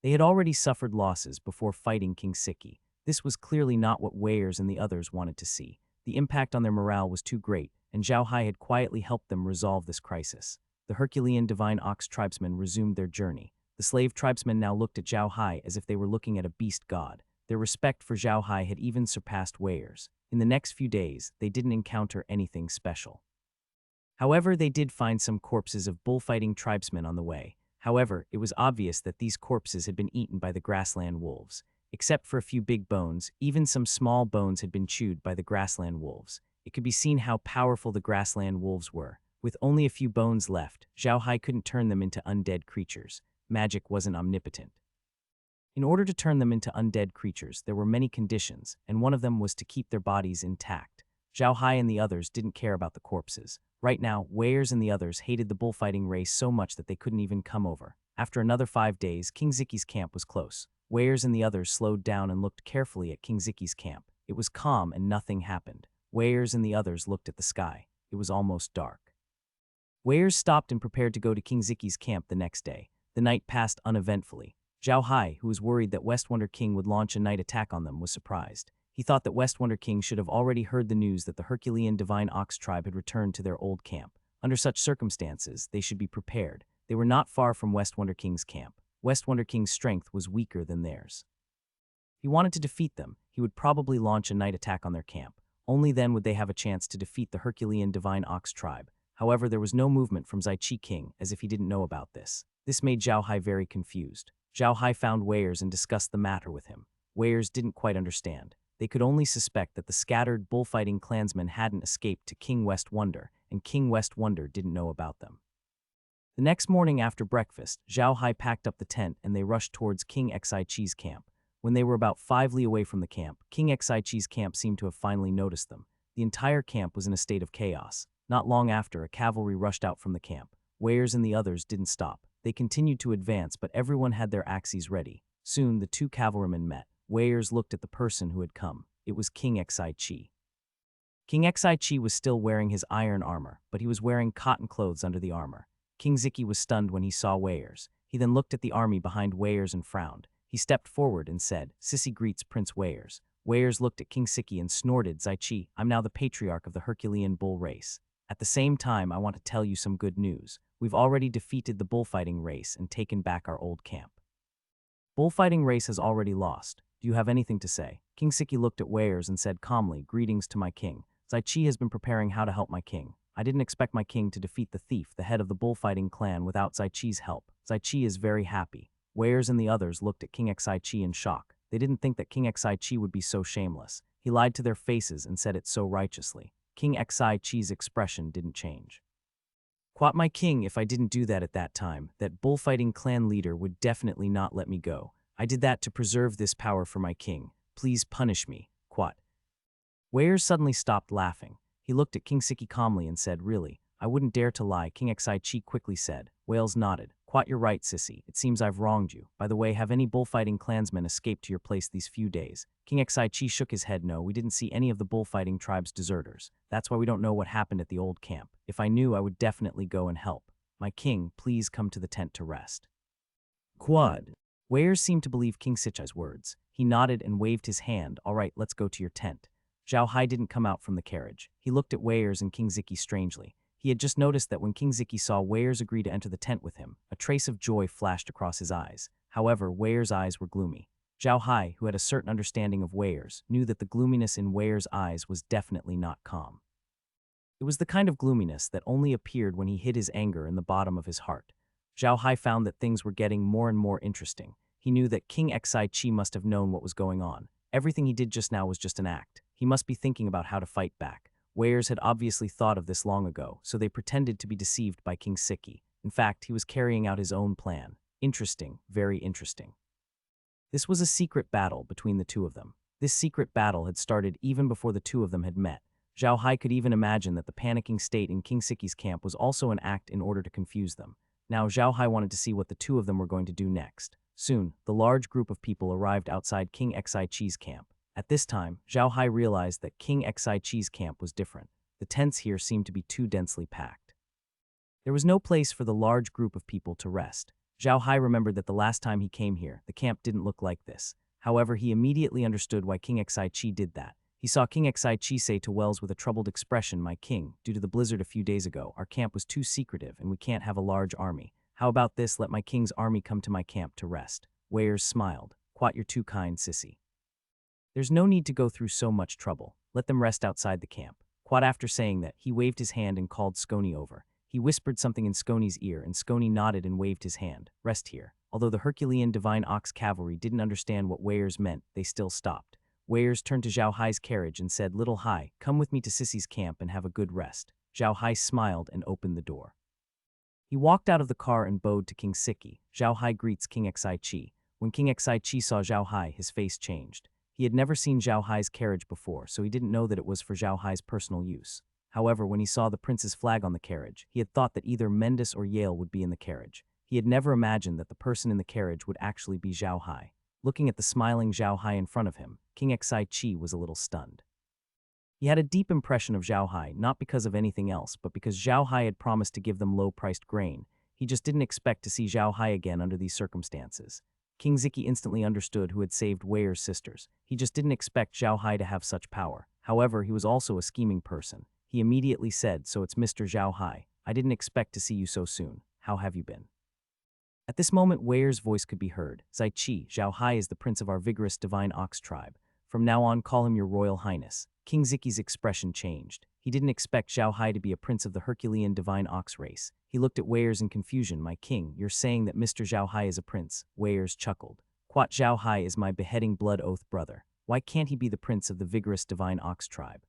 They had already suffered losses before fighting King Siki. This was clearly not what Weirs and the others wanted to see. The impact on their morale was too great, and Zhao Hai had quietly helped them resolve this crisis. The Herculean Divine Ox tribesmen resumed their journey. The slave tribesmen now looked at Zhao Hai as if they were looking at a beast god. Their respect for Zhao Hai had even surpassed Weirs. In the next few days, they didn't encounter anything special. However, they did find some corpses of bullfighting tribesmen on the way. However, it was obvious that these corpses had been eaten by the grassland wolves. Except for a few big bones, even some small bones had been chewed by the grassland wolves. It could be seen how powerful the grassland wolves were. With only a few bones left, Zhao Hai couldn't turn them into undead creatures. Magic wasn't omnipotent. In order to turn them into undead creatures, there were many conditions, and one of them was to keep their bodies intact. Zhao Hai and the others didn't care about the corpses. Right now, Weirs and the others hated the bullfighting race so much that they couldn't even come over. After another 5 days, King Siki's camp was close. Weirs and the others slowed down and looked carefully at King Siki's camp. It was calm and nothing happened. Weirs and the others looked at the sky. It was almost dark. Weirs stopped and prepared to go to King Siki's camp the next day. The night passed uneventfully. Zhao Hai, who was worried that Westwonder King would launch a night attack on them, was surprised. He thought that Westwonder King should have already heard the news that the Herculean Divine Ox tribe had returned to their old camp. Under such circumstances, they should be prepared. They were not far from Westwonder King's camp. Westwonder King's strength was weaker than theirs. He wanted to defeat them. He would probably launch a night attack on their camp. Only then would they have a chance to defeat the Herculean Divine Ox tribe. However, there was no movement from Zaichi King, as if he didn't know about this. This made Zhao Hai very confused. Zhao Hai found Weirs and discussed the matter with him. Weirs didn't quite understand. They could only suspect that the scattered bullfighting clansmen hadn't escaped to King Westwonder, and King Westwonder didn't know about them. The next morning after breakfast, Zhao Hai packed up the tent and they rushed towards King Xiqi's camp. When they were about 5 li away from the camp, King Xiqi's camp seemed to have finally noticed them. The entire camp was in a state of chaos. Not long after, a cavalry rushed out from the camp. Weirs and the others didn't stop. They continued to advance, but everyone had their axes ready. Soon, the two cavalrymen met. Weirs looked at the person who had come. It was King Xiqi. King Xiqi was still wearing his iron armor, but he was wearing cotton clothes under the armor. King Siki was stunned when he saw Weirs. He then looked at the army behind Weirs and frowned. He stepped forward and said, "Sissy greets Prince Weirs." Weirs looked at King Siki and snorted, "Zaichi, I'm now the Patriarch of the Herculean bull race. At the same time, I want to tell you some good news. We've already defeated the bullfighting race and taken back our old camp. Bullfighting race has already lost. Do you have anything to say?" King Siki looked at Weirs and said calmly, "Greetings to my king. Zaichi has been preparing how to help my king. I didn't expect my king to defeat the thief, the head of the bullfighting clan, without Zaichi's help. Zaichi is very happy." Weirs and the others looked at King Xiqi in shock. They didn't think that King Xiqi would be so shameless. He lied to their faces and said it so righteously. King Xiqi's expression didn't change. "Quat my king, if I didn't do that at that time, that bullfighting clan leader would definitely not let me go. I did that to preserve this power for my king. Please punish me, Quat." Weirs suddenly stopped laughing. He looked at King Siki calmly and said, "Really, I wouldn't dare to lie," King Xiqi quickly said. Wales nodded. "Quat, you're right, Sissy. It seems I've wronged you. By the way, have any bullfighting clansmen escaped to your place these few days?" King Xiqi shook his head. "No, we didn't see any of the bullfighting tribe's deserters. That's why we don't know what happened at the old camp. If I knew, I would definitely go and help. My king, please come to the tent to rest." Quad. Weirs seemed to believe King Sichi's words. He nodded and waved his hand. "All right, let's go to your tent." Zhao Hai didn't come out from the carriage. He looked at Weirs and King Siki strangely. He had just noticed that when King Siki saw Weirs agree to enter the tent with him, a trace of joy flashed across his eyes. However, Weirs' eyes were gloomy. Zhao Hai, who had a certain understanding of Weirs, knew that the gloominess in Weirs' eyes was definitely not calm. It was the kind of gloominess that only appeared when he hid his anger in the bottom of his heart. Zhao Hai found that things were getting more and more interesting. He knew that King Xiqi must have known what was going on. Everything he did just now was just an act. He must be thinking about how to fight back. Weirs had obviously thought of this long ago, so they pretended to be deceived by King Siki. In fact, he was carrying out his own plan. Interesting, very interesting. This was a secret battle between the two of them. This secret battle had started even before the two of them had met. Zhao Hai could even imagine that the panicking state in King Siki's camp was also an act in order to confuse them. Now Zhao Hai wanted to see what the two of them were going to do next. Soon, the large group of people arrived outside King Xiqi's camp. At this time, Zhao Hai realized that King Xiqi's camp was different. The tents here seemed to be too densely packed. There was no place for the large group of people to rest. Zhao Hai remembered that the last time he came here, the camp didn't look like this. However, he immediately understood why King Xi did that. He saw King Xi say to Wells with a troubled expression, "My king, due to the blizzard a few days ago, our camp was too secretive and we can't have a large army. How about this, let my king's army come to my camp to rest." Weyers smiled. "Quat, you're too kind, sissy. There's no need to go through so much trouble. Let them rest outside the camp." Quat, after saying that, he waved his hand and called Scony over. He whispered something in Scony's ear and Scony nodded and waved his hand. "Rest here." Although the Herculean Divine Ox cavalry didn't understand what Weyers meant, they still stopped. Weyers turned to Zhao Hai's carriage and said, "Little Hai, come with me to Sissy's camp and have a good rest." Zhao Hai smiled and opened the door. He walked out of the car and bowed to King Siki. Zhao Hai greets King Xi. When King Xi saw Zhao Hai, his face changed. He had never seen Zhao Hai's carriage before, so he didn't know that it was for Zhao Hai's personal use. However, when he saw the prince's flag on the carriage, he had thought that either Mendes or Yale would be in the carriage. He had never imagined that the person in the carriage would actually be Zhao Hai. Looking at the smiling Zhao Hai in front of him, King Xi was a little stunned. He had a deep impression of Zhao Hai, not because of anything else, but because Zhao Hai had promised to give them low-priced grain. He just didn't expect to see Zhao Hai again under these circumstances. King Siki instantly understood who had saved Weyer's sisters. He just didn't expect Zhao Hai to have such power. However, he was also a scheming person. He immediately said, "So it's Mr. Zhao Hai. I didn't expect to see you so soon. How have you been?" At this moment, Weyer's voice could be heard. "Zaichi, Zhao Hai is the prince of our vigorous divine ox tribe. From now on, call him your royal highness." King Ziki's expression changed. He didn't expect Zhao Hai to be a prince of the Herculean divine ox race. He looked at Weyers in confusion. "My king, you're saying that Mr. Zhao Hai is a prince?" Weyers chuckled. "Quat, Zhao Hai is my beheading blood oath brother. Why can't he be the prince of the vigorous divine ox tribe?"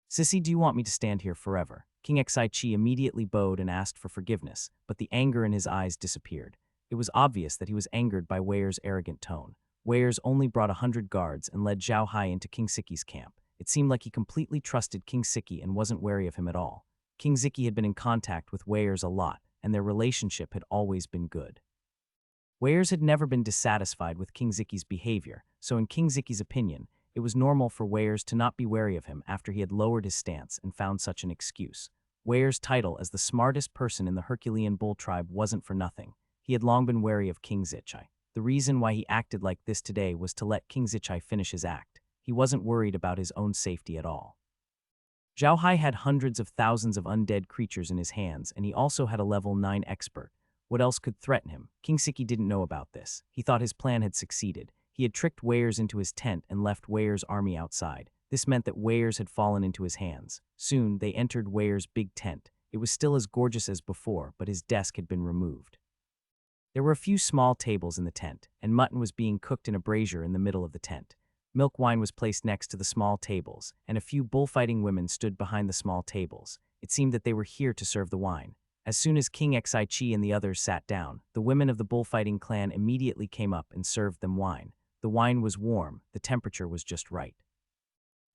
"Sissy, do you want me to stand here forever?" King Xi immediately bowed and asked for forgiveness, but the anger in his eyes disappeared. It was obvious that he was angered by Weyers' arrogant tone. Weyers only brought 100 guards and led Zhao Hai into King Siki's camp. It seemed like he completely trusted King Siki and wasn't wary of him at all. King Siki had been in contact with Weyers a lot, and their relationship had always been good. Weyers had never been dissatisfied with King Siki's behavior, so in King Siki's opinion, it was normal for Weyers to not be wary of him after he had lowered his stance and found such an excuse. Weyers' title as the smartest person in the Herculean bull tribe wasn't for nothing. He had long been wary of King Zichai. The reason why he acted like this today was to let King Zichai finish his act. He wasn't worried about his own safety at all. Zhao Hai had hundreds of thousands of undead creatures in his hands, and he also had a level 9 expert. What else could threaten him? King Siki didn't know about this. He thought his plan had succeeded. He had tricked Weyers into his tent and left Weyers' army outside. This meant that Weyers had fallen into his hands. Soon, they entered Weyers' big tent. It was still as gorgeous as before, but his desk had been removed. There were a few small tables in the tent, and mutton was being cooked in a brazier in the middle of the tent. Milk wine was placed next to the small tables, and a few bullfighting women stood behind the small tables. It seemed that they were here to serve the wine. As soon as King Xi and the others sat down, the women of the bullfighting clan immediately came up and served them wine. The wine was warm, the temperature was just right.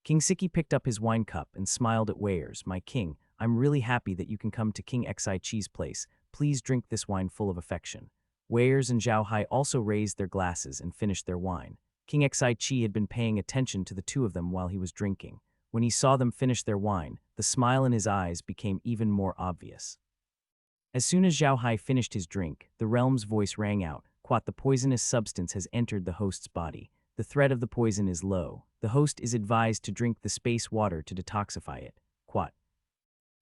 King Siki picked up his wine cup and smiled at Weyers. "My king, I'm really happy that you can come to King Xi's place. Please drink this wine full of affection." Weyers and Zhao Hai also raised their glasses and finished their wine. King Xi had been paying attention to the two of them while he was drinking. When he saw them finish their wine, the smile in his eyes became even more obvious. As soon as Zhao Hai finished his drink, the realm's voice rang out, "Quat, the poisonous substance has entered the host's body. The threat of the poison is low. The host is advised to drink the space water to detoxify it. Quat."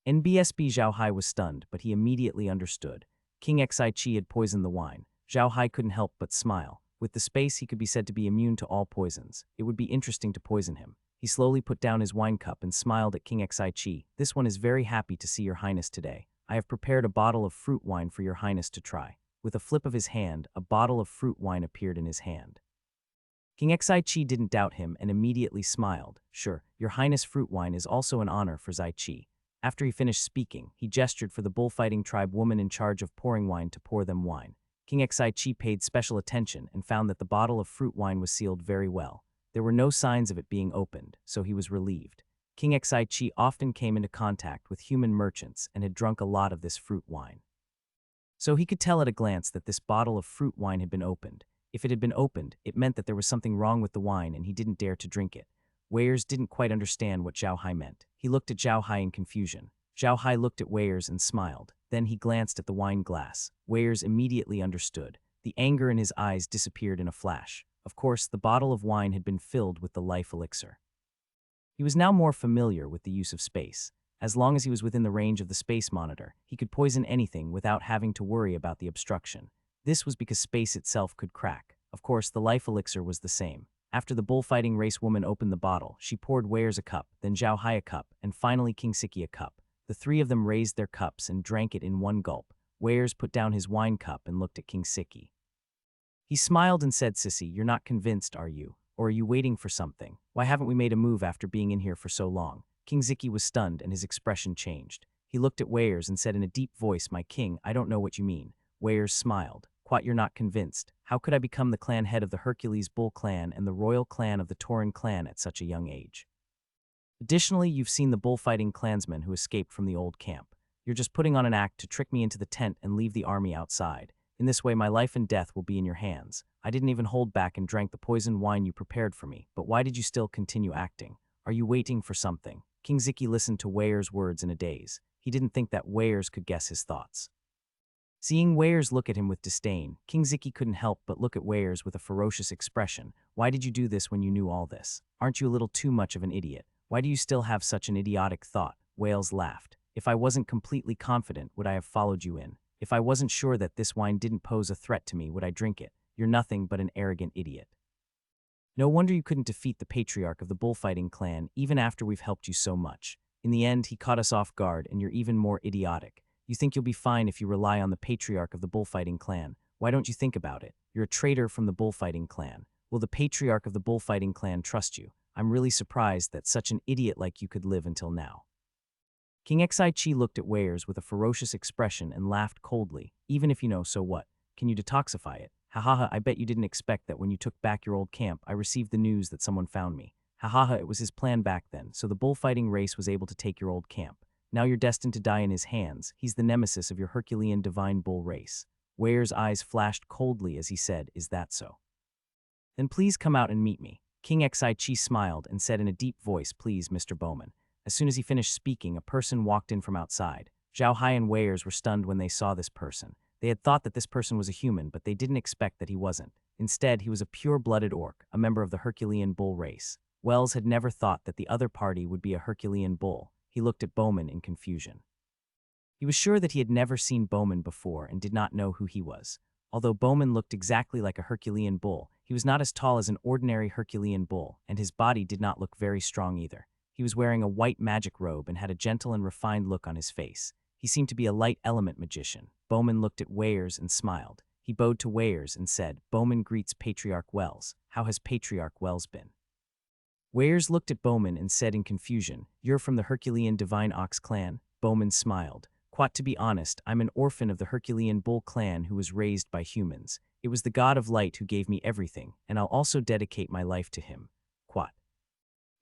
NBSB Zhao Hai was stunned, but he immediately understood. King Xi had poisoned the wine. Zhao Hai couldn't help but smile. With the space, he could be said to be immune to all poisons. It would be interesting to poison him. He slowly put down his wine cup and smiled at King Xi. "This one is very happy to see your highness today. I have prepared a bottle of fruit wine for your highness to try." With a flip of his hand, a bottle of fruit wine appeared in his hand. King Xi didn't doubt him and immediately smiled. "Sure, your highness, fruit wine is also an honor for Zaichi." After he finished speaking, he gestured for the bullfighting tribe woman in charge of pouring wine to pour them wine. King Xi paid special attention and found that the bottle of fruit wine was sealed very well. There were no signs of it being opened, so he was relieved. King Xi often came into contact with human merchants and had drunk a lot of this fruit wine. So he could tell at a glance that this bottle of fruit wine had been opened. If it had been opened, it meant that there was something wrong with the wine and he didn't dare to drink it. Weyers didn't quite understand what Zhao Hai meant. He looked at Zhao Hai in confusion. Zhao Hai looked at Weyers and smiled. Then he glanced at the wine glass. Weyers immediately understood. The anger in his eyes disappeared in a flash. Of course, the bottle of wine had been filled with the life elixir. He was now more familiar with the use of space. As long as he was within the range of the space monitor, he could poison anything without having to worry about the obstruction. This was because space itself could crack. Of course, the life elixir was the same. After the bullfighting race woman opened the bottle, she poured Weyers a cup, then Zhao Hai a cup, and finally King Siki a cup. The three of them raised their cups and drank it in one gulp. Weyers put down his wine cup and looked at King Siki. He smiled and said, "Sissy, you're not convinced, are you? Or are you waiting for something? Why haven't we made a move after being in here for so long?" King Siki was stunned and his expression changed. He looked at Weyers and said in a deep voice, "My king, I don't know what you mean." Weyers smiled. "What, you're not convinced? How could I become the clan head of the Hercules Bull clan and the royal clan of the Tauren clan at such a young age? Additionally, you've seen the bullfighting clansmen who escaped from the old camp. You're just putting on an act to trick me into the tent and leave the army outside. In this way, my life and death will be in your hands. I didn't even hold back and drank the poisoned wine you prepared for me, but why did you still continue acting? Are you waiting for something?" King Siki listened to Weyers' words in a daze. He didn't think that Weyers could guess his thoughts. Seeing Weyers look at him with disdain, King Siki couldn't help but look at Weyers with a ferocious expression. "Why did you do this when you knew all this? Aren't you a little too much of an idiot? Why do you still have such an idiotic thought?" Weyers laughed. "If I wasn't completely confident, would I have followed you in? If I wasn't sure that this wine didn't pose a threat to me, would I drink it? You're nothing but an arrogant idiot. No wonder you couldn't defeat the Patriarch of the bullfighting clan even after we've helped you so much. In the end, he caught us off guard and you're even more idiotic. You think you'll be fine if you rely on the Patriarch of the bullfighting clan. Why don't you think about it? You're a traitor from the bullfighting clan. Will the Patriarch of the bullfighting clan trust you? I'm really surprised that such an idiot like you could live until now." King Xi looked at Weyers with a ferocious expression and laughed coldly. "Even if you know, so what? Can you detoxify it? Ha ha ha, I bet you didn't expect that when you took back your old camp, I received the news that someone found me. Ha ha ha, it was his plan back then, so the bullfighting race was able to take your old camp. Now you're destined to die in his hands. He's the nemesis of your Herculean divine bull race." Weyers' eyes flashed coldly as he said, "Is that so? Then please come out and meet me." King Xi smiled and said in a deep voice, "Please, Mr. Bowman." As soon as he finished speaking, a person walked in from outside. Zhao Hai and Weyers were stunned when they saw this person. They had thought that this person was a human, but they didn't expect that he wasn't. Instead, he was a pure-blooded orc, a member of the Herculean bull race. Wells had never thought that the other party would be a Herculean bull. He looked at Bowman in confusion. He was sure that he had never seen Bowman before and did not know who he was. Although Bowman looked exactly like a Herculean bull, he was not as tall as an ordinary Herculean bull, and his body did not look very strong either. He was wearing a white magic robe and had a gentle and refined look on his face. He seemed to be a light element magician. Bowman looked at Weyers and smiled. He bowed to Weyers and said, "Bowman greets Patriarch Wells. How has Patriarch Wells been?" Weyers looked at Bowman and said in confusion, "You're from the Herculean Divine Ox clan?" Bowman smiled. "Quite to be honest, I'm an orphan of the Herculean Bull clan who was raised by humans. It was the god of light who gave me everything, and I'll also dedicate my life to him." Quat.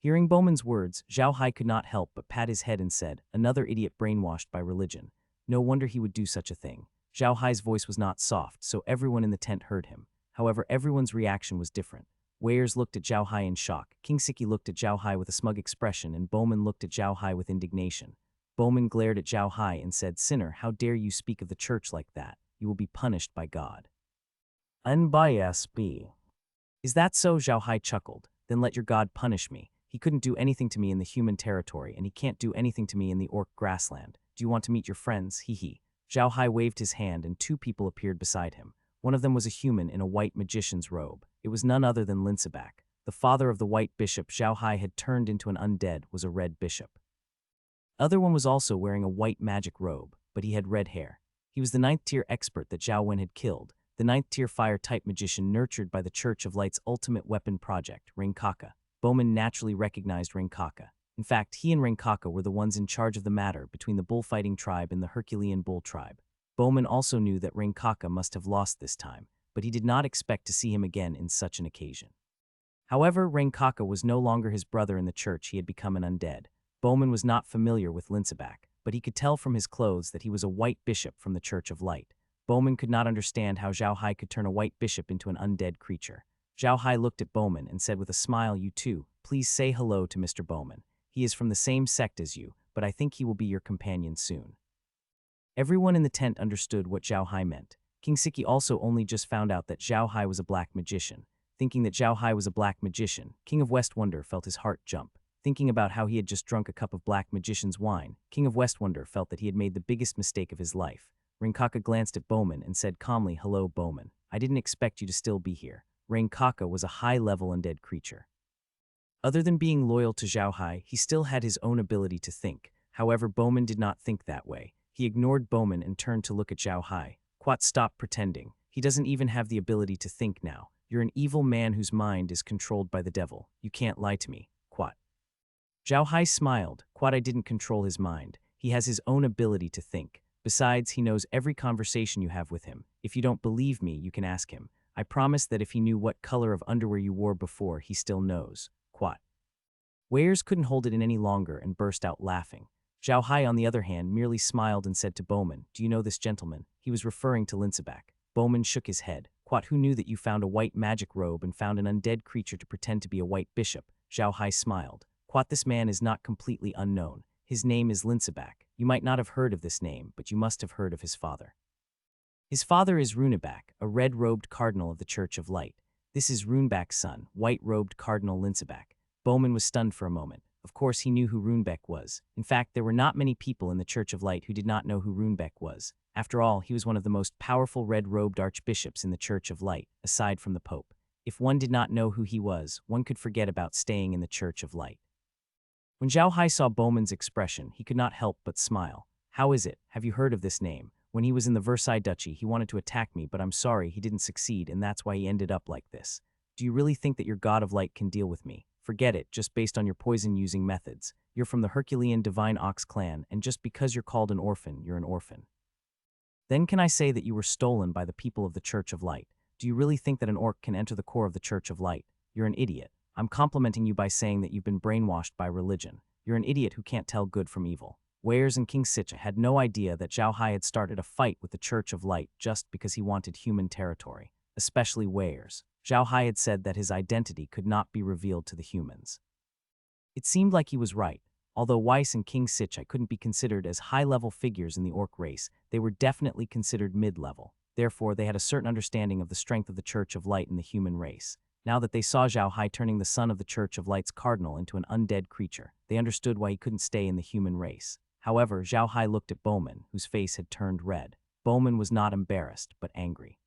Hearing Bowman's words, Zhao Hai could not help but pat his head and said, "Another idiot brainwashed by religion. No wonder he would do such a thing." Zhao Hai's voice was not soft, so everyone in the tent heard him. However, everyone's reaction was different. Weyers looked at Zhao Hai in shock, King Siki looked at Zhao Hai with a smug expression, and Bowman looked at Zhao Hai with indignation. Bowman glared at Zhao Hai and said, "Sinner, how dare you speak of the church like that? You will be punished by God." "NBSB. Is that so?" Zhao Hai chuckled. "Then let your God punish me. He couldn't do anything to me in the human territory, and he can't do anything to me in the orc grassland. Do you want to meet your friends? Hee hee." Zhao Hai waved his hand and two people appeared beside him. One of them was a human in a white magician's robe. It was none other than Linsabak. The father of the white bishop Zhao Hai had turned into an undead was a red bishop. The other one was also wearing a white magic robe, but he had red hair. He was the 9th-tier expert that Zhao Wen had killed, the 9th-tier fire-type magician nurtured by the Church of Light's ultimate weapon project, Ringkaka. Bowman naturally recognized Ringkaka. In fact, he and Ringkaka were the ones in charge of the matter between the bullfighting tribe and the Herculean bull tribe. Bowman also knew that Ringkaka must have lost this time, but he did not expect to see him again in such an occasion. However, Ringkaka was no longer his brother in the church. He had become an undead. Bowman was not familiar with Linsabak, but he could tell from his clothes that he was a white bishop from the Church of Light. Bowman could not understand how Zhao Hai could turn a white bishop into an undead creature. Zhao Hai looked at Bowman and said with a smile, "You too, please say hello to Mr. Bowman. He is from the same sect as you, but I think he will be your companion soon." Everyone in the tent understood what Zhao Hai meant. King Siki also only just found out that Zhao Hai was a black magician. Thinking that Zhao Hai was a black magician, King of West Wonder felt his heart jump. Thinking about how he had just drunk a cup of black magician's wine, King of West Wonder felt that he had made the biggest mistake of his life. Ringkaka glanced at Bowman and said calmly, "Hello, Bowman. I didn't expect you to still be here." Ringkaka was a high-level undead creature. Other than being loyal to Zhao Hai, he still had his own ability to think. However, Bowman did not think that way. He ignored Bowman and turned to look at Zhao Hai. "Quat, stop pretending. He doesn't even have the ability to think now. You're an evil man whose mind is controlled by the devil. You can't lie to me, Quat." Zhao Hai smiled. "Quat, I didn't control his mind. He has his own ability to think. Besides, he knows every conversation you have with him. If you don't believe me, you can ask him. I promise that if he knew what color of underwear you wore before, he still knows, Quat." Weyers couldn't hold it in any longer and burst out laughing. Zhao Hai, on the other hand, merely smiled and said to Bowman, "Do you know this gentleman?" He was referring to Linsabak. Bowman shook his head. "Quat, who knew that you found a white magic robe and found an undead creature to pretend to be a white bishop?" Zhao Hai smiled. "Quat, this man is not completely unknown. His name is Linsabak. You might not have heard of this name, but you must have heard of his father. His father is Runebak, a red-robed cardinal of the Church of Light. This is Runebak's son, white-robed Cardinal Linsabak." Bowman was stunned for a moment. Of course, he knew who Runebek was. In fact, there were not many people in the Church of Light who did not know who Runebek was. After all, he was one of the most powerful red-robed archbishops in the Church of Light, aside from the Pope. If one did not know who he was, one could forget about staying in the Church of Light. When Zhao Hai saw Bowman's expression, he could not help but smile. "How is it? Have you heard of this name? When he was in the Versailles Duchy, he wanted to attack me, but I'm sorry, he didn't succeed, and that's why he ended up like this. Do you really think that your God of Light can deal with me? Forget it, just based on your poison-using methods. You're from the Herculean Divine Ox clan, and just because you're called an orphan, you're an orphan. Then can I say that you were stolen by the people of the Church of Light? Do you really think that an orc can enter the core of the Church of Light? You're an idiot. I'm complimenting you by saying that you've been brainwashed by religion. You're an idiot who can't tell good from evil." Weyers and King Siki had no idea that Zhao Hai had started a fight with the Church of Light just because he wanted human territory, especially Weyers. Zhao Hai had said that his identity could not be revealed to the humans. It seemed like he was right. Although Weiss and King Siki couldn't be considered as high-level figures in the orc race, they were definitely considered mid-level. Therefore, they had a certain understanding of the strength of the Church of Light in the human race. Now that they saw Zhao Hai turning the son of the Church of Light's cardinal into an undead creature, they understood why he couldn't stay in the human race. However, Zhao Hai looked at Bowman, whose face had turned red. Bowman was not embarrassed, but angry.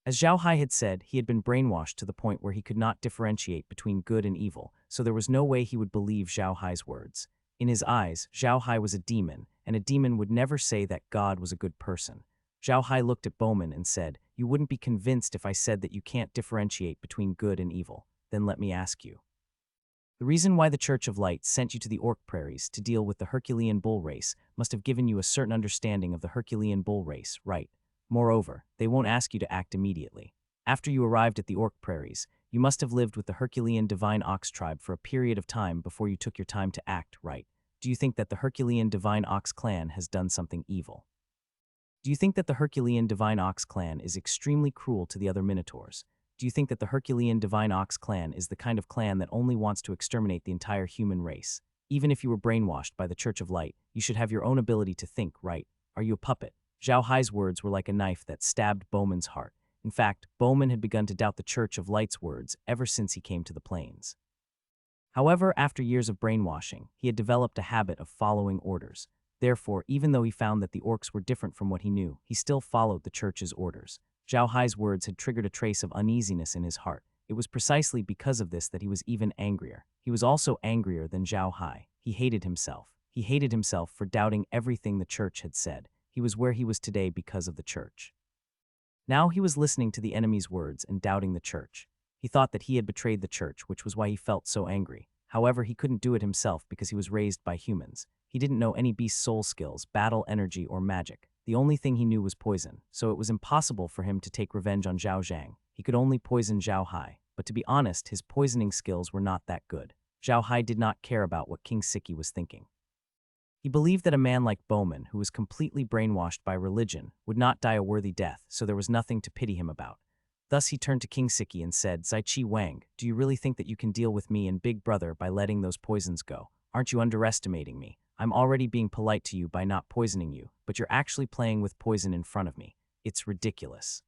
As Zhao Hai had said, he had been brainwashed to the point where he could not differentiate between good and evil, so there was no way he would believe Zhao Hai's words. In his eyes, Zhao Hai was a demon, and a demon would never say that God was a good person. Zhao Hai looked at Bowman and said, "You wouldn't be convinced if I said that you can't differentiate between good and evil. Then let me ask you. The reason why the Church of Light sent you to the Orc Prairies to deal with the Herculean bull race must have given you a certain understanding of the Herculean bull race, right? Moreover, they won't ask you to act immediately. After you arrived at the Orc Prairies, you must have lived with the Herculean Divine Ox tribe for a period of time before you took your time to act, right? Do you think that the Herculean Divine Ox clan has done something evil? Do you think that the Herculean Divine Ox clan is extremely cruel to the other Minotaurs? Do you think that the Herculean Divine Ox clan is the kind of clan that only wants to exterminate the entire human race? Even if you were brainwashed by the Church of Light, you should have your own ability to think, right? Are you a puppet?" Zhao Hai's words were like a knife that stabbed Bowman's heart. In fact, Bowman had begun to doubt the Church of Light's words ever since he came to the plains. However, after years of brainwashing, he had developed a habit of following orders. Therefore, even though he found that the orcs were different from what he knew, he still followed the Church's orders. Zhao Hai's words had triggered a trace of uneasiness in his heart. It was precisely because of this that he was even angrier. He was also angrier than Zhao Hai. He hated himself. He hated himself for doubting everything the Church had said. He was where he was today because of the Church. Now he was listening to the enemy's words and doubting the Church. He thought that he had betrayed the Church, which was why he felt so angry. However, he couldn't do it himself because he was raised by humans. He didn't know any beast soul skills, battle energy, or magic. The only thing he knew was poison, so it was impossible for him to take revenge on Zhao Zhang. He could only poison Zhao Hai, but to be honest, his poisoning skills were not that good. Zhao Hai did not care about what King Siki was thinking. He believed that a man like Bowman, who was completely brainwashed by religion, would not die a worthy death, so there was nothing to pity him about. Thus he turned to King Siki and said, "Zaichi Wang, do you really think that you can deal with me and Big Brother by letting those poisons go? Aren't you underestimating me? I'm already being polite to you by not poisoning you, but you're actually playing with poison in front of me. It's ridiculous.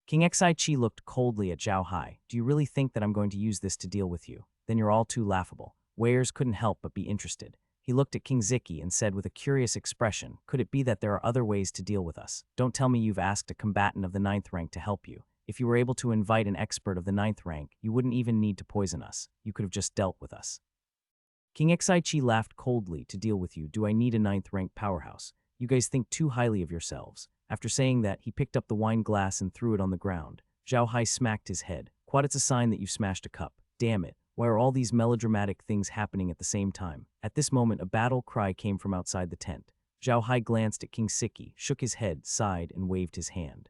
King Siki looked coldly at Zhao Hai. Do you really think that I'm going to use this to deal with you? Then you're all too laughable. Weirs couldn't help but be interested. He looked at King Siki and said with a curious expression, could it be that there are other ways to deal with us? Don't tell me you've asked a combatant of the 9th rank to help you. If you were able to invite an expert of the 9th rank, you wouldn't even need to poison us. You could have just dealt with us. King Siki laughed coldly. To deal with you, do I need a 9th rank powerhouse? You guys think too highly of yourselves. After saying that, he picked up the wine glass and threw it on the ground. Zhao Hai smacked his head. Quad, it's a sign that you've smashed a cup. Damn it. Why are all these melodramatic things happening at the same time? At this moment, a battle cry came from outside the tent. Zhao Hai glanced at King Siki, shook his head, sighed, and waved his hand.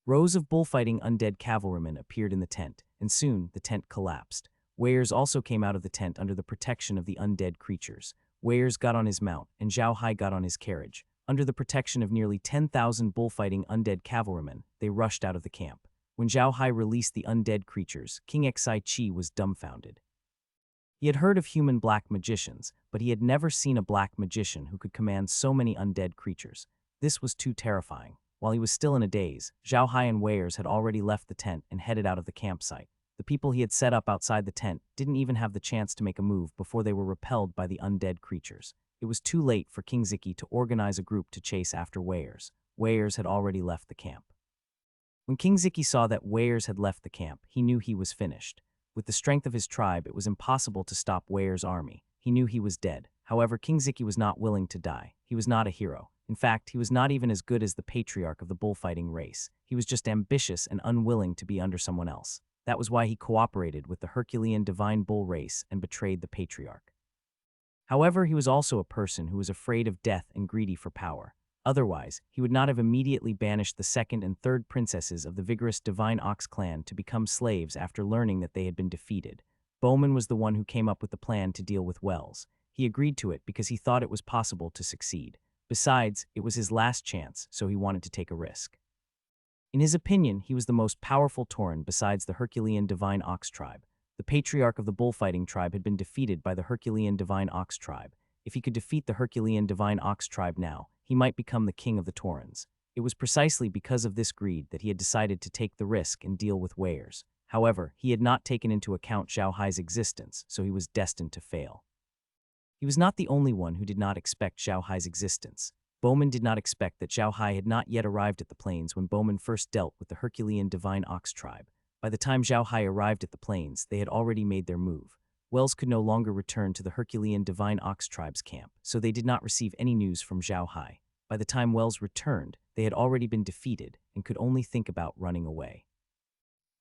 Rows of bullfighting undead cavalrymen appeared in the tent, and soon the tent collapsed. Weirs also came out of the tent under the protection of the undead creatures. Weirs got on his mount, and Zhao Hai got on his carriage. Under the protection of nearly 10,000 bullfighting undead cavalrymen, they rushed out of the camp. When Zhao Hai released the undead creatures, King Siki was dumbfounded. He had heard of human black magicians, but he had never seen a black magician who could command so many undead creatures. This was too terrifying. While he was still in a daze, Zhao Hai and Weirs had already left the tent and headed out of the campsite. The people he had set up outside the tent didn't even have the chance to make a move before they were repelled by the undead creatures. It was too late for King Siki to organize a group to chase after Weirs. Weirs had already left the camp. When King Siki saw that Weirs had left the camp, he knew he was finished. With the strength of his tribe, it was impossible to stop Weirs' army. He knew he was dead. However, King Siki was not willing to die. He was not a hero. In fact, he was not even as good as the Patriarch of the bullfighting race. He was just ambitious and unwilling to be under someone else. That was why he cooperated with the Herculean divine bull race and betrayed the Patriarch. However, he was also a person who was afraid of death and greedy for power. Otherwise, he would not have immediately banished the 2nd and 3rd princesses of the vigorous Divine Ox clan to become slaves after learning that they had been defeated. Bowman was the one who came up with the plan to deal with Wells. He agreed to it because he thought it was possible to succeed. Besides, it was his last chance, so he wanted to take a risk. In his opinion, he was the most powerful Tauren besides the Herculean Divine Ox tribe. The Patriarch of the bullfighting tribe had been defeated by the Herculean Divine Ox tribe. If he could defeat the Herculean Divine Ox tribe now, he might become the king of the Taurens. It was precisely because of this greed that he had decided to take the risk and deal with Weirs. However, he had not taken into account Zhao Hai's existence, so he was destined to fail. He was not the only one who did not expect Zhao Hai's existence. Bowman did not expect that Zhao Hai had not yet arrived at the plains when Bowman first dealt with the Herculean Divine Ox tribe. By the time Zhao Hai arrived at the plains, they had already made their move. Wells could no longer return to the Herculean Divine Ox tribe's camp, so they did not receive any news from Zhao Hai. By the time Wells returned, they had already been defeated and could only think about running away.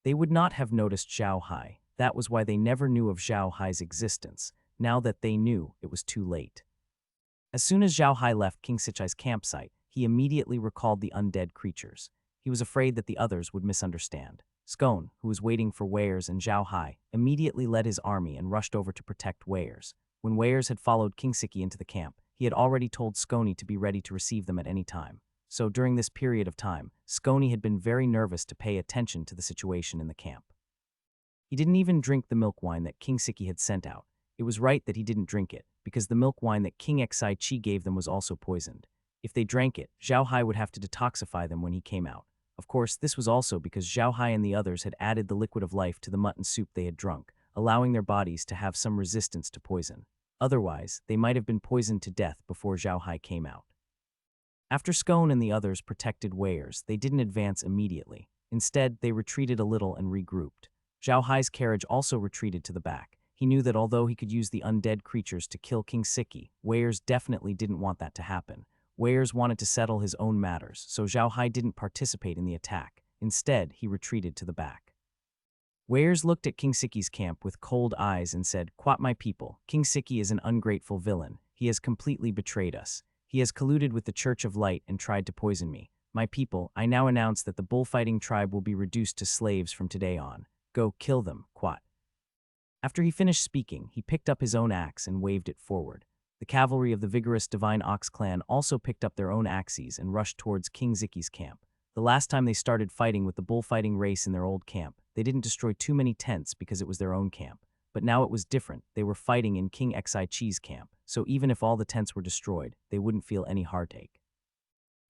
They would not have noticed Zhao Hai. That was why they never knew of Zhao Hai's existence. Now that they knew, it was too late. As soon as Zhao Hai left King Siki's campsite, he immediately recalled the undead creatures. He was afraid that the others would misunderstand. Scone, who was waiting for Weirs and Zhao Hai, immediately led his army and rushed over to protect Weirs. When Weirs had followed King Siki into the camp, he had already told Scone to be ready to receive them at any time. So during this period of time, Scone had been very nervous to pay attention to the situation in the camp. He didn't even drink the milk wine that King Siki had sent out. It was right that he didn't drink it, because the milk wine that King Siki gave them was also poisoned. If they drank it, Zhao Hai would have to detoxify them when he came out. Of course, this was also because Zhao Hai and the others had added the liquid of life to the mutton soup they had drunk, allowing their bodies to have some resistance to poison. Otherwise, they might have been poisoned to death before Zhao Hai came out. After Scone and the others protected Weirs, they didn't advance immediately. Instead, they retreated a little and regrouped. Zhao Hai's carriage also retreated to the back. He knew that although he could use the undead creatures to kill King Siki, Weirs definitely didn't want that to happen. Weirs wanted to settle his own matters, so Zhao Hai didn't participate in the attack. Instead, he retreated to the back. Weirs looked at King Siki's camp with cold eyes and said, "Quat my people, King Siki is an ungrateful villain. He has completely betrayed us. He has colluded with the Church of Light and tried to poison me. My people, I now announce that the bullfighting tribe will be reduced to slaves from today on. Go kill them, Quat." After he finished speaking, he picked up his own axe and waved it forward. The cavalry of the vigorous Divine Ox clan also picked up their own axes and rushed towards King Siki's camp. The last time they started fighting with the bullfighting race in their old camp, they didn't destroy too many tents because it was their own camp. but now it was different. They were fighting in King Xi's camp, so even if all the tents were destroyed, they wouldn't feel any heartache.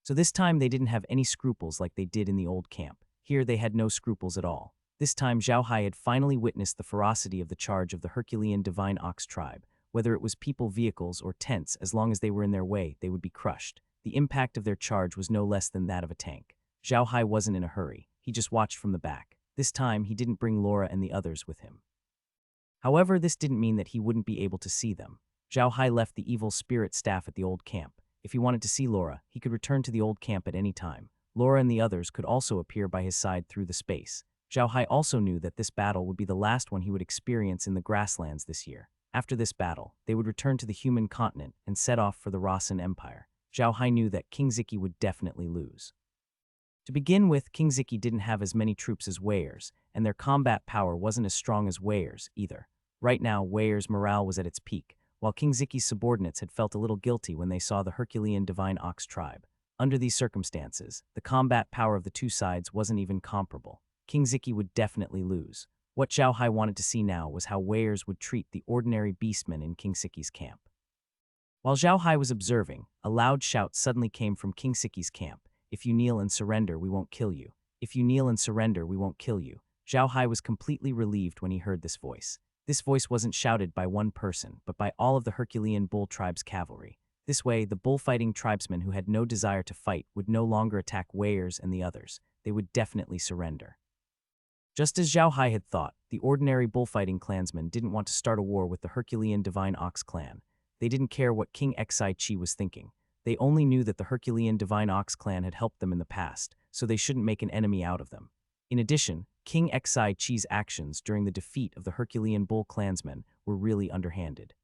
So this time they didn't have any scruples like they did in the old camp. Here they had no scruples at all. This time Zhao Hai had finally witnessed the ferocity of the charge of the Herculean Divine Ox tribe. Whether it was people, vehicles, or tents, as long as they were in their way, they would be crushed. The impact of their charge was no less than that of a tank. Zhao Hai wasn't in a hurry. He just watched from the back. This time he didn't bring Laura and the others with him. However, this didn't mean that he wouldn't be able to see them. Zhao Hai left the evil spirit staff at the old camp. If he wanted to see Laura, he could return to the old camp at any time. Laura and the others could also appear by his side through the space. Zhao Hai also knew that this battle would be the last one he would experience in the grasslands this year. After this battle, they would return to the human continent and set off for the Rasen Empire. Zhao Hai knew that King Siki would definitely lose. To begin with, King Siki didn't have as many troops as Heir's, and their combat power wasn't as strong as Heir's either. Right now, Heir's morale was at its peak, while King Siki's subordinates had felt a little guilty when they saw the Herculean Divine Ox tribe. Under these circumstances, the combat power of the two sides wasn't even comparable. King Siki would definitely lose. What Zhao Hai wanted to see now was how Heir's would treat the ordinary beastmen in King Siki's camp. While Zhao Hai was observing, a loud shout suddenly came from King Siki's camp. "If you kneel and surrender, we won't kill you. If you kneel and surrender, we won't kill you." Zhao Hai was completely relieved when he heard this voice. This voice wasn't shouted by one person, but by all of the Herculean bull tribe's cavalry. This way, the bullfighting tribesmen who had no desire to fight would no longer attack Heir's and the others. They would definitely surrender. Just as Zhao Hai had thought, the ordinary bullfighting clansmen didn't want to start a war with the Herculean Divine Ox clan. They didn't care what King Xi was thinking. They only knew that the Herculean Divine Ox clan had helped them in the past, so they shouldn't make an enemy out of them. In addition, King Xi's actions during the defeat of the Herculean bull clansmen were really underhanded.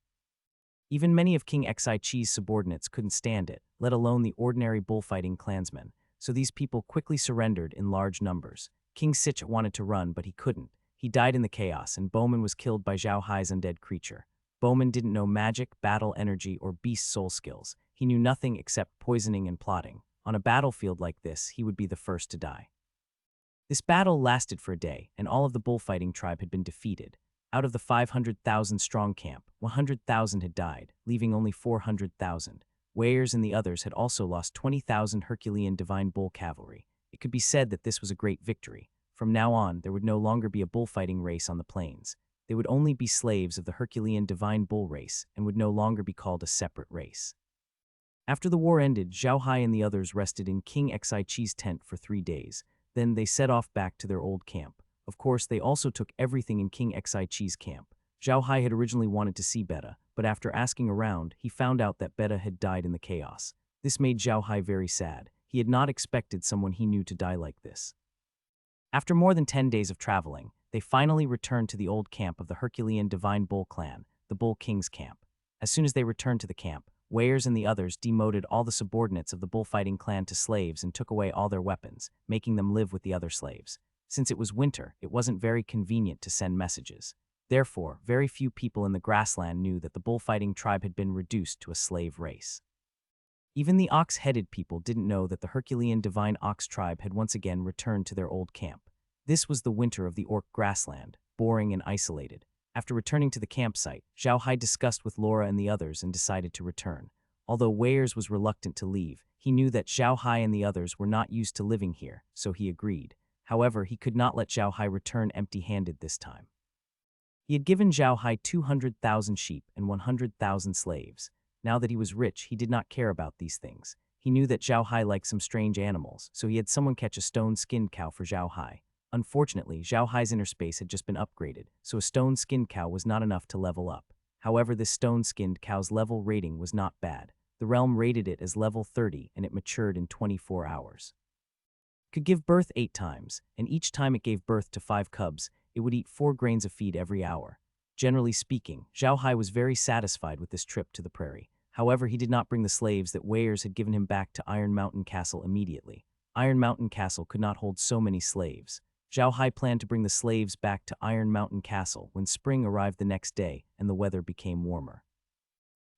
Even many of King Xi's subordinates couldn't stand it, let alone the ordinary bullfighting clansmen, so these people quickly surrendered in large numbers. King Siki wanted to run, but he couldn't. He died in the chaos, and Bowman was killed by Zhao Hai's undead creature. Bowman didn't know magic, battle energy, or beast soul skills. He knew nothing except poisoning and plotting. On a battlefield like this, he would be the first to die. This battle lasted for a day, and all of the bullfighting tribe had been defeated. Out of the 500,000-strong camp, 100,000 had died, leaving only 400,000. Heir's and the others had also lost 20,000 Herculean Divine Bull cavalry. It could be said that this was a great victory. From now on, there would no longer be a bullfighting race on the plains. They would only be slaves of the Herculean Divine Bull race and would no longer be called a separate race. After the war ended, Zhao Hai and the others rested in King Xi's tent for 3 days. Then they set off back to their old camp. Of course, they also took everything in King Xi's camp. Zhao Hai had originally wanted to see Beta, but after asking around, he found out that Beta had died in the chaos. This made Zhao Hai very sad. He had not expected someone he knew to die like this. After more than 10 days of traveling, they finally returned to the old camp of the Herculean Divine Bull clan, the Bull King's camp. As soon as they returned to the camp, Heir's and the others demoted all the subordinates of the bullfighting clan to slaves and took away all their weapons, making them live with the other slaves. Since it was winter, it wasn't very convenient to send messages. Therefore, very few people in the grassland knew that the bullfighting tribe had been reduced to a slave race. Even the ox-headed people didn't know that the Herculean Divine Ox tribe had once again returned to their old camp. This was the winter of the Orc grassland, boring and isolated. After returning to the campsite, Zhao Hai discussed with Laura and the others and decided to return. Although Heir's was reluctant to leave, he knew that Zhao Hai and the others were not used to living here, so he agreed. However, he could not let Zhao Hai return empty-handed this time. He had given Zhao Hai 200,000 sheep and 100,000 slaves. Now that he was rich, he did not care about these things. He knew that Zhao Hai liked some strange animals, so he had someone catch a stone-skinned cow for Zhao Hai. Unfortunately, Zhao Hai's inner space had just been upgraded, so a stone-skinned cow was not enough to level up. However, this stone-skinned cow's level rating was not bad. The realm rated it as level 30, and it matured in 24 hours. It could give birth 8 times, and each time it gave birth to 5 cubs, it would eat 4 grains of feed every hour. Generally speaking, Zhao Hai was very satisfied with this trip to the prairie. However, he did not bring the slaves that Heir's had given him back to Iron Mountain Castle immediately. Iron Mountain Castle could not hold so many slaves. Zhao Hai planned to bring the slaves back to Iron Mountain Castle when spring arrived the next day and the weather became warmer.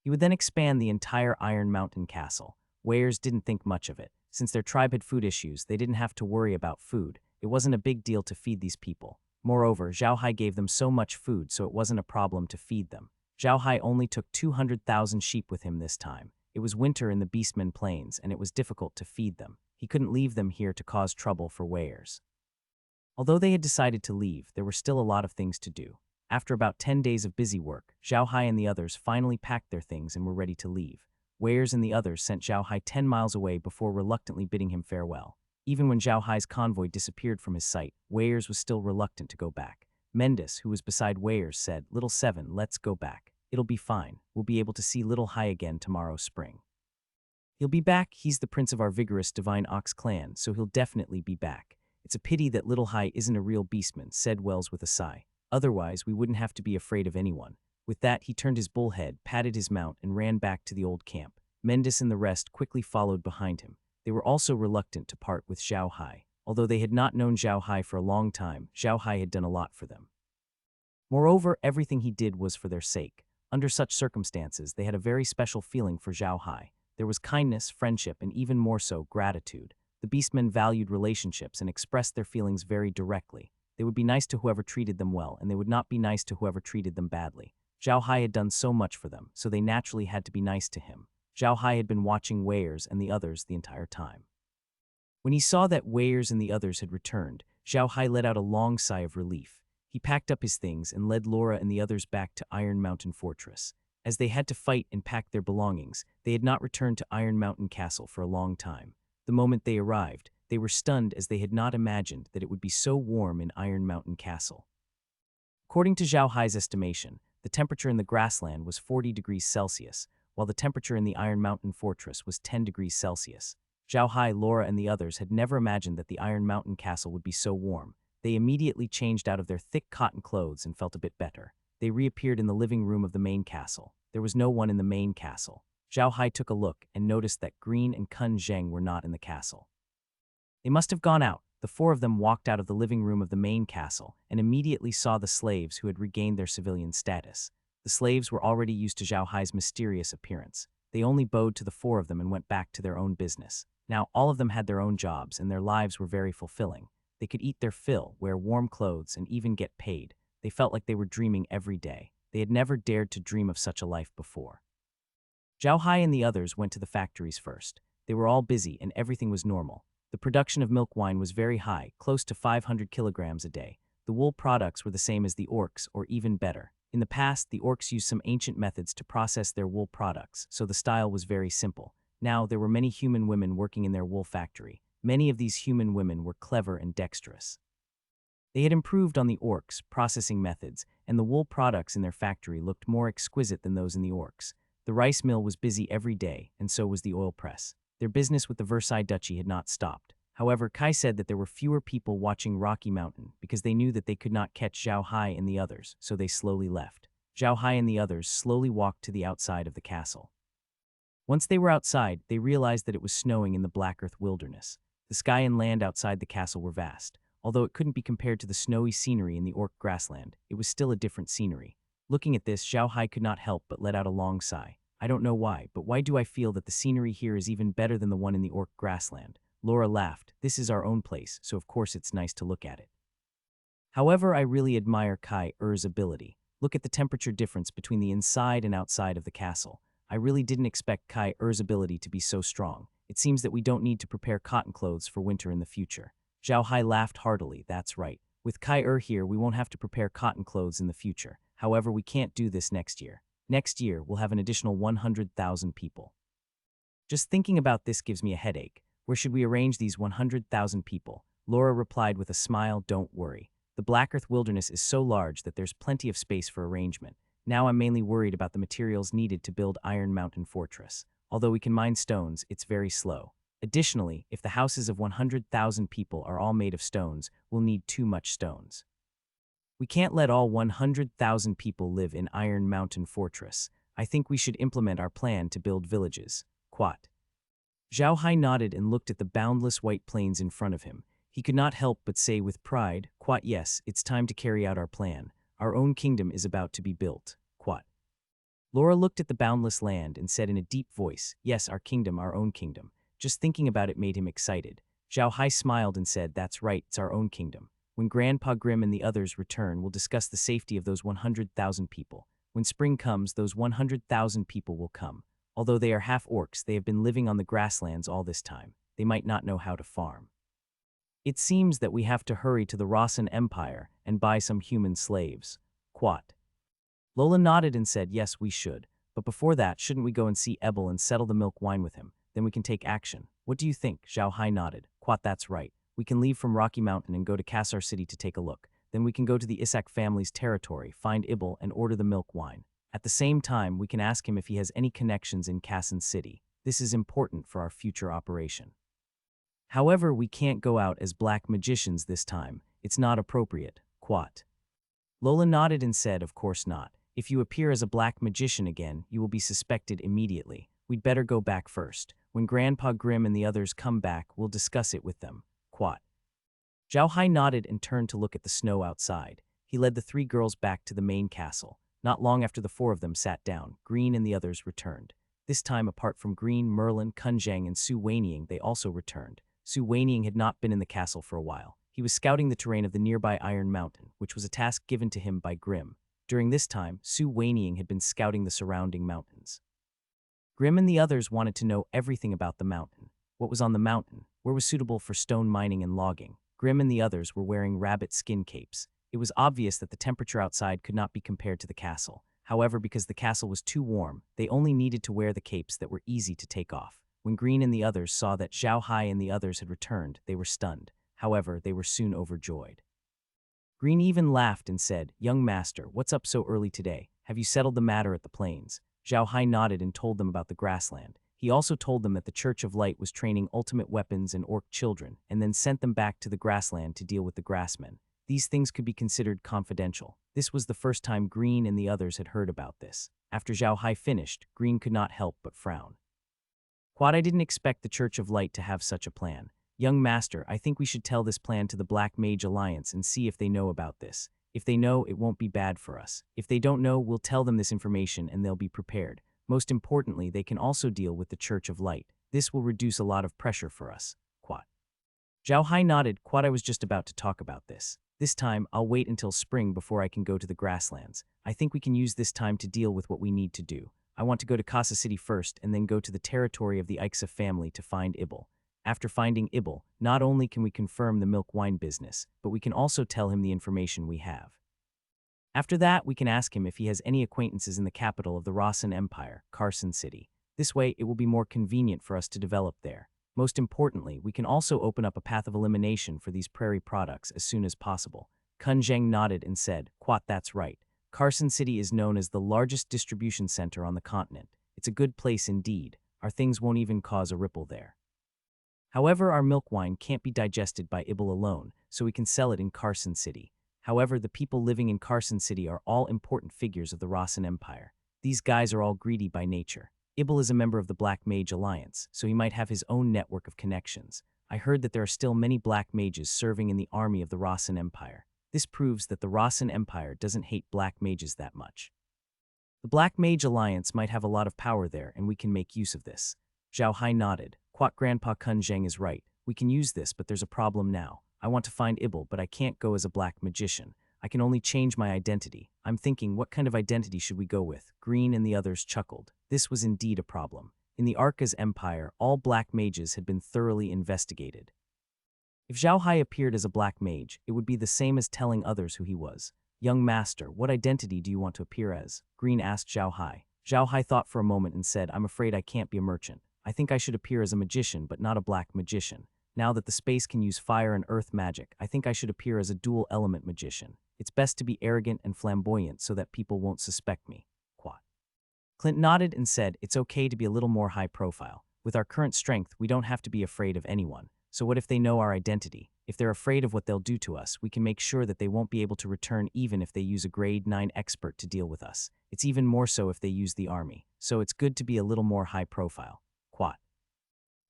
He would then expand the entire Iron Mountain Castle. Heir's didn't think much of it. Since their tribe had food issues, they didn't have to worry about food. It wasn't a big deal to feed these people. Moreover, Zhao Hai gave them so much food so it wasn't a problem to feed them. Zhao Hai only took 200,000 sheep with him this time. It was winter in the Beastmen Plains and it was difficult to feed them. He couldn't leave them here to cause trouble for weirs. Although they had decided to leave, there were still a lot of things to do. After about 10 days of busy work, Zhao Hai and the others finally packed their things and were ready to leave. Weirs and the others sent Zhao Hai 10 miles away before reluctantly bidding him farewell. Even when Zhao Hai's convoy disappeared from his sight, Weirs was still reluctant to go back. Mendes, who was beside Weirs, said, "Little Seven, let's go back. It'll be fine. We'll be able to see Little Hai again tomorrow spring." "He'll be back. He's the prince of our vigorous divine ox clan, so he'll definitely be back. It's a pity that Little Hai isn't a real beastman," said Wells with a sigh. "Otherwise, we wouldn't have to be afraid of anyone." With that, he turned his bull head, patted his mount, and ran back to the old camp. Mendes and the rest quickly followed behind him. They were also reluctant to part with Zhao Hai. Although they had not known Zhao Hai for a long time, Zhao Hai had done a lot for them. Moreover, everything he did was for their sake. Under such circumstances, they had a very special feeling for Zhao Hai. There was kindness, friendship, and even more so, gratitude. The beastmen valued relationships and expressed their feelings very directly. They would be nice to whoever treated them well, and they would not be nice to whoever treated them badly. Zhao Hai had done so much for them, so they naturally had to be nice to him. Zhao Hai had been watching Weirs and the others the entire time. When he saw that Weirs and the others had returned, Zhao Hai let out a long sigh of relief. He packed up his things and led Laura and the others back to Iron Mountain Fortress. As they had to fight and pack their belongings, they had not returned to Iron Mountain Castle for a long time. The moment they arrived, they were stunned as they had not imagined that it would be so warm in Iron Mountain Castle. According to Zhao Hai's estimation, the temperature in the grassland was 40 degrees Celsius, while the temperature in the Iron Mountain Fortress was 10 degrees Celsius. Zhao Hai, Laura, and the others had never imagined that the Iron Mountain Castle would be so warm. They immediately changed out of their thick cotton clothes and felt a bit better. They reappeared in the living room of the main castle. There was no one in the main castle. Zhao Hai took a look and noticed that Green and Kun Zheng were not in the castle. They must have gone out. The four of them walked out of the living room of the main castle and immediately saw the slaves who had regained their civilian status. The slaves were already used to Zhao Hai's mysterious appearance. They only bowed to the four of them and went back to their own business. Now, all of them had their own jobs and their lives were very fulfilling. They could eat their fill, wear warm clothes, and even get paid. They felt like they were dreaming every day. They had never dared to dream of such a life before. Zhao Hai and the others went to the factories first. They were all busy and everything was normal. The production of milk wine was very high, close to 500 kilograms a day. The wool products were the same as the orcs, or even better. In the past, the orcs used some ancient methods to process their wool products, so the style was very simple. Now, there were many human women working in their wool factory. Many of these human women were clever and dexterous. They had improved on the orcs' processing methods, and the wool products in their factory looked more exquisite than those in the orcs. The rice mill was busy every day, and so was the oil press. Their business with the Versailles Duchy had not stopped. However, Kai said that there were fewer people watching Rocky Mountain because they knew that they could not catch Zhao Hai and the others, so they slowly left. Zhao Hai and the others slowly walked to the outside of the castle. Once they were outside, they realized that it was snowing in the Black Earth wilderness. The sky and land outside the castle were vast. Although it couldn't be compared to the snowy scenery in the orc grassland, it was still a different scenery. Looking at this, Zhao Hai could not help but let out a long sigh. "I don't know why, but why do I feel that the scenery here is even better than the one in the orc grassland?" Laura laughed. "This is our own place, so of course it's nice to look at it. However, I really admire Kai Er's ability. Look at the temperature difference between the inside and outside of the castle. I really didn't expect Kai Er's ability to be so strong. It seems that we don't need to prepare cotton clothes for winter in the future." Zhao Hai laughed heartily. "That's right. With Kai Er here, we won't have to prepare cotton clothes in the future. However, we can't do this next year. Next year, we'll have an additional 100,000 people. Just thinking about this gives me a headache. Where should we arrange these 100,000 people?" Laura replied with a smile. "Don't worry. The Black Earth wilderness is so large that there's plenty of space for arrangement. Now I'm mainly worried about the materials needed to build Iron Mountain Fortress. Although we can mine stones, it's very slow. Additionally, if the houses of 100,000 people are all made of stones, we'll need too much stones. We can't let all 100,000 people live in Iron Mountain Fortress. I think we should implement our plan to build villages." Quat. Zhao Hai nodded and looked at the boundless white plains in front of him. He could not help but say with pride, "Quat, yes, it's time to carry out our plan. Our own kingdom is about to be built." Quat. Laura looked at the boundless land and said in a deep voice, "Yes, our kingdom, our own kingdom." Just thinking about it made him excited. Zhao Hai smiled and said, "That's right, it's our own kingdom. When Grandpa Grimm and the others return, we'll discuss the safety of those 100,000 people. When spring comes, those 100,000 people will come. Although they are half orcs, they have been living on the grasslands all this time. They might not know how to farm. It seems that we have to hurry to the Rossan Empire and buy some human slaves. Quat. Lola nodded and said, yes, we should. But before that, shouldn't we go and see Ebel and settle the milk wine with him? Then we can take action. What do you think? Zhao Hai nodded. Quat, that's right. We can leave from Rocky Mountain and go to Cassa City to take a look. Then we can go to the Isak family's territory, find Ibel, and order the milk wine. At the same time, we can ask him if he has any connections in Cassa City. This is important for our future operation. However, we can't go out as black magicians this time. It's not appropriate. Quat. Lola nodded and said, of course not. If you appear as a black magician again, you will be suspected immediately. We'd better go back first. When Grandpa Grimm and the others come back, we'll discuss it with them. Quat. Zhao Hai nodded and turned to look at the snow outside. He led the three girls back to the main castle. Not long after the four of them sat down, Green and the others returned. This time, apart from Green, Merlin, Kunzhang, and Su Weiniang, they also returned. Su Weiniang had not been in the castle for a while. He was scouting the terrain of the nearby Iron Mountain, which was a task given to him by Grimm. During this time, Su Weiniang had been scouting the surrounding mountains. Grimm and the others wanted to know everything about the mountain. What was on the mountain? Where was suitable for stone mining and logging? Grimm and the others were wearing rabbit skin capes. It was obvious that the temperature outside could not be compared to the castle. However, because the castle was too warm, they only needed to wear the capes that were easy to take off. When Green and the others saw that Zhao Hai and the others had returned, they were stunned. However, they were soon overjoyed. Green even laughed and said, young master, what's up so early today? Have you settled the matter at the plains? Zhao Hai nodded and told them about the grassland. He also told them that the Church of Light was training ultimate weapons and orc children, and then sent them back to the grassland to deal with the grassmen. These things could be considered confidential. This was the first time Green and the others had heard about this. After Zhao Hai finished, Green could not help but frown. Quad, I didn't expect the Church of Light to have such a plan. Young master, I think we should tell this plan to the Black Mage Alliance and see if they know about this. If they know, it won't be bad for us. If they don't know, we'll tell them this information and they'll be prepared. Most importantly, they can also deal with the Church of Light. This will reduce a lot of pressure for us. Quad. Zhao Hai nodded. Quad, I was just about to talk about this. This time, I'll wait until spring before I can go to the grasslands. I think we can use this time to deal with what we need to do. I want to go to Cassa City first and then go to the territory of the Ixa family to find Ibel. After finding Ibel, not only can we confirm the milk wine business, but we can also tell him the information we have. After that, we can ask him if he has any acquaintances in the capital of the Rossan Empire, Carson City. This way, it will be more convenient for us to develop there. Most importantly, we can also open up a path of elimination for these prairie products as soon as possible. Kun Zheng nodded and said, Quat, that's right. Carson City is known as the largest distribution center on the continent. It's a good place indeed. Our things won't even cause a ripple there. However, our milk wine can't be digested by Ibel alone, so we can sell it in Carson City. However, the people living in Carson City are all important figures of the Rossan Empire. These guys are all greedy by nature. Ibel is a member of the Black Mage Alliance, so he might have his own network of connections. I heard that there are still many black mages serving in the army of the Rossan Empire. This proves that the Rossan Empire doesn't hate black mages that much. The Black Mage Alliance might have a lot of power there, and we can make use of this. Zhao Hai nodded. Quat, Grandpa Kun Zheng is right. We can use this, but there's a problem now. I want to find Ibel, but I can't go as a black magician. I can only change my identity. I'm thinking, what kind of identity should we go with? Green and the others chuckled. This was indeed a problem. In the Arca's empire, all black mages had been thoroughly investigated. If Zhao Hai appeared as a black mage, it would be the same as telling others who he was. Young master, what identity do you want to appear as? Green asked Zhao Hai. Zhao Hai thought for a moment and said, I'm afraid I can't be a merchant. I think I should appear as a magician, but not a black magician. Now that the space can use fire and earth magic, I think I should appear as a dual-element magician. It's best to be arrogant and flamboyant so that people won't suspect me. Quat. Clint nodded and said, it's okay to be a little more high profile. With our current strength, we don't have to be afraid of anyone. So what if they know our identity? If they're afraid of what they'll do to us, we can make sure that they won't be able to return even if they use a grade 9 expert to deal with us. It's even more so if they use the army. So it's good to be a little more high profile. Quat.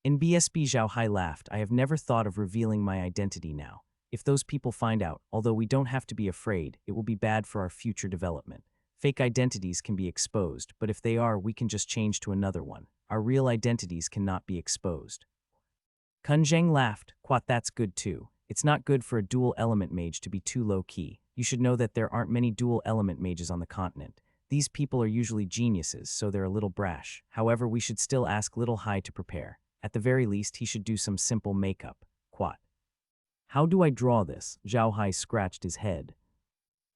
In BSB, Zhao Hai laughed. I have never thought of revealing my identity now. If those people find out, although we don't have to be afraid, it will be bad for our future development. Fake identities can be exposed, but if they are, we can just change to another one. Our real identities cannot be exposed. Kun Zheng laughed. Quat, that's good too. It's not good for a dual-element mage to be too low-key. You should know that there aren't many dual-element mages on the continent. These people are usually geniuses, so they're a little brash. However, we should still ask Little Hai to prepare. At the very least, he should do some simple makeup. Quat. How do I draw this? Zhao Hai scratched his head.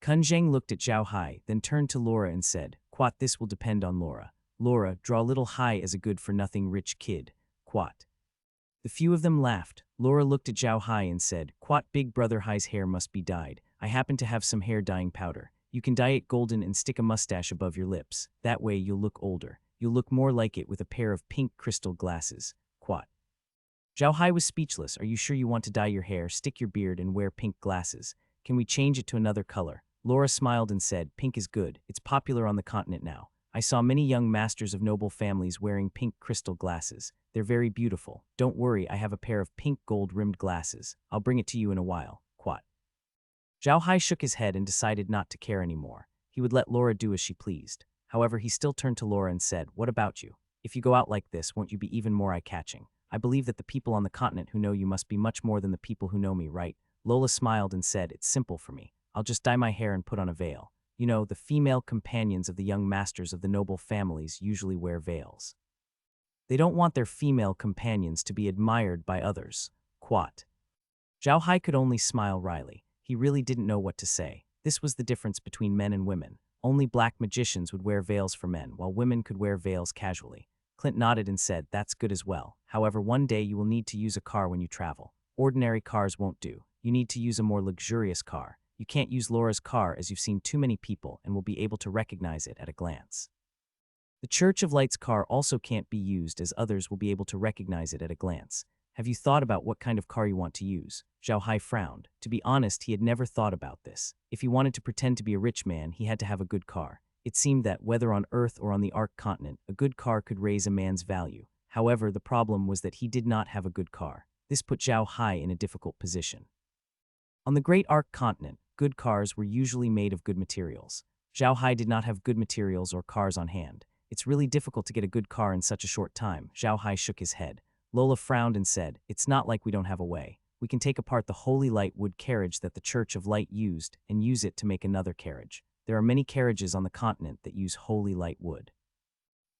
Kun Zheng looked at Zhao Hai, then turned to Laura and said, Quat, this will depend on Laura. Laura, draw Little Hai as a good-for-nothing rich kid. Quat. The few of them laughed. Laura looked at Zhao Hai and said, Quat, Big Brother Hai's hair must be dyed. I happen to have some hair dyeing powder. You can dye it golden and stick a mustache above your lips. That way you'll look older. You'll look more like it with a pair of pink crystal glasses. Quat. Zhao Hai was speechless. Are you sure you want to dye your hair, stick your beard, and wear pink glasses? Can we change it to another color? Laura smiled and said, Pink is good. It's popular on the continent now. I saw many young masters of noble families wearing pink crystal glasses. They're very beautiful. Don't worry, I have a pair of pink gold-rimmed glasses. I'll bring it to you in a while. Quat. Zhao Hai shook his head and decided not to care anymore. He would let Laura do as she pleased. However, he still turned to Laura and said, What about you? If you go out like this, won't you be even more eye-catching? I believe that the people on the continent who know you must be much more than the people who know me, right? Lola smiled and said, It's simple for me. I'll just dye my hair and put on a veil. You know, the female companions of the young masters of the noble families usually wear veils. They don't want their female companions to be admired by others. Quat. Zhao Hai could only smile wryly. He really didn't know what to say. This was the difference between men and women. Only black magicians would wear veils for men, while women could wear veils casually. Clint nodded and said, That's good as well. However, one day you will need to use a car when you travel. Ordinary cars won't do. You need to use a more luxurious car. You can't use Laura's car as you've seen too many people and will be able to recognize it at a glance. The Church of Light's car also can't be used as others will be able to recognize it at a glance. Have you thought about what kind of car you want to use? Zhao Hai frowned. To be honest, he had never thought about this. If he wanted to pretend to be a rich man, he had to have a good car. It seemed that, whether on Earth or on the Ark continent, a good car could raise a man's value. However, the problem was that he did not have a good car. This put Zhao Hai in a difficult position. On the Great Ark continent, good cars were usually made of good materials. Zhao Hai did not have good materials or cars on hand. It's really difficult to get a good car in such a short time. Zhao Hai shook his head. Lola frowned and said, It's not like we don't have a way. We can take apart the Holy Light wood carriage that the Church of Light used and use it to make another carriage. There are many carriages on the continent that use Holy Light wood.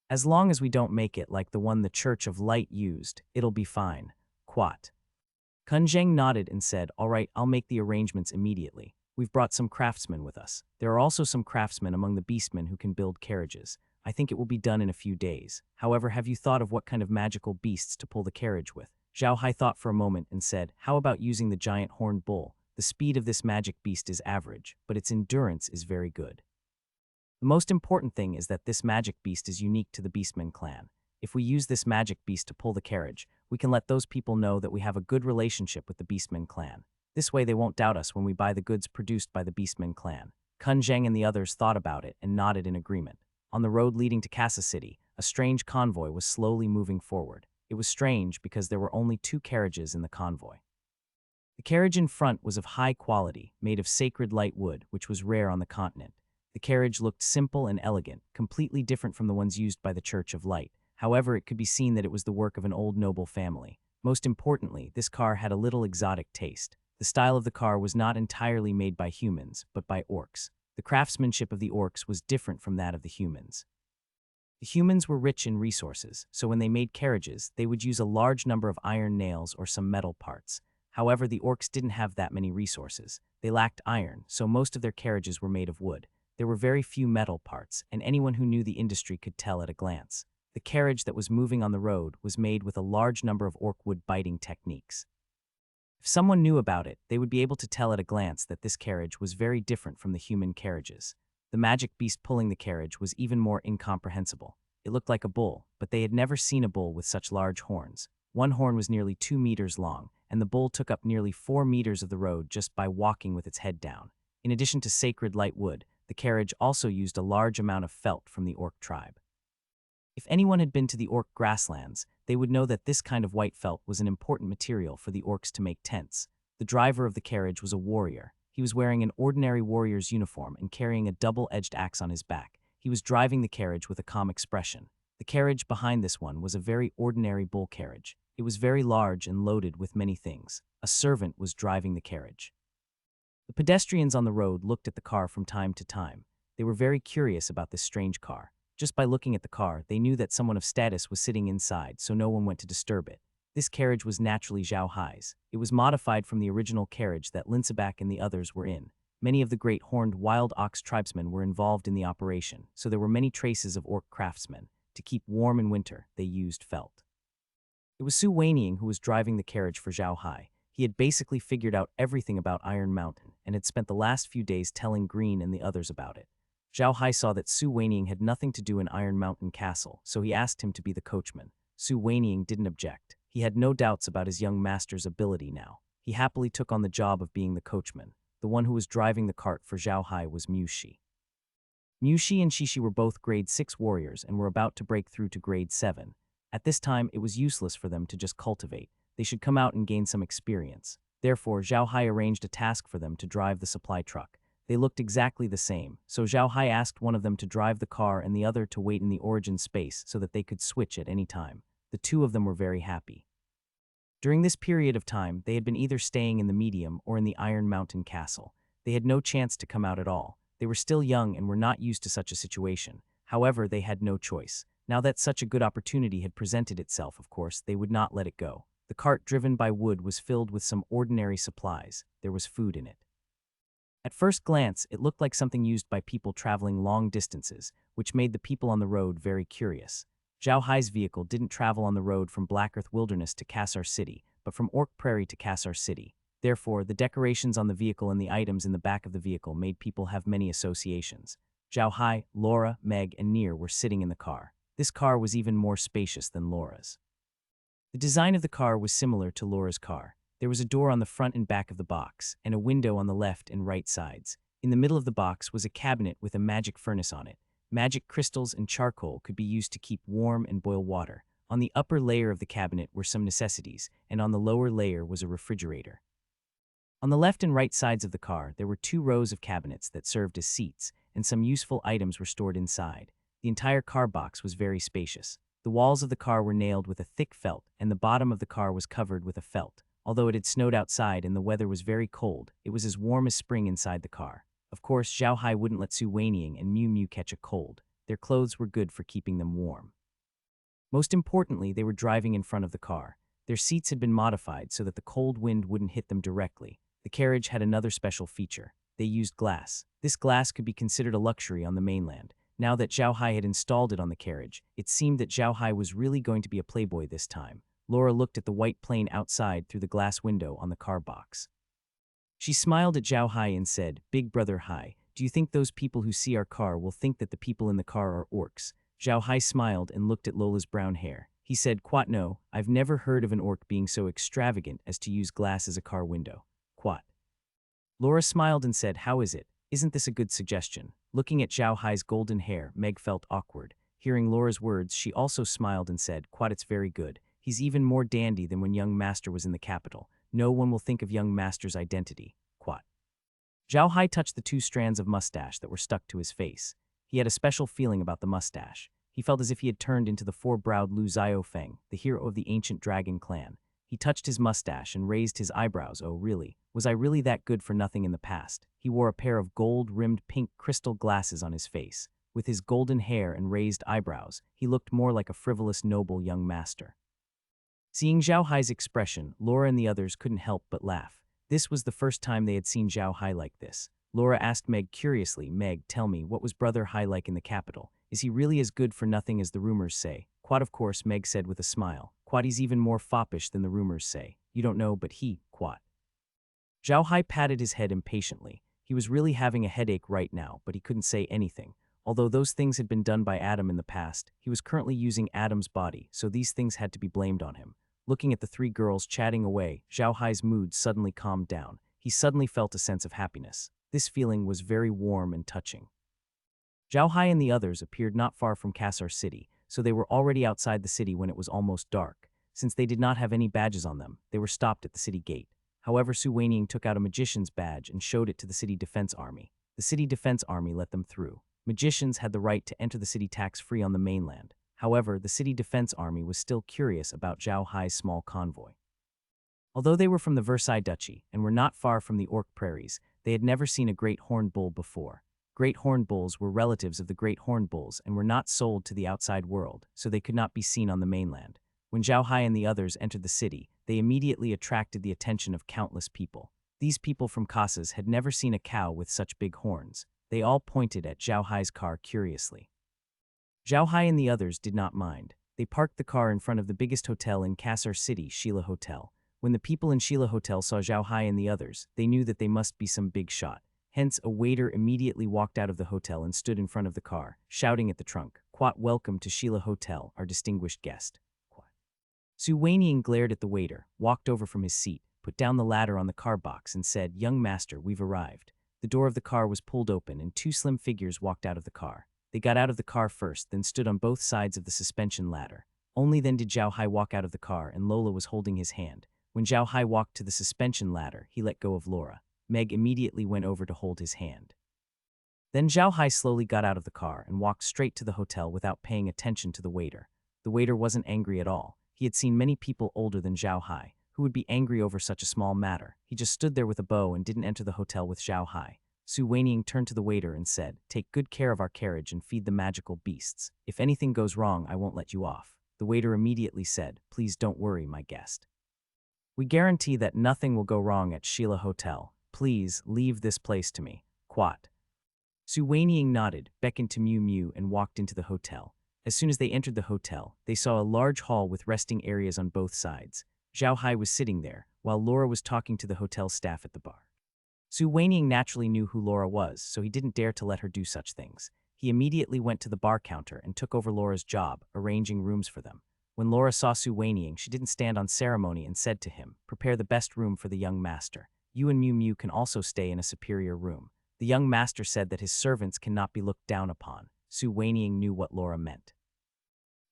As long as we don't make it like the one the Church of Light used, it'll be fine. Quat. Kun Zheng nodded and said, All right, I'll make the arrangements immediately. We've brought some craftsmen with us. There are also some craftsmen among the beastmen who can build carriages. I think it will be done in a few days. However, have you thought of what kind of magical beasts to pull the carriage with? Zhao Hai thought for a moment and said, How about using the giant horned bull? The speed of this magic beast is average, but its endurance is very good. The most important thing is that this magic beast is unique to the Beastmen clan. If we use this magic beast to pull the carriage, we can let those people know that we have a good relationship with the Beastmen clan. This way they won't doubt us when we buy the goods produced by the Beastmen clan. Kun Zheng and the others thought about it and nodded in agreement. On the road leading to Cassa City, a strange convoy was slowly moving forward. It was strange because there were only 2 carriages in the convoy. The carriage in front was of high quality, made of sacred light wood, which was rare on the continent. The carriage looked simple and elegant, completely different from the ones used by the Church of Light. However, it could be seen that it was the work of an old noble family. Most importantly, this car had a little exotic taste. The style of the car was not entirely made by humans, but by orcs. The craftsmanship of the orcs was different from that of the humans. The humans were rich in resources, so when they made carriages, they would use a large number of iron nails or some metal parts. However, the orcs didn't have that many resources. They lacked iron, so most of their carriages were made of wood. There were very few metal parts, and anyone who knew the industry could tell at a glance. The carriage that was moving on the road was made with a large number of orc wood biting techniques. If someone knew about it, they would be able to tell at a glance that this carriage was very different from the human carriages. The magic beast pulling the carriage was even more incomprehensible. It looked like a bull, but they had never seen a bull with such large horns. One horn was nearly 2 meters long, and the bull took up nearly 4 meters of the road just by walking with its head down. In addition to sacred light wood, the carriage also used a large amount of felt from the orc tribe. If anyone had been to the orc grasslands, they would know that this kind of white felt was an important material for the orcs to make tents. The driver of the carriage was a warrior. He was wearing an ordinary warrior's uniform and carrying a double-edged axe on his back. He was driving the carriage with a calm expression. The carriage behind this one was a very ordinary bull carriage. It was very large and loaded with many things. A servant was driving the carriage. The pedestrians on the road looked at the car from time to time. They were very curious about this strange car. Just by looking at the car, they knew that someone of status was sitting inside, so no one went to disturb it. This carriage was naturally Zhao Hai's. It was modified from the original carriage that Linsabak and the others were in. Many of the great horned wild ox tribesmen were involved in the operation, so there were many traces of orc craftsmen. To keep warm in winter, they used felt. It was Su Weiniang who was driving the carriage for Zhao Hai. He had basically figured out everything about Iron Mountain and had spent the last few days telling Green and the others about it. Zhao Hai saw that Su Weiniang had nothing to do in Iron Mountain Castle, so he asked him to be the coachman. Su Weiniang didn't object. He had no doubts about his young master's ability now. He happily took on the job of being the coachman. The one who was driving the cart for Zhao Hai was Mu Shi. Mu Shi and Shishi were both grade 6 warriors and were about to break through to grade 7. At this time, it was useless for them to just cultivate. They should come out and gain some experience. Therefore, Zhao Hai arranged a task for them to drive the supply truck. They looked exactly the same, so Zhao Hai asked one of them to drive the car and the other to wait in the origin space so that they could switch at any time. The two of them were very happy. During this period of time, they had been either staying in the medium or in the Iron Mountain Castle. They had no chance to come out at all. They were still young and were not used to such a situation. However, they had no choice. Now that such a good opportunity had presented itself, of course, they would not let it go. The cart driven by wood was filled with some ordinary supplies. There was food in it. At first glance, it looked like something used by people traveling long distances, which made the people on the road very curious. Zhao Hai's vehicle didn't travel on the road from Blackearth Wilderness to Cassa City, but from Orc Prairie to Cassa City. Therefore, the decorations on the vehicle and the items in the back of the vehicle made people have many associations. Zhao Hai, Laura, Meg, and Nier were sitting in the car. This car was even more spacious than Laura's. The design of the car was similar to Laura's car. There was a door on the front and back of the box, and a window on the left and right sides. In the middle of the box was a cabinet with a magic furnace on it. Magic crystals and charcoal could be used to keep warm and boil water. On the upper layer of the cabinet were some necessities, and on the lower layer was a refrigerator. On the left and right sides of the car, there were 2 rows of cabinets that served as seats, and some useful items were stored inside. The entire car box was very spacious. The walls of the car were nailed with a thick felt, and the bottom of the car was covered with a felt. Although it had snowed outside and the weather was very cold, it was as warm as spring inside the car. Of course, Zhao Hai wouldn't let Su Weiniang and Miu Miu catch a cold. Their clothes were good for keeping them warm. Most importantly, they were driving in front of the car. Their seats had been modified so that the cold wind wouldn't hit them directly. The carriage had another special feature. They used glass. This glass could be considered a luxury on the mainland. Now that Zhao Hai had installed it on the carriage, it seemed that Zhao Hai was really going to be a playboy this time. Laura looked at the white plane outside through the glass window on the car box. She smiled at Zhao Hai and said, "Big brother Hai, do you think those people who see our car will think that the people in the car are orcs?" Zhao Hai smiled and looked at Lola's brown hair. He said, "Quat no, I've never heard of an orc being so extravagant as to use glass as a car window." Quat. Laura smiled and said, "How is it? Isn't this a good suggestion?" Looking at Zhao Hai's golden hair, Meg felt awkward. Hearing Laura's words, she also smiled and said, "Quat, it's very good. He's even more dandy than when young master was in the capital. No one will think of young master's identity." Quat. Zhao Hai touched the 2 strands of mustache that were stuck to his face. He had a special feeling about the mustache. He felt as if he had turned into the 4-browed Lu Xiaofeng, the hero of the ancient dragon clan. He touched his mustache and raised his eyebrows. "Oh, really? Was I really that good for nothing in the past?" He wore a pair of gold-rimmed pink crystal glasses on his face. With his golden hair and raised eyebrows, he looked more like a frivolous, noble young master. Seeing Zhao Hai's expression, Laura and the others couldn't help but laugh. This was the first time they had seen Zhao Hai like this. Laura asked Meg curiously, "Meg, tell me, what was Brother Hai like in the capital? Is he really as good for nothing as the rumors say?" "Quat, of course," Meg said with a smile. "Quat, he's even more foppish than the rumors say. You don't know, but Quat." Zhao Hai patted his head impatiently. He was really having a headache right now, but he couldn't say anything. Although those things had been done by Adam in the past, he was currently using Adam's body, so these things had to be blamed on him. Looking at the 3 girls chatting away, Zhao Hai's mood suddenly calmed down. He suddenly felt a sense of happiness. This feeling was very warm and touching. Zhao Hai and the others appeared not far from Cassa City, so they were already outside the city when it was almost dark. Since they did not have any badges on them, they were stopped at the city gate. However, Su Weiniang took out a magician's badge and showed it to the city defense army. The city defense army let them through. Magicians had the right to enter the city tax-free on the mainland. However, the city defense army was still curious about Zhao Hai's small convoy. Although they were from the Versailles Duchy and were not far from the Orc Prairies, they had never seen a great horned bull before. Great horned bulls were relatives of the great horned bulls and were not sold to the outside world, so they could not be seen on the mainland. When Zhao Hai and the others entered the city, they immediately attracted the attention of countless people. These people from Cassa's had never seen a cow with such big horns. They all pointed at Zhao Hai's car curiously. Zhao Hai and the others did not mind. They parked the car in front of the biggest hotel in Cassa City, Sheila Hotel. When the people in Sheila Hotel saw Zhao Hai and the others, they knew that they must be some big shot. Hence, a waiter immediately walked out of the hotel and stood in front of the car, shouting at the trunk, "Quat, welcome to Sheila Hotel, our distinguished guest." Quat. Su Weinian glared at the waiter, walked over from his seat, put down the ladder on the car box and said, "Young master, we've arrived." The door of the car was pulled open and two slim figures walked out of the car. They got out of the car first, then stood on both sides of the suspension ladder. Only then did Zhao Hai walk out of the car and Lola was holding his hand. When Zhao Hai walked to the suspension ladder, he let go of Laura. Meg immediately went over to hold his hand. Then Zhao Hai slowly got out of the car and walked straight to the hotel without paying attention to the waiter. The waiter wasn't angry at all. He had seen many people older than Zhao Hai who would be angry over such a small matter. He just stood there with a bow and didn't enter the hotel with Zhao Hai. Su Weinian turned to the waiter and said, "Take good care of our carriage and feed the magical beasts. If anything goes wrong, I won't let you off." The waiter immediately said, "Please don't worry, my guest. We guarantee that nothing will go wrong at Sheila Hotel. Please leave this place to me." Quat. Su Weinian nodded, beckoned to Miu Miu and walked into the hotel. As soon as they entered the hotel, they saw a large hall with resting areas on both sides. Zhao Hai was sitting there, while Laura was talking to the hotel staff at the bar. Su Weinian naturally knew who Laura was, so he didn't dare to let her do such things. He immediately went to the bar counter and took over Laura's job, arranging rooms for them. When Laura saw Su Weinian, she didn't stand on ceremony and said to him, "Prepare the best room for the young master. You and Miu Miu can also stay in a superior room." The young master said that his servants cannot be looked down upon. Su Weinian knew what Laura meant.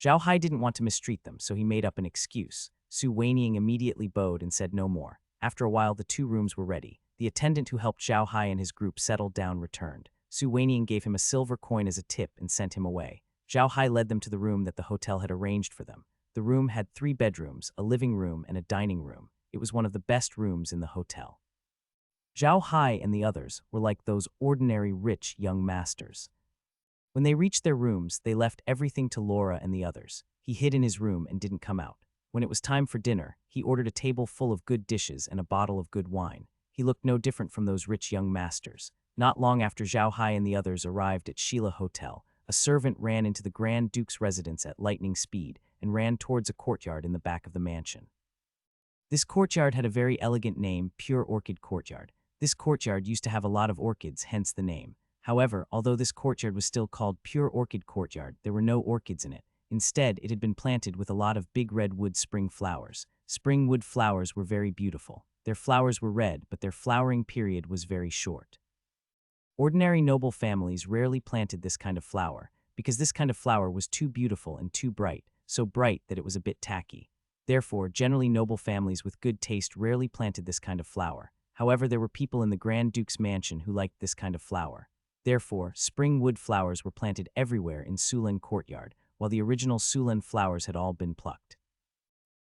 Zhao Hai didn't want to mistreat them, so he made up an excuse. Su Weinian immediately bowed and said no more. After a while, the two rooms were ready. The attendant who helped Zhao Hai and his group settle down returned. Su Weinian gave him a silver coin as a tip and sent him away. Zhao Hai led them to the room that the hotel had arranged for them. The room had 3 bedrooms, a living room, and a dining room. It was one of the best rooms in the hotel. Zhao Hai and the others were like those ordinary rich young masters. When they reached their rooms, they left everything to Laura and the others. He hid in his room and didn't come out. When it was time for dinner, he ordered a table full of good dishes and a bottle of good wine. He looked no different from those rich young masters. Not long after Zhao Hai and the others arrived at Sheila Hotel, a servant ran into the Grand Duke's residence at lightning speed and ran towards a courtyard in the back of the mansion. This courtyard had a very elegant name, Pure Orchid Courtyard. This courtyard used to have a lot of orchids, hence the name. However, although this courtyard was still called Pure Orchid Courtyard, there were no orchids in it. Instead, it had been planted with a lot of big red wood spring flowers. Spring wood flowers were very beautiful. Their flowers were red, but their flowering period was very short. Ordinary noble families rarely planted this kind of flower, because this kind of flower was too beautiful and too bright, so bright that it was a bit tacky. Therefore, generally noble families with good taste rarely planted this kind of flower. However, there were people in the Grand Duke's mansion who liked this kind of flower. Therefore, spring wood flowers were planted everywhere in Sulen Courtyard, while the original Sulen flowers had all been plucked.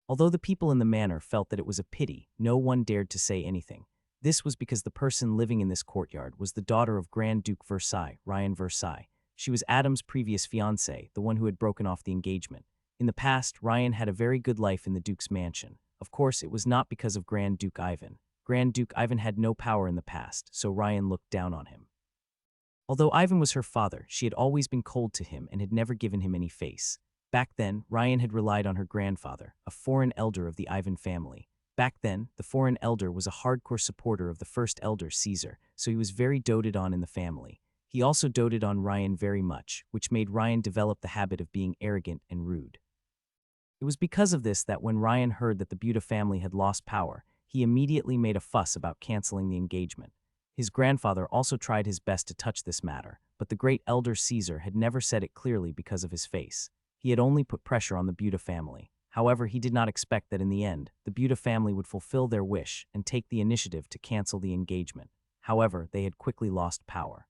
Although the people in the manor felt that it was a pity, no one dared to say anything. This was because the person living in this courtyard was the daughter of Grand Duke Versailles, Ryan Versailles. She was Adam's previous fiancée, the one who had broken off the engagement. In the past, Ryan had a very good life in the Duke's mansion. Of course, it was not because of Grand Duke Ivan. Grand Duke Ivan had no power in the past, so Ryan looked down on him. Although Ivan was her father, she had always been cold to him and had never given him any face. Back then, Ryan had relied on her grandfather, a foreign elder of the Ivan family. Back then, the foreign elder was a hardcore supporter of the first elder, Caesar, so he was very doted on in the family. He also doted on Ryan very much, which made Ryan develop the habit of being arrogant and rude. It was because of this that when Ryan heard that the Buda family had lost power, he immediately made a fuss about canceling the engagement. His grandfather also tried his best to touch this matter, but the great elder Caesar had never said it clearly because of his face. He had only put pressure on the Buda family. However, he did not expect that in the end, the Buda family would fulfill their wish and take the initiative to cancel the engagement. However, they had quickly lost power.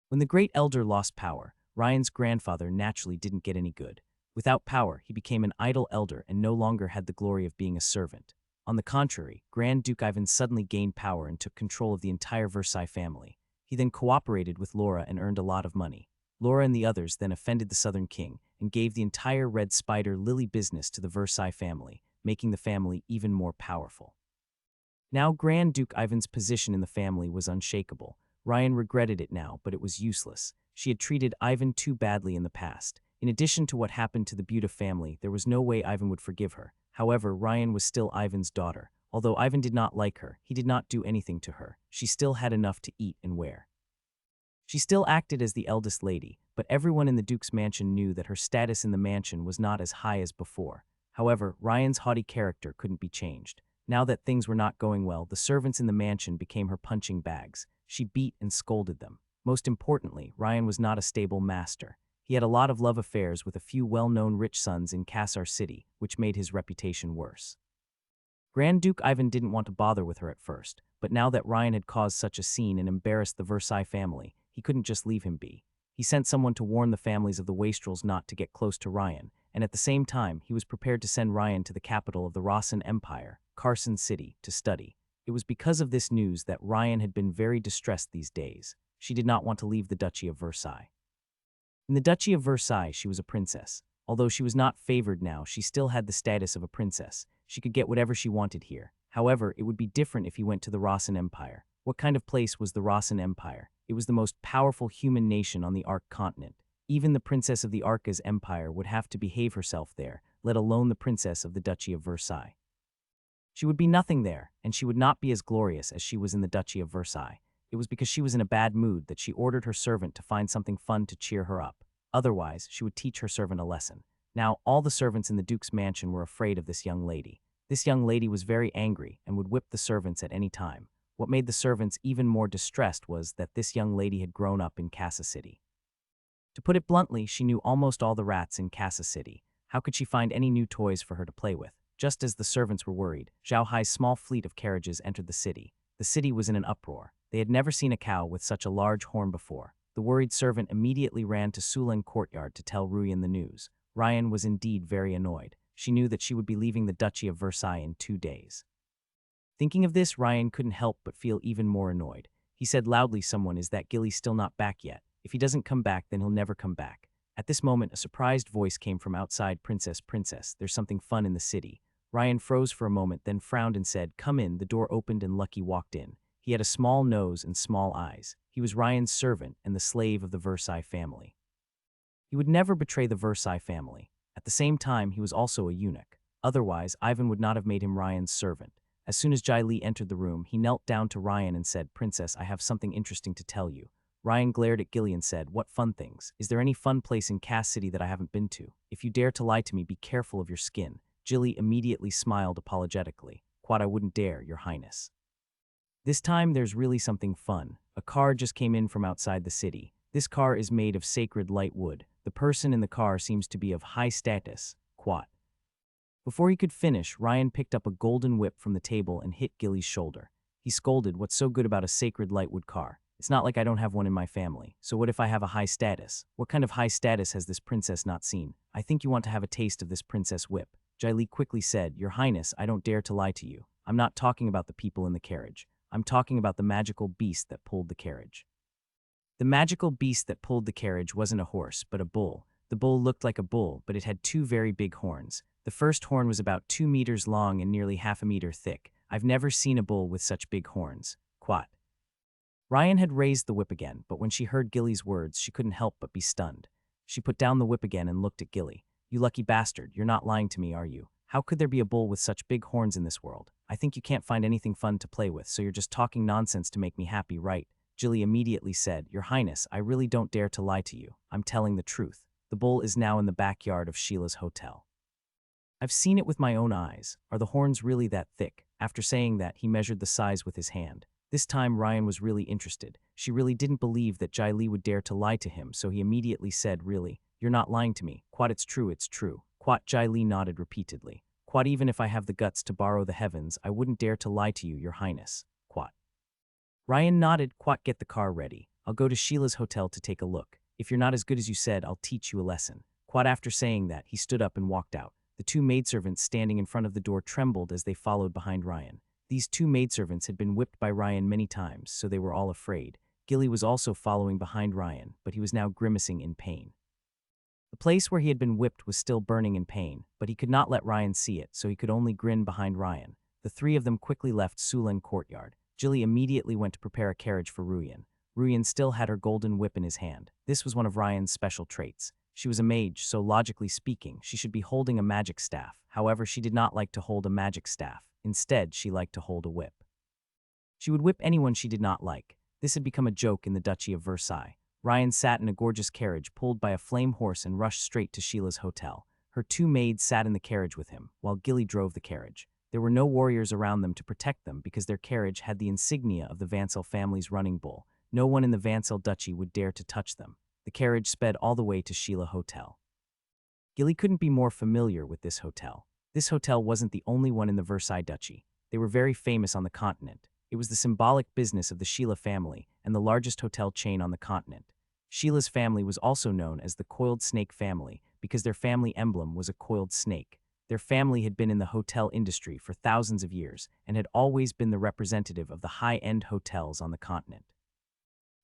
When the great elder lost power, Ryan's grandfather naturally didn't get any good. Without power, he became an idle elder and no longer had the glory of being a servant. On the contrary, Grand Duke Ivan suddenly gained power and took control of the entire Versailles family. He then cooperated with Laura and earned a lot of money. Laura and the others then offended the Southern King and gave the entire Red Spider Lily business to the Versailles family, making the family even more powerful. Now Grand Duke Ivan's position in the family was unshakable. Ryan regretted it now, but it was useless. She had treated Ivan too badly in the past. In addition to what happened to the Buta family, there was no way Ivan would forgive her. However, Ryan was still Ivan's daughter. Although Ivan did not like her, he did not do anything to her. She still had enough to eat and wear. She still acted as the eldest lady, but everyone in the Duke's mansion knew that her status in the mansion was not as high as before. However, Ryan's haughty character couldn't be changed. Now that things were not going well, the servants in the mansion became her punching bags. She beat and scolded them. Most importantly, Ryan was not a stable master. He had a lot of love affairs with a few well-known rich sons in Cassa City, which made his reputation worse. Grand Duke Ivan didn't want to bother with her at first, but now that Ryan had caused such a scene and embarrassed the Versailles family, he couldn't just leave him be. He sent someone to warn the families of the Wastrels not to get close to Ryan, and at the same time, he was prepared to send Ryan to the capital of the Rossan Empire, Carson City, to study. It was because of this news that Ryan had been very distressed these days. She did not want to leave the Duchy of Versailles. In the Duchy of Versailles, she was a princess. Although she was not favored now, she still had the status of a princess. She could get whatever she wanted here. However, it would be different if he went to the Rossan Empire. What kind of place was the Rossan Empire? It was the most powerful human nation on the Ark continent. Even the princess of the Arka's empire would have to behave herself there, let alone the princess of the Duchy of Versailles. She would be nothing there, and she would not be as glorious as she was in the Duchy of Versailles. It was because she was in a bad mood that she ordered her servant to find something fun to cheer her up. Otherwise, she would teach her servant a lesson. Now, all the servants in the Duke's mansion were afraid of this young lady. This young lady was very angry and would whip the servants at any time. What made the servants even more distressed was that this young lady had grown up in Cassa City. To put it bluntly, she knew almost all the rats in Cassa City. How could she find any new toys for her to play with? Just as the servants were worried, Zhao Hai's small fleet of carriages entered the city. The city was in an uproar. They had never seen a cow with such a large horn before. The worried servant immediately ran to Suling courtyard to tell Ruyan the news. Ryan was indeed very annoyed. She knew that she would be leaving the Duchy of Versailles in 2 days. Thinking of this, Ryan couldn't help but feel even more annoyed. He said loudly, "Is that Gilly still not back yet? If he doesn't come back, then he'll never come back." At this moment, a surprised voice came from outside. "Princess, princess, there's something fun in the city." Ryan froze for a moment, then frowned and said, "Come in." The door opened and Lucky walked in. He had a small nose and small eyes. He was Ryan's servant and the slave of the Versailles family. He would never betray the Versailles family. At the same time, he was also a eunuch. Otherwise, Ivan would not have made him Ryan's servant. As soon as Jai Li entered the room, he knelt down to Ryan and said, "Princess, I have something interesting to tell you." Ryan glared at Gilly and said, "What fun things? Is there any fun place in Cass City that I haven't been to? If you dare to lie to me, be careful of your skin." Jilly immediately smiled apologetically. "Quad, I wouldn't dare, Your Highness." This time there's really something fun. A car just came in from outside the city. This car is made of sacred light wood. The person in the car seems to be of high status. Quat. Before he could finish, Ryan picked up a golden whip from the table and hit Gilly's shoulder. He scolded, "What's so good about a sacred lightwood car? It's not like I don't have one in my family. So what if I have a high status? What kind of high status has this princess not seen? I think you want to have a taste of this princess whip." Jai Li quickly said, "Your Highness, I don't dare to lie to you. I'm not talking about the people in the carriage. I'm talking about the magical beast that pulled the carriage." The magical beast that pulled the carriage wasn't a horse, but a bull. The bull looked like a bull, but it had 2 very big horns. The first horn was about 2 meters long and nearly half a meter thick. I've never seen a bull with such big horns. Quat. Ryan had raised the whip again, but when she heard Gilly's words, she couldn't help but be stunned. She put down the whip again and looked at Gilly. "You lucky bastard, you're not lying to me, are you? How could there be a bull with such big horns in this world? I think you can't find anything fun to play with, so you're just talking nonsense to make me happy, right?" Gilly immediately said, "Your Highness, I really don't dare to lie to you. I'm telling the truth. The bull is now in the backyard of Sheila's hotel. I've seen it with my own eyes. Are the horns really that thick?" After saying that, he measured the size with his hand. This time, Ryan was really interested. She really didn't believe that Jai Li would dare to lie to him, so he immediately said, "Really? You're not lying to me." "Quat, it's true, it's true." Quat. Jai Li nodded repeatedly. "Quat, even if I have the guts to borrow the heavens, I wouldn't dare to lie to you, Your Highness." Quat. Ryan nodded. "Quat, get the car ready. I'll go to Sheila's hotel to take a look. If you're not as good as you said, I'll teach you a lesson." Quad after saying that, he stood up and walked out. The two maidservants standing in front of the door trembled as they followed behind Ryan. These two maidservants had been whipped by Ryan many times, so they were all afraid. Gilly was also following behind Ryan, but he was now grimacing in pain. The place where he had been whipped was still burning in pain, but he could not let Ryan see it, so he could only grin behind Ryan. The three of them quickly left Sulan courtyard. Gilly immediately went to prepare a carriage for Ruyan. Ruyan still had her golden whip in his hand. This was one of Ryan's special traits. She was a mage, so logically speaking, she should be holding a magic staff. However, she did not like to hold a magic staff. Instead, she liked to hold a whip. She would whip anyone she did not like. This had become a joke in the Duchy of Versailles. Ryan sat in a gorgeous carriage pulled by a flame horse and rushed straight to Sheila's hotel. Her two maids sat in the carriage with him, while Gilly drove the carriage. There were no warriors around them to protect them because their carriage had the insignia of the Vansel family's running bull. No one in the Vansel Duchy would dare to touch them. The carriage sped all the way to Sheila Hotel. Gilly couldn't be more familiar with this hotel. This hotel wasn't the only one in the Versailles Duchy. They were very famous on the continent. It was the symbolic business of the Sheila family and the largest hotel chain on the continent. Sheila's family was also known as the Coiled Snake family because their family emblem was a coiled snake. Their family had been in the hotel industry for thousands of years and had always been the representative of the high-end hotels on the continent.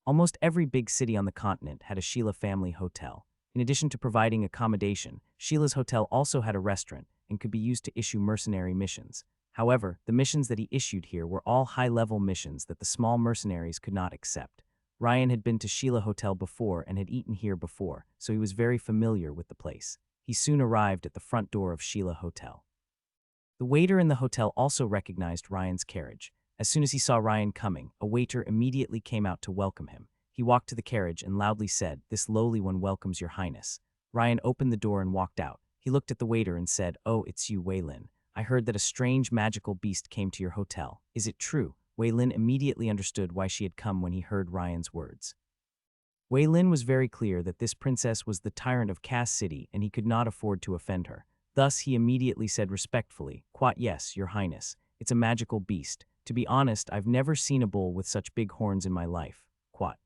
Almost every big city on the continent had a Sheila family hotel. In addition to providing accommodation, Sheila's hotel also had a restaurant and could be used to issue mercenary missions. However, the missions that he issued here were all high-level missions that the small mercenaries could not accept. Ryan had been to Sheila Hotel before and had eaten here before, so he was very familiar with the place. He soon arrived at the front door of Sheila Hotel. The waiter in the hotel also recognized Ryan's carriage. As soon as he saw Ryan coming, a waiter immediately came out to welcome him. He walked to the carriage and loudly said, "This lowly one welcomes your highness." Ryan opened the door and walked out. He looked at the waiter and said, "Oh, it's you, Wei Lin. I heard that a strange magical beast came to your hotel. Is it true?" Wei Lin immediately understood why she had come when he heard Ryan's words. Wei Lin was very clear that this princess was the tyrant of Cassa City and he could not afford to offend her. Thus, he immediately said respectfully, "Quite yes, your highness. It's a magical beast. To be honest, I've never seen a bull with such big horns in my life. Quat."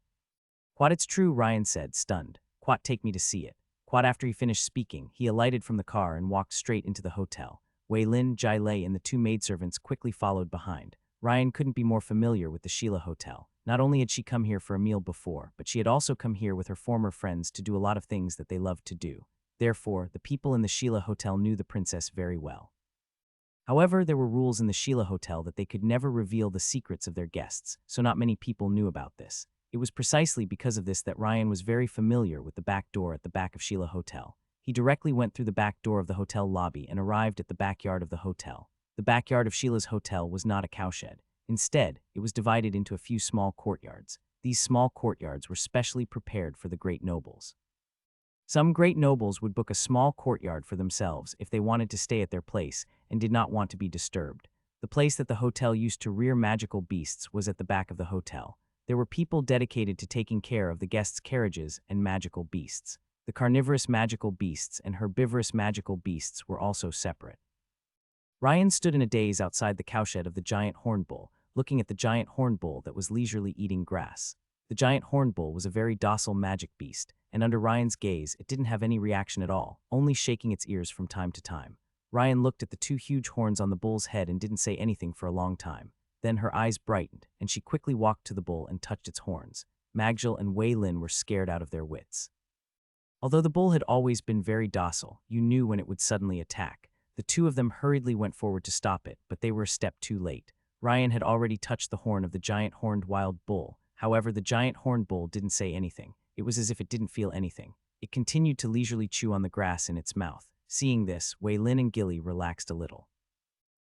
"Quat, it's true," Ryan said, stunned. "Quat, take me to see it." Quat, after he finished speaking, he alighted from the car and walked straight into the hotel. Wei Lin, Jai Lei, and the two maidservants quickly followed behind. Ryan couldn't be more familiar with the Sheila Hotel. Not only had she come here for a meal before, but she had also come here with her former friends to do a lot of things that they loved to do. Therefore, the people in the Sheila Hotel knew the princess very well. However, there were rules in the Sheila Hotel that they could never reveal the secrets of their guests, so not many people knew about this. It was precisely because of this that Ryan was very familiar with the back door at the back of Sheila Hotel. He directly went through the back door of the hotel lobby and arrived at the backyard of the hotel. The backyard of Sheila's hotel was not a cowshed. Instead, it was divided into a few small courtyards. These small courtyards were specially prepared for the great nobles. Some great nobles would book a small courtyard for themselves if they wanted to stay at their place and did not want to be disturbed. The place that the hotel used to rear magical beasts was at the back of the hotel. There were people dedicated to taking care of the guests' carriages and magical beasts. The carnivorous magical beasts and herbivorous magical beasts were also separate. Ryan stood in a daze outside the cowshed of the giant horned bull, looking at the giant horned bull that was leisurely eating grass. The giant horned bull was a very docile magic beast, and under Ryan's gaze, it didn't have any reaction at all, only shaking its ears from time to time. Ryan looked at the two huge horns on the bull's head and didn't say anything for a long time. Then her eyes brightened, and she quickly walked to the bull and touched its horns. Magjul and Wei Lin were scared out of their wits. Although the bull had always been very docile, you knew when it would suddenly attack. The two of them hurriedly went forward to stop it, but they were a step too late. Ryan had already touched the horn of the giant horned wild bull. However, the giant horned bull didn't say anything. It was as if it didn't feel anything. It continued to leisurely chew on the grass in its mouth. Seeing this, Wei Lin and Gilly relaxed a little.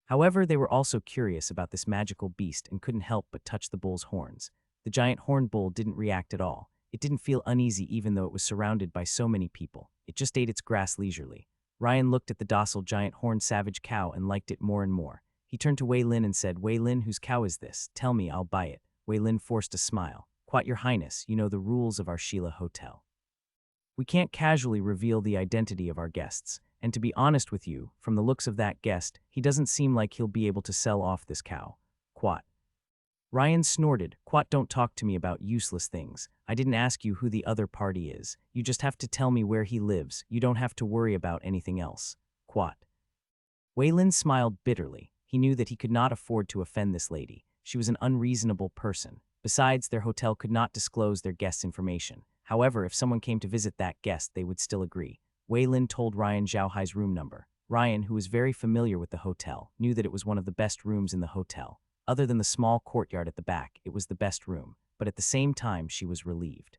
However, they were also curious about this magical beast and couldn't help but touch the bull's horns. The giant horned bull didn't react at all. It didn't feel uneasy even though it was surrounded by so many people. It just ate its grass leisurely. Ryan looked at the docile giant horned savage cow and liked it more and more. He turned to Wei Lin and said, "Wei Lin, whose cow is this? Tell me, I'll buy it." Wei Lin forced a smile. "Quite, your highness, you know the rules of our Sheila Hotel. We can't casually reveal the identity of our guests, and to be honest with you, from the looks of that guest, he doesn't seem like he'll be able to sell off this cow. Quat." Ryan snorted, "Quat, don't talk to me about useless things. I didn't ask you who the other party is. You just have to tell me where he lives. You don't have to worry about anything else." Quat. Waylin smiled bitterly. He knew that he could not afford to offend this lady. She was an unreasonable person. Besides, their hotel could not disclose their guests' information. However, if someone came to visit that guest, they would still agree. Waylin told Ryan Zhao Hai's room number. Ryan, who was very familiar with the hotel, knew that it was one of the best rooms in the hotel. Other than the small courtyard at the back, it was the best room, but at the same time she was relieved.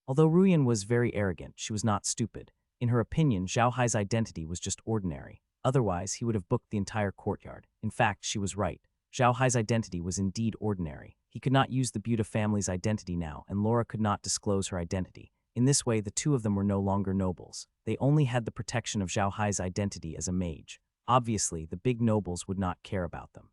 Although Ruyan was very arrogant, she was not stupid. In her opinion, Zhao Hai's identity was just ordinary. Otherwise, he would have booked the entire courtyard. In fact, she was right. Zhao Hai's identity was indeed ordinary. He could not use the Buda family's identity now, and Laura could not disclose her identity. In this way, the two of them were no longer nobles. They only had the protection of Zhao Hai's identity as a mage. Obviously, the big nobles would not care about them.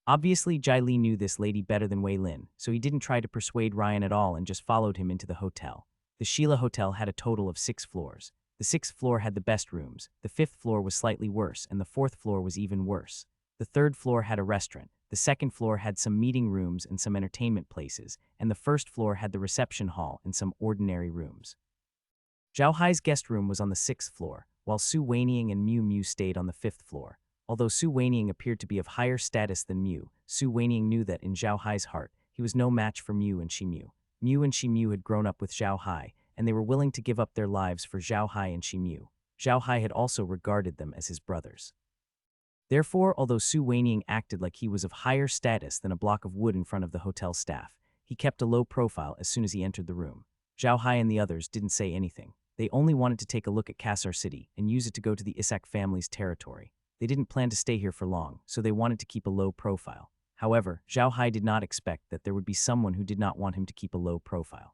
Obviously, Jai Li knew this lady better than Wei Lin, so he didn't try to persuade Ryan at all and just followed him into the hotel. The Sheila Hotel had a total of 6 floors. The 6th floor had the best rooms, the 5th floor was slightly worse, and the 4th floor was even worse. The 3rd floor had a restaurant, the 2nd floor had some meeting rooms and some entertainment places, and the 1st floor had the reception hall and some ordinary rooms. Zhao Hai's guest room was on the 6th floor, while Su Weiniang and Miu Miu stayed on the 5th floor. Although Su Weiniang appeared to be of higher status than Miu, Su Weiniang knew that in Zhao Hai's heart, he was no match for Miu and Shimu. Miu and Shimu had grown up with Zhao Hai, and they were willing to give up their lives for Zhao Hai and Shimu. Zhao Hai had also regarded them as his brothers. Therefore, although Su Weiniang acted like he was of higher status than a block of wood in front of the hotel staff, he kept a low profile as soon as he entered the room. Zhao Hai and the others didn't say anything. They only wanted to take a look at Cassa City and use it to go to the Isak family's territory. They didn't plan to stay here for long, so they wanted to keep a low profile. However, Zhao Hai did not expect that there would be someone who did not want him to keep a low profile.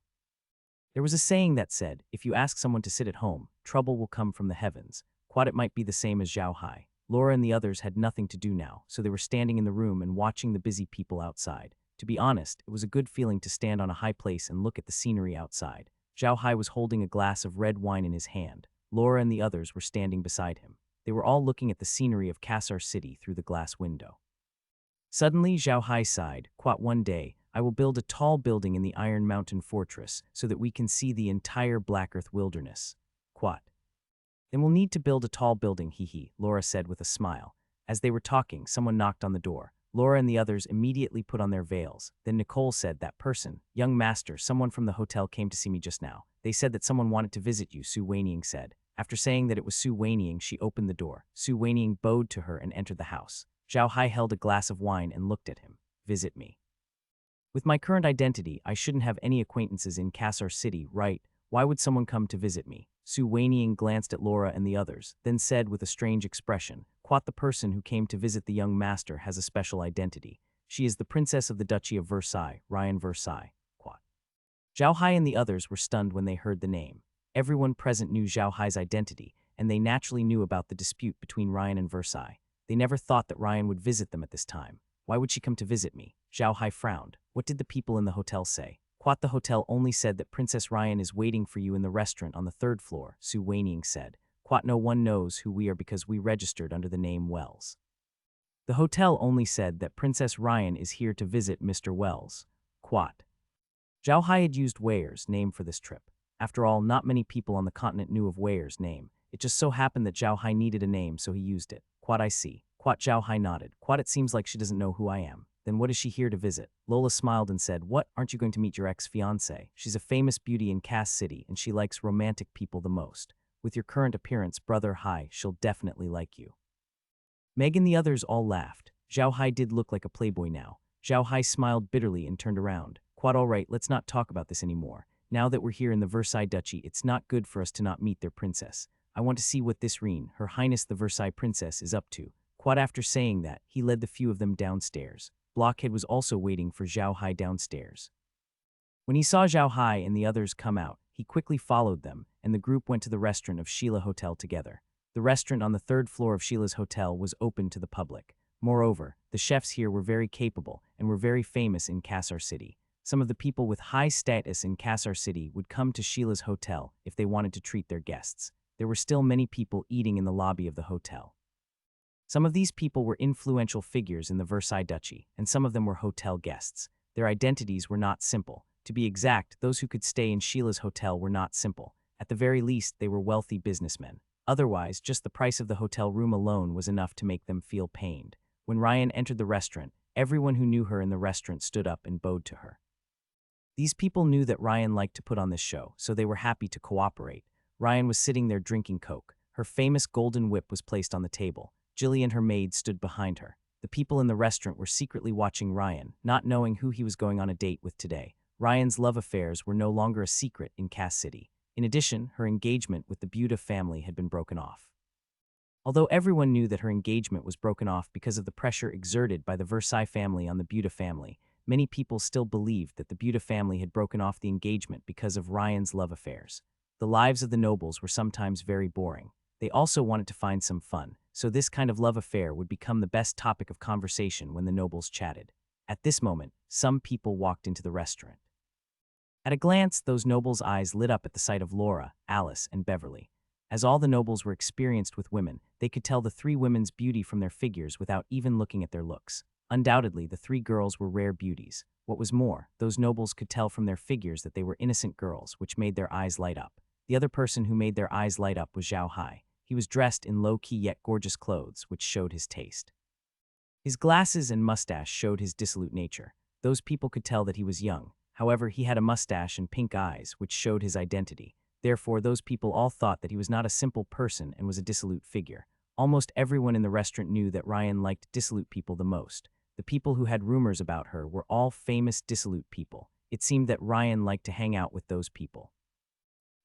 There was a saying that said, if you ask someone to sit at home, trouble will come from the heavens. Quite it might be the same as Zhao Hai. Laura and the others had nothing to do now, so they were standing in the room and watching the busy people outside. To be honest, it was a good feeling to stand on a high place and look at the scenery outside. Zhao Hai was holding a glass of red wine in his hand. Laura and the others were standing beside him. They were all looking at the scenery of Cassa City through the glass window. Suddenly, Zhao Hai sighed, "Quat, one day, I will build a tall building in the Iron Mountain Fortress so that we can see the entire Black Earth wilderness." Quat. "Then we'll need to build a tall building, hee," Laura said with a smile. As they were talking, someone knocked on the door. Laura and the others immediately put on their veils. Then Nicole said, "That person, young master, someone from the hotel came to see me just now. They said that someone wanted to visit you," Su Weiniang said. After saying that it was Su Weiniang, she opened the door. Su Weiniang bowed to her and entered the house. Zhao Hai held a glass of wine and looked at him. "Visit me. With my current identity, I shouldn't have any acquaintances in Cassa City, right? Why would someone come to visit me?" Su Weiniang glanced at Laura and the others, then said with a strange expression, "Quat, the person who came to visit the young master has a special identity. She is the princess of the Duchy of Versailles, Ryan Versailles." Quat. Zhao Hai and the others were stunned when they heard the name. Everyone present knew Zhao Hai's identity, and they naturally knew about the dispute between Ryan and Versailles. They never thought that Ryan would visit them at this time. "Why would she come to visit me?" Zhao Hai frowned. "What did the people in the hotel say?" Quat, "The hotel only said that Princess Ryan is waiting for you in the restaurant on the 3rd floor, Su Weiniang said. Quat, "No one knows who we are because we registered under the name Wells. The hotel only said that Princess Ryan is here to visit Mr. Wells." Quat. Zhao Hai had used Weir's name for this trip. After all, not many people on the continent knew of Weir's name. It just so happened that Zhao Hai needed a name, so he used it. Quat, "I see." Quat. Zhao Hai nodded. Quat, "It seems like she doesn't know who I am. Then what is she here to visit?" Lola smiled and said, "What, aren't you going to meet your ex-fiancée? She's a famous beauty in Cassa City, and she likes romantic people the most. With your current appearance, Brother Hai, she'll definitely like you." Meg and the others all laughed. Zhao Hai did look like a playboy now. Zhao Hai smiled bitterly and turned around. Quat, "All right, let's not talk about this anymore. Now that we're here in the Versailles Duchy, it's not good for us to not meet their princess. I want to see what this Reen, Her Highness the Versailles Princess, is up to." Quat. After saying that, he led the few of them downstairs. Blockhead was also waiting for Zhao Hai downstairs. When he saw Zhao Hai and the others come out, he quickly followed them, and the group went to the restaurant of Sheila Hotel together. The restaurant on the 3rd floor of Sheila's hotel was open to the public. Moreover, the chefs here were very capable and were very famous in Cassa City. Some of the people with high status in Cassa City would come to Sheila's hotel if they wanted to treat their guests. There were still many people eating in the lobby of the hotel. Some of these people were influential figures in the Versailles Duchy, and some of them were hotel guests. Their identities were not simple. To be exact, those who could stay in Sheila's hotel were not simple. At the very least, they were wealthy businessmen. Otherwise, just the price of the hotel room alone was enough to make them feel pained. When Ryan entered the restaurant, everyone who knew her in the restaurant stood up and bowed to her. These people knew that Ryan liked to put on this show, so they were happy to cooperate. Ryan was sitting there drinking Coke. Her famous golden whip was placed on the table. Jilly and her maid stood behind her. The people in the restaurant were secretly watching Ryan, not knowing who he was going on a date with today. Ryan's love affairs were no longer a secret in Cassa City. In addition, her engagement with the Buda family had been broken off. Although everyone knew that her engagement was broken off because of the pressure exerted by the Versailles family on the Buda family, many people still believed that the Buda family had broken off the engagement because of Ryan's love affairs. The lives of the nobles were sometimes very boring. They also wanted to find some fun, so this kind of love affair would become the best topic of conversation when the nobles chatted. At this moment, some people walked into the restaurant. At a glance, those nobles' eyes lit up at the sight of Laura, Alice, and Beverly. As all the nobles were experienced with women, they could tell the three women's beauty from their figures without even looking at their looks. Undoubtedly, the three girls were rare beauties. What was more, those nobles could tell from their figures that they were innocent girls, which made their eyes light up. The other person who made their eyes light up was Zhao Hai. He was dressed in low-key yet gorgeous clothes, which showed his taste. His glasses and mustache showed his dissolute nature. Those people could tell that he was young. However, he had a mustache and pink eyes, which showed his identity. Therefore, those people all thought that he was not a simple person and was a dissolute figure. Almost everyone in the restaurant knew that Ryan liked dissolute people the most. The people who had rumors about her were all famous dissolute people. It seemed that Ryan liked to hang out with those people.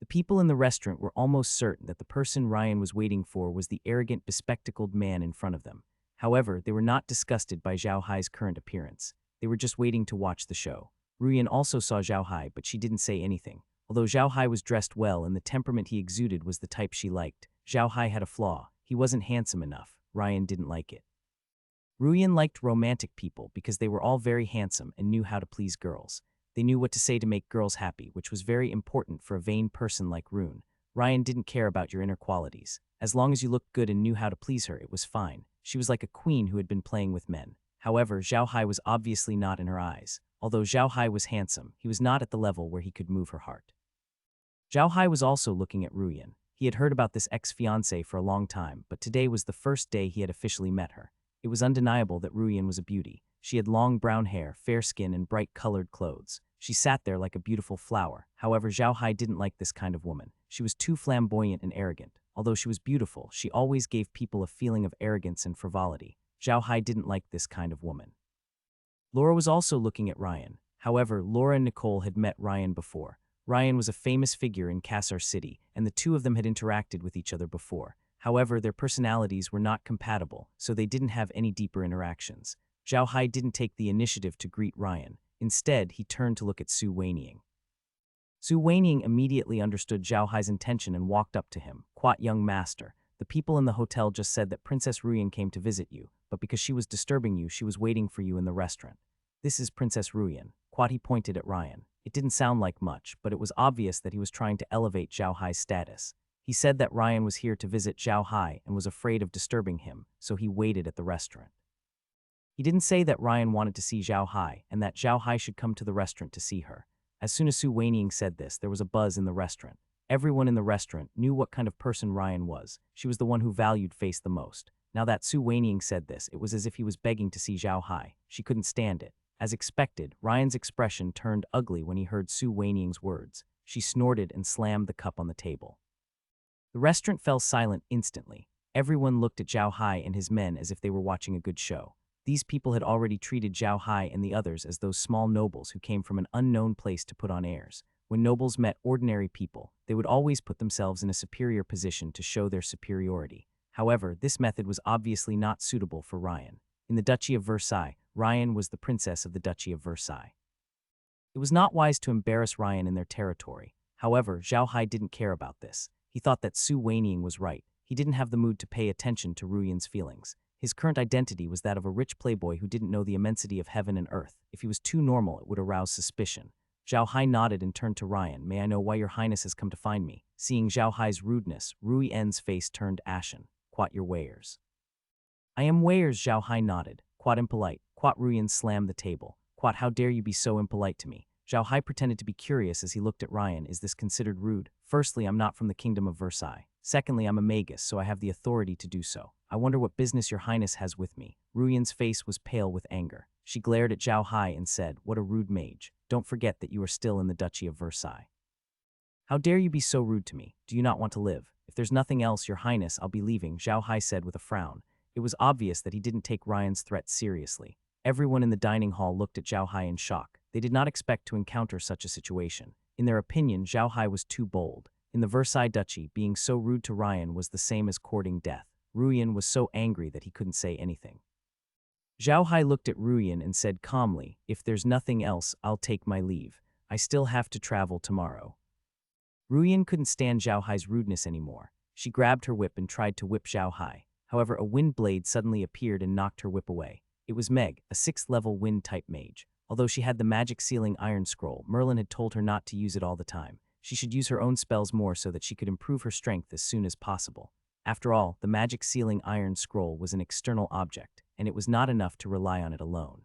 The people in the restaurant were almost certain that the person Ryan was waiting for was the arrogant, bespectacled man in front of them. However, they were not disgusted by Zhao Hai's current appearance. They were just waiting to watch the show. Ruyan also saw Zhao Hai, but she didn't say anything. Although Zhao Hai was dressed well and the temperament he exuded was the type she liked, Zhao Hai had a flaw. He wasn't handsome enough. Ryan didn't like it. Ruyan liked romantic people because they were all very handsome and knew how to please girls. They knew what to say to make girls happy, which was very important for a vain person like Rune. Ryan didn't care about your inner qualities. As long as you looked good and knew how to please her, it was fine. She was like a queen who had been playing with men. However, Zhao Hai was obviously not in her eyes. Although Zhao Hai was handsome, he was not at the level where he could move her heart. Zhao Hai was also looking at Ruyan. He had heard about this ex-fiancée for a long time, but today was the first day he had officially met her. It was undeniable that Ruyan was a beauty. She had long brown hair, fair skin, and bright-colored clothes. She sat there like a beautiful flower. However, Zhao Hai didn't like this kind of woman. She was too flamboyant and arrogant. Although she was beautiful, she always gave people a feeling of arrogance and frivolity. Zhao Hai didn't like this kind of woman. Laura was also looking at Ryan. However, Laura and Nicole had met Ryan before. Ryan was a famous figure in Cassa City, and the two of them had interacted with each other before. However, their personalities were not compatible, so they didn't have any deeper interactions. Zhao Hai didn't take the initiative to greet Ryan. Instead, he turned to look at Su Weiniang. Su Weiniang immediately understood Zhao Hai's intention and walked up to him. "Quat, young master, the people in the hotel just said that Princess Ruyan came to visit you, but because she was disturbing you, she was waiting for you in the restaurant. This is Princess Ruyan." Quat, he pointed at Ryan. It didn't sound like much, but it was obvious that he was trying to elevate Zhao Hai's status. He said that Ryan was here to visit Zhao Hai and was afraid of disturbing him, so he waited at the restaurant. He didn't say that Ryan wanted to see Zhao Hai and that Zhao Hai should come to the restaurant to see her. As soon as Su Weiniang said this, there was a buzz in the restaurant. Everyone in the restaurant knew what kind of person Ryan was. She was the one who valued face the most. Now that Su Weiniang said this, it was as if he was begging to see Zhao Hai. She couldn't stand it. As expected, Ryan's expression turned ugly when he heard Su Weiniang's words. She snorted and slammed the cup on the table. The restaurant fell silent instantly. Everyone looked at Zhao Hai and his men as if they were watching a good show. These people had already treated Zhao Hai and the others as those small nobles who came from an unknown place to put on airs. When nobles met ordinary people, they would always put themselves in a superior position to show their superiority. However, this method was obviously not suitable for Ryan. In the Duchy of Versailles, Ryan was the princess of the Duchy of Versailles. It was not wise to embarrass Ryan in their territory. However, Zhao Hai didn't care about this. He thought that Su Weiniang was right. He didn't have the mood to pay attention to Ruyan's feelings. His current identity was that of a rich playboy who didn't know the immensity of heaven and earth. If he was too normal, it would arouse suspicion. Zhao Hai nodded and turned to Ryan. "May I know why your highness has come to find me?" Seeing Zhao Hai's rudeness, Ruyan's face turned ashen. "Quat, your wares." I am Weyers, Zhao Hai nodded. Quat impolite. Quat Ruyan slammed the table. Quat, how dare you be so impolite to me? Zhao Hai pretended to be curious as he looked at Ryan. Is this considered rude? Firstly, I'm not from the kingdom of Versailles. Secondly, I'm a magus, so I have the authority to do so. I wonder what business your highness has with me. Ruyan's face was pale with anger. She glared at Zhao Hai and said, what a rude mage. Don't forget that you are still in the Duchy of Versailles. How dare you be so rude to me? Do you not want to live? If there's nothing else, your highness, I'll be leaving, Zhao Hai said with a frown. It was obvious that he didn't take Ryan's threat seriously. Everyone in the dining hall looked at Zhao Hai in shock. They did not expect to encounter such a situation. In their opinion, Zhao Hai was too bold. In the Versailles Duchy, being so rude to Ryan was the same as courting death. Ruyan was so angry that he couldn't say anything. Zhao Hai looked at Ruyan and said calmly, if there's nothing else, I'll take my leave. I still have to travel tomorrow. Ruyan couldn't stand Zhao Hai's rudeness anymore. She grabbed her whip and tried to whip Zhao Hai. However, a wind blade suddenly appeared and knocked her whip away. It was Meg, a 6th-level wind-type mage. Although she had the magic sealing iron scroll, Merlin had told her not to use it all the time. She should use her own spells more so that she could improve her strength as soon as possible. After all, the magic sealing iron scroll was an external object, and it was not enough to rely on it alone.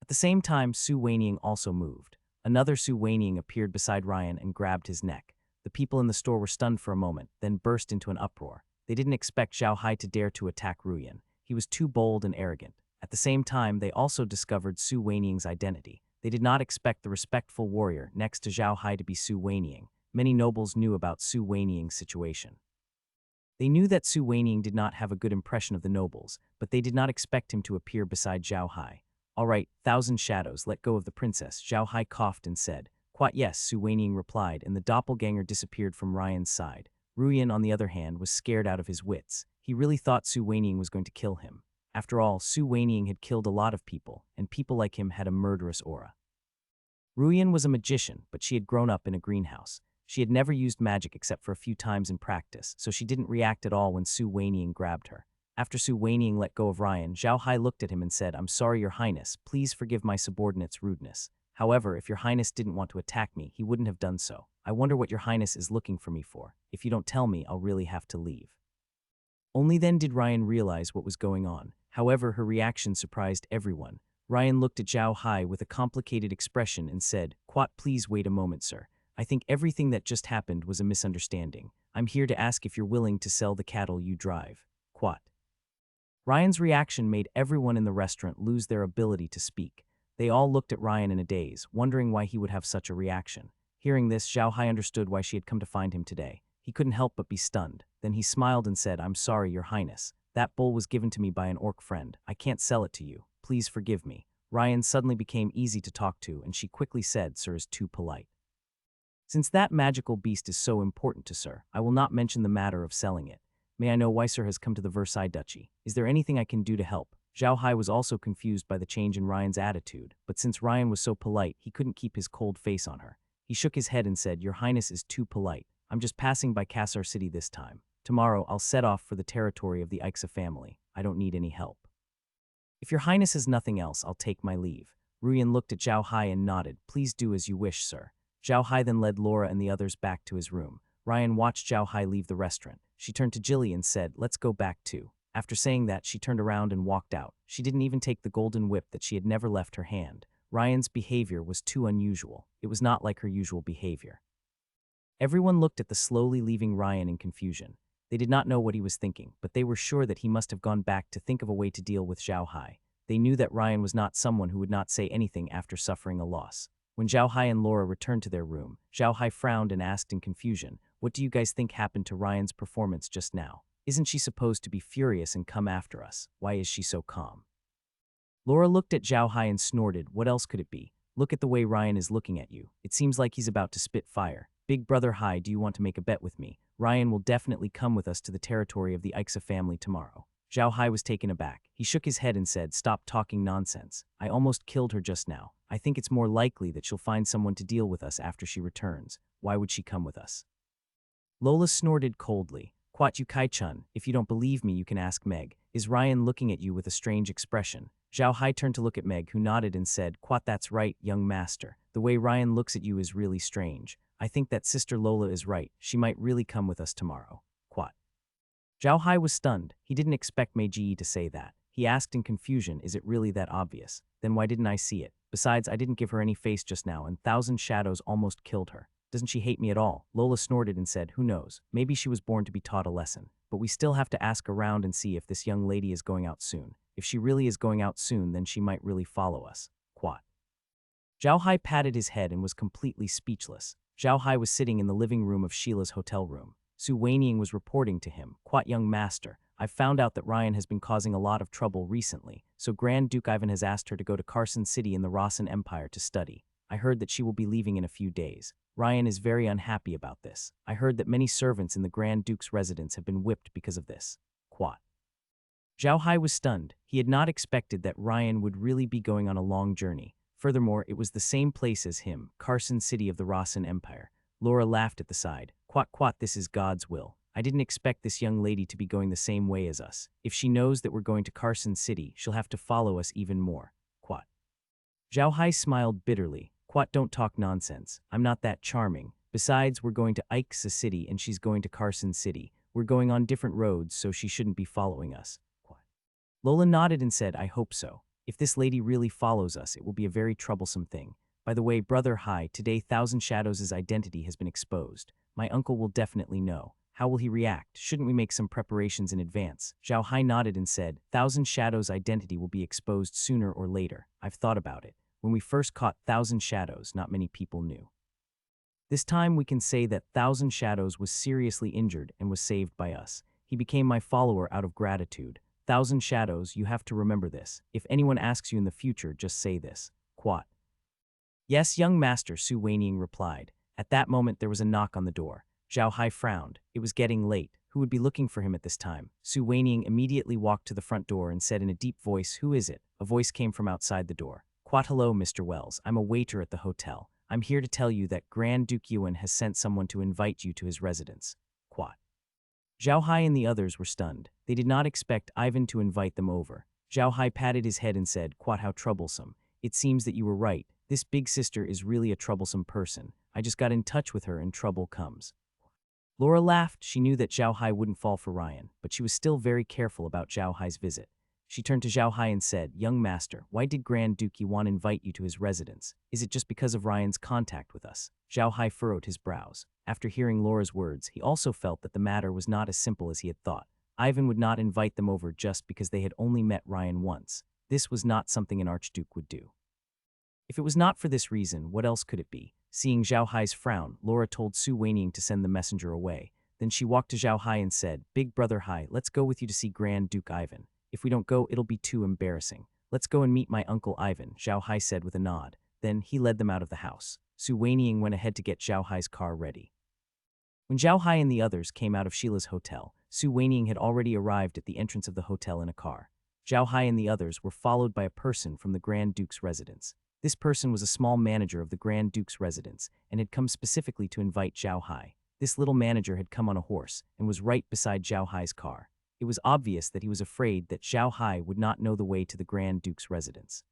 At the same time, Su Weiniang also moved. Another Su Weiniang appeared beside Ryan and grabbed his neck. The people in the store were stunned for a moment, then burst into an uproar. They didn't expect Zhao Hai to dare to attack Ruyan. He was too bold and arrogant. At the same time, they also discovered Su Weiniang's identity. They did not expect the respectful warrior next to Zhao Hai to be Su Weiniang. Many nobles knew about Su Weiniang's situation. They knew that Su Weiniang did not have a good impression of the nobles, but they did not expect him to appear beside Zhao Hai. All right, Thousand Shadows, let go of the princess, Zhao Hai coughed and said. Quite yes, Su Weiniang replied, and the doppelganger disappeared from Ryan's side. Ruyan, on the other hand, was scared out of his wits. He really thought Su Weiniang was going to kill him. After all, Su Weiniang had killed a lot of people, and people like him had a murderous aura. Ruyan was a magician, but she had grown up in a greenhouse. She had never used magic except for a few times in practice, so she didn't react at all when Su Weiniang grabbed her. After Su Weiniang let go of Ryan, Zhao Hai looked at him and said, I'm sorry, your highness, please forgive my subordinate's rudeness. However, if your highness didn't want to attack me, he wouldn't have done so. I wonder what your highness is looking for me for. If you don't tell me, I'll really have to leave. Only then did Ryan realize what was going on. However, her reaction surprised everyone. Ryan looked at Zhao Hai with a complicated expression and said, Quat, please wait a moment, sir. I think everything that just happened was a misunderstanding. I'm here to ask if you're willing to sell the cattle you drive. Quat. Ryan's reaction made everyone in the restaurant lose their ability to speak. They all looked at Ryan in a daze, wondering why he would have such a reaction. Hearing this, Zhao Hai understood why she had come to find him today. He couldn't help but be stunned. Then he smiled and said, I'm sorry, your highness. That bull was given to me by an orc friend. I can't sell it to you. Please forgive me. Ryan suddenly became easy to talk to, and she quickly said, Sir is too polite. Since that magical beast is so important to Sir, I will not mention the matter of selling it. May I know why Sir has come to the Versailles Duchy? Is there anything I can do to help? Zhao Hai was also confused by the change in Ryan's attitude, but since Ryan was so polite, he couldn't keep his cold face on her. He shook his head and said, Your highness is too polite. I'm just passing by Cassa City this time. Tomorrow, I'll set off for the territory of the Cassa family. I don't need any help. If your highness has nothing else, I'll take my leave. Ruyan looked at Zhao Hai and nodded. Please do as you wish, sir. Zhao Hai then led Laura and the others back to his room. Ryan watched Zhao Hai leave the restaurant. She turned to Jilly and said, Let's go back too. After saying that, she turned around and walked out. She didn't even take the golden whip that she had never left her hand. Ryan's behavior was too unusual. It was not like her usual behavior. Everyone looked at the slowly leaving Ryan in confusion. They did not know what he was thinking, but they were sure that he must have gone back to think of a way to deal with Zhao Hai. They knew that Ryan was not someone who would not say anything after suffering a loss. When Zhao Hai and Laura returned to their room, Zhao Hai frowned and asked in confusion, What do you guys think happened to Ryan's performance just now? Isn't she supposed to be furious and come after us? Why is she so calm? Laura looked at Zhao Hai and snorted. What else could it be? Look at the way Ryan is looking at you. It seems like he's about to spit fire. Big brother Hai, do you want to make a bet with me? Ryan will definitely come with us to the territory of the Cassa family tomorrow. Zhao Hai was taken aback. He shook his head and said, Stop talking nonsense. I almost killed her just now. I think it's more likely that she'll find someone to deal with us after she returns. Why would she come with us? Lola snorted coldly. Kwat Yu Kai-chun, if you don't believe me, you can ask Meg. Is Ryan looking at you with a strange expression? Zhao Hai turned to look at Meg, who nodded and said, Kwat, that's right, young master. The way Ryan looks at you is really strange. I think that Sister Lola is right. She might really come with us tomorrow. Kwat. Zhao Hai was stunned. He didn't expect Meiji to say that. He asked in confusion, is it really that obvious? Then why didn't I see it? Besides, I didn't give her any face just now, and Thousand Shadows almost killed her. Doesn't she hate me at all? Lola snorted and said, who knows? Maybe she was born to be taught a lesson. But we still have to ask around and see if this young lady is going out soon. If she really is going out soon, then she might really follow us. Quat. Zhao Hai patted his head and was completely speechless. Zhao Hai was sitting in the living room of Sheila's hotel room. Su Weiniang was reporting to him, Quat young master, I've found out that Ryan has been causing a lot of trouble recently, so Grand Duke Ivan has asked her to go to Carson City in the Rossan Empire to study. I heard that she will be leaving in a few days. Ryan is very unhappy about this. I heard that many servants in the Grand Duke's residence have been whipped because of this. Quat. Zhao Hai was stunned. He had not expected that Ryan would really be going on a long journey. Furthermore, it was the same place as him, Carson City of the Rossan Empire. Laura laughed at the side. Quat, this is God's will. I didn't expect this young lady to be going the same way as us. If she knows that we're going to Carson City, she'll have to follow us even more. Quat. Zhao Hai smiled bitterly. Quat, don't talk nonsense. I'm not that charming. Besides, we're going to Ike's City and she's going to Carson City. We're going on different roads, so she shouldn't be following us. Quat. Lola nodded and said, I hope so. If this lady really follows us, it will be a very troublesome thing. By the way, Brother Hai, today Thousand Shadows' identity has been exposed. My uncle will definitely know. How will he react? Shouldn't we make some preparations in advance? Zhao Hai nodded and said, Thousand Shadows' identity will be exposed sooner or later. I've thought about it. When we first caught Thousand Shadows, not many people knew. This time we can say that Thousand Shadows was seriously injured and was saved by us. He became my follower out of gratitude. Thousand Shadows, you have to remember this. If anyone asks you in the future, just say this. Quat. Yes, young master, Su Weiniang replied. At that moment there was a knock on the door. Zhao Hai frowned. It was getting late. Who would be looking for him at this time? Su Weiniang immediately walked to the front door and said in a deep voice, Who is it? A voice came from outside the door. Quat, hello, Mr. Wells. I'm a waiter at the hotel. I'm here to tell you that Grand Duke Yuan has sent someone to invite you to his residence. Quat. Zhao Hai and the others were stunned. They did not expect Ivan to invite them over. Zhao Hai patted his head and said, Quat, how troublesome. It seems that you were right. This big sister is really a troublesome person. I just got in touch with her and trouble comes. Laura laughed. She knew that Zhao Hai wouldn't fall for Ryan, but she was still very careful about Zhao Hai's visit. She turned to Zhao Hai and said, Young master, why did Grand Duke Yuan invite you to his residence? Is it just because of Ryan's contact with us? Zhao Hai furrowed his brows. After hearing Laura's words, he also felt that the matter was not as simple as he had thought. Ivan would not invite them over just because they had only met Ryan once. This was not something an archduke would do. If it was not for this reason, what else could it be? Seeing Zhao Hai's frown, Laura told Su Weiniang to send the messenger away. Then she walked to Zhao Hai and said, Big brother Hai, let's go with you to see Grand Duke Ivan. If we don't go, it'll be too embarrassing. Let's go and meet my uncle Ivan, Zhao Hai said with a nod. Then he led them out of the house. Su Weiniang went ahead to get Zhao Hai's car ready. When Zhao Hai and the others came out of Sheila's hotel, Su Weiniang had already arrived at the entrance of the hotel in a car. Zhao Hai and the others were followed by a person from the Grand Duke's residence. This person was a small manager of the Grand Duke's residence and had come specifically to invite Zhao Hai. This little manager had come on a horse and was right beside Zhao Hai's car. It was obvious that he was afraid that Zhao Hai would not know the way to the Grand Duke's residence.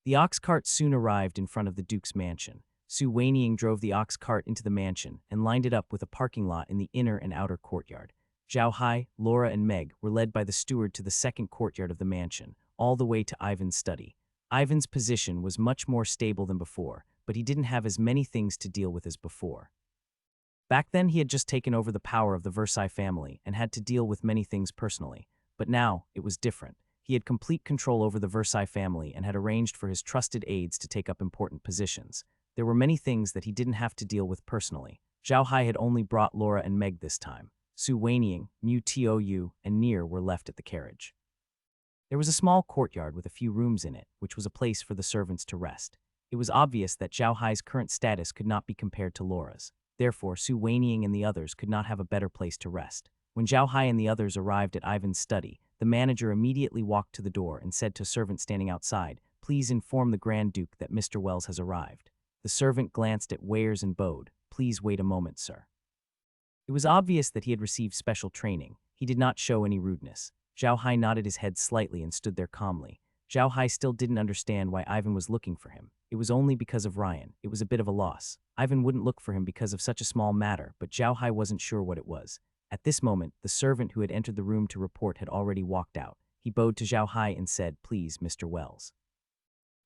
The ox cart soon arrived in front of the Duke's mansion. Su Weiniang drove the ox cart into the mansion and lined it up with a parking lot in the inner and outer courtyard. Zhao Hai, Laura, and Meg were led by the steward to the second courtyard of the mansion, all the way to Ivan's study. Ivan's position was much more stable than before, but he didn't have as many things to deal with as before. Back then, he had just taken over the power of the Versailles family and had to deal with many things personally. But now, it was different. He had complete control over the Versailles family and had arranged for his trusted aides to take up important positions. There were many things that he didn't have to deal with personally. Zhao Hai had only brought Laura and Meg this time. Su Weiniang, Mu Tou, and Near were left at the carriage. There was a small courtyard with a few rooms in it, which was a place for the servants to rest. It was obvious that Zhao Hai's current status could not be compared to Laura's. Therefore, Su Weiniang and the others could not have a better place to rest. When Zhao Hai and the others arrived at Ivan's study, the manager immediately walked to the door and said to a servant standing outside, Please inform the Grand Duke that Mr. Wells has arrived. The servant glanced at Weirs and bowed. Please wait a moment, sir. It was obvious that he had received special training. He did not show any rudeness. Zhao Hai nodded his head slightly and stood there calmly. Zhao Hai still didn't understand why Ivan was looking for him. It was only because of Ryan. It was a bit of a loss. Ivan wouldn't look for him because of such a small matter, but Zhao Hai wasn't sure what it was. At this moment, the servant who had entered the room to report had already walked out. He bowed to Zhao Hai and said, "Please, Mr. Wells.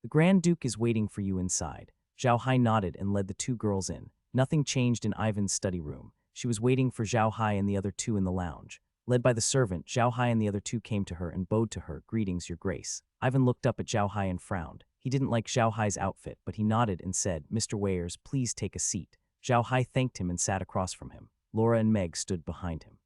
The Grand Duke is waiting for you inside." Zhao Hai nodded and led the two girls in. Nothing changed in Ivan's study room. She was waiting for Zhao Hai and the other two in the lounge. Led by the servant, Zhao Hai and the other two came to her and bowed to her. "Greetings, Your Grace." Ivan looked up at Zhao Hai and frowned. He didn't like Zhao Hai's outfit, but he nodded and said, "Mr. Weyers, please take a seat." Zhao Hai thanked him and sat across from him. Laura and Meg stood behind him.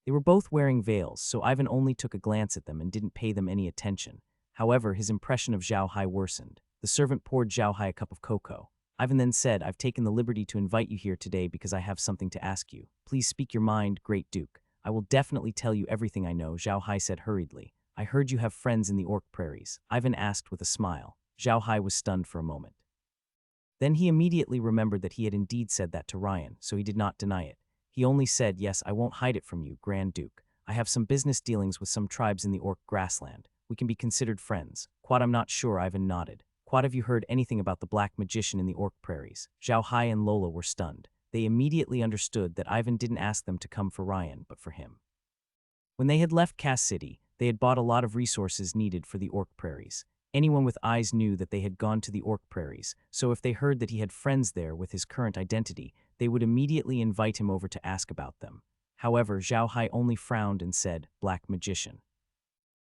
They were both wearing veils, so Ivan only took a glance at them and didn't pay them any attention. However, his impression of Zhao Hai worsened. The servant poured Zhao Hai a cup of cocoa. Ivan then said, "I've taken the liberty to invite you here today because I have something to ask you. Please speak your mind, Great Duke." "I will definitely tell you everything I know," Zhao Hai said hurriedly. "I heard you have friends in the Orc Prairies," Ivan asked with a smile. Zhao Hai was stunned for a moment. Then he immediately remembered that he had indeed said that to Ryan, so he did not deny it. He only said, "Yes, I won't hide it from you, Grand Duke. I have some business dealings with some tribes in the Orc grassland. We can be considered friends." "Quad, I'm not sure," Ivan nodded. "Quad, have you heard anything about the Black Magician in the Orc Prairies?" Zhao Hai and Lola were stunned. They immediately understood that Ivan didn't ask them to come for Ryan, but for him. When they had left Cassa City, they had bought a lot of resources needed for the Orc Prairies. Anyone with eyes knew that they had gone to the Orc Prairies, so if they heard that he had friends there with his current identity, they would immediately invite him over to ask about them. However, Zhao Hai only frowned and said, "Black Magician.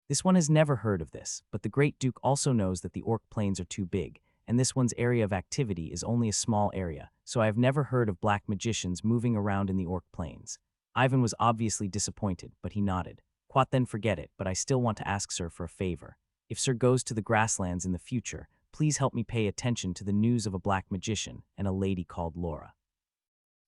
This one has never heard of this, but the Great Duke also knows that the Orc Plains are too big, and this one's area of activity is only a small area, so I have never heard of Black Magicians moving around in the Orc Plains." Ivan was obviously disappointed, but he nodded. "Quat, then forget it, but I still want to ask Sir for a favor. If Sir goes to the grasslands in the future, please help me pay attention to the news of a Black Magician and a lady called Laura."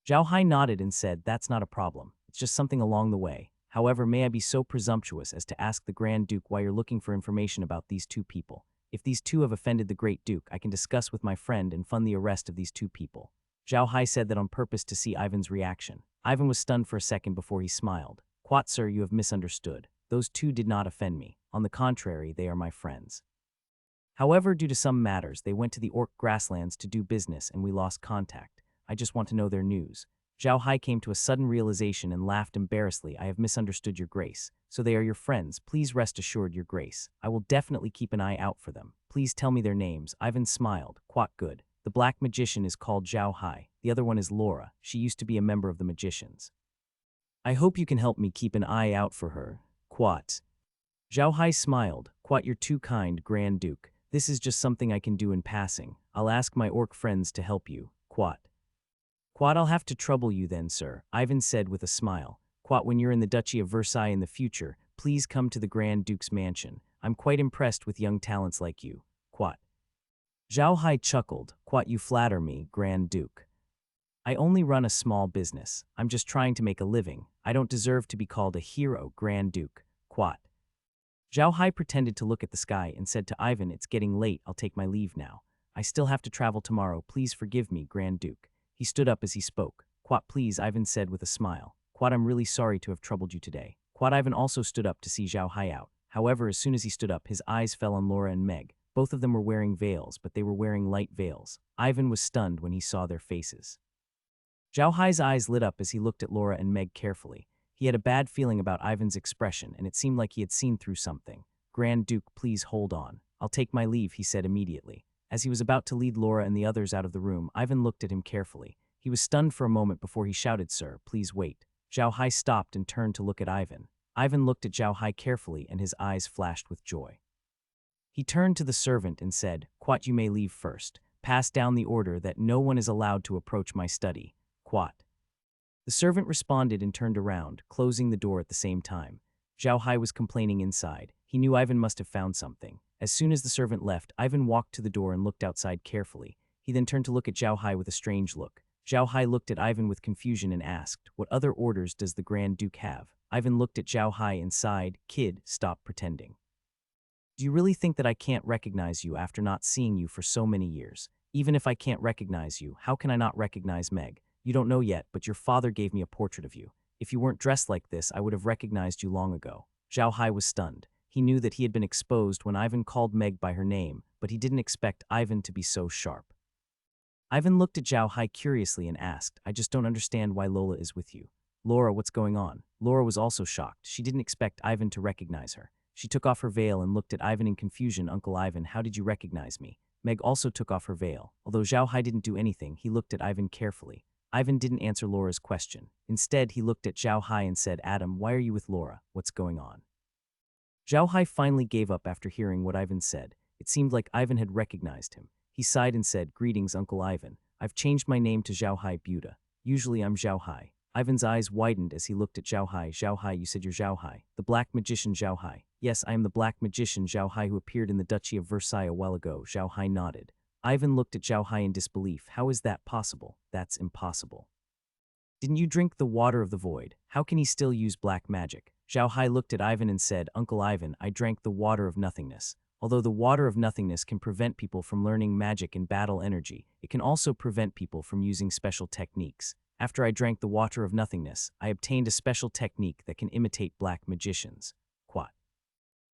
Zhao Hai nodded and said, "That's not a problem. It's just something along the way. However, may I be so presumptuous as to ask the Grand Duke why you're looking for information about these two people? If these two have offended the Great Duke, I can discuss with my friend and fund the arrest of these two people." Zhao Hai said that on purpose to see Ivan's reaction. Ivan was stunned for a second before he smiled. "Quat, sir, you have misunderstood. Those two did not offend me. On the contrary, they are my friends. However, due to some matters, they went to the Orc grasslands to do business and we lost contact. I just want to know their news." Zhao Hai came to a sudden realization and laughed embarrassedly. "I have misunderstood, Your Grace. So they are your friends. Please rest assured, Your Grace. I will definitely keep an eye out for them. Please tell me their names." Ivan smiled. "Quite good. The Black Magician is called Zhao Hai. The other one is Laura. She used to be a member of the Magicians. I hope you can help me keep an eye out for her. Quat." Zhao Hai smiled. "Quat, you're too kind, Grand Duke. This is just something I can do in passing. I'll ask my orc friends to help you. Quat." "Quat, I'll have to trouble you then, sir," Ivan said with a smile. "Quat, when you're in the Duchy of Versailles in the future, please come to the Grand Duke's mansion. I'm quite impressed with young talents like you. Quat." Zhao Hai chuckled. "Quat, you flatter me, Grand Duke. I only run a small business. I'm just trying to make a living. I don't deserve to be called a hero, Grand Duke. Quat." Zhao Hai pretended to look at the sky and said to Ivan, "It's getting late. I'll take my leave now. I still have to travel tomorrow. Please forgive me, Grand Duke." He stood up as he spoke. "Quat, please," Ivan said with a smile. "Quat, I'm really sorry to have troubled you today." Quat Ivan also stood up to see Zhao Hai out. However, as soon as he stood up, his eyes fell on Laura and Meg. Both of them were wearing veils, but they were wearing light veils. Ivan was stunned when he saw their faces. Zhao Hai's eyes lit up as he looked at Laura and Meg carefully. He had a bad feeling about Ivan's expression, and it seemed like he had seen through something. "Grand Duke, please hold on. I'll take my leave," he said immediately. As he was about to lead Laura and the others out of the room, Ivan looked at him carefully. He was stunned for a moment before he shouted, "Sir, please wait." Zhao Hai stopped and turned to look at Ivan. Ivan looked at Zhao Hai carefully and his eyes flashed with joy. He turned to the servant and said, "Quat, you may leave first. Pass down the order that no one is allowed to approach my study. Quat." The servant responded and turned around, closing the door at the same time. Zhao Hai was complaining inside. He knew Ivan must have found something. As soon as the servant left, Ivan walked to the door and looked outside carefully. He then turned to look at Zhao Hai with a strange look. Zhao Hai looked at Ivan with confusion and asked, "What other orders does the Grand Duke have?" Ivan looked at Zhao Hai and sighed. "Kid, stop pretending. Do you really think that I can't recognize you after not seeing you for so many years? Even if I can't recognize you, how can I not recognize Meg? You don't know yet, but your father gave me a portrait of you. If you weren't dressed like this, I would have recognized you long ago." Zhao Hai was stunned. He knew that he had been exposed when Ivan called Meg by her name, but he didn't expect Ivan to be so sharp. Ivan looked at Zhao Hai curiously and asked, "I just don't understand why Lola is with you." Laura, what's going on? Laura was also shocked. She didn't expect Ivan to recognize her. She took off her veil and looked at Ivan in confusion. Uncle Ivan, how did you recognize me? Meg also took off her veil. Although Zhao Hai didn't do anything, he looked at Ivan carefully. Ivan didn't answer Laura's question. Instead, he looked at Zhao Hai and said, Adam, why are you with Laura? What's going on? Zhao Hai finally gave up after hearing what Ivan said. It seemed like Ivan had recognized him. He sighed and said, Greetings, Uncle Ivan. I've changed my name to Zhao Hai Buddha. Usually I'm Zhao Hai. Ivan's eyes widened as he looked at Zhao Hai. Zhao Hai, you said you're Zhao Hai. The Black Magician Zhao Hai. Yes, I am the Black Magician Zhao Hai who appeared in the Duchy of Versailles a while ago. Zhao Hai nodded. Ivan looked at Zhao Hai in disbelief. How is that possible? That's impossible. Didn't you drink the water of the void? How can he still use black magic? Zhao Hai looked at Ivan and said, Uncle Ivan, I drank the water of nothingness. Although the water of nothingness can prevent people from learning magic and battle energy, it can also prevent people from using special techniques. After I drank the water of nothingness, I obtained a special technique that can imitate black magicians. Quat.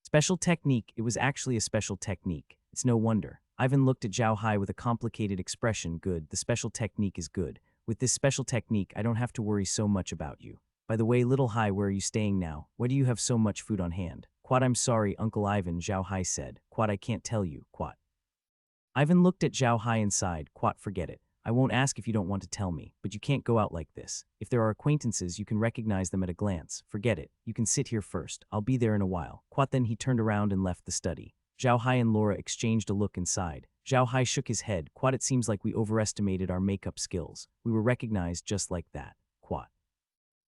Special technique, it was actually a special technique. It's no wonder. Ivan looked at Zhao Hai with a complicated expression. Good, the special technique is good. With this special technique, I don't have to worry so much about you. By the way, little Hai, where are you staying now? Why do you have so much food on hand? Quat, I'm sorry, Uncle Ivan, Zhao Hai said. Quat, I can't tell you, Quat. Ivan looked at Zhao Hai and sighed. Quat, forget it. I won't ask if you don't want to tell me, but you can't go out like this. If there are acquaintances, you can recognize them at a glance. Forget it. You can sit here first. I'll be there in a while. Quat, then he turned around and left the study. Zhao Hai and Laura exchanged a look and sighed. Zhao Hai shook his head. Quat, it seems like we overestimated our makeup skills. We were recognized just like that. Quat.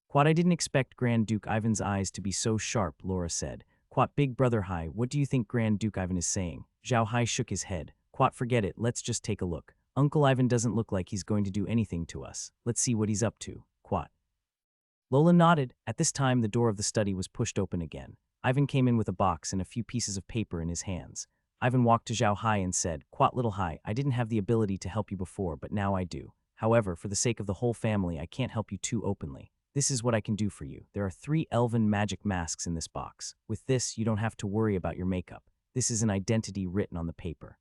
Quat, I didn't expect Grand Duke Ivan's eyes to be so sharp, Laura said. Quat, Big Brother Hai, what do you think Grand Duke Ivan is saying? Zhao Hai shook his head. Quat, forget it, let's just take a look. Uncle Ivan doesn't look like he's going to do anything to us. Let's see what he's up to. Quat. Lola nodded. At this time, the door of the study was pushed open again. Ivan came in with a box and a few pieces of paper in his hands. Ivan walked to Zhao Hai and said, Quat, little Hai, I didn't have the ability to help you before, but now I do. However, for the sake of the whole family, I can't help you too openly. This is what I can do for you. There are 3 elven magic masks in this box. With this, you don't have to worry about your makeup. This is an identity written on the paper.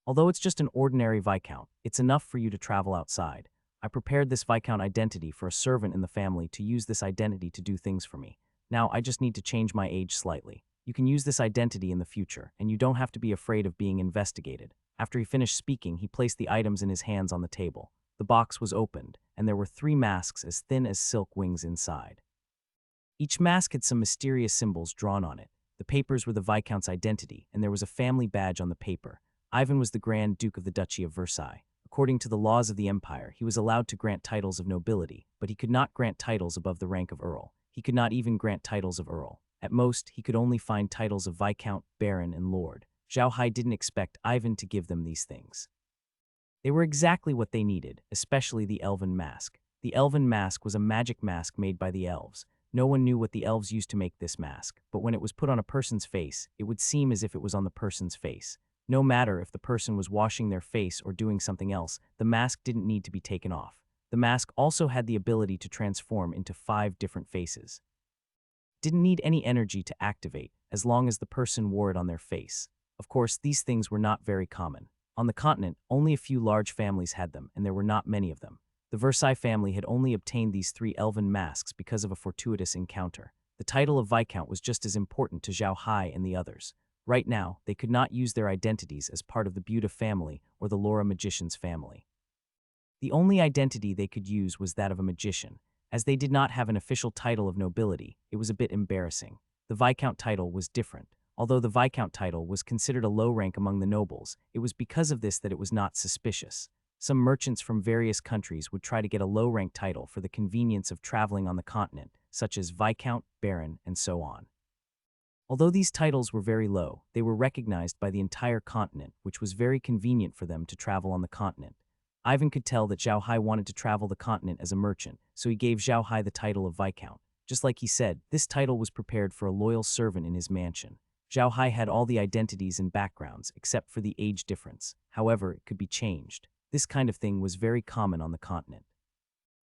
Although it's just an ordinary Viscount, it's enough for you to travel outside. I prepared this Viscount identity for a servant in the family to use this identity to do things for me. Now, I just need to change my age slightly. You can use this identity in the future, and you don't have to be afraid of being investigated. After he finished speaking, he placed the items in his hands on the table. The box was opened, and there were 3 masks as thin as silk wings inside. Each mask had some mysterious symbols drawn on it. The papers were the Viscount's identity, and there was a family badge on the paper. Ivan was the Grand Duke of the Duchy of Versailles. According to the laws of the Empire, he was allowed to grant titles of nobility, but he could not grant titles above the rank of Earl. He could not even grant titles of Earl. At most, he could only find titles of Viscount, Baron, and Lord. Zhao Hai didn't expect Ivan to give them these things. They were exactly what they needed, especially the elven mask. The elven mask was a magic mask made by the elves. No one knew what the elves used to make this mask, but when it was put on a person's face, it would seem as if it was on the person's face. No matter if the person was washing their face or doing something else, the mask didn't need to be taken off. The mask also had the ability to transform into 5 different faces. Didn't need any energy to activate, as long as the person wore it on their face. Of course, these things were not very common. On the continent, only a few large families had them, and there were not many of them. The Versailles family had only obtained these 3 elven masks because of a fortuitous encounter. The title of Viscount was just as important to Zhao Hai and the others. Right now, they could not use their identities as part of the Buddha family or the Laura magician's family. The only identity they could use was that of a magician. As they did not have an official title of nobility, it was a bit embarrassing. The Viscount title was different. Although the Viscount title was considered a low rank among the nobles, it was because of this that it was not suspicious. Some merchants from various countries would try to get a low-rank title for the convenience of traveling on the continent, such as Viscount, Baron, and so on. Although these titles were very low, they were recognized by the entire continent, which was very convenient for them to travel on the continent. Ivan could tell that Zhao Hai wanted to travel the continent as a merchant, so he gave Zhao Hai the title of Viscount. Just like he said, this title was prepared for a loyal servant in his mansion. Zhao Hai had all the identities and backgrounds, except for the age difference. However, it could be changed. This kind of thing was very common on the continent.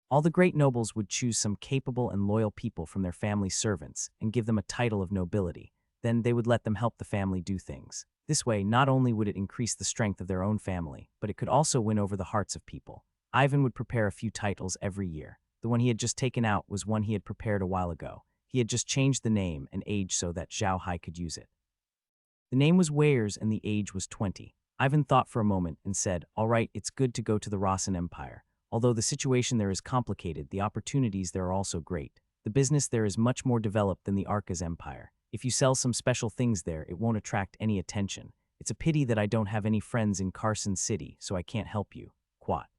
All the great nobles would choose some capable and loyal people from their family servants and give them a title of nobility. Then they would let them help the family do things. This way, not only would it increase the strength of their own family, but it could also win over the hearts of people. Ivan would prepare a few titles every year. The one he had just taken out was one he had prepared a while ago. He had just changed the name and age so that Zhao Hai could use it. The name was Wares and the age was 20. Ivan thought for a moment and said, "All right, it's good to go to the Rossan Empire. Although the situation there is complicated, the opportunities there are also great. The business there is much more developed than the Arcas Empire. If you sell some special things there, it won't attract any attention. It's a pity that I don't have any friends in Carson City, so I can't help you." Quat.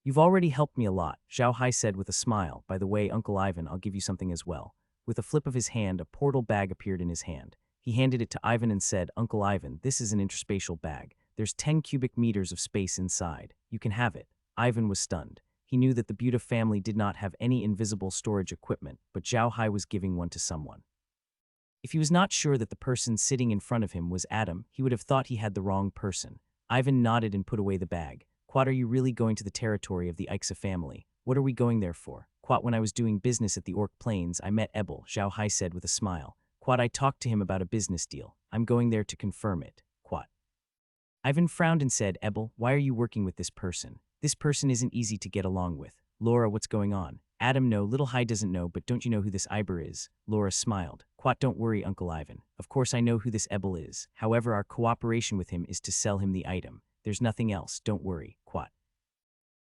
"You've already helped me a lot," Zhao Hai said with a smile. "By the way, Uncle Ivan, I'll give you something as well." With a flip of his hand, a portal bag appeared in his hand. He handed it to Ivan and said, "Uncle Ivan, this is an interspatial bag. There's 10 cubic meters of space inside. You can have it." Ivan was stunned. He knew that the Buta family did not have any invisible storage equipment, but Zhao Hai was giving one to someone. If he was not sure that the person sitting in front of him was Adam, he would have thought he had the wrong person. Ivan nodded and put away the bag. "Quat, are you really going to the territory of the Ixa family? What are we going there for?" "Quat, when I was doing business at the Orc Plains, I met Ebel," Zhao Hai said with a smile. "Quat, I talked to him about a business deal. I'm going there to confirm it." Quat. Ivan frowned and said, "Ebel, why are you working with this person? This person isn't easy to get along with." "Laura, what's going on?" "Adam, no, Little Hai doesn't know, but don't you know who this Iber is?" Laura smiled. "Quat, don't worry, Uncle Ivan. Of course I know who this Ebel is. However, our cooperation with him is to sell him the item. There's nothing else, don't worry." Quat.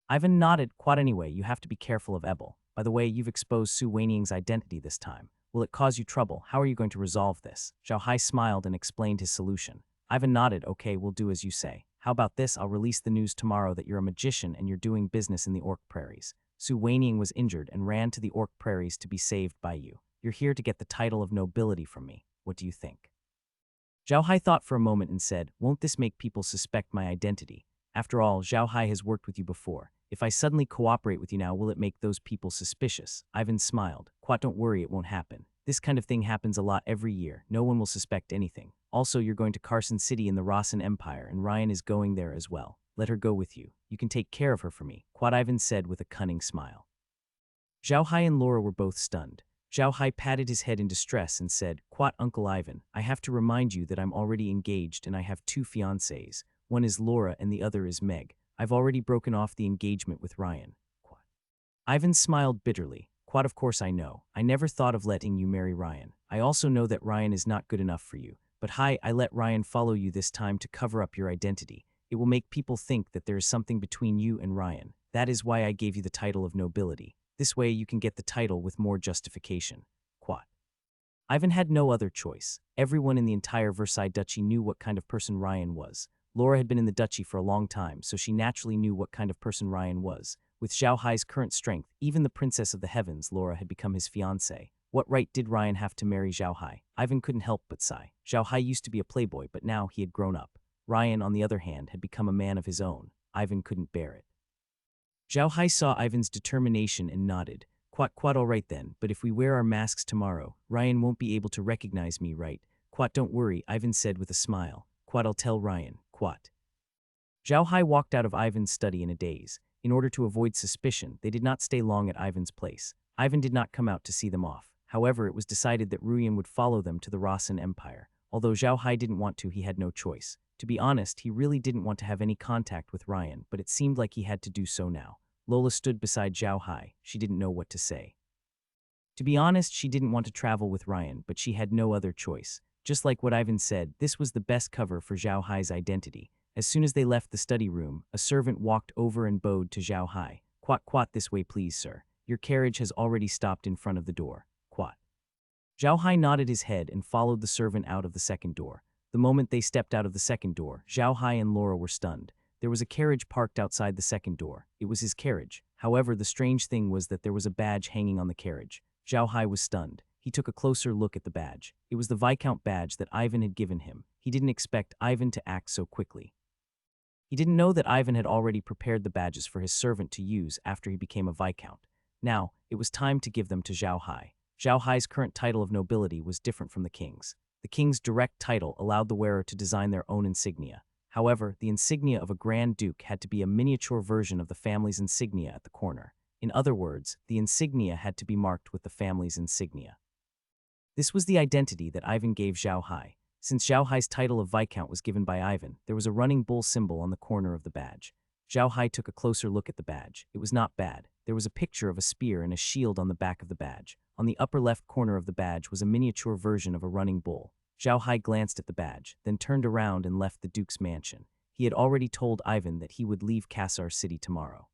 Ivan nodded. "Quat, anyway, you have to be careful of Ebel. By the way, you've exposed Su Waning's identity this time. Will it cause you trouble? How are you going to resolve this?" Zhao Hai smiled and explained his solution. Ivan nodded. "Okay, we'll do as you say. How about this? I'll release the news tomorrow that you're a magician and you're doing business in the Orc Prairies. Su Waning was injured and ran to the Orc Prairies to be saved by you. You're here to get the title of nobility from me. What do you think?" Zhao Hai thought for a moment and said, "Won't this make people suspect my identity? After all, Zhao Hai has worked with you before. If I suddenly cooperate with you now, will it make those people suspicious?" Ivan smiled. "Quat, don't worry, it won't happen. This kind of thing happens a lot every year. No one will suspect anything. Also, you're going to Carson City in the Rossan Empire, and Ryan is going there as well. Let her go with you. You can take care of her for me," Quat Ivan said with a cunning smile. Zhao Hai and Laura were both stunned. Zhao Hai patted his head in distress and said, "Quat, Uncle Ivan, I have to remind you that I'm already engaged and I have 2 fiancées. One is Laura and the other is Meg. I've already broken off the engagement with Ryan." Quat. Ivan smiled bitterly. "Quat, of course I know. I never thought of letting you marry Ryan. I also know that Ryan is not good enough for you. But Hai, I let Ryan follow you this time to cover up your identity. It will make people think that there is something between you and Ryan. That is why I gave you the title of nobility. This way you can get the title with more justification." Quat. Ivan had no other choice. Everyone in the entire Versailles Duchy knew what kind of person Ryan was. Laura had been in the duchy for a long time, so she naturally knew what kind of person Ryan was. With Zhao Hai's current strength, even the Princess of the Heavens, Laura, had become his fiancée. What right did Ryan have to marry Zhao Hai? Ivan couldn't help but sigh. Zhao Hai used to be a playboy, but now he had grown up. Ryan, on the other hand, had become a man of his own. Ivan couldn't bear it. Zhao Hai saw Ivan's determination and nodded. Quat, all right then, but if we wear our masks tomorrow, Ryan won't be able to recognize me, right?" "Quat, don't worry," Ivan said with a smile. "Quat, I'll tell Ryan." Quat. Zhao Hai walked out of Ivan's study in a daze. In order to avoid suspicion, they did not stay long at Ivan's place. Ivan did not come out to see them off. However, it was decided that Ruyan would follow them to the Rossan Empire. Although Zhao Hai didn't want to, he had no choice. To be honest, he really didn't want to have any contact with Ryan, but it seemed like he had to do so now. Lola stood beside Zhao Hai. She didn't know what to say. To be honest, she didn't want to travel with Ryan, but she had no other choice. Just like what Ivan said, this was the best cover for Zhao Hai's identity. As soon as they left the study room, a servant walked over and bowed to Zhao Hai. Quat, this way please, sir. Your carriage has already stopped in front of the door." Quat. Zhao Hai nodded his head and followed the servant out of the second door. The moment they stepped out of the second door, Zhao Hai and Laura were stunned. There was a carriage parked outside the second door. It was his carriage. However, the strange thing was that there was a badge hanging on the carriage. Zhao Hai was stunned. He took a closer look at the badge. It was the Viscount badge that Ivan had given him. He didn't expect Ivan to act so quickly. He didn't know that Ivan had already prepared the badges for his servant to use after he became a Viscount. Now, it was time to give them to Zhao Hai. Zhao Hai's current title of nobility was different from the king's. The king's direct title allowed the wearer to design their own insignia. However, the insignia of a Grand Duke had to be a miniature version of the family's insignia at the corner. In other words, the insignia had to be marked with the family's insignia. This was the identity that Ivan gave Zhao Hai. Since Zhao Hai's title of Viscount was given by Ivan, there was a running bull symbol on the corner of the badge. Zhao Hai took a closer look at the badge. It was not bad. There was a picture of a spear and a shield on the back of the badge. On the upper left corner of the badge was a miniature version of a running bull. Zhao Hai glanced at the badge, then turned around and left the Duke's mansion. He had already told Ivan that he would leave Cassa City tomorrow.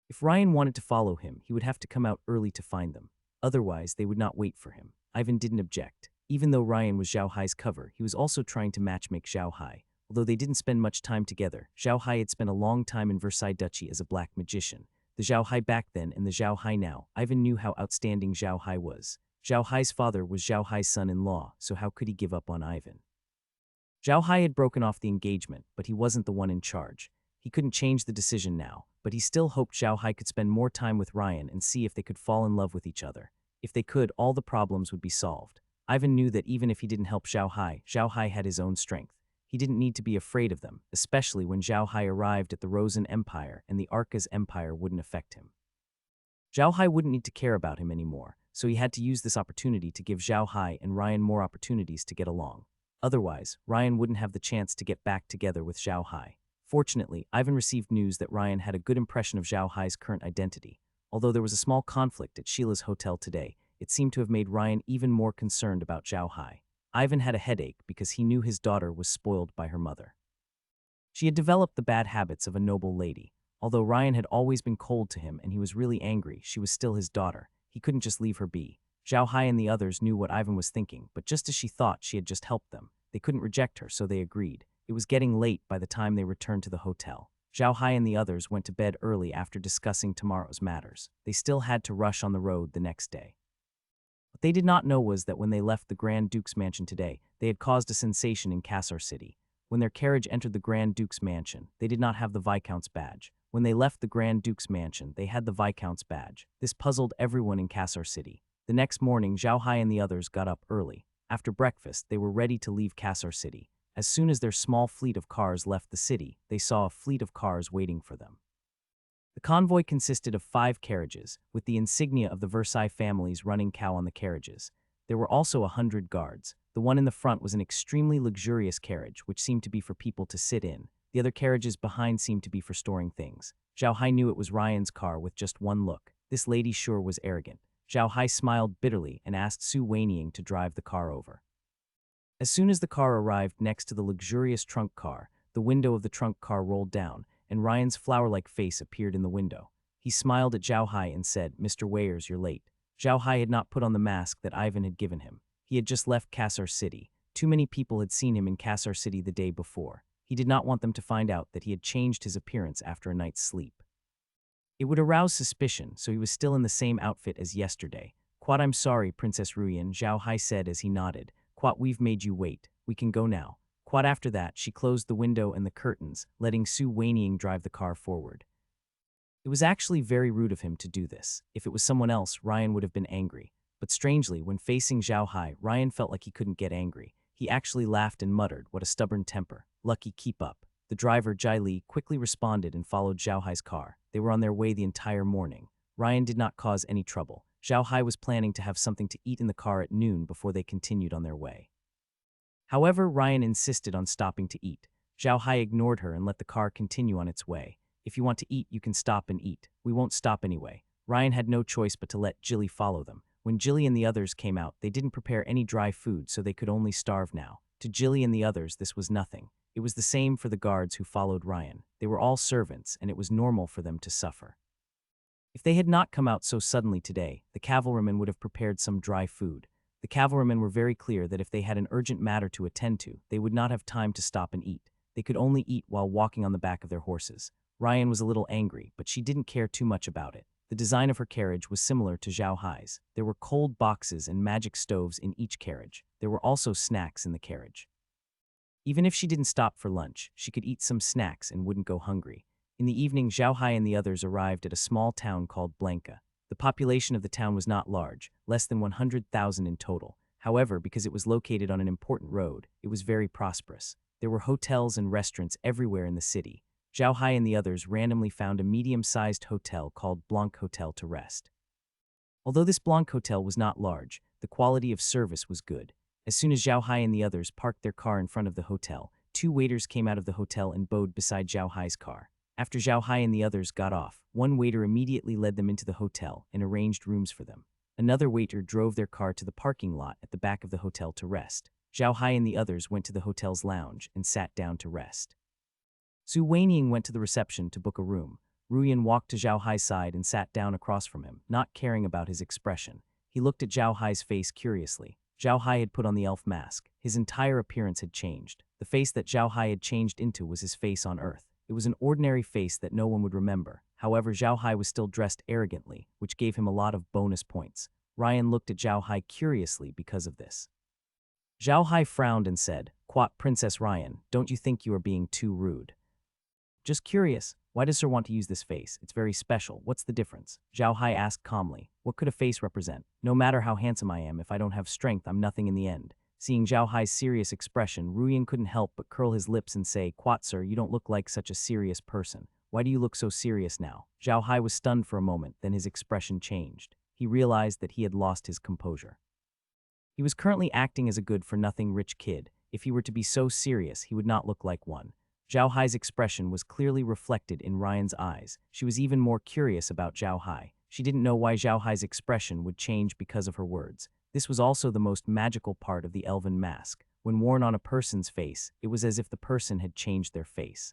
If Ryan wanted to follow him, he would have to come out early to find them. Otherwise, they would not wait for him. Ivan didn't object. Even though Ryan was Zhao Hai's cover, he was also trying to matchmake Zhao Hai. Although they didn't spend much time together, Zhao Hai had spent a long time in Versailles Duchy as a black magician. The Zhao Hai back then and the Zhao Hai now, Ivan knew how outstanding Zhao Hai was. Zhao Hai's father was Zhao Hai's son-in-law, so how could he give up on Ivan? Zhao Hai had broken off the engagement, but he wasn't the one in charge. He couldn't change the decision now, but he still hoped Zhao Hai could spend more time with Ryan and see if they could fall in love with each other. If they could, all the problems would be solved. Ivan knew that even if he didn't help Zhao Hai had his own strength. He didn't need to be afraid of them, especially when Zhao Hai arrived at the Rosen Empire and the Arcas Empire wouldn't affect him. Zhao Hai wouldn't need to care about him anymore, so he had to use this opportunity to give Zhao Hai and Ryan more opportunities to get along. Otherwise, Ryan wouldn't have the chance to get back together with Zhao Hai. Fortunately, Ivan received news that Ryan had a good impression of Zhao Hai's current identity. Although there was a small conflict at Sheila's hotel today, it seemed to have made Ryan even more concerned about Zhao Hai. Ivan had a headache because he knew his daughter was spoiled by her mother. She had developed the bad habits of a noble lady. Although Ryan had always been cold to him and he was really angry, she was still his daughter. He couldn't just leave her be. Zhao Hai and the others knew what Ivan was thinking, but just as she thought she had just helped them, they couldn't reject her, so they agreed. It was getting late by the time they returned to the hotel. Zhao Hai and the others went to bed early after discussing tomorrow's matters. They still had to rush on the road the next day. What they did not know was that when they left the Grand Duke's mansion today, they had caused a sensation in Cassa City. When their carriage entered the Grand Duke's mansion, they did not have the Viscount's badge. When they left the Grand Duke's mansion, they had the Viscount's badge. This puzzled everyone in Cassa City. The next morning, Zhao Hai and the others got up early. After breakfast, they were ready to leave Cassa City. As soon as their small fleet of cars left the city, they saw a fleet of cars waiting for them. The convoy consisted of 5 carriages, with the insignia of the Versailles families running cow on the carriages. There were also 100 guards. The one in the front was an extremely luxurious carriage, which seemed to be for people to sit in. The other carriages behind seemed to be for storing things. Zhao Hai knew it was Ryan's car with just one look. This lady sure was arrogant. Zhao Hai smiled bitterly and asked Su Weiniang to drive the car over. As soon as the car arrived next to the luxurious trunk car, the window of the trunk car rolled down, and Ryan's flower-like face appeared in the window. He smiled at Zhao Hai and said, "Mr. Weyers, you're late." Zhao Hai had not put on the mask that Ivan had given him. He had just left Cassa City. Too many people had seen him in Cassa City the day before. He did not want them to find out that he had changed his appearance after a night's sleep. It would arouse suspicion, so he was still in the same outfit as yesterday. "Quat, I'm sorry, Princess Ruyan," Zhao Hai said as he nodded. "Quat, we've made you wait. We can go now." Quat after that, she closed the window and the curtains, letting Su Weiniang drive the car forward. It was actually very rude of him to do this. If it was someone else, Ryan would have been angry. But strangely, when facing Zhao Hai, Ryan felt like he couldn't get angry. He actually laughed and muttered, "What a stubborn temper. Lucky, keep up." The driver, Jai Li, quickly responded and followed Zhao Hai's car. They were on their way the entire morning. Ryan did not cause any trouble. Zhao Hai was planning to have something to eat in the car at noon before they continued on their way. However, Ryan insisted on stopping to eat. Zhao Hai ignored her and let the car continue on its way. "If you want to eat, you can stop and eat. We won't stop anyway." Ryan had no choice but to let Jilly follow them. When Jilly and the others came out, they didn't prepare any dry food, so they could only starve now. To Jilly and the others, this was nothing. It was the same for the guards who followed Ryan. They were all servants, and it was normal for them to suffer. If they had not come out so suddenly today, the cavalrymen would have prepared some dry food. The cavalrymen were very clear that if they had an urgent matter to attend to, they would not have time to stop and eat. They could only eat while walking on the back of their horses. Ryan was a little angry, but she didn't care too much about it. The design of her carriage was similar to Zhao Hai's. There were cold boxes and magic stoves in each carriage. There were also snacks in the carriage. Even if she didn't stop for lunch, she could eat some snacks and wouldn't go hungry. In the evening, Zhao Hai and the others arrived at a small town called Blanca. The population of the town was not large, less than 100,000 in total. However, because it was located on an important road, it was very prosperous. There were hotels and restaurants everywhere in the city. Zhao Hai and the others randomly found a medium-sized hotel called Blanc Hotel to rest. Although this Blanc Hotel was not large, the quality of service was good. As soon as Zhao Hai and the others parked their car in front of the hotel, 2 waiters came out of the hotel and bowed beside Zhao Hai's car. After Zhao Hai and the others got off, one waiter immediately led them into the hotel and arranged rooms for them. Another waiter drove their car to the parking lot at the back of the hotel to rest. Zhao Hai and the others went to the hotel's lounge and sat down to rest. Su Weiniang went to the reception to book a room. Ruyan walked to Zhao Hai's side and sat down across from him, not caring about his expression. He looked at Zhao Hai's face curiously. Zhao Hai had put on the elf mask. His entire appearance had changed. The face that Zhao Hai had changed into was his face on Earth. It was an ordinary face that no one would remember. However, Zhao Hai was still dressed arrogantly, which gave him a lot of bonus points. Ryan looked at Zhao Hai curiously because of this. Zhao Hai frowned and said, "Quat, Princess Ryan, don't you think you are being too rude?" "Just curious, why does Sir want to use this face? It's very special. What's the difference?" Zhao Hai asked calmly. "What could a face represent? No matter how handsome I am, if I don't have strength, I'm nothing in the end." Seeing Zhao Hai's serious expression, Ruyan couldn't help but curl his lips and say, "Quat, sir, you don't look like such a serious person. Why do you look so serious now?" Zhao Hai was stunned for a moment, then his expression changed. He realized that he had lost his composure. He was currently acting as a good-for-nothing rich kid. If he were to be so serious, he would not look like one. Zhao Hai's expression was clearly reflected in Ryan's eyes. She was even more curious about Zhao Hai. She didn't know why Zhao Hai's expression would change because of her words. This was also the most magical part of the elven mask. When worn on a person's face, it was as if the person had changed their face.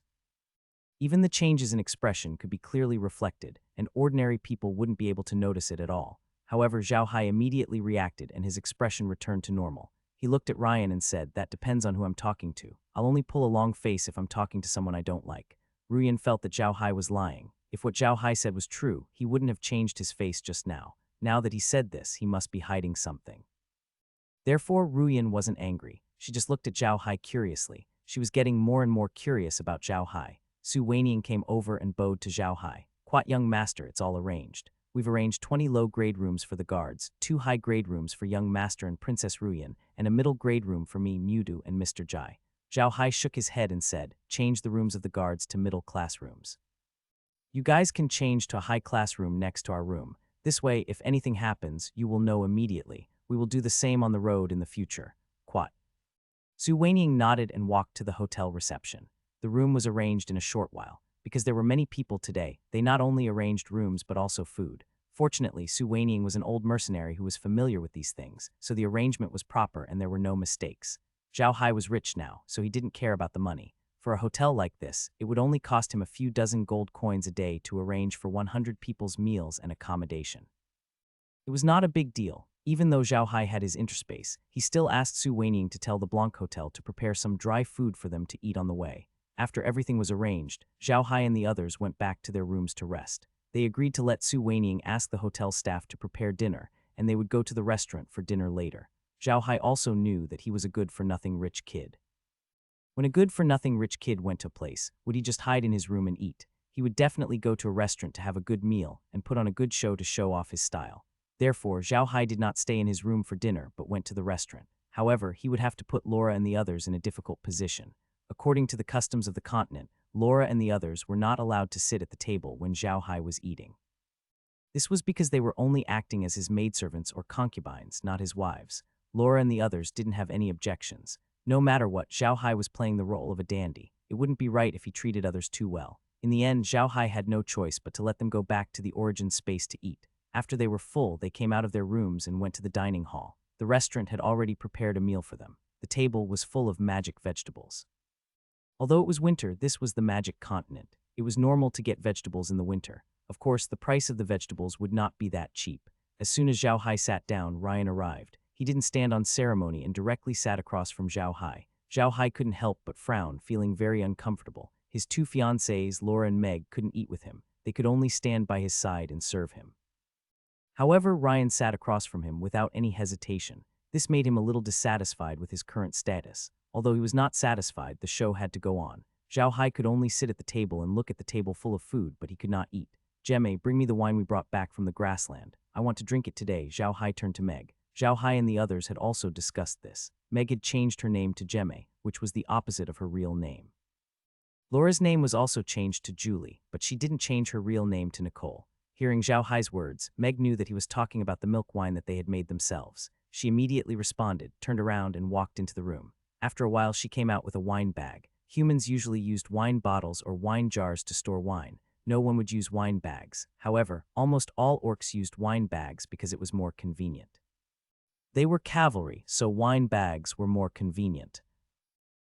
Even the changes in expression could be clearly reflected, and ordinary people wouldn't be able to notice it at all. However, Zhao Hai immediately reacted and his expression returned to normal. He looked at Ryan and said, "That depends on who I'm talking to. I'll only pull a long face if I'm talking to someone I don't like." Ruyan felt that Zhao Hai was lying. If what Zhao Hai said was true, he wouldn't have changed his face just now. Now that he said this, he must be hiding something. Therefore, Ruyan wasn't angry. She just looked at Zhao Hai curiously. She was getting more and more curious about Zhao Hai. Su Weiniang came over and bowed to Zhao Hai. "Quat, young master, it's all arranged. We've arranged 20 low-grade rooms for the guards, 2 high-grade rooms for young master and Princess Ruyan, and a middle-grade room for me, Mudu, and Mr. Jai." Zhao Hai shook his head and said, "Change the rooms of the guards to middle-class rooms. You guys can change to a high-class room next to our room. This way, if anything happens, you will know immediately. We will do the same on the road in the future. Quat." Su Weiniang nodded and walked to the hotel reception. The room was arranged in a short while. Because there were many people today, they not only arranged rooms but also food. Fortunately, Su Weiniang was an old mercenary who was familiar with these things, so the arrangement was proper and there were no mistakes. Zhao Hai was rich now, so he didn't care about the money. For a hotel like this, it would only cost him a few dozen gold coins a day to arrange for 100 people's meals and accommodation. It was not a big deal. Even though Zhao Hai had his interspace, he still asked Su Weiniang to tell the Blanc Hotel to prepare some dry food for them to eat on the way. After everything was arranged, Zhao Hai and the others went back to their rooms to rest. They agreed to let Su Weiniang ask the hotel staff to prepare dinner, and they would go to the restaurant for dinner later. Zhao Hai also knew that he was a good-for-nothing rich kid. When a good-for-nothing rich kid went to a place, would he just hide in his room and eat? He would definitely go to a restaurant to have a good meal and put on a good show to show off his style. Therefore, Zhao Hai did not stay in his room for dinner but went to the restaurant. However, he would have to put Laura and the others in a difficult position. According to the customs of the continent, Laura and the others were not allowed to sit at the table when Zhao Hai was eating. This was because they were only acting as his maidservants or concubines, not his wives. Laura and the others didn't have any objections. No matter what, Zhao Hai was playing the role of a dandy. It wouldn't be right if he treated others too well. In the end, Zhao Hai had no choice but to let them go back to the origin space to eat. After they were full, they came out of their rooms and went to the dining hall. The restaurant had already prepared a meal for them. The table was full of magic vegetables. Although it was winter, this was the magic continent. It was normal to get vegetables in the winter. Of course, the price of the vegetables would not be that cheap. As soon as Zhao Hai sat down, Ryan arrived. He didn't stand on ceremony and directly sat across from Zhao Hai. Zhao Hai couldn't help but frown, feeling very uncomfortable. His 2 fiancées, Laura and Meg, couldn't eat with him. They could only stand by his side and serve him. However, Ryan sat across from him without any hesitation. This made him a little dissatisfied with his current status. Although he was not satisfied, the show had to go on. Zhao Hai could only sit at the table and look at the table full of food, but he could not eat. "Gemme, bring me the wine we brought back from the grassland. I want to drink it today." Zhao Hai turned to Meg. Zhao Hai and the others had also discussed this. Meg had changed her name to Gemme, which was the opposite of her real name. Laura's name was also changed to Julie, but she didn't change her real name to Nicole. Hearing Zhao Hai's words, Meg knew that he was talking about the milk wine that they had made themselves. She immediately responded, turned around, and walked into the room. After a while, she came out with a wine bag. Humans usually used wine bottles or wine jars to store wine. No one would use wine bags. However, almost all orcs used wine bags because it was more convenient. They were cavalry, so wine bags were more convenient.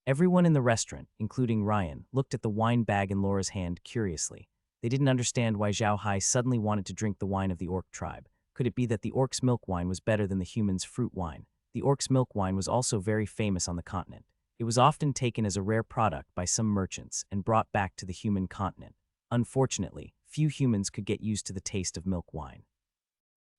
Everyone in the restaurant, including Ryan, looked at the wine bag in Laura's hand curiously. They didn't understand why Zhao Hai suddenly wanted to drink the wine of the orc tribe. Could it be that the orcs' milk wine was better than the humans' fruit wine? The orcs' milk wine was also very famous on the continent. It was often taken as a rare product by some merchants and brought back to the human continent. Unfortunately, few humans could get used to the taste of milk wine.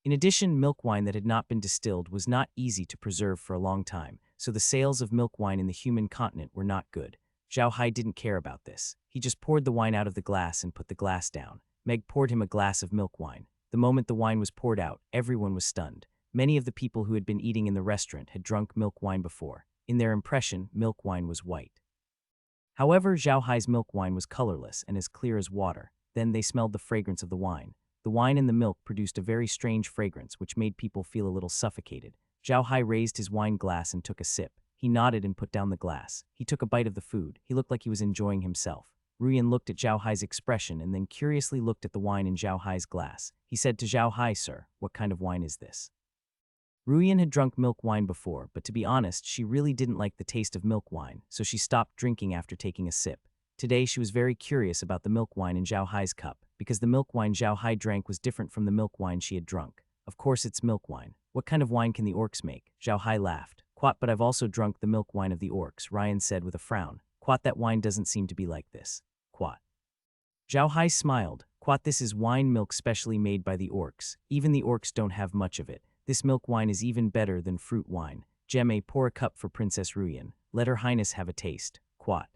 In addition, milk wine that had not been distilled was not easy to preserve for a long time, so the sales of milk wine in the human continent were not good. Zhao Hai didn't care about this. He just poured the wine out of the glass and put the glass down. Meg poured him a glass of milk wine. The moment the wine was poured out, everyone was stunned. Many of the people who had been eating in the restaurant had drunk milk wine before. In their impression, milk wine was white. However, Zhao Hai's milk wine was colorless and as clear as water. Then they smelled the fragrance of the wine. The wine and the milk produced a very strange fragrance which made people feel a little suffocated. Zhao Hai raised his wine glass and took a sip. He nodded and put down the glass. He took a bite of the food. He looked like he was enjoying himself. Ruyan looked at Zhao Hai's expression and then curiously looked at the wine in Zhao Hai's glass. He said to Zhao Hai, "Sir, what kind of wine is this?" Ruyan had drunk milk wine before, but to be honest, she really didn't like the taste of milk wine, so she stopped drinking after taking a sip. Today, she was very curious about the milk wine in Zhao Hai's cup, because the milk wine Zhao Hai drank was different from the milk wine she had drunk. Of course, it's milk wine. What kind of wine can the orcs make? Zhao Hai laughed. Quat, but I've also drunk the milk wine of the orcs, Ryan said with a frown. Quat, that wine doesn't seem to be like this. Quat. Zhao Hai smiled. Quat, this is wine milk specially made by the orcs. Even the orcs don't have much of it. This milk wine is even better than fruit wine. Gemme, pour a cup for Princess Ruyan. Let her highness have a taste. Quat.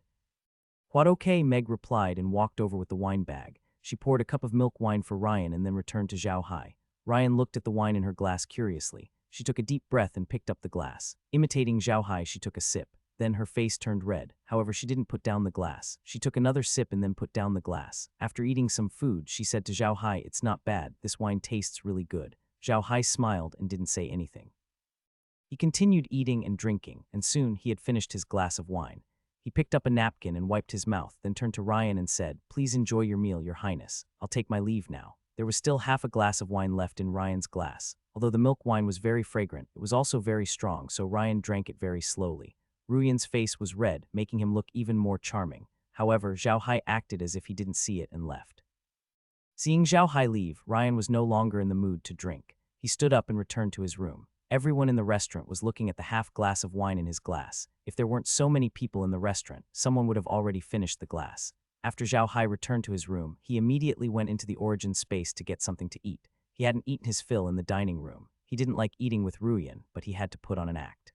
Quat, okay, Meg replied and walked over with the wine bag. She poured a cup of milk wine for Ryan and then returned to Zhao Hai. Ryan looked at the wine in her glass curiously. She took a deep breath and picked up the glass. Imitating Zhao Hai, she took a sip. Then her face turned red. However, she didn't put down the glass. She took another sip and then put down the glass. After eating some food, she said to Zhao Hai, "It's not bad. This wine tastes really good." Zhao Hai smiled and didn't say anything. He continued eating and drinking, and soon he had finished his glass of wine. He picked up a napkin and wiped his mouth, then turned to Ryan and said, "Please enjoy your meal, your highness. I'll take my leave now." There was still half a glass of wine left in Ryan's glass. Although the milk wine was very fragrant, it was also very strong, so Ryan drank it very slowly. Ruyan's face was red, making him look even more charming. However, Zhao Hai acted as if he didn't see it and left. Seeing Zhao Hai leave, Ryan was no longer in the mood to drink. He stood up and returned to his room. Everyone in the restaurant was looking at the half glass of wine in his glass. If there weren't so many people in the restaurant, someone would have already finished the glass. After Zhao Hai returned to his room, he immediately went into the origin space to get something to eat. He hadn't eaten his fill in the dining room. He didn't like eating with Ruyan, but he had to put on an act.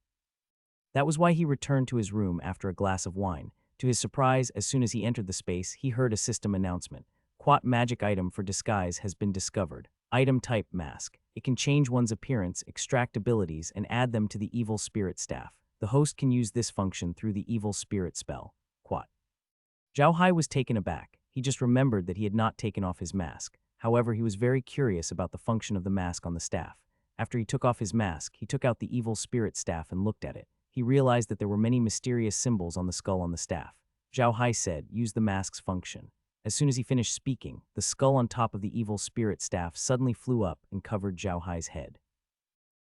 That was why he returned to his room after a glass of wine. To his surprise, as soon as he entered the space, he heard a system announcement. Quat magic item for disguise has been discovered. Item type mask. It can change one's appearance, extract abilities, and add them to the evil spirit staff. The host can use this function through the evil spirit spell. Quat. Zhao Hai was taken aback. He just remembered that he had not taken off his mask. However, he was very curious about the function of the mask on the staff. After he took off his mask, he took out the evil spirit staff and looked at it. He realized that there were many mysterious symbols on the skull on the staff. Zhao Hai said, "Use the mask's function." As soon as he finished speaking, the skull on top of the evil spirit staff suddenly flew up and covered Zhao Hai's head.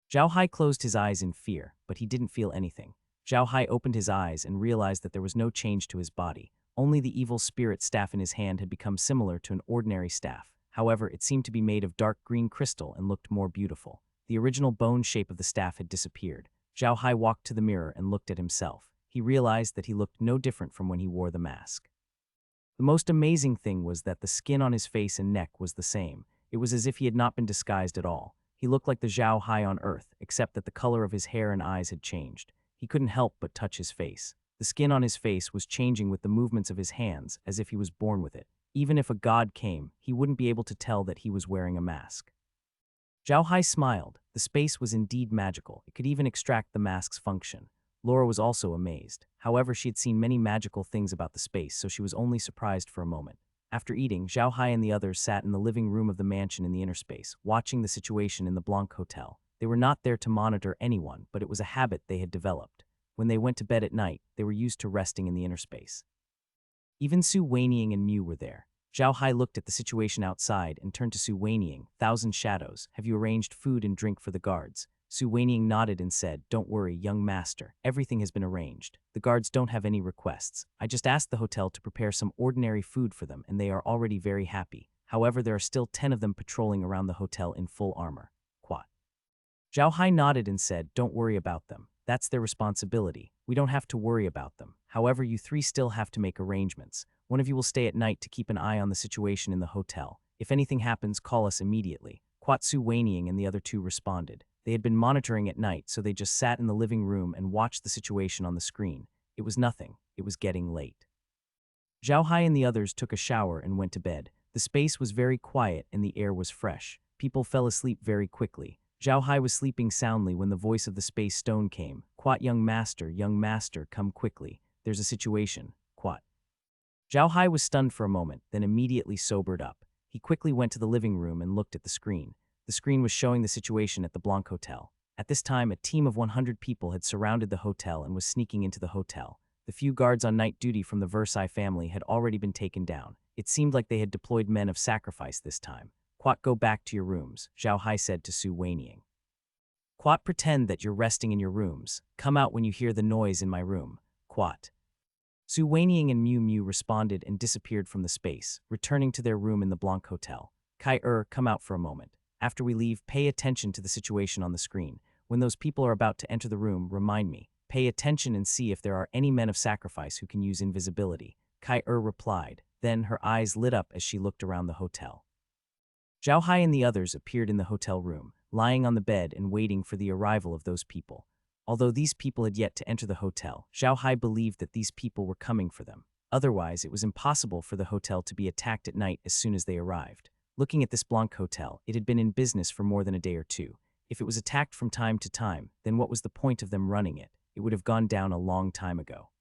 Zhao Hai closed his eyes in fear, but he didn't feel anything. Zhao Hai opened his eyes and realized that there was no change to his body. Only the evil spirit staff in his hand had become similar to an ordinary staff. However, it seemed to be made of dark green crystal and looked more beautiful. The original bone shape of the staff had disappeared. Zhao Hai walked to the mirror and looked at himself. He realized that he looked no different from when he wore the mask. The most amazing thing was that the skin on his face and neck was the same. It was as if he had not been disguised at all. He looked like the Zhao Hai on Earth, except that the color of his hair and eyes had changed. He couldn't help but touch his face. The skin on his face was changing with the movements of his hands, as if he was born with it. Even if a god came, he wouldn't be able to tell that he was wearing a mask. Zhao Hai smiled. The space was indeed magical. It could even extract the mask's function. Laura was also amazed. However, she had seen many magical things about the space, so she was only surprised for a moment. After eating, Zhao Hai and the others sat in the living room of the mansion in the inner space, watching the situation in the Blanc Hotel. They were not there to monitor anyone, but it was a habit they had developed. When they went to bed at night, they were used to resting in the inner space. Even Su Weiniang and Mew were there. Zhao Hai looked at the situation outside and turned to Su Weiniang. "Thousand Shadows, have you arranged food and drink for the guards?" Su Weiniang nodded and said, "Don't worry, young master. Everything has been arranged. The guards don't have any requests. I just asked the hotel to prepare some ordinary food for them and they are already very happy. However, there are still 10 of them patrolling around the hotel in full armor." Quat. Zhao Hai nodded and said, "Don't worry about them. That's their responsibility. We don't have to worry about them. However, you three still have to make arrangements. One of you will stay at night to keep an eye on the situation in the hotel. If anything happens, call us immediately." Quat Su Weiniang and the other two responded. They had been monitoring at night, so they just sat in the living room and watched the situation on the screen. It was nothing. It was getting late. Zhao Hai and the others took a shower and went to bed. The space was very quiet and the air was fresh. People fell asleep very quickly. Zhao Hai was sleeping soundly when the voice of the space stone came. "Quat, young master, come quickly. There's a situation." Quat. Zhao Hai was stunned for a moment, then immediately sobered up. He quickly went to the living room and looked at the screen. The screen was showing the situation at the Blanc Hotel. At this time, a team of 100 people had surrounded the hotel and was sneaking into the hotel. The few guards on night duty from the Versailles family had already been taken down. It seemed like they had deployed men of sacrifice this time. "Quat, go back to your rooms," Zhao Hai said to Su Weiniang. "Quat, pretend that you're resting in your rooms. Come out when you hear the noise in my room." Quat. Su Weiniang and Mew responded and disappeared from the space, returning to their room in the Blanc Hotel. "Kai, come out for a moment. After we leave, pay attention to the situation on the screen. When those people are about to enter the room, remind me. Pay attention and see if there are any men of sacrifice who can use invisibility." Kai replied. Then her eyes lit up as she looked around the hotel. Zhao Hai and the others appeared in the hotel room, lying on the bed and waiting for the arrival of those people. Although these people had yet to enter the hotel, Zhao Hai believed that these people were coming for them. Otherwise, it was impossible for the hotel to be attacked at night as soon as they arrived. Looking at this Blanc Hotel, it had been in business for more than a day or two. If it was attacked from time to time, then what was the point of them running it? It would have gone down a long time ago.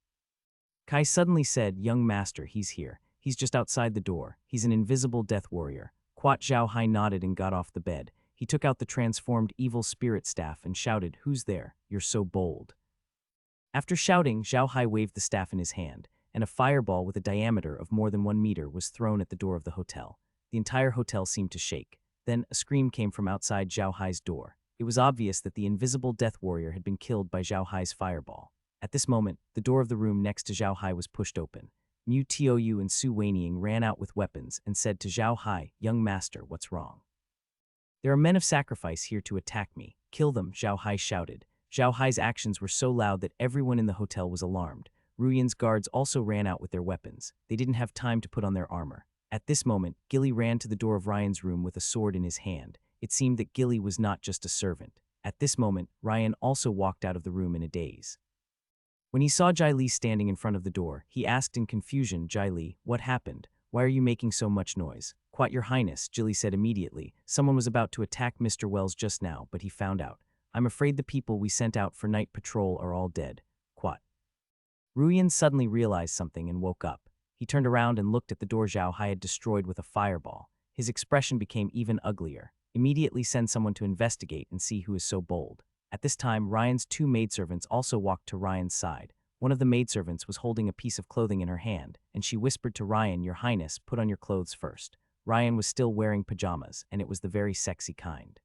Kai suddenly said, "Young master, he's here. He's just outside the door. He's an invisible death warrior." Quat. Zhao Hai nodded and got off the bed. He took out the transformed evil spirit staff and shouted, "Who's there? You're so bold." After shouting, Zhao Hai waved the staff in his hand, and a fireball with a diameter of more than 1 meter was thrown at the door of the hotel. The entire hotel seemed to shake. Then a scream came from outside Zhao Hai's door. It was obvious that the invisible death warrior had been killed by Zhao Hai's fireball. At this moment, the door of the room next to Zhao Hai was pushed open. Mew Tou and Su Weiniang ran out with weapons and said to Zhao Hai, "Young master, what's wrong?" "There are men of sacrifice here to attack me. Kill them," Zhao Hai shouted. Zhao Hai's actions were so loud that everyone in the hotel was alarmed. Ruyan's guards also ran out with their weapons. They didn't have time to put on their armor. At this moment, Gilly ran to the door of Ryan's room with a sword in his hand. It seemed that Gilly was not just a servant. At this moment, Ryan also walked out of the room in a daze. When he saw Jai Li standing in front of the door, he asked in confusion, "Jai Li, what happened? Why are you making so much noise?" "Quat, your highness," Gilly said immediately. "Someone was about to attack Mr. Wells just now, but he found out. I'm afraid the people we sent out for night patrol are all dead." Quat. Ruyan suddenly realized something and woke up. He turned around and looked at the door Zhao Hai had destroyed with a fireball. His expression became even uglier. "Immediately send someone to investigate and see who is so bold." At this time, Ryan's 2 maidservants also walked to Ryan's side. One of the maidservants was holding a piece of clothing in her hand, and she whispered to Ryan, "Your highness, put on your clothes first." Ryan was still wearing pajamas, and it was the very sexy kind.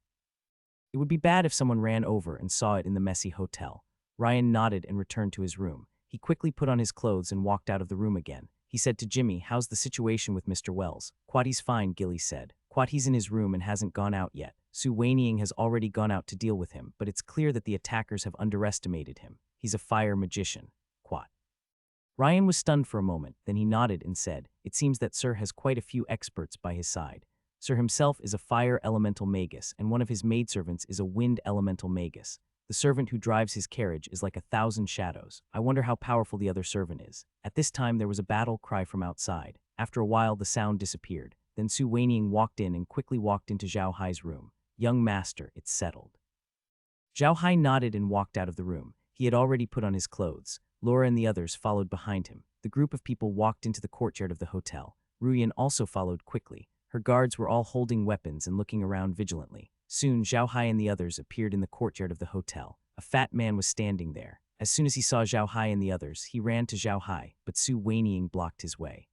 It would be bad if someone ran over and saw it in the messy hotel. Ryan nodded and returned to his room. He quickly put on his clothes and walked out of the room again. He said to Jimmy, "How's the situation with Mr. Wells?" "Quat, he's fine," Gilly said. "Quat, he's in his room and hasn't gone out yet. Su Weiniang has already gone out to deal with him, but it's clear that the attackers have underestimated him. He's a fire magician." Quat. Ryan was stunned for a moment, then he nodded and said, "It seems that Sir has quite a few experts by his side. Sir himself is a fire elemental magus, and one of his maidservants is a wind elemental magus. The servant who drives his carriage is like 1,000 shadows. I wonder how powerful the other servant is." At this time, there was a battle cry from outside. After a while, the sound disappeared. Then Su Weiniang walked in and quickly walked into Zhao Hai's room. "Young master, it's settled." Zhao Hai nodded and walked out of the room. He had already put on his clothes. Laura and the others followed behind him. The group of people walked into the courtyard of the hotel. Ruyan also followed quickly. Her guards were all holding weapons and looking around vigilantly. Soon, Zhao Hai and the others appeared in the courtyard of the hotel. A fat man was standing there. As soon as he saw Zhao Hai and the others, he ran to Zhao Hai, but Su Weiniang blocked his way.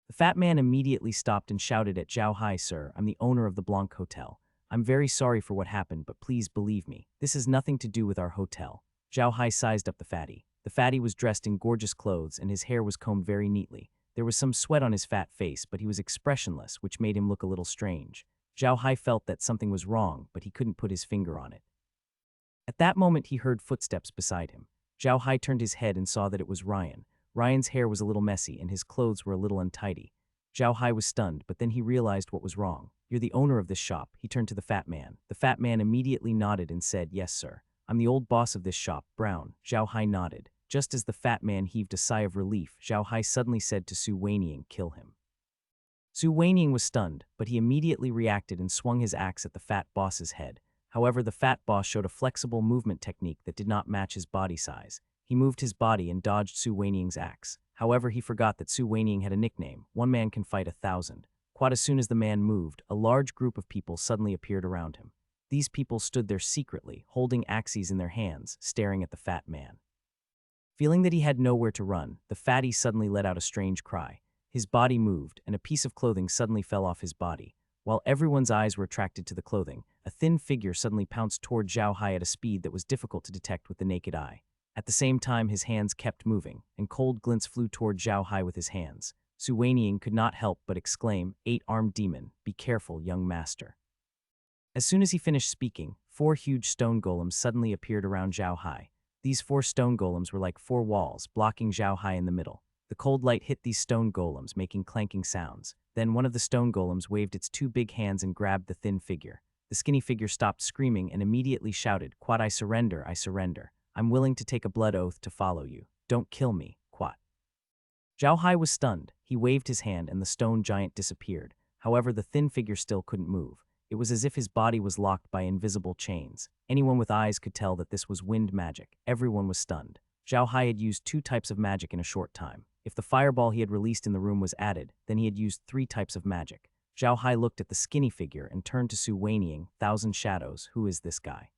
The fat man immediately stopped and shouted at Zhao Hai, "Sir, I'm the owner of the Blanc Hotel. I'm very sorry for what happened, but please believe me, this has nothing to do with our hotel." Zhao Hai sized up the fatty. The fatty was dressed in gorgeous clothes and his hair was combed very neatly. There was some sweat on his fat face, but he was expressionless, which made him look a little strange. Zhao Hai felt that something was wrong, but he couldn't put his finger on it. At that moment, he heard footsteps beside him. Zhao Hai turned his head and saw that it was Ryan. Ryan's hair was a little messy and his clothes were a little untidy. Zhao Hai was stunned, but then he realized what was wrong. "You're the owner of this shop," he turned to the fat man. The fat man immediately nodded and said, "Yes, sir. I'm the old boss of this shop, Brown." Zhao Hai nodded. Just as the fat man heaved a sigh of relief, Zhao Hai suddenly said to Su Weiniang, "Kill him." Su Weiniang was stunned, but he immediately reacted and swung his axe at the fat boss's head. However, the fat boss showed a flexible movement technique that did not match his body size. He moved his body and dodged Su Weiniang's axe. However, he forgot that Su Weiniang had a nickname: "One man can fight 1,000." Quite as soon as the man moved, a large group of people suddenly appeared around him. These people stood there secretly, holding axes in their hands, staring at the fat man. Feeling that he had nowhere to run, the fatty suddenly let out a strange cry. His body moved, and a piece of clothing suddenly fell off his body. While everyone's eyes were attracted to the clothing, a thin figure suddenly pounced toward Zhao Hai at a speed that was difficult to detect with the naked eye. At the same time, his hands kept moving, and cold glints flew toward Zhao Hai with his hands. Su Weiniang could not help but exclaim, "Eight-armed demon, be careful, young master." As soon as he finished speaking, 4 huge stone golems suddenly appeared around Zhao Hai. These 4 stone golems were like 4 walls, blocking Zhao Hai in the middle. The cold light hit these stone golems, making clanking sounds. Then one of the stone golems waved its 2 big hands and grabbed the thin figure. The skinny figure stopped screaming and immediately shouted, "Quat, I surrender, I surrender. I'm willing to take a blood oath to follow you. Don't kill me, Quat." Zhao Hai was stunned. He waved his hand and the stone giant disappeared. However, the thin figure still couldn't move. It was as if his body was locked by invisible chains. Anyone with eyes could tell that this was wind magic. Everyone was stunned. Zhao Hai had used 2 types of magic in a short time. If the fireball he had released in the room was added, then he had used 3 types of magic. Zhao Hai looked at the skinny figure and turned to Su Weiniang, "Thousand Shadows, who is this guy?"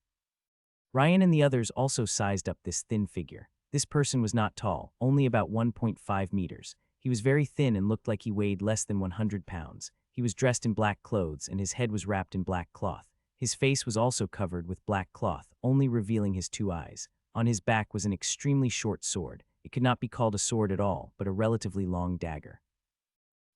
Ryan and the others also sized up this thin figure. This person was not tall, only about 1.5 meters. He was very thin and looked like he weighed less than 100 pounds. He was dressed in black clothes and his head was wrapped in black cloth. His face was also covered with black cloth, only revealing his 2 eyes. On his back was an extremely short sword. It could not be called a sword at all, but a relatively long dagger.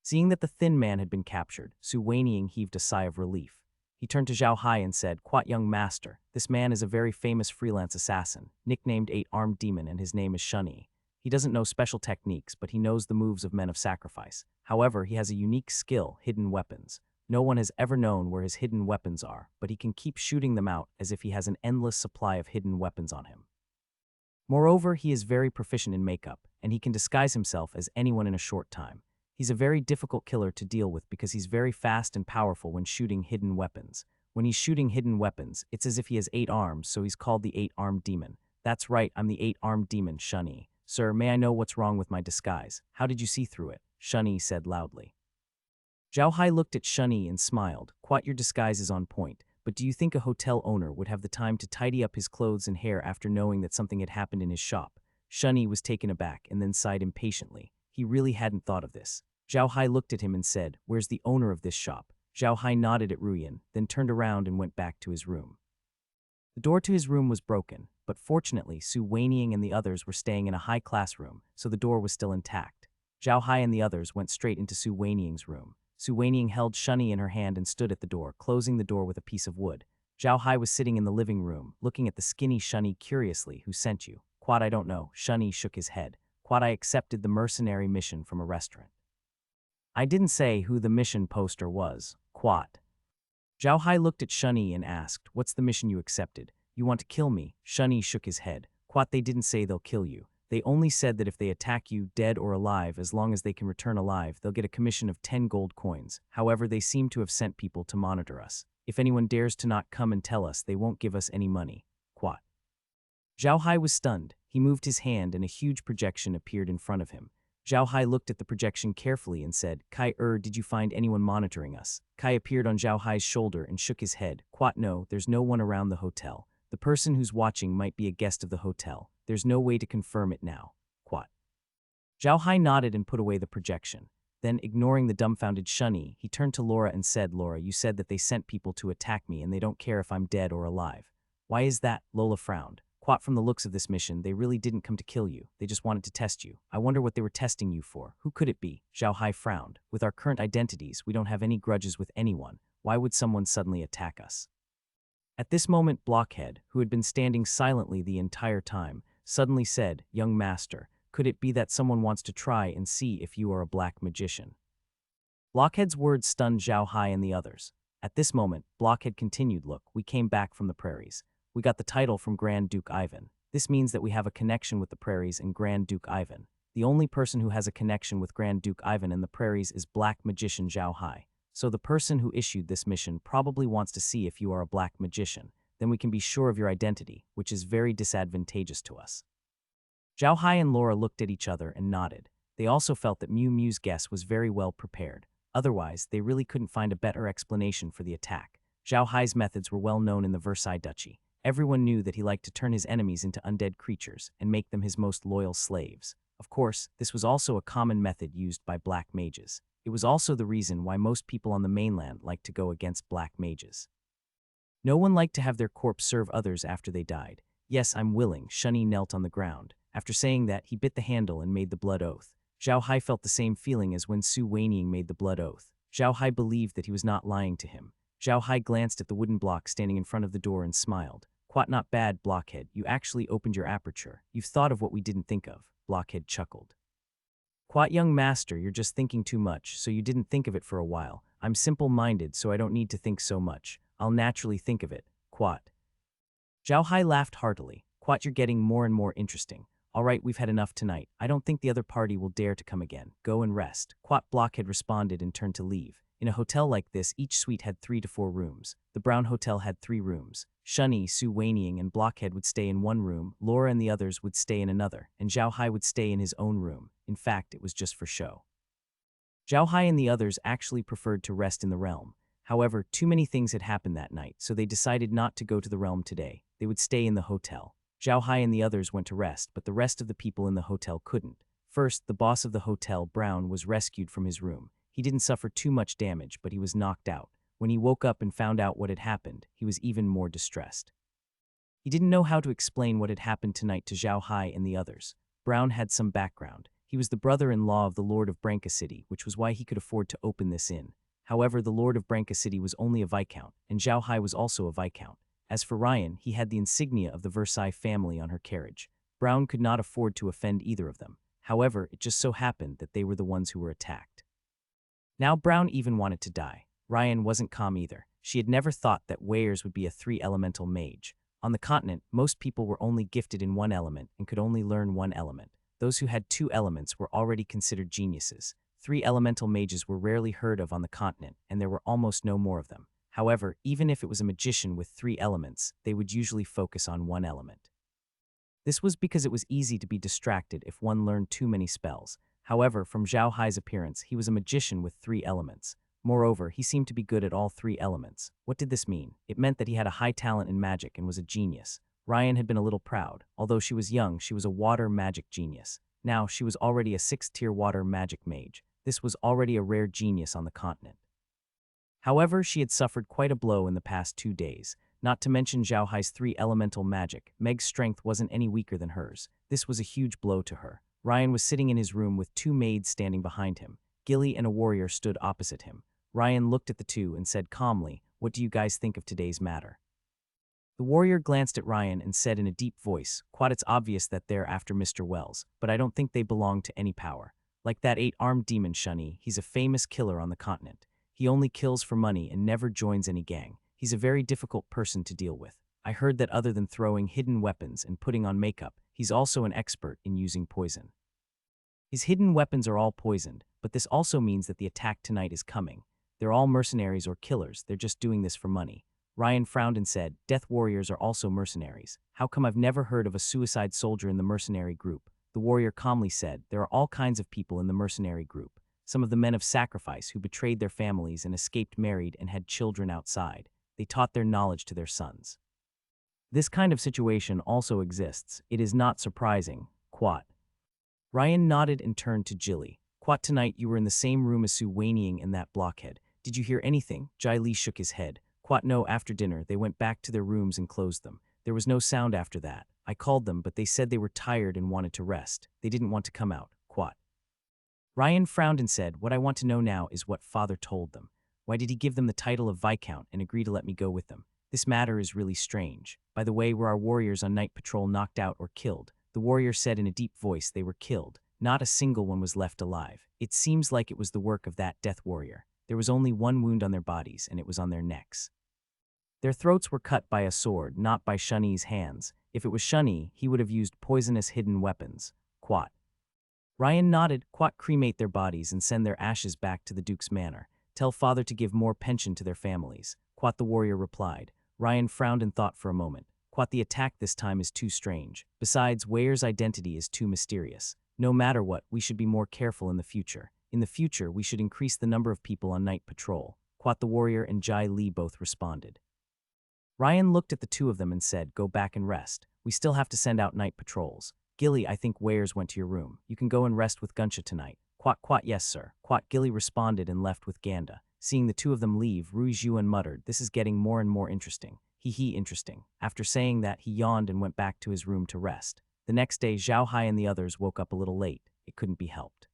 Seeing that the thin man had been captured, Su Weiniang heaved a sigh of relief. He turned to Zhao Hai and said, "Quat, young master, this man is a very famous freelance assassin, nicknamed Eight-Armed Demon, and his name is Shunyi. He doesn't know special techniques, but he knows the moves of men of sacrifice. However, he has a unique skill, hidden weapons. No one has ever known where his hidden weapons are, but he can keep shooting them out as if he has an endless supply of hidden weapons on him. Moreover, he is very proficient in makeup, and he can disguise himself as anyone in a short time. He's a very difficult killer to deal with because he's very fast and powerful when shooting hidden weapons. When he's shooting hidden weapons, it's as if he has 8 arms, so he's called the Eight-Armed Demon. That's right, I'm the Eight-Armed Demon, Shunyi. Sir, may I know what's wrong with my disguise? How did you see through it?" Shunyi said loudly. Zhao Hai looked at Shunyi and smiled. "Quat, your disguise is on point, but do you think a hotel owner would have the time to tidy up his clothes and hair after knowing that something had happened in his shop?" Shunyi was taken aback and then sighed impatiently. He really hadn't thought of this. Zhao Hai looked at him and said, "Where's the owner of this shop?" Zhao Hai nodded at Ruyan, then turned around and went back to his room. The door to his room was broken, but fortunately Su Weiniang and the others were staying in a high-class room, so the door was still intact. Zhao Hai and the others went straight into Su Weiniang's room. Su Weiniang held Shunyi in her hand and stood at the door, closing the door with a piece of wood. Zhao Hai was sitting in the living room, looking at the skinny Shunyi curiously. "Who sent you?" "Quat, I don't know." Shunyi shook his head. "Quat, I accepted the mercenary mission from a restaurant." "I didn't say who the mission poster was, Quat." Zhao Hai looked at Shunyi and asked, "What's the mission you accepted?" "You want to kill me?" Shunyi shook his head. "Quat, they didn't say they'll kill you. They only said that if they attack you, dead or alive, as long as they can return alive, they'll get a commission of 10 gold coins. However, they seem to have sent people to monitor us. If anyone dares to not come and tell us, they won't give us any money. Quat." Zhao Hai was stunned. He moved his hand and a huge projection appeared in front of him. Zhao Hai looked at the projection carefully and said, "Kai, did you find anyone monitoring us?" Kai appeared on Zhao Hai's shoulder and shook his head. "Quat, no, there's no one around the hotel. The person who's watching might be a guest of the hotel. There's no way to confirm it now. Quat. Zhao Hai nodded and put away the projection. Then, ignoring the dumbfounded Shunny, he turned to Laura and said, Laura, you said that they sent people to attack me and they don't care if I'm dead or alive. Why is that? Lola frowned. Quat, from the looks of this mission, they really didn't come to kill you. They just wanted to test you. I wonder what they were testing you for. Who could it be? Zhao Hai frowned. With our current identities, we don't have any grudges with anyone. Why would someone suddenly attack us? At this moment, Blockhead, who had been standing silently the entire time, suddenly said, Young master, could it be that someone wants to try and see if you are a black magician? Blockhead's words stunned Zhao Hai and the others. At this moment, Blockhead continued, Look, we came back from the prairies. We got the title from Grand Duke Ivan. This means that we have a connection with the prairies and Grand Duke Ivan. The only person who has a connection with Grand Duke Ivan and the prairies is Black Magician Zhao Hai. So the person who issued this mission probably wants to see if you are a black magician. Then we can be sure of your identity, which is very disadvantageous to us. Zhao Hai and Laura looked at each other and nodded. They also felt that Miu Miu's guess was very well prepared. Otherwise, they really couldn't find a better explanation for the attack. Zhao Hai's methods were well known in the Versailles Duchy. Everyone knew that he liked to turn his enemies into undead creatures and make them his most loyal slaves. Of course, this was also a common method used by black mages. It was also the reason why most people on the mainland liked to go against black mages. No one liked to have their corpse serve others after they died. Yes, I'm willing. Shunny knelt on the ground. After saying that, he bit the handle and made the blood oath. Zhao Hai felt the same feeling as when Su Weiniang made the blood oath. Zhao Hai believed that he was not lying to him. Zhao Hai glanced at the wooden block standing in front of the door and smiled. Quite not bad, Blockhead. You actually opened your aperture. You've thought of what we didn't think of. Blockhead chuckled. Quite, young master, you're just thinking too much, so you didn't think of it for a while. I'm simple-minded, so I don't need to think so much. I'll naturally think of it. Quat. Zhao Hai laughed heartily. Quat, you're getting more and more interesting. All right, we've had enough tonight. I don't think the other party will dare to come again. Go and rest. Quat. Blockhead responded and turned to leave. In a hotel like this, each suite had 3 to 4 rooms. The Brown Hotel had 3 rooms. Shunny, Su Weiniang, and Blockhead would stay in one room, Laura and the others would stay in another, and Zhao Hai would stay in his own room. In fact, it was just for show. Zhao Hai and the others actually preferred to rest in the realm. However, too many things had happened that night, so they decided not to go to the realm today. They would stay in the hotel. Zhao Hai and the others went to rest, but the rest of the people in the hotel couldn't. First, the boss of the hotel, Brown, was rescued from his room. He didn't suffer too much damage, but he was knocked out. When he woke up and found out what had happened, he was even more distressed. He didn't know how to explain what had happened tonight to Zhao Hai and the others. Brown had some background. He was the brother-in-law of the Lord of Branca City, which was why he could afford to open this inn. However, the Lord of Branca City was only a Viscount, and Zhao Hai was also a Viscount. As for Ryan, he had the insignia of the Versailles family on her carriage. Brown could not afford to offend either of them. However, it just so happened that they were the ones who were attacked. Now Brown even wanted to die. Ryan wasn't calm either. She had never thought that Weyers would be a 3-elemental mage. On the continent, most people were only gifted in 1 element and could only learn 1 element. Those who had 2 elements were already considered geniuses. 3-elemental mages were rarely heard of on the continent, and there were almost no more of them. However, even if it was a magician with 3 elements, they would usually focus on 1 element. This was because it was easy to be distracted if one learned too many spells. However, from Zhao Hai's appearance, he was a magician with 3 elements. Moreover, he seemed to be good at all 3 elements. What did this mean? It meant that he had a high talent in magic and was a genius. Ryan had been a little proud. Although she was young, she was a water magic genius. Now, she was already a 6th-tier water magic mage. This was already a rare genius on the continent. However, she had suffered quite a blow in the past 2 days. Not to mention Zhao Hai's 3-elemental magic. Meg's strength wasn't any weaker than hers. This was a huge blow to her. Ryan was sitting in his room with 2 maids standing behind him. Gilly and a warrior stood opposite him. Ryan looked at the 2 and said calmly, "What do you guys think of today's matter?" The warrior glanced at Ryan and said in a deep voice, "Quite, it's obvious that they're after Mr. Wells, but I don't think they belong to any power. Like that 8-armed demon Shunny, he's a famous killer on the continent. He only kills for money and never joins any gang. He's a very difficult person to deal with. I heard that other than throwing hidden weapons and putting on makeup, he's also an expert in using poison. His hidden weapons are all poisoned, but this also means that the attack tonight is coming. They're all mercenaries or killers, they're just doing this for money." Ryan frowned and said, "Death warriors are also mercenaries. How come I've never heard of a suicide soldier in the mercenary group?" The warrior calmly said, "There are all kinds of people in the mercenary group. Some of the men of sacrifice who betrayed their families and escaped married and had children outside. They taught their knowledge to their sons. This kind of situation also exists. It is not surprising. Quat. Ryan nodded and turned to Jilly. Quat, tonight you were in the same room as Su Wanying and that blockhead. Did you hear anything? Jai Li shook his head. Quat, no, after dinner, they went back to their rooms and closed them. There was no sound after that. I called them, but they said they were tired and wanted to rest. They didn't want to come out. Quat. Ryan frowned and said, what I want to know now is what father told them. Why did he give them the title of Viscount and agree to let me go with them? This matter is really strange. By the way, were our warriors on night patrol knocked out or killed? The warrior said in a deep voice they were killed. Not a single one was left alive. It seems like it was the work of that death warrior. There was only one wound on their bodies, and it was on their necks. Their throats were cut by a sword, not by Shunni's hands. If it was Shunni, he would have used poisonous hidden weapons. Quat. Ryan nodded. Quat, cremate their bodies and send their ashes back to the Duke's manor. Tell father to give more pension to their families. Quat, the warrior replied. Ryan frowned and thought for a moment. Quat, the attack this time is too strange. Besides, Weir's identity is too mysterious. No matter what, we should be more careful in the future. In the future, we should increase the number of people on night patrol. Quat, the warrior and Jai Li both responded. Ryan looked at the two of them and said, go back and rest. We still have to send out night patrols. Gilly, I think Weir's went to your room. You can go and rest with Gunsha tonight. Quat, quat, yes, sir. Quat, Gilly responded and left with Ganda. Seeing the two of them leave, Rui Yuan muttered, this is getting more and more interesting. Interesting. After saying that, he yawned and went back to his room to rest. The next day, Zhao Hai and the others woke up a little late. It couldn't be helped.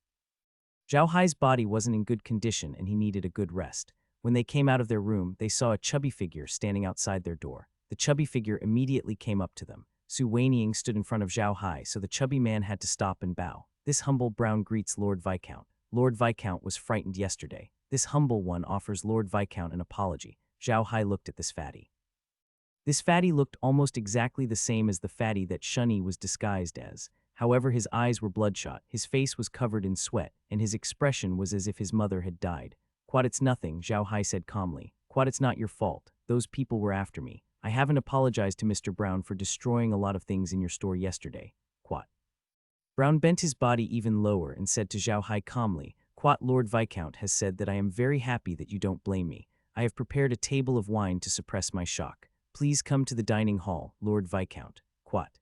Zhao Hai's body wasn't in good condition and he needed a good rest. When they came out of their room, they saw a chubby figure standing outside their door. The chubby figure immediately came up to them. Su Wanying stood in front of Zhao Hai, so the chubby man had to stop and bow. This humble brown greets Lord Viscount. Lord Viscount was frightened yesterday. This humble one offers Lord Viscount an apology. Zhao Hai looked at this fatty. This fatty looked almost exactly the same as the fatty that Shunni was disguised as. However, his eyes were bloodshot, his face was covered in sweat, and his expression was as if his mother had died. Quat, it's nothing, Zhao Hai said calmly. Quat, it's not your fault. Those people were after me. I haven't apologized to Mr. Brown for destroying a lot of things in your store yesterday. Quat. Brown bent his body even lower and said to Zhao Hai calmly, Quat, Lord Viscount has said that I am very happy that you don't blame me. I have prepared a table of wine to suppress my shock. Please come to the dining hall, Lord Viscount. Quat.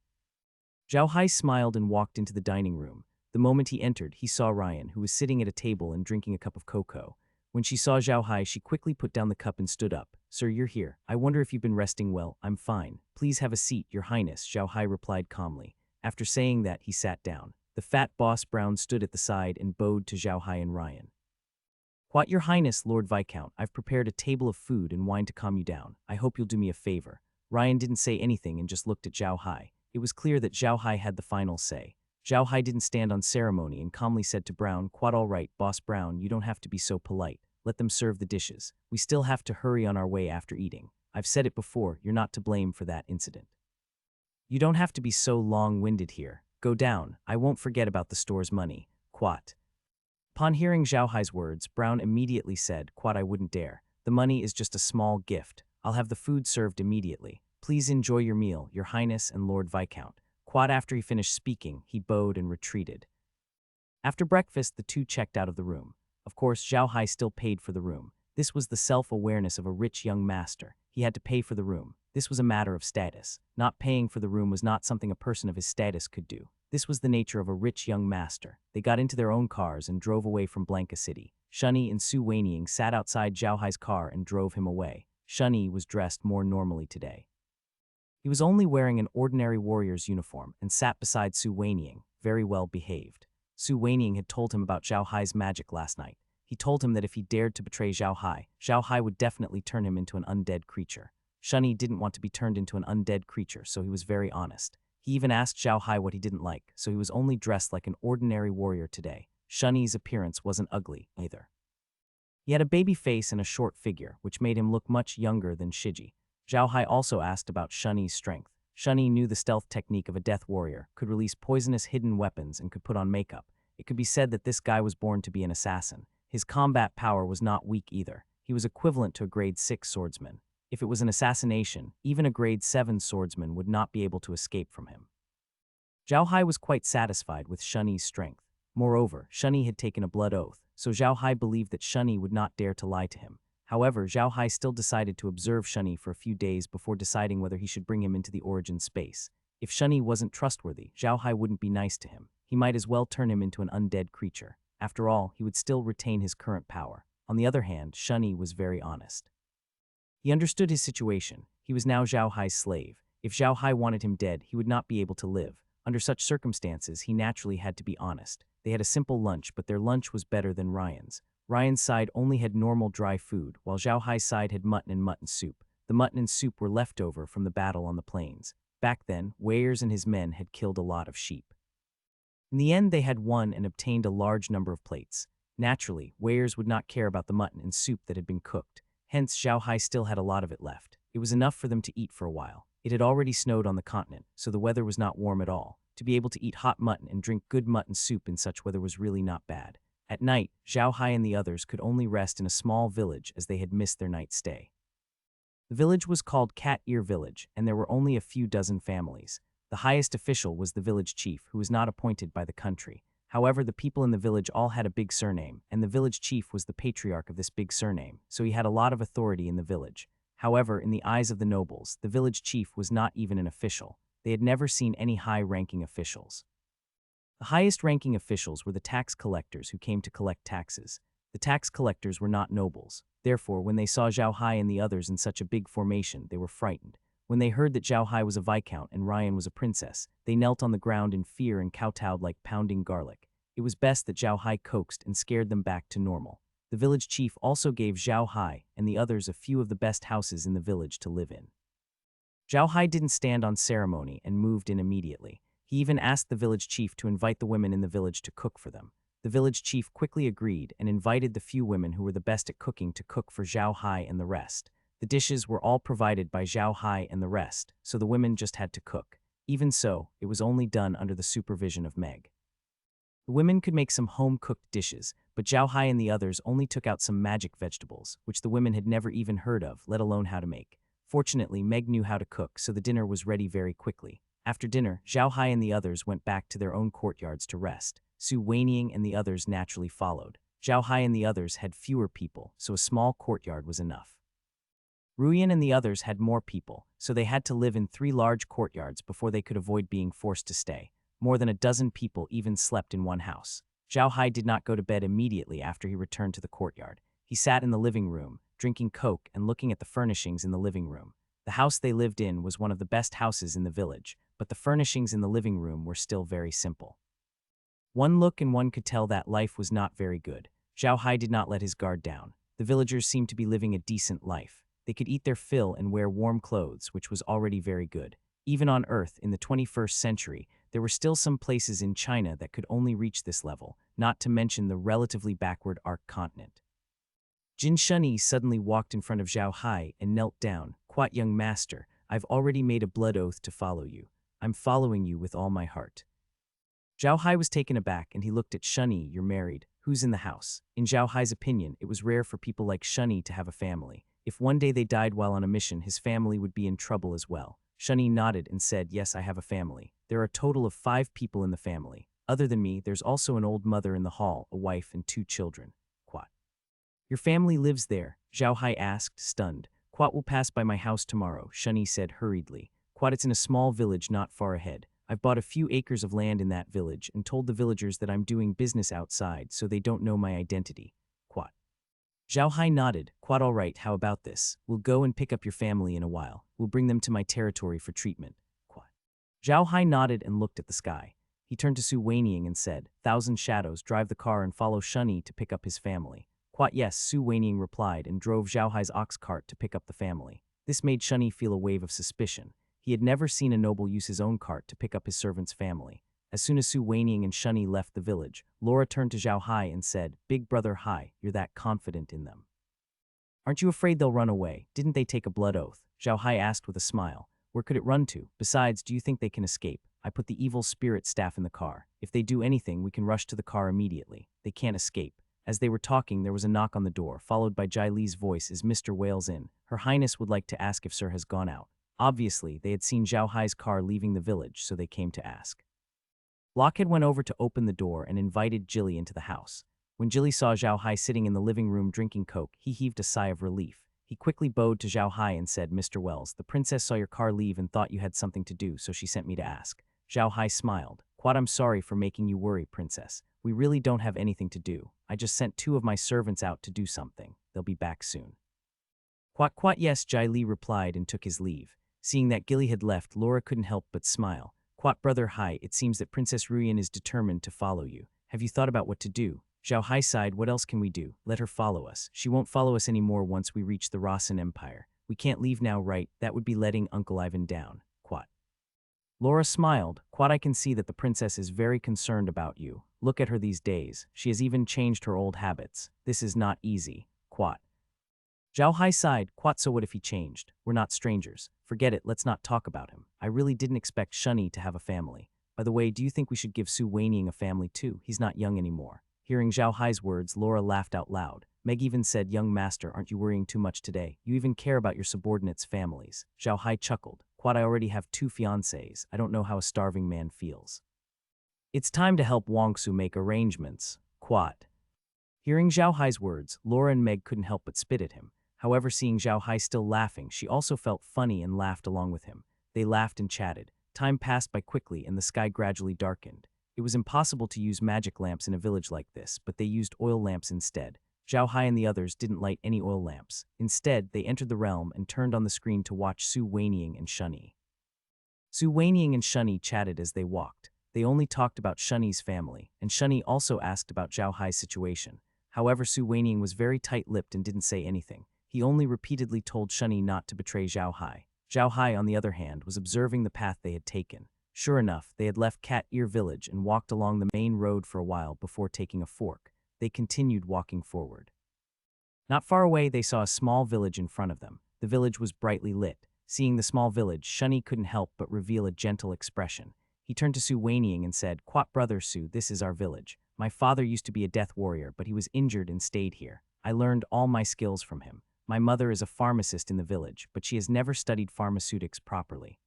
Zhao Hai smiled and walked into the dining room. The moment he entered, he saw Ryan, who was sitting at a table and drinking a cup of cocoa. When she saw Zhao Hai, she quickly put down the cup and stood up. Sir, you're here. I wonder if you've been resting well. I'm fine. Please have a seat, Your Highness, Zhao Hai replied calmly. After saying that, he sat down. The fat boss Brown stood at the side and bowed to Zhao Hai and Ryan. Quat, Your Highness, Lord Viscount, I've prepared a table of food and wine to calm you down. I hope you'll do me a favor. Ryan didn't say anything and just looked at Zhao Hai. It was clear that Zhao Hai had the final say. Zhao Hai didn't stand on ceremony and calmly said to Brown, Quat, all right, Boss Brown, you don't have to be so polite. Let them serve the dishes. We still have to hurry on our way after eating. I've said it before, you're not to blame for that incident. You don't have to be so long-winded here. Go down. I won't forget about the store's money. Quat. Upon hearing Zhao Hai's words, Brown immediately said, Quat, I wouldn't dare. The money is just a small gift. I'll have the food served immediately. Please enjoy your meal, Your Highness and Lord Viscount. Quat, after he finished speaking, he bowed and retreated. After breakfast, the two checked out of the room. Of course, Zhao Hai still paid for the room. This was the self-awareness of a rich young master. He had to pay for the room. This was a matter of status. Not paying for the room was not something a person of his status could do. This was the nature of a rich young master. They got into their own cars and drove away from Blanca City. Shunni and Su Wanying sat outside Zhao Hai's car and drove him away. Shunni was dressed more normally today. He was only wearing an ordinary warrior's uniform and sat beside Su Wanying, very well behaved. Su Wanying had told him about Zhao Hai's magic last night. He told him that if he dared to betray Zhao Hai would definitely turn him into an undead creature. Shunni didn't want to be turned into an undead creature, so he was very honest. He even asked Zhao Hai what he didn't like, so he was only dressed like an ordinary warrior today. Shunni's appearance wasn't ugly, either. He had a baby face and a short figure, which made him look much younger than Shiji. Zhao Hai also asked about Shunni's strength. Shunni knew the stealth technique of a death warrior, could release poisonous hidden weapons, and could put on makeup. It could be said that this guy was born to be an assassin. His combat power was not weak either. He was equivalent to a grade 6 swordsman. If it was an assassination, even a grade 7 swordsman would not be able to escape from him. Zhao Hai was quite satisfied with Shunni's strength. Moreover, Shunni had taken a blood oath, so Zhao Hai believed that Shunni would not dare to lie to him. However, Zhao Hai still decided to observe Shani for a few days before deciding whether he should bring him into the origin space. If Shani wasn't trustworthy, Zhao Hai wouldn't be nice to him. He might as well turn him into an undead creature. After all, he would still retain his current power. On the other hand, Shani was very honest. He understood his situation. He was now Zhao Hai's slave. If Zhao Hai wanted him dead, he would not be able to live. Under such circumstances, he naturally had to be honest. They had a simple lunch, but their lunch was better than Ryan's. Ryan's side only had normal dry food, while Zhao Hai's side had mutton and mutton soup. The mutton and soup were left over from the battle on the plains. Back then, Weirs and his men had killed a lot of sheep. In the end, they had won and obtained a large number of plates. Naturally, Weirs would not care about the mutton and soup that had been cooked. Hence, Zhao Hai still had a lot of it left. It was enough for them to eat for a while. It had already snowed on the continent, so the weather was not warm at all. To be able to eat hot mutton and drink good mutton soup in such weather was really not bad. At night, Zhao Hai and the others could only rest in a small village as they had missed their night's stay. The village was called Cat Ear Village, and there were only a few dozen families. The highest official was the village chief, who was not appointed by the country. However, the people in the village all had a big surname, and the village chief was the patriarch of this big surname, so he had a lot of authority in the village. However, in the eyes of the nobles, the village chief was not even an official. They had never seen any high-ranking officials. The highest-ranking officials were the tax collectors who came to collect taxes. The tax collectors were not nobles. Therefore, when they saw Zhao Hai and the others in such a big formation, they were frightened. When they heard that Zhao Hai was a viscount and Ryan was a princess, they knelt on the ground in fear and kowtowed like pounding garlic. It was best that Zhao Hai coaxed and scared them back to normal. The village chief also gave Zhao Hai and the others a few of the best houses in the village to live in. Zhao Hai didn't stand on ceremony and moved in immediately. He even asked the village chief to invite the women in the village to cook for them. The village chief quickly agreed and invited the few women who were the best at cooking to cook for Zhao Hai and the rest. The dishes were all provided by Zhao Hai and the rest, so the women just had to cook. Even so, it was only done under the supervision of Meg. The women could make some home-cooked dishes, but Zhao Hai and the others only took out some magic vegetables, which the women had never even heard of, let alone how to make. Fortunately, Meg knew how to cook, so the dinner was ready very quickly. After dinner, Zhao Hai and the others went back to their own courtyards to rest. Su Weiniang and the others naturally followed. Zhao Hai and the others had fewer people, so a small courtyard was enough. Ruyan and the others had more people, so they had to live in 3 large courtyards before they could avoid being forced to stay. More than a dozen people even slept in one house. Zhao Hai did not go to bed immediately after he returned to the courtyard. He sat in the living room, drinking Coke and looking at the furnishings in the living room. The house they lived in was one of the best houses in the village, but the furnishings in the living room were still very simple. One look and one could tell that life was not very good. Zhao Hai did not let his guard down. The villagers seemed to be living a decent life. They could eat their fill and wear warm clothes, which was already very good. Even on Earth, in the 21st century, there were still some places in China that could only reach this level, not to mention the relatively backward Arc continent. Jin Shunyi suddenly walked in front of Zhao Hai and knelt down. "Quat young master, I've already made a blood oath to follow you. I'm following you with all my heart." Zhao Hai was taken aback and he looked at Shunyi. "You're married. Who's in the house?" In Zhao Hai's opinion, it was rare for people like Shunyi to have a family. If one day they died while on a mission, his family would be in trouble as well. Shunyi nodded and said, "Yes, I have a family. There are a total of 5 people in the family. Other than me, there's also an old mother in the hall, a wife and 2 children." "Quat. Your family lives there?" Zhao Hai asked, stunned. "Quat will pass by my house tomorrow," Shunyi said hurriedly. "Quat, it's in a small village not far ahead. I've bought a few acres of land in that village and told the villagers that I'm doing business outside so they don't know my identity." "Quat." Zhao Hai nodded. "Quat, all right, how about this? We'll go and pick up your family in a while. We'll bring them to my territory for treatment." "Quat." Zhao Hai nodded and looked at the sky. He turned to Su Weiniang and said, "Thousand Shadows, drive the car and follow Shunyi to pick up his family." "Quat, yes," Su Weiniang replied and drove Zhao Hai's ox cart to pick up the family. This made Shunyi feel a wave of suspicion. He had never seen a noble use his own cart to pick up his servant's family. As soon as Su Weiniang and Shunyi left the village, Laura turned to Zhao Hai and said, "Big brother Hai, you're that confident in them. Aren't you afraid they'll run away? Didn't they take a blood oath?" Zhao Hai asked with a smile. "Where could it run to? Besides, do you think they can escape? I put the evil spirit staff in the car. If they do anything, we can rush to the car immediately. They can't escape." As they were talking, there was a knock on the door, followed by Jai Li's voice. "Is Mr. Wales in? Her Highness would like to ask if Sir has gone out." Obviously, they had seen Zhao Hai's car leaving the village, so they came to ask. Blockhead went over to open the door and invited Jilly into the house. When Jilly saw Zhao Hai sitting in the living room drinking coke, he heaved a sigh of relief. He quickly bowed to Zhao Hai and said, "Mr. Wells, the princess saw your car leave and thought you had something to do, so she sent me to ask." Zhao Hai smiled. "Quad, I'm sorry for making you worry, princess. We really don't have anything to do. I just sent 2 of my servants out to do something. They'll be back soon." Quat, yes, Jai Li replied and took his leave. Seeing that Gilly had left, Laura couldn't help but smile. "Quat, brother Hai, it seems that Princess Ruyan is determined to follow you. Have you thought about what to do?" Zhao Hai sighed. "What else can we do? Let her follow us. She won't follow us anymore once we reach the Rossan Empire. We can't leave now, right? That would be letting Uncle Ivan down." Quat. Laura smiled. "Quat, I can see that the princess is very concerned about you. Look at her these days. She has even changed her old habits. This is not easy." Quat. Zhao Hai sighed. "Quat, so what if he changed? We're not strangers. Forget it, let's not talk about him. I really didn't expect Shunny to have a family. By the way, do you think we should give Su Weiniang a family too? He's not young anymore." Hearing Zhao Hai's words, Laura laughed out loud. Meg even said, "Young master, aren't you worrying too much today? You even care about your subordinates' families." Zhao Hai chuckled. "Quat, I already have 2 fiancés. I don't know how a starving man feels. It's time to help Wangsu make arrangements." Quat. Hearing Zhao Hai's words, Laura and Meg couldn't help but spit at him. However, seeing Zhao Hai still laughing, she also felt funny and laughed along with him. They laughed and chatted. Time passed by quickly and the sky gradually darkened. It was impossible to use magic lamps in a village like this, but they used oil lamps instead. Zhao Hai and the others didn't light any oil lamps. Instead, they entered the realm and turned on the screen to watch Su Weiniang and Shunny. Su Weiniang and Shunny chatted as they walked. They only talked about Shunny's family, and Shunny also asked about Zhao Hai's situation. However, Su Weiniang was very tight-lipped and didn't say anything. He only repeatedly told Shunny not to betray Zhao Hai. Zhao Hai, on the other hand, was observing the path they had taken. Sure enough, they had left Cat Ear Village and walked along the main road for a while before taking a fork. They continued walking forward. Not far away, they saw a small village in front of them. The village was brightly lit. Seeing the small village, Shunny couldn't help but reveal a gentle expression. He turned to Su Weiniang and said, "Quat, brother Su, this is our village. My father used to be a death warrior, but he was injured and stayed here. I learned all my skills from him. My mother is a pharmacist in the village, but she has never studied pharmaceutics properly.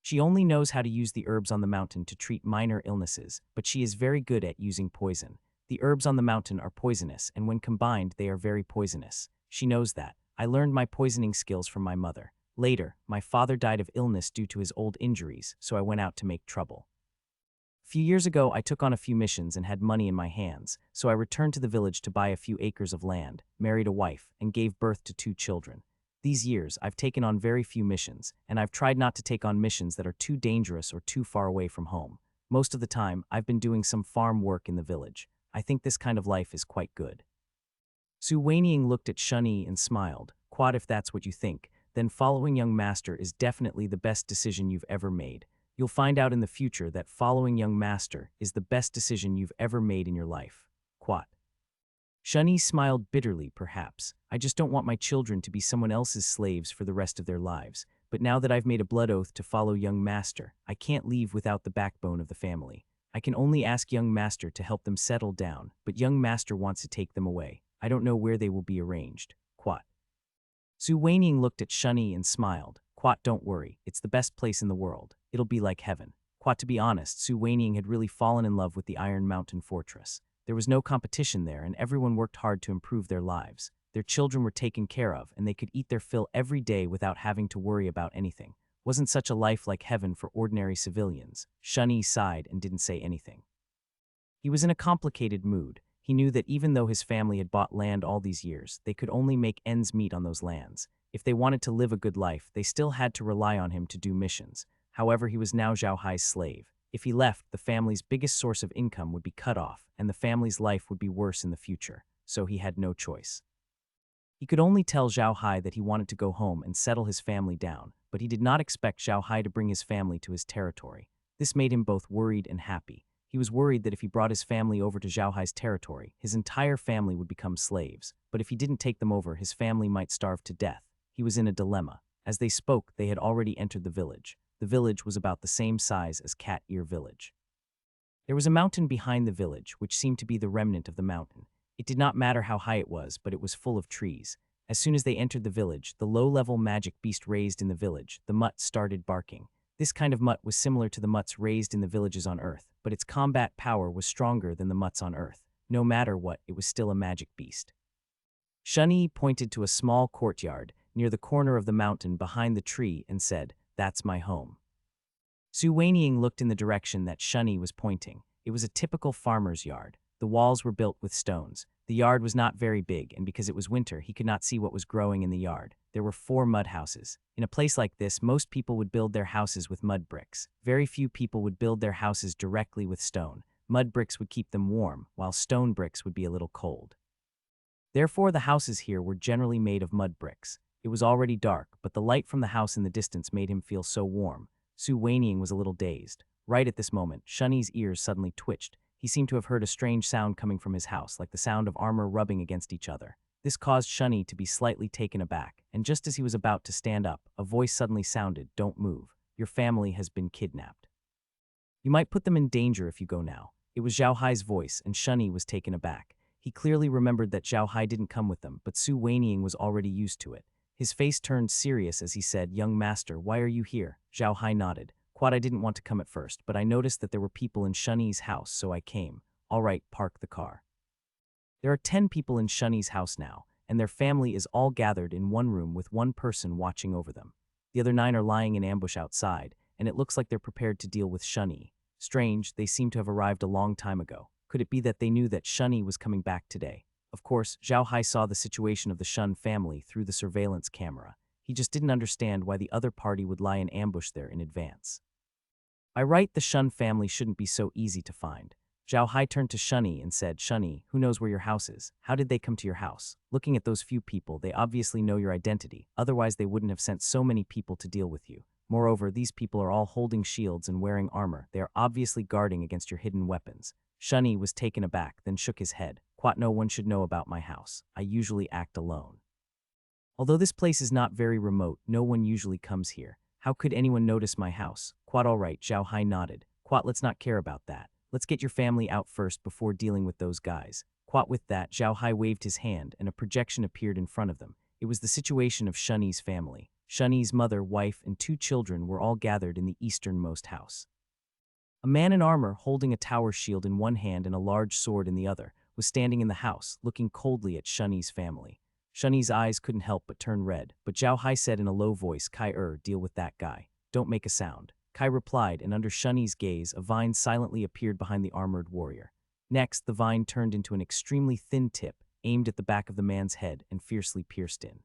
She only knows how to use the herbs on the mountain to treat minor illnesses, but she is very good at using poison. The herbs on the mountain are poisonous, and when combined, they are very poisonous. She knows that. I learned my poisoning skills from my mother. Later, my father died of illness due to his old injuries, so I went out to make trouble. A few years ago, I took on a few missions and had money in my hands, so I returned to the village to buy a few acres of land, married a wife, and gave birth to 2 children. These years, I've taken on very few missions, and I've tried not to take on missions that are too dangerous or too far away from home. Most of the time, I've been doing some farm work in the village. I think this kind of life is quite good." Su Weiniang looked at Shunny and smiled. "Quad, if that's what you think, then following young master is definitely the best decision you've ever made. You'll find out in the future that following young master is the best decision you've ever made in your life." Quat. Shunny smiled bitterly, "Perhaps. I just don't want my children to be someone else's slaves for the rest of their lives. But now that I've made a blood oath to follow young master, I can't leave without the backbone of the family. I can only ask young master to help them settle down, but young master wants to take them away. I don't know where they will be arranged." Quat. Su Weiniang looked at Shunny and smiled. "Quat, don't worry. It's the best place in the world. It'll be like heaven." Quat, to be honest, Su Weiniang had really fallen in love with the Iron Mountain Fortress. There was no competition there, and everyone worked hard to improve their lives. Their children were taken care of, and they could eat their fill every day without having to worry about anything. Wasn't such a life like heaven for ordinary civilians? Shunny sighed and didn't say anything. He was in a complicated mood. He knew that even though his family had bought land all these years, they could only make ends meet on those lands. If they wanted to live a good life, they still had to rely on him to do missions. However, he was now Zhao Hai's slave. If he left, the family's biggest source of income would be cut off, and the family's life would be worse in the future, so he had no choice. He could only tell Zhao Hai that he wanted to go home and settle his family down, but he did not expect Zhao Hai to bring his family to his territory. This made him both worried and happy. He was worried that if he brought his family over to Zhao Hai's territory, his entire family would become slaves, but if he didn't take them over, his family might starve to death. He was in a dilemma. As they spoke, they had already entered the village. The village was about the same size as Cat Ear Village. There was a mountain behind the village, which seemed to be the remnant of the mountain. It did not matter how high it was, but it was full of trees. As soon as they entered the village, the low-level magic beast raised in the village, the mutt, started barking. This kind of mutt was similar to the mutts raised in the villages on Earth, but its combat power was stronger than the mutts on Earth. No matter what, it was still a magic beast. Shani pointed to a small courtyard near the corner of the mountain behind the tree and said, "That's my home." Su Weiniang looked in the direction that Shani was pointing. It was a typical farmer's yard. The walls were built with stones. The yard was not very big, and because it was winter, he could not see what was growing in the yard. There were 4 mud houses. In a place like this, most people would build their houses with mud bricks. Very few people would build their houses directly with stone. Mud bricks would keep them warm, while stone bricks would be a little cold. Therefore, the houses here were generally made of mud bricks. It was already dark, but the light from the house in the distance made him feel so warm. Su Weiniang was a little dazed. Right at this moment, Shani's ears suddenly twitched. He seemed to have heard a strange sound coming from his house, like the sound of armor rubbing against each other. This caused Shani to be slightly taken aback, and just as he was about to stand up, a voice suddenly sounded, "Don't move. Your family has been kidnapped. You might put them in danger if you go now." It was Zhao Hai's voice, and Shani was taken aback. He clearly remembered that Zhao Hai didn't come with them, but Su Weiniang was already used to it. His face turned serious as he said, "Young master, why are you here?" Zhao Hai nodded. "Quad, I didn't want to come at first, but I noticed that there were people in Shani's house, so I came." "All right, park the car." There are 10 people in Shani's house now, and their family is all gathered in one room with one person watching over them. The other 9 are lying in ambush outside, and it looks like they're prepared to deal with Shani. Strange, they seem to have arrived a long time ago. Could it be that they knew that Shani was coming back today? Of course, Zhao Hai saw the situation of the Shun family through the surveillance camera. He just didn't understand why the other party would lie in ambush there in advance. By right, the Shun family shouldn't be so easy to find. Zhao Hai turned to Shani and said, "Shani, who knows where your house is? How did they come to your house? Looking at those few people, they obviously know your identity. Otherwise, they wouldn't have sent so many people to deal with you. Moreover, these people are all holding shields and wearing armor. They are obviously guarding against your hidden weapons." Shani was taken aback, then shook his head. "Quat, no one should know about my house. I usually act alone. Although this place is not very remote, no one usually comes here. How could anyone notice my house?" "Quat, all right," Zhao Hai nodded. "Quat, let's not care about that. Let's get your family out first before dealing with those guys." Quat, with that, Zhao Hai waved his hand and a projection appeared in front of them. It was the situation of Shani's family. Shani's mother, wife, and 2 children were all gathered in the easternmost house. A man in armor, holding a tower shield in one hand and a large sword in the other, was standing in the house, looking coldly at Shani's family. Shani's eyes couldn't help but turn red, but Zhao Hai said in a low voice, "Kai, deal with that guy. Don't make a sound." Kai replied, and under Shani's gaze, a vine silently appeared behind the armored warrior. Next, the vine turned into an extremely thin tip, aimed at the back of the man's head and fiercely pierced in.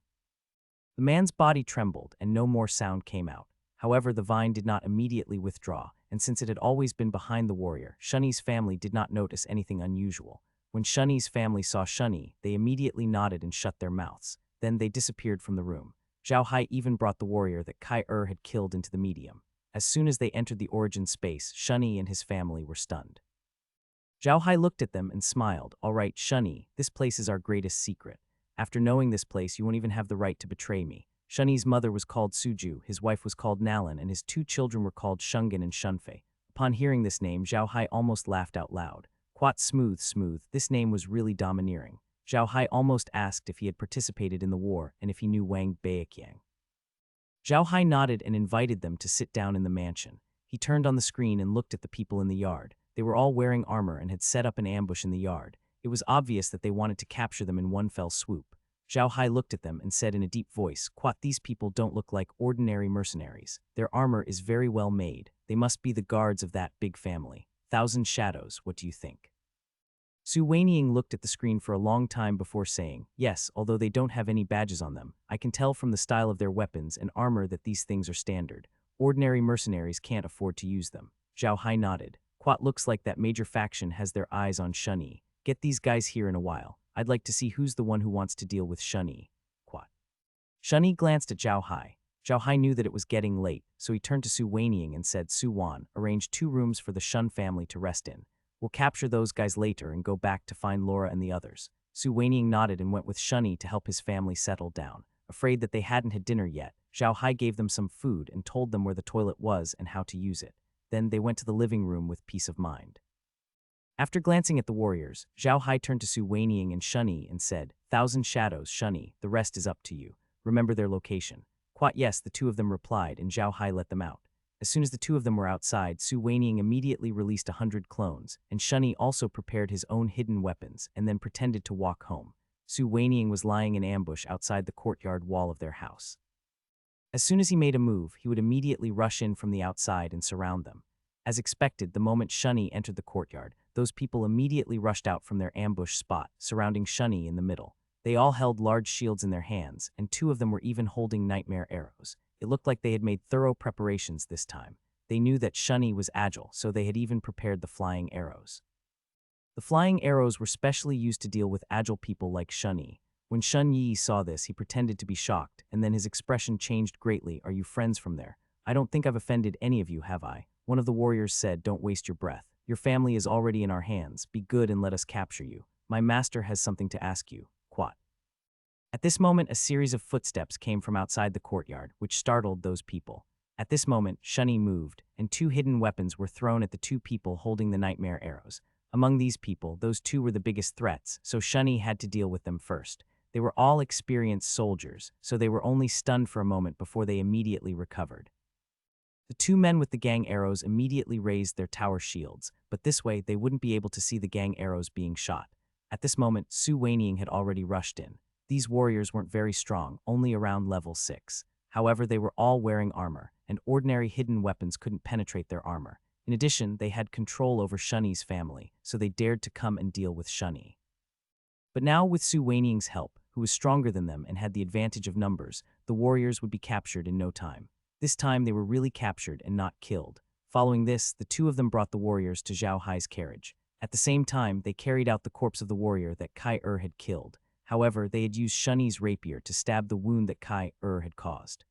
The man's body trembled, and no more sound came out. However, the vine did not immediately withdraw, and since it had always been behind the warrior, Shani's family did not notice anything unusual. When Shani's family saw Shani, they immediately nodded and shut their mouths. Then they disappeared from the room. Zhao Hai even brought the warrior that Kai had killed into the medium. As soon as they entered the origin space, Shani and his family were stunned. Zhao Hai looked at them and smiled. "All right, Shani, this place is our greatest secret. After knowing this place, you won't even have the right to betray me." Shani's mother was called Suju, his wife was called Nalan, and his 2 children were called Shungan and Shunfei. Upon hearing this name, Zhao Hai almost laughed out loud. Quat, smooth, this name was really domineering. Zhao Hai almost asked if he had participated in the war and if he knew Wang Beiqiang. Zhao Hai nodded and invited them to sit down in the mansion. He turned on the screen and looked at the people in the yard. They were all wearing armor and had set up an ambush in the yard. It was obvious that they wanted to capture them in one fell swoop. Zhao Hai looked at them and said in a deep voice, "Quat, these people don't look like ordinary mercenaries. Their armor is very well made. They must be the guards of that big family. 1,000 Shadows, what do you think?" Su Weiniang looked at the screen for a long time before saying, "Yes, although they don't have any badges on them. I can tell from the style of their weapons and armor that these things are standard. Ordinary mercenaries can't afford to use them." Zhao Hai nodded. "Quat, looks like that major faction has their eyes on Shani. Get these guys here in a while. I'd like to see who's the one who wants to deal with Shani." Quat. Shani glanced at Zhao Hai. Zhao Hai knew that it was getting late, so he turned to Su Weiniang and said, "Su Wan, arrange 2 rooms for the Shun family to rest in. We'll capture those guys later and go back to find Laura and the others." Su Weiniang nodded and went with Shani to help his family settle down. Afraid that they hadn't had dinner yet, Zhao Hai gave them some food and told them where the toilet was and how to use it. Then they went to the living room with peace of mind. After glancing at the warriors, Zhao Hai turned to Su Weiniang and Shani and said, "1,000 Shadows, Shani, the rest is up to you. Remember their location." Quat, yes, the 2 of them replied, and Zhao Hai let them out. As soon as the two of them were outside, Su Weiniang immediately released 100 clones, and Shunny also prepared his own hidden weapons and then pretended to walk home. Su Weiniang was lying in ambush outside the courtyard wall of their house. As soon as he made a move, he would immediately rush in from the outside and surround them. As expected, the moment Shunny entered the courtyard, those people immediately rushed out from their ambush spot, surrounding Shunny in the middle. They all held large shields in their hands, and two of them were even holding nightmare arrows. It looked like they had made thorough preparations this time. They knew that Shunny was agile, so they had even prepared the flying arrows. The flying arrows were specially used to deal with agile people like Shunny. When Shun Yi saw this, he pretended to be shocked, and then his expression changed greatly. "Are you friends from there? I don't think I've offended any of you, have I?" One of the warriors said, "Don't waste your breath. Your family is already in our hands. Be good and let us capture you. My master has something to ask you." Quat. At this moment, a series of footsteps came from outside the courtyard, which startled those people. At this moment, Shunny moved, and two hidden weapons were thrown at the two people holding the nightmare arrows. Among these people, those two were the biggest threats, so Shunny had to deal with them first. They were all experienced soldiers, so they were only stunned for a moment before they immediately recovered. The two men with the gang arrows immediately raised their tower shields, but this way they wouldn't be able to see the gang arrows being shot. At this moment, Su Weiniang had already rushed in. These warriors weren't very strong, only around level 6. However, they were all wearing armor, and ordinary hidden weapons couldn't penetrate their armor. In addition, they had control over Shunny's family, so they dared to come and deal with Shunny. But now, with Su Weiniang's help, who was stronger than them and had the advantage of numbers, the warriors would be captured in no time. This time they were really captured and not killed. Following this, the two of them brought the warriors to Zhao Hai's carriage. At the same time, they carried out the corpse of the warrior that Kai had killed. However, they had used Shunny's rapier to stab the wound that Kai had caused.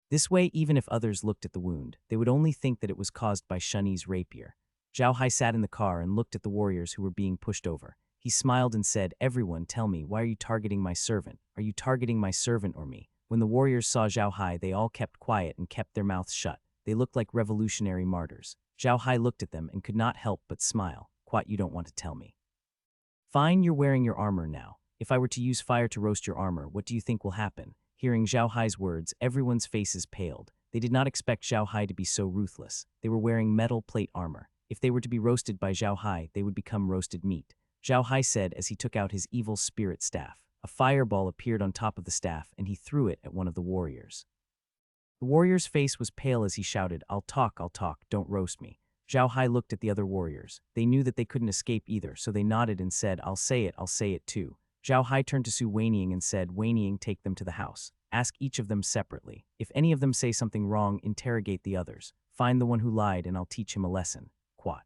This way, even if others looked at the wound, they would only think that it was caused by Shunny's rapier. Zhao Hai sat in the car and looked at the warriors who were being pushed over. He smiled and said, "Everyone, tell me, why are you targeting my servant? Are you targeting my servant or me?" When the warriors saw Zhao Hai, they all kept quiet and kept their mouths shut. They looked like revolutionary martyrs. Zhao Hai looked at them and could not help but smile. "Quat, you don't want to tell me. Fine, you're wearing your armor now. If I were to use fire to roast your armor, what do you think will happen?" Hearing Zhao Hai's words, everyone's faces paled. They did not expect Zhao Hai to be so ruthless. They were wearing metal plate armor. If they were to be roasted by Zhao Hai, they would become roasted meat. Zhao Hai said as he took out his evil spirit staff. A fireball appeared on top of the staff, and he threw it at one of the warriors. The warrior's face was pale as he shouted, I'll talk, don't roast me." Zhao Hai looked at the other warriors. They knew that they couldn't escape either, so they nodded and said, I'll say it too." Zhao Hai turned to Su Weiniang and said, "Weiniang, take them to the house. Ask each of them separately. If any of them say something wrong, interrogate the others. Find the one who lied and I'll teach him a lesson." Quat.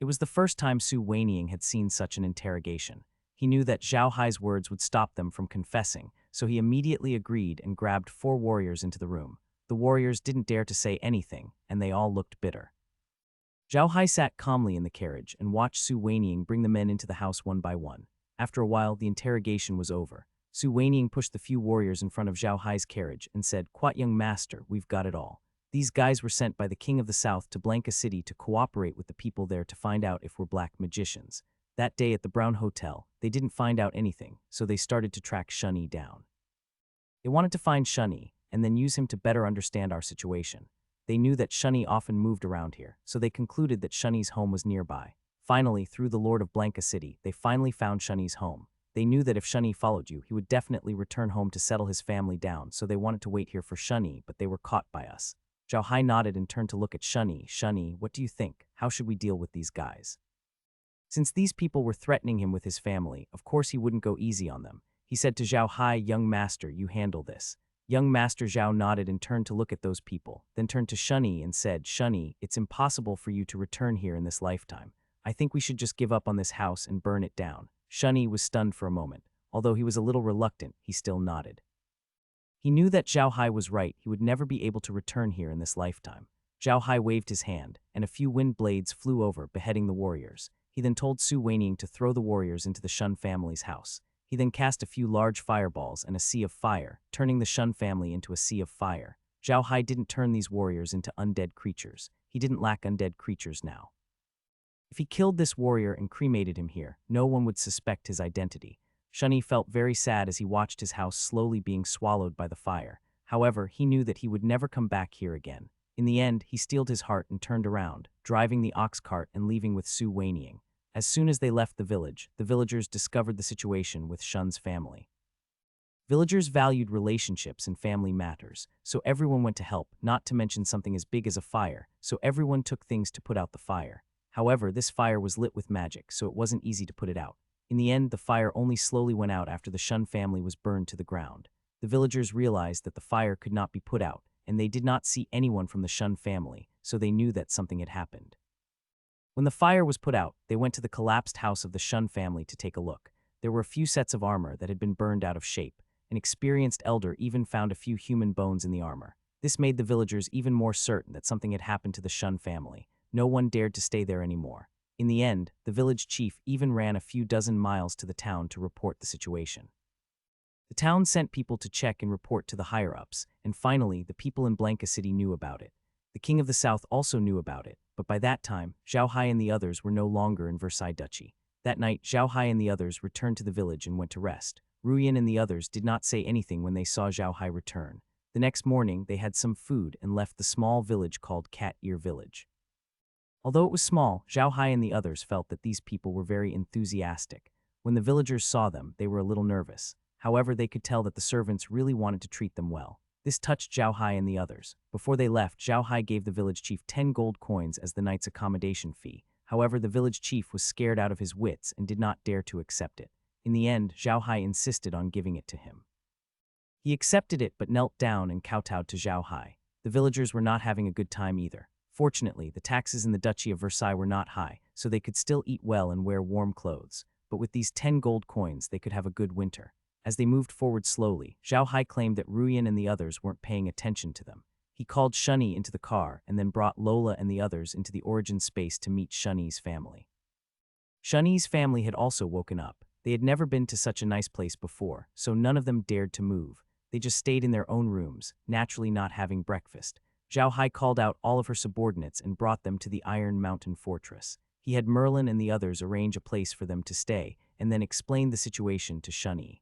It was the first time Su Weiniang had seen such an interrogation. He knew that Zhao Hai's words would stop them from confessing, so he immediately agreed and grabbed 4 warriors into the room. The warriors didn't dare to say anything, and they all looked bitter. Zhao Hai sat calmly in the carriage and watched Su Weiniang bring the men into the house one by one. After a while, the interrogation was over. Su Weiniang pushed the few warriors in front of Zhao Hai's carriage and said, "Quat, young master, we've got it all. These guys were sent by the King of the South to Blanca City to cooperate with the people there to find out if we're black magicians. That day at the Brown Hotel, they didn't find out anything, so they started to track Shunny down. They wanted to find Shunny and then use him to better understand our situation. They knew that Shunny often moved around here, so they concluded that Shunny's home was nearby. Finally, through the Lord of Blanca City, they finally found Shunny's home. They knew that if Shunny followed you, he would definitely return home to settle his family down, so they wanted to wait here for Shunny, but they were caught by us." Zhao Hai nodded and turned to look at Shunny. "Shunny, what do you think? How should we deal with these guys?" Since these people were threatening him with his family, of course he wouldn't go easy on them. He said to Zhao Hai, "Young master, you handle this." Young master Zhao nodded and turned to look at those people, then turned to Shunny and said, "Shunny, it's impossible for you to return here in this lifetime. I think we should just give up on this house and burn it down." Shunny was stunned for a moment. Although he was a little reluctant, he still nodded. He knew that Zhao Hai was right. He would never be able to return here in this lifetime. Zhao Hai waved his hand, and a few wind blades flew over, beheading the warriors. He then told Su Weiniang to throw the warriors into the Shun family's house. He then cast a few large fireballs and a sea of fire, turning the Shun family into a sea of fire. Zhao Hai didn't turn these warriors into undead creatures. He didn't lack undead creatures now. If he killed this warrior and cremated him here, no one would suspect his identity. Shunny felt very sad as he watched his house slowly being swallowed by the fire. However, he knew that he would never come back here again. In the end, he steeled his heart and turned around, driving the ox cart and leaving with Su whinnying. As soon as they left the village, the villagers discovered the situation with Shun's family. Villagers valued relationships and family matters, so everyone went to help, not to mention something as big as a fire, so everyone took things to put out the fire. However, this fire was lit with magic, so it wasn't easy to put it out. In the end, the fire only slowly went out after the Shun family was burned to the ground. The villagers realized that the fire could not be put out, and they did not see anyone from the Shun family, so they knew that something had happened. When the fire was put out, they went to the collapsed house of the Shun family to take a look. There were a few sets of armor that had been burned out of shape. An experienced elder even found a few human bones in the armor. This made the villagers even more certain that something had happened to the Shun family. No one dared to stay there anymore. In the end, the village chief even ran a few dozen miles to the town to report the situation. The town sent people to check and report to the higher-ups, and finally, the people in Blanca City knew about it. The king of the south also knew about it, but by that time, Zhao Hai and the others were no longer in Versailles Duchy. That night, Zhao Hai and the others returned to the village and went to rest. Ruyan and the others did not say anything when they saw Zhao Hai return. The next morning, they had some food and left the small village called Cat Ear Village. Although it was small, Zhao Hai and the others felt that these people were very enthusiastic. When the villagers saw them, they were a little nervous. However, they could tell that the servants really wanted to treat them well. This touched Zhao Hai and the others. Before they left, Zhao Hai gave the village chief 10 gold coins as the night's accommodation fee. However, the village chief was scared out of his wits and did not dare to accept it. In the end, Zhao Hai insisted on giving it to him. He accepted it but knelt down and kowtowed to Zhao Hai. The villagers were not having a good time either. Fortunately, the taxes in the Duchy of Versailles were not high, so they could still eat well and wear warm clothes. But with these 10 gold coins, they could have a good winter. As they moved forward slowly, Zhao Hai claimed that Ruyan and the others weren't paying attention to them. He called Shunny into the car and then brought Lola and the others into the origin space to meet Shunny's family. Shunny's family had also woken up. They had never been to such a nice place before, so none of them dared to move. They just stayed in their own rooms, naturally not having breakfast. Zhao Hai called out all of her subordinates and brought them to the Iron Mountain Fortress. He had Merlin and the others arrange a place for them to stay, and then explained the situation to Shunny.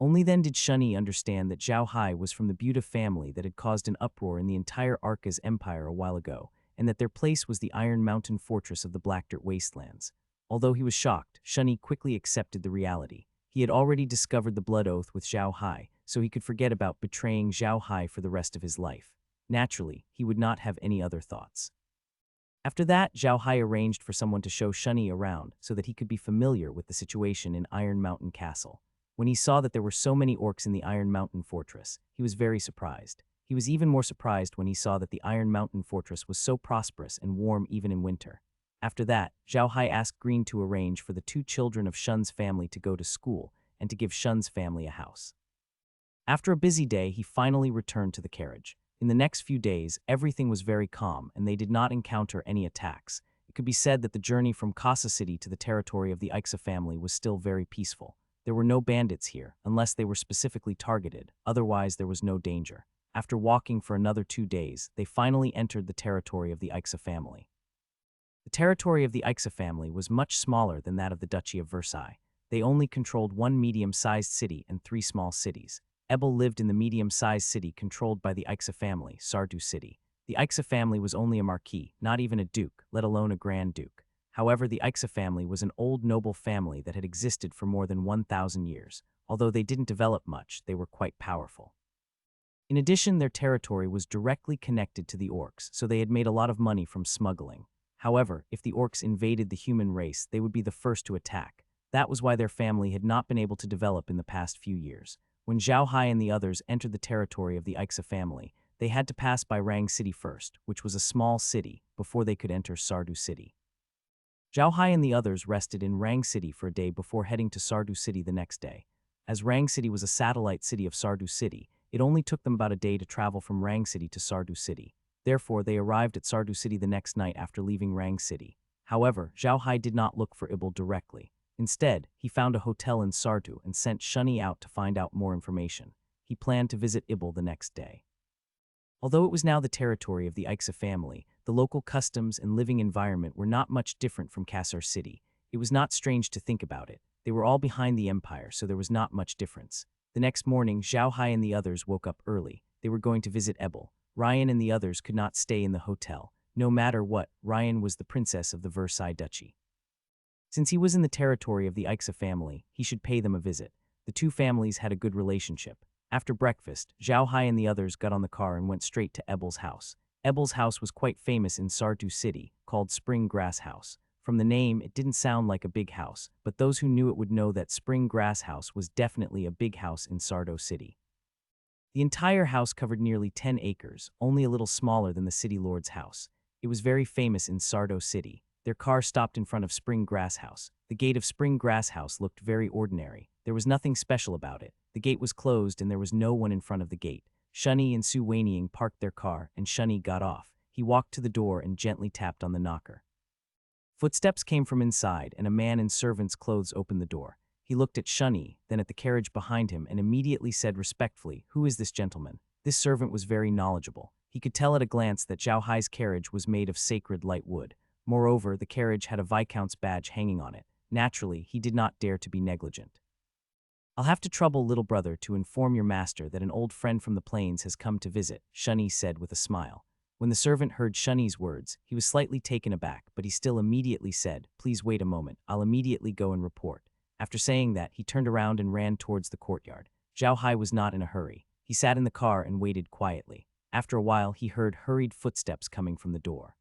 Only then did Shunny understand that Zhao Hai was from the Buta family that had caused an uproar in the entire Arcas Empire a while ago, and that their place was the Iron Mountain Fortress of the Black Dirt Wastelands. Although he was shocked, Shunny quickly accepted the reality. He had already discovered the blood oath with Zhao Hai, so he could forget about betraying Zhao Hai for the rest of his life. Naturally, he would not have any other thoughts. After that, Zhao Hai arranged for someone to show Shunny around so that he could be familiar with the situation in Iron Mountain Castle. When he saw that there were so many orcs in the Iron Mountain Fortress, he was very surprised. He was even more surprised when he saw that the Iron Mountain Fortress was so prosperous and warm even in winter. After that, Zhao Hai asked Green to arrange for the 2 children of Shun's family to go to school and to give Shun's family a house. After a busy day, he finally returned to the carriage. In the next few days, everything was very calm and they did not encounter any attacks. It could be said that the journey from Cassa City to the territory of the Ixa family was still very peaceful. There were no bandits here, unless they were specifically targeted, otherwise there was no danger. After walking for another 2 days, they finally entered the territory of the Ixa family. The territory of the Ixa family was much smaller than that of the Duchy of Versailles. They only controlled 1 medium-sized city and 3 small cities. Ebel lived in the medium-sized city controlled by the Ixa family, Sardu City. The Ixa family was only a marquis, not even a duke, let alone a grand duke. However, the Ixa family was an old noble family that had existed for more than 1,000 years. Although they didn't develop much, they were quite powerful. In addition, their territory was directly connected to the orcs, so they had made a lot of money from smuggling. However, if the orcs invaded the human race, they would be the first to attack. That was why their family had not been able to develop in the past few years. When Zhao Hai and the others entered the territory of the Ixa family, they had to pass by Rang City first, which was a small city, before they could enter Sardu City. Zhao Hai and the others rested in Rang City for a day before heading to Sardu City the next day. As Rang City was a satellite city of Sardu City, it only took them about a day to travel from Rang City to Sardu City. Therefore, they arrived at Sardu City the next night after leaving Rang City. However, Zhao Hai did not look for Ibel directly. Instead, he found a hotel in Sardu and sent Shunny out to find out more information. He planned to visit Ibel the next day. Although it was now the territory of the Ixa family, the local customs and living environment were not much different from Cassar City. It was not strange to think about it. They were all behind the empire, so there was not much difference. The next morning, Zhao Hai and the others woke up early. They were going to visit Ebel. Ryan and the others could not stay in the hotel. No matter what, Ryan was the princess of the Versailles Duchy. Since he was in the territory of the Aixa family, he should pay them a visit. The two families had a good relationship. After breakfast, Zhao Hai and the others got on the car and went straight to Ebel's house. Ebel's house was quite famous in Sardu City, called Spring Grass House. From the name, it didn't sound like a big house, but those who knew it would know that Spring Grass House was definitely a big house in Sardo City. The entire house covered nearly 10 acres, only a little smaller than the city lord's house. It was very famous in Sardo City. Their car stopped in front of Spring Grass House. The gate of Spring Grass House looked very ordinary. There was nothing special about it. The gate was closed and there was no one in front of the gate. Shunny and Su Weiniang parked their car and Shunny got off. He walked to the door and gently tapped on the knocker. Footsteps came from inside and a man in servant's clothes opened the door. He looked at Shunny, then at the carriage behind him and immediately said respectfully, "Who is this gentleman?" This servant was very knowledgeable. He could tell at a glance that Zhao Hai's carriage was made of sacred light wood. Moreover, the carriage had a Viscount's badge hanging on it. Naturally, he did not dare to be negligent. "I'll have to trouble little brother to inform your master that an old friend from the plains has come to visit," Shunny said with a smile. When the servant heard Shunny's words, he was slightly taken aback, but he still immediately said, "Please wait a moment, I'll immediately go and report." After saying that, he turned around and ran towards the courtyard. Zhao Hai was not in a hurry. He sat in the car and waited quietly. After a while, he heard hurried footsteps coming from the door.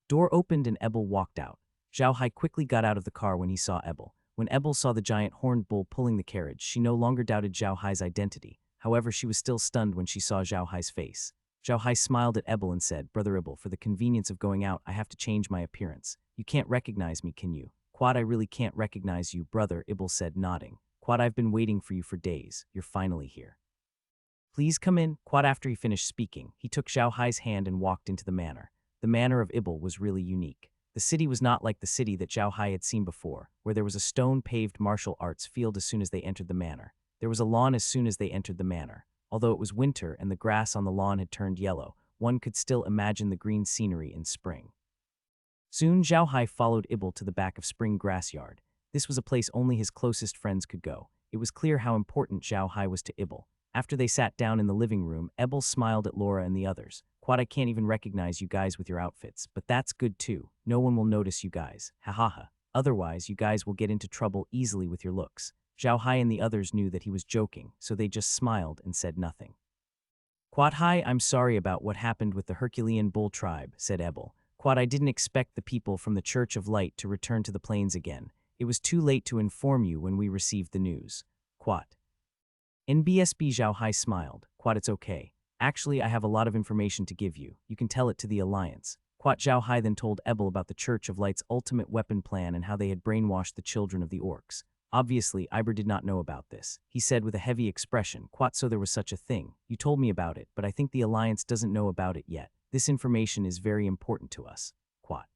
Door opened and Ebel walked out. Zhao Hai quickly got out of the car when he saw Ebel. When Ebel saw the giant horned bull pulling the carriage, she no longer doubted Zhao Hai's identity. However, she was still stunned when she saw Zhao Hai's face. Zhao Hai smiled at Ebel and said, "Brother Ebel, for the convenience of going out, I have to change my appearance. You can't recognize me, can you?" "Quad, I really can't recognize you, brother," Ebel said, nodding. "Quad, I've been waiting for you for days. You're finally here. Please come in." Quad, after he finished speaking, he took Zhao Hai's hand and walked into the manor. The manor of Ibel was really unique. The city was not like the city that Zhao Hai had seen before, where there was a stone-paved martial arts field as soon as they entered the manor. There was a lawn as soon as they entered the manor. Although it was winter and the grass on the lawn had turned yellow, one could still imagine the green scenery in spring. Soon Zhao Hai followed Ibel to the back of Spring Grass Yard. This was a place only his closest friends could go. It was clear how important Zhao Hai was to Ibel. After they sat down in the living room, Ebel smiled at Laura and the others. "Quad, I can't even recognize you guys with your outfits, but that's good too. No one will notice you guys. Ha ha ha. Otherwise, you guys will get into trouble easily with your looks." Zhao Hai and the others knew that he was joking, so they just smiled and said nothing. "Quad Hai, I'm sorry about what happened with the Herculean bull tribe," said Ebel. "Quad, I didn't expect the people from the Church of Light to return to the plains again. It was too late to inform you when we received the news." "Quad." NBSB Zhao Hai smiled. "Quad, it's okay. Actually, I have a lot of information to give you. You can tell it to the Alliance." Quad. Zhao Hai then told Ebel about the Church of Light's ultimate weapon plan and how they had brainwashed the children of the orcs. Obviously, Iber did not know about this. He said with a heavy expression, "Quat, so there was such a thing. You told me about it, but I think the Alliance doesn't know about it yet. This information is very important to us." Quat.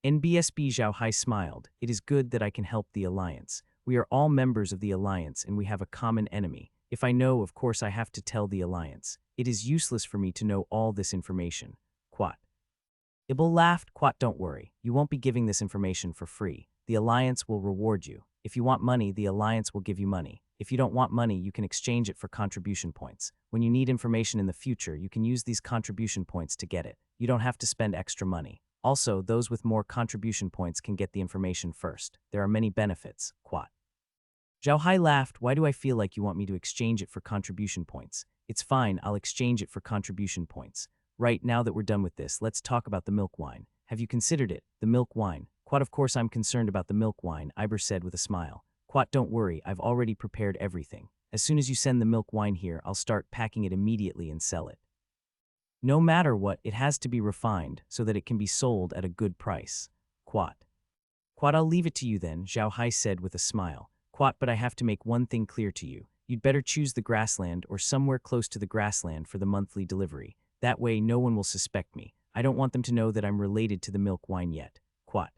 NBSB Zhao Hai smiled. "It is good that I can help the Alliance. We are all members of the Alliance and we have a common enemy. If I know, of course I have to tell the Alliance. It is useless for me to know all this information." Quat. Ibel laughed. "Quat, don't worry. You won't be giving this information for free. The Alliance will reward you. If you want money, the Alliance will give you money. If you don't want money, you can exchange it for contribution points. When you need information in the future, you can use these contribution points to get it. You don't have to spend extra money. Also, those with more contribution points can get the information first. There are many benefits." Quat. Zhao Hai laughed. "Why do I feel like you want me to exchange it for contribution points? It's fine, I'll exchange it for contribution points. Right, now that we're done with this, let's talk about the milk wine. Have you considered it? The milk wine." "Quat, of course I'm concerned about the milk wine," Iber said with a smile. "Quat, don't worry, I've already prepared everything. As soon as you send the milk wine here, I'll start packing it immediately and sell it. No matter what, it has to be refined so that it can be sold at a good price." Quat. "Quat, I'll leave it to you then," Zhao Hai said with a smile. "Quat, but I have to make one thing clear to you. You'd better choose the grassland or somewhere close to the grassland for the monthly delivery. That way no one will suspect me. I don't want them to know that I'm related to the milk wine yet." Quat.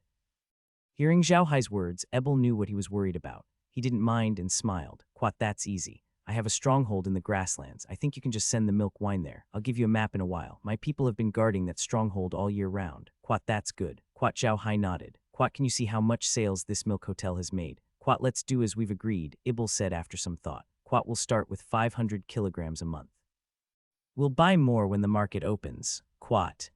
Hearing Zhao Hai's words, Ebel knew what he was worried about. He didn't mind and smiled. "Quat, that's easy. I have a stronghold in the grasslands. I think you can just send the milk wine there. I'll give you a map in a while. My people have been guarding that stronghold all year round." Quat, that's good. Quat. Zhao Hai nodded. "Quat, can you see how much sales this milk hotel has made?" Quat, let's do as we've agreed, Ibel said after some thought. Quat, will start with 500 kilograms a month. We'll buy more when the market opens. Quat.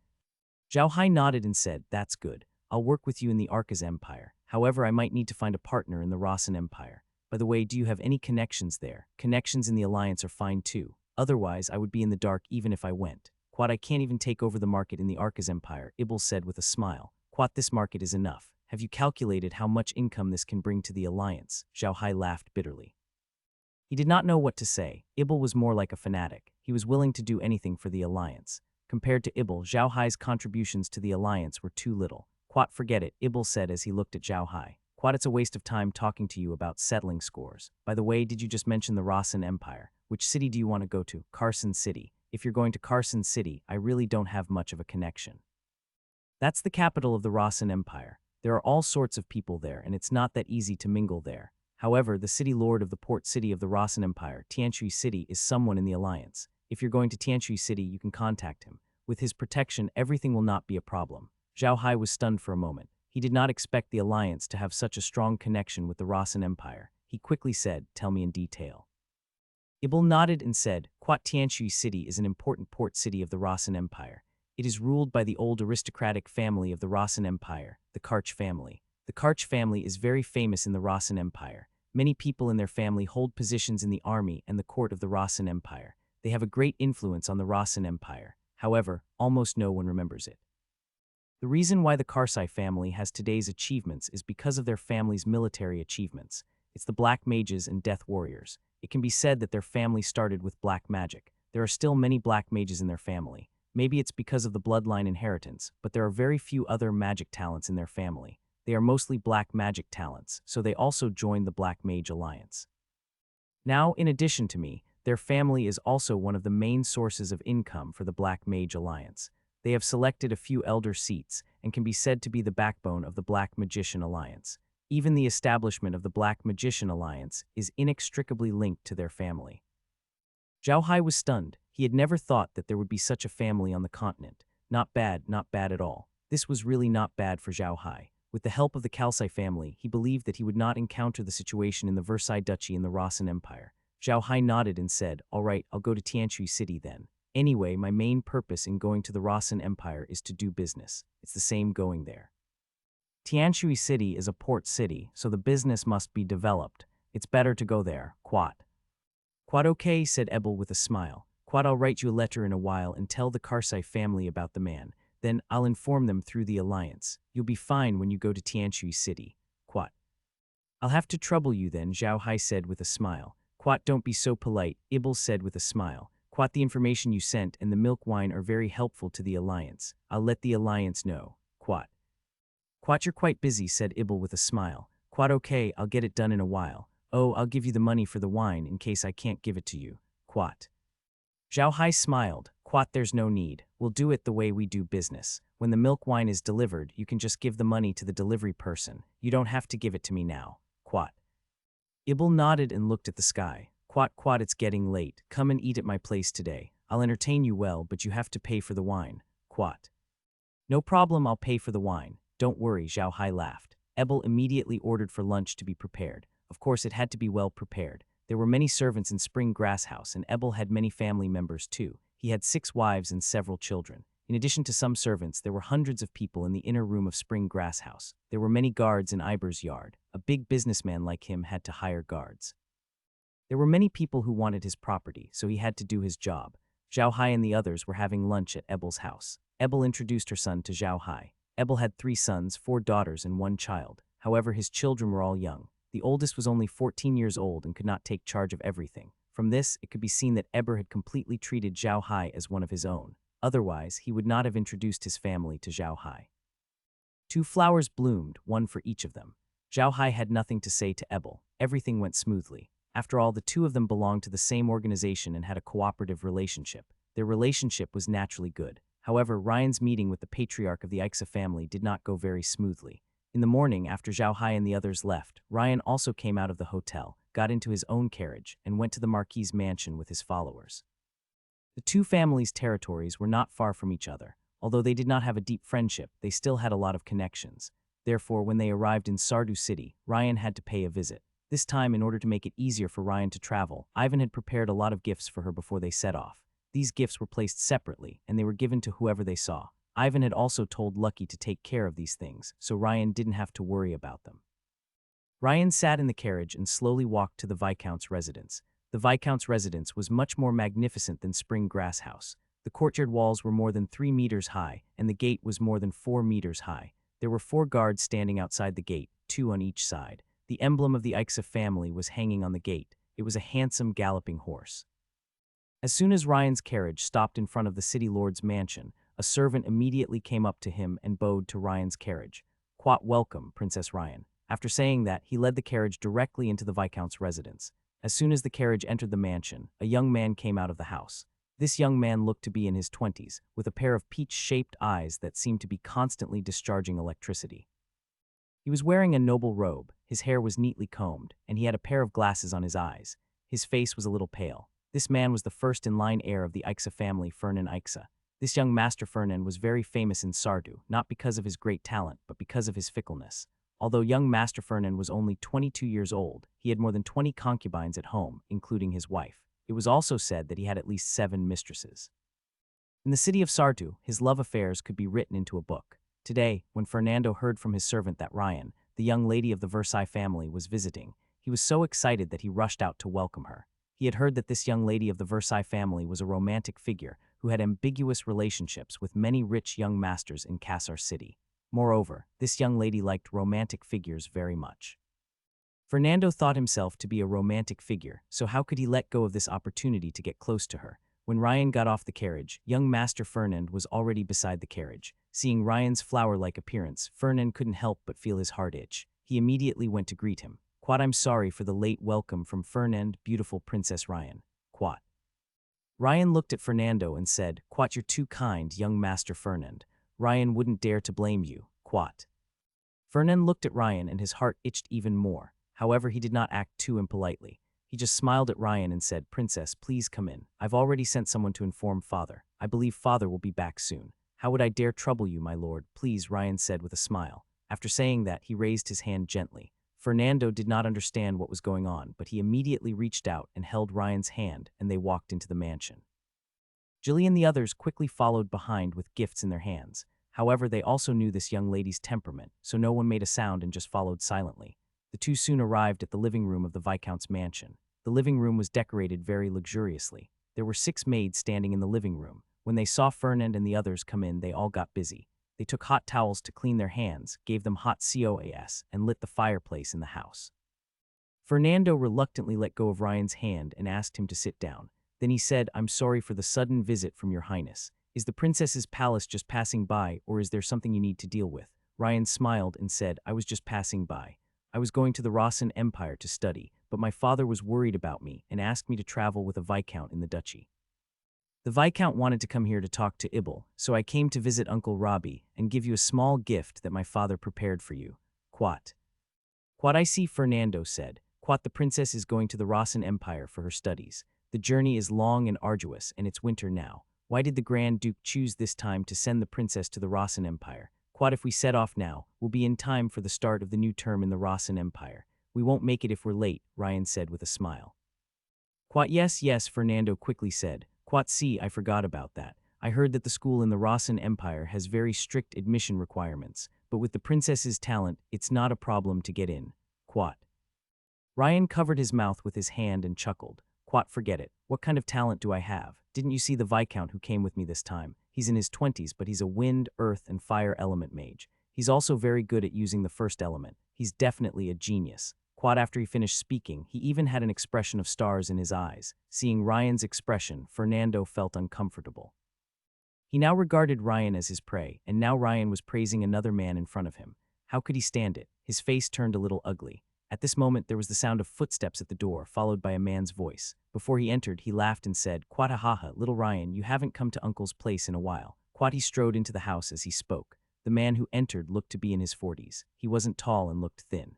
Zhao Hai nodded and said, that's good. I'll work with you in the Arcas Empire. However, I might need to find a partner in the Rossan Empire. By the way, do you have any connections there? Connections in the Alliance are fine too. Otherwise, I would be in the dark even if I went. Quat, I can't even take over the market in the Arcas Empire, Ibel said with a smile. Quat, this market is enough. Have you calculated how much income this can bring to the Alliance? Zhao Hai laughed bitterly. He did not know what to say. Ibel was more like a fanatic. He was willing to do anything for the Alliance. Compared to Ibel, Zhao Hai's contributions to the Alliance were too little. Quat, forget it, Ibel said as he looked at Zhao Hai. Quat, it's a waste of time talking to you about settling scores. By the way, did you just mention the Rossan Empire? Which city do you want to go to? Carson City. If you're going to Carson City, I really don't have much of a connection. That's the capital of the Rossan Empire. There are all sorts of people there, and it's not that easy to mingle there. However, the city lord of the port city of the Rossan Empire, Tianui City, is someone in the Alliance. If you're going to Tianui City, you can contact him. With his protection, everything will not be a problem. Zhao Hai was stunned for a moment. He did not expect the Alliance to have such a strong connection with the Rossan Empire. He quickly said, tell me in detail. Ibel nodded and said, Quat, Tianui City is an important port city of the Rossan Empire. It is ruled by the old aristocratic family of the Rossan Empire, the Karch family. The Karch family is very famous in the Rossan Empire. Many people in their family hold positions in the army and the court of the Rossan Empire. They have a great influence on the Rossan Empire. However, almost no one remembers it. The reason why the Karsai family has today's achievements is because of their family's military achievements. It's the Black Mages and Death Warriors. It can be said that their family started with black magic. There are still many black mages in their family. Maybe it's because of the bloodline inheritance, but there are very few other magic talents in their family. They are mostly black magic talents, so they also joined the Black Mage Alliance. Now, in addition to me, their family is also one of the main sources of income for the Black Mage Alliance. They have selected a few elder seats and can be said to be the backbone of the Black Magician Alliance. Even the establishment of the Black Magician Alliance is inextricably linked to their family. Zhao Hai was stunned. He had never thought that there would be such a family on the continent. Not bad at all. This was really not bad for Zhao Hai. With the help of the Kalsai family, he believed that he would not encounter the situation in the Versailles Duchy in the Rossan Empire. Zhao Hai nodded and said, all right, I'll go to Tianui City then. Anyway, my main purpose in going to the Rossan Empire is to do business. It's the same going there. Tianui City is a port city, so the business must be developed. It's better to go there. Quat. Quat, okay, said Ebel with a smile. Quat, I'll write you a letter in a while and tell the Karsai family about the man. Then I'll inform them through the Alliance. You'll be fine when you go to Tianui City. Quat. I'll have to trouble you then, Zhao Hai said with a smile. Quat, don't be so polite, Ibel said with a smile. Quat, the information you sent and the milk wine are very helpful to the Alliance. I'll let the Alliance know. Quat. Quat, you're quite busy, said Ibel with a smile. Quat, okay, I'll get it done in a while. Oh, I'll give you the money for the wine in case I can't give it to you. Quat. Zhao Hai smiled. Quat, there's no need. We'll do it the way we do business. When the milk wine is delivered, you can just give the money to the delivery person. You don't have to give it to me now. Quat. Ibel nodded and looked at the sky. Quat, it's getting late. Come and eat at my place today. I'll entertain you well, but you have to pay for the wine. Quat. No problem, I'll pay for the wine. Don't worry, Zhao Hai laughed. Ebel immediately ordered for lunch to be prepared. Of course, it had to be well prepared. There were many servants in Spring Grass House, and Ebel had many family members too. He had 6 wives and several children. In addition to some servants, there were hundreds of people in the inner room of Spring Grass House. There were many guards in Iber's yard. A big businessman like him had to hire guards. There were many people who wanted his property, so he had to do his job. Zhao Hai and the others were having lunch at Ebel's house. Ebel introduced her son to Zhao Hai. Ebel had 3 sons, 4 daughters, and 1 child. However, his children were all young. The oldest was only 14 years old and could not take charge of everything. From this, it could be seen that Eber had completely treated Zhao Hai as one of his own. Otherwise, he would not have introduced his family to Zhao Hai. 2 flowers bloomed, one for each of them. Zhao Hai had nothing to say to Ebel. Everything went smoothly. After all, the 2 of them belonged to the same organization and had a cooperative relationship. Their relationship was naturally good. However, Ryan's meeting with the Patriarch of the Ixa family did not go very smoothly. In the morning, after Zhao Hai and the others left, Ryan also came out of the hotel, got into his own carriage, and went to the Marquis's mansion with his followers. The 2 families' territories were not far from each other. Although they did not have a deep friendship, they still had a lot of connections. Therefore, when they arrived in Sardu City, Ryan had to pay a visit. This time, in order to make it easier for Ryan to travel, Ivan had prepared a lot of gifts for her before they set off. These gifts were placed separately, and they were given to whoever they saw. Ivan had also told Lucky to take care of these things, so Ryan didn't have to worry about them. Ryan sat in the carriage and slowly walked to the Viscount's residence. The Viscount's residence was much more magnificent than Spring Grass House. The courtyard walls were more than 3 meters high, and the gate was more than 4 meters high. There were 4 guards standing outside the gate, 2 on each side. The emblem of the Ixa family was hanging on the gate. It was a handsome galloping horse. As soon as Ryan's carriage stopped in front of the city lord's mansion, a servant immediately came up to him and bowed to Ryan's carriage. "Quat welcome, Princess Ryan." After saying that, he led the carriage directly into the Viscount's residence. As soon as the carriage entered the mansion, a young man came out of the house. This young man looked to be in his 20s, with a pair of peach-shaped eyes that seemed to be constantly discharging electricity. He was wearing a noble robe, his hair was neatly combed, and he had a pair of glasses on his eyes. His face was a little pale. This man was the first-in-line heir of the Ixa family, Fernand Ixa. This young Master Fernand was very famous in Sardu, not because of his great talent, but because of his fickleness. Although young Master Fernand was only 22 years old, he had more than 20 concubines at home, including his wife. It was also said that he had at least 7 mistresses. In the city of Sardu, his love affairs could be written into a book. Today, when Fernando heard from his servant that Ryan, the young lady of the Versailles family, was visiting, he was so excited that he rushed out to welcome her. He had heard that this young lady of the Versailles family was a romantic figure who had ambiguous relationships with many rich young masters in Cassa City. Moreover, this young lady liked romantic figures very much. Fernando thought himself to be a romantic figure, so how could he let go of this opportunity to get close to her? When Ryan got off the carriage, young Master Fernand was already beside the carriage. Seeing Ryan's flower-like appearance, Fernand couldn't help but feel his heart itch. He immediately went to greet him. "Quat, I'm sorry for the late welcome from Fernand, beautiful Princess Ryan." Quat. Ryan looked at Fernando and said, "Quat, you're too kind, young Master Fernand. Ryan wouldn't dare to blame you." Quat. Fernand looked at Ryan and his heart itched even more. However, he did not act too impolitely. He just smiled at Ryan and said, "Princess, please come in. I've already sent someone to inform Father. I believe Father will be back soon." "How would I dare trouble you, my lord? Please," Ryan said with a smile. After saying that, he raised his hand gently. Fernando did not understand what was going on, but he immediately reached out and held Ryan's hand, and they walked into the mansion. Jilly and the others quickly followed behind with gifts in their hands. However, they also knew this young lady's temperament, so no one made a sound and just followed silently. The two soon arrived at the living room of the Viscount's mansion. The living room was decorated very luxuriously. There were 6 maids standing in the living room. When they saw Fernand and the others come in, they all got busy. They took hot towels to clean their hands, gave them hot COAS, and lit the fireplace in the house. Fernando reluctantly let go of Ryan's hand and asked him to sit down. Then he said, "I'm sorry for the sudden visit from your highness. Is the princess's palace just passing by, or is there something you need to deal with?" Ryan smiled and said, "I was just passing by. I was going to the Rossan Empire to study, but my father was worried about me and asked me to travel with a viscount in the duchy. The viscount wanted to come here to talk to Ibel, so I came to visit Uncle Robbie and give you a small gift that my father prepared for you." Quat. "Quat, I see," Fernando said. "Quat, the princess is going to the Rossan Empire for her studies. The journey is long and arduous, and it's winter now. Why did the Grand Duke choose this time to send the princess to the Rossan Empire? Quat, if we set off now, we'll be in time for the start of the new term in the Rossan Empire. We won't make it if we're late," Ryan said with a smile. Quat, yes, Fernando quickly said. Quat, see, I forgot about that. I heard that the school in the Rossan Empire has very strict admission requirements, but with the princess's talent, it's not a problem to get in. Quat. Ryan covered his mouth with his hand and chuckled. Quat, forget it. What kind of talent do I have? Didn't you see the Viscount who came with me this time? He's in his 20s, but he's a wind, earth, and fire element mage. He's also very good at using the first element. He's definitely a genius. Quat, after he finished speaking, he even had an expression of stars in his eyes. Seeing Ryan's expression, Fernando felt uncomfortable. He now regarded Ryan as his prey, and now Ryan was praising another man in front of him. How could he stand it? His face turned a little ugly. At this moment, there was the sound of footsteps at the door, followed by a man's voice. Before he entered, he laughed and said, "Quat, ha, little Ryan, you haven't come to Uncle's place in a while." Quat, he strode into the house as he spoke. The man who entered looked to be in his 40s. He wasn't tall and looked thin.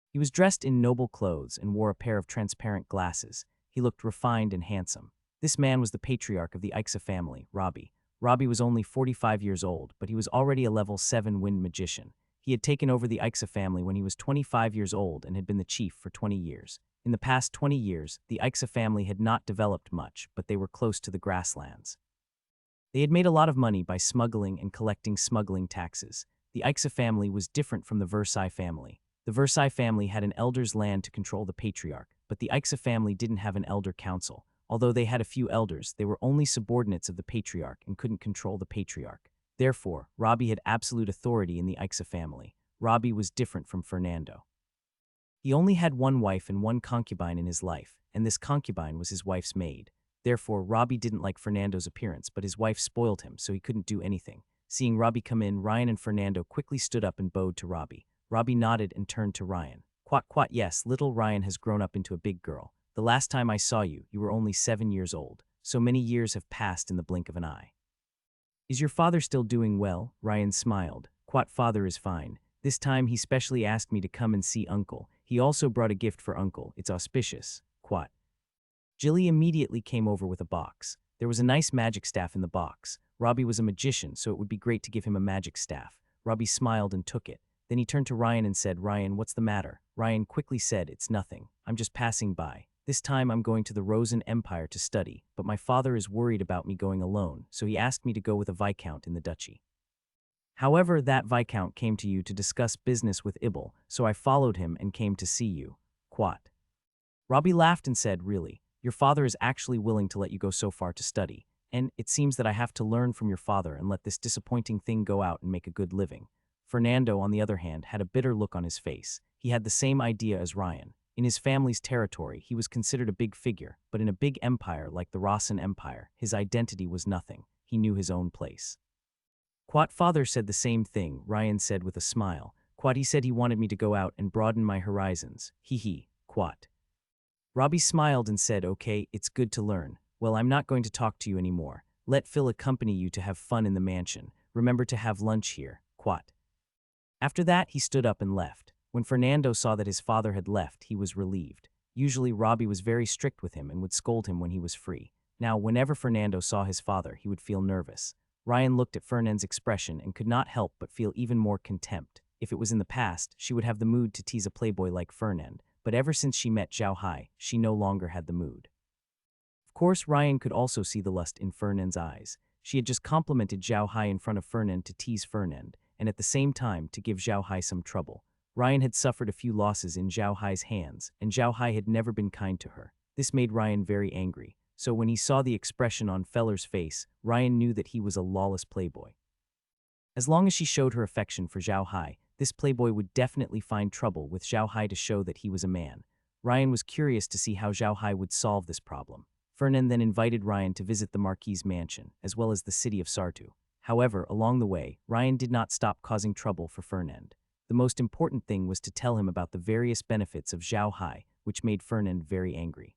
He was dressed in noble clothes and wore a pair of transparent glasses. He looked refined and handsome. This man was the patriarch of the Ixa family, Robbie. Robbie was only 45 years old, but he was already a level 7 wind magician. He had taken over the Ixa family when he was 25 years old and had been the chief for 20 years. In the past 20 years, the Ixa family had not developed much, but they were close to the grasslands. They had made a lot of money by smuggling and collecting smuggling taxes. The Ixa family was different from the Versailles family. The Versailles family had an elder's land to control the Patriarch, but the Ixa family didn't have an elder council. Although they had a few elders, they were only subordinates of the Patriarch and couldn't control the Patriarch. Therefore, Robbie had absolute authority in the Ixa family. Robbie was different from Fernando. He only had one wife and one concubine in his life, and this concubine was his wife's maid. Therefore, Robbie didn't like Fernando's appearance, but his wife spoiled him, so he couldn't do anything. Seeing Robbie come in, Ryan and Fernando quickly stood up and bowed to Robbie. Robbie nodded and turned to Ryan. Quat, yes, little Ryan has grown up into a big girl. The last time I saw you, you were only 7 years old. So many years have passed in the blink of an eye. Is your father still doing well? Ryan smiled. Father is fine. This time he specially asked me to come and see Uncle. He also brought a gift for Uncle. It's auspicious. Jilly immediately came over with a box. There was a nice magic staff in the box. Robbie was a magician, so it would be great to give him a magic staff. Robbie smiled and took it. Then he turned to Ryan and said, Ryan, what's the matter? Ryan quickly said, it's nothing. I'm just passing by. This time I'm going to the Rosen Empire to study, but my father is worried about me going alone, so he asked me to go with a Viscount in the duchy. However, that Viscount came to you to discuss business with Ibel, so I followed him and came to see you. Robbie laughed and said, really? Your father is actually willing to let you go so far to study, and it seems that I have to learn from your father and let this disappointing thing go out and make a good living. Fernando, on the other hand, had a bitter look on his face. He had the same idea as Ryan. In his family's territory, he was considered a big figure, but in a big empire like the Rosen Empire, his identity was nothing. He knew his own place. Father said the same thing, Ryan said with a smile. He said he wanted me to go out and broaden my horizons. Quat. Robbie smiled and said, okay, it's good to learn. Well, I'm not going to talk to you anymore. Let Phil accompany you to have fun in the mansion. Remember to have lunch here. After that, he stood up and left. When Fernando saw that his father had left, he was relieved. Usually, Robbie was very strict with him and would scold him when he was free. Now, whenever Fernando saw his father, he would feel nervous. Ryan looked at Fernand's expression and could not help but feel even more contempt. If it was in the past, she would have the mood to tease a playboy like Fernand, but ever since she met Zhao Hai, she no longer had the mood. Of course, Ryan could also see the lust in Fernand's eyes. She had just complimented Zhao Hai in front of Fernand to tease Fernand, and at the same time to give Zhao Hai some trouble. Ryan had suffered a few losses in Zhao Hai's hands, and Zhao Hai had never been kind to her. This made Ryan very angry, so when he saw the expression on Feller's face, Ryan knew that he was a lawless playboy. As long as she showed her affection for Zhao Hai, this playboy would definitely find trouble with Zhao Hai to show that he was a man. Ryan was curious to see how Zhao Hai would solve this problem. Fernand then invited Ryan to visit the Marquis's mansion, as well as the city of Sartu. However, along the way, Ryan did not stop causing trouble for Fernand. The most important thing was to tell him about the various benefits of Zhao Hai, which made Fernand very angry.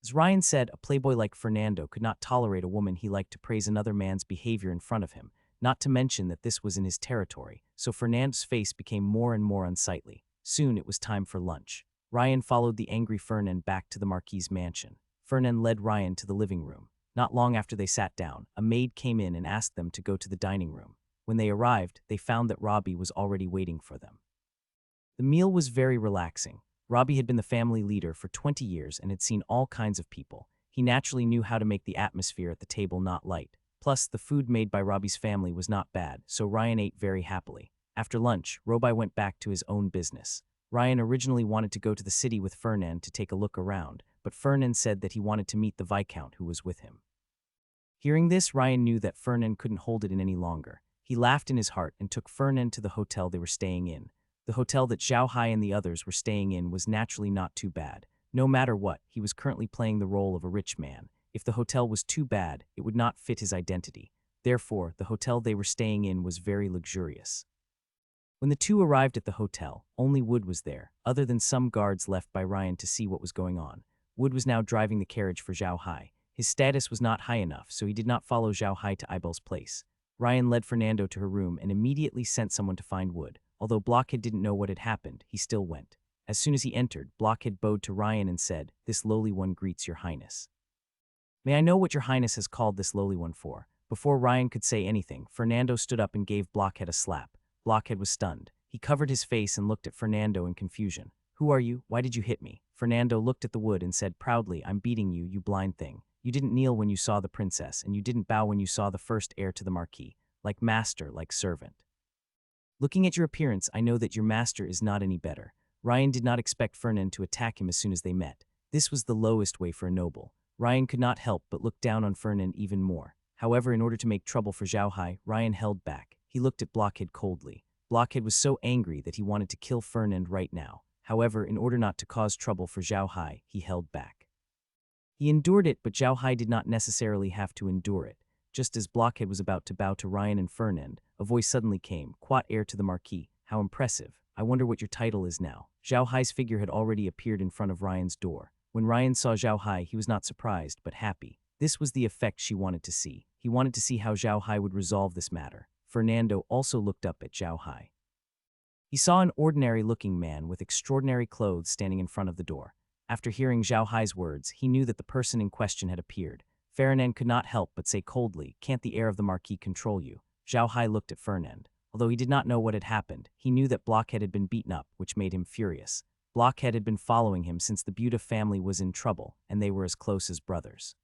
As Ryan said, a playboy like Fernando could not tolerate a woman he liked to praise another man's behavior in front of him, not to mention that this was in his territory, so Fernando's face became more and more unsightly. Soon it was time for lunch. Ryan followed the angry Fernand back to the Marquis's mansion. Fernand led Ryan to the living room. Not long after they sat down, a maid came in and asked them to go to the dining room. When they arrived, they found that Robbie was already waiting for them. The meal was very relaxing. Robbie had been the family leader for 20 years and had seen all kinds of people. He naturally knew how to make the atmosphere at the table not light. Plus, the food made by Robbie's family was not bad, so Ryan ate very happily. After lunch, Robbie went back to his own business. Ryan originally wanted to go to the city with Fernand to take a look around, but Fernand said that he wanted to meet the Viscount who was with him. Hearing this, Ryan knew that Fernand couldn't hold it in any longer. He laughed in his heart and took Fernand to the hotel they were staying in. The hotel that Zhao Hai and the others were staying in was naturally not too bad. No matter what, he was currently playing the role of a rich man. If the hotel was too bad, it would not fit his identity. Therefore, the hotel they were staying in was very luxurious. When the two arrived at the hotel, only Wood was there, other than some guards left by Ryan to see what was going on. Wood was now driving the carriage for Zhao Hai. His status was not high enough, so he did not follow Zhao Hai to Ibel's place. Ryan led Fernando to her room and immediately sent someone to find Wood. Although Blockhead didn't know what had happened, he still went. As soon as he entered, Blockhead bowed to Ryan and said, "This lowly one greets your highness." "May I know what your highness has called this lowly one for?" Before Ryan could say anything, Fernando stood up and gave Blockhead a slap. Blockhead was stunned. He covered his face and looked at Fernando in confusion. "Who are you? Why did you hit me?" Fernando looked at the wood and said proudly, I'm beating you, you blind thing. You didn't kneel when you saw the princess, and you didn't bow when you saw the first heir to the marquis. Like master, like servant. Looking at your appearance, I know that your master is not any better. Ryan did not expect Fernand to attack him as soon as they met. This was the lowest way for a noble. Ryan could not help but look down on Fernand even more. However, in order to make trouble for Zhao Hai, Ryan held back. He looked at Blockhead coldly. Blockhead was so angry that he wanted to kill Fernand right now. However, in order not to cause trouble for Zhao Hai, he held back. He endured it, but Zhao Hai did not necessarily have to endure it. Just as Blockhead was about to bow to Ryan and Fernand, a voice suddenly came, Quat heir to the marquis. How impressive. I wonder what your title is now. Zhao Hai's figure had already appeared in front of Ryan's door. When Ryan saw Zhao Hai, he was not surprised, but happy. This was the effect she wanted to see. He wanted to see how Zhao Hai would resolve this matter. Fernando also looked up at Zhao Hai. He saw an ordinary-looking man with extraordinary clothes standing in front of the door. After hearing Zhao Hai's words, he knew that the person in question had appeared. Fernand could not help but say coldly, can't the heir of the marquis control you? Zhao Hai looked at Fernand. Although he did not know what had happened, he knew that Blockhead had been beaten up, which made him furious. Blockhead had been following him since the Buda family was in trouble, and they were as close as brothers.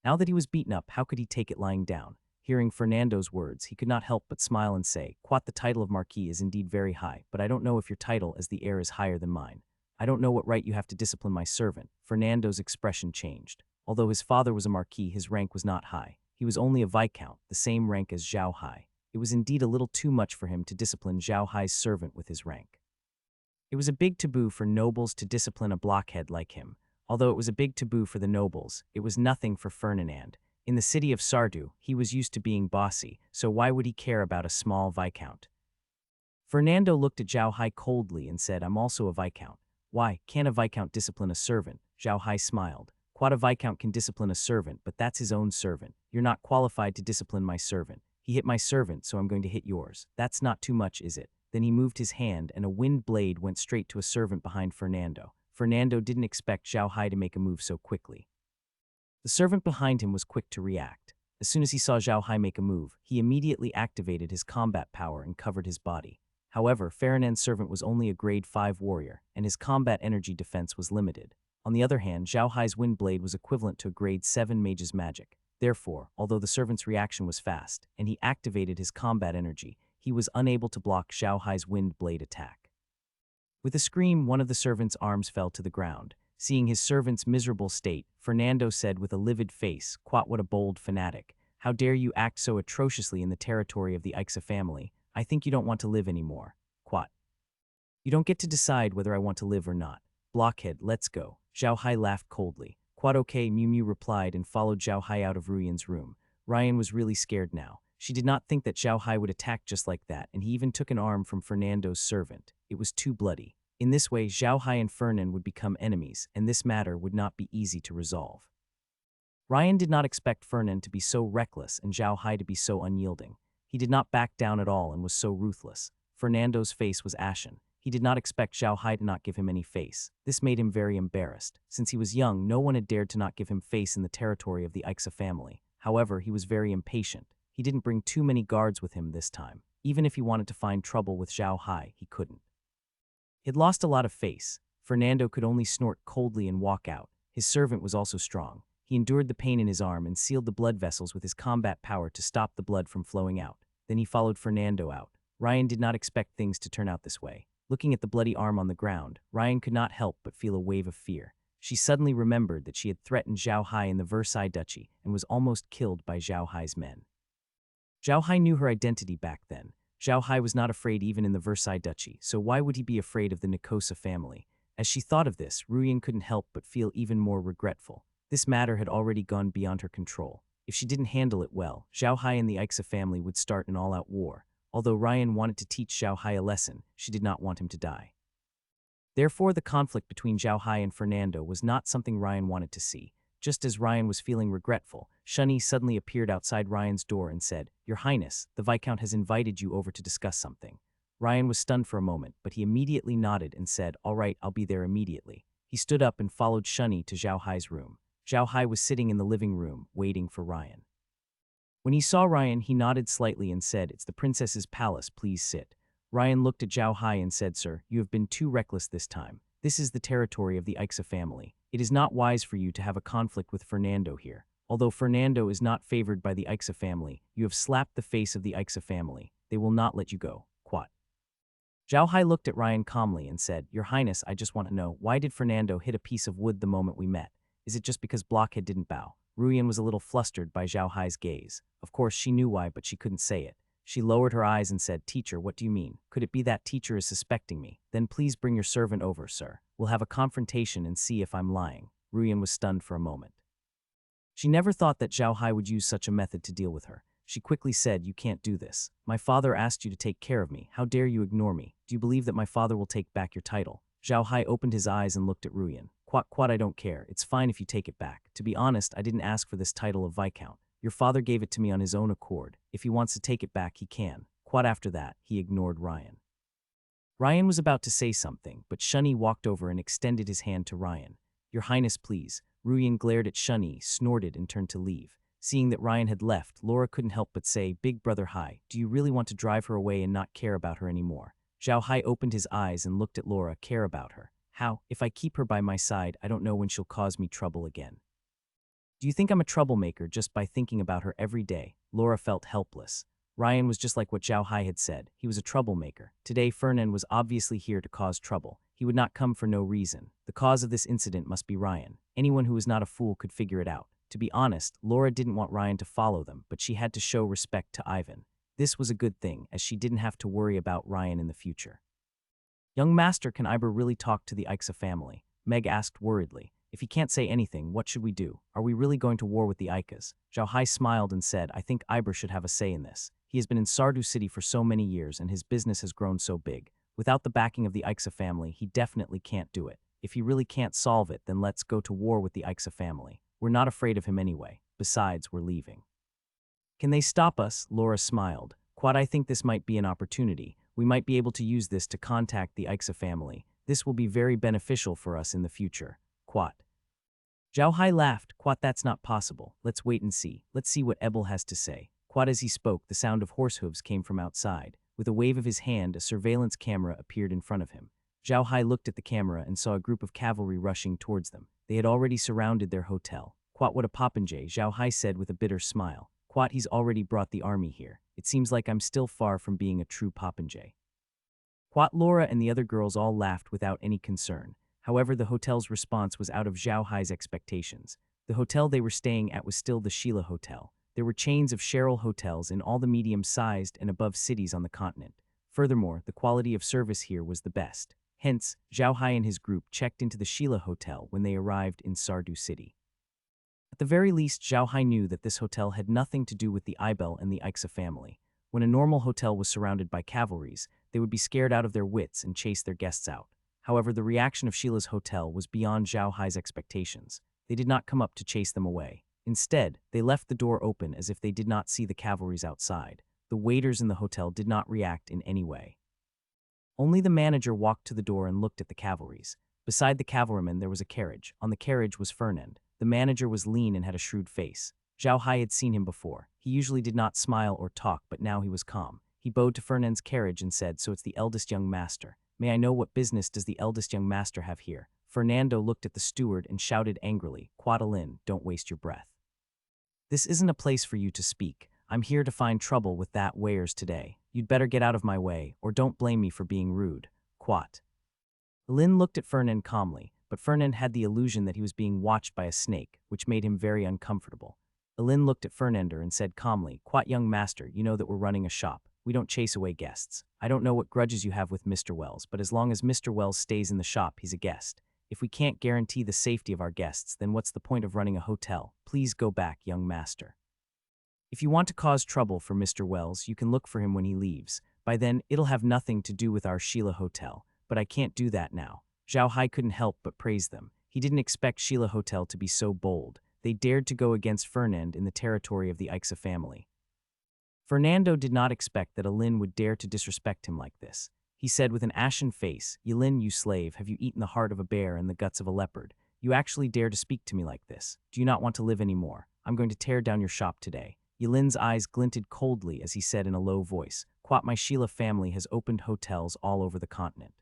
Now that he was beaten up, how could he take it lying down? Hearing Fernando's words, he could not help but smile and say, Quat, the title of marquis is indeed very high, but I don't know if your title as the heir is higher than mine. I don't know what right you have to discipline my servant. Fernando's expression changed. Although his father was a marquis, his rank was not high. He was only a viscount, the same rank as Zhao Hai. It was indeed a little too much for him to discipline Zhao Hai's servant with his rank. It was a big taboo for nobles to discipline a blockhead like him. Although it was a big taboo for the nobles, it was nothing for Fernand. In the city of Sardu, he was used to being bossy, so why would he care about a small viscount? Fernando looked at Zhao Hai coldly and said, I'm also a viscount. Why, can't a viscount discipline a servant? Zhao Hai smiled. Quite a viscount can discipline a servant, but that's his own servant. You're not qualified to discipline my servant. He hit my servant, so I'm going to hit yours. That's not too much, is it? Then he moved his hand, and a wind blade went straight to a servant behind Fernando. Fernando didn't expect Zhao Hai to make a move so quickly. The servant behind him was quick to react. As soon as he saw Zhao Hai make a move, he immediately activated his combat power and covered his body. However, Fernand's servant was only a grade 5 warrior, and his combat energy defense was limited. On the other hand, Zhao Hai's wind blade was equivalent to a grade 7 mage's magic. Therefore, although the servant's reaction was fast, and he activated his combat energy, he was unable to block Zhao Hai's wind blade attack. With a scream, one of the servant's arms fell to the ground. Seeing his servant's miserable state, Fernando said with a livid face, Quat, what a bold fanatic. How dare you act so atrociously in the territory of the Cassa family? I think you don't want to live anymore. Quat. You don't get to decide whether I want to live or not. Blockhead, let's go. Zhao Hai laughed coldly. Quat okay, Mew Mew replied and followed Zhao Hai out of Ruyan's room. Ryan was really scared now. She did not think that Zhao Hai would attack just like that, and he even took an arm from Fernando's servant. It was too bloody. In this way, Zhao Hai and Fernand would become enemies, and this matter would not be easy to resolve. Ryan did not expect Fernand to be so reckless and Zhao Hai to be so unyielding. He did not back down at all and was so ruthless. Fernando's face was ashen. He did not expect Zhao Hai to not give him any face. This made him very embarrassed. Since he was young, no one had dared to not give him face in the territory of the Cassa family. However, he was very impatient. He didn't bring too many guards with him this time. Even if he wanted to find trouble with Zhao Hai, he couldn't. He had lost a lot of face. Fernando could only snort coldly and walk out. His servant was also strong. He endured the pain in his arm and sealed the blood vessels with his combat power to stop the blood from flowing out. Then he followed Fernando out. Ryan did not expect things to turn out this way. Looking at the bloody arm on the ground, Ryan could not help but feel a wave of fear. She suddenly remembered that she had threatened Zhao Hai in the Versailles Duchy and was almost killed by Zhao Hai's men. Zhao Hai knew her identity back then. Zhao Hai was not afraid even in the Versailles Duchy, so why would he be afraid of the Nicosa family? As she thought of this, Ruyan couldn't help but feel even more regretful. This matter had already gone beyond her control. If she didn't handle it well, Zhao Hai and the Cassa family would start an all-out war. Although Ryan wanted to teach Zhao Hai a lesson, she did not want him to die. Therefore, the conflict between Zhao Hai and Fernando was not something Ryan wanted to see. Just as Ryan was feeling regretful, Shunny suddenly appeared outside Ryan's door and said, Your Highness, the Viscount has invited you over to discuss something. Ryan was stunned for a moment, but he immediately nodded and said, All right, I'll be there immediately. He stood up and followed Shunny to Zhao Hai's room. Zhao Hai was sitting in the living room, waiting for Ryan. When he saw Ryan, he nodded slightly and said, It's the princess's palace, please sit. Ryan looked at Zhao Hai and said, Sir, you have been too reckless this time. This is the territory of the Ixa family. It is not wise for you to have a conflict with Fernando here. Although Fernando is not favored by the Ixa family, you have slapped the face of the Ixa family. They will not let you go. Quat. Zhao Hai looked at Ryan calmly and said, Your Highness, I just want to know, why did Fernando hit a piece of wood the moment we met? Is it just because Blockhead didn't bow? Ruyan was a little flustered by Zhao Hai's gaze. Of course, she knew why, but she couldn't say it. She lowered her eyes and said, Teacher, what do you mean? Could it be that teacher is suspecting me? Then please bring your servant over, sir. We'll have a confrontation and see if I'm lying. Ruyan was stunned for a moment. She never thought that Zhao Hai would use such a method to deal with her. She quickly said, You can't do this. My father asked you to take care of me. How dare you ignore me? Do you believe that my father will take back your title? Zhao Hai opened his eyes and looked at Ruyan. Quat, I don't care. It's fine if you take it back. To be honest, I didn't ask for this title of Viscount. Your father gave it to me on his own accord. If he wants to take it back, he can. Quat after that, he ignored Ryan. Ryan was about to say something, but Shunny walked over and extended his hand to Ryan. Your Highness, please. Ruyan glared at Shunny, snorted, and turned to leave. Seeing that Ryan had left, Laura couldn't help but say, Big Brother Hai, do you really want to drive her away and not care about her anymore? Zhao Hai opened his eyes and looked at Laura. Care about her? How? If I keep her by my side, I don't know when she'll cause me trouble again. Do you think I'm a troublemaker just by thinking about her every day? Laura felt helpless. Ryan was just like what Zhao Hai had said. He was a troublemaker. Today, Fernand was obviously here to cause trouble. He would not come for no reason. The cause of this incident must be Ryan. Anyone who was not a fool could figure it out. To be honest, Laura didn't want Ryan to follow them, but she had to show respect to Ivan. This was a good thing, as she didn't have to worry about Ryan in the future. Young Master, can Iber really talk to the Ixa family? Meg asked worriedly. If he can't say anything, what should we do? Are we really going to war with the Icas? Zhao Hai smiled and said, I think Iber should have a say in this. He has been in Sardu City for so many years and his business has grown so big. Without the backing of the Ixa family, he definitely can't do it. If he really can't solve it, then let's go to war with the Ixa family. We're not afraid of him anyway. Besides, we're leaving. Can they stop us? Laura smiled. Quad, I think this might be an opportunity. We might be able to use this to contact the Ixa family. This will be very beneficial for us in the future. Quat. Zhao Hai laughed. Quat, that's not possible. Let's wait and see. Let's see what Ebel has to say. Quat, as he spoke, the sound of horse hooves came from outside. With a wave of his hand, a surveillance camera appeared in front of him. Zhao Hai looked at the camera and saw a group of cavalry rushing towards them. They had already surrounded their hotel. Quat, what a popinjay, Zhao Hai said with a bitter smile. Quat, he's already brought the army here. It seems like I'm still far from being a true popinjay. Quat, Laura and the other girls all laughed without any concern. However, the hotel's response was out of Zhao Hai's expectations. The hotel they were staying at was still the Sheila Hotel. There were chains of Cheryl hotels in all the medium-sized and above cities on the continent. Furthermore, the quality of service here was the best. Hence, Zhao Hai and his group checked into the Sheila Hotel when they arrived in Sardu City. At the very least, Zhao Hai knew that this hotel had nothing to do with the Ibel and the Ixa family. When a normal hotel was surrounded by cavalries, they would be scared out of their wits and chase their guests out. However, the reaction of Sheila's hotel was beyond Zhao Hai's expectations. They did not come up to chase them away. Instead, they left the door open as if they did not see the cavalries outside. The waiters in the hotel did not react in any way. Only the manager walked to the door and looked at the cavalries. Beside the cavalryman, there was a carriage. On the carriage was Fernand. The manager was lean and had a shrewd face. Zhao Hai had seen him before. He usually did not smile or talk, but now he was calm. He bowed to Fernand's carriage and said, So it's the eldest young master. May I know what business does the eldest young master have here? Fernando looked at the steward and shouted angrily, Quadalin, don't waste your breath. This isn't a place for you to speak. I'm here to find trouble with that wares today. You'd better get out of my way, or don't blame me for being rude. Quat. Lin looked at Fernand calmly, but Fernand had the illusion that he was being watched by a snake, which made him very uncomfortable. Lin looked at Fernander and said calmly, Quat, young master, you know that we're running a shop. We don't chase away guests. I don't know what grudges you have with Mr. Wells, but as long as Mr. Wells stays in the shop, he's a guest. If we can't guarantee the safety of our guests, then what's the point of running a hotel? Please go back, young master. If you want to cause trouble for Mr. Wells, you can look for him when he leaves. By then, it'll have nothing to do with our Sheila Hotel. But I can't do that now. Zhao Hai couldn't help but praise them. He didn't expect Sheila Hotel to be so bold. They dared to go against Fernand in the territory of the Ixa family. Fernando did not expect that Alin would dare to disrespect him like this. He said with an ashen face, Yelin, you slave, have you eaten the heart of a bear and the guts of a leopard? You actually dare to speak to me like this? Do you not want to live anymore? I'm going to tear down your shop today. Yelin's eyes glinted coldly as he said in a low voice, Quat, my Sheila family has opened hotels all over the continent.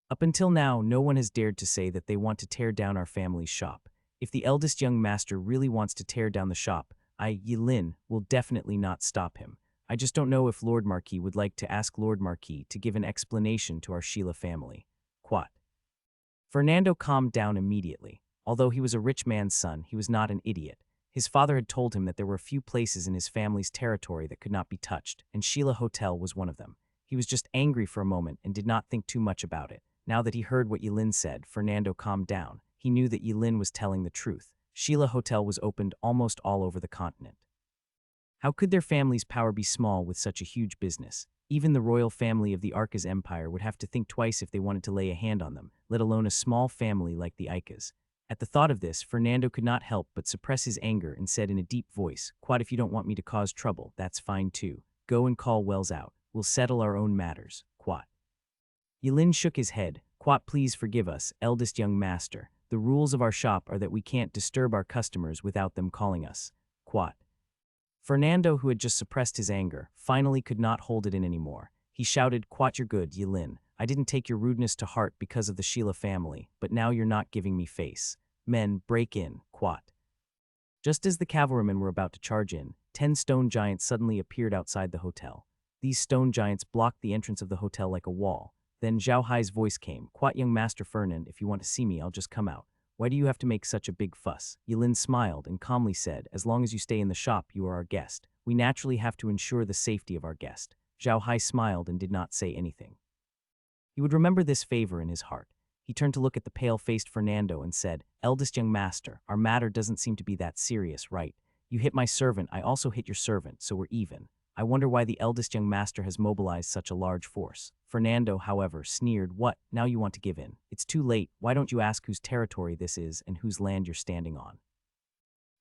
Up until now, no one has dared to say that they want to tear down our family's shop. If the eldest young master really wants to tear down the shop, Yilin will definitely not stop him. I just don't know if Lord Marquis would like to ask Lord Marquis to give an explanation to our Sheila family. Quat. Fernando calmed down immediately. Although he was a rich man's son, he was not an idiot. His father had told him that there were a few places in his family's territory that could not be touched, and Sheila Hotel was one of them. He was just angry for a moment and did not think too much about it. Now that he heard what Yilin said, Fernando calmed down. He knew that Yilin was telling the truth. Sheila Hotel was opened almost all over the continent. How could their family's power be small with such a huge business? Even the royal family of the Arcas Empire would have to think twice if they wanted to lay a hand on them, let alone a small family like the Icas. At the thought of this, Fernando could not help but suppress his anger and said in a deep voice, "Quat, if you don't want me to cause trouble, that's fine too. Go and call Wells out. We'll settle our own matters, Quat." Yilin shook his head. "Quat, please forgive us, eldest young master. The rules of our shop are that we can't disturb our customers without them calling us, Quat." Fernando, who had just suppressed his anger, finally could not hold it in anymore. He shouted, "Quat, you're good, Yilin. I didn't take your rudeness to heart because of the Sheila family, but now you're not giving me face. Men, break in, Quat." Just as the cavalrymen were about to charge in, 10 stone giants suddenly appeared outside the hotel. These stone giants blocked the entrance of the hotel like a wall. Then Zhao Hai's voice came, "Quat, young Master Fernand, if you want to see me, I'll just come out. Why do you have to make such a big fuss?" Yilin smiled and calmly said, "As long as you stay in the shop, you are our guest. We naturally have to ensure the safety of our guest." Zhao Hai smiled and did not say anything. He would remember this favor in his heart. He turned to look at the pale-faced Fernando and said, "Eldest young master, our matter doesn't seem to be that serious, right? You hit my servant, I also hit your servant, so we're even. I wonder why the eldest young master has mobilized such a large force." Fernando, however, sneered, "What, now you want to give in? It's too late. Why don't you ask whose territory this is and whose land you're standing on?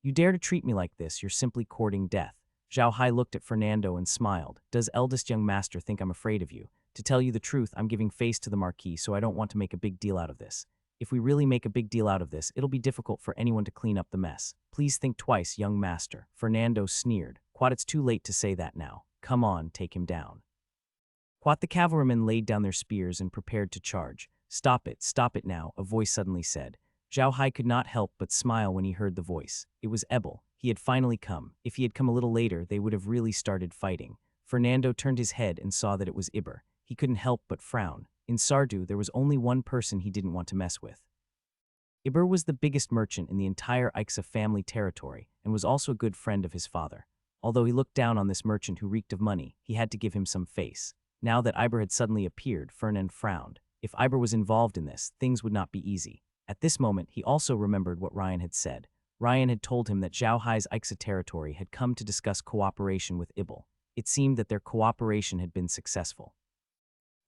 You dare to treat me like this, you're simply courting death." Zhao Hai looked at Fernando and smiled. "Does eldest young master think I'm afraid of you? To tell you the truth, I'm giving face to the Marquis, so I don't want to make a big deal out of this. If we really make a big deal out of this, it'll be difficult for anyone to clean up the mess. Please think twice, young master." Fernando sneered. "Quat, it's too late to say that now. Come on, take him down." Quat, the cavalrymen laid down their spears and prepared to charge. Stop it now," a voice suddenly said. Zhao Hai could not help but smile when he heard the voice. It was Ebel. He had finally come. If he had come a little later, they would have really started fighting. Fernando turned his head and saw that it was Iber. He couldn't help but frown. In Sardu, there was only one person he didn't want to mess with. Iber was the biggest merchant in the entire Ixa family territory and was also a good friend of his father. Although he looked down on this merchant who reeked of money, he had to give him some face. Now that Iber had suddenly appeared, Fernand frowned. If Iber was involved in this, things would not be easy. At this moment, he also remembered what Ryan had said. Ryan had told him that Zhao Hai's Ixa territory had come to discuss cooperation with Ibel. It seemed that their cooperation had been successful.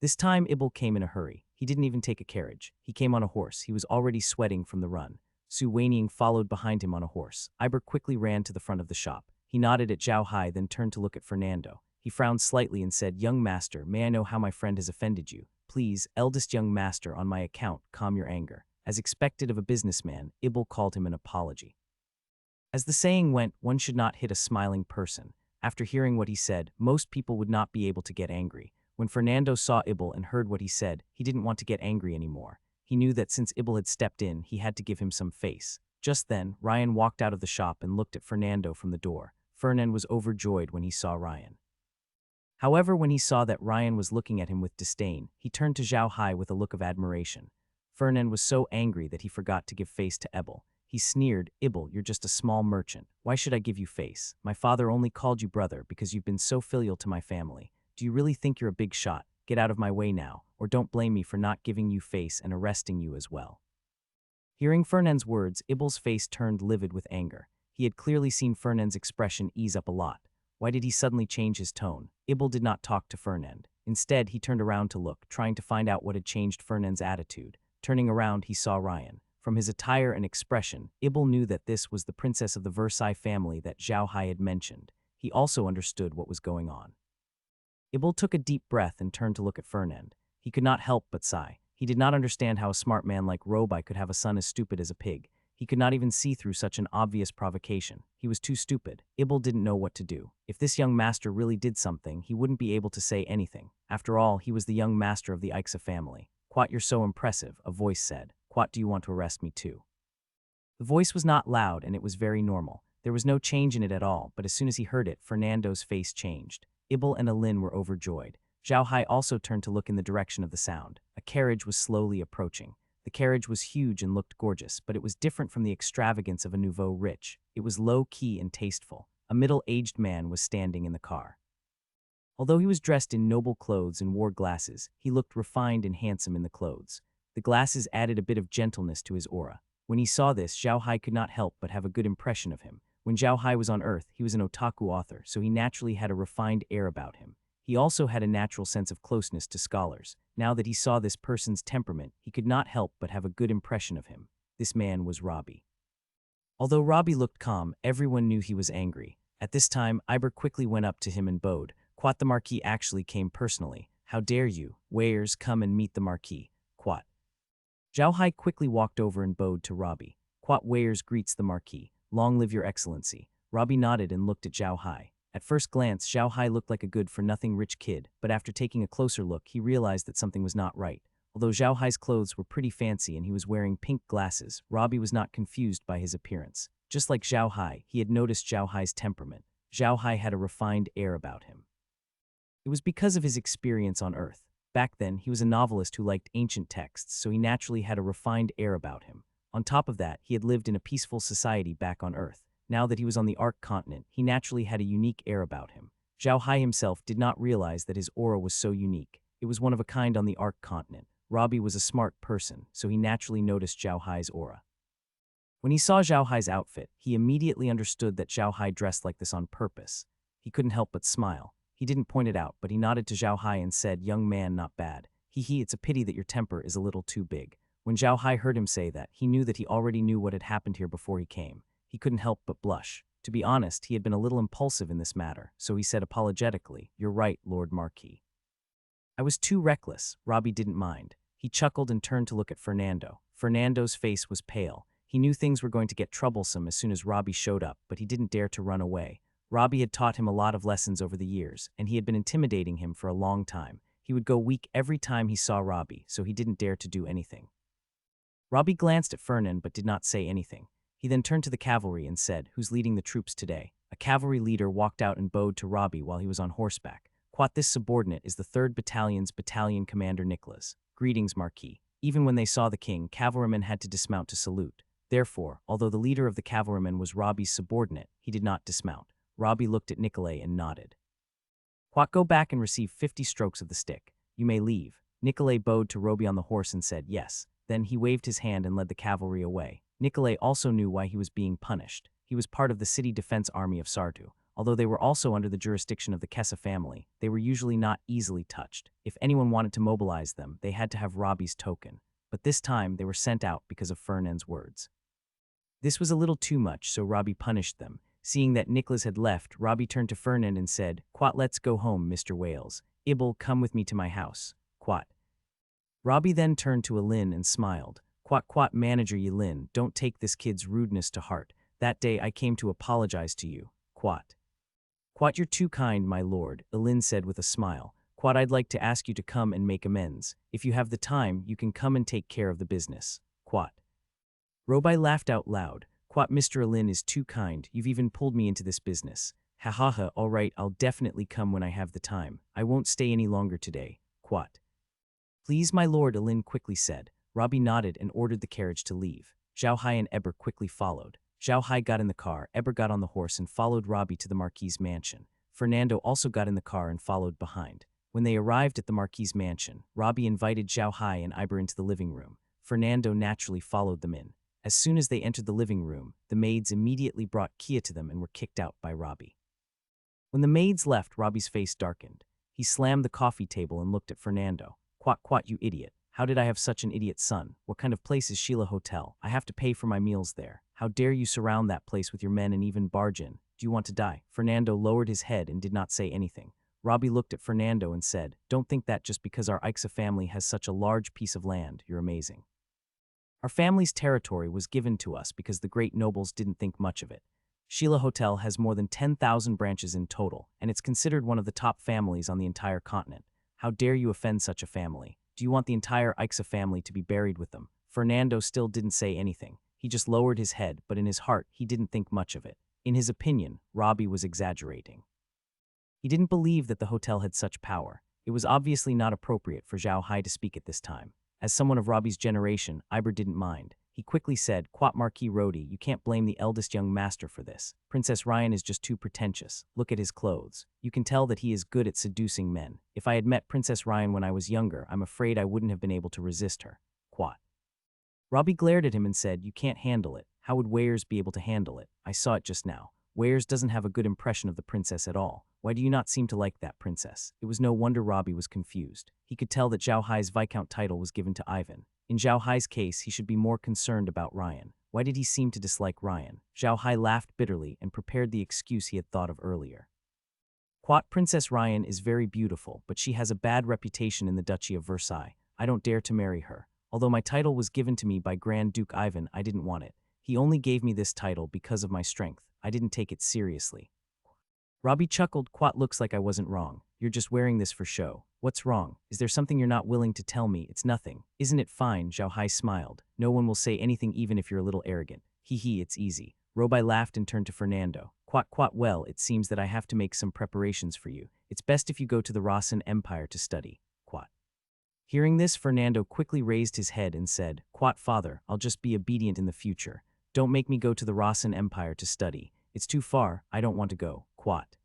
This time, Ibel came in a hurry. He didn't even take a carriage. He came on a horse. He was already sweating from the run. Su Weiniang followed behind him on a horse. Iber quickly ran to the front of the shop. He nodded at Zhao Hai, then turned to look at Fernando. He frowned slightly and said, "Young master, may I know how my friend has offended you? Please, eldest young master, on my account, calm your anger." As expected of a businessman, Ibel called him an apology. As the saying went, one should not hit a smiling person. After hearing what he said, most people would not be able to get angry. When Fernando saw Ibel and heard what he said, he didn't want to get angry anymore. He knew that since Ibel had stepped in, he had to give him some face. Just then, Ryan walked out of the shop and looked at Fernando from the door. Fernand was overjoyed when he saw Ryan. However, when he saw that Ryan was looking at him with disdain, he turned to Zhao Hai with a look of admiration. Fernand was so angry that he forgot to give face to Ibel. He sneered, "Ibel, you're just a small merchant. Why should I give you face? My father only called you brother because you've been so filial to my family. Do you really think you're a big shot? Get out of my way now, or don't blame me for not giving you face and arresting you as well." Hearing Fernand's words, Ibel's face turned livid with anger. He had clearly seen Fernand's expression ease up a lot. Why did he suddenly change his tone? Ibel did not talk to Fernand. Instead, he turned around to look, trying to find out what had changed Fernand's attitude. Turning around, he saw Ryan. From his attire and expression, Ibel knew that this was the princess of the Versailles family that Zhao Hai had mentioned. He also understood what was going on. Ibel took a deep breath and turned to look at Fernand. He could not help but sigh. He did not understand how a smart man like Robai could have a son as stupid as a pig. He could not even see through such an obvious provocation. He was too stupid. Ibel didn't know what to do. If this young master really did something, he wouldn't be able to say anything. After all, he was the young master of the Ixa family. "Quat, you're so impressive," a voice said. "Quat, do you want to arrest me too?" The voice was not loud and it was very normal. There was no change in it at all, but as soon as he heard it, Fernando's face changed. Ibel and Alin were overjoyed. Zhao Hai also turned to look in the direction of the sound. A carriage was slowly approaching. The carriage was huge and looked gorgeous, but it was different from the extravagance of a nouveau rich. It was low-key and tasteful. A middle-aged man was standing in the car. Although he was dressed in noble clothes and wore glasses, he looked refined and handsome in the clothes. The glasses added a bit of gentleness to his aura. When he saw this, Zhao Hai could not help but have a good impression of him. When Zhao Hai was on Earth, he was an otaku author, so he naturally had a refined air about him. He also had a natural sense of closeness to scholars. Now that he saw this person's temperament, he could not help but have a good impression of him. This man was Robbie. Although Robbie looked calm, everyone knew he was angry. At this time, Iber quickly went up to him and bowed. "Quat, the Marquis actually came personally. How dare you, Weirs, come and meet the Marquis, Quat." Zhao Hai quickly walked over and bowed to Robbie. "Quat, Weirs greets the Marquis. Long live your excellency." Robbie nodded and looked at Zhao Hai. At first glance, Zhao Hai looked like a good-for-nothing rich kid, but after taking a closer look, he realized that something was not right. Although Zhao Hai's clothes were pretty fancy and he was wearing pink glasses, Robbie was not confused by his appearance. Just like Zhao Hai, he had noticed Zhao Hai's temperament. Zhao Hai had a refined air about him. It was because of his experience on Earth. Back then, he was a novelist who liked ancient texts, so he naturally had a refined air about him. On top of that, he had lived in a peaceful society back on Earth. Now that he was on the Ark continent, he naturally had a unique air about him. Zhao Hai himself did not realize that his aura was so unique. It was one of a kind on the Ark continent. Robbie was a smart person, so he naturally noticed Zhao Hai's aura. When he saw Zhao Hai's outfit, he immediately understood that Zhao Hai dressed like this on purpose. He couldn't help but smile. He didn't point it out, but he nodded to Zhao Hai and said, "Young man, not bad. Hee, it's a pity that your temper is a little too big." When Zhao Hai heard him say that, he knew that he already knew what had happened here before he came. He couldn't help but blush. To be honest, he had been a little impulsive in this matter, so he said apologetically, "You're right, Lord Marquis. I was too reckless." Robbie didn't mind. He chuckled and turned to look at Fernando. Fernando's face was pale. He knew things were going to get troublesome as soon as Robbie showed up, but he didn't dare to run away. Robbie had taught him a lot of lessons over the years, and he had been intimidating him for a long time. He would go weak every time he saw Robbie, so he didn't dare to do anything. Robbie glanced at Fernan but did not say anything. He then turned to the cavalry and said, "Who's leading the troops today?" A cavalry leader walked out and bowed to Robbie while he was on horseback. "Quat, this subordinate is the 3rd Battalion's battalion commander Nicholas. Greetings, Marquis." Even when they saw the king, cavalrymen had to dismount to salute. Therefore, although the leader of the cavalrymen was Robbie's subordinate, he did not dismount. Robbie looked at Nicolay and nodded. "Quat, go back and receive 50 strokes of the stick. You may leave." Nicolay bowed to Robbie on the horse and said, "Yes." Then he waved his hand and led the cavalry away. Nicolay also knew why he was being punished. He was part of the city defense army of Sartu. Although they were also under the jurisdiction of the Cassa family, they were usually not easily touched. If anyone wanted to mobilize them, they had to have Robbie's token. But this time, they were sent out because of Fernand's words. This was a little too much, so Robbie punished them. Seeing that Nicholas had left, Robbie turned to Fernand and said, "Quat, let's go home, Mr. Wales. Ibel, come with me to my house. Quat." Robbie then turned to Alin and smiled. Quat, Manager Yilin, don't take this kid's rudeness to heart. That day I came to apologize to you. Quat, you're too kind, my lord, Alin said with a smile. Quat, I'd like to ask you to come and make amends. If you have the time, you can come and take care of the business. Quat. Robbie laughed out loud. Quat, Mr. Alin is too kind. You've even pulled me into this business. Ha ha ha, all right, I'll definitely come when I have the time. I won't stay any longer today. Quat. Please, my lord, Alin quickly said. Robbie nodded and ordered the carriage to leave. Zhao Hai and Eber quickly followed. Zhao Hai got in the car, Eber got on the horse and followed Robbie to the Marquis' mansion. Fernando also got in the car and followed behind. When they arrived at the Marquis' mansion, Robbie invited Zhao Hai and Eber into the living room. Fernando naturally followed them in. As soon as they entered the living room, the maids immediately brought Kia to them and were kicked out by Robbie. When the maids left, Robbie's face darkened. He slammed the coffee table and looked at Fernando. Quat, you idiot. How did I have such an idiot son? What kind of place is Sheila Hotel? I have to pay for my meals there. How dare you surround that place with your men and even barge in? Do you want to die? Fernando lowered his head and did not say anything. Robbie looked at Fernando and said, Don't think that just because our Ixa family has such a large piece of land, you're amazing. Our family's territory was given to us because the great nobles didn't think much of it. Sheila Hotel has more than 10,000 branches in total, and it's considered one of the top families on the entire continent. How dare you offend such a family? Do you want the entire Ixa family to be buried with them? Fernando still didn't say anything. He just lowered his head, but in his heart, he didn't think much of it. In his opinion, Robbie was exaggerating. He didn't believe that the hotel had such power. It was obviously not appropriate for Zhao Hai to speak at this time. As someone of Robbie's generation, Iber didn't mind. He quickly said, "Quat Marquis Rodi, you can't blame the eldest young master for this. Princess Ryan is just too pretentious. Look at his clothes. You can tell that he is good at seducing men. If I had met Princess Ryan when I was younger, I'm afraid I wouldn't have been able to resist her." Quat. Robbie glared at him and said, "You can't handle it. How would Weyers be able to handle it? I saw it just now. Weyers doesn't have a good impression of the princess at all. Why do you not seem to like that princess?" It was no wonder Robbie was confused. He could tell that Zhao Hai's Viscount title was given to Ivan. In Zhao Hai's case, he should be more concerned about Ryan. Why did he seem to dislike Ryan? Zhao Hai laughed bitterly and prepared the excuse he had thought of earlier. Quat, Princess Ryan is very beautiful, but she has a bad reputation in the Duchy of Versailles. I don't dare to marry her. Although my title was given to me by Grand Duke Ivan, I didn't want it. He only gave me this title because of my strength. I didn't take it seriously. Robbie chuckled. Quat, looks like I wasn't wrong. You're just wearing this for show. What's wrong? Is there something you're not willing to tell me? It's nothing. Isn't it fine? Zhao Hai smiled. No one will say anything even if you're a little arrogant. Hee, it's easy. Robai laughed and turned to Fernando. Quat, well, it seems that I have to make some preparations for you. It's best if you go to the Rossan Empire to study. Quat. Hearing this, Fernando quickly raised his head and said, "Quat, father, I'll just be obedient in the future. Don't make me go to the Rossan Empire to study. It's too far. I don't want to go." Quat.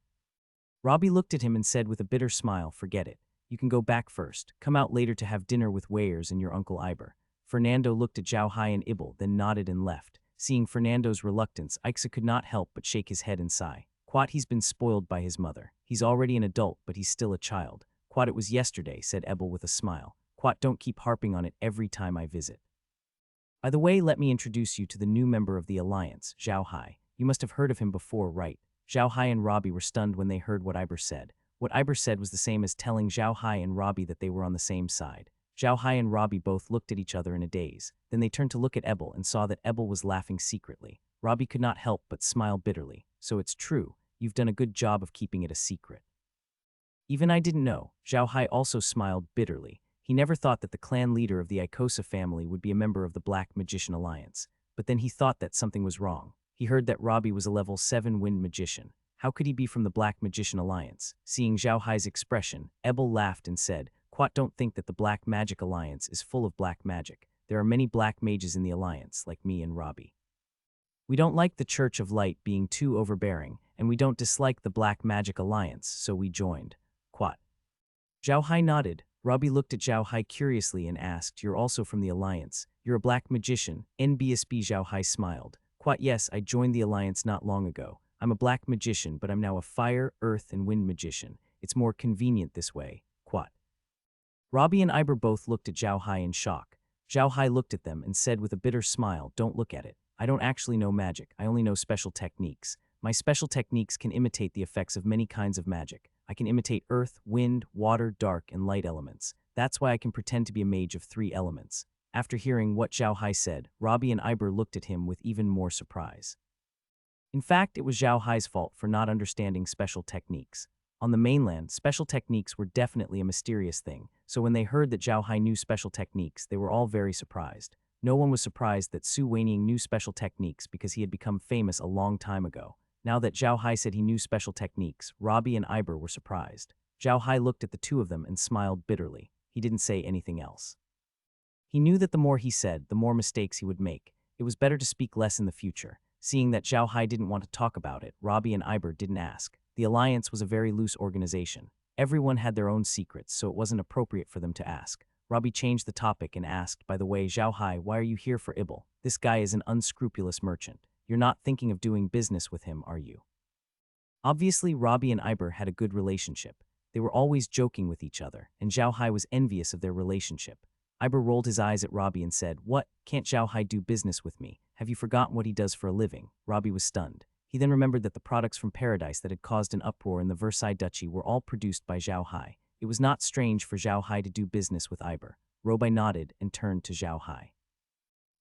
Robbie looked at him and said with a bitter smile, "Forget it. You can go back first. Come out later to have dinner with Weyers and your Uncle Iber." Fernando looked at Zhao Hai and Ibel, then nodded and left. Seeing Fernando's reluctance, Ixa could not help but shake his head and sigh. Quat, he's been spoiled by his mother. He's already an adult, but he's still a child. Quat, it was yesterday, said Ebel with a smile. Quat, don't keep harping on it every time I visit. By the way, let me introduce you to the new member of the Alliance, Zhao Hai. You must have heard of him before, right? Zhao Hai and Robbie were stunned when they heard what Iber said. What Iber said was the same as telling Zhao Hai and Robbie that they were on the same side. Zhao Hai and Robbie both looked at each other in a daze. Then they turned to look at Ebel and saw that Ebel was laughing secretly. Robbie could not help but smile bitterly. "So it's true. You've done a good job of keeping it a secret." "Even I didn't know." Zhao Hai also smiled bitterly. He never thought that the clan leader of the Ikosa family would be a member of the Black Magician Alliance. But then he thought that something was wrong. He heard that Robbie was a level 7 wind magician. How could he be from the Black Magician Alliance? Seeing Zhao Hai's expression, Ebel laughed and said, "Quat, don't think that the Black Magic Alliance is full of black magic. There are many black mages in the Alliance, like me and Robbie. We don't like the Church of Light being too overbearing, and we don't dislike the Black Magic Alliance, so we joined." Quat. Zhao Hai nodded. Robbie looked at Zhao Hai curiously and asked, "You're also from the Alliance? You're a black magician?" NBSB. Zhao Hai smiled. Quat, yes, I joined the Alliance not long ago. I'm a black magician, but I'm now a fire, earth, and wind magician. It's more convenient this way. Quat. Robbie and Iber both looked at Zhao Hai in shock. Zhao Hai looked at them and said with a bitter smile, "Don't look at it. I don't actually know magic. I only know special techniques. My special techniques can imitate the effects of many kinds of magic. I can imitate earth, wind, water, dark, and light elements. That's why I can pretend to be a mage of 3 elements." After hearing what Zhao Hai said, Robbie and Iber looked at him with even more surprise. In fact, it was Zhao Hai's fault for not understanding special techniques. On the mainland, special techniques were definitely a mysterious thing, so when they heard that Zhao Hai knew special techniques, they were all very surprised. No one was surprised that Su Weining knew special techniques because he had become famous a long time ago. Now that Zhao Hai said he knew special techniques, Robbie and Iber were surprised. Zhao Hai looked at the two of them and smiled bitterly. He didn't say anything else. He knew that the more he said, the more mistakes he would make. It was better to speak less in the future. Seeing that Zhao Hai didn't want to talk about it, Robbie and Iber didn't ask. The Alliance was a very loose organization. Everyone had their own secrets, so it wasn't appropriate for them to ask. Robbie changed the topic and asked, "By the way, Zhao Hai, why are you here for Ibel? This guy is an unscrupulous merchant. You're not thinking of doing business with him, are you?" Obviously, Robbie and Iber had a good relationship. They were always joking with each other, and Zhao Hai was envious of their relationship. Iber rolled his eyes at Robbie and said, "What? Can't Zhao Hai do business with me? Have you forgotten what he does for a living?" Robbie was stunned. He then remembered that the products from Paradise that had caused an uproar in the Versailles Duchy were all produced by Zhao Hai. It was not strange for Zhao Hai to do business with Iber. Robai nodded and turned to Zhao Hai.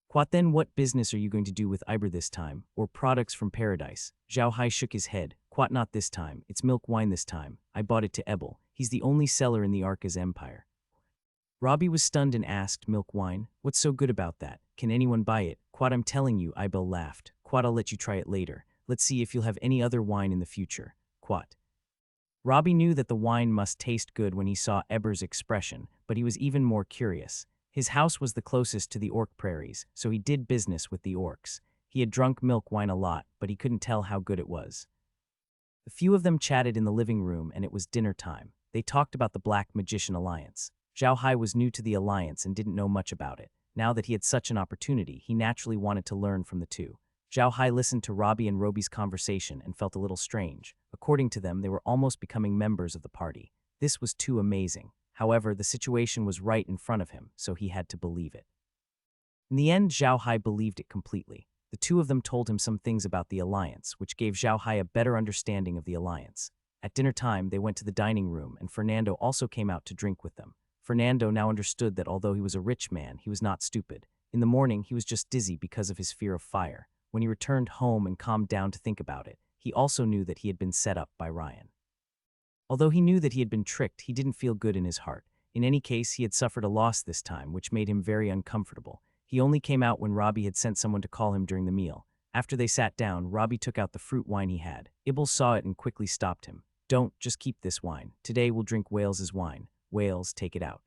"Quat, then what business are you going to do with Iber this time, or products from Paradise?" Zhao Hai shook his head. "Quat, not this time. It's milk wine this time. I bought it to Ebel. He's the only seller in the Arca's empire." Robbie was stunned and asked, milk wine? What's so good about that? Can anyone buy it? Quad, I'm telling you, Ibel laughed. Quad, I'll let you try it later. Let's see if you'll have any other wine in the future. Quad. Robbie knew that the wine must taste good when he saw Eber's expression, but he was even more curious. His house was the closest to the orc prairies, so he did business with the orcs. He had drunk milk wine a lot, but he couldn't tell how good it was. The few of them chatted in the living room, and it was dinner time. They talked about the Black Magician Alliance. Zhao Hai was new to the alliance and didn't know much about it. Now that he had such an opportunity, he naturally wanted to learn from the two. Zhao Hai listened to Robbie and Roby's conversation and felt a little strange. According to them, they were almost becoming members of the party. This was too amazing. However, the situation was right in front of him, so he had to believe it. In the end, Zhao Hai believed it completely. The two of them told him some things about the alliance, which gave Zhao Hai a better understanding of the alliance. At dinner time, they went to the dining room, and Fernando also came out to drink with them. Fernando now understood that although he was a rich man, he was not stupid. In the morning, he was just dizzy because of his fear of fire. When he returned home and calmed down to think about it, he also knew that he had been set up by Ryan. Although he knew that he had been tricked, he didn't feel good in his heart. In any case, he had suffered a loss this time, which made him very uncomfortable. He only came out when Robbie had sent someone to call him during the meal. After they sat down, Robbie took out the fruit wine he had. Ibel saw it and quickly stopped him. Don't, just keep this wine. Today we'll drink Wales's wine. Wales, take it out.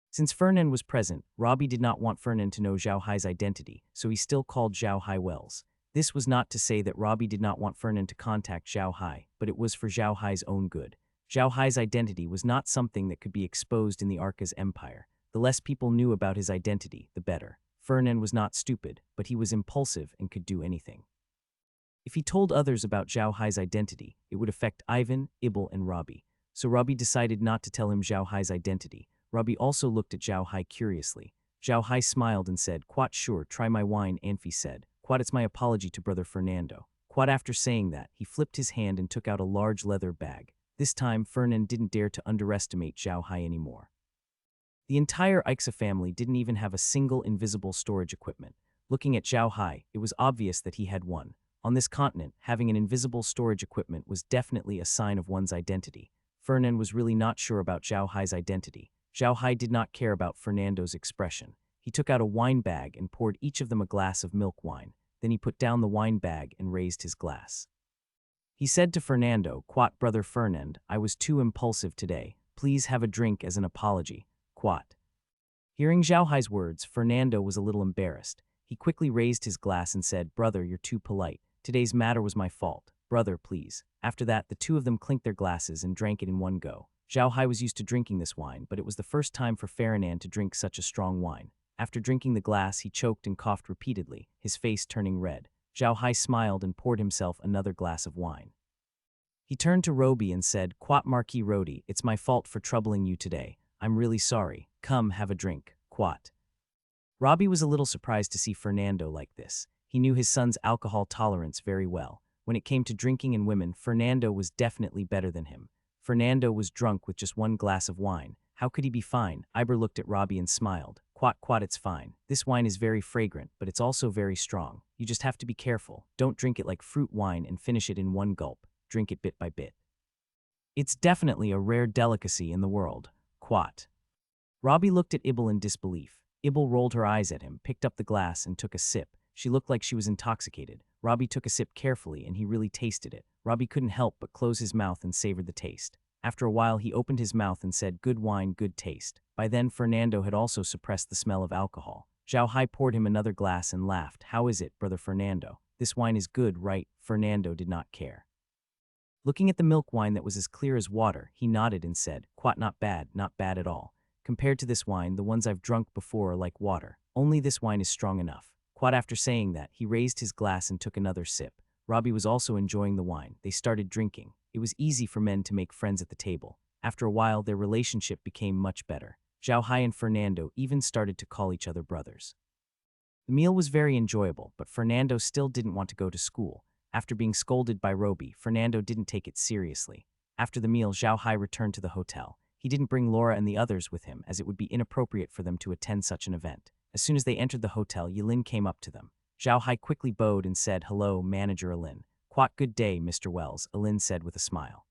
Since Fernand was present, Robbie did not want Fernand to know Zhao Hai's identity, so he still called Zhao Hai Wells. This was not to say that Robbie did not want Fernand to contact Zhao Hai, but it was for Zhao Hai's own good. Zhao Hai's identity was not something that could be exposed in the Arca's empire. The less people knew about his identity, the better. Fernand was not stupid, but he was impulsive and could do anything. If he told others about Zhao Hai's identity, it would affect Ivan, Ibel, and Robbie. So Robbie decided not to tell him Zhao Hai's identity. Robbie also looked at Zhao Hai curiously. Zhao Hai smiled and said, Quat, sure, try my wine, Anfi said. Quat, it's my apology to brother Fernando. Quat, after saying that, he flipped his hand and took out a large leather bag. This time, Fernand didn't dare to underestimate Zhao Hai anymore. The entire Ixa family didn't even have a single invisible storage equipment. Looking at Zhao Hai, it was obvious that he had one. On this continent, having an invisible storage equipment was definitely a sign of one's identity. Fernand was really not sure about Zhao Hai's identity. Zhao Hai did not care about Fernando's expression. He took out a wine bag and poured each of them a glass of milk wine. Then he put down the wine bag and raised his glass. He said to Fernando, Quat, brother Fernand, I was too impulsive today. Please have a drink as an apology. Quat. Hearing Zhao Hai's words, Fernando was a little embarrassed. He quickly raised his glass and said, Brother, you're too polite. Today's matter was my fault. Brother, please. After that, the two of them clinked their glasses and drank it in one go. Zhao Hai was used to drinking this wine, but it was the first time for Fernand to drink such a strong wine. After drinking the glass, he choked and coughed repeatedly, his face turning red. Zhao Hai smiled and poured himself another glass of wine. He turned to Roby and said, Quat, Marquis Rody, it's my fault for troubling you today. I'm really sorry. Come, have a drink. Quat. Robbie was a little surprised to see Fernando like this. He knew his son's alcohol tolerance very well. When it came to drinking and women, Fernando was definitely better than him. Fernando was drunk with just one glass of wine. How could he be fine? Iber looked at Robbie and smiled. Quat, Quat, it's fine. This wine is very fragrant, but it's also very strong. You just have to be careful. Don't drink it like fruit wine and finish it in one gulp. Drink it bit by bit. It's definitely a rare delicacy in the world. Quat. Robbie looked at Ibel in disbelief. Ibel rolled her eyes at him, picked up the glass, and took a sip. She looked like she was intoxicated. Robbie took a sip carefully, and he really tasted it. Robbie couldn't help but close his mouth and savor the taste. After a while, he opened his mouth and said, Good wine, good taste. By then, Fernando had also suppressed the smell of alcohol. Zhao Hai poured him another glass and laughed. How is it, brother Fernando? This wine is good, right? Fernando did not care. Looking at the milk wine that was as clear as water, he nodded and said, Quat, not bad at all. Compared to this wine, the ones I've drunk before are like water. Only this wine is strong enough. Quat, after saying that, he raised his glass and took another sip. Robbie was also enjoying the wine. They started drinking. It was easy for men to make friends at the table. After a while, their relationship became much better. Zhao Hai and Fernando even started to call each other brothers. The meal was very enjoyable, but Fernando still didn't want to go to school. After being scolded by Roby, Fernando didn't take it seriously. After the meal, Zhao Hai returned to the hotel. He didn't bring Laura and the others with him, as it would be inappropriate for them to attend such an event. As soon as they entered the hotel, Yilin came up to them. Zhao Hai quickly bowed and said, Hello, Manager Alin. Quat, good day, Mr. Wells, Alin said with a smile.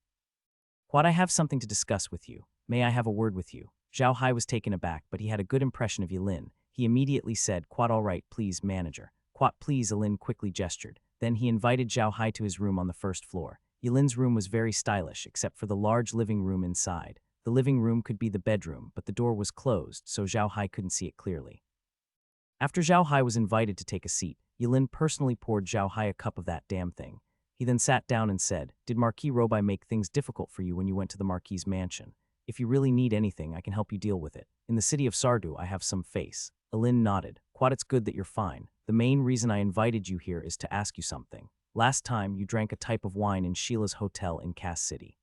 Quat, I have something to discuss with you. May I have a word with you? Zhao Hai was taken aback, but he had a good impression of Yilin. He immediately said, "Quat, all right, please, manager." "Quat, please," Yilin quickly gestured. Then he invited Zhao Hai to his room on the first floor. Yilin's room was very stylish, except for the large living room inside. The living room could be the bedroom, but the door was closed, so Zhao Hai couldn't see it clearly. After Zhao Hai was invited to take a seat, Yilin personally poured Zhao Hai a cup of that damn thing. He then sat down and said, "Did Marquis Robai make things difficult for you when you went to the Marquis's mansion? If you really need anything, I can help you deal with it. In the city of Sardu, I have some face." Yilin nodded. "Quad, it's good that you're fine. The main reason I invited you here is to ask you something. Last time, you drank a type of wine in Sheila's hotel in Cassa City.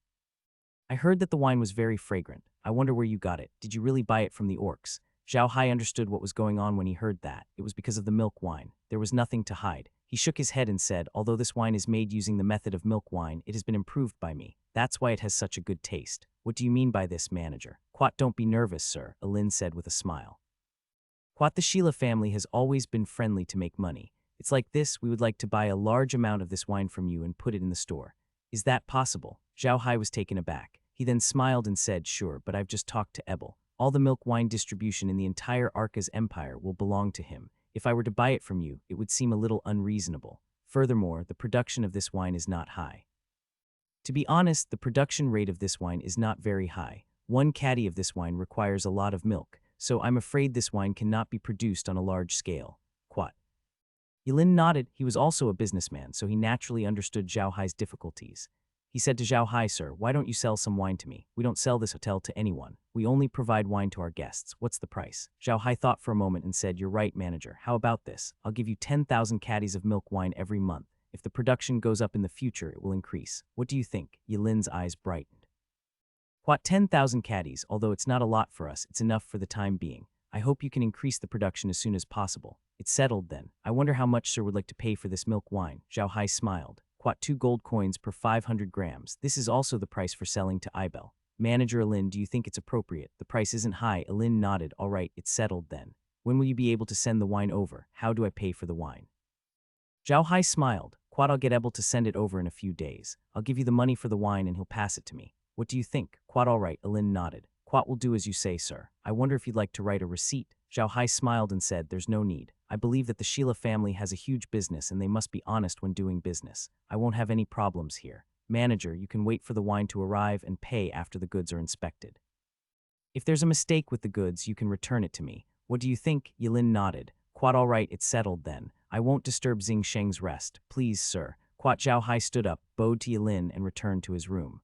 I heard that the wine was very fragrant. I wonder where you got it. Did you really buy it from the orcs?" Zhao Hai understood what was going on when he heard that. It was because of the milk wine. There was nothing to hide. He shook his head and said, "Although this wine is made using the method of milk wine, it has been improved by me. That's why it has such a good taste." "What do you mean by this, manager?" "Quat, don't be nervous, sir," Yilin said with a smile. "Quat, the Sheila family has always been friendly to make money. It's like this, we would like to buy a large amount of this wine from you and put it in the store." "Is that possible?" Zhao Hai was taken aback. He then smiled and said, "Sure, but I've just talked to Ebel. All the milk wine distribution in the entire Arca's empire will belong to him. If I were to buy it from you, it would seem a little unreasonable. Furthermore, the production of this wine is not high. To be honest, the production rate of this wine is not very high. One caddy of this wine requires a lot of milk, so I'm afraid this wine cannot be produced on a large scale." Quat. Yilin nodded. He was also a businessman, so he naturally understood Zhao Hai's difficulties. He said to Zhao Hai, "Sir, why don't you sell some wine to me? We don't sell this hotel to anyone. We only provide wine to our guests. What's the price?" Zhao Hai thought for a moment and said, "You're right, manager. How about this? I'll give you 10,000 caddies of milk wine every month. If the production goes up in the future, it will increase. What do you think?" Yilin's eyes brightened. "What, 10,000 caddies? Although it's not a lot for us, it's enough for the time being. I hope you can increase the production as soon as possible." "It's settled then. I wonder how much sir would like to pay for this milk wine." Zhao Hai smiled. "Quat, 2 gold coins per 500 grams. This is also the price for selling to Ibel." "Manager Yilin, do you think it's appropriate? The price isn't high." Yilin nodded. "All right, it's settled then. When will you be able to send the wine over? How do I pay for the wine?" Zhao Hai smiled. "Quat, I'll get able to send it over in a few days. I'll give you the money for the wine and he'll pass it to me. What do you think?" "Quat, all right," Yilin nodded. "Quat will do as you say, sir. I wonder if you'd like to write a receipt." Zhao Hai smiled and said, "There's no need. I believe that the Sheila family has a huge business and they must be honest when doing business. I won't have any problems here. Manager, you can wait for the wine to arrive and pay after the goods are inspected. If there's a mistake with the goods, you can return it to me. What do you think?" Yilin nodded. "Quat, all right, it's settled then. I won't disturb Xing Sheng's rest. Please, sir." Quat. Zhao Hai stood up, bowed to Yilin, and returned to his room.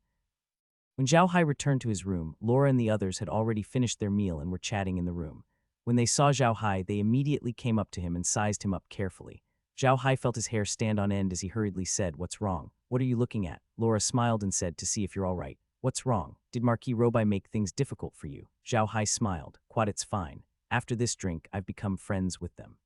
When Zhao Hai returned to his room, Laura and the others had already finished their meal and were chatting in the room. When they saw Zhao Hai, they immediately came up to him and sized him up carefully. Zhao Hai felt his hair stand on end as he hurriedly said, "What's wrong?" "What are you looking at?" Laura smiled and said, "To see if you're all right." "What's wrong? Did Marquis Robai make things difficult for you?" Zhao Hai smiled. "Quat, it's fine. After this drink, I've become friends with them."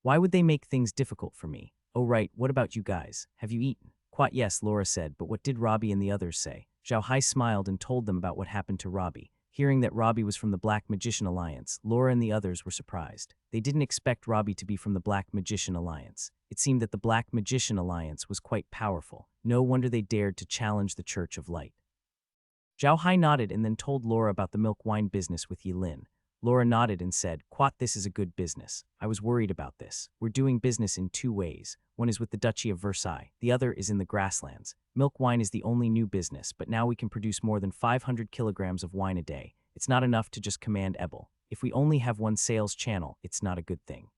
"Why would they make things difficult for me?" "Oh right, what about you guys? Have you eaten?" "Quat, yes," Laura said, "but what did Robbie and the others say?" Zhao Hai smiled and told them about what happened to Robbie. Hearing that Robbie was from the Black Magician Alliance, Laura and the others were surprised. They didn't expect Robbie to be from the Black Magician Alliance. It seemed that the Black Magician Alliance was quite powerful. No wonder they dared to challenge the Church of Light. Zhao Hai nodded and then told Laura about the milk wine business with Yilin. Laura nodded and said, "Quat, this is a good business. I was worried about this. We're doing business in 2 ways. One is with the Duchy of Versailles. The other is in the grasslands. Milk wine is the only new business, but now we can produce more than 500 kilograms of wine a day. It's not enough to just command Ebel. If we only have one sales channel, it's not a good thing.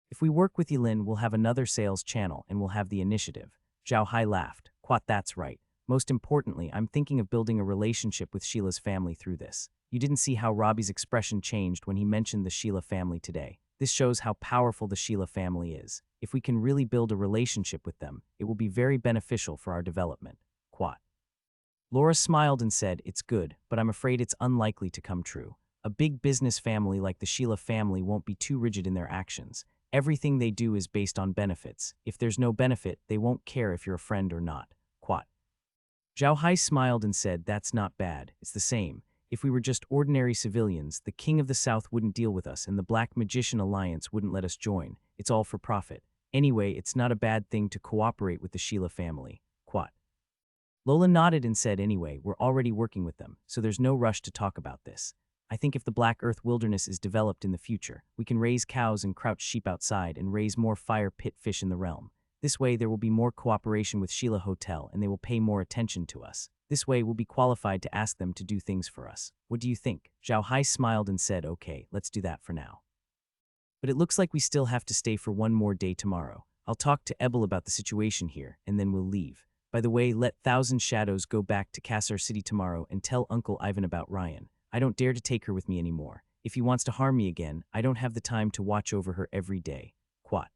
If we work with Yilin, we'll have another sales channel and we'll have the initiative." Zhao Hai laughed. "Quat, that's right. Most importantly, I'm thinking of building a relationship with Sheila's family through this. You didn't see how Robbie's expression changed when he mentioned the Sheila family today. This shows how powerful the Sheila family is. If we can really build a relationship with them, it will be very beneficial for our development." Quat. Laura smiled and said, "It's good, but I'm afraid it's unlikely to come true. A big business family like the Sheila family won't be too rigid in their actions. Everything they do is based on benefits. If there's no benefit, they won't care if you're a friend or not." Quat. Zhao Hai smiled and said, "That's not bad. It's the same. If we were just ordinary civilians, the King of the South wouldn't deal with us and the Black Magician Alliance wouldn't let us join. It's all for profit. Anyway, it's not a bad thing to cooperate with the Sheila family." Quat. Lola nodded and said, "Anyway, we're already working with them, so there's no rush to talk about this." I think if the Black Earth wilderness is developed in the future, we can raise cows and crouch sheep outside and raise more fire pit fish in the realm. This way there will be more cooperation with Sheila Hotel and they will pay more attention to us. This way we'll be qualified to ask them to do things for us. What do you think? Zhao Hai smiled and said, okay, let's do that for now. But it looks like we still have to stay for one more day tomorrow. I'll talk to Ebel about the situation here, and then we'll leave. By the way, let Thousand Shadows go back to Cassa City tomorrow and tell Uncle Ivan about Ryan. I don't dare to take her with me anymore. If he wants to harm me again, I don't have the time to watch over her every day. Quat.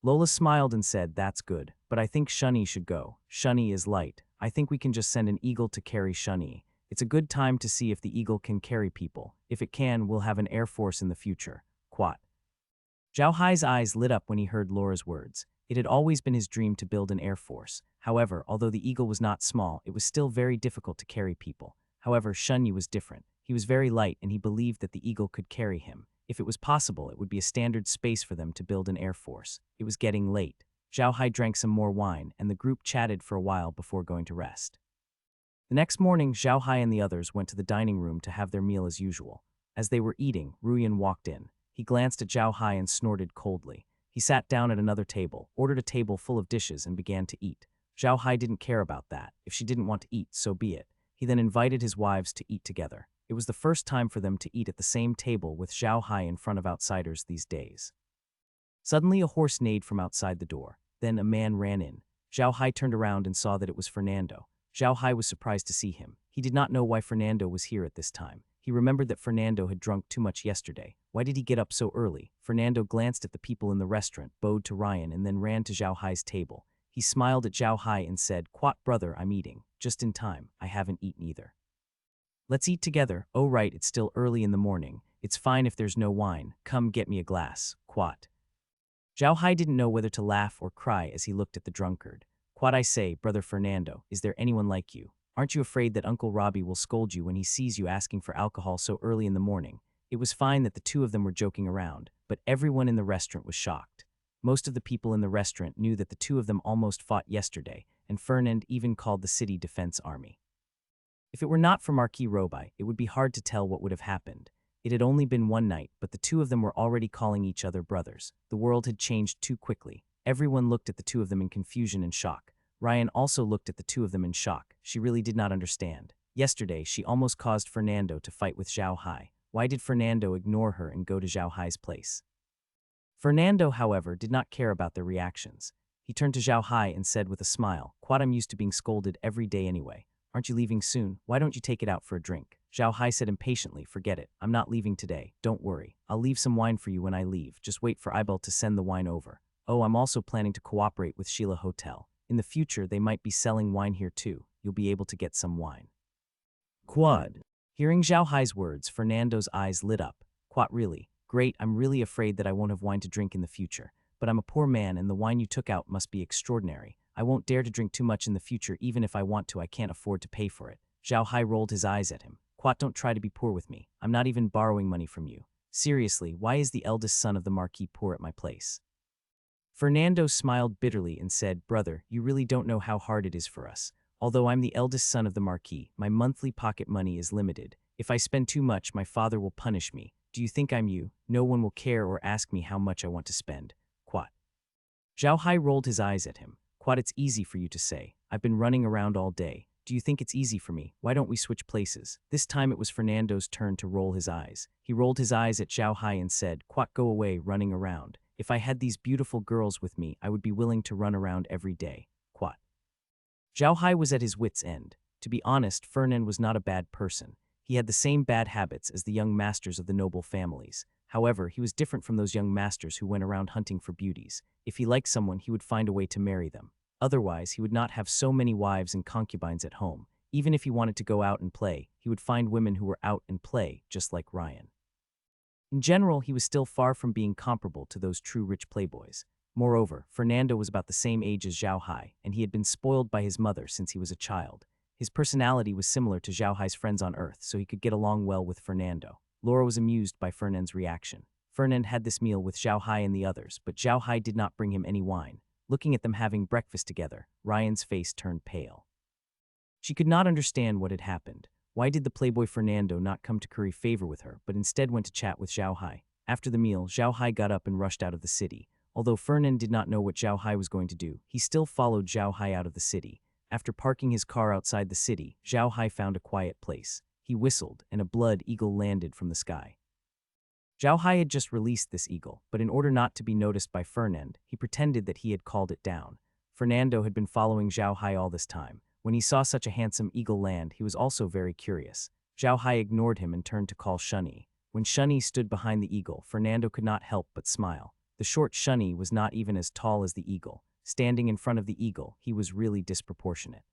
Lola smiled and said, that's good, but I think Shunny should go. Shunny is light. I think we can just send an eagle to carry Shunny. It's a good time to see if the eagle can carry people. If it can, we'll have an air force in the future. Quat. Zhao Hai's eyes lit up when he heard Laura's words. It had always been his dream to build an air force. However, although the eagle was not small, it was still very difficult to carry people. However, Shunyi was different. He was very light and he believed that the eagle could carry him. If it was possible, it would be a standard space for them to build an air force. It was getting late. Zhao Hai drank some more wine and the group chatted for a while before going to rest. The next morning, Zhao Hai and the others went to the dining room to have their meal as usual. As they were eating, Ruyan walked in. He glanced at Zhao Hai and snorted coldly. He sat down at another table, ordered a table full of dishes, and began to eat. Zhao Hai didn't care about that. If she didn't want to eat, so be it. He then invited his wives to eat together. It was the first time for them to eat at the same table with Zhao Hai in front of outsiders these days. Suddenly a horse neighed from outside the door. Then a man ran in. Zhao Hai turned around and saw that it was Fernando. Zhao Hai was surprised to see him. He did not know why Fernando was here at this time. He remembered that Fernando had drunk too much yesterday. Why did he get up so early? Fernando glanced at the people in the restaurant, bowed to Ryan, and then ran to Zhao Hai's table. He smiled at Zhao Hai and said, Quat brother, I'm eating. Just in time. I haven't eaten either. Let's eat together. Oh right, it's still early in the morning. It's fine if there's no wine. Come get me a glass. Quat. Zhao Hai didn't know whether to laugh or cry as he looked at the drunkard. Quat, I say, brother Fernando, is there anyone like you? Aren't you afraid that Uncle Robbie will scold you when he sees you asking for alcohol so early in the morning? It was fine that the two of them were joking around, but everyone in the restaurant was shocked. Most of the people in the restaurant knew that the two of them almost fought yesterday, and Fernand even called the city defense army. If it were not for Marquis Roby, it would be hard to tell what would have happened. It had only been one night, but the two of them were already calling each other brothers. The world had changed too quickly. Everyone looked at the two of them in confusion and shock. Ryan also looked at the two of them in shock. She really did not understand. Yesterday, she almost caused Fernando to fight with Zhao Hai. Why did Fernando ignore her and go to Zhao Hai's place? Fernando, however, did not care about their reactions. He turned to Zhao Hai and said with a smile, Quat, I'm used to being scolded every day anyway. Aren't you leaving soon? Why don't you take it out for a drink? Zhao Hai said impatiently, forget it. I'm not leaving today. Don't worry. I'll leave some wine for you when I leave. Just wait for Ibel to send the wine over. Oh, I'm also planning to cooperate with Sheila Hotel. In the future, they might be selling wine here too. You'll be able to get some wine. Quad. Hearing Zhao Hai's words, Fernando's eyes lit up. Quat, really? Great, I'm really afraid that I won't have wine to drink in the future. But I'm a poor man and the wine you took out must be extraordinary. I won't dare to drink too much in the future. Even if I want to, I can't afford to pay for it. Zhao Hai rolled his eyes at him. Quat, don't try to be poor with me. I'm not even borrowing money from you. Seriously, why is the eldest son of the Marquis poor at my place? Fernando smiled bitterly and said, brother, you really don't know how hard it is for us. Although I'm the eldest son of the Marquis, my monthly pocket money is limited. If I spend too much, my father will punish me. Do you think I'm you? No one will care or ask me how much I want to spend. Quat. Zhao Hai rolled his eyes at him. Quat, it's easy for you to say. I've been running around all day. Do you think it's easy for me? Why don't we switch places? This time it was Fernando's turn to roll his eyes. He rolled his eyes at Zhao Hai and said, Quat, go away, running around. If I had these beautiful girls with me, I would be willing to run around every day. Quat. Zhao Hai was at his wits' end. To be honest, Fernand was not a bad person. He had the same bad habits as the young masters of the noble families. However, he was different from those young masters who went around hunting for beauties. If he liked someone, he would find a way to marry them. Otherwise, he would not have so many wives and concubines at home. Even if he wanted to go out and play, he would find women who were out and play, just like Ryan. In general, he was still far from being comparable to those true rich playboys. Moreover, Fernando was about the same age as Zhao Hai, and he had been spoiled by his mother since he was a child. His personality was similar to Zhao Hai's friends on Earth, so he could get along well with Fernando. Laura was amused by Fernand's reaction. Fernand had this meal with Zhao Hai and the others, but Zhao Hai did not bring him any wine. Looking at them having breakfast together, Ryan's face turned pale. She could not understand what had happened. Why did the playboy Fernando not come to curry favor with her, but instead went to chat with Zhao Hai? After the meal, Zhao Hai got up and rushed out of the city. Although Fernand did not know what Zhao Hai was going to do, he still followed Zhao Hai out of the city. After parking his car outside the city, Zhao Hai found a quiet place. He whistled, and a blood eagle landed from the sky. Zhao Hai had just released this eagle, but in order not to be noticed by Fernand, he pretended that he had called it down. Fernando had been following Zhao Hai all this time. When he saw such a handsome eagle land, he was also very curious. Zhao Hai ignored him and turned to call Shunyi. When Shunyi stood behind the eagle, Fernando could not help but smile. The short Shunyi was not even as tall as the eagle. Standing in front of the eagle, he was really disproportionate.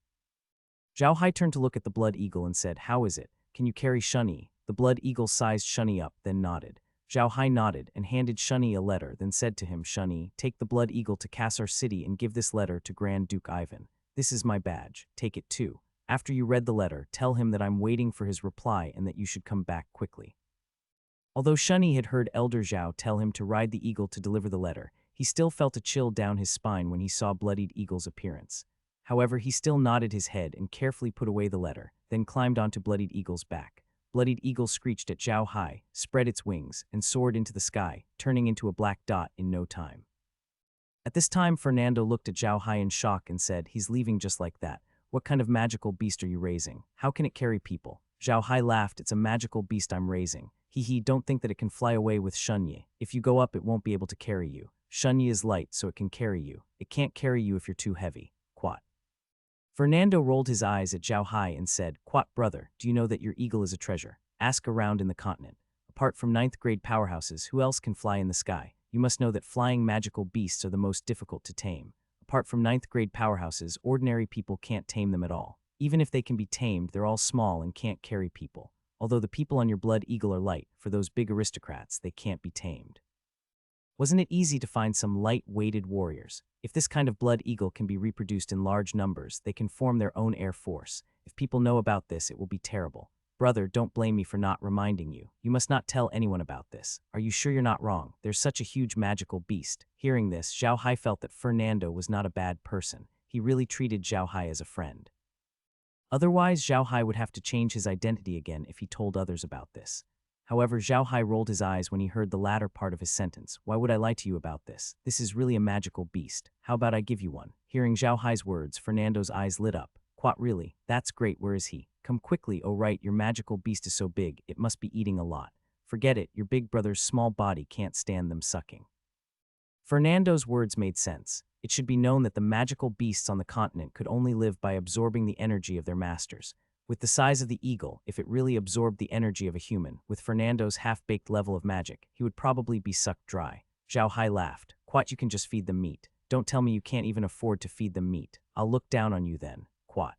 Zhao Hai turned to look at the blood eagle and said, "How is it? Can you carry Shunyi?" The blood eagle sized Shunyi up, then nodded. Zhao Hai nodded and handed Shunyi a letter, then said to him, "Shunyi, take the blood eagle to Cassa City and give this letter to Grand Duke Ivan. This is my badge. Take it too. After you read the letter, tell him that I'm waiting for his reply and that you should come back quickly." Although Shunyi had heard Elder Zhao tell him to ride the eagle to deliver the letter, he still felt a chill down his spine when he saw Bloodied Eagle's appearance. However, he still nodded his head and carefully put away the letter, then climbed onto Bloodied Eagle's back. Bloodied Eagle screeched at Zhao Hai, spread its wings, and soared into the sky, turning into a black dot in no time. At this time, Fernando looked at Zhao Hai in shock and said, "He's leaving just like that. What kind of magical beast are you raising? How can it carry people?" Zhao Hai laughed. "It's a magical beast I'm raising. Hee, don't think that it can fly away with Shunyi. If you go up, it won't be able to carry you. Shunyi is light, so it can carry you. It can't carry you if you're too heavy." Quat. Fernando rolled his eyes at Zhao Hai and said, "Quat, brother, do you know that your eagle is a treasure? Ask around in the continent. Apart from 9th grade powerhouses, who else can fly in the sky? You must know that flying magical beasts are the most difficult to tame. Apart from 9th grade powerhouses, ordinary people can't tame them at all. Even if they can be tamed, they're all small and can't carry people. Although the people on your blood eagle are light, for those big aristocrats, they can't be tamed." Wasn't it easy to find some light-weighted warriors? If this kind of blood eagle can be reproduced in large numbers, they can form their own air force. If people know about this, it will be terrible. Brother, don't blame me for not reminding you. You must not tell anyone about this. Are you sure you're not wrong? There's such a huge magical beast. Hearing this, Zhao Hai felt that Fernando was not a bad person. He really treated Zhao Hai as a friend. Otherwise, Zhao Hai would have to change his identity again if he told others about this. However, Zhao Hai rolled his eyes when he heard the latter part of his sentence. "Why would I lie to you about this? This is really a magical beast. How about I give you one?" Hearing Zhao Hai's words, Fernando's eyes lit up. "Quat, really? That's great. Where is he? Come quickly, oh right, your magical beast is so big, it must be eating a lot. Forget it, your big brother's small body can't stand them sucking." Fernando's words made sense. It should be known that the magical beasts on the continent could only live by absorbing the energy of their masters. With the size of the eagle, if it really absorbed the energy of a human, with Fernando's half-baked level of magic, he would probably be sucked dry. Zhao Hai laughed. "Quat, you can just feed them meat. Don't tell me you can't even afford to feed them meat. I'll look down on you then." Quat.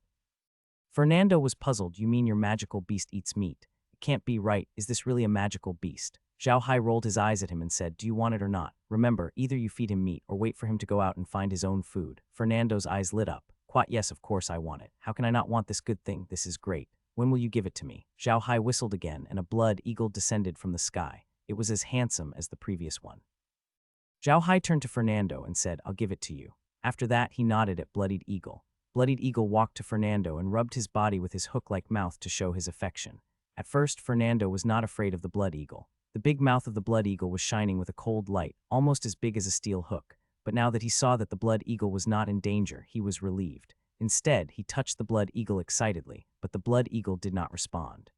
Fernando was puzzled. "You mean your magical beast eats meat? It can't be right. Is this really a magical beast?" Zhao Hai rolled his eyes at him and said, "Do you want it or not? Remember, either you feed him meat or wait for him to go out and find his own food." Fernando's eyes lit up. "Quat, yes, of course I want it. How can I not want this good thing? This is great. When will you give it to me?" Zhao Hai whistled again, and a blood eagle descended from the sky. It was as handsome as the previous one. Zhao Hai turned to Fernando and said, "I'll give it to you." After that, he nodded at Bloodied Eagle. Bloodied Eagle walked to Fernando and rubbed his body with his hook-like mouth to show his affection. At first, Fernando was not afraid of the Blood Eagle. The big mouth of the Blood Eagle was shining with a cold light, almost as big as a steel hook. But now that he saw that the Blood Eagle was not in danger, he was relieved. Instead, he touched the Blood Eagle excitedly, but the Blood Eagle did not respond.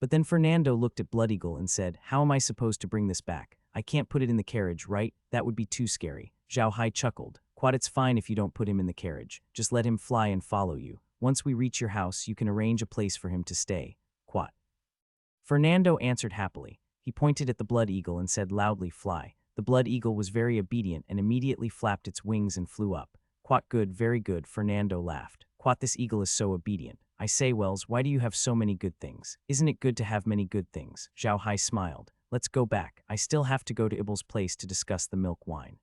But then Fernando looked at Blood Eagle and said, "How am I supposed to bring this back? I can't put it in the carriage, right? That would be too scary." Zhao Hai chuckled. "Quat, it's fine if you don't put him in the carriage. Just let him fly and follow you. Once we reach your house, you can arrange a place for him to stay." Quat. Fernando answered happily. He pointed at the Blood Eagle and said loudly, "Fly." The Blood Eagle was very obedient and immediately flapped its wings and flew up. "Quat, good, very good," Fernando laughed. "Quat, this eagle is so obedient. I say, Wells, why do you have so many good things? Isn't it good to have many good things?" Zhao Hai smiled. "Let's go back. I still have to go to Ibel's place to discuss the milk wine.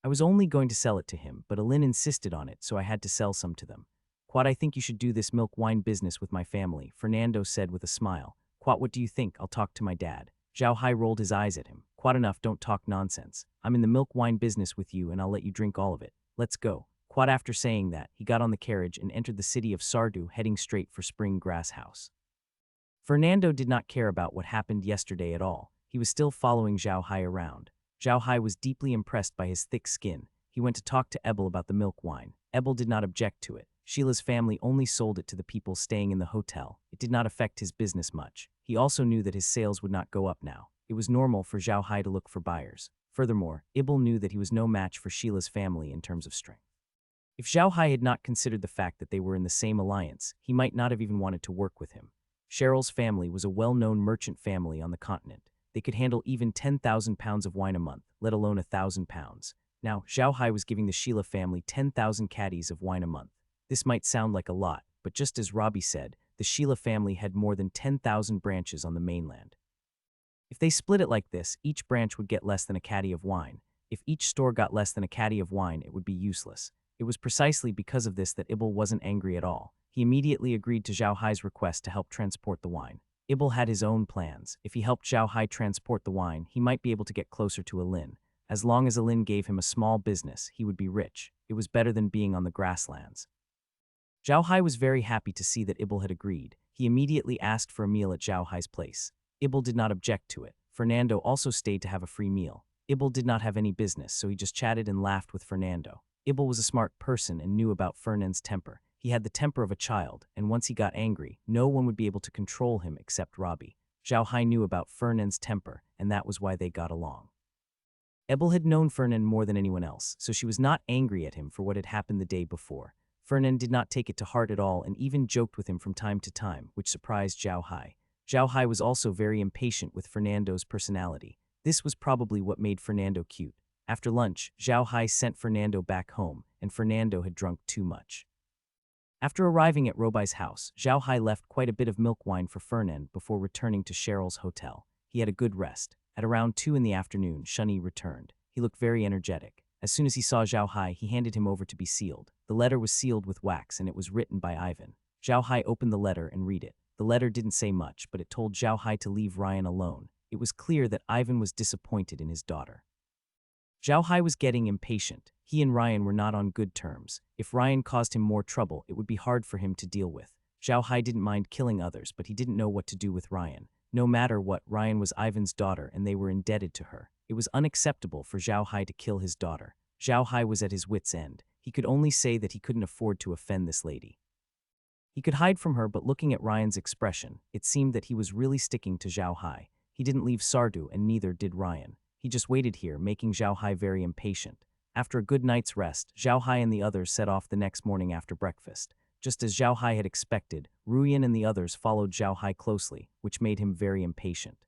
I was only going to sell it to him, but Alin insisted on it, so I had to sell some to them." "Quat, I think you should do this milk wine business with my family," Fernando said with a smile. "Quat, what do you think? I'll talk to my dad." Zhao Hai rolled his eyes at him. "Quat, enough, don't talk nonsense. I'm in the milk wine business with you and I'll let you drink all of it. Let's go." Quite after saying that, he got on the carriage and entered the city of Sardu, heading straight for Spring Grass House. Fernando did not care about what happened yesterday at all. He was still following Zhao Hai around. Zhao Hai was deeply impressed by his thick skin. He went to talk to Ebel about the milk wine. Ebel did not object to it. Sheila's family only sold it to the people staying in the hotel. It did not affect his business much. He also knew that his sales would not go up now. It was normal for Zhao Hai to look for buyers. Furthermore, Ebel knew that he was no match for Sheila's family in terms of strength. If Zhao Hai had not considered the fact that they were in the same alliance, he might not have even wanted to work with him. Cheryl's family was a well-known merchant family on the continent. They could handle even 10,000 pounds of wine a month, let alone 1,000 pounds. Now, Zhao Hai was giving the Sheila family 10,000 caddies of wine a month. This might sound like a lot, but just as Robbie said, the Sheila family had more than 10,000 branches on the mainland. If they split it like this, each branch would get less than a caddy of wine. If each store got less than a caddy of wine, it would be useless. It was precisely because of this that Ibel wasn't angry at all. He immediately agreed to Zhao Hai's request to help transport the wine. Ibel had his own plans. If he helped Zhao Hai transport the wine, he might be able to get closer to Alin. As long as Alin gave him a small business, he would be rich. It was better than being on the grasslands. Zhao Hai was very happy to see that Ibel had agreed. He immediately asked for a meal at Zhao Hai's place. Ibel did not object to it. Fernando also stayed to have a free meal. Ibel did not have any business, so he just chatted and laughed with Fernando. Ibel was a smart person and knew about Fernand's temper. He had the temper of a child, and once he got angry, no one would be able to control him except Robbie. Zhao Hai knew about Fernand's temper, and that was why they got along. Ebel had known Fernand more than anyone else, so she was not angry at him for what had happened the day before. Fernand did not take it to heart at all and even joked with him from time to time, which surprised Zhao Hai. Zhao Hai was also very impatient with Fernando's personality. This was probably what made Fernando cute. After lunch, Zhao Hai sent Fernando back home, and Fernando had drunk too much. After arriving at Robi's house, Zhao Hai left quite a bit of milk wine for Fernand before returning to Cheryl's hotel. He had a good rest. At around 2 in the afternoon, Shunny returned. He looked very energetic. As soon as he saw Zhao Hai, he handed him over to be sealed. The letter was sealed with wax, and it was written by Ivan. Zhao Hai opened the letter and read it. The letter didn't say much, but it told Zhao Hai to leave Ryan alone. It was clear that Ivan was disappointed in his daughter. Zhao Hai was getting impatient. He and Ryan were not on good terms. If Ryan caused him more trouble, it would be hard for him to deal with. Zhao Hai didn't mind killing others, but he didn't know what to do with Ryan. No matter what, Ryan was Ivan's daughter and they were indebted to her. It was unacceptable for Zhao Hai to kill his daughter. Zhao Hai was at his wit's end. He could only say that he couldn't afford to offend this lady. He could hide from her, but looking at Ryan's expression, it seemed that he was really sticking to Zhao Hai. He didn't leave Sardu, and neither did Ryan. He just waited here, making Zhao Hai very impatient. After a good night's rest, Zhao Hai and the others set off the next morning after breakfast. Just as Zhao Hai had expected, Ruyan and the others followed Zhao Hai closely, which made him very impatient.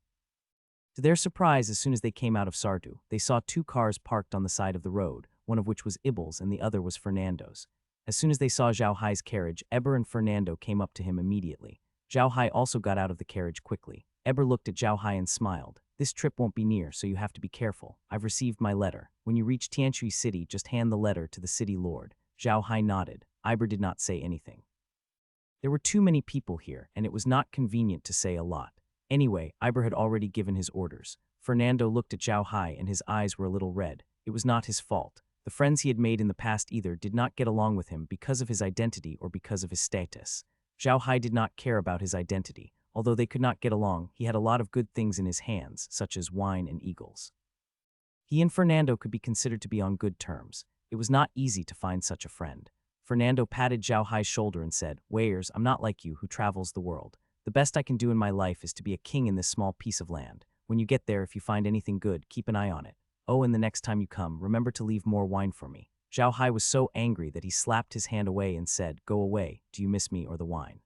To their surprise, as soon as they came out of Sardu, they saw 2 cars parked on the side of the road, one of which was Ibel's and the other was Fernando's. As soon as they saw Zhao Hai's carriage, Eber and Fernando came up to him immediately. Zhao Hai also got out of the carriage quickly. Eber looked at Zhao Hai and smiled. This trip won't be near, so you have to be careful. I've received my letter. When you reach Tianui City, just hand the letter to the city lord. Zhao Hai nodded. Eber did not say anything. There were too many people here, and it was not convenient to say a lot. Anyway, Eber had already given his orders. Fernando looked at Zhao Hai and his eyes were a little red. It was not his fault. The friends he had made in the past either did not get along with him because of his identity or because of his status. Zhao Hai did not care about his identity. Although they could not get along, he had a lot of good things in his hands, such as wine and eagles. He and Fernando could be considered to be on good terms. It was not easy to find such a friend. Fernando patted Zhao Hai's shoulder and said, "Wayers, I'm not like you, who travels the world. The best I can do in my life is to be a king in this small piece of land. When you get there, if you find anything good, keep an eye on it. Oh, and the next time you come, remember to leave more wine for me." Zhao Hai was so angry that he slapped his hand away and said, "Go away, do you miss me or the wine?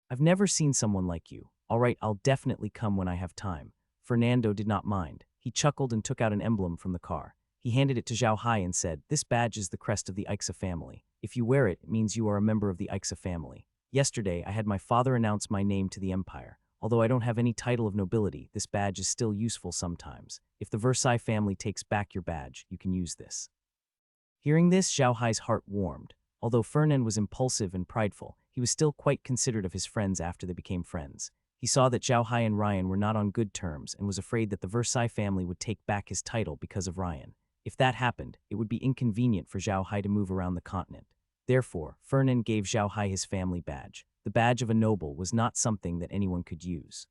I've never seen someone like you. All right, I'll definitely come when I have time." Fernando did not mind. He chuckled and took out an emblem from the car. He handed it to Zhao Hai and said, "This badge is the crest of the Ixa family. If you wear it, it means you are a member of the Ixa family. Yesterday, I had my father announce my name to the empire. Although I don't have any title of nobility, this badge is still useful sometimes. If the Versailles family takes back your badge, you can use this." Hearing this, Zhao Hai's heart warmed. Although Fernand was impulsive and prideful, he was still quite considerate of his friends after they became friends. He saw that Zhao Hai and Ryan were not on good terms and was afraid that the Versailles family would take back his title because of Ryan. If that happened, it would be inconvenient for Zhao Hai to move around the continent. Therefore, Fernand gave Zhao Hai his family badge. The badge of a noble was not something that anyone could use.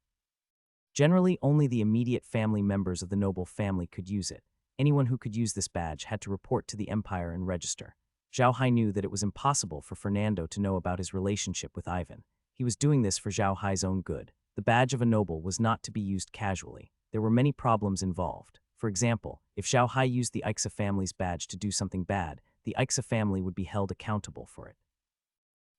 Generally, only the immediate family members of the noble family could use it. Anyone who could use this badge had to report to the empire and register. Zhao Hai knew that it was impossible for Fernando to know about his relationship with Ivan. He was doing this for Zhao Hai's own good. The badge of a noble was not to be used casually. There were many problems involved. For example, if Zhao Hai used the Ixa family's badge to do something bad, the Ixa family would be held accountable for it.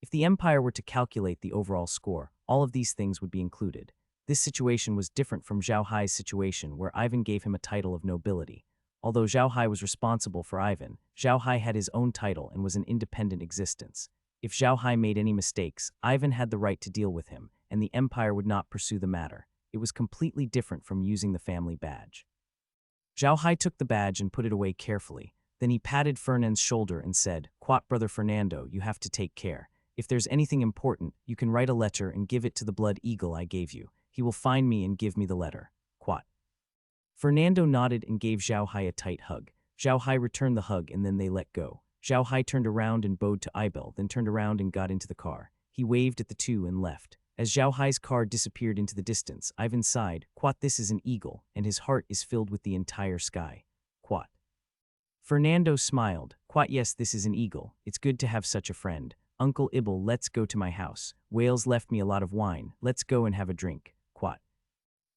If the empire were to calculate the overall score, all of these things would be included. This situation was different from Zhao Hai's situation where Ivan gave him a title of nobility. Although Zhao Hai was responsible for Ivan, Zhao Hai had his own title and was an independent existence. If Zhao Hai made any mistakes, Ivan had the right to deal with him, and the empire would not pursue the matter. It was completely different from using the family badge. Zhao Hai took the badge and put it away carefully. Then he patted Fernand's shoulder and said, "Quat, brother Fernando, you have to take care. If there's anything important, you can write a letter and give it to the blood eagle I gave you. He will find me and give me the letter. Quat." Fernando nodded and gave Zhao Hai a tight hug. Zhao Hai returned the hug and then they let go. Zhao Hai turned around and bowed to Ibel, then turned around and got into the car. He waved at the two and left. As Zhao Hai's car disappeared into the distance, Ivan sighed, "Quat, this is an eagle, and his heart is filled with the entire sky. Quat." Fernando smiled. "Quat, yes, this is an eagle. It's good to have such a friend. Uncle Ibel, let's go to my house. Wales left me a lot of wine. Let's go and have a drink. Quat."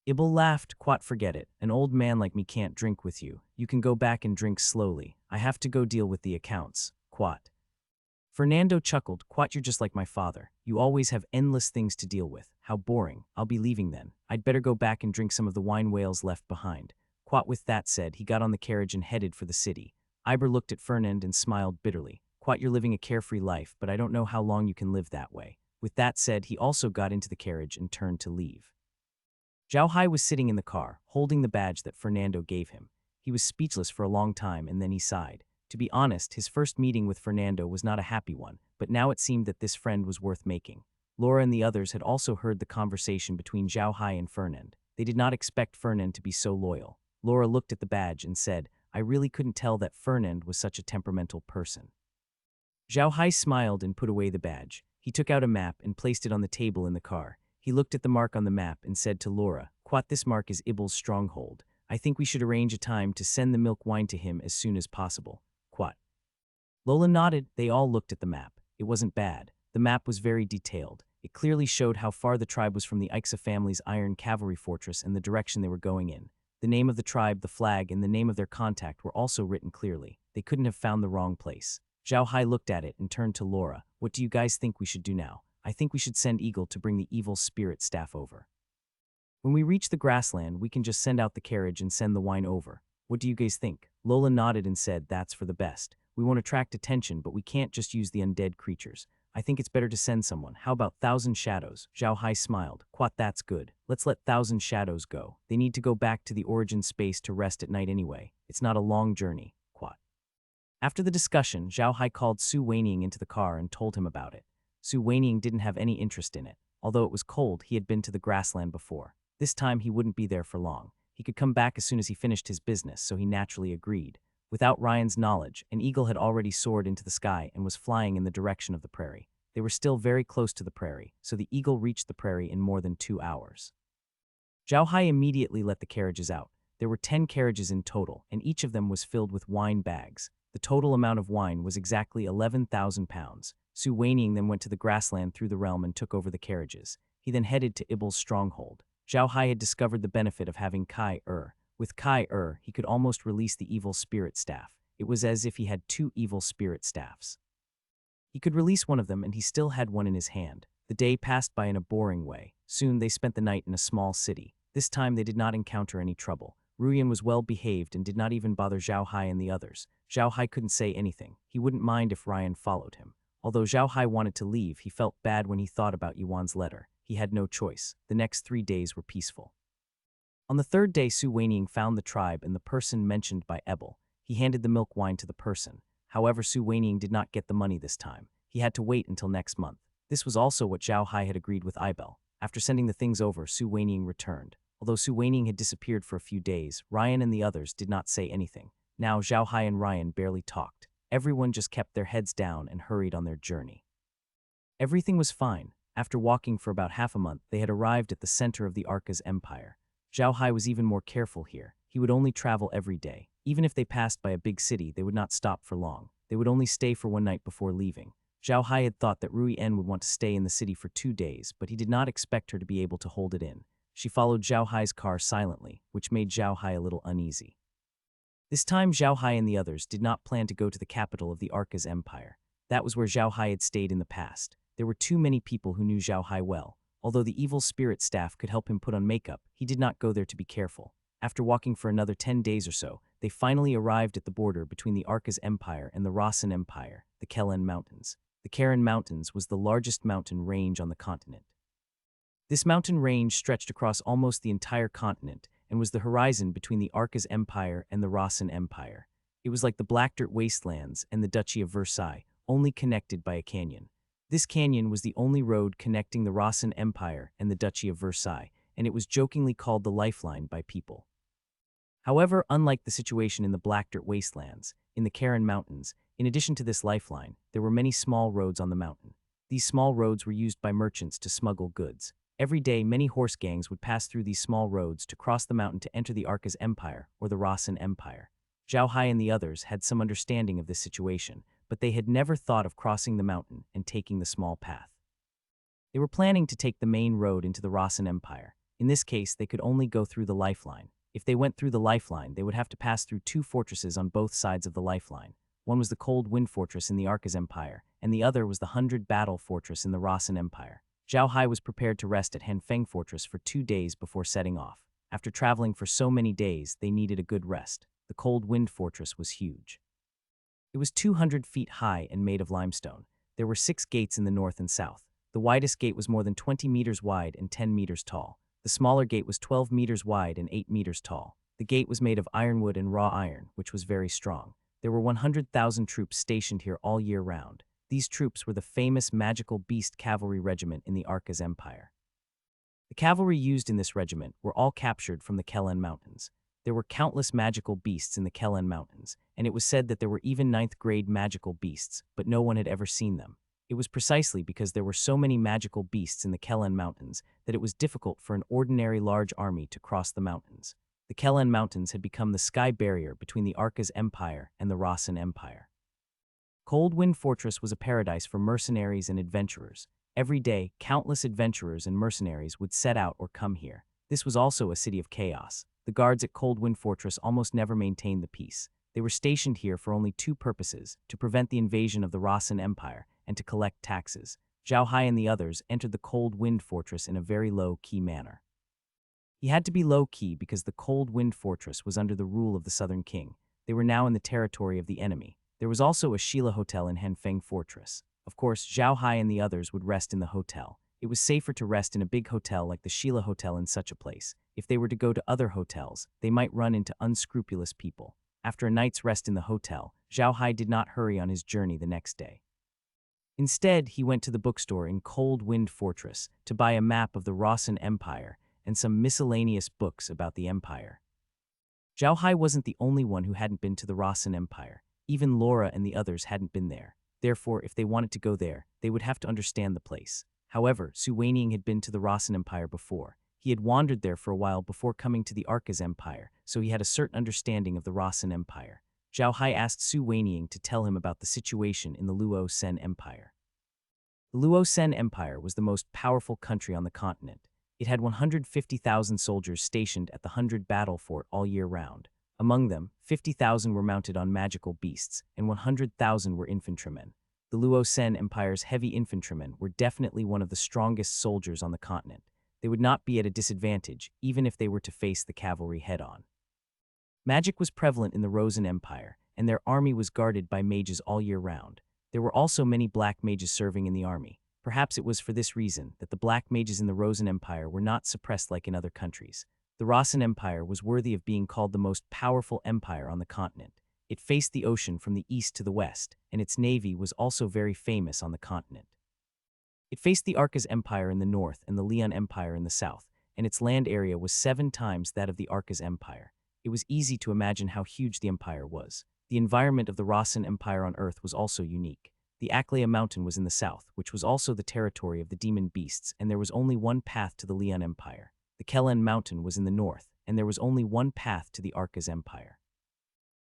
Ibel laughed. "Quat, forget it. An old man like me can't drink with you. You can go back and drink slowly. I have to go deal with the accounts. Quat." Fernando chuckled. "Quat, you're just like my father. You always have endless things to deal with. How boring. I'll be leaving then. I'd better go back and drink some of the wine Wales left behind." Quat, with that said, he got on the carriage and headed for the city. Iber looked at Fernand and smiled bitterly. "Quat, you're living a carefree life, but I don't know how long you can live that way." With that said, he also got into the carriage and turned to leave. Zhao Hai was sitting in the car, holding the badge that Fernando gave him. He was speechless for a long time and then he sighed. To be honest, his first meeting with Fernando was not a happy one, but now it seemed that this friend was worth making. Laura and the others had also heard the conversation between Zhao Hai and Fernand. They did not expect Fernand to be so loyal. Laura looked at the badge and said, "I really couldn't tell that Fernand was such a temperamental person." Zhao Hai smiled and put away the badge. He took out a map and placed it on the table in the car. He looked at the mark on the map and said to Laura, "Quat, this mark is Ibel's stronghold. I think we should arrange a time to send the milk wine to him as soon as possible. Quat." Lola nodded. They all looked at the map. It wasn't bad. The map was very detailed. It clearly showed how far the tribe was from the Ixa family's iron cavalry fortress and the direction they were going in. The name of the tribe, the flag, and the name of their contact were also written clearly. They couldn't have found the wrong place. Zhao Hai looked at it and turned to Laura. "What do you guys think we should do now?" "I think we should send Eagle to bring the evil spirit staff over. When we reach the grassland, we can just send out the carriage and send the wine over. What do you guys think?" Lola nodded and said, "That's for the best. We won't attract attention, but we can't just use the undead creatures. I think it's better to send someone. How about Thousand Shadows?" Zhao Hai smiled. "Quat, that's good. Let's let Thousand Shadows go. They need to go back to the origin space to rest at night anyway. It's not a long journey. Quat." After the discussion, Zhao Hai called Su Weining into the car and told him about it. Su Weining didn't have any interest in it. Although it was cold, he had been to the grassland before. This time he wouldn't be there for long. He could come back as soon as he finished his business, so he naturally agreed. Without Ryan's knowledge, an eagle had already soared into the sky and was flying in the direction of the prairie. They were still very close to the prairie, so the eagle reached the prairie in more than 2 hours. Zhao Hai immediately let the carriages out. There were 10 carriages in total, and each of them was filled with wine bags. The total amount of wine was exactly 11,000 pounds. Su Weining then went to the grassland through the realm and took over the carriages. He then headed to Ibel's stronghold. Zhao Hai had discovered the benefit of having Kai-Er. With Kai-Er, he could almost release the evil spirit staff. It was as if he had 2 evil spirit staffs. He could release one of them and he still had one in his hand. The day passed by in a boring way. Soon they spent the night in a small city. This time they did not encounter any trouble. Ruyan was well behaved and did not even bother Zhao Hai and the others. Zhao Hai couldn't say anything. He wouldn't mind if Ryan followed him. Although Zhao Hai wanted to leave, he felt bad when he thought about Yuan's letter. He had no choice. The next 3 days were peaceful. On the 3rd day, Su Weining found the tribe and the person mentioned by Ebel. He handed the milk wine to the person. However, Su Weining did not get the money this time. He had to wait until next month. This was also what Zhao Hai had agreed with Ibel. After sending the things over, Su Weining returned. Although Su Weining had disappeared for a few days, Ryan and the others did not say anything. Now Zhao Hai and Ryan barely talked. Everyone just kept their heads down and hurried on their journey. Everything was fine. After walking for about half a month, they had arrived at the center of the Arca's empire. Zhao Hai was even more careful here. He would only travel every day. Even if they passed by a big city, they would not stop for long. They would only stay for one night before leaving. Zhao Hai had thought that Rui En would want to stay in the city for 2 days, but he did not expect her to be able to hold it in. She followed Zhao Hai's car silently, which made Zhao Hai a little uneasy. This time, Zhao Hai and the others did not plan to go to the capital of the Arca's empire. That was where Zhao Hai had stayed in the past. There were too many people who knew Zhao Hai well. Although the evil spirit staff could help him put on makeup, he did not go there to be careful. After walking for another 10 days or so, they finally arrived at the border between the Arca's empire and the Rasen Empire, the Kellen Mountains. The Karen Mountains was the largest mountain range on the continent. This mountain range stretched across almost the entire continent and was the horizon between the Arca's empire and the Rasen Empire. It was like the Black Dirt Wastelands and the Duchy of Versailles, only connected by a canyon. This canyon was the only road connecting the Rasen Empire and the Duchy of Versailles, and it was jokingly called the Lifeline by people. However, unlike the situation in the Black Dirt Wastelands, in the Karen Mountains, in addition to this lifeline, there were many small roads on the mountain. These small roads were used by merchants to smuggle goods. Every day, many horse gangs would pass through these small roads to cross the mountain to enter the Arca's empire or the Rasen Empire. Zhao Hai and the others had some understanding of this situation, but they had never thought of crossing the mountain and taking the small path. They were planning to take the main road into the Rasen Empire. In this case, they could only go through the lifeline. If they went through the lifeline, they would have to pass through 2 fortresses on both sides of the lifeline. One was the Cold Wind Fortress in the Arca's empire, and the other was the 100 Battle Fortress in the Rasen Empire. Zhao Hai was prepared to rest at Hanfeng Fortress for 2 days before setting off. After traveling for so many days, they needed a good rest. The Cold Wind Fortress was huge. It was 200 feet high and made of limestone. There were 6 gates in the north and south. The widest gate was more than 20 meters wide and 10 meters tall. The smaller gate was 12 meters wide and 8 meters tall. The gate was made of ironwood and raw iron, which was very strong. There were 100,000 troops stationed here all year round. These troops were the famous magical beast cavalry regiment in the Arca's empire. The cavalry used in this regiment were all captured from the Kellen Mountains. There were countless magical beasts in the Kellen Mountains, and it was said that there were even 9th-grade magical beasts, but no one had ever seen them. It was precisely because there were so many magical beasts in the Kellen Mountains that it was difficult for an ordinary large army to cross the mountains. The Kellen Mountains had become the sky barrier between the Arca's empire and the Rasen Empire. Cold Wind Fortress was a paradise for mercenaries and adventurers. Every day, countless adventurers and mercenaries would set out or come here. This was also a city of chaos. The guards at Cold Wind Fortress almost never maintained the peace. They were stationed here for only 2 purposes: to prevent the invasion of the Rasen Empire and to collect taxes. Zhao Hai and the others entered the Cold Wind Fortress in a very low-key manner. He had to be low-key because the Cold Wind Fortress was under the rule of the Southern King. They were now in the territory of the enemy. There was also a Sheila Hotel in Hanfeng Fortress. Of course, Zhao Hai and the others would rest in the hotel. It was safer to rest in a big hotel like the Sheila Hotel in such a place. If they were to go to other hotels, they might run into unscrupulous people. After a night's rest in the hotel, Zhao Hai did not hurry on his journey the next day. Instead, he went to the bookstore in Cold Wind Fortress to buy a map of the Rasen Empire and some miscellaneous books about the empire. Zhao Hai wasn't the only one who hadn't been to the Rasen Empire. Even Laura and the others hadn't been there. Therefore, if they wanted to go there, they would have to understand the place. However, Su Weiniang had been to the Rasen Empire before. He had wandered there for a while before coming to the Arca's empire, so he had a certain understanding of the Rasen Empire. Zhao Hai asked Su Weiniang to tell him about the situation in the Luo Sen Empire. The Luo Sen Empire was the most powerful country on the continent. It had 150,000 soldiers stationed at the 100 Battle Fort all year round. Among them, 50,000 were mounted on magical beasts, and 100,000 were infantrymen. The Luo Sen Empire's heavy infantrymen were definitely one of the strongest soldiers on the continent. They would not be at a disadvantage, even if they were to face the cavalry head-on. Magic was prevalent in the Rosen Empire, and their army was guarded by mages all year round. There were also many black mages serving in the army. Perhaps it was for this reason that the black mages in the Rosen Empire were not suppressed like in other countries. The Rasen Empire was worthy of being called the most powerful empire on the continent. It faced the ocean from the east to the west, and its navy was also very famous on the continent. It faced the Arca's Empire in the north and the Lian Empire in the south, and its land area was 7 times that of the Arca's Empire. it was easy to imagine how huge the empire was. The environment of the Rasen Empire on Earth was also unique. The Aklea Mountain was in the south, which was also the territory of the demon beasts, and there was only one path to the Leon Empire. The Kellen Mountain was in the north, and there was only one path to the Arcas Empire.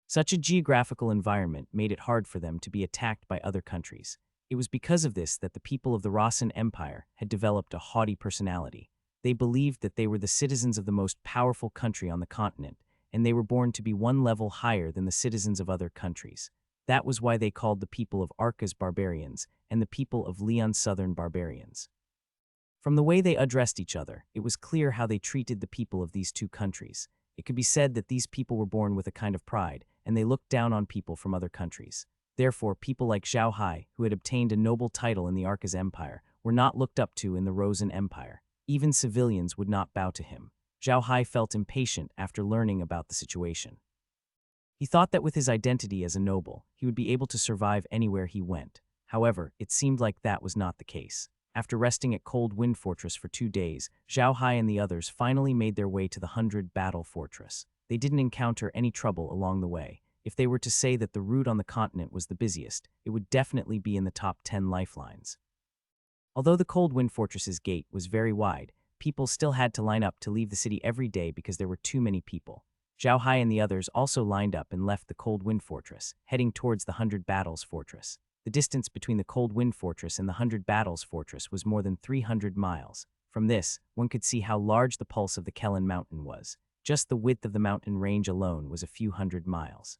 Such a geographical environment made it hard for them to be attacked by other countries. It was because of this that the people of the Rasen Empire had developed a haughty personality. They believed that they were the citizens of the most powerful country on the continent, and they were born to be one level higher than the citizens of other countries. That was why they called the people of Arcas barbarians and the people of Leon Southern barbarians. From the way they addressed each other, it was clear how they treated the people of these two countries. It could be said that these people were born with a kind of pride, and they looked down on people from other countries. Therefore, people like Zhao Hai, who had obtained a noble title in the Arcas Empire, were not looked up to in the Rosen Empire. Even civilians would not bow to him. Zhao Hai felt impatient after learning about the situation. He thought that with his identity as a noble, he would be able to survive anywhere he went. However, it seemed like that was not the case. After resting at Cold Wind Fortress for 2 days, Zhao Hai and the others finally made their way to the 100 Battle Fortress. They didn't encounter any trouble along the way. If they were to say that the route on the continent was the busiest, it would definitely be in the top 10 lifelines. Although the Cold Wind Fortress's gate was very wide, people still had to line up to leave the city every day because there were too many people. Zhao Hai and the others also lined up and left the Cold Wind Fortress, heading towards the 100 Battles Fortress. The distance between the Cold Wind Fortress and the 100 Battles Fortress was more than 300 miles. From this, one could see how large the pulse of the Kellen Mountain was. Just the width of the mountain range alone was a few hundred miles.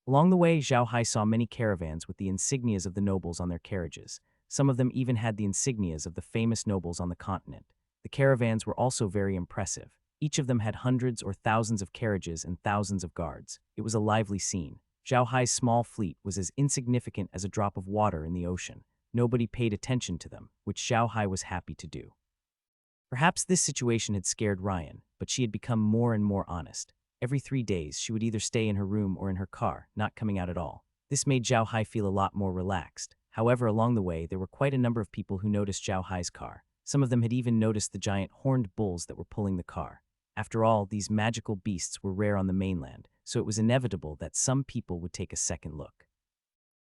Along the way, Zhao Hai saw many caravans with the insignias of the nobles on their carriages. Some of them even had the insignias of the famous nobles on the continent. The caravans were also very impressive. Each of them had hundreds or thousands of carriages and thousands of guards. It was a lively scene. Zhao Hai's small fleet was as insignificant as a drop of water in the ocean. Nobody paid attention to them, which Zhao Hai was happy to do. Perhaps this situation had scared Ryan, but she had become more and more honest. Every 3 days, she would either stay in her room or in her car, not coming out at all. This made Zhao Hai feel a lot more relaxed. However, along the way, there were quite a number of people who noticed Zhao Hai's car. Some of them had even noticed the giant horned bulls that were pulling the car. After all, these magical beasts were rare on the mainland, so it was inevitable that some people would take a second look.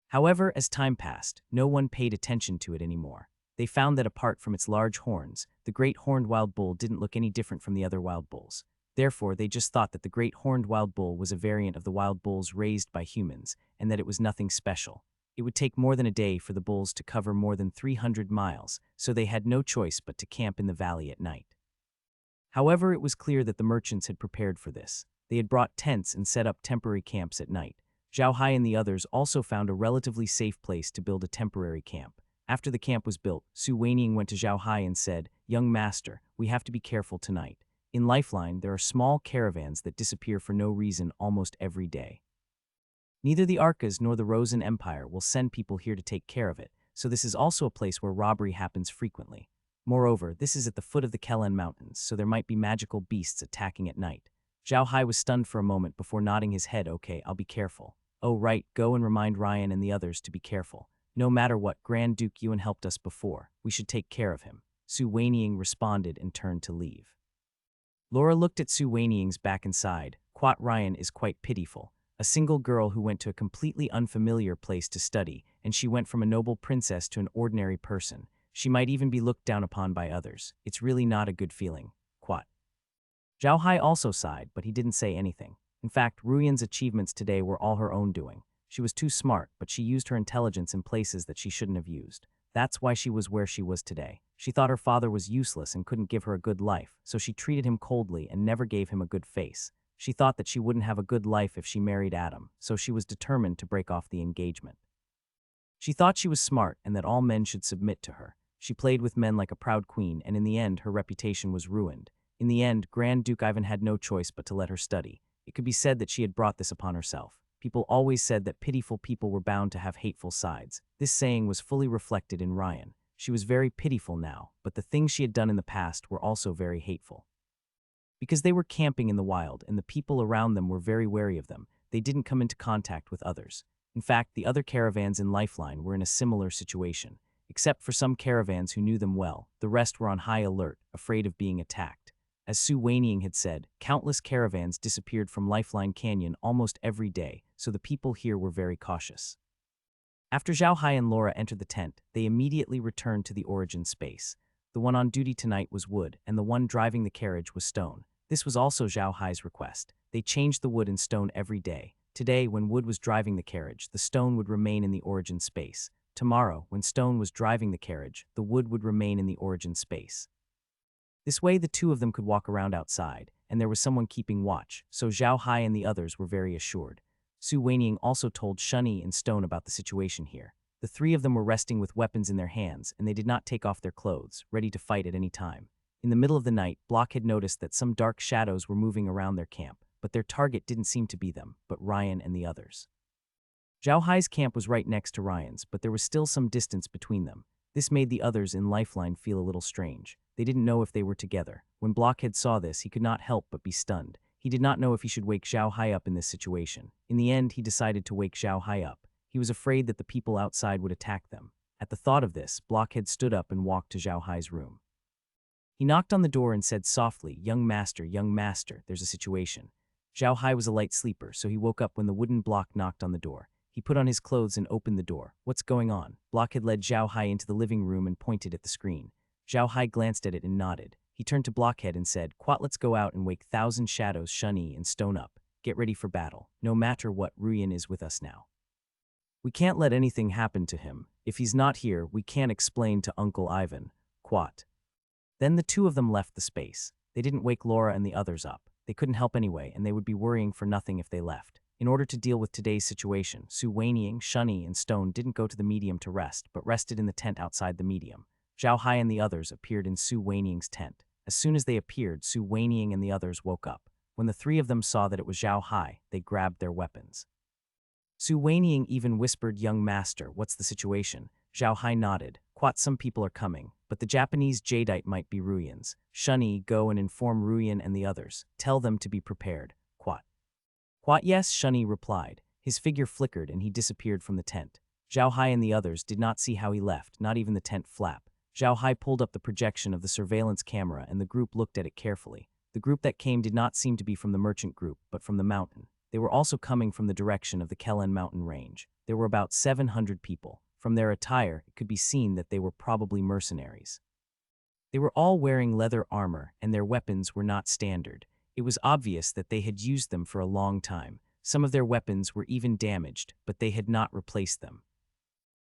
However, as time passed, no one paid attention to it anymore. They found that apart from its large horns, the great horned wild bull didn't look any different from the other wild bulls. Therefore, they just thought that the great horned wild bull was a variant of the wild bulls raised by humans, and that it was nothing special. It would take more than a day for the bulls to cover more than 300 miles, so they had no choice but to camp in the valley at night. However, it was clear that the merchants had prepared for this. They had brought tents and set up temporary camps at night. Zhao Hai and the others also found a relatively safe place to build a temporary camp. After the camp was built, Su Weining went to Zhao Hai and said, "Young master, we have to be careful tonight. In Lifeline, there are small caravans that disappear for no reason almost every day. Neither the Arcas nor the Rosen Empire will send people here to take care of it, so this is also a place where robbery happens frequently. Moreover, this is at the foot of the Kellen Mountains, so there might be magical beasts attacking at night." Zhao Hai was stunned for a moment before nodding his head. "Okay, I'll be careful." "Oh right, go and remind Ryan and the others to be careful. No matter what, Grand Duke Yuan helped us before. We should take care of him." Su Weining responded and turned to leave. Laura looked at Su Weining's back and sighed. Quat Ryan is quite pitiful. A single girl who went to a completely unfamiliar place to study, and she went from a noble princess to an ordinary person. She might even be looked down upon by others. It's really not a good feeling. Quat. Zhao Hai also sighed, but he didn't say anything. In fact, Ruyan's achievements today were all her own doing. She was too smart, but she used her intelligence in places that she shouldn't have used. That's why she was where she was today. She thought her father was useless and couldn't give her a good life, so she treated him coldly and never gave him a good face. She thought that she wouldn't have a good life if she married Adam, so she was determined to break off the engagement. She thought she was smart and that all men should submit to her. She played with men like a proud queen, and in the end, her reputation was ruined. In the end, Grand Duke Ivan had no choice but to let her study. It could be said that she had brought this upon herself. People always said that pitiful people were bound to have hateful sides. This saying was fully reflected in Ryan. She was very pitiful now, but the things she had done in the past were also very hateful. Because they were camping in the wild and the people around them were very wary of them, they didn't come into contact with others. In fact, the other caravans in Lifeline were in a similar situation. Except for some caravans who knew them well, the rest were on high alert, afraid of being attacked. As Su Weiniang had said, countless caravans disappeared from Lifeline Canyon almost every day, so the people here were very cautious. After Zhao Hai and Laura entered the tent, they immediately returned to the origin space. The one on duty tonight was wood, and the one driving the carriage was stone. This was also Zhao Hai's request. They changed the wood and stone every day. Today, when wood was driving the carriage, the stone would remain in the origin space. Tomorrow, when stone was driving the carriage, the wood would remain in the origin space. This way, the two of them could walk around outside, and there was someone keeping watch, so Zhao Hai and the others were very assured. Su Weiniang also told Shunny and Stone about the situation here. The three of them were resting with weapons in their hands, and they did not take off their clothes, ready to fight at any time. In the middle of the night, Block had noticed that some dark shadows were moving around their camp, but their target didn't seem to be them, but Ryan and the others. Zhao Hai's camp was right next to Ryan's, but there was still some distance between them. This made the others in Lifeline feel a little strange. They didn't know if they were together. When Blockhead saw this, he could not help but be stunned. He did not know if he should wake Zhao Hai up in this situation. In the end, he decided to wake Zhao Hai up. He was afraid that the people outside would attack them. At the thought of this, Blockhead stood up and walked to Zhao Hai's room. He knocked on the door and said softly, young master, there's a situation." Zhao Hai was a light sleeper, so he woke up when the wooden block knocked on the door. He put on his clothes and opened the door. "What's going on?" Blockhead led Zhao Hai into the living room and pointed at the screen. Zhao Hai glanced at it and nodded. He turned to Blockhead and said, "Quat, let's go out and wake Thousand Shadows, Shunny, and Stone up. Get ready for battle. No matter what, Ruyan is with us now. We can't let anything happen to him. If he's not here, we can't explain to Uncle Ivan. Quat." Then the two of them left the space. They didn't wake Laura and the others up. They couldn't help anyway, and they would be worrying for nothing if they left. In order to deal with today's situation, Su Weiniang, Shunny, and Stone didn't go to the medium to rest, but rested in the tent outside the medium. Zhao Hai and the others appeared in Su Weiniang's tent. As soon as they appeared, Su Weiniang and the others woke up. When the three of them saw that it was Zhao Hai, they grabbed their weapons. Su Weiniang even whispered, "Young master, what's the situation?" Zhao Hai nodded. "Quat, some people are coming, but the Japanese jadeite might be Ruyans. Shunny, go and inform Ruyan and the others. Tell them to be prepared. Quat." "Quat, yes," Shunny replied. His figure flickered and he disappeared from the tent. Zhao Hai and the others did not see how he left, not even the tent flap. Zhao Hai pulled up the projection of the surveillance camera and the group looked at it carefully. The group that came did not seem to be from the merchant group, but from the mountain. They were also coming from the direction of the Kellen mountain range. There were about 700 people. From their attire, it could be seen that they were probably mercenaries. They were all wearing leather armor, and their weapons were not standard. It was obvious that they had used them for a long time. Some of their weapons were even damaged, but they had not replaced them.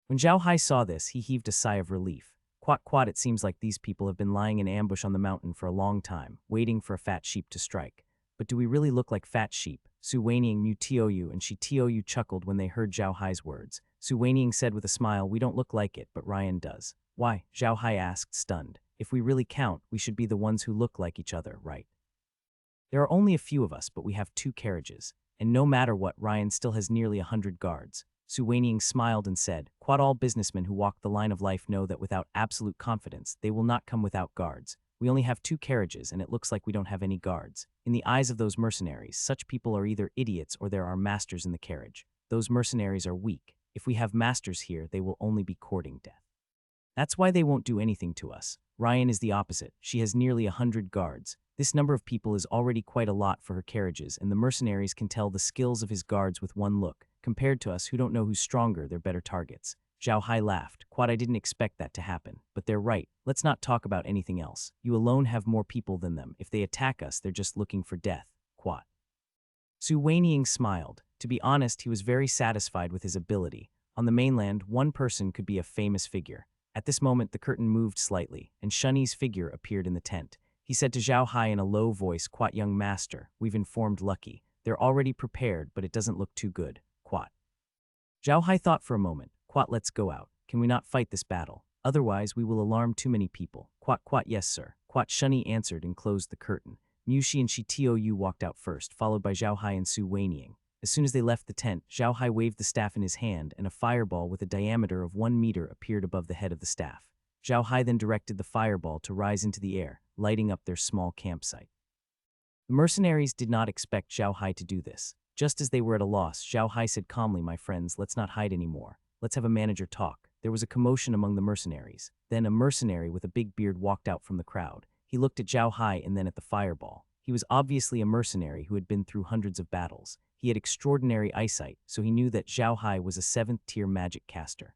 When Zhao Hai saw this, he heaved a sigh of relief. Quat, it seems like these people have been lying in ambush on the mountain for a long time, waiting for a fat sheep to strike. But do we really look like fat sheep? Su Weiniang knew Tioyu, and she Tioyu chuckled when they heard Zhao Hai's words. Su Weiniang said with a smile, "We don't look like it, but Ryan does." "Why?" Zhao Hai asked, stunned. "If we really count, we should be the ones who look like each other, right? There are only a few of us, but we have 2 carriages. And no matter what, Ryan still has nearly 100 guards." Su Weiniang smiled and said, "Quat, all businessmen who walk the line of life know that without absolute confidence, they will not come without guards. We only have 2 carriages, and it looks like we don't have any guards. In the eyes of those mercenaries, such people are either idiots or there are masters in the carriage. Those mercenaries are weak. If we have masters here, they will only be courting death. That's why they won't do anything to us. Ryan is the opposite. She has nearly 100 guards. This number of people is already quite a lot for her carriages, and the mercenaries can tell the skills of his guards with one look. Compared to us who don't know who's stronger, they're better targets." Zhao Hai laughed. "Quat, I didn't expect that to happen. But they're right. Let's not talk about anything else. You alone have more people than them. If they attack us, they're just looking for death. Quat." Su Weiniang smiled. To be honest, he was very satisfied with his ability. On the mainland, one person could be a famous figure. At this moment, the curtain moved slightly, and Shunny's figure appeared in the tent. He said to Zhao Hai in a low voice, "Quat, young master, we've informed Lucky. They're already prepared, but it doesn't look too good. Quat." Zhao Hai thought for a moment. "Quat, let's go out. Can we not fight this battle? Otherwise, we will alarm too many people." Quat, yes, sir." Quat, Shunny answered and closed the curtain. Mushi and Shitio walked out first, followed by Zhao Hai and Su Weiniang. As soon as they left the tent, Zhao Hai waved the staff in his hand, and a fireball with a diameter of 1 meter appeared above the head of the staff. Zhao Hai then directed the fireball to rise into the air, lighting up their small campsite. The mercenaries did not expect Zhao Hai to do this. Just as they were at a loss, Zhao Hai said calmly, "My friends, let's not hide anymore. Let's have a manager talk." There was a commotion among the mercenaries. Then a mercenary with a big beard walked out from the crowd. He looked at Zhao Hai and then at the fireball. He was obviously a mercenary who had been through hundreds of battles. He had extraordinary eyesight, so he knew that Zhao Hai was a 7th-tier magic caster.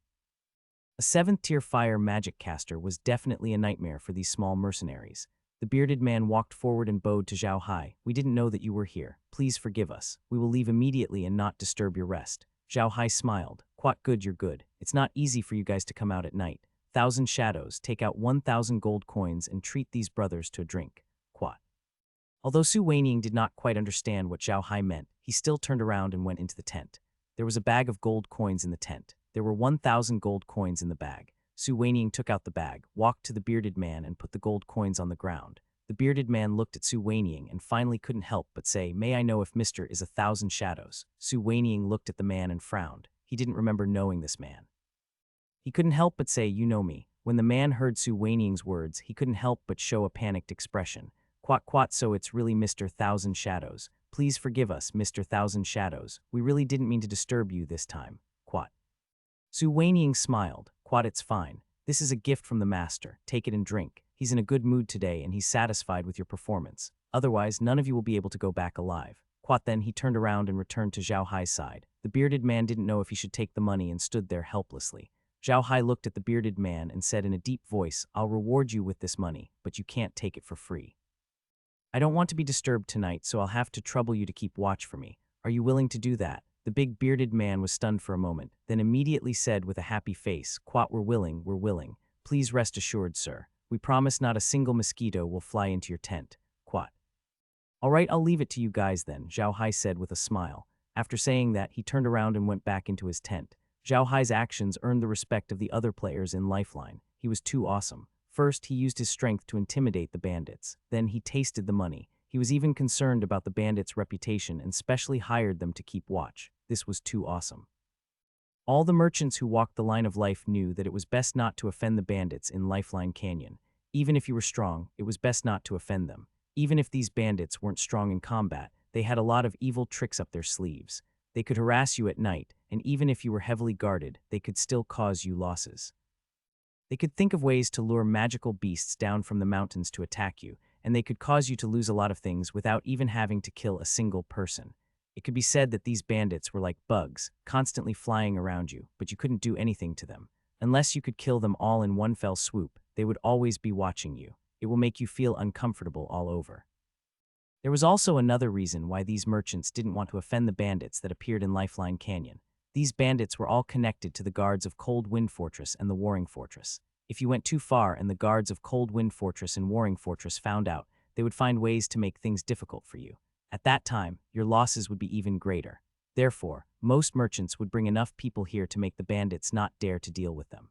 A 7th-tier fire magic caster was definitely a nightmare for these small mercenaries. The bearded man walked forward and bowed to Zhao Hai. "We didn't know that you were here. Please forgive us. We will leave immediately and not disturb your rest." Zhao Hai smiled. "Quite good, you're good. It's not easy for you guys to come out at night. 1,000 shadows, take out 1,000 gold coins and treat these brothers to a drink." Quat. Although Su Weining did not quite understand what Zhao Hai meant, he still turned around and went into the tent. There was a bag of gold coins in the tent. There were 1,000 gold coins in the bag. Su Weining took out the bag, walked to the bearded man and put the gold coins on the ground. The bearded man looked at Su Weining and finally couldn't help but say, "May I know if Mr. is 1,000 shadows?" Su Weining looked at the man and frowned. He didn't remember knowing this man. He couldn't help but say, "You know me." When the man heard Su Weining's words, he couldn't help but show a panicked expression. Quat, so it's really Mr. 1,000 Shadows. Please forgive us, Mr. 1,000 Shadows. We really didn't mean to disturb you this time. Quat. Su Weining smiled. Quat, it's fine. This is a gift from the master. Take it and drink. He's in a good mood today and he's satisfied with your performance. Otherwise, none of you will be able to go back alive. Quat. Then he turned around and returned to Zhao Hai's side. The bearded man didn't know if he should take the money and stood there helplessly. Zhao Hai looked at the bearded man and said in a deep voice, "I'll reward you with this money, but you can't take it for free. I don't want to be disturbed tonight, so I'll have to trouble you to keep watch for me. Are you willing to do that?" The big bearded man was stunned for a moment, then immediately said with a happy face, "Quat, we're willing, we're willing. Please rest assured, sir. We promise not a single mosquito will fly into your tent." Quat. "All right, I'll leave it to you guys then," Zhao Hai said with a smile. After saying that, he turned around and went back into his tent. Zhao Hai's actions earned the respect of the other players in Lifeline. He was too awesome. First, he used his strength to intimidate the bandits. Then he tasted the money. He was even concerned about the bandits' reputation and specially hired them to keep watch. This was too awesome. All the merchants who walked the line of life knew that it was best not to offend the bandits in Lifeline Canyon. Even if you were strong, it was best not to offend them. Even if these bandits weren't strong in combat, they had a lot of evil tricks up their sleeves. They could harass you at night, and even if you were heavily guarded, they could still cause you losses. They could think of ways to lure magical beasts down from the mountains to attack you, and they could cause you to lose a lot of things without even having to kill a single person. It could be said that these bandits were like bugs, constantly flying around you, but you couldn't do anything to them. Unless you could kill them all in one fell swoop, they would always be watching you. It will make you feel uncomfortable all over. There was also another reason why these merchants didn't want to offend the bandits that appeared in Lifeline Canyon. These bandits were all connected to the guards of Cold Wind Fortress and the Warring Fortress. If you went too far and the guards of Cold Wind Fortress and Warring Fortress found out, they would find ways to make things difficult for you. At that time, your losses would be even greater. Therefore, most merchants would bring enough people here to make the bandits not dare to deal with them.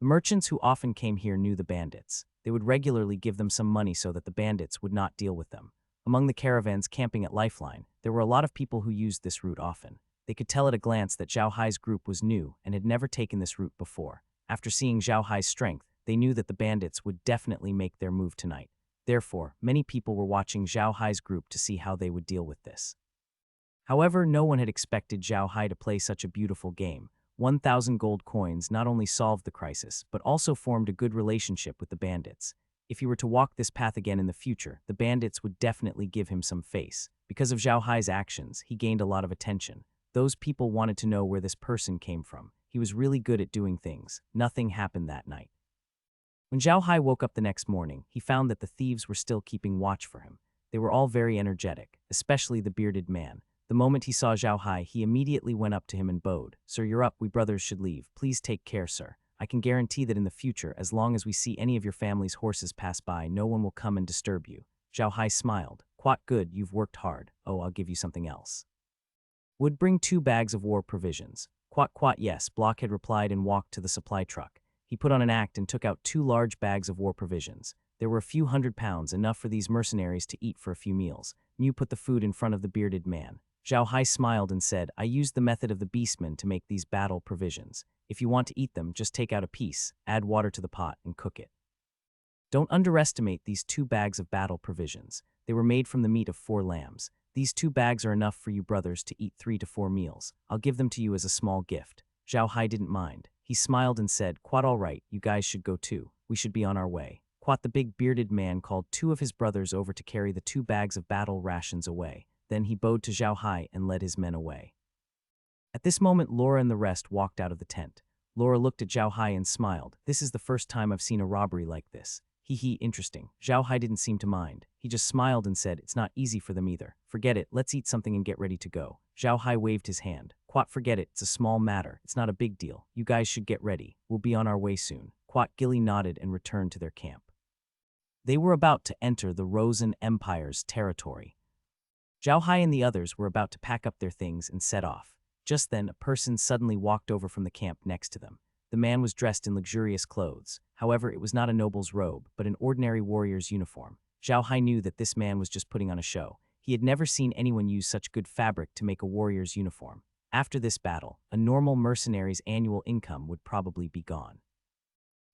The merchants who often came here knew the bandits. They would regularly give them some money so that the bandits would not deal with them. Among the caravans camping at Lifeline, there were a lot of people who used this route often. They could tell at a glance that Zhao Hai's group was new and had never taken this route before. After seeing Zhao Hai's strength, they knew that the bandits would definitely make their move tonight. Therefore, many people were watching Zhao Hai's group to see how they would deal with this. However, no one had expected Zhao Hai to play such a beautiful game. 1,000 gold coins not only solved the crisis, but also formed a good relationship with the bandits. If he were to walk this path again in the future, the bandits would definitely give him some face. Because of Zhao Hai's actions, he gained a lot of attention. Those people wanted to know where this person came from. He was really good at doing things. Nothing happened that night. When Zhao Hai woke up the next morning, he found that the thieves were still keeping watch for him. They were all very energetic, especially the bearded man. The moment he saw Zhao Hai, he immediately went up to him and bowed. "Sir, you're up. We brothers should leave. Please take care, sir. I can guarantee that in the future, as long as we see any of your family's horses pass by, no one will come and disturb you." Zhao Hai smiled. "Quite good, you've worked hard. Oh, I'll give you something else. Would bring 2 bags of war provisions." Quat, yes, Blockhead replied and walked to the supply truck. He put on an act and took out 2 large bags of war provisions. There were a few £100, enough for these mercenaries to eat for a few meals. Mew put the food in front of the bearded man. Zhao Hai smiled and said, "I used the method of the beastman to make these battle provisions. If you want to eat them, just take out a piece, add water to the pot, and cook it. Don't underestimate these 2 bags of battle provisions. They were made from the meat of 4 lambs. These 2 bags are enough for you brothers to eat 3 to 4 meals. I'll give them to you as a small gift." Zhao Hai didn't mind. He smiled and said, "Quite all right, you guys should go too. We should be on our way." The big bearded man called two of his brothers over to carry the 2 bags of battle rations away. Then he bowed to Zhao Hai and led his men away. At this moment, Laura and the rest walked out of the tent. Laura looked at Zhao Hai and smiled. This is the first time I've seen a robbery like this. Hee, interesting. Zhao Hai didn't seem to mind. He just smiled and said, it's not easy for them either. Forget it, let's eat something and get ready to go. Zhao Hai waved his hand. Forget it, it's a small matter. It's not a big deal. You guys should get ready. We'll be on our way soon. Gilly nodded and returned to their camp. They were about to enter the Rosen Empire's territory. Zhao Hai and the others were about to pack up their things and set off. Just then, a person suddenly walked over from the camp next to them. The man was dressed in luxurious clothes. However, it was not a noble's robe, but an ordinary warrior's uniform. Zhao Hai knew that this man was just putting on a show. He had never seen anyone use such good fabric to make a warrior's uniform. After this battle, a normal mercenary's annual income would probably be gone.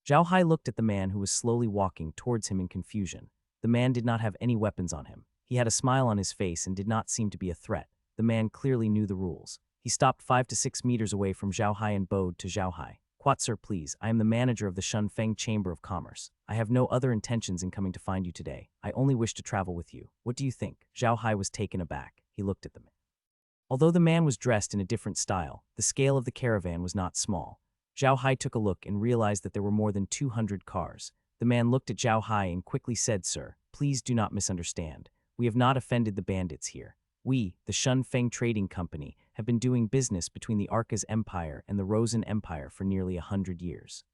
Zhao Hai looked at the man who was slowly walking towards him in confusion. The man did not have any weapons on him. He had a smile on his face and did not seem to be a threat. The man clearly knew the rules. He stopped 5 to 6 meters away from Zhao Hai and bowed to Zhao Hai. Sir, please, I am the manager of the Shunfeng Chamber of Commerce. I have no other intentions in coming to find you today. I only wish to travel with you. What do you think? Zhao Hai was taken aback. He looked at them. Although the man was dressed in a different style, the scale of the caravan was not small. Zhao Hai took a look and realized that there were more than 200 cars. The man looked at Zhao Hai and quickly said, Sir, please do not misunderstand. We have not offended the bandits here. We, the Shunfeng Trading Company, have been doing business between the Arcas Empire and the Rosen Empire for nearly 100 years.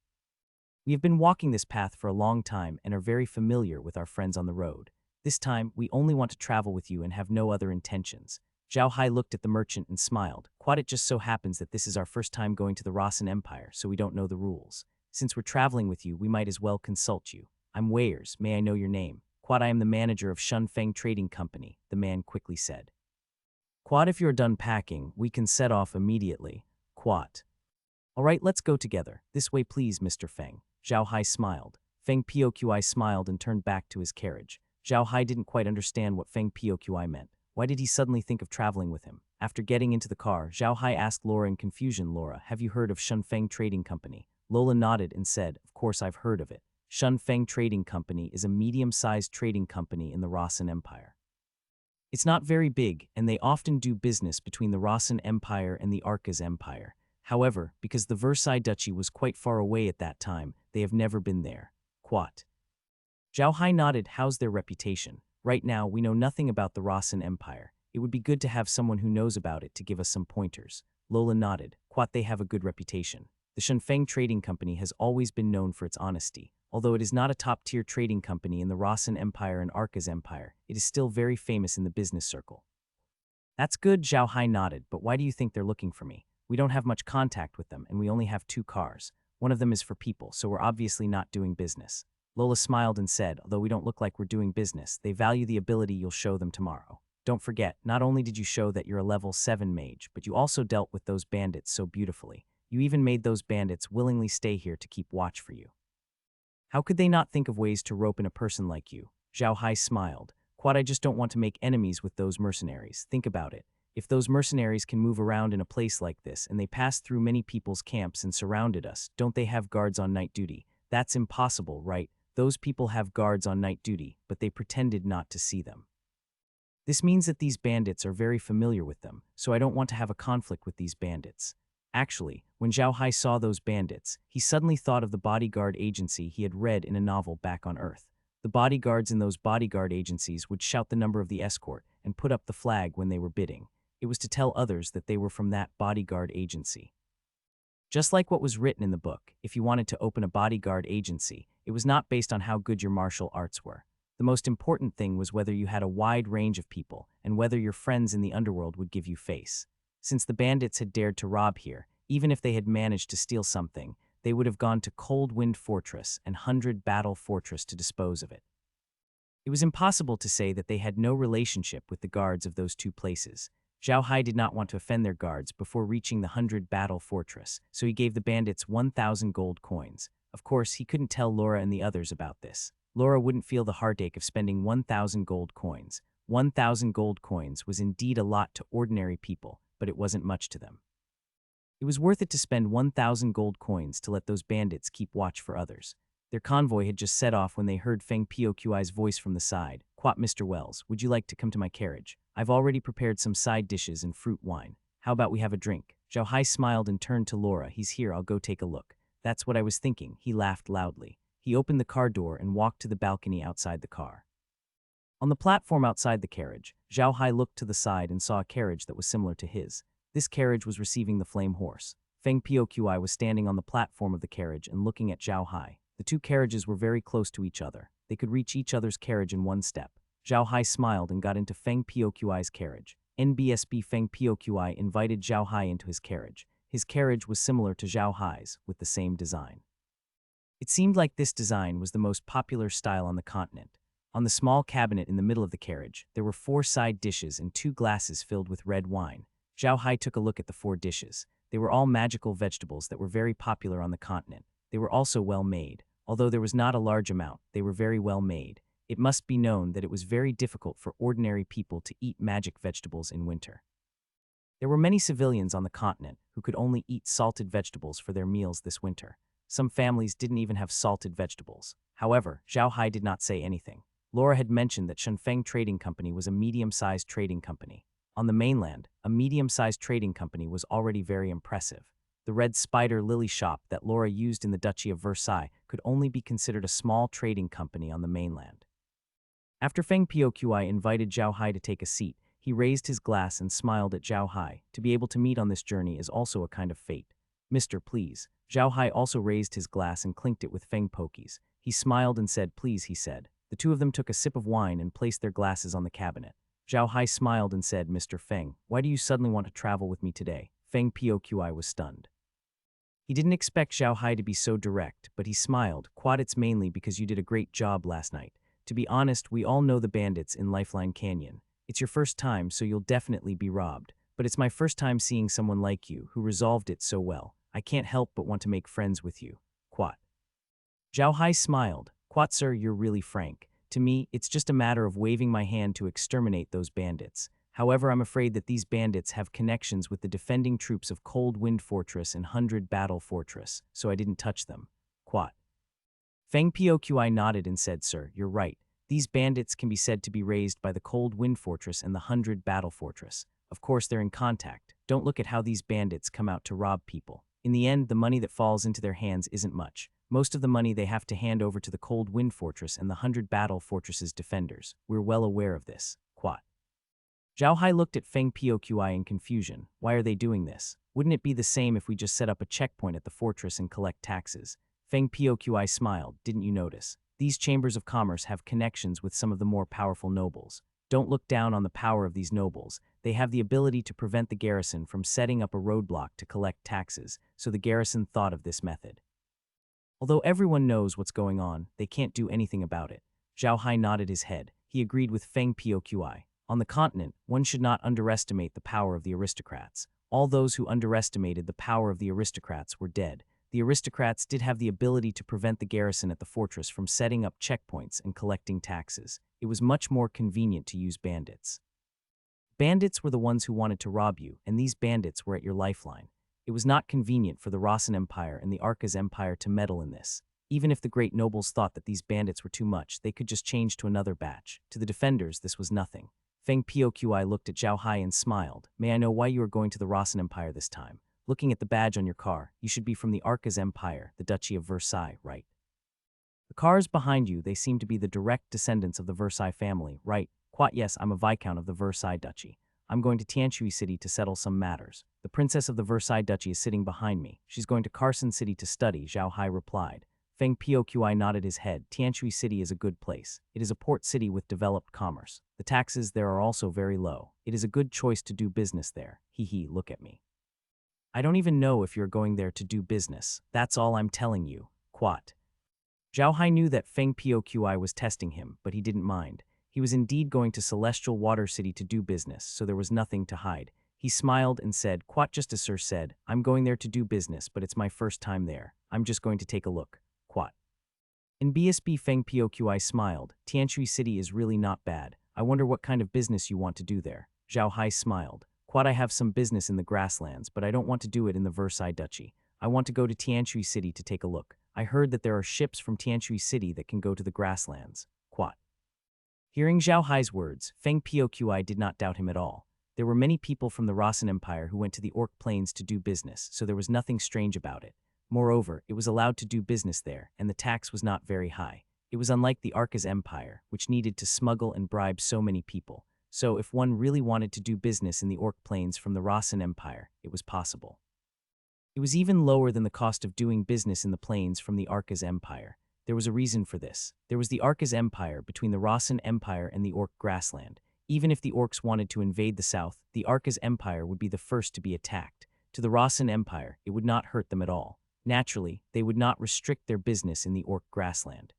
We have been walking this path for a long time and are very familiar with our friends on the road. This time, we only want to travel with you and have no other intentions. Zhao Hai looked at the merchant and smiled. It just so happens that this is our first time going to the Rosen Empire, so we don't know the rules. Since we're traveling with you, we might as well consult you. I'm Weiers. May I know your name? I am the manager of Shunfeng Trading Company, the man quickly said. If you're done packing, we can set off immediately. All right, let's go together. This way, please, Mr. Feng. Zhao Hai smiled. Feng Poqi smiled and turned back to his carriage. Zhao Hai didn't quite understand what Feng Poqi meant. Why did he suddenly think of traveling with him? After getting into the car, Zhao Hai asked Laura in confusion, Laura, have you heard of Shunfeng Trading Company? Lola nodded and said, of course I've heard of it. Shunfeng Trading Company is a medium-sized trading company in the Rosen Empire. It's not very big, and they often do business between the Rosen Empire and the Arcas Empire. However, because the Versailles Duchy was quite far away at that time, they have never been there. Zhao Hai nodded. How's their reputation? Right now, we know nothing about the Rosen Empire. It would be good to have someone who knows about it to give us some pointers. Lola nodded. They have a good reputation. The Shunfeng Trading Company has always been known for its honesty. Although it is not a top-tier trading company in the Rosen Empire and Arcas Empire, it is still very famous in the business circle. That's good, Zhao Hai nodded, but why do you think they're looking for me? We don't have much contact with them, and we only have 2 cars. One of them is for people, so we're obviously not doing business. Lola smiled and said, although we don't look like we're doing business, they value the ability you'll show them tomorrow. Don't forget, not only did you show that you're a level 7 mage, but you also dealt with those bandits so beautifully. You even made those bandits willingly stay here to keep watch for you. How could they not think of ways to rope in a person like you? Zhao Hai smiled. I just don't want to make enemies with those mercenaries. Think about it. If those mercenaries can move around in a place like this and they passed through many people's camps and surrounded us, don't they have guards on night duty? That's impossible, right? Those people have guards on night duty, but they pretended not to see them. This means that these bandits are very familiar with them, so I don't want to have a conflict with these bandits. Actually, when Zhao Hai saw those bandits, he suddenly thought of the bodyguard agency he had read in a novel back on Earth. The bodyguards in those bodyguard agencies would shout the number of the escort and put up the flag when they were bidding. It was to tell others that they were from that bodyguard agency. Just like what was written in the book, if you wanted to open a bodyguard agency, it was not based on how good your martial arts were. The most important thing was whether you had a wide range of people and whether your friends in the underworld would give you face. Since the bandits had dared to rob here, even if they had managed to steal something, they would have gone to Cold Wind Fortress and 100 Battle Fortress to dispose of it. It was impossible to say that they had no relationship with the guards of those 2 places. Zhao Hai did not want to offend their guards before reaching the 100 Battle Fortress, so he gave the bandits 1,000 gold coins. Of course, he couldn't tell Laura and the others about this. Laura wouldn't feel the heartache of spending 1,000 gold coins. 1,000 gold coins was indeed a lot to ordinary people, but it wasn't much to them. It was worth it to spend 1,000 gold coins to let those bandits keep watch for others. Their convoy had just set off when they heard Feng Poqi's voice from the side. "Quat, Mr. Wells, would you like to come to my carriage? I've already prepared some side dishes and fruit wine. How about we have a drink?" Zhao Hai smiled and turned to Laura. "He's here, I'll go take a look." "That's what I was thinking," he laughed loudly. He opened the car door and walked to the balcony outside the car. On the platform outside the carriage, Zhao Hai looked to the side and saw a carriage that was similar to his. This carriage was receiving the flame horse. Feng Poqi was standing on the platform of the carriage and looking at Zhao Hai. The two carriages were very close to each other. They could reach each other's carriage in one step. Zhao Hai smiled and got into Feng Poqi's carriage. NBSB Feng Poqi invited Zhao Hai into his carriage. His carriage was similar to Zhao Hai's, with the same design. It seemed like this design was the most popular style on the continent. On the small cabinet in the middle of the carriage, there were 4 side dishes and 2 glasses filled with red wine. Zhao Hai took a look at the 4 dishes. They were all magical vegetables that were very popular on the continent. They were also well made. Although there was not a large amount, they were very well made. It must be known that it was very difficult for ordinary people to eat magic vegetables in winter. There were many civilians on the continent who could only eat salted vegetables for their meals this winter. Some families didn't even have salted vegetables. However, Zhao Hai did not say anything. Laura had mentioned that Shunfeng Trading Company was a medium-sized trading company. On the mainland, a medium-sized trading company was already very impressive. The red spider lily shop that Laura used in the Duchy of Versailles could only be considered a small trading company on the mainland. After Feng Poqi invited Zhao Hai to take a seat, he raised his glass and smiled at Zhao Hai. To be able to meet on this journey is also a kind of fate. "Mister, please." Zhao Hai also raised his glass and clinked it with Feng Poqi's. He smiled and said, "Please," he said. The two of them took a sip of wine and placed their glasses on the cabinet. Zhao Hai smiled and said, "Mr. Feng, why do you suddenly want to travel with me today?" Feng Poqi was stunned. He didn't expect Zhao Hai to be so direct, but he smiled. "Quad, it's mainly because you did a great job last night. To be honest, we all know the bandits in Lifeline Canyon. It's your first time, so you'll definitely be robbed. But it's my first time seeing someone like you who resolved it so well. I can't help but want to make friends with you. Quat." Zhao Hai smiled. "Quat, sir, you're really frank. To me, it's just a matter of waving my hand to exterminate those bandits. However, I'm afraid that these bandits have connections with the defending troops of Cold Wind Fortress and 100 Battle Fortress, so I didn't touch them." Quat. Feng Poqi nodded and said, "Sir, you're right. These bandits can be said to be raised by the Cold Wind Fortress and the 100 Battle Fortress. Of course, they're in contact. Don't look at how these bandits come out to rob people. In the end, the money that falls into their hands isn't much. Most of the money they have to hand over to the Cold Wind Fortress and the 100 Battle Fortress's defenders. We're well aware of this." Quat. Zhao Hai looked at Feng Poqi in confusion. "Why are they doing this? Wouldn't it be the same if we just set up a checkpoint at the fortress and collect taxes?" Feng Poqi smiled. "Didn't you notice? These chambers of commerce have connections with some of the more powerful nobles. Don't look down on the power of these nobles. They have the ability to prevent the garrison from setting up a roadblock to collect taxes, so the garrison thought of this method. Although everyone knows what's going on, they can't do anything about it." Zhao Hai nodded his head. He agreed with Feng Poqi. On the continent, one should not underestimate the power of the aristocrats. All those who underestimated the power of the aristocrats were dead. The aristocrats did have the ability to prevent the garrison at the fortress from setting up checkpoints and collecting taxes. It was much more convenient to use bandits. Bandits were the ones who wanted to rob you, and these bandits were at your lifeline. It was not convenient for the Rossan Empire and the Arcas Empire to meddle in this. Even if the great nobles thought that these bandits were too much, they could just change to another batch. To the defenders, this was nothing. Feng Poqi looked at Zhao Hai and smiled. "May I know why you are going to the Rossan Empire this time? Looking at the badge on your car, you should be from the Arcas Empire, the Duchy of Versailles, right? The cars behind you, they seem to be the direct descendants of the Versailles family, right?" Quat. "Yes, I'm a Viscount of the Versailles Duchy. I'm going to Tianui City to settle some matters. The princess of the Versailles Duchy is sitting behind me. She's going to Carson City to study," Zhao Hai replied. Feng Poqi nodded his head. "Tianui City is a good place. It is a port city with developed commerce. The taxes there are also very low. It is a good choice to do business there. Hee, look at me. I don't even know if you're going there to do business. That's all I'm telling you." Quat. Zhao Hai knew that Feng Poqi was testing him, but he didn't mind. He was indeed going to Celestial Water City to do business, so there was nothing to hide. He smiled and said, "Quat, just as Sir said, I'm going there to do business, but it's my first time there. I'm just going to take a look." Quat. In BSB, Feng Poqi smiled. "Tianui City is really not bad. I wonder what kind of business you want to do there." Zhao Hai smiled. "Quat, I have some business in the grasslands, but I don't want to do it in the Versailles Duchy. I want to go to Tianui City to take a look. I heard that there are ships from Tianui City that can go to the grasslands. Quat. Hearing Zhao Hai's words, Feng Poqi did not doubt him at all. There were many people from the Rasen Empire who went to the Orc Plains to do business, so there was nothing strange about it. Moreover, it was allowed to do business there, and the tax was not very high. It was unlike the Arcas Empire, which needed to smuggle and bribe so many people. So if one really wanted to do business in the Orc Plains from the Rasen Empire, it was possible. It was even lower than the cost of doing business in the plains from the Arcas Empire. There was a reason for this. There was the Arcas Empire between the Rasen Empire and the Orc grassland. Even if the Orcs wanted to invade the south, the Arcas Empire would be the first to be attacked. To the Rasen Empire, it would not hurt them at all. Naturally, they would not restrict their business in the Orc grassland.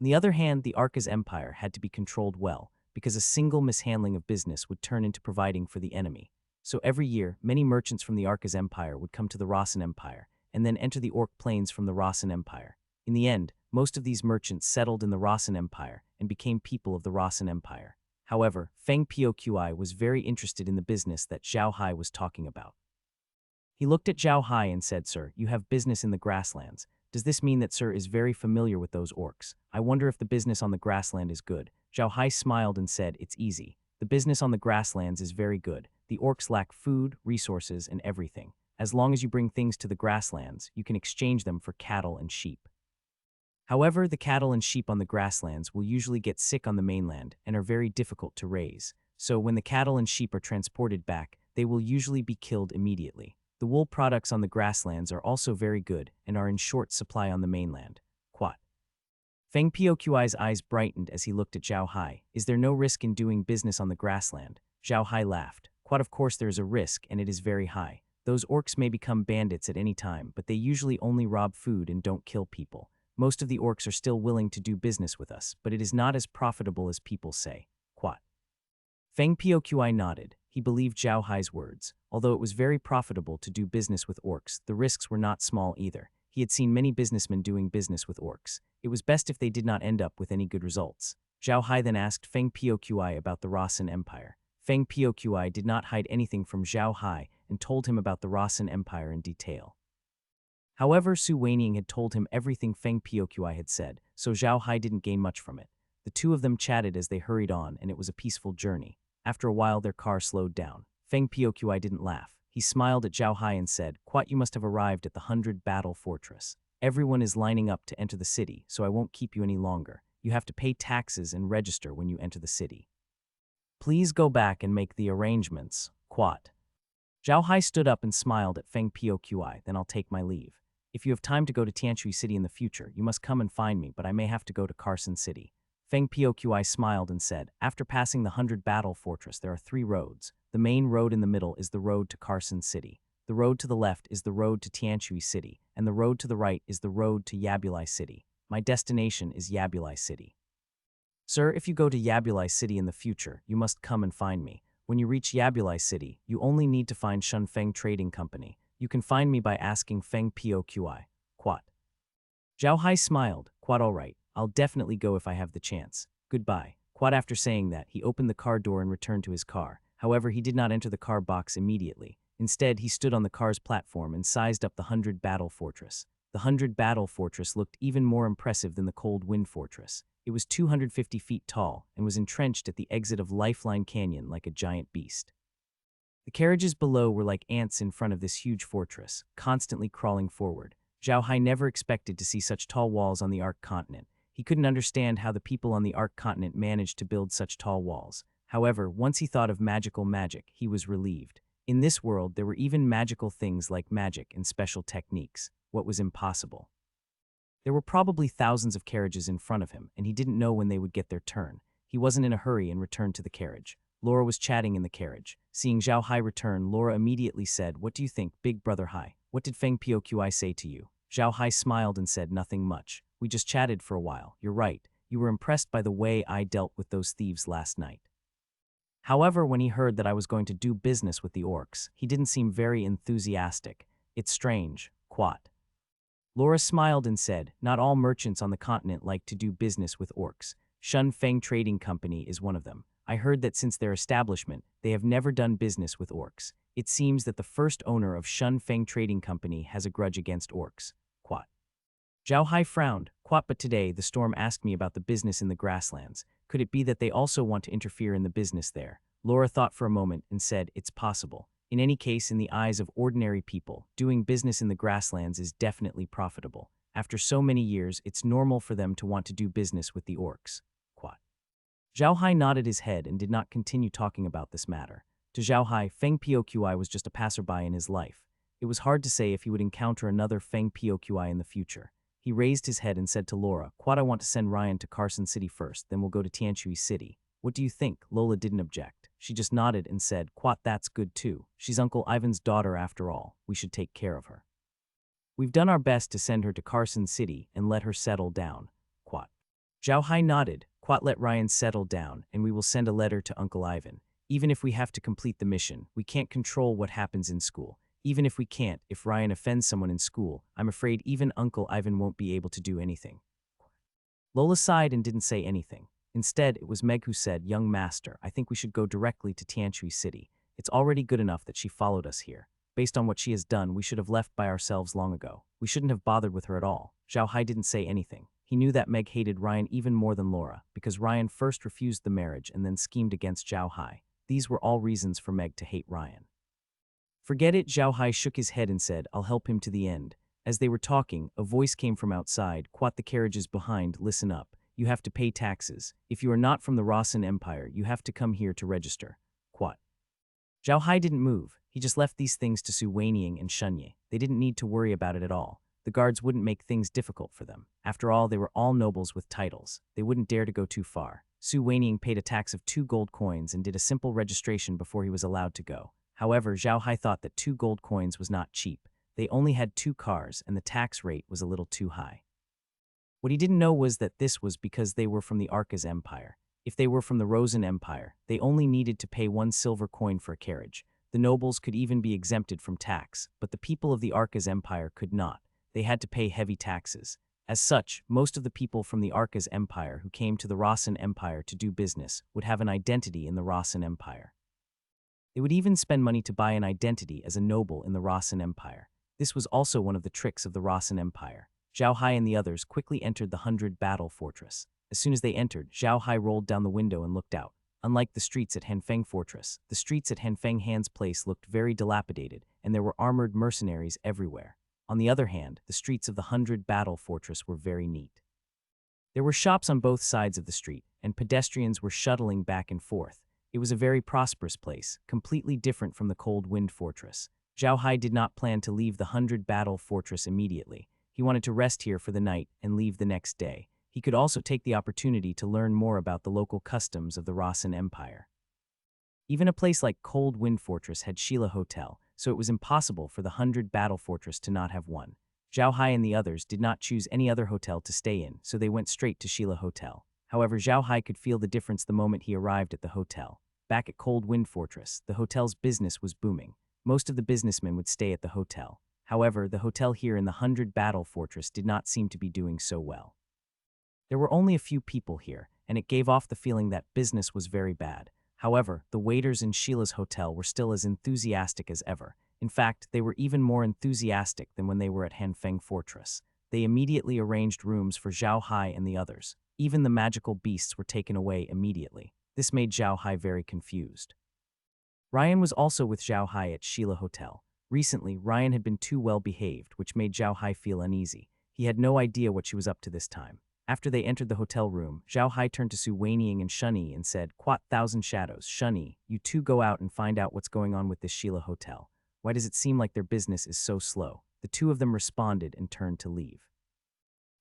On the other hand, the Arcas Empire had to be controlled well, because a single mishandling of business would turn into providing for the enemy. So every year, many merchants from the Arcas Empire would come to the Rasen Empire, and then enter the Orc Plains from the Rasen Empire. In the end, most of these merchants settled in the Rasen Empire and became people of the Rasen Empire. However, Feng Poqi was very interested in the business that Zhao Hai was talking about. He looked at Zhao Hai and said, "Sir, you have business in the grasslands. Does this mean that Sir is very familiar with those orcs? I wonder if the business on the grassland is good." Zhao Hai smiled and said, "It's easy. The business on the grasslands is very good. The orcs lack food, resources, and everything. As long as you bring things to the grasslands, you can exchange them for cattle and sheep. However, the cattle and sheep on the grasslands will usually get sick on the mainland and are very difficult to raise. So when the cattle and sheep are transported back, they will usually be killed immediately. The wool products on the grasslands are also very good and are in short supply on the mainland." Quat. Feng Poqi's eyes brightened as he looked at Zhao Hai. "Is there no risk in doing business on the grassland?" Zhao Hai laughed. "Quat, of course there is a risk, and it is very high. Those orcs may become bandits at any time, but they usually only rob food and don't kill people. Most of the orcs are still willing to do business with us, but it is not as profitable as people say." Quat. Feng Poqi nodded. He believed Zhao Hai's words. Although it was very profitable to do business with orcs, the risks were not small either. He had seen many businessmen doing business with orcs. It was best if they did not end up with any good results. Zhao Hai then asked Feng Poqi about the Rasen Empire. Feng Poqi did not hide anything from Zhao Hai and told him about the Rasen Empire in detail. However, Su Weining had told him everything Feng Poqi had said, so Zhao Hai didn't gain much from it. The two of them chatted as they hurried on, and it was a peaceful journey. After a while, their car slowed down. Feng Poqi didn't laugh. He smiled at Zhao Hai and said, "Quat, you must have arrived at the 100 Battle Fortress. Everyone is lining up to enter the city, so I won't keep you any longer. You have to pay taxes and register when you enter the city. Please go back and make the arrangements." Quat. Zhao Hai stood up and smiled at Feng Poqi. "Then I'll take my leave. If you have time to go to Tianui City in the future, you must come and find me, but I may have to go to Carson City." Feng Poqi smiled and said, "After passing the 100 Battle Fortress, there are 3 roads. The main road in the middle is the road to Carson City. The road to the left is the road to Tianui City, and the road to the right is the road to Yabuli City. My destination is Yabuli City. Sir, if you go to Yabuli City in the future, you must come and find me. When you reach Yabuli City, you only need to find Shunfeng Trading Company. You can find me by asking Feng Poqi." Quat. Zhao Hai smiled. "Quat, all right. I'll definitely go if I have the chance. Goodbye." Quat. After saying that, he opened the car door and returned to his car. However, he did not enter the car box immediately. Instead, he stood on the car's platform and sized up the 100 Battle Fortress. The 100 Battle Fortress looked even more impressive than the Cold Wind Fortress. It was 250 feet tall and was entrenched at the exit of Lifeline Canyon like a giant beast. The carriages below were like ants in front of this huge fortress, constantly crawling forward. Zhao Hai never expected to see such tall walls on the Arc Continent. He couldn't understand how the people on the Arc Continent managed to build such tall walls. However, once he thought of magical magic, he was relieved. In this world, there were even magical things like magic and special techniques. What was impossible? There were probably thousands of carriages in front of him, and he didn't know when they would get their turn. He wasn't in a hurry and returned to the carriage. Laura was chatting in the carriage. Seeing Zhao Hai return, Laura immediately said, "What do you think, Big Brother Hai? What did Feng Poqi say to you?" Zhao Hai smiled and said, "Nothing much. We just chatted for a while. You're right. You were impressed by the way I dealt with those thieves last night." However, when he heard that I was going to do business with the orcs, he didn't seem very enthusiastic. "It's strange." Quat. Laura smiled and said, "Not all merchants on the continent like to do business with orcs. Shunfeng Trading Company is one of them. I heard that since their establishment, they have never done business with orcs. It seems that the first owner of Shunfeng Trading Company has a grudge against orcs." Quat. Zhao Hai frowned. Quat, but today the storm asked me about the business in the grasslands. Could it be that they also want to interfere in the business there? Laura thought for a moment and said, it's possible. In any case, in the eyes of ordinary people, doing business in the grasslands is definitely profitable. After so many years, it's normal for them to want to do business with the orcs. Quat. Zhao Hai nodded his head and did not continue talking about this matter. To Zhao Hai, Feng Poqi was just a passerby in his life. It was hard to say if he would encounter another Feng Poqi in the future. He raised his head and said to Laura, Quat, I want to send Ryan to Carson City first, then we'll go to Tianui City. What do you think? Lola didn't object. She just nodded and said, Quat, that's good too. She's Uncle Ivan's daughter after all. We should take care of her. We've done our best to send her to Carson City and let her settle down. Quat. Zhao Hai nodded. Quat, let Ryan settle down, and we will send a letter to Uncle Ivan. Even if we have to complete the mission, we can't control what happens in school. Even if we can't, if Ryan offends someone in school, I'm afraid even Uncle Ivan won't be able to do anything. Lola sighed and didn't say anything. Instead, it was Meg who said, Young master, I think we should go directly to Tianui City. It's already good enough that she followed us here. Based on what she has done, we should have left by ourselves long ago. We shouldn't have bothered with her at all. Zhao Hai didn't say anything. He knew that Meg hated Ryan even more than Laura, because Ryan first refused the marriage and then schemed against Zhao Hai. These were all reasons for Meg to hate Ryan. Forget it, Zhao Hai shook his head and said, I'll help him to the end. As they were talking, a voice came from outside. Quat, the carriage is behind, listen up. You have to pay taxes. If you are not from the Rosin Empire, you have to come here to register. Quat. Zhao Hai didn't move. He just left these things to Su Weiniang and Shunye. They didn't need to worry about it at all. The guards wouldn't make things difficult for them. After all, they were all nobles with titles. They wouldn't dare to go too far. Su Weiniang paid a tax of 2 gold coins and did a simple registration before he was allowed to go. However, Zhao Hai thought that 2 gold coins was not cheap. They only had 2 cars, and the tax rate was a little too high. What he didn't know was that this was because they were from the Arcas Empire. If they were from the Rosin Empire, they only needed to pay 1 silver coin for a carriage. The nobles could even be exempted from tax, but the people of the Arcas Empire could not. They had to pay heavy taxes. As such, most of the people from the Arcas Empire who came to the Rosin Empire to do business would have an identity in the Rosin Empire. They would even spend money to buy an identity as a noble in the Rosin Empire. This was also one of the tricks of the Rosin Empire. Zhao Hai and the others quickly entered the 100 Battle Fortress. As soon as they entered, Zhao Hai rolled down the window and looked out. Unlike the streets at Hanfeng Fortress, the streets at Hanfeng Han's place looked very dilapidated, and there were armored mercenaries everywhere. On the other hand, the streets of the 100 Battle Fortress were very neat. There were shops on both sides of the street, and pedestrians were shuttling back and forth. It was a very prosperous place, completely different from the Cold Wind Fortress. Zhao Hai did not plan to leave the 100 Battle Fortress immediately. He wanted to rest here for the night and leave the next day. He could also take the opportunity to learn more about the local customs of the Rosin Empire. Even a place like Cold Wind Fortress had Sheila Hotel, so it was impossible for the 100 Battle Fortress to not have one. Zhao Hai and the others did not choose any other hotel to stay in, so they went straight to Sheila Hotel. However, Zhao Hai could feel the difference the moment he arrived at the hotel. Back at Cold Wind Fortress, the hotel's business was booming. Most of the businessmen would stay at the hotel. However, the hotel here in the 100 Battle Fortress did not seem to be doing so well. There were only a few people here, and it gave off the feeling that business was very bad. However, the waiters in Sheila's hotel were still as enthusiastic as ever. In fact, they were even more enthusiastic than when they were at Hanfeng Fortress. They immediately arranged rooms for Zhao Hai and the others. Even the magical beasts were taken away immediately. This made Zhao Hai very confused. Ryan was also with Zhao Hai at Sheila Hotel. Recently, Ryan had been too well behaved, which made Zhao Hai feel uneasy. He had no idea what she was up to this time. After they entered the hotel room, Zhao Hai turned to Su Weiniang and Shunyi and said, Quat, Thousand Shadows, Shunyi, you two go out and find out what's going on with this Sheila Hotel. Why does it seem like their business is so slow? The two of them responded and turned to leave.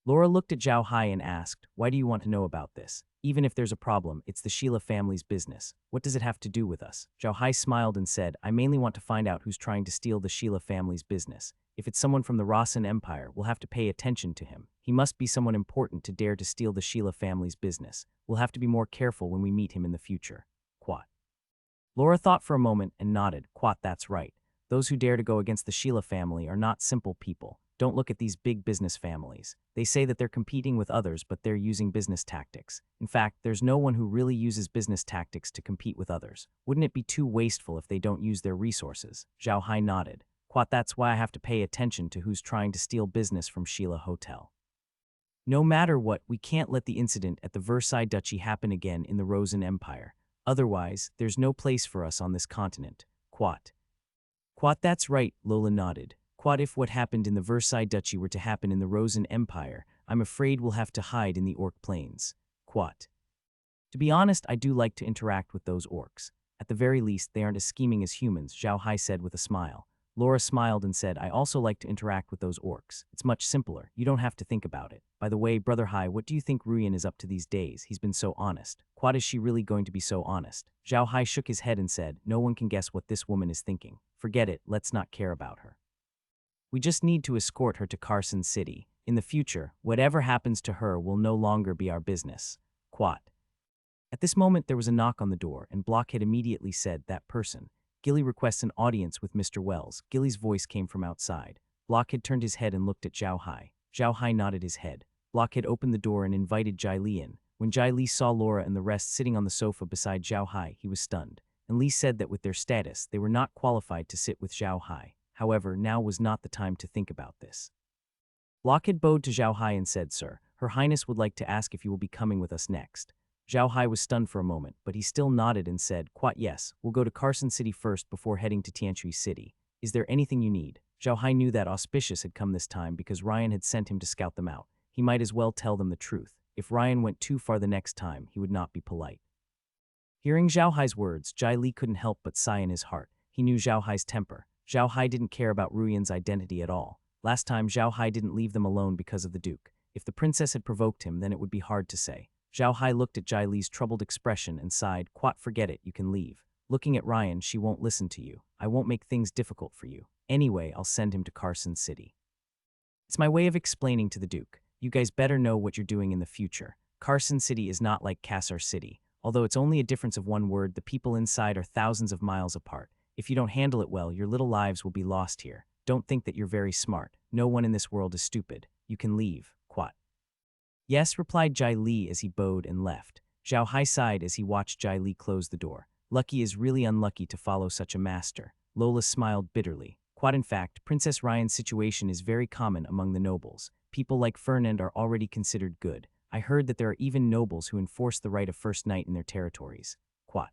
Laura looked at Zhao Hai and asked, Why do you want to know about this? Even if there's a problem, it's the Sheila family's business. What does it have to do with us? Zhao Hai smiled and said, I mainly want to find out who's trying to steal the Sheila family's business. If it's someone from the Rosin Empire, we'll have to pay attention to him. He must be someone important to dare to steal the Sheila family's business. We'll have to be more careful when we meet him in the future. Quat. Laura thought for a moment and nodded. Quat, that's right. Those who dare to go against the Sheila family are not simple people. Don't look at these big business families. They say that they're competing with others, but they're using business tactics. In fact, there's no one who really uses business tactics to compete with others. Wouldn't it be too wasteful if they don't use their resources? Zhao Hai nodded. Quat, that's why I have to pay attention to who's trying to steal business from Sheila Hotel. No matter what, we can't let the incident at the Versailles Duchy happen again in the Rosen Empire. Otherwise, there's no place for us on this continent. Quat. Quat, that's right, Lola nodded. Quat, if what happened in the Versailles Duchy were to happen in the Rosen Empire, I'm afraid we'll have to hide in the Orc Plains. Quat. To be honest, I do like to interact with those orcs. At the very least, they aren't as scheming as humans, Zhao Hai said with a smile. Laura smiled and said, I also like to interact with those orcs. It's much simpler. You don't have to think about it. By the way, Brother Hai, what do you think Ruyan is up to these days? He's been so honest. Quad, is she really going to be so honest? Zhao Hai shook his head and said, no one can guess what this woman is thinking. Forget it, let's not care about her. We just need to escort her to Carson City. In the future, whatever happens to her will no longer be our business. Quad. At this moment, there was a knock on the door, and Blockhead immediately said, that person. Gilly requests an audience with Mr. Wells. Gilly's voice came from outside. Blockhead turned his head and looked at Zhao Hai. Zhao Hai nodded his head. Blockhead opened the door and invited Jai Li in. When Jai Li saw Laura and the rest sitting on the sofa beside Zhao Hai, he was stunned. And Li said that with their status, they were not qualified to sit with Zhao Hai. However, now was not the time to think about this. Blockhead bowed to Zhao Hai and said, Sir, Her Highness would like to ask if you will be coming with us next. Zhao Hai was stunned for a moment, but he still nodded and said, Quite yes, we'll go to Carson City first before heading to Tianui City. Is there anything you need? Zhao Hai knew that Auspicious had come this time because Ryan had sent him to scout them out. He might as well tell them the truth. If Ryan went too far the next time, he would not be polite. Hearing Zhao Hai's words, Jai Li couldn't help but sigh in his heart. He knew Zhao Hai's temper. Zhao Hai didn't care about Ruyan's identity at all. Last time, Zhao Hai didn't leave them alone because of the Duke. If the princess had provoked him, then it would be hard to say. Zhao Hai looked at Jai Li's troubled expression and sighed, Quat, forget it, you can leave. Looking at Ryan, she won't listen to you. I won't make things difficult for you. Anyway, I'll send him to Carson City. It's my way of explaining to the Duke. You guys better know what you're doing in the future. Carson City is not like Cassa City. Although it's only a difference of one word, the people inside are thousands of miles apart. If you don't handle it well, your little lives will be lost here. Don't think that you're very smart. No one in this world is stupid. You can leave. Quat. Yes, replied Jai Li as he bowed and left. Zhao Hai sighed as he watched Jai Li close the door. Lucky is really unlucky to follow such a master. Lola smiled bitterly. Quat, in fact, Princess Ryan's situation is very common among the nobles. People like Fernand are already considered good. I heard that there are even nobles who enforce the right of first night in their territories. Quat.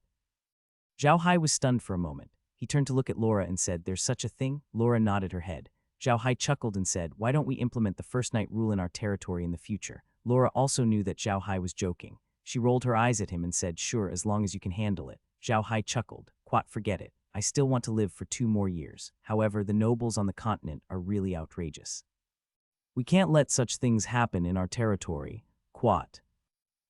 Zhao Hai was stunned for a moment. He turned to look at Laura and said, There's such a thing? Laura nodded her head. Zhao Hai chuckled and said, Why don't we implement the first night rule in our territory in the future? Laura also knew that Zhao Hai was joking. She rolled her eyes at him and said, Sure, as long as you can handle it. Zhao Hai chuckled. Quat, forget it. I still want to live for 2 more years. However, the nobles on the continent are really outrageous. We can't let such things happen in our territory. Quat.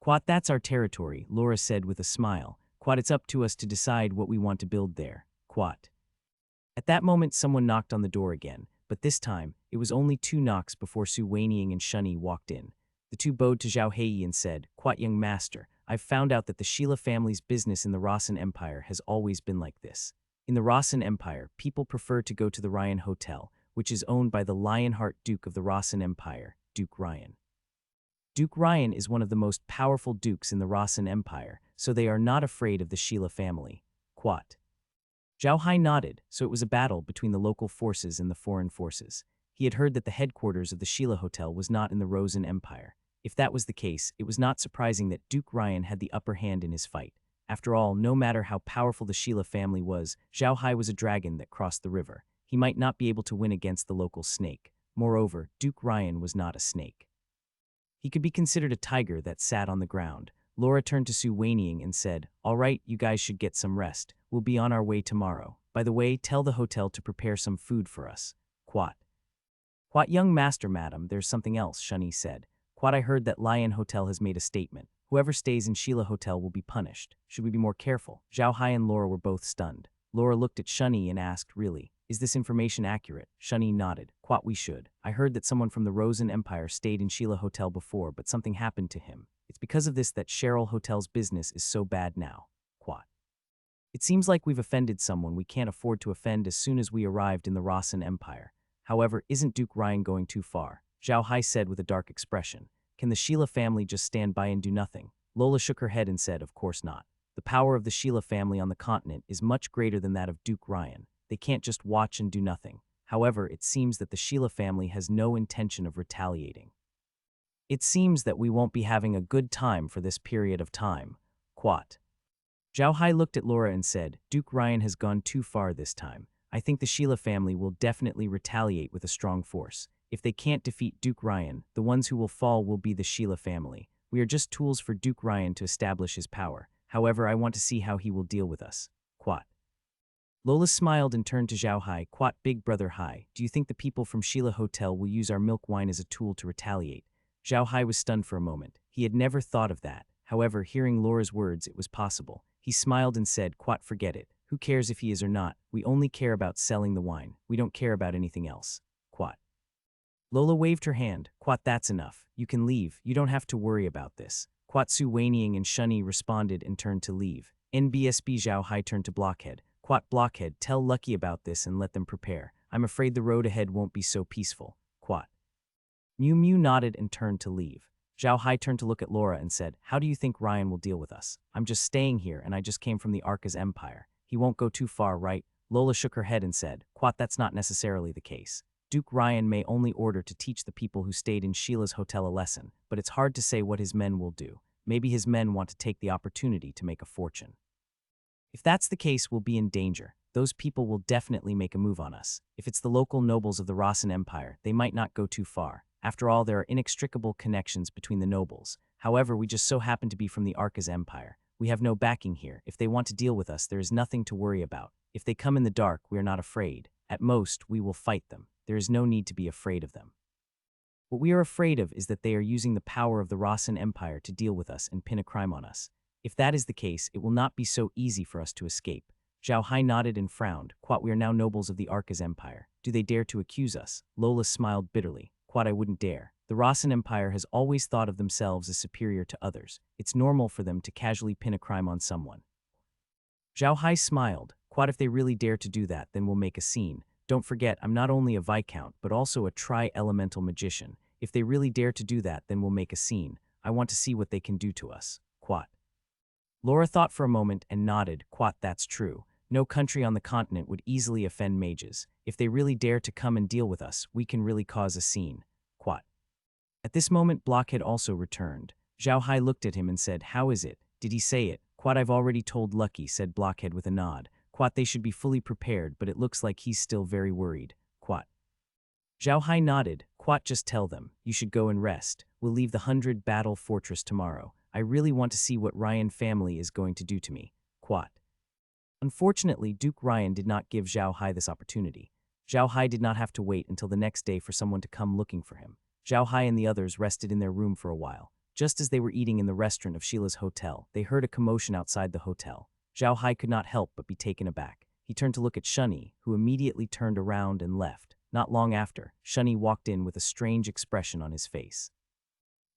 Quat, that's our territory, Laura said with a smile. Quat, it's up to us to decide what we want to build there. Quat. At that moment, someone knocked on the door again, but this time, it was only 2 knocks before Su Weiniang and Shunny walked in. The 2 bowed to Zhao Hei and said, Quat, young master, I've found out that the Sheila family's business in the Rossen Empire has always been like this. In the Rossen Empire, people prefer to go to the Ryan Hotel, which is owned by the Lionheart Duke of the Rossen Empire, Duke Ryan. Duke Ryan is one of the most powerful dukes in the Rossen Empire, so they are not afraid of the Sheila family. Quat. Zhao Hai nodded, so it was a battle between the local forces and the foreign forces. He had heard that the headquarters of the Sheila Hotel was not in the Rosen Empire. If that was the case, it was not surprising that Duke Ryan had the upper hand in his fight. After all, no matter how powerful the Sheila family was, Zhao Hai was a dragon that crossed the river. He might not be able to win against the local snake. Moreover, Duke Ryan was not a snake. He could be considered a tiger that sat on the ground. Laura turned to Su Weiniang and said, All right, you guys should get some rest. We'll be on our way tomorrow. By the way, tell the hotel to prepare some food for us. Quat. Quat, young master, madam, there's something else, Shunny said. Quat, I heard that Lion Hotel has made a statement. Whoever stays in Sheila Hotel will be punished. Should we be more careful? Zhao Hai and Laura were both stunned. Laura looked at Shunny and asked, Really? Is this information accurate? Shunny nodded. Quat, we should. I heard that someone from the Rosen Empire stayed in Sheila Hotel before, but something happened to him. It's because of this that Cheryl Hotel's business is so bad now. Quat. It seems like we've offended someone we can't afford to offend as soon as we arrived in the Rossen Empire. However, isn't Duke Ryan going too far? Zhao Hai said with a dark expression. Can the Sheila family just stand by and do nothing? Lola shook her head and said, Of course not. The power of the Sheila family on the continent is much greater than that of Duke Ryan. They can't just watch and do nothing. However, it seems that the Sheila family has no intention of retaliating. It seems that we won't be having a good time for this period of time. Quat. Zhao Hai looked at Laura and said, Duke Ryan has gone too far this time. I think the Sheila family will definitely retaliate with a strong force. If they can't defeat Duke Ryan, the ones who will fall will be the Sheila family. We are just tools for Duke Ryan to establish his power. However, I want to see how he will deal with us. Quat. Lola smiled and turned to Zhao Hai. Quat, big brother Hai, do you think the people from Sheila Hotel will use our milk wine as a tool to retaliate? Zhao Hai was stunned for a moment. He had never thought of that. However, hearing Laura's words, it was possible. He smiled and said, Quat, forget it. Who cares if he is or not? We only care about selling the wine. We don't care about anything else. Quat. Lola waved her hand. Quat, that's enough. You can leave. You don't have to worry about this. Quat Su Wanying and Shunny responded and turned to leave. NBSB Zhao Hai turned to Blockhead. Quat, Blockhead, tell Lucky about this and let them prepare. I'm afraid the road ahead won't be so peaceful. Quat. Mew Mew nodded and turned to leave. Zhao Hai turned to look at Laura and said, how do you think Ryan will deal with us? I'm just staying here and I just came from the Arca's Empire. He won't go too far, right? Lola shook her head and said, Quat, that's not necessarily the case. Duke Ryan may only order to teach the people who stayed in Sheila's hotel a lesson, but it's hard to say what his men will do. Maybe his men want to take the opportunity to make a fortune. If that's the case, we'll be in danger. Those people will definitely make a move on us. If it's the local nobles of the Rossan Empire, they might not go too far. After all, there are inextricable connections between the nobles. However, we just so happen to be from the Arca's Empire. We have no backing here. If they want to deal with us, there is nothing to worry about. If they come in the dark, we are not afraid. At most, we will fight them. There is no need to be afraid of them. What we are afraid of is that they are using the power of the Rossan Empire to deal with us and pin a crime on us. If that is the case, it will not be so easy for us to escape. Zhao Hai nodded and frowned. Quat, we are now nobles of the Arca's Empire. Do they dare to accuse us? Lola smiled bitterly. Quat, I wouldn't dare. The Rossan Empire has always thought of themselves as superior to others. It's normal for them to casually pin a crime on someone. Zhao Hai smiled. Quat, if they really dare to do that, then we'll make a scene. Don't forget, I'm not only a Viscount, but also a tri-elemental magician. If they really dare to do that, then we'll make a scene. I want to see what they can do to us. Quat. Laura thought for a moment and nodded. Quat, that's true. No country on the continent would easily offend mages. If they really dare to come and deal with us, we can really cause a scene. Quat. At this moment, Blockhead also returned. Zhao Hai looked at him and said, how is it? Did he say it? Quat, I've already told Lucky, said Blockhead with a nod. Quat, they should be fully prepared, but it looks like he's still very worried. Quat. Zhao Hai nodded. Quat, just tell them. You should go and rest. We'll leave the 100 Battle Fortress tomorrow. I really want to see what Ryan family is going to do to me. Quat. Unfortunately, Duke Ryan did not give Zhao Hai this opportunity. Zhao Hai did not have to wait until the next day for someone to come looking for him. Zhao Hai and the others rested in their room for a while. Just as they were eating in the restaurant of Sheila's hotel, they heard a commotion outside the hotel. Zhao Hai could not help but be taken aback. He turned to look at Shunny, who immediately turned around and left. Not long after, Shunny walked in with a strange expression on his face.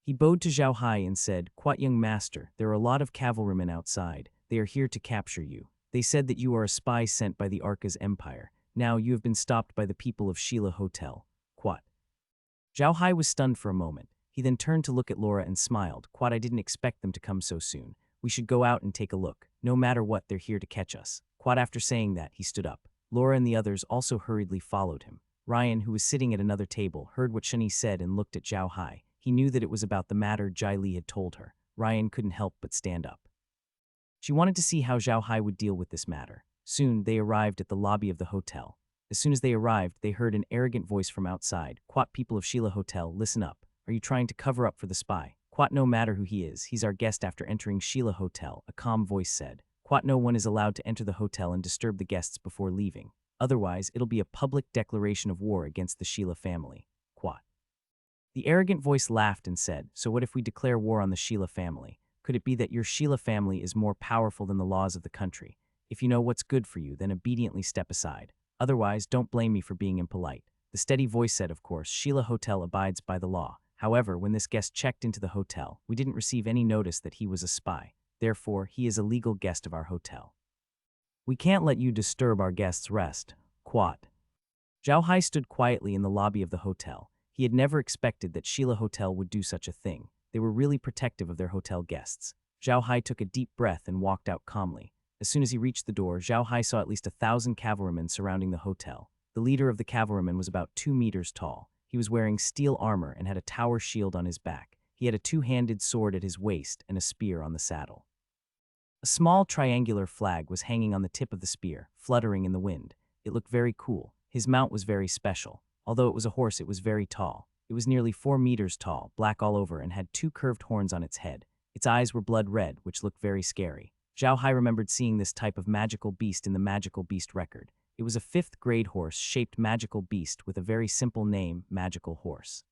He bowed to Zhao Hai and said, Quat, young master, there are a lot of cavalrymen outside. They are here to capture you. They said that you are a spy sent by the Arca's Empire. Now you have been stopped by the people of Sheila Hotel. Quat. Zhao Hai was stunned for a moment. He then turned to look at Laura and smiled. Quat, I didn't expect them to come so soon. We should go out and take a look. No matter what, they're here to catch us. Quat, after saying that, he stood up. Laura and the others also hurriedly followed him. Ryan, who was sitting at another table, heard what Shunny said and looked at Zhao Hai. He knew that it was about the matter Jai Li had told her. Ryan couldn't help but stand up. She wanted to see how Zhao Hai would deal with this matter. Soon, they arrived at the lobby of the hotel. As soon as they arrived, they heard an arrogant voice from outside. Quat, people of Sheila Hotel, listen up. Are you trying to cover up for the spy? Quat, no matter who he is, he's our guest after entering Sheila Hotel, a calm voice said. Quat, no one is allowed to enter the hotel and disturb the guests before leaving. Otherwise, it'll be a public declaration of war against the Sheila family. Quat. The arrogant voice laughed and said, so what if we declare war on the Sheila family? Could it be that your Sheila family is more powerful than the laws of the country? If you know what's good for you, then obediently step aside. Otherwise, don't blame me for being impolite. The steady voice said, of course, Sheila Hotel abides by the law. However, when this guest checked into the hotel, we didn't receive any notice that he was a spy. Therefore, he is a legal guest of our hotel. We can't let you disturb our guest's rest. Quat. Zhao Hai stood quietly in the lobby of the hotel. He had never expected that Sheila Hotel would do such a thing. They were really protective of their hotel guests. Zhao Hai took a deep breath and walked out calmly. As soon as he reached the door, Zhao Hai saw at least 1,000 cavalrymen surrounding the hotel. The leader of the cavalrymen was about 2 meters tall. He was wearing steel armor and had a tower shield on his back. He had a two-handed sword at his waist and a spear on the saddle. A small triangular flag was hanging on the tip of the spear, fluttering in the wind. It looked very cool. His mount was very special. Although it was a horse, it was very tall. It was nearly 4 meters tall, black all over, and had 2 curved horns on its head. Its eyes were blood red, which looked very scary. Zhao Hai remembered seeing this type of magical beast in the Magical Beast record. It was a 5th-grade horse-shaped magical beast with a very simple name, Magical Horse.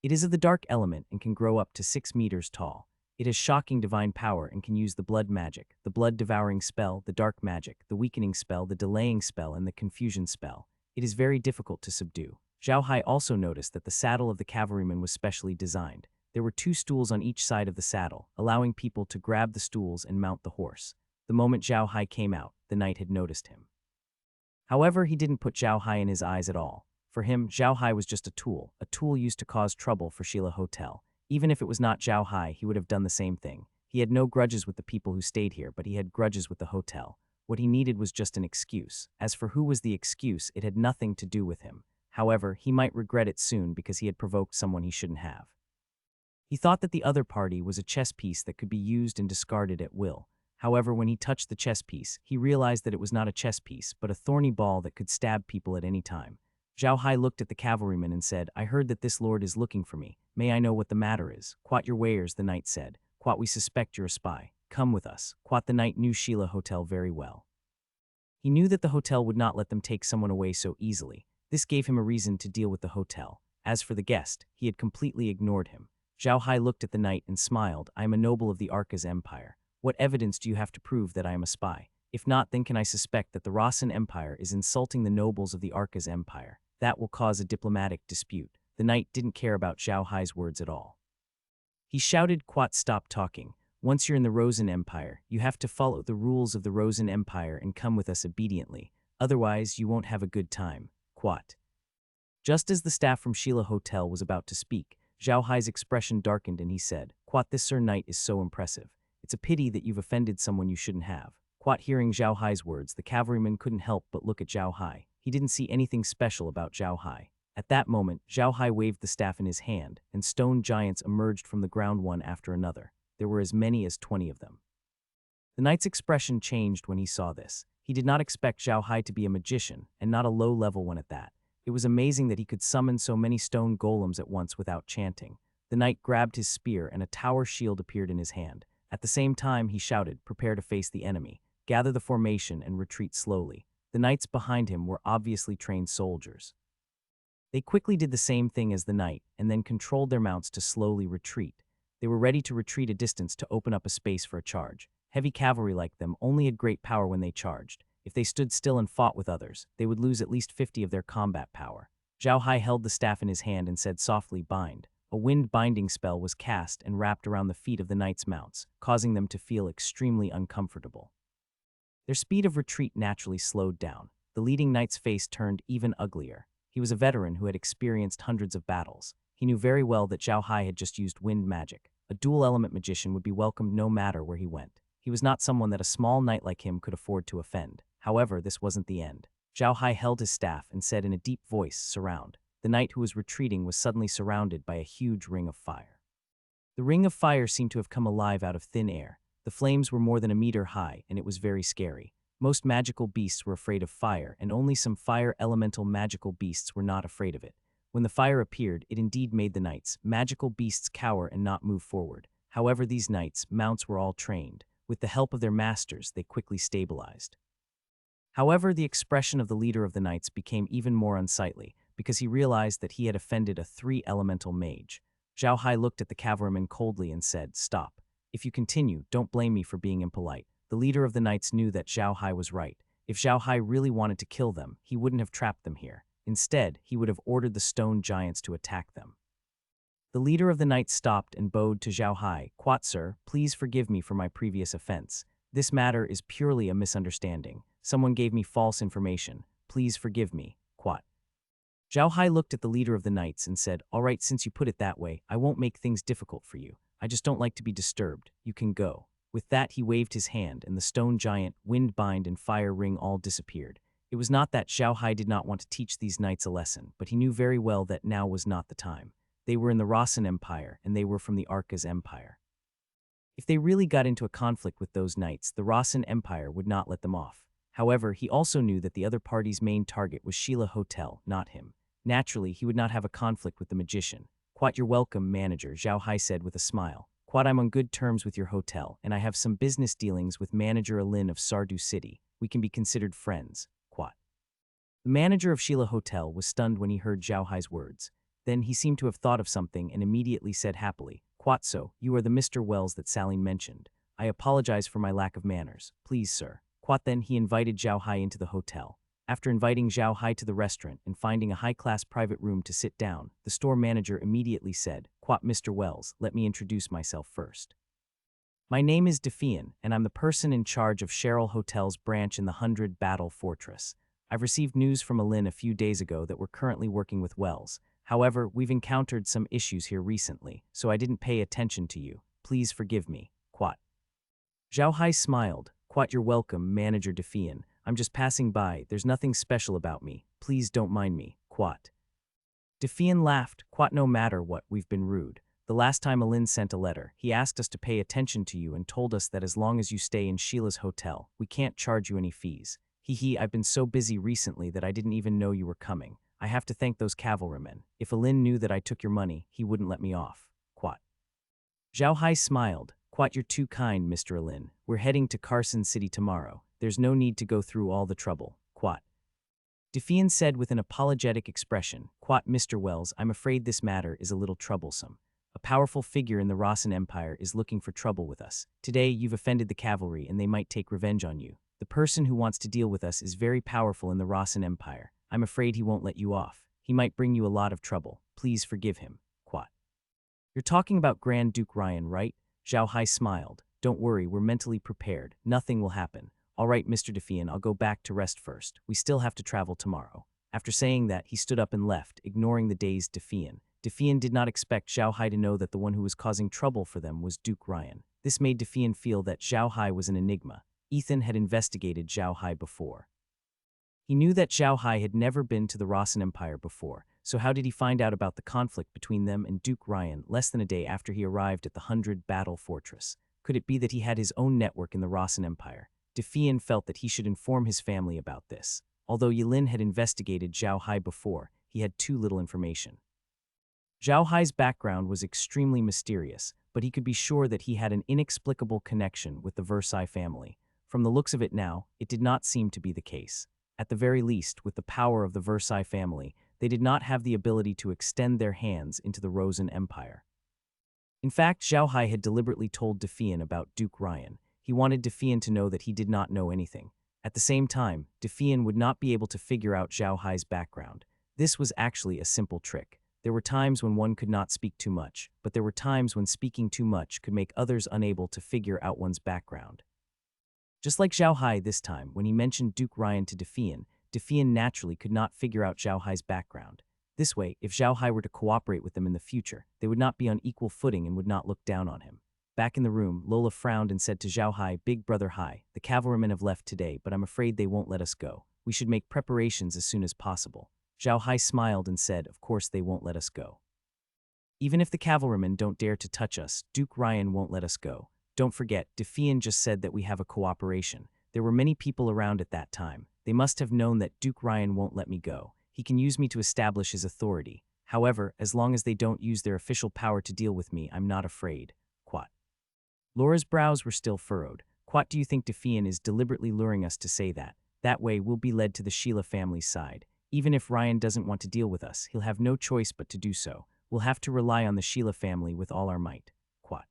It is of the dark element and can grow up to 6 meters tall. It has shocking divine power and can use the blood magic, the blood-devouring spell, the dark magic, the weakening spell, the delaying spell, and the confusion spell. It is very difficult to subdue. Zhao Hai also noticed that the saddle of the cavalryman was specially designed. There were 2 stools on each side of the saddle, allowing people to grab the stools and mount the horse. The moment Zhao Hai came out, the knight had noticed him. However, he didn't put Zhao Hai in his eyes at all. For him, Zhao Hai was just a tool used to cause trouble for Sheila Hotel. Even if it was not Zhao Hai, he would have done the same thing. He had no grudges with the people who stayed here, but he had grudges with the hotel. What he needed was just an excuse. As for who was the excuse, it had nothing to do with him. However, he might regret it soon because he had provoked someone he shouldn't have. He thought that the other party was a chess piece that could be used and discarded at will. However, when he touched the chess piece, he realized that it was not a chess piece, but a thorny ball that could stab people at any time. Zhao Hai looked at the cavalryman and said, "I heard that this lord is looking for me. May I know what the matter is?" "Quat your wares," the knight said. "Quat, we suspect you're a spy. Come with us." Quat the knight knew Sheila Hotel very well. He knew that the hotel would not let them take someone away so easily. This gave him a reason to deal with the hotel. As for the guest, he had completely ignored him. Zhao Hai looked at the knight and smiled. "I am a noble of the Arcas Empire. What evidence do you have to prove that I am a spy? If not, then can I suspect that the Rasan Empire is insulting the nobles of the Arcas Empire? That will cause a diplomatic dispute." The knight didn't care about Zhao Hai's words at all. He shouted, "Quat, stop talking. Once you're in the Rosen Empire, you have to follow the rules of the Rosen Empire and come with us obediently. Otherwise, you won't have a good time. Quat." Just as the staff from Sheila Hotel was about to speak, Zhao Hai's expression darkened and he said, "Quat, this Sir Knight is so impressive. It's a pity that you've offended someone you shouldn't have." Quat, hearing Zhao Hai's words, the cavalryman couldn't help but look at Zhao Hai. He didn't see anything special about Zhao Hai. At that moment, Zhao Hai waved the staff in his hand, and stone giants emerged from the ground one after another. There were as many as 20 of them. The knight's expression changed when he saw this. He did not expect Zhao Hai to be a magician, and not a low-level one at that. It was amazing that he could summon so many stone golems at once without chanting. The knight grabbed his spear and a tower shield appeared in his hand. At the same time, he shouted, "Prepare to face the enemy. Gather the formation and retreat slowly." The knights behind him were obviously trained soldiers. They quickly did the same thing as the knight, and then controlled their mounts to slowly retreat. They were ready to retreat a distance to open up a space for a charge. Heavy cavalry like them only had great power when they charged. If they stood still and fought with others, they would lose at least 50 of their combat power. Zhao Hai held the staff in his hand and said softly, "Bind." A wind binding spell was cast and wrapped around the feet of the knights' mounts, causing them to feel extremely uncomfortable. Their speed of retreat naturally slowed down. The leading knight's face turned even uglier. He was a veteran who had experienced hundreds of battles. He knew very well that Zhao Hai had just used wind magic. A dual-element magician would be welcomed no matter where he went. He was not someone that a small knight like him could afford to offend. However, this wasn't the end. Zhao Hai held his staff and said in a deep voice, "Surround." The knight who was retreating was suddenly surrounded by a huge ring of fire. The ring of fire seemed to have come alive out of thin air. The flames were more than a meter high, and it was very scary. Most magical beasts were afraid of fire, and only some fire elemental magical beasts were not afraid of it. When the fire appeared, it indeed made the knights, magical beasts, cower and not move forward. However, these knights' mounts were all trained. With the help of their masters, they quickly stabilized. However, the expression of the leader of the knights became even more unsightly, because he realized that he had offended a 3-elemental mage. Zhao Hai looked at the cavalryman coldly and said, "Stop. If you continue, don't blame me for being impolite." The leader of the knights knew that Zhao Hai was right. If Zhao Hai really wanted to kill them, he wouldn't have trapped them here. Instead, he would have ordered the stone giants to attack them. The leader of the knights stopped and bowed to Zhao Hai. "Quat, sir, please forgive me for my previous offense. This matter is purely a misunderstanding. Someone gave me false information. Please forgive me, Quat." Zhao Hai looked at the leader of the knights and said, "All right, since you put it that way, I won't make things difficult for you. I just don't like to be disturbed. You can go." With that, he waved his hand, and the stone giant, wind bind, and fire ring all disappeared. It was not that Zhao Hai did not want to teach these knights a lesson, but he knew very well that now was not the time. They were in the Rossan Empire, and they were from the Arcas Empire. If they really got into a conflict with those knights, the Rossan Empire would not let them off. However, he also knew that the other party's main target was Sheila Hotel, not him. Naturally, he would not have a conflict with the magician. "Quat, you're welcome, manager," Zhao Hai said with a smile. "Quat, I'm on good terms with your hotel, and I have some business dealings with manager Alin of Sardu City. We can be considered friends." Quat. The manager of Sheila Hotel was stunned when he heard Zhao Hai's words. Then he seemed to have thought of something and immediately said happily, "Quat, so, you are the Mr. Wells that Saline mentioned. I apologize for my lack of manners. Please, sir." Quat. Then he invited Zhao Hai into the hotel. After inviting Zhao Hai to the restaurant and finding a high-class private room to sit down, the store manager immediately said, "Quat, Mr. Wells, let me introduce myself first. My name is Defian, and I'm the person in charge of Cheryl Hotel's branch in the 100 Battle Fortress. I've received news from Alin a few days ago that we're currently working with Wells. However, we've encountered some issues here recently, so I didn't pay attention to you. Please forgive me." Quat. Zhao Hai smiled. "Quat, you're welcome, Manager Defian. I'm just passing by. There's nothing special about me. Please don't mind me." Quat. Defian laughed. "Quat, no matter what, we've been rude. The last time Alin sent a letter, he asked us to pay attention to you and told us that as long as you stay in Sheila's hotel, we can't charge you any fees. I've been so busy recently that I didn't even know you were coming. I have to thank those cavalrymen. If Alin knew that I took your money, he wouldn't let me off." Quat. Zhao Hai smiled. "Quat, you're too kind, Mr. Alin. We're heading to Carson City tomorrow. There's no need to go through all the trouble." Quat. Defian said with an apologetic expression, "Quat, Mr. Wells, I'm afraid this matter is a little troublesome. A powerful figure in the Rossan Empire is looking for trouble with us. Today, you've offended the cavalry and they might take revenge on you. The person who wants to deal with us is very powerful in the Rossan Empire. I'm afraid he won't let you off. He might bring you a lot of trouble. Please forgive him." Quat. "You're talking about Grand Duke Ryan, right?" Zhao Hai smiled. "Don't worry, we're mentally prepared. Nothing will happen. All right, Mr. Defian, I'll go back to rest first. We still have to travel tomorrow." After saying that, he stood up and left, ignoring the dazed Defian. Defian did not expect Zhao Hai to know that the one who was causing trouble for them was Duke Ryan. This made Defian feel that Zhao Hai was an enigma. Ethan had investigated Zhao Hai before. He knew that Zhao Hai had never been to the Rossan Empire before, so how did he find out about the conflict between them and Duke Ryan less than a day after he arrived at the 100 Battle Fortress? Could it be that he had his own network in the Rossan Empire? Defian felt that he should inform his family about this. Although Yilin had investigated Zhao Hai before, he had too little information. Zhao Hai's background was extremely mysterious, but he could be sure that he had an inexplicable connection with the Versailles family. From the looks of it now, it did not seem to be the case. At the very least, with the power of the Versailles family, they did not have the ability to extend their hands into the Rosen Empire. In fact, Zhao Hai had deliberately told Defian about Duke Ryan. He wanted Defian to know that he did not know anything. At the same time, Defian would not be able to figure out Zhao Hai's background. This was actually a simple trick. There were times when one could not speak too much, but there were times when speaking too much could make others unable to figure out one's background. Just like Zhao Hai this time, when he mentioned Duke Ryan to Defian, Defian naturally could not figure out Zhao Hai's background. This way, if Zhao Hai were to cooperate with them in the future, they would not be on equal footing and would not look down on him. Back in the room, Lola frowned and said to Zhao Hai, "Big brother Hai, the cavalrymen have left today, but I'm afraid they won't let us go. We should make preparations as soon as possible." Zhao Hai smiled and said, "Of course they won't let us go. Even if the cavalrymen don't dare to touch us, Duke Ryan won't let us go. Don't forget, Defian just said that we have a cooperation. There were many people around at that time. They must have known that Duke Ryan won't let me go. He can use me to establish his authority. However, as long as they don't use their official power to deal with me, I'm not afraid." Quat. Laura's brows were still furrowed. "Quat, do you think Defian is deliberately luring us to say that? That way we'll be led to the Sheila family's side. Even if Ryan doesn't want to deal with us, he'll have no choice but to do so. We'll have to rely on the Sheila family with all our might." Quat.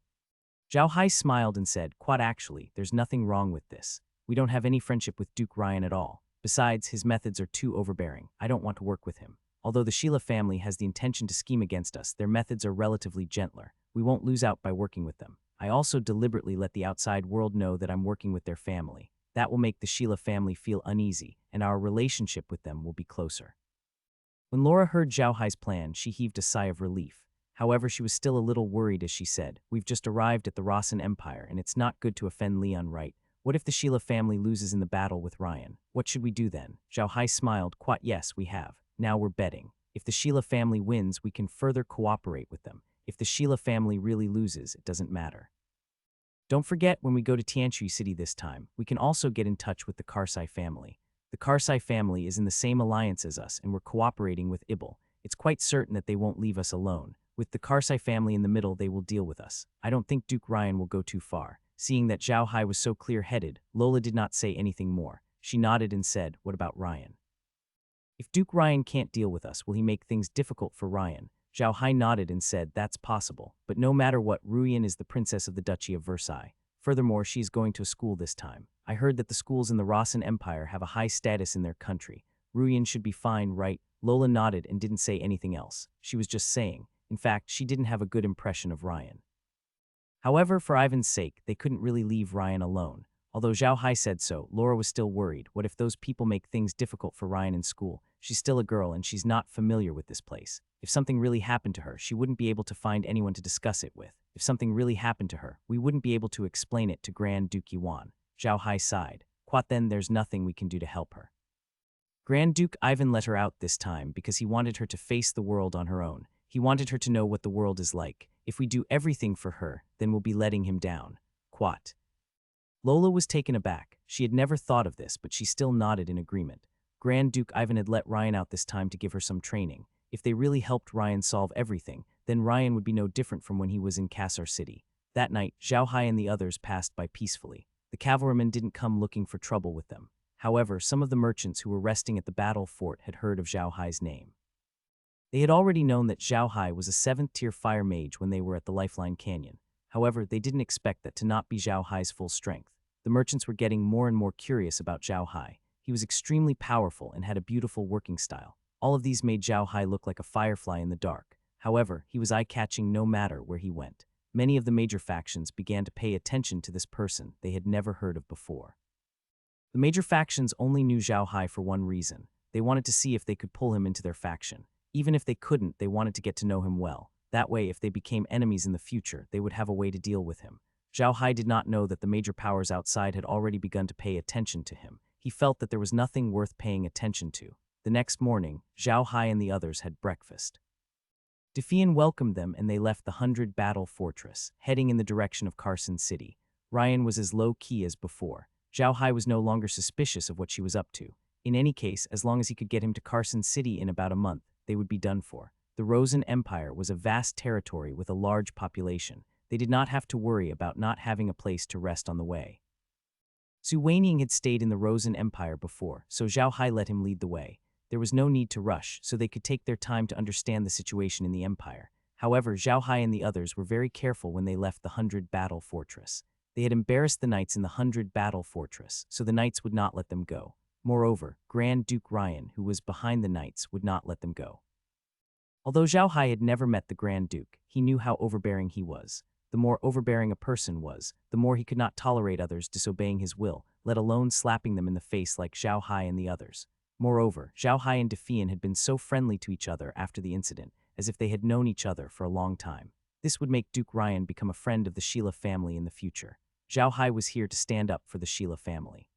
Zhao Hai smiled and said, "Quat, actually, there's nothing wrong with this. We don't have any friendship with Duke Ryan at all. Besides, his methods are too overbearing. I don't want to work with him. Although the Sheila family has the intention to scheme against us, their methods are relatively gentler. We won't lose out by working with them. I also deliberately let the outside world know that I'm working with their family. That will make the Sheila family feel uneasy, and our relationship with them will be closer." When Laura heard Zhao Hai's plan, she heaved a sigh of relief. However, she was still a little worried as she said, "We've just arrived at the Rossan Empire, and it's not good to offend Leon, right? What if the Sheila family loses in the battle with Ryan? What should we do then?" Zhao Hai smiled. "Quat, yes, we have. Now we're betting. If the Sheila family wins, we can further cooperate with them. If the Sheila family really loses, it doesn't matter. Don't forget, when we go to Tianui City this time, we can also get in touch with the Cassa family. The Cassa family is in the same alliance as us, and we're cooperating with Ibel. It's quite certain that they won't leave us alone. With the Cassa family in the middle, they will deal with us. I don't think Duke Ryan will go too far. Seeing that Zhao Hai was so clear-headed, Lola did not say anything more. She nodded and said, "What about Ryan?" If Duke Ryan can't deal with us, will he make things difficult for Ryan? Zhao Hai nodded and said, "That's possible. But no matter what, Ruyan is the princess of the Duchy of Versailles. Furthermore, she is going to a school this time. I heard that the schools in the Rossan Empire have a high status in their country. Ruyan should be fine, right?" Lola nodded and didn't say anything else. She was just saying. In fact, she didn't have a good impression of Ryan. However, for Ivan's sake, they couldn't really leave Ryan alone. Although Zhao Hai said so, Laura was still worried. What if those people make things difficult for Ryan in school? She's still a girl and she's not familiar with this place. If something really happened to her, she wouldn't be able to find anyone to discuss it with. If something really happened to her, we wouldn't be able to explain it to Grand Duke Yuan. Zhao Hai sighed. Quat, then there's nothing we can do to help her. Grand Duke Ivan let her out this time because he wanted her to face the world on her own. He wanted her to know what the world is like. If we do everything for her, then we'll be letting him down. Quat. Lola was taken aback. She had never thought of this, but she still nodded in agreement. Grand Duke Ivan had let Ryan out this time to give her some training. If they really helped Ryan solve everything, then Ryan would be no different from when he was in Cassa City. That night, Zhao Hai and the others passed by peacefully. The cavalrymen didn't come looking for trouble with them. However, some of the merchants who were resting at the battle fort had heard of Zhao Hai's name. They had already known that Zhao Hai was a 7th-tier fire mage when they were at the Lifeline Canyon. However, they didn't expect that to not be Zhao Hai's full strength. The merchants were getting more and more curious about Zhao Hai. He was extremely powerful and had a beautiful working style. All of these made Zhao Hai look like a firefly in the dark. However, he was eye-catching no matter where he went. Many of the major factions began to pay attention to this person they had never heard of before. The major factions only knew Zhao Hai for one reason. They wanted to see if they could pull him into their faction. Even if they couldn't, they wanted to get to know him well. That way, if they became enemies in the future, they would have a way to deal with him. Zhao Hai did not know that the major powers outside had already begun to pay attention to him. He felt that there was nothing worth paying attention to. The next morning, Zhao Hai and the others had breakfast. Defian welcomed them and they left the 100 Battle Fortress, heading in the direction of Carson City. Ryan was as low-key as before. Zhao Hai was no longer suspicious of what she was up to. In any case, as long as he could get him to Carson City in about a month, they would be done for. The Rosen Empire was a vast territory with a large population. They did not have to worry about not having a place to rest on the way. Su Weining had stayed in the Rosen Empire before, so Zhao Hai let him lead the way. There was no need to rush, so they could take their time to understand the situation in the Empire. However, Zhao Hai and the others were very careful when they left the 100 Battle Fortress. They had embarrassed the knights in the 100 Battle Fortress, so the knights would not let them go. Moreover, Grand Duke Ryan, who was behind the knights, would not let them go. Although Zhao Hai had never met the Grand Duke, he knew how overbearing he was. The more overbearing a person was, the more he could not tolerate others disobeying his will, let alone slapping them in the face like Zhao Hai and the others. Moreover, Zhao Hai and Defian had been so friendly to each other after the incident, as if they had known each other for a long time. This would make Duke Ryan become a friend of the Sheila family in the future. Zhao Hai was here to stand up for the Sheila family.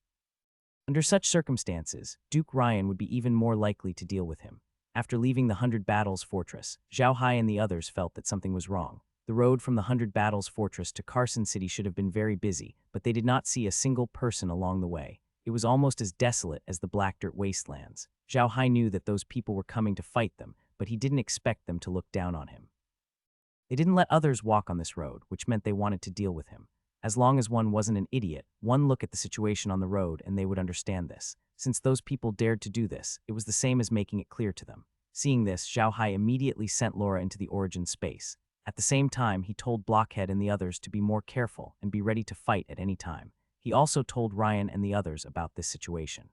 Under such circumstances, Duke Ryan would be even more likely to deal with him. After leaving the 100 Battles Fortress, Zhao Hai and the others felt that something was wrong. The road from the 100 Battles Fortress to Carson City should have been very busy, but they did not see a single person along the way. It was almost as desolate as the Black Dirt Wastelands. Zhao Hai knew that those people were coming to fight them, but he didn't expect them to look down on him. They didn't let others walk on this road, which meant they wanted to deal with him. As long as one wasn't an idiot, one look at the situation on the road and they would understand this. Since those people dared to do this, it was the same as making it clear to them. Seeing this, Zhao Hai immediately sent Laura into the origin space. At the same time, he told Blockhead and the others to be more careful and be ready to fight at any time. He also told Ryan and the others about this situation.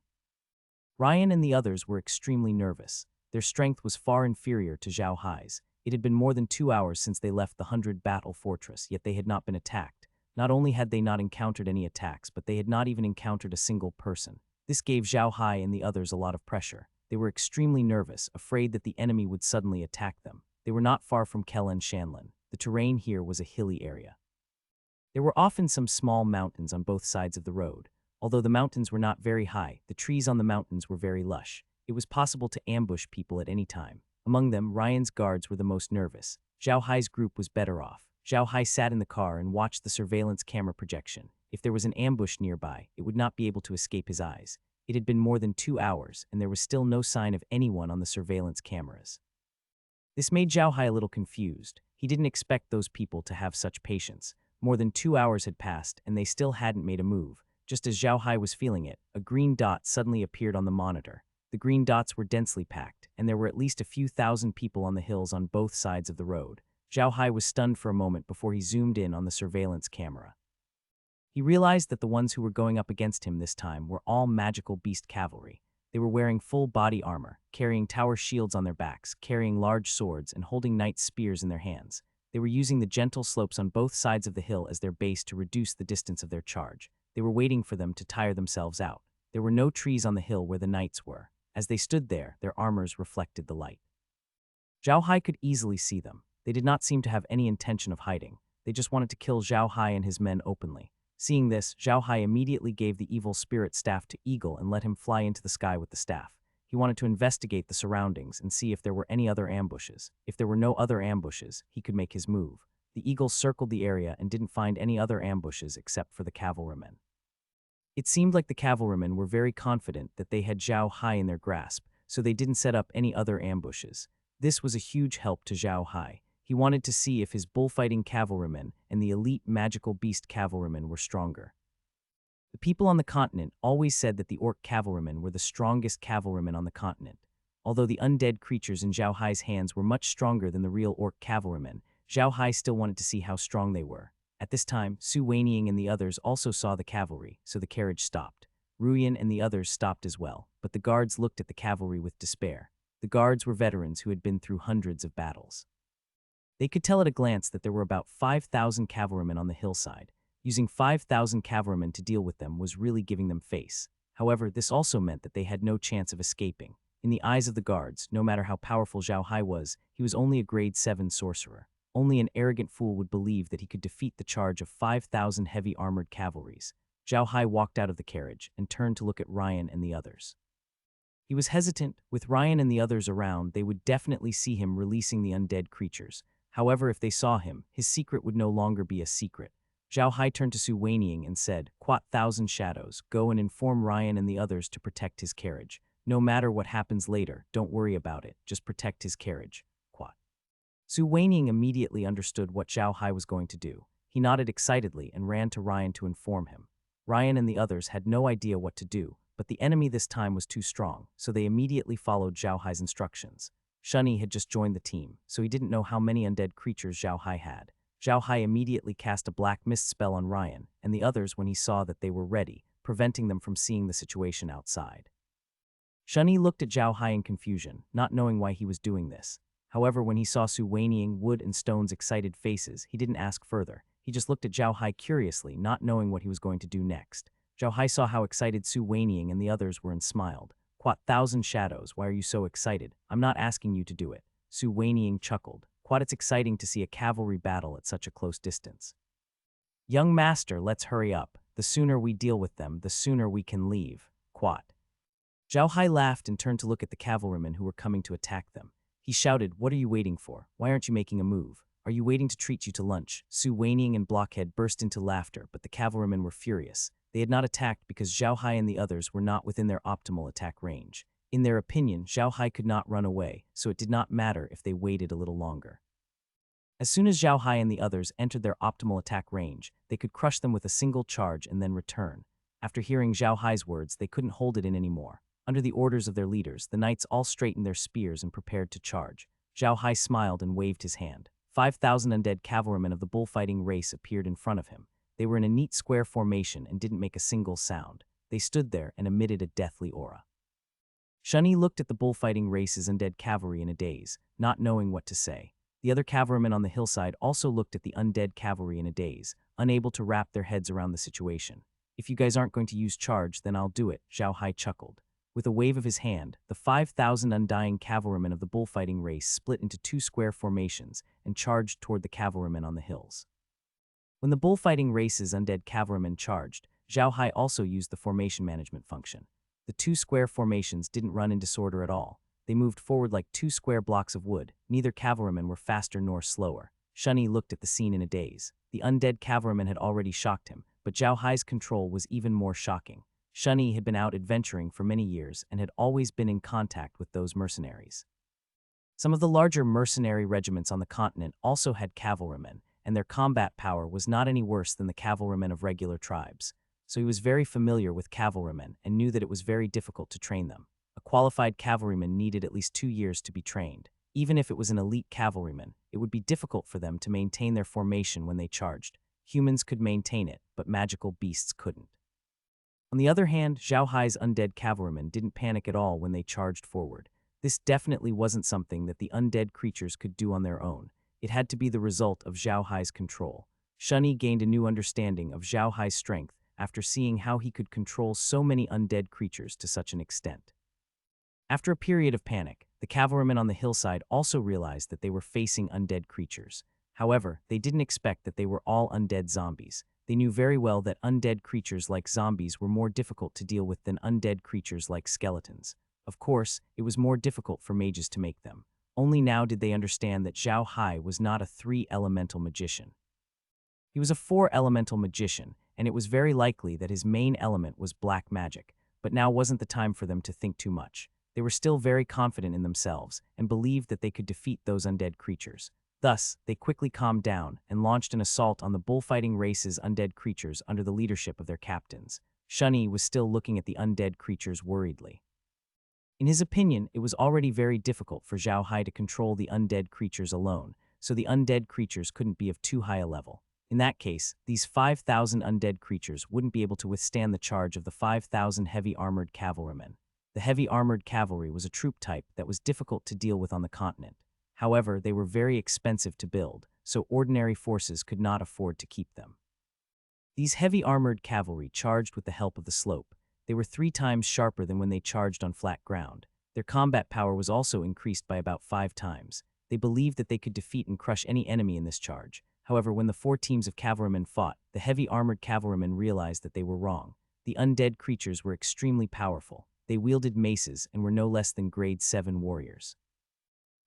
Ryan and the others were extremely nervous. Their strength was far inferior to Zhao Hai's. It had been more than 2 hours since they left the 100 Battle Fortress, yet they had not been attacked. Not only had they not encountered any attacks, but they had not even encountered a single person. This gave Zhao Hai and the others a lot of pressure. They were extremely nervous, afraid that the enemy would suddenly attack them. They were not far from Kellen Shanlin. The terrain here was a hilly area. There were often some small mountains on both sides of the road. Although the mountains were not very high, the trees on the mountains were very lush. It was possible to ambush people at any time. Among them, Ryan's guards were the most nervous. Zhao Hai's group was better off. Zhao Hai sat in the car and watched the surveillance camera projection. If there was an ambush nearby, it would not be able to escape his eyes. It had been more than 2 hours, and there was still no sign of anyone on the surveillance cameras. This made Zhao Hai a little confused. He didn't expect those people to have such patience. More than 2 hours had passed, and they still hadn't made a move. Just as Zhao Hai was feeling it, a green dot suddenly appeared on the monitor. The green dots were densely packed, and there were at least a few thousand people on the hills on both sides of the road. Zhao Hai was stunned for a moment before he zoomed in on the surveillance camera. He realized that the ones who were going up against him this time were all magical beast cavalry. They were wearing full body armor, carrying tower shields on their backs, carrying large swords, and holding knight's spears in their hands. They were using the gentle slopes on both sides of the hill as their base to reduce the distance of their charge. They were waiting for them to tire themselves out. There were no trees on the hill where the knights were. As they stood there, their armors reflected the light. Zhao Hai could easily see them. They did not seem to have any intention of hiding. They just wanted to kill Zhao Hai and his men openly. Seeing this, Zhao Hai immediately gave the evil spirit staff to Eagle and let him fly into the sky with the staff. He wanted to investigate the surroundings and see if there were any other ambushes. If there were no other ambushes, he could make his move. The Eagle circled the area and didn't find any other ambushes except for the cavalrymen. It seemed like the cavalrymen were very confident that they had Zhao Hai in their grasp, so they didn't set up any other ambushes. This was a huge help to Zhao Hai. He wanted to see if his bullfighting cavalrymen and the elite magical beast cavalrymen were stronger. The people on the continent always said that the orc cavalrymen were the strongest cavalrymen on the continent. Although the undead creatures in Zhao Hai's hands were much stronger than the real orc cavalrymen, Zhao Hai still wanted to see how strong they were. At this time, Su Weiniang and the others also saw the cavalry, so the carriage stopped. Ruyan and the others stopped as well, but the guards looked at the cavalry with despair. The guards were veterans who had been through hundreds of battles. They could tell at a glance that there were about 5,000 cavalrymen on the hillside. Using 5,000 cavalrymen to deal with them was really giving them face. However, this also meant that they had no chance of escaping. In the eyes of the guards, no matter how powerful Zhao Hai was, he was only a grade 7 sorcerer. Only an arrogant fool would believe that he could defeat the charge of 5,000 heavy armored cavalries. Zhao Hai walked out of the carriage and turned to look at Ryan and the others. He was hesitant. With Ryan and the others around, they would definitely see him releasing the undead creatures. However, if they saw him, his secret would no longer be a secret. Zhao Hai turned to Su Weiniang and said, "Quat Thousand Shadows, go and inform Ryan and the others to protect his carriage. No matter what happens later, don't worry about it, just protect his carriage. Quat." Su Weiniang immediately understood what Zhao Hai was going to do. He nodded excitedly and ran to Ryan to inform him. Ryan and the others had no idea what to do, but the enemy this time was too strong, so they immediately followed Zhao Hai's instructions. Shunny had just joined the team, so he didn't know how many undead creatures Zhao Hai had. Zhao Hai immediately cast a black mist spell on Ryan and the others when he saw that they were ready, preventing them from seeing the situation outside. Shunny looked at Zhao Hai in confusion, not knowing why he was doing this. However, when he saw Su Weiniang, Wood, and Stone's excited faces, he didn't ask further. He just looked at Zhao Hai curiously, not knowing what he was going to do next. Zhao Hai saw how excited Su Weiniang and the others were and smiled. "Quat Thousand Shadows, why are you so excited? I'm not asking you to do it." Su Weiniang chuckled. "Quat, it's exciting to see a cavalry battle at such a close distance." "Young master, let's hurry up. The sooner we deal with them, the sooner we can leave." Quat. Zhao Hai laughed and turned to look at the cavalrymen who were coming to attack them. He shouted, "What are you waiting for? Why aren't you making a move? Are you waiting to treat you to lunch?" Su Weiniang and Blockhead burst into laughter, but the cavalrymen were furious. They had not attacked because Zhao Hai and the others were not within their optimal attack range. In their opinion, Zhao Hai could not run away, so it did not matter if they waited a little longer. As soon as Zhao Hai and the others entered their optimal attack range, they could crush them with a single charge and then return. After hearing Zhao Hai's words, they couldn't hold it in anymore. Under the orders of their leaders, the knights all straightened their spears and prepared to charge. Zhao Hai smiled and waved his hand. 5,000 undead cavalrymen of the bullfighting race appeared in front of him. They were in a neat square formation and didn't make a single sound. They stood there and emitted a deathly aura. Shunny looked at the bullfighting race's undead cavalry in a daze, not knowing what to say. The other cavalrymen on the hillside also looked at the undead cavalry in a daze, unable to wrap their heads around the situation. "If you guys aren't going to use charge, then I'll do it," Zhao Hai chuckled. With a wave of his hand, the 5,000 undying cavalrymen of the bullfighting race split into 2 square formations and charged toward the cavalrymen on the hills. When the bullfighting race's undead cavalrymen charged, Zhao Hai also used the formation management function. The 2 square formations didn't run in disorder at all. They moved forward like 2 square blocks of wood. Neither cavalrymen were faster nor slower. Shunny looked at the scene in a daze. The undead cavalryman had already shocked him, but Zhao Hai's control was even more shocking. Shunny had been out adventuring for many years and had always been in contact with those mercenaries. Some of the larger mercenary regiments on the continent also had cavalrymen, and their combat power was not any worse than the cavalrymen of regular tribes. So he was very familiar with cavalrymen and knew that it was very difficult to train them. A qualified cavalryman needed at least 2 years to be trained. Even if it was an elite cavalryman, it would be difficult for them to maintain their formation when they charged. Humans could maintain it, but magical beasts couldn't. On the other hand, Zhao Hai's undead cavalrymen didn't panic at all when they charged forward. This definitely wasn't something that the undead creatures could do on their own. It had to be the result of Zhao Hai's control. Shunny gained a new understanding of Zhao Hai's strength after seeing how he could control so many undead creatures to such an extent. After a period of panic, the cavalrymen on the hillside also realized that they were facing undead creatures. However, they didn't expect that they were all undead zombies. They knew very well that undead creatures like zombies were more difficult to deal with than undead creatures like skeletons. Of course, it was more difficult for mages to make them. Only now did they understand that Zhao Hai was not a 3-elemental magician. He was a 4-elemental magician, and it was very likely that his main element was black magic, but now wasn't the time for them to think too much. They were still very confident in themselves and believed that they could defeat those undead creatures. Thus, they quickly calmed down and launched an assault on the bullfighting race's undead creatures under the leadership of their captains. Shunny was still looking at the undead creatures worriedly. In his opinion, it was already very difficult for Zhao Hai to control the undead creatures alone, so the undead creatures couldn't be of too high a level. In that case, these 5,000 undead creatures wouldn't be able to withstand the charge of the 5,000 heavy-armored cavalrymen. The heavy-armored cavalry was a troop type that was difficult to deal with on the continent. However, they were very expensive to build, so ordinary forces could not afford to keep them. These heavy-armored cavalry charged with the help of the slope. They were 3 times sharper than when they charged on flat ground. Their combat power was also increased by about 5 times. They believed that they could defeat and crush any enemy in this charge. However, when the 4 teams of cavalrymen fought, the heavy-armored cavalrymen realized that they were wrong. The undead creatures were extremely powerful. They wielded maces and were no less than grade 7 warriors.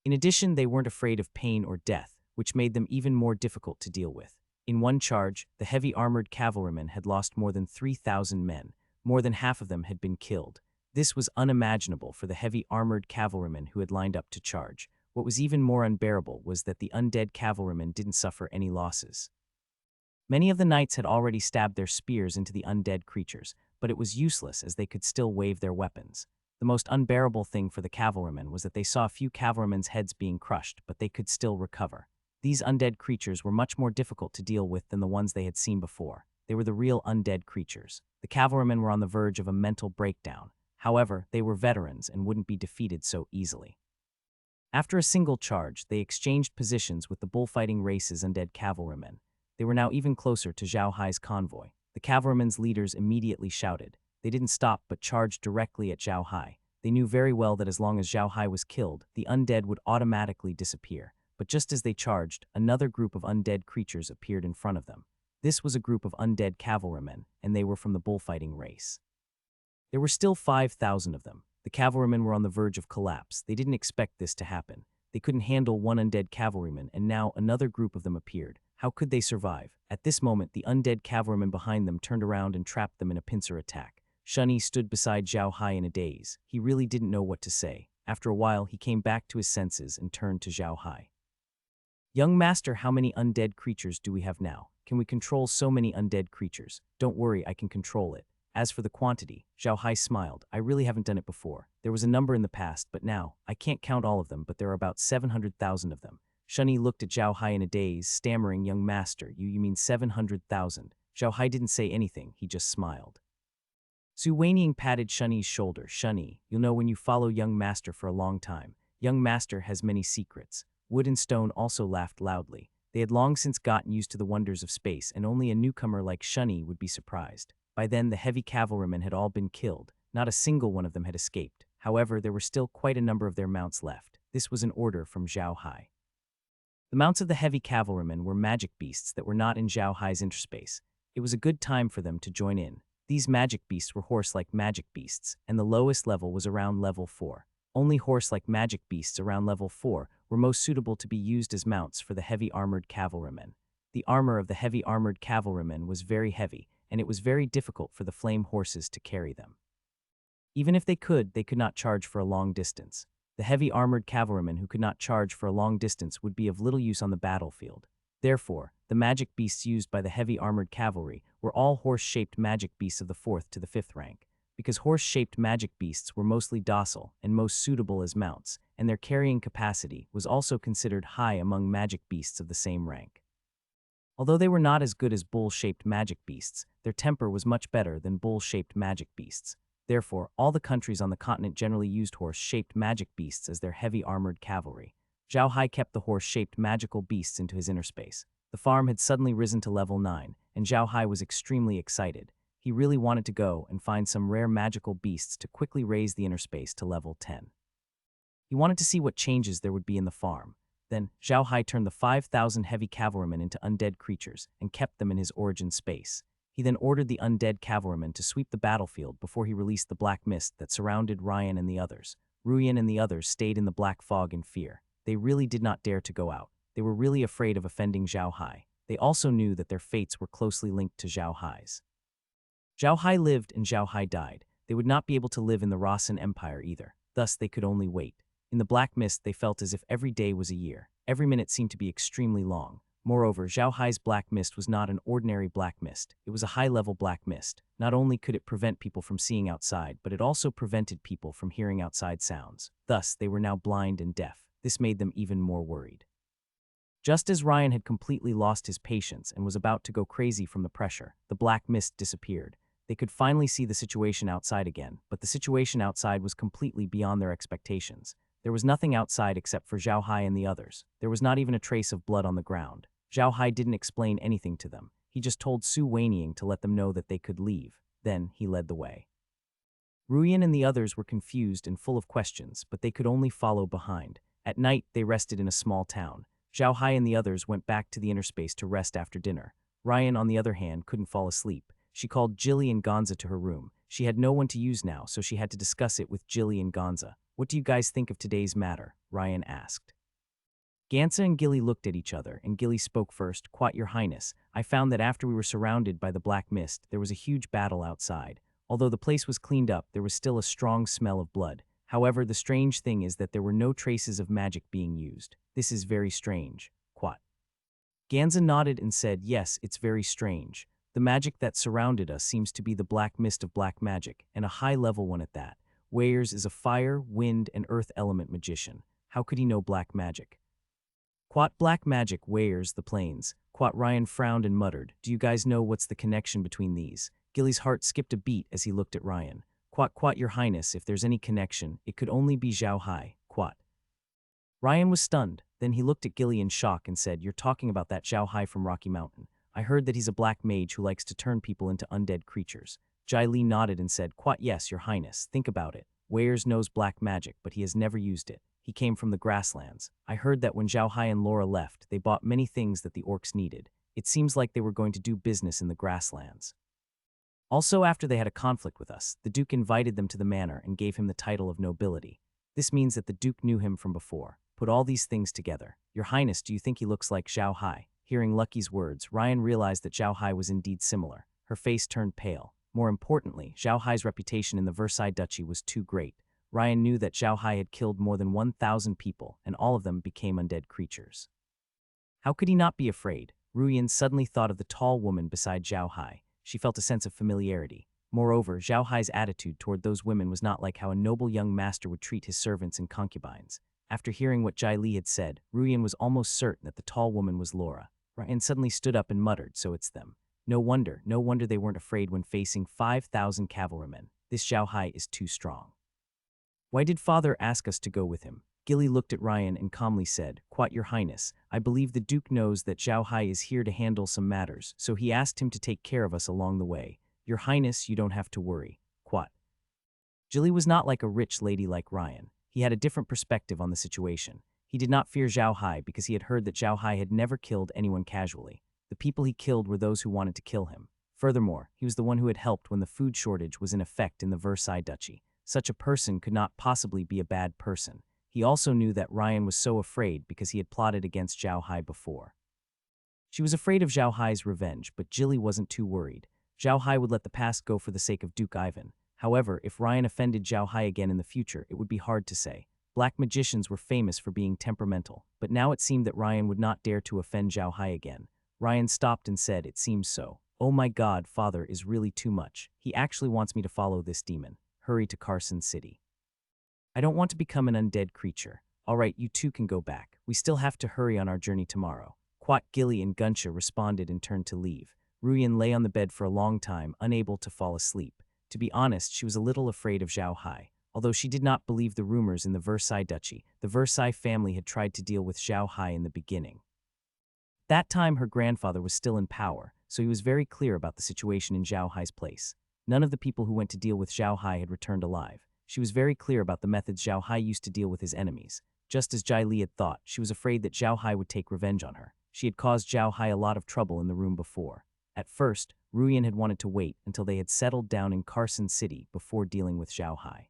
In addition, they weren't afraid of pain or death, which made them even more difficult to deal with. In one charge, the heavy-armored cavalrymen had lost more than 3,000 men. More than half of them had been killed. This was unimaginable for the heavy-armored cavalrymen who had lined up to charge. What was even more unbearable was that the undead cavalrymen didn't suffer any losses. Many of the knights had already stabbed their spears into the undead creatures, but it was useless as they could still wave their weapons. The most unbearable thing for the cavalrymen was that they saw a few cavalrymen's heads being crushed, but they could still recover. These undead creatures were much more difficult to deal with than the ones they had seen before. They were the real undead creatures. The cavalrymen were on the verge of a mental breakdown. However, they were veterans and wouldn't be defeated so easily. After a single charge, they exchanged positions with the bullfighting race's undead cavalrymen. They were now even closer to Zhao Hai's convoy. The cavalrymen's leaders immediately shouted. They didn't stop but charged directly at Zhao Hai. They knew very well that as long as Zhao Hai was killed, the undead would automatically disappear. But just as they charged, another group of undead creatures appeared in front of them. This was a group of undead cavalrymen, and they were from the bullfighting race. There were still 5,000 of them. The cavalrymen were on the verge of collapse. They didn't expect this to happen. They couldn't handle one undead cavalryman, and now another group of them appeared. How could they survive? At this moment, the undead cavalryman behind them turned around and trapped them in a pincer attack. Shunny stood beside Zhao Hai in a daze. He really didn't know what to say. After a while, he came back to his senses and turned to Zhao Hai. "Young master, how many undead creatures do we have now? Can we control so many undead creatures?" "Don't worry, I can control it." As for the quantity, Zhao Hai smiled. "I really haven't done it before. There was a number in the past, but now, I can't count all of them, but there are about 700,000 of them." Shunny looked at Zhao Hai in a daze, stammering, "Young master, you mean 700,000? Zhao Hai didn't say anything, he just smiled. Su Weiniang patted Shunny's shoulder. "Shunny, you'll know when you follow young master for a long time. Young master has many secrets." Wood and Stone also laughed loudly. They had long since gotten used to the wonders of space, and only a newcomer like Shunny would be surprised. By then, the heavy cavalrymen had all been killed. Not a single one of them had escaped. However, there were still quite a number of their mounts left. This was an order from Zhao Hai. The mounts of the heavy cavalrymen were magic beasts that were not in Zhao Hai's interspace. It was a good time for them to join in. These magic beasts were horse-like magic beasts, and the lowest level was around level 4. Only horse-like magic beasts around level 4 were most suitable to be used as mounts for the heavy armored cavalrymen. The armor of the heavy armored cavalrymen was very heavy, and it was very difficult for the flame horses to carry them. Even if they could not charge for a long distance. The heavy armored cavalrymen who could not charge for a long distance would be of little use on the battlefield. Therefore, the magic beasts used by the heavy armored cavalry were all horse-shaped magic beasts of the 4th to the 5th rank, because horse-shaped magic beasts were mostly docile and most suitable as mounts, and their carrying capacity was also considered high among magic beasts of the same rank. Although they were not as good as bull-shaped magic beasts, their temper was much better than bull-shaped magic beasts. Therefore, all the countries on the continent generally used horse-shaped magic beasts as their heavy armored cavalry. Zhao Hai kept the horse-shaped magical beasts into his inner space. The farm had suddenly risen to level 9, and Zhao Hai was extremely excited. He really wanted to go and find some rare magical beasts to quickly raise the inner space to level 10. He wanted to see what changes there would be in the farm. Then, Zhao Hai turned the 5,000 heavy cavalrymen into undead creatures and kept them in his origin space. He then ordered the undead cavalrymen to sweep the battlefield before he released the black mist that surrounded Ryan and the others. Ruyan and the others stayed in the black fog in fear. They really did not dare to go out. They were really afraid of offending Zhao Hai. They also knew that their fates were closely linked to Zhao Hai's. Zhao Hai lived and Zhao Hai died. They would not be able to live in the Rasen Empire either. Thus, they could only wait. In the black mist, they felt as if every day was a year. Every minute seemed to be extremely long. Moreover, Zhao Hai's black mist was not an ordinary black mist. It was a high-level black mist. Not only could it prevent people from seeing outside, but it also prevented people from hearing outside sounds. Thus, they were now blind and deaf. This made them even more worried. Just as Ryan had completely lost his patience and was about to go crazy from the pressure, the black mist disappeared. They could finally see the situation outside again, but the situation outside was completely beyond their expectations. There was nothing outside except for Zhao Hai and the others. There was not even a trace of blood on the ground. Zhao Hai didn't explain anything to them. He just told Su Weiniang to let them know that they could leave. Then he led the way. Ruyan and the others were confused and full of questions, but they could only follow behind. At night, they rested in a small town. Zhao Hai and the others went back to the inner space to rest after dinner. Ryan, on the other hand, couldn't fall asleep. She called Jilly and Gonza to her room. She had no one to use now, so she had to discuss it with Jilly and Gonza. "What do you guys think of today's matter?" Ryan asked. Gansa and Gilly looked at each other, and Gilly spoke first. "Quat, Your Highness, I found that after we were surrounded by the black mist, there was a huge battle outside. Although the place was cleaned up, there was still a strong smell of blood. However, the strange thing is that there were no traces of magic being used. This is very strange." Quat. Gansa nodded and said, "Yes, it's very strange. The magic that surrounded us seems to be the black mist of black magic, and a high-level one at that. Weyers is a fire, wind, and earth element magician. How could he know black magic?" Quat, "Black magic, Weyers, the plains." Quat. Ryan frowned and muttered, "Do you guys know what's the connection between these?" Gilly's heart skipped a beat as he looked at Ryan. Quat, Your Highness, if there's any connection, it could only be Zhao Hai." Quat. Ryan was stunned. Then he looked at Gilly in shock and said, "You're talking about that Zhao Hai from Rocky Mountain. I heard that he's a black mage who likes to turn people into undead creatures." Jai Li nodded and said, "Quat, yes, Your Highness. Think about it. Weyers knows black magic, but he has never used it. He came from the grasslands. I heard that when Zhao Hai and Laura left, they bought many things that the orcs needed. It seems like they were going to do business in the grasslands. Also, after they had a conflict with us, the Duke invited them to the manor and gave him the title of nobility. This means that the Duke knew him from before. Put all these things together. Your Highness, do you think he looks like Zhao Hai?" Hearing Lucky's words, Ryan realized that Zhao Hai was indeed similar. Her face turned pale. More importantly, Zhao Hai's reputation in the Versailles Duchy was too great. Ryan knew that Zhao Hai had killed more than 1,000 people, and all of them became undead creatures. How could he not be afraid? Ruyan suddenly thought of the tall woman beside Zhao Hai. She felt a sense of familiarity. Moreover, Zhao Hai's attitude toward those women was not like how a noble young master would treat his servants and concubines. After hearing what Jai Li had said, Ruyan was almost certain that the tall woman was Laura. Ryan suddenly stood up and muttered, "So it's them. No wonder they weren't afraid when facing 5,000 cavalrymen. This Zhao Hai is too strong. Why did father ask us to go with him?" Gilly looked at Ryan and calmly said, "Quat, Your Highness, I believe the Duke knows that Zhao Hai is here to handle some matters, so he asked him to take care of us along the way. Your Highness, you don't have to worry." Quat. Gilly was not like a rich lady like Ryan. He had a different perspective on the situation. He did not fear Zhao Hai because he had heard that Zhao Hai had never killed anyone casually. The people he killed were those who wanted to kill him. Furthermore, he was the one who had helped when the food shortage was in effect in the Versailles Duchy. Such a person could not possibly be a bad person. He also knew that Ryan was so afraid because he had plotted against Zhao Hai before. She was afraid of Zhao Hai's revenge, but Jilly wasn't too worried. Zhao Hai would let the past go for the sake of Duke Ivan. However, if Ryan offended Zhao Hai again in the future, it would be hard to say. Black magicians were famous for being temperamental, but now it seemed that Ryan would not dare to offend Zhao Hai again. Ryan stopped and said, "It seems so. Oh my God, father is really too much. He actually wants me to follow this demon. Hurry to Carson City. I don't want to become an undead creature. All right, you two can go back. We still have to hurry on our journey tomorrow." Quat, Gilly, and Gunsha responded and turned to leave. Ruyan lay on the bed for a long time, unable to fall asleep. To be honest, she was a little afraid of Zhao Hai. Although she did not believe the rumors in the Versailles Duchy, the Versailles family had tried to deal with Zhao Hai in the beginning. That time her grandfather was still in power, so he was very clear about the situation in Zhao Hai's place. None of the people who went to deal with Zhao Hai had returned alive. She was very clear about the methods Zhao Hai used to deal with his enemies. Just as Jai Li had thought, she was afraid that Zhao Hai would take revenge on her. She had caused Zhao Hai a lot of trouble in the room before. At first, Ruyan had wanted to wait until they had settled down in Carson City before dealing with Zhao Hai.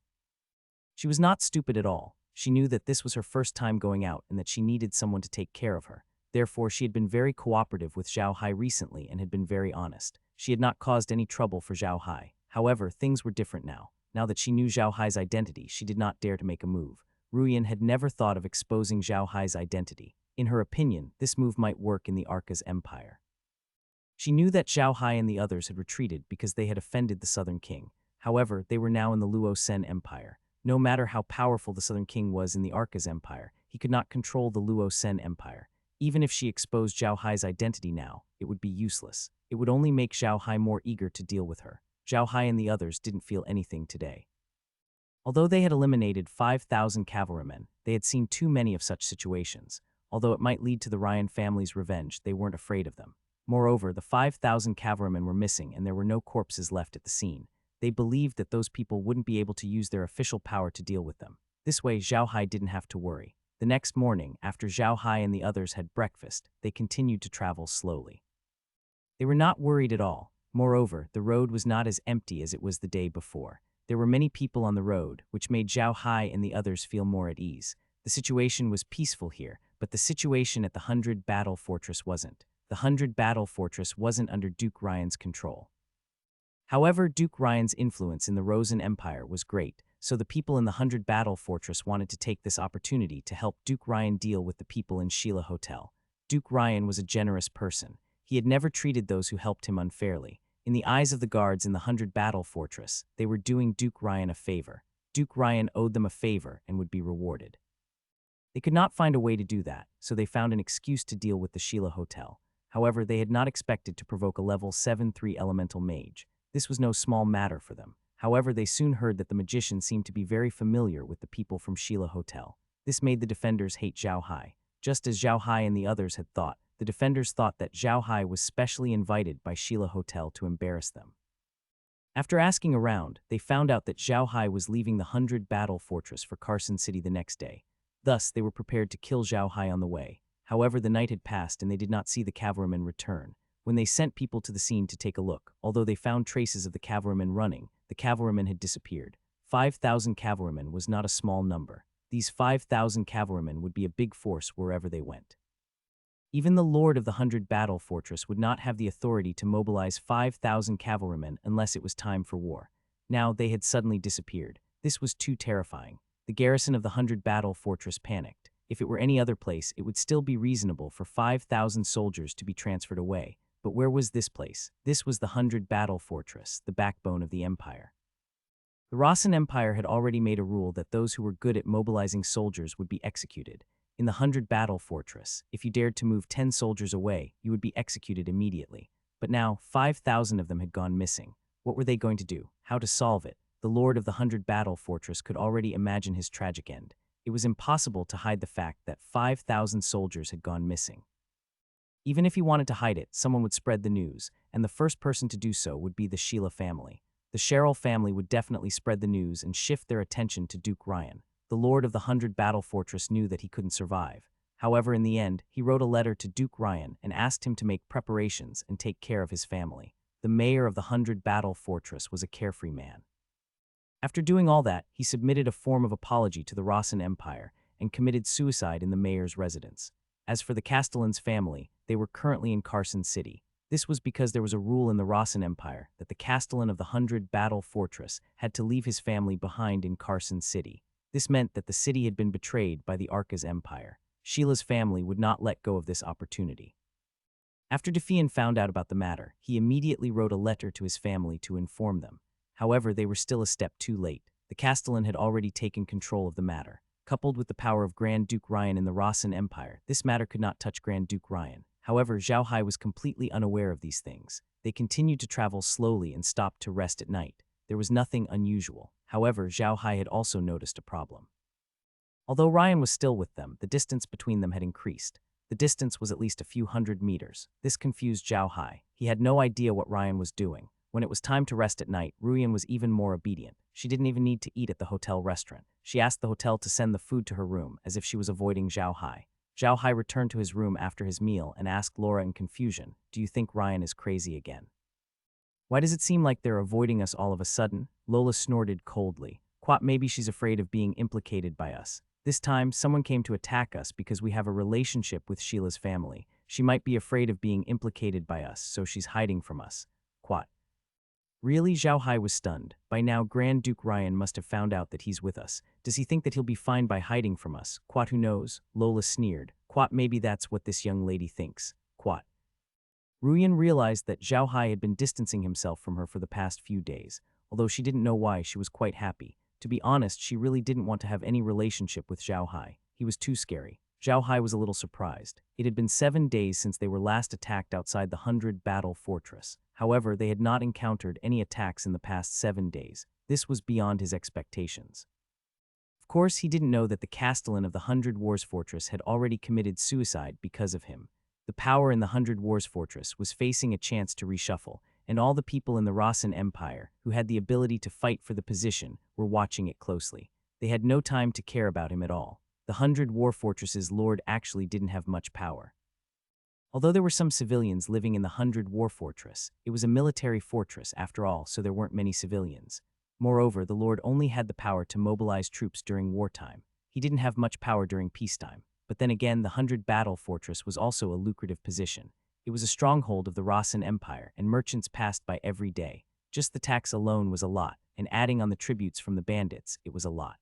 She was not stupid at all. She knew that this was her first time going out and that she needed someone to take care of her. Therefore, she had been very cooperative with Zhao Hai recently and had been very honest. She had not caused any trouble for Zhao Hai. However, things were different now. Now that she knew Zhao Hai's identity, she did not dare to make a move. Ruyan had never thought of exposing Zhao Hai's identity. In her opinion, this move might work in the Arca's empire. She knew that Zhao Hai and the others had retreated because they had offended the Southern King. However, they were now in the Luo Sen Empire. No matter how powerful the Southern King was in the Arca's empire, he could not control the Luo Sen Empire. Even if she exposed Zhao Hai's identity now, it would be useless. It would only make Zhao Hai more eager to deal with her. Zhao Hai and the others didn't feel anything today. Although they had eliminated 5,000 cavalrymen, they had seen too many of such situations. Although it might lead to the Ryan family's revenge, they weren't afraid of them. Moreover, the 5,000 cavalrymen were missing and there were no corpses left at the scene. They believed that those people wouldn't be able to use their official power to deal with them. This way, Zhao Hai didn't have to worry. The next morning, after Zhao Hai and the others had breakfast, they continued to travel slowly. They were not worried at all. Moreover, the road was not as empty as it was the day before. There were many people on the road, which made Zhao Hai and the others feel more at ease. The situation was peaceful here, but the situation at the 100 Battle Fortress wasn't. The 100 Battle Fortress wasn't under Duke Ryan's control. However, Duke Ryan's influence in the Rosen Empire was great, so the people in the 100 Battle Fortress wanted to take this opportunity to help Duke Ryan deal with the people in Sheila Hotel. Duke Ryan was a generous person. He had never treated those who helped him unfairly. In the eyes of the guards in the 100 Battle Fortress, they were doing Duke Ryan a favor. Duke Ryan owed them a favor and would be rewarded. They could not find a way to do that, so they found an excuse to deal with the Sheila Hotel. However, they had not expected to provoke a level 7-3 elemental mage. This was no small matter for them. However, they soon heard that the magician seemed to be very familiar with the people from Sheila Hotel. This made the defenders hate Zhao Hai. Just as Zhao Hai and the others had thought, the defenders thought that Zhao Hai was specially invited by Sheila Hotel to embarrass them. After asking around, they found out that Zhao Hai was leaving the 100 Battle Fortress for Carson City the next day. Thus, they were prepared to kill Zhao Hai on the way. However, the night had passed and they did not see the cavalrymen return. When they sent people to the scene to take a look, although they found traces of the cavalrymen running, the cavalrymen had disappeared. 5,000 cavalrymen was not a small number. These 5,000 cavalrymen would be a big force wherever they went. Even the Lord of the 100 Battle Fortress would not have the authority to mobilize 5,000 cavalrymen unless it was time for war. Now they had suddenly disappeared. This was too terrifying. The garrison of the 100 Battle Fortress panicked. If it were any other place, it would still be reasonable for 5,000 soldiers to be transferred away. But where was this place? This was the 100 Battle Fortress, the backbone of the empire. The Rossen Empire had already made a rule that those who were good at mobilizing soldiers would be executed. In the 100 Battle Fortress, if you dared to move 10 soldiers away, you would be executed immediately. But now, 5,000 of them had gone missing. What were they going to do? How to solve it? The Lord of the 100 Battle Fortress could already imagine his tragic end. It was impossible to hide the fact that 5,000 soldiers had gone missing. Even if he wanted to hide it, someone would spread the news, and the first person to do so would be the Sheila family. The Cheryl family would definitely spread the news and shift their attention to Duke Ryan. The Lord of the 100 Battle Fortress knew that he couldn't survive. However, in the end, he wrote a letter to Duke Ryan and asked him to make preparations and take care of his family. The mayor of the 100 Battle Fortress was a carefree man. After doing all that, he submitted a form of apology to the Rossan Empire and committed suicide in the mayor's residence. As for the Castellan's family, they were currently in Carson City. This was because there was a rule in the Rossan Empire that the Castellan of the 100 Battle Fortress had to leave his family behind in Carson City. This meant that the city had been betrayed by the Arca's empire. Sheila's family would not let go of this opportunity. After Defian found out about the matter, he immediately wrote a letter to his family to inform them. However, they were still a step too late. The Castellan had already taken control of the matter. Coupled with the power of Grand Duke Ryan in the Rossan Empire, this matter could not touch Grand Duke Ryan. However, Zhao Hai was completely unaware of these things. They continued to travel slowly and stopped to rest at night. There was nothing unusual. However, Zhao Hai had also noticed a problem. Although Ryan was still with them, the distance between them had increased. The distance was at least a few hundred meters. This confused Zhao Hai. He had no idea what Ryan was doing. When it was time to rest at night, Ruyan was even more obedient. She didn't even need to eat at the hotel restaurant. She asked the hotel to send the food to her room, as if she was avoiding Zhao Hai. Zhao Hai returned to his room after his meal and asked Laura in confusion, "Do you think Ryan is crazy again? Why does it seem like they're avoiding us all of a sudden?" Lola snorted coldly. "Quat, maybe she's afraid of being implicated by us. This time, someone came to attack us because we have a relationship with Sheila's family. She might be afraid of being implicated by us, so she's hiding from us." Quat. Really? Zhao Hai was stunned. By now, Grand Duke Ryan must have found out that he's with us. Does he think that he'll be fine by hiding from us? Quat, who knows? Lola sneered. Quat, maybe that's what this young lady thinks. Quat. Ruyan realized that Zhao Hai had been distancing himself from her for the past few days. Although she didn't know why, she was quite happy. To be honest, she really didn't want to have any relationship with Zhao Hai. He was too scary. Zhao Hai was a little surprised. It had been 7 days since they were last attacked outside the 100 Battle Fortress. However, they had not encountered any attacks in the past 7 days. This was beyond his expectations. Of course, he didn't know that the Castellan of the 100 Wars Fortress had already committed suicide because of him. The power in the 100 Wars Fortress was facing a chance to reshuffle, and all the people in the Rossan Empire, who had the ability to fight for the position, were watching it closely. They had no time to care about him at all. The 100 War Fortress's lord actually didn't have much power. Although there were some civilians living in the 100 War Fortress, it was a military fortress after all, so there weren't many civilians. Moreover, the lord only had the power to mobilize troops during wartime. He didn't have much power during peacetime. But then again, the 100 Battle Fortress was also a lucrative position. It was a stronghold of the Rossan Empire, and merchants passed by every day. Just the tax alone was a lot, and adding on the tributes from the bandits, it was a lot.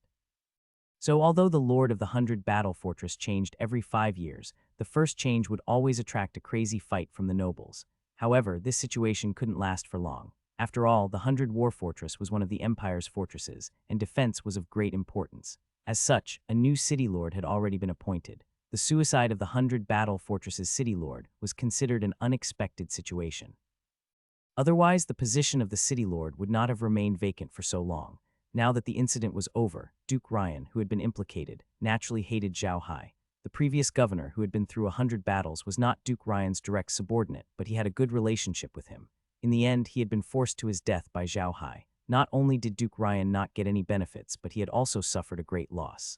So although the lord of the 100 Battle Fortress changed every 5 years, the first change would always attract a crazy fight from the nobles. However, this situation couldn't last for long. After all, the 100 War Fortress was one of the Empire's fortresses, and defense was of great importance. As such, a new city lord had already been appointed. The suicide of the 100 Battle Fortress's city lord was considered an unexpected situation. Otherwise, the position of the city lord would not have remained vacant for so long. Now that the incident was over, Duke Ryan, who had been implicated, naturally hated Zhao Hai. The previous governor, who had been through 100 battles, was not Duke Ryan's direct subordinate, but he had a good relationship with him. In the end, he had been forced to his death by Zhao Hai. Not only did Duke Ryan not get any benefits, but he had also suffered a great loss.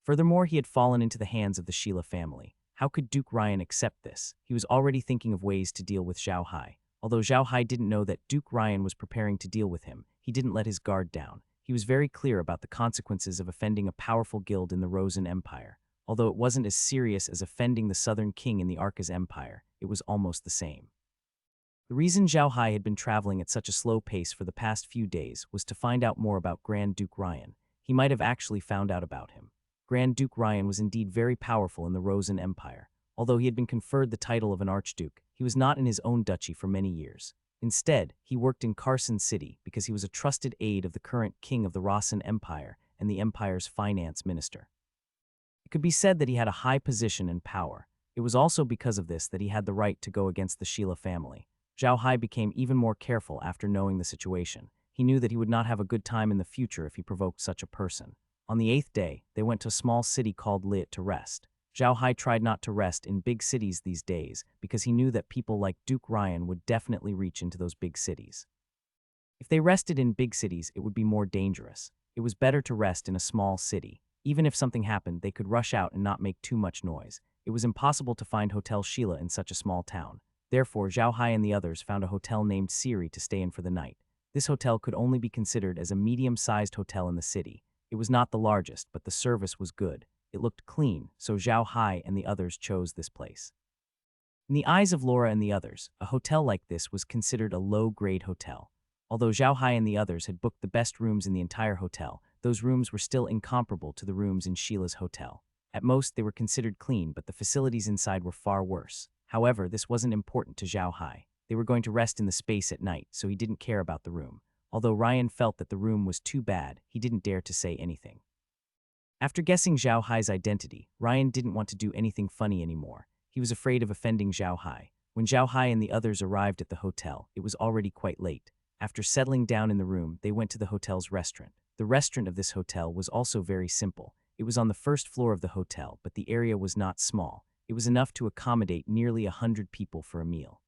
Furthermore, he had fallen into the hands of the Sheila family. How could Duke Ryan accept this? He was already thinking of ways to deal with Zhao Hai. Although Zhao Hai didn't know that Duke Ryan was preparing to deal with him, he didn't let his guard down. He was very clear about the consequences of offending a powerful guild in the Rosen Empire. Although it wasn't as serious as offending the Southern King in the Arca's Empire, it was almost the same. The reason Zhao Hai had been traveling at such a slow pace for the past few days was to find out more about Grand Duke Ryan. He might have actually found out about him. Grand Duke Ryan was indeed very powerful in the Rosen Empire. Although he had been conferred the title of an archduke, he was not in his own duchy for many years. Instead, he worked in Carson City because he was a trusted aide of the current king of the Rossan Empire and the empire's finance minister. It could be said that he had a high position and power. It was also because of this that he had the right to go against the Sheila family. Zhao Hai became even more careful after knowing the situation. He knew that he would not have a good time in the future if he provoked such a person. On the 8th day, they went to a small city called Lit to rest. Zhao Hai tried not to rest in big cities these days because he knew that people like Duke Ryan would definitely reach into those big cities. If they rested in big cities, it would be more dangerous. It was better to rest in a small city. Even if something happened, they could rush out and not make too much noise. It was impossible to find Hotel Sheila in such a small town. Therefore, Zhao Hai and the others found a hotel named Siri to stay in for the night. This hotel could only be considered as a medium-sized hotel in the city. It was not the largest, but the service was good. It looked clean, so Zhao Hai and the others chose this place. In the eyes of Laura and the others, a hotel like this was considered a low-grade hotel. Although Zhao Hai and the others had booked the best rooms in the entire hotel, those rooms were still incomparable to the rooms in Sheila's hotel. At most, they were considered clean, but the facilities inside were far worse. However, this wasn't important to Zhao Hai. They were going to rest in the space at night, so he didn't care about the room. Although Ryan felt that the room was too bad, he didn't dare to say anything. After guessing Zhao Hai's identity, Ryan didn't want to do anything funny anymore. He was afraid of offending Zhao Hai. When Zhao Hai and the others arrived at the hotel, it was already quite late. After settling down in the room, they went to the hotel's restaurant. The restaurant of this hotel was also very simple. It was on the first floor of the hotel, but the area was not small. It was enough to accommodate nearly 100 people for a meal.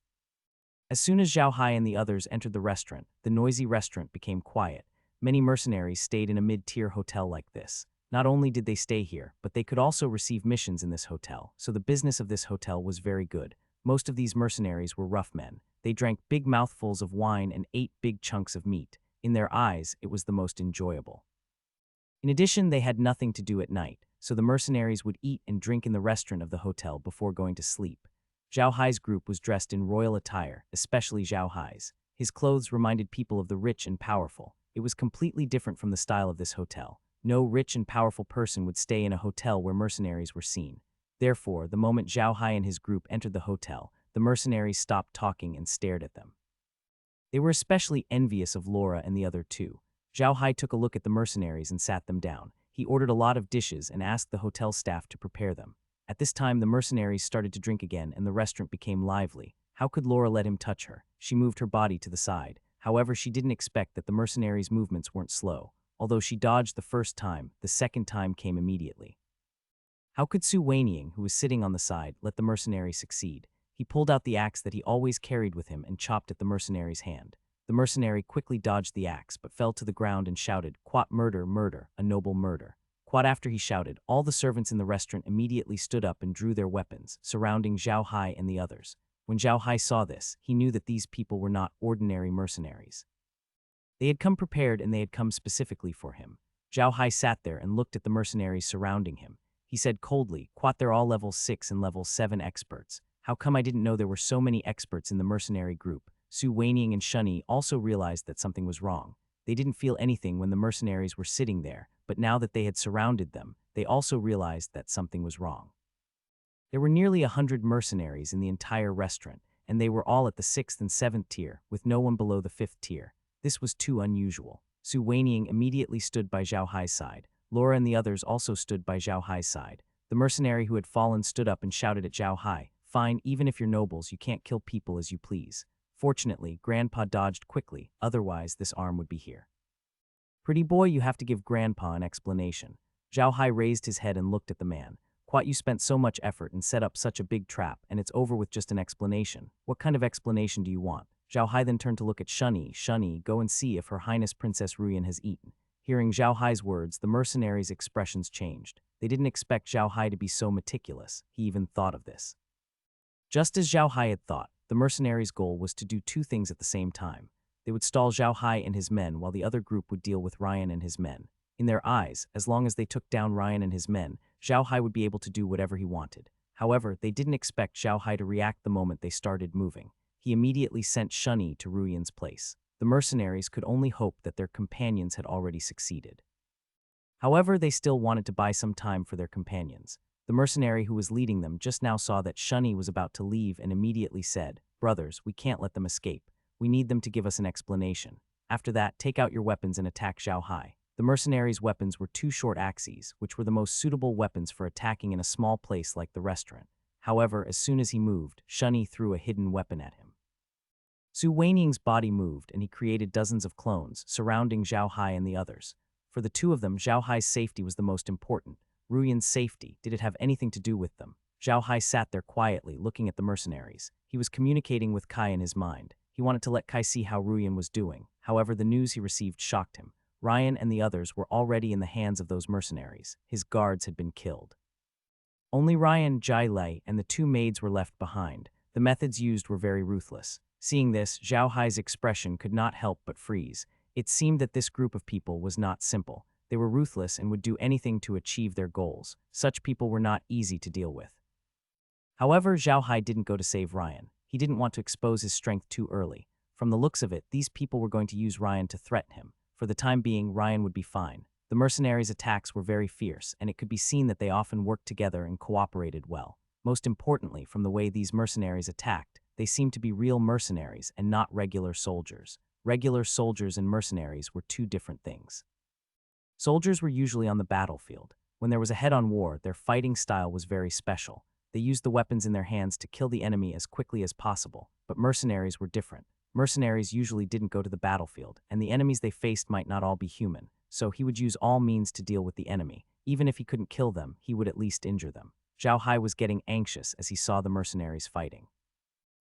As soon as Zhao Hai and the others entered the restaurant, the noisy restaurant became quiet. Many mercenaries stayed in a mid-tier hotel like this. Not only did they stay here, but they could also receive missions in this hotel, so the business of this hotel was very good. Most of these mercenaries were rough men. They drank big mouthfuls of wine and ate big chunks of meat. In their eyes, it was the most enjoyable. In addition, they had nothing to do at night, so the mercenaries would eat and drink in the restaurant of the hotel before going to sleep. Zhao Hai's group was dressed in royal attire, especially Zhao Hai's. His clothes reminded people of the rich and powerful. It was completely different from the style of this hotel. No rich and powerful person would stay in a hotel where mercenaries were seen. Therefore, the moment Zhao Hai and his group entered the hotel, the mercenaries stopped talking and stared at them. They were especially envious of Laura and the other two. Zhao Hai took a look at the mercenaries and sat them down. He ordered a lot of dishes and asked the hotel staff to prepare them. At this time, the mercenaries started to drink again and the restaurant became lively. How could Laura let him touch her? She moved her body to the side. However, she didn't expect that the mercenaries' movements weren't slow. Although she dodged the first time, the second time came immediately. How could Su Weiniang, who was sitting on the side, let the mercenary succeed? He pulled out the axe that he always carried with him and chopped at the mercenary's hand. The mercenary quickly dodged the axe but fell to the ground and shouted, "Quat murder, murder, a noble murder." Quat after he shouted, all the servants in the restaurant immediately stood up and drew their weapons, surrounding Zhao Hai and the others. When Zhao Hai saw this, he knew that these people were not ordinary mercenaries. They had come prepared and they had come specifically for him. Zhao Hai sat there and looked at the mercenaries surrounding him. He said coldly, "Quat, they're all level 6 and level 7 experts. How come I didn't know there were so many experts in the mercenary group?" Su Weiniang and Shunyi also realized that something was wrong. They didn't feel anything when the mercenaries were sitting there, but now that they had surrounded them, they also realized that something was wrong. There were nearly 100 mercenaries in the entire restaurant, and they were all at the 6th and 7th tier, with no one below the 5th tier. This was too unusual. Su Weiniang immediately stood by Zhao Hai's side. Laura and the others also stood by Zhao Hai's side. The mercenary who had fallen stood up and shouted at Zhao Hai, "Fine, even if you're nobles, you can't kill people as you please." Fortunately, Grandpa dodged quickly, otherwise this arm would be here. "Pretty boy, you have to give Grandpa an explanation." Zhao Hai raised his head and looked at the man. "Quat, you spent so much effort and set up such a big trap, and it's over with just an explanation. What kind of explanation do you want?" Zhao Hai then turned to look at Shunyi. "Shunyi, go and see if Her Highness Princess Ruyan has eaten." Hearing Zhao Hai's words, the mercenaries' expressions changed. They didn't expect Zhao Hai to be so meticulous. He even thought of this. Just as Zhao Hai had thought, the mercenaries' goal was to do two things at the same time. They would stall Zhao Hai and his men while the other group would deal with Ryan and his men. In their eyes, as long as they took down Ryan and his men, Zhao Hai would be able to do whatever he wanted. However, they didn't expect Zhao Hai to react the moment they started moving. He immediately sent Shunyi to Ruyan's place. The mercenaries could only hope that their companions had already succeeded. However, they still wanted to buy some time for their companions. The mercenary who was leading them just now saw that Shunyi was about to leave and immediately said, "Brothers, we can't let them escape. We need them to give us an explanation. After that, take out your weapons and attack Zhao Hai." The mercenaries' weapons were two short axes, which were the most suitable weapons for attacking in a small place like the restaurant. However, as soon as he moved, Shunyi threw a hidden weapon at him. Su Weiniang's body moved and he created dozens of clones, surrounding Zhao Hai and the others. For the two of them, Zhao Hai's safety was the most important. Ruyan's safety, did it have anything to do with them? Zhao Hai sat there quietly, looking at the mercenaries. He was communicating with Kai in his mind. He wanted to let Kai see how Ruyan was doing. However, the news he received shocked him. Ryan and the others were already in the hands of those mercenaries. His guards had been killed. Only Ryan, Jai Lei, and the two maids were left behind. The methods used were very ruthless. Seeing this, Zhao Hai's expression could not help but freeze. It seemed that this group of people was not simple. They were ruthless and would do anything to achieve their goals. Such people were not easy to deal with. However, Zhao Hai didn't go to save Ryan. He didn't want to expose his strength too early. From the looks of it, these people were going to use Ryan to threaten him. For the time being, Ryan would be fine. The mercenaries' attacks were very fierce, and it could be seen that they often worked together and cooperated well. Most importantly, from the way these mercenaries attacked, they seemed to be real mercenaries and not regular soldiers. Regular soldiers and mercenaries were two different things. Soldiers were usually on the battlefield. When there was a head-on war, their fighting style was very special. They used the weapons in their hands to kill the enemy as quickly as possible, but mercenaries were different. Mercenaries usually didn't go to the battlefield, and the enemies they faced might not all be human, so he would use all means to deal with the enemy. Even if he couldn't kill them, he would at least injure them. Zhao Hai was getting anxious as he saw the mercenaries fighting.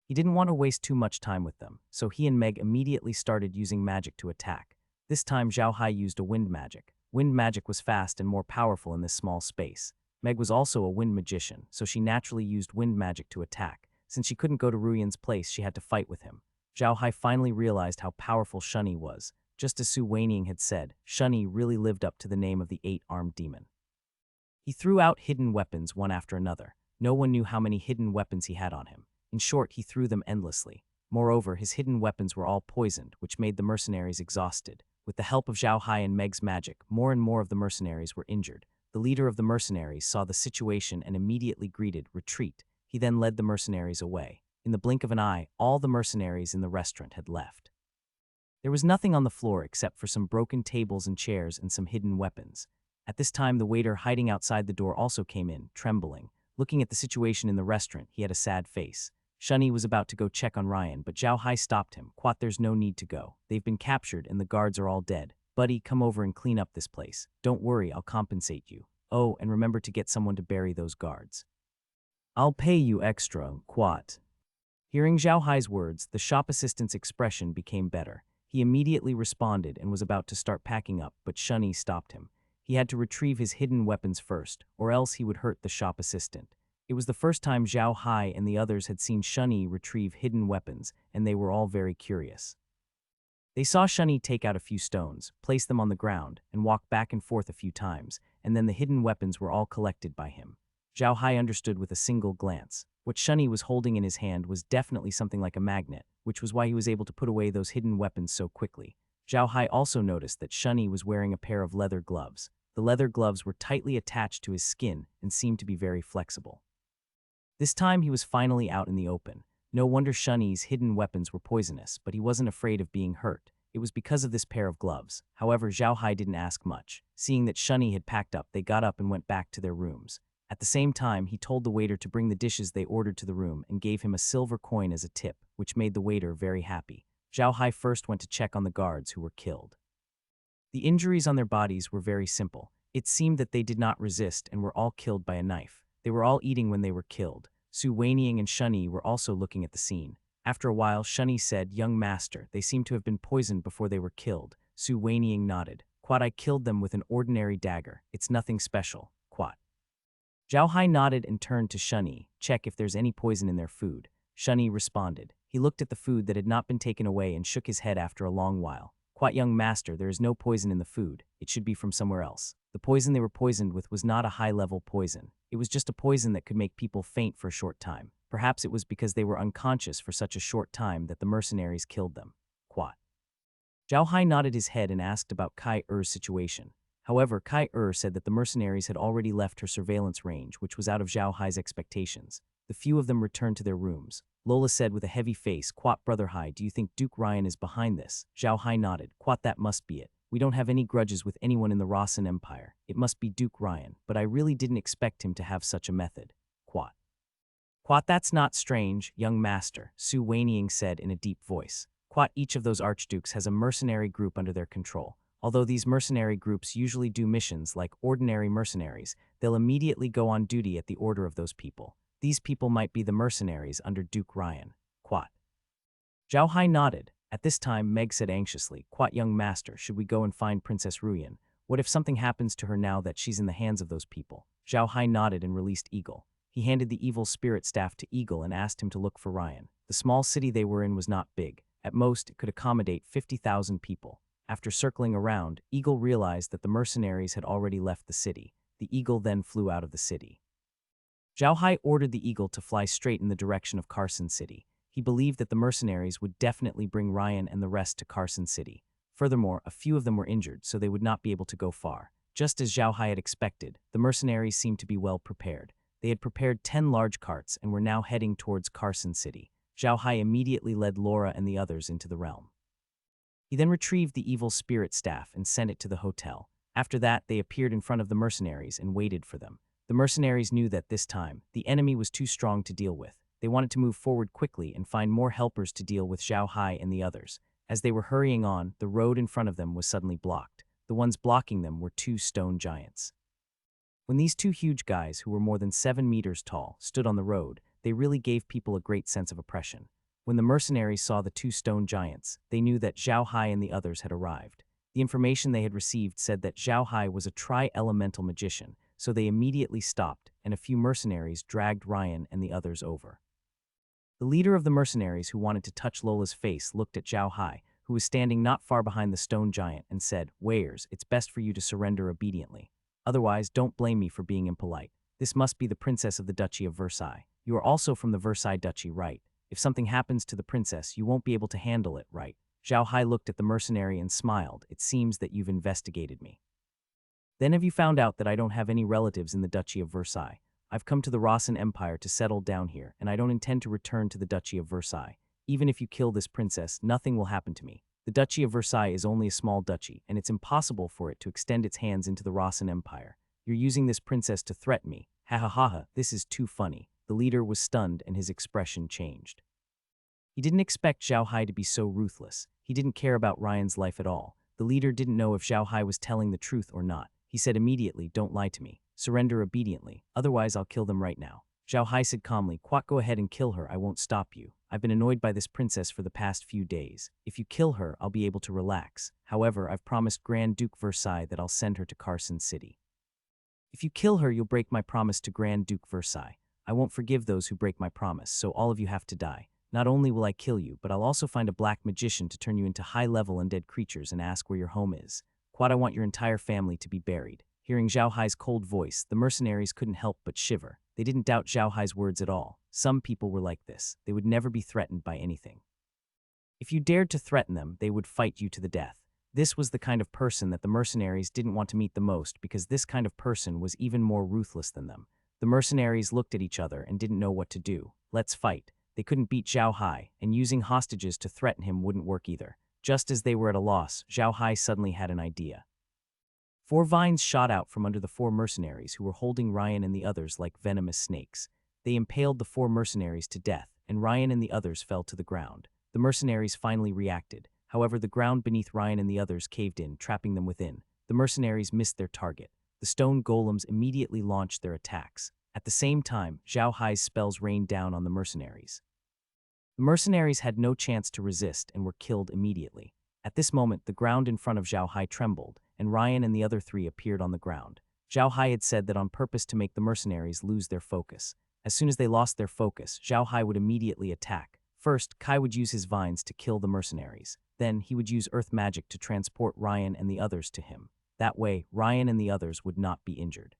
He didn't want to waste too much time with them, so he and Meg immediately started using magic to attack. This time Zhao Hai used a wind magic. Wind magic was fast and more powerful in this small space. Meg was also a wind magician, so she naturally used wind magic to attack. Since she couldn't go to Ruyan's place, she had to fight with him. Zhao Hai finally realized how powerful Shunny was. Just as Su Weining had said, Shunny really lived up to the name of the 8-armed demon. He threw out hidden weapons one after another. No one knew how many hidden weapons he had on him. In short, he threw them endlessly. Moreover, his hidden weapons were all poisoned, which made the mercenaries exhausted. With the help of Zhao Hai and Meg's magic, more and more of the mercenaries were injured. The leader of the mercenaries saw the situation and immediately greeted retreat. He then led the mercenaries away. In the blink of an eye, all the mercenaries in the restaurant had left. There was nothing on the floor except for some broken tables and chairs and some hidden weapons. At this time, the waiter hiding outside the door also came in, trembling. Looking at the situation in the restaurant, he had a sad face. Shunny was about to go check on Ryan, but Zhao Hai stopped him. Quat, there's no need to go. They've been captured and the guards are all dead. Buddy, come over and clean up this place. Don't worry, I'll compensate you. Oh, and remember to get someone to bury those guards. I'll pay you extra, Quat. Hearing Zhao Hai's words, the shop assistant's expression became better. He immediately responded and was about to start packing up, but Shunny stopped him. He had to retrieve his hidden weapons first, or else he would hurt the shop assistant. It was the first time Zhao Hai and the others had seen Shunny retrieve hidden weapons, and they were all very curious. They saw Shunny take out a few stones, place them on the ground, and walk back and forth a few times, and then the hidden weapons were all collected by him. Zhao Hai understood with a single glance. What Shunny was holding in his hand was definitely something like a magnet, which was why he was able to put away those hidden weapons so quickly. Zhao Hai also noticed that Shunny was wearing a pair of leather gloves. The leather gloves were tightly attached to his skin and seemed to be very flexible. This time he was finally out in the open. No wonder Shunny's hidden weapons were poisonous, but he wasn't afraid of being hurt. It was because of this pair of gloves. However, Zhao Hai didn't ask much. Seeing that Shunny had packed up, they got up and went back to their rooms. At the same time, he told the waiter to bring the dishes they ordered to the room and gave him a silver coin as a tip, which made the waiter very happy. Zhao Hai first went to check on the guards who were killed. The injuries on their bodies were very simple. It seemed that they did not resist and were all killed by a knife. They were all eating when they were killed. Su Weining and Shunny were also looking at the scene. After a while, Shunny said, "Young master, they seem to have been poisoned before they were killed." Su Weining nodded. "Quat, I killed them with an ordinary dagger. It's nothing special, Quat." Zhao Hai nodded and turned to Shunny, check if there's any poison in their food. Shunny responded. He looked at the food that had not been taken away and shook his head after a long while. "Quat, young master, there is no poison in the food. It should be from somewhere else. The poison they were poisoned with was not a high-level poison. It was just a poison that could make people faint for a short time. Perhaps it was because they were unconscious for such a short time that the mercenaries killed them. Quat." Zhao Hai nodded his head and asked about Kai Er's situation. However, Kai Er said that the mercenaries had already left her surveillance range, which was out of Zhao Hai's expectations. The few of them returned to their rooms. Lola said with a heavy face, "Quat, Brother Hai, do you think Duke Ryan is behind this?" Zhao Hai nodded. "Quat, that must be it. We don't have any grudges with anyone in the Rossan Empire. It must be Duke Ryan, but I really didn't expect him to have such a method. Quat." "Quat, that's not strange, young master," Su Weining said in a deep voice. "Quat, each of those archdukes has a mercenary group under their control. Although these mercenary groups usually do missions like ordinary mercenaries, they'll immediately go on duty at the order of those people. These people might be the mercenaries under Duke Ryan. Quat." Zhao Hai nodded. At this time, Meg said anxiously, "Quat, young master, should we go and find Princess Ruyan? What if something happens to her now that she's in the hands of those people?" Zhao Hai nodded and released Eagle. He handed the evil spirit staff to Eagle and asked him to look for Ryan. The small city they were in was not big. At most, it could accommodate 50,000 people. After circling around, Eagle realized that the mercenaries had already left the city. The Eagle then flew out of the city. Zhao Hai ordered the Eagle to fly straight in the direction of Carson City. He believed that the mercenaries would definitely bring Ryan and the rest to Carson City. Furthermore, a few of them were injured, so they would not be able to go far. Just as Zhao Hai had expected, the mercenaries seemed to be well prepared. They had prepared 10 large carts and were now heading towards Carson City. Zhao Hai immediately led Laura and the others into the realm. He then retrieved the evil spirit staff and sent it to the hotel. After that, they appeared in front of the mercenaries and waited for them. The mercenaries knew that this time, the enemy was too strong to deal with. They wanted to move forward quickly and find more helpers to deal with Zhao Hai and the others. As they were hurrying on, the road in front of them was suddenly blocked. The ones blocking them were 2 stone giants. When these 2 huge guys, who were more than 7 meters tall, stood on the road, they really gave people a great sense of oppression. When the mercenaries saw the 2 stone giants, they knew that Zhao Hai and the others had arrived. The information they had received said that Zhao Hai was a tri-elemental magician, so they immediately stopped, and a few mercenaries dragged Ryan and the others over. The leader of the mercenaries who wanted to touch Lola's face looked at Zhao Hai, who was standing not far behind the stone giant, and said, "Warriors, it's best for you to surrender obediently. Otherwise, don't blame me for being impolite. This must be the princess of the Duchy of Versailles. You are also from the Versailles Duchy, right? If something happens to the princess, you won't be able to handle it, right?" Zhao Hai looked at the mercenary and smiled. "It seems that you've investigated me. Then have you found out that I don't have any relatives in the Duchy of Versailles? I've come to the Rossan Empire to settle down here, and I don't intend to return to the Duchy of Versailles. Even if you kill this princess, nothing will happen to me. The Duchy of Versailles is only a small duchy, and it's impossible for it to extend its hands into the Rossan Empire. You're using this princess to threaten me. Ha ha ha ha, this is too funny." The leader was stunned and his expression changed. He didn't expect Zhao Hai to be so ruthless. He didn't care about Ryan's life at all. The leader didn't know if Zhao Hai was telling the truth or not. He said immediately, "Don't lie to me. Surrender obediently, otherwise I'll kill them right now." Zhao Hai said calmly, "Quat, go ahead and kill her, I won't stop you. I've been annoyed by this princess for the past few days. If you kill her, I'll be able to relax. However, I've promised Grand Duke Versailles that I'll send her to Carson City. If you kill her, you'll break my promise to Grand Duke Versailles. I won't forgive those who break my promise, so all of you have to die. Not only will I kill you, but I'll also find a black magician to turn you into high-level undead creatures and ask where your home is. Quad, I want your entire family to be buried." Hearing Zhao Hai's cold voice, the mercenaries couldn't help but shiver. They didn't doubt Zhao Hai's words at all. Some people were like this. They would never be threatened by anything. If you dared to threaten them, they would fight you to the death. This was the kind of person that the mercenaries didn't want to meet the most, because this kind of person was even more ruthless than them. The mercenaries looked at each other and didn't know what to do. Let's fight. They couldn't beat Zhao Hai, and using hostages to threaten him wouldn't work either. Just as they were at a loss, Zhao Hai suddenly had an idea. 4 vines shot out from under the 4 mercenaries who were holding Ryan and the others like venomous snakes. They impaled the 4 mercenaries to death, and Ryan and the others fell to the ground. The mercenaries finally reacted. However, the ground beneath Ryan and the others caved in, trapping them within. The mercenaries missed their target. The stone golems immediately launched their attacks. At the same time, Zhao Hai's spells rained down on the mercenaries. The mercenaries had no chance to resist and were killed immediately. At this moment, the ground in front of Zhao Hai trembled, and Ryan and the other 3 appeared on the ground. Zhao Hai had said that on purpose to make the mercenaries lose their focus. As soon as they lost their focus, Zhao Hai would immediately attack. First, Kai would use his vines to kill the mercenaries. Then, he would use earth magic to transport Ryan and the others to him. That way, Ryan and the others would not be injured.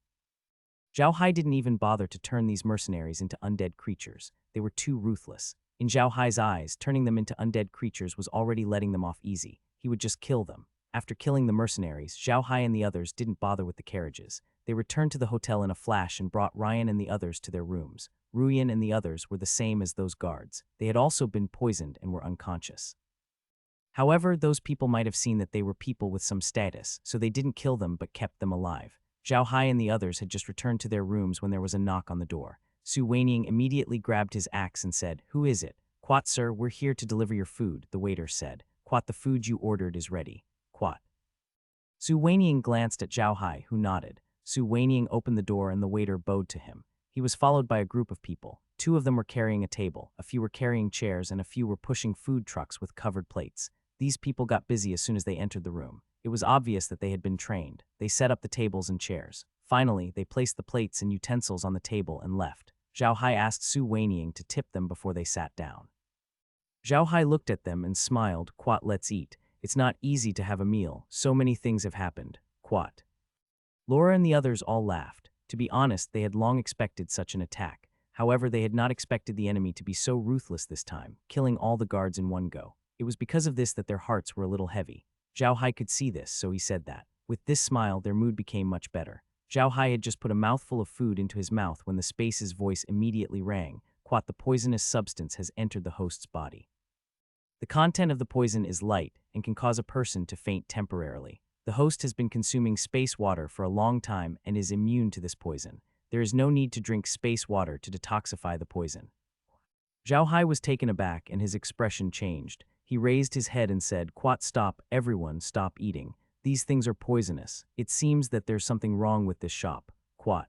Zhao Hai didn't even bother to turn these mercenaries into undead creatures. They were too ruthless. In Zhao Hai's eyes, turning them into undead creatures was already letting them off easy. He would just kill them. After killing the mercenaries, Zhao Hai and the others didn't bother with the carriages. They returned to the hotel in a flash and brought Ryan and the others to their rooms. Ruyan and the others were the same as those guards. They had also been poisoned and were unconscious. However, those people might have seen that they were people with some status, so they didn't kill them but kept them alive. Zhao Hai and the others had just returned to their rooms when there was a knock on the door. Su Weiniang immediately grabbed his axe and said, "Who is it?" "Quat, sir, we're here to deliver your food," the waiter said. "Quat, the food you ordered is ready." "Quat." Su Weiniang glanced at Zhao Hai, who nodded. Su Weiniang opened the door and the waiter bowed to him. He was followed by a group of people. 2 of them were carrying a table, a few were carrying chairs, and a few were pushing food trucks with covered plates. These people got busy as soon as they entered the room. It was obvious that they had been trained. They set up the tables and chairs. Finally, they placed the plates and utensils on the table and left. Zhao Hai asked Su Weiniang to tip them before they sat down. Zhao Hai looked at them and smiled. Quat, let's eat. It's not easy to have a meal. So many things have happened. Quat. Laura and the others all laughed. To be honest, they had long expected such an attack. However, they had not expected the enemy to be so ruthless this time, killing all the guards in one go. It was because of this that their hearts were a little heavy. Zhao Hai could see this, so he said that. With this smile, their mood became much better. Zhao Hai had just put a mouthful of food into his mouth when the space's voice immediately rang. Quat, the poisonous substance has entered the host's body. The content of the poison is light and can cause a person to faint temporarily. The host has been consuming space water for a long time and is immune to this poison. There is no need to drink space water to detoxify the poison. Zhao Hai was taken aback and his expression changed. He raised his head and said, Quat, stop, everyone, stop eating. These things are poisonous. It seems that there's something wrong with this shop. Quat.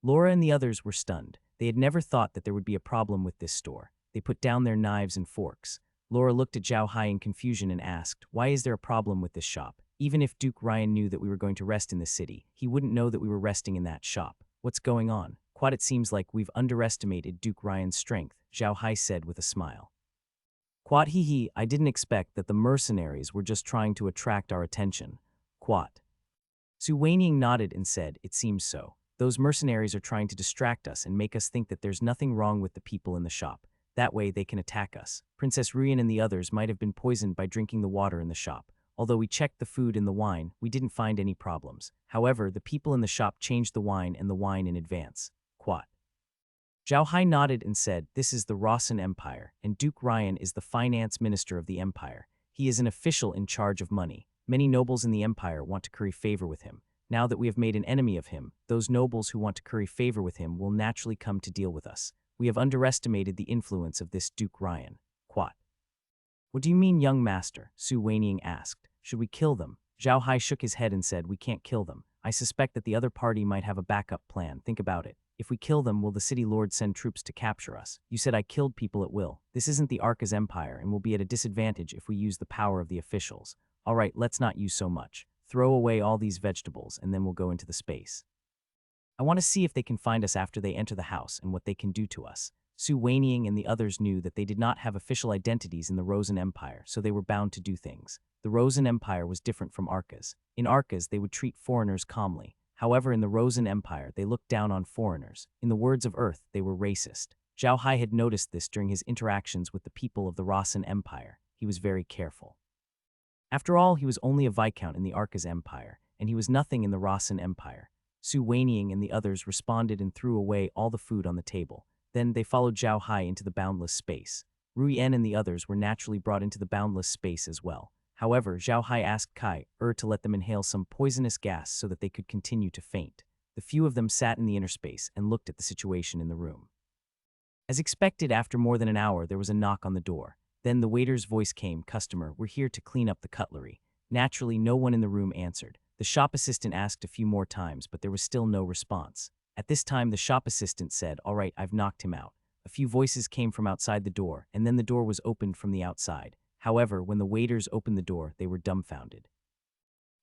Laura and the others were stunned. They had never thought that there would be a problem with this store. They put down their knives and forks. Laura looked at Zhao Hai in confusion and asked, why is there a problem with this shop? Even if Duke Ryan knew that we were going to rest in this city, he wouldn't know that we were resting in that shop. What's going on? Quat, it seems like we've underestimated Duke Ryan's strength, Zhao Hai said with a smile. Quat, hee, I didn't expect that the mercenaries were just trying to attract our attention. Quat. Su Weiniang nodded and said, it seems so. Those mercenaries are trying to distract us and make us think that there's nothing wrong with the people in the shop. That way they can attack us. Princess Ruyan and the others might have been poisoned by drinking the water in the shop. Although we checked the food and the wine, we didn't find any problems. However, the people in the shop changed the wine and the wine in advance. Quat. Zhao Hai nodded and said, this is the Rossen Empire, and Duke Ryan is the finance minister of the empire. He is an official in charge of money. Many nobles in the empire want to curry favor with him. Now that we have made an enemy of him, those nobles who want to curry favor with him will naturally come to deal with us. We have underestimated the influence of this Duke Ryan. Quat. What do you mean, young master? Su Weiniang asked. Should we kill them? Zhao Hai shook his head and said, we can't kill them. I suspect that the other party might have a backup plan. Think about it. If we kill them, will the city lord send troops to capture us? You said I killed people at will. This isn't the Arca's empire and will be at a disadvantage if we use the power of the officials. All right, let's not use so much. Throw away all these vegetables and then we'll go into the space. I want to see if they can find us after they enter the house and what they can do to us. Su Weiniang and the others knew that they did not have official identities in the Rosen Empire, so they were bound to do things. The Rosen Empire was different from Arca's. In Arca's, they would treat foreigners calmly. However, in the Rosen Empire, they looked down on foreigners. In the words of Earth, they were racist. Zhao Hai had noticed this during his interactions with the people of the Rosen Empire. He was very careful. After all, he was only a Viscount in the Arca's Empire, and he was nothing in the Rosen Empire. Su Weiniang and the others responded and threw away all the food on the table. Then they followed Zhao Hai into the boundless space. Ruyan and the others were naturally brought into the boundless space as well. However, Zhao Hai asked Heir to let them inhale some poisonous gas so that they could continue to faint. The few of them sat in the inner space and looked at the situation in the room. As expected, after more than an hour, there was a knock on the door. Then the waiter's voice came, customer, we're here to clean up the cutlery. Naturally, no one in the room answered. The shop assistant asked a few more times, but there was still no response. At this time, the shop assistant said, all right, I've knocked him out. A few voices came from outside the door, and then the door was opened from the outside. However, when the waiters opened the door, they were dumbfounded.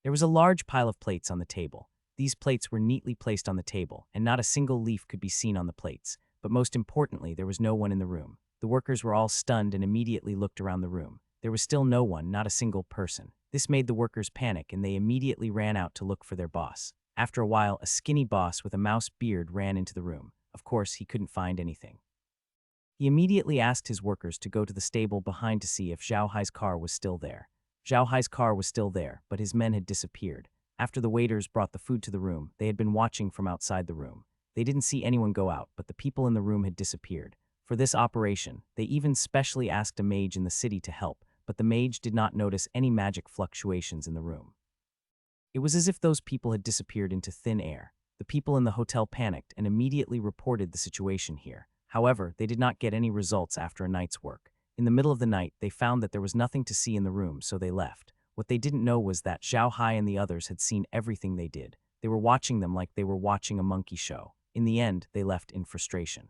There was a large pile of plates on the table. These plates were neatly placed on the table, and not a single leaf could be seen on the plates. But most importantly, there was no one in the room. The workers were all stunned and immediately looked around the room. There was still no one, not a single person. This made the workers panic, and they immediately ran out to look for their boss. After a while, a skinny boss with a mouse beard ran into the room. Of course, he couldn't find anything. He immediately asked his workers to go to the stable behind to see if Zhao Hai's car was still there. Zhao Hai's car was still there, but his men had disappeared. After the waiters brought the food to the room, they had been watching from outside the room. They didn't see anyone go out, but the people in the room had disappeared. For this operation, they even specially asked a mage in the city to help, but the mage did not notice any magic fluctuations in the room. It was as if those people had disappeared into thin air. The people in the hotel panicked and immediately reported the situation here. However, they did not get any results after a night's work. In the middle of the night, they found that there was nothing to see in the room, so they left. What they didn't know was that Zhao Hai and the others had seen everything they did. They were watching them like they were watching a monkey show. In the end, they left in frustration.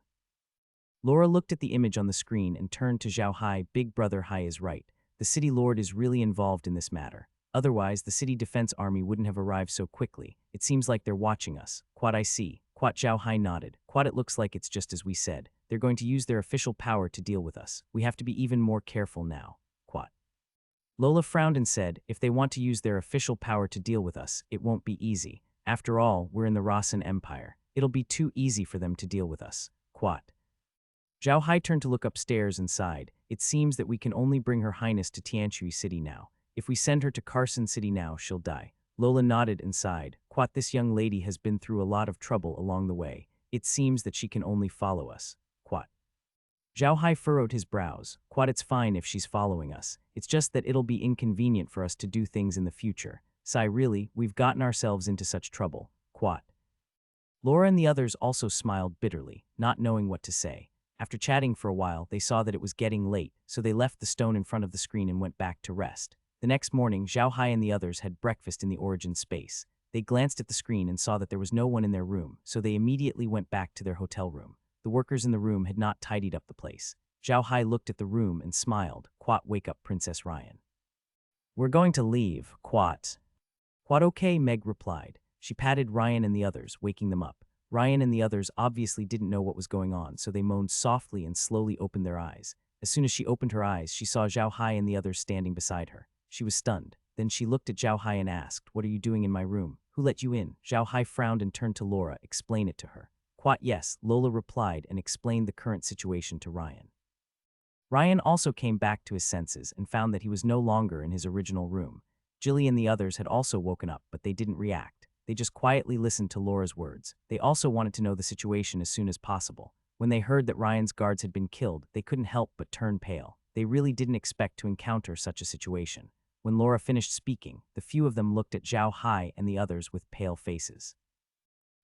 Laura looked at the image on the screen and turned to Zhao Hai. Big brother Hai is right. The city lord is really involved in this matter. Otherwise, the city defense army wouldn't have arrived so quickly. It seems like they're watching us. Quad I see. Quat Zhao Hai nodded. Quat, it looks like it's just as we said. They're going to use their official power to deal with us. We have to be even more careful now. Quat. Lola frowned and said, if they want to use their official power to deal with us, it won't be easy. After all, we're in the Rasen Empire. It'll be too easy for them to deal with us. Quat. Zhao Hai turned to look upstairs and sighed. It seems that we can only bring Her Highness to Tianui City now. If we send her to Carson City now, she'll die. Lola nodded and sighed. Quat, this young lady has been through a lot of trouble along the way. It seems that she can only follow us. Quat. Zhao Hai furrowed his brows. Quat, it's fine if she's following us. It's just that it'll be inconvenient for us to do things in the future. Sigh, really, we've gotten ourselves into such trouble. Quat. Laura and the others also smiled bitterly, not knowing what to say. After chatting for a while, they saw that it was getting late, so they left the stone in front of the screen and went back to rest. The next morning, Zhao Hai and the others had breakfast in the origin space. They glanced at the screen and saw that there was no one in their room, so they immediately went back to their hotel room. The workers in the room had not tidied up the place. Zhao Hai looked at the room and smiled. Quat, wake up Princess Ryan. We're going to leave, Quat. Quat, okay, Meg replied. She patted Ryan and the others, waking them up. Ryan and the others obviously didn't know what was going on, so they moaned softly and slowly opened their eyes. As soon as she opened her eyes, she saw Zhao Hai and the others standing beside her. She was stunned. Then she looked at Zhao Hai and asked, what are you doing in my room? Who let you in? Zhao Hai frowned and turned to Laura. Explain it to her. Quat, yes, Lola replied and explained the current situation to Ryan. Ryan also came back to his senses and found that he was no longer in his original room. Jilly and the others had also woken up, but they didn't react. They just quietly listened to Laura's words. They also wanted to know the situation as soon as possible. When they heard that Ryan's guards had been killed, they couldn't help but turn pale. They really didn't expect to encounter such a situation. When Laura finished speaking, the few of them looked at Zhao Hai and the others with pale faces.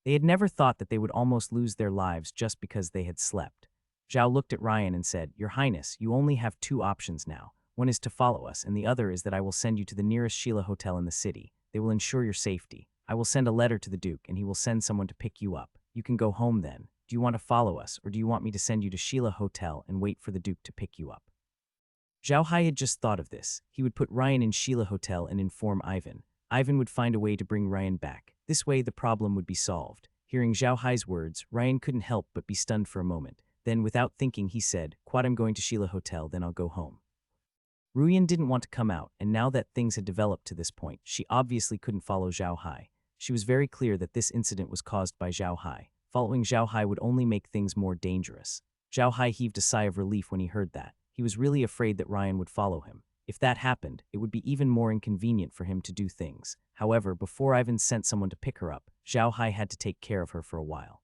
They had never thought that they would almost lose their lives just because they had slept. Zhao looked at Ryan and said, Your Highness, you only have two options now. One is to follow us, and the other is that I will send you to the nearest Sheila Hotel in the city. They will ensure your safety. I will send a letter to the Duke, and he will send someone to pick you up. You can go home then. Do you want to follow us, or do you want me to send you to Sheila Hotel and wait for the Duke to pick you up? Zhao Hai had just thought of this. He would put Ryan in Sheila Hotel and inform Ivan. Ivan would find a way to bring Ryan back. This way, the problem would be solved. Hearing Zhao Hai's words, Ryan couldn't help but be stunned for a moment. Then, without thinking, he said, Quat, I'm going to Sheila Hotel, then I'll go home. Ruyan didn't want to come out, and now that things had developed to this point, she obviously couldn't follow Zhao Hai. She was very clear that this incident was caused by Zhao Hai. Following Zhao Hai would only make things more dangerous. Zhao Hai heaved a sigh of relief when he heard that. He was really afraid that Ryan would follow him. If that happened, it would be even more inconvenient for him to do things. However, before Ivan sent someone to pick her up, Zhao Hai had to take care of her for a while.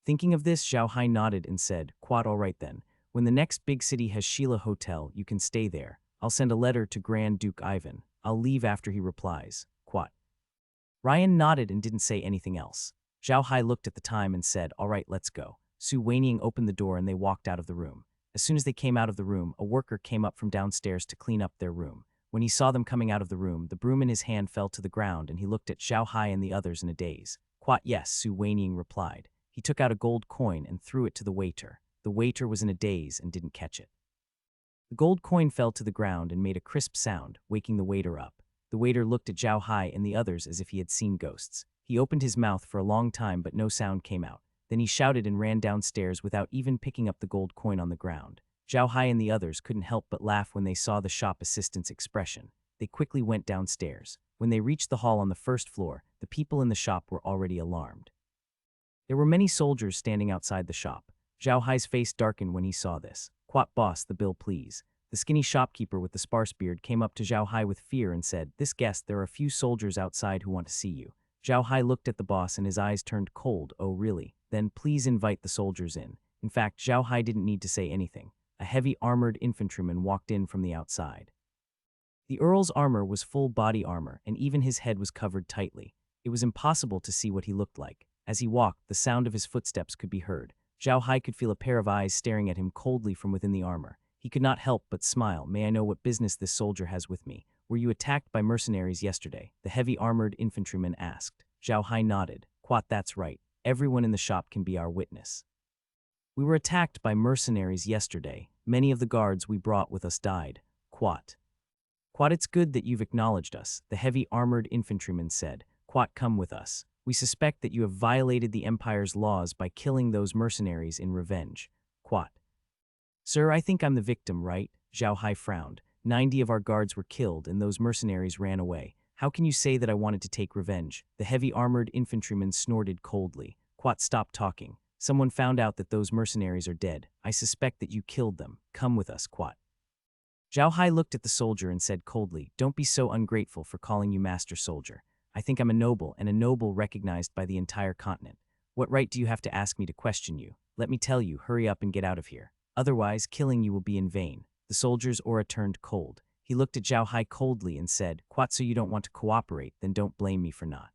Thinking of this, Zhao Hai nodded and said, Quat, all right then. When the next big city has Sheila Hotel, you can stay there. I'll send a letter to Grand Duke Ivan. I'll leave after he replies. Quat. Ryan nodded and didn't say anything else. Zhao Hai looked at the time and said, all right, let's go. Su Weiniang opened the door and they walked out of the room. As soon as they came out of the room, a worker came up from downstairs to clean up their room. When he saw them coming out of the room, the broom in his hand fell to the ground and he looked at Zhao Hai and the others in a daze. Quat, yes, Su Weiniang replied. He took out a gold coin and threw it to the waiter. The waiter was in a daze and didn't catch it. The gold coin fell to the ground and made a crisp sound, waking the waiter up. The waiter looked at Zhao Hai and the others as if he had seen ghosts. He opened his mouth for a long time but no sound came out. Then he shouted and ran downstairs without even picking up the gold coin on the ground. Zhao Hai and the others couldn't help but laugh when they saw the shop assistant's expression. They quickly went downstairs. When they reached the hall on the first floor, the people in the shop were already alarmed. There were many soldiers standing outside the shop. Zhao Hai's face darkened when he saw this. Quat, boss, the bill please. The skinny shopkeeper with the sparse beard came up to Zhao Hai with fear and said, this guest, there are a few soldiers outside who want to see you. Zhao Hai looked at the boss and his eyes turned cold. Oh really? Then please invite the soldiers in. In fact, Zhao Hai didn't need to say anything. A heavy armored infantryman walked in from the outside. The Earl's armor was full body armor and even his head was covered tightly. It was impossible to see what he looked like. As he walked, the sound of his footsteps could be heard. Zhao Hai could feel a pair of eyes staring at him coldly from within the armor. He could not help but smile. May I know what business this soldier has with me? Were you attacked by mercenaries yesterday? The heavy armored infantryman asked. Zhao Hai nodded. Quat, that's right. Everyone in the shop can be our witness. We were attacked by mercenaries yesterday. Many of the guards we brought with us died. Quat. Quat, it's good that you've acknowledged us, the heavy armored infantryman said. Quat, come with us. We suspect that you have violated the Empire's laws by killing those mercenaries in revenge. Quat. Sir, I think I'm the victim, right? Zhao Hai frowned. 90 of our guards were killed and those mercenaries ran away. How can you say that I wanted to take revenge? The heavy armored infantryman snorted coldly. Quat stopped talking. Someone found out that those mercenaries are dead. I suspect that you killed them. Come with us, Quat. Zhao Hai looked at the soldier and said coldly, don't be so ungrateful for calling you master soldier. I think I'm a noble, and a noble recognized by the entire continent. What right do you have to ask me to question you? Let me tell you, hurry up and get out of here. Otherwise, killing you will be in vain. The soldier's aura turned cold. He looked at Zhao Hai coldly and said, Quat, so you don't want to cooperate, then don't blame me for not.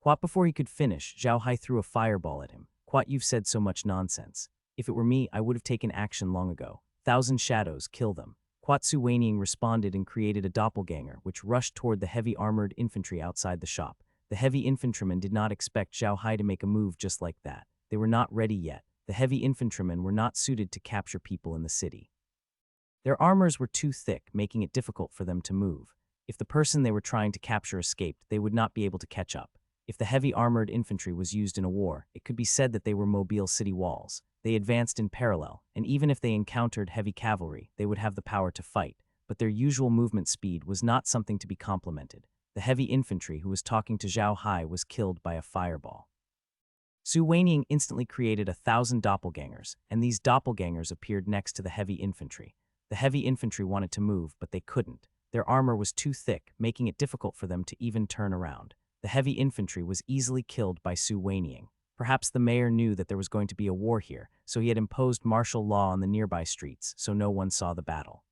Quat, before he could finish, Zhao Hai threw a fireball at him. Quat, you've said so much nonsense. If it were me, I would have taken action long ago. 1,000 shadows, kill them. Quat Su Weiniang responded and created a doppelganger, which rushed toward the heavy armored infantry outside the shop. The heavy infantrymen did not expect Zhao Hai to make a move just like that. They were not ready yet. The heavy infantrymen were not suited to capture people in the city. Their armors were too thick, making it difficult for them to move. If the person they were trying to capture escaped, they would not be able to catch up. If the heavy armored infantry was used in a war, it could be said that they were mobile city walls. They advanced in parallel, and even if they encountered heavy cavalry, they would have the power to fight, but their usual movement speed was not something to be complimented. The heavy infantry who was talking to Zhao Hai was killed by a fireball. Su Weiniang instantly created 1,000 doppelgangers, and these doppelgangers appeared next to the heavy infantry. The heavy infantry wanted to move, but they couldn't. Their armor was too thick, making it difficult for them to even turn around. The heavy infantry was easily killed by Su Weiniang. Perhaps the mayor knew that there was going to be a war here, so he had imposed martial law on the nearby streets, so no one saw the battle.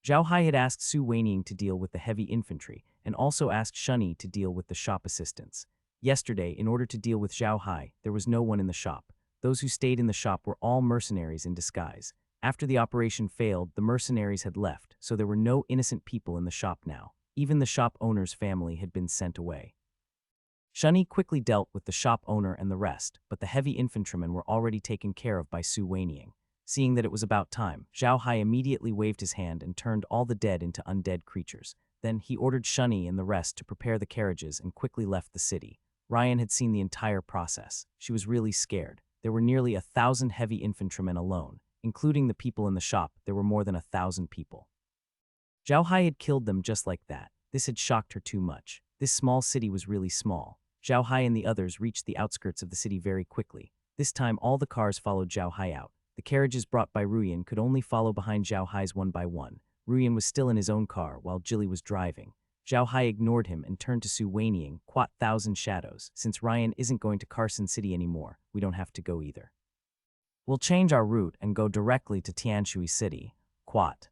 Zhao Hai had asked Su Weiniang to deal with the heavy infantry, and also asked Shunyi to deal with the shop assistants. Yesterday, in order to deal with Zhao Hai, there was no one in the shop. Those who stayed in the shop were all mercenaries in disguise. After the operation failed, the mercenaries had left, so there were no innocent people in the shop now. Even the shop owner's family had been sent away. Shunyi quickly dealt with the shop owner and the rest, but the heavy infantrymen were already taken care of by Su Weiniang. Seeing that it was about time, Zhao Hai immediately waved his hand and turned all the dead into undead creatures. Then he ordered Shunyi and the rest to prepare the carriages and quickly left the city. Ryan had seen the entire process. She was really scared. There were nearly 1,000 heavy infantrymen alone. Including the people in the shop, there were more than 1,000 people. Zhao Hai had killed them just like that. This had shocked her too much. This small city was really small. Zhao Hai and the others reached the outskirts of the city very quickly. This time all the cars followed Zhao Hai out. The carriages brought by Ruyan could only follow behind Zhao Hai's one by one. Ruyan was still in his own car while Jilly was driving. Zhao Hai ignored him and turned to Su Weiniang, Quat 1,000 shadows. Since Ryan isn't going to Carson City anymore, we don't have to go either. We'll change our route and go directly to Tianui City. Quat.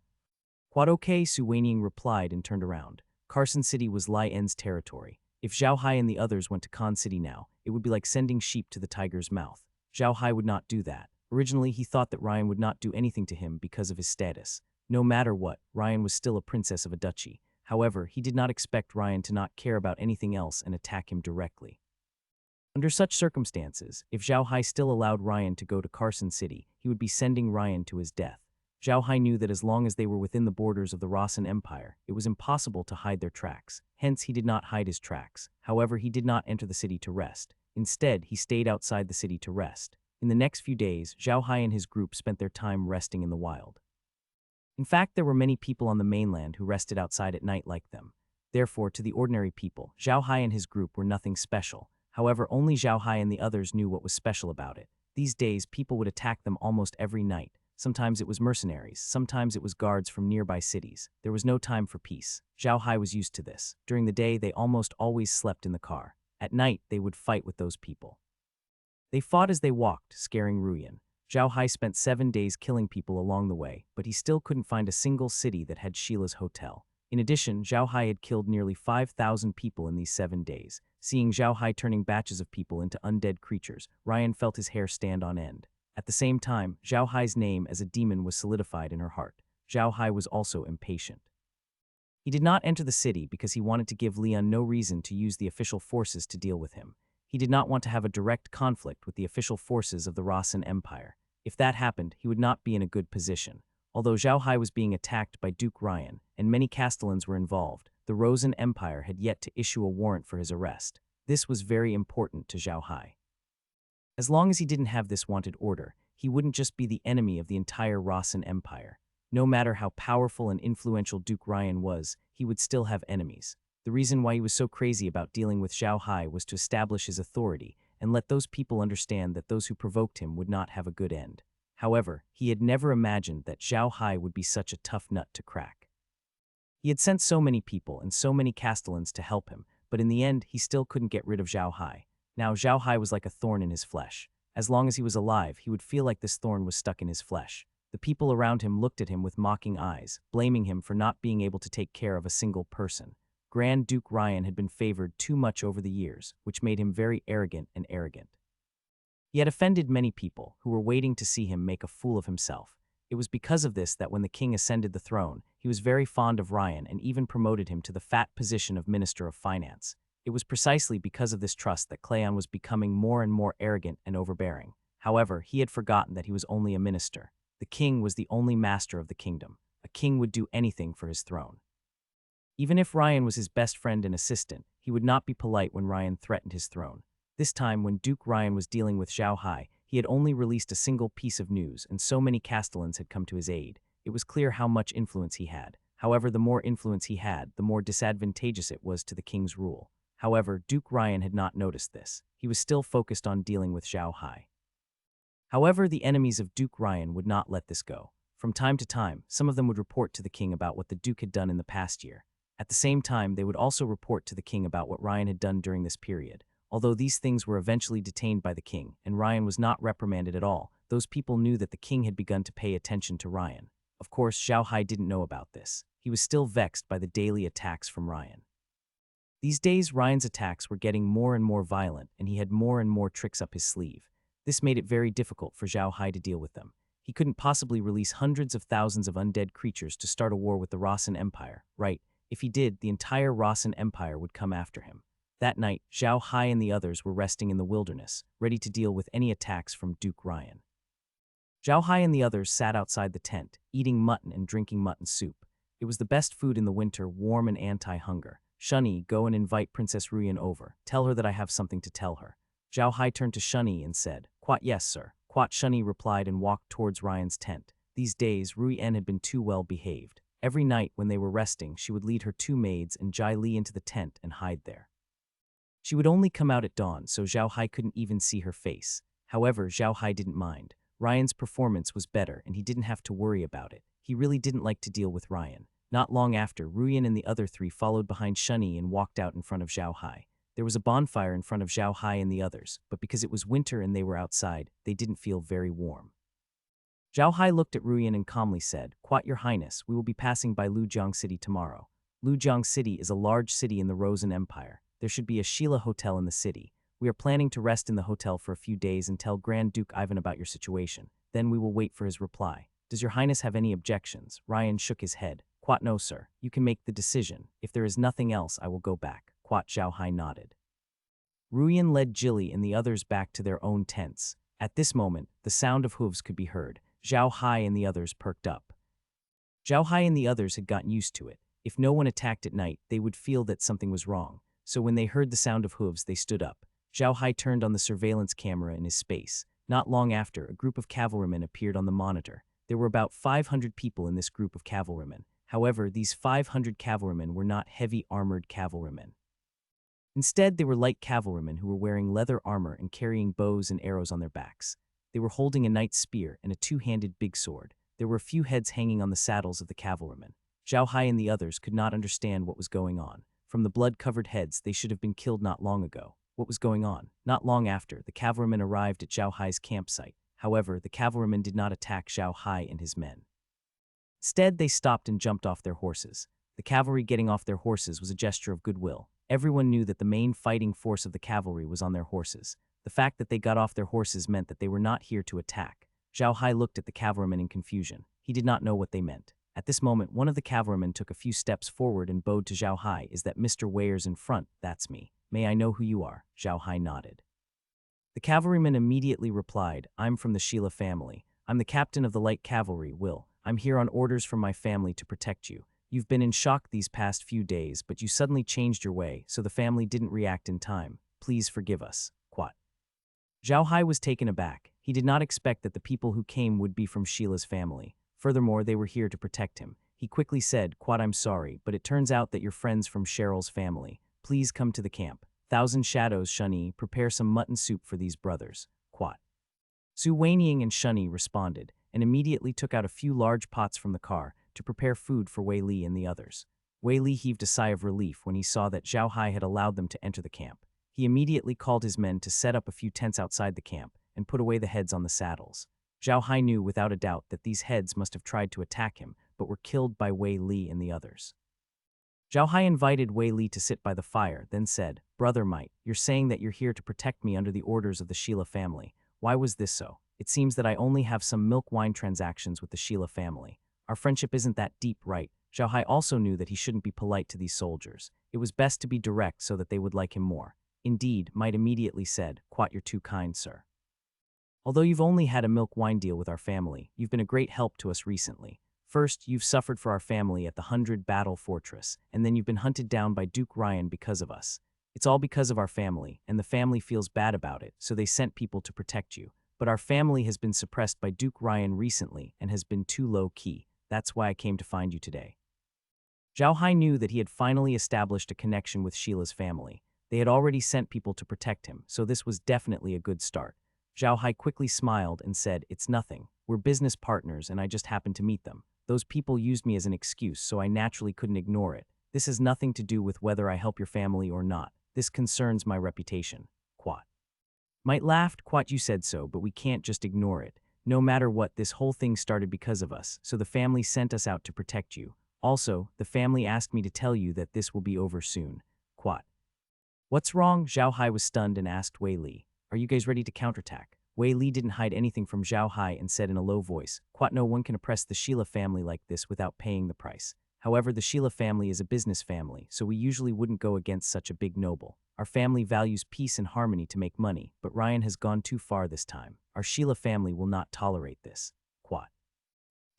Quat okay, Su Weiniang replied and turned around. Carson City was Lai En's territory. If Zhao Hai and the others went to Khan City now, it would be like sending sheep to the tiger's mouth. Zhao Hai would not do that. Originally, he thought that Ryan would not do anything to him because of his status. No matter what, Ryan was still a princess of a duchy. However, he did not expect Ryan to not care about anything else and attack him directly. Under such circumstances, if Zhao Hai still allowed Ryan to go to Carson City, he would be sending Ryan to his death. Zhao Hai knew that as long as they were within the borders of the Rossan Empire, it was impossible to hide their tracks. Hence, he did not hide his tracks. However, he did not enter the city to rest. Instead, he stayed outside the city to rest. In the next few days, Zhao Hai and his group spent their time resting in the wild. In fact, there were many people on the mainland who rested outside at night like them. Therefore, to the ordinary people, Zhao Hai and his group were nothing special. However, only Zhao Hai and the others knew what was special about it. These days, people would attack them almost every night. Sometimes it was mercenaries, sometimes it was guards from nearby cities. There was no time for peace. Zhao Hai was used to this. During the day, they almost always slept in the car. At night, they would fight with those people. They fought as they walked, scaring Ruyan. Zhao Hai spent 7 days killing people along the way, but he still couldn't find a single city that had Sheila's hotel. In addition, Zhao Hai had killed nearly 5,000 people in these 7 days. Seeing Zhao Hai turning batches of people into undead creatures, Ryan felt his hair stand on end. At the same time, Zhao Hai's name as a demon was solidified in her heart. Zhao Hai was also impatient. He did not enter the city because he wanted to give Leon no reason to use the official forces to deal with him. He did not want to have a direct conflict with the official forces of the Rossan Empire. If that happened, he would not be in a good position. Although Zhao Hai was being attacked by Duke Ryan, and many Castellans were involved, the Rosen Empire had yet to issue a warrant for his arrest. This was very important to Zhao Hai. As long as he didn't have this wanted order, he wouldn't just be the enemy of the entire Rossan Empire. No matter how powerful and influential Duke Ryan was, he would still have enemies. The reason why he was so crazy about dealing with Zhao Hai was to establish his authority and let those people understand that those who provoked him would not have a good end. However, he had never imagined that Zhao Hai would be such a tough nut to crack. He had sent so many people and so many castellans to help him, but in the end, he still couldn't get rid of Zhao Hai. Now, Zhao Hai was like a thorn in his flesh. As long as he was alive, he would feel like this thorn was stuck in his flesh. The people around him looked at him with mocking eyes, blaming him for not being able to take care of a single person. Grand Duke Ryan had been favored too much over the years, which made him very arrogant. He had offended many people who were waiting to see him make a fool of himself. It was because of this that when the king ascended the throne, he was very fond of Ryan and even promoted him to the fat position of Minister of Finance. It was precisely because of this trust that Cleon was becoming more and more arrogant and overbearing. However, he had forgotten that he was only a minister. The king was the only master of the kingdom. A king would do anything for his throne. Even if Ryan was his best friend and assistant, he would not be polite when Ryan threatened his throne. This time, when Duke Ryan was dealing with Zhao Hai, he had only released a single piece of news, and so many castellans had come to his aid. It was clear how much influence he had. However, the more influence he had, the more disadvantageous it was to the king's rule. However, Duke Ryan had not noticed this. He was still focused on dealing with Zhao Hai. However, the enemies of Duke Ryan would not let this go. From time to time, some of them would report to the king about what the Duke had done in the past year. At the same time, they would also report to the king about what Ryan had done during this period. Although these things were eventually detained by the king, and Ryan was not reprimanded at all, those people knew that the king had begun to pay attention to Ryan. Of course, Zhao Hai didn't know about this. He was still vexed by the daily attacks from Ryan. These days, Ryan's attacks were getting more and more violent, and he had more and more tricks up his sleeve. This made it very difficult for Zhao Hai to deal with them. He couldn't possibly release hundreds of thousands of undead creatures to start a war with the Rossan Empire, right? If he did, the entire Rossan Empire would come after him. That night, Zhao Hai and the others were resting in the wilderness, ready to deal with any attacks from Duke Ryan. Zhao Hai and the others sat outside the tent, eating mutton and drinking mutton soup. It was the best food in the winter, warm and anti-hunger. Shunny, go and invite Princess Ruyan over. Tell her that I have something to tell her. Zhao Hai turned to Shunny and said, "Quat yes, sir." Quat Shunny replied and walked towards Ryan's tent. These days, Ruyan had been too well behaved. Every night when they were resting, she would lead her two maids and Jai Li into the tent and hide there. She would only come out at dawn, so Zhao Hai couldn't even see her face. However, Zhao Hai didn't mind. Ryan's performance was better, and he didn't have to worry about it. He really didn't like to deal with Ryan. Not long after, Ruyan and the other three followed behind Shunny and walked out in front of Zhao Hai. There was a bonfire in front of Zhao Hai and the others, but because it was winter and they were outside, they didn't feel very warm. Zhao Hai looked at Ruyan and calmly said, "Quat your highness, we will be passing by Lujiang City tomorrow. Lujiang City is a large city in the Rossan Empire. There should be a Sheila hotel in the city. We are planning to rest in the hotel for a few days and tell Grand Duke Ivan about your situation. Then we will wait for his reply. Does your highness have any objections?" Ryan shook his head. "Quat no, sir. You can make the decision. If there is nothing else, I will go back." Quat Zhao Hai nodded. Ruyan led Jilly and the others back to their own tents. At this moment, the sound of hooves could be heard. Zhao Hai and the others perked up. Zhao Hai and the others had gotten used to it. If no one attacked at night, they would feel that something was wrong. So when they heard the sound of hooves, they stood up. Zhao Hai turned on the surveillance camera in his space. Not long after, a group of cavalrymen appeared on the monitor. There were about 500 people in this group of cavalrymen. However, these 500 cavalrymen were not heavy armored cavalrymen. Instead, they were light cavalrymen who were wearing leather armor and carrying bows and arrows on their backs. They were holding a knight's spear and a two-handed big sword. There were a few heads hanging on the saddles of the cavalrymen. Zhao Hai and the others could not understand what was going on. From the blood-covered heads, they should have been killed not long ago. What was going on? Not long after, the cavalrymen arrived at Zhao Hai's campsite. However, the cavalrymen did not attack Zhao Hai and his men. Instead, they stopped and jumped off their horses. The cavalry getting off their horses was a gesture of goodwill. Everyone knew that the main fighting force of the cavalry was on their horses. The fact that they got off their horses meant that they were not here to attack. Zhao Hai looked at the cavalrymen in confusion. He did not know what they meant. At this moment, one of the cavalrymen took a few steps forward and bowed to Zhao Hai. "Is that Mr. Weirs in front?" "That's me. May I know who you are?" Zhao Hai nodded. The cavalryman immediately replied, "I'm from the Sheila family. I'm the captain of the light cavalry, Will. I'm here on orders from my family to protect you. You've been in shock these past few days, but you suddenly changed your way, so the family didn't react in time. please forgive us, quat. Zhao Hai was taken aback. He did not expect that the people who came would be from Sheila's family. Furthermore, they were here to protect him. He quickly said, quat, I'm sorry, but it turns out that you're friends from Cheryl's family. Please come to the camp. Thousand Shadows, Shunyi, prepare some mutton soup for these brothers, quat. Su Weiniang and Shunyi responded, and immediately took out a few large pots from the car to prepare food for Wei Li and the others. Wei Li heaved a sigh of relief when he saw that Zhao Hai had allowed them to enter the camp. He immediately called his men to set up a few tents outside the camp and put away the heads on the saddles. Zhao Hai knew without a doubt that these heads must have tried to attack him, but were killed by Wei Li and the others. Zhao Hai invited Wei Li to sit by the fire, then said, Brother Might, you're saying that you're here to protect me under the orders of the Sheila family. Why was this so? It seems that I only have some milk-wine transactions with the Sheila family. Our friendship isn't that deep, right? Zhao Hai also knew that he shouldn't be polite to these soldiers. It was best to be direct so that they would like him more. Indeed, Might immediately said, quat, you're too kind, sir. Although you've only had a milk-wine deal with our family, you've been a great help to us recently. First, you've suffered for our family at the 100 Battle Fortress, and then you've been hunted down by Duke Ryan because of us. It's all because of our family, and the family feels bad about it, so they sent people to protect you. But our family has been suppressed by Duke Ryan recently and has been too low-key. That's why I came to find you today. Zhao Hai knew that he had finally established a connection with Sheila's family. They had already sent people to protect him, so this was definitely a good start. Zhao Hai quickly smiled and said, it's nothing. We're business partners and I just happened to meet them. Those people used me as an excuse, so I naturally couldn't ignore it. This has nothing to do with whether I help your family or not. This concerns my reputation, quat. Might laughed, quat, you said so, but we can't just ignore it. No matter what, this whole thing started because of us, so the family sent us out to protect you. Also, the family asked me to tell you that this will be over soon, quat. What's wrong? Zhao Hai was stunned and asked Wei Li. Are you guys ready to counterattack? Wei Li didn't hide anything from Zhao Hai and said in a low voice, quat, no one can oppress the Sheila family like this without paying the price. However, the Sheila family is a business family, so we usually wouldn't go against such a big noble. Our family values peace and harmony to make money, but Ryan has gone too far this time. Our Sheila family will not tolerate this, quat.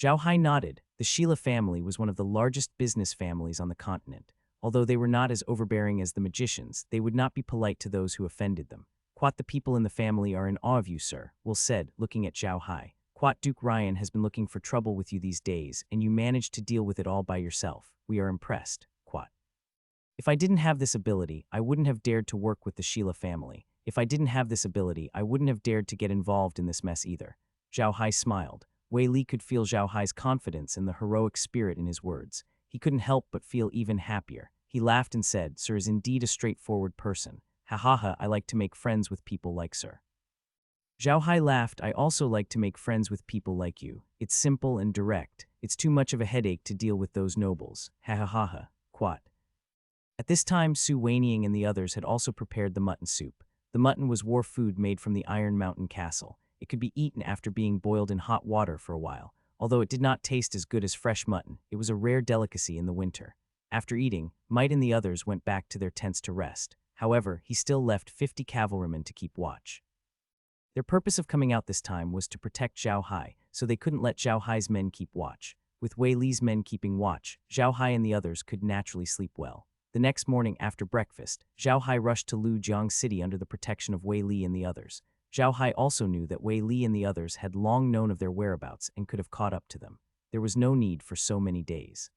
Zhao Hai nodded. The Sheila family was one of the largest business families on the continent. Although they were not as overbearing as the magicians, they would not be polite to those who offended them. Quat, the people in the family are in awe of you, sir, Will said, looking at Zhao Hai. Quat, Duke Ryan has been looking for trouble with you these days, and you managed to deal with it all by yourself. We are impressed, quat. If I didn't have this ability, I wouldn't have dared to work with the Sheila family. If I didn't have this ability, I wouldn't have dared to get involved in this mess either. Zhao Hai smiled. Wei Li could feel Zhao Hai's confidence and the heroic spirit in his words. He couldn't help but feel even happier. He laughed and said, Sir is indeed a straightforward person. Ha ha ha, I like to make friends with people like Sir. Zhao Hai laughed. I also like to make friends with people like you. It's simple and direct. It's too much of a headache to deal with those nobles. Ha ha ha ha, quat. At this time, Su Weiniang and the others had also prepared the mutton soup. The mutton was war food made from the Iron Mountain Castle. It could be eaten after being boiled in hot water for a while. Although it did not taste as good as fresh mutton, it was a rare delicacy in the winter. After eating, Might and the others went back to their tents to rest. However, he still left 50 cavalrymen to keep watch. Their purpose of coming out this time was to protect Zhao Hai, so they couldn't let Zhao Hai's men keep watch. With Wei Li's men keeping watch, Zhao Hai and the others could naturally sleep well. The next morning after breakfast, Zhao Hai rushed to Lujiang City under the protection of Wei Li and the others. Zhao Hai also knew that Wei Li and the others had long known of their whereabouts and could have caught up to them. There was no need for so many days.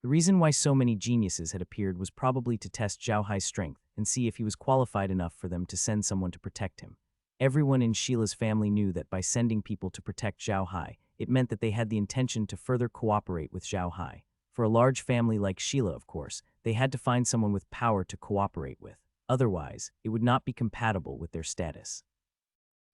The reason why so many geniuses had appeared was probably to test Zhao Hai's strength and see if he was qualified enough for them to send someone to protect him. Everyone in Sheila's family knew that by sending people to protect Zhao Hai, it meant that they had the intention to further cooperate with Zhao Hai. For a large family like Sheila, of course, they had to find someone with power to cooperate with. Otherwise, it would not be compatible with their status.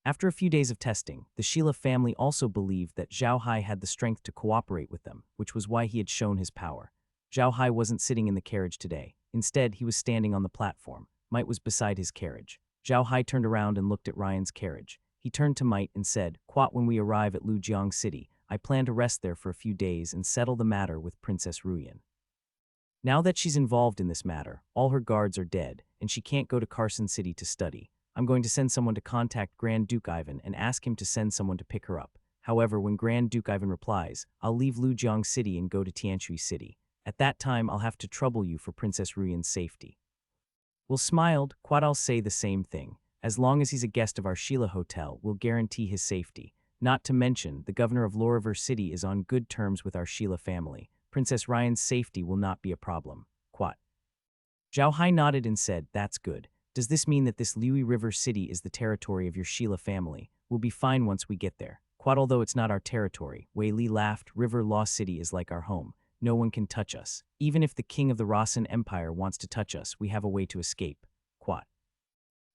After a few days of testing, the Sheila family also believed that Zhao Hai had the strength to cooperate with them, which was why he had shown his power. Zhao Hai wasn't sitting in the carriage today. Instead, he was standing on the platform. Might was beside his carriage. Zhao Hai turned around and looked at Ryan's carriage. He turned to Might and said, quat, when we arrive at Lujiang City, I plan to rest there for a few days and settle the matter with Princess Ruyan. Now that she's involved in this matter, all her guards are dead, and she can't go to Carson City to study. I'm going to send someone to contact Grand Duke Ivan and ask him to send someone to pick her up. However, when Grand Duke Ivan replies, I'll leave Lujiang City and go to Tianui City. At that time, I'll have to trouble you for Princess Ruyan's safety. Will smiled, Quad, I'll say the same thing. As long as he's a guest of our Sheila Hotel, we'll guarantee his safety. Not to mention, the governor of Rivalry City is on good terms with our Sheila family. Princess Ryan's safety will not be a problem. Quat. Zhao Hai nodded and said, that's good. Does this mean that this Liui River City is the territory of your Sheila family? We'll be fine once we get there. Quat, although it's not our territory, Wei Li laughed, River Law City is like our home. No one can touch us. Even if the king of the Rasen Empire wants to touch us, we have a way to escape. Quat.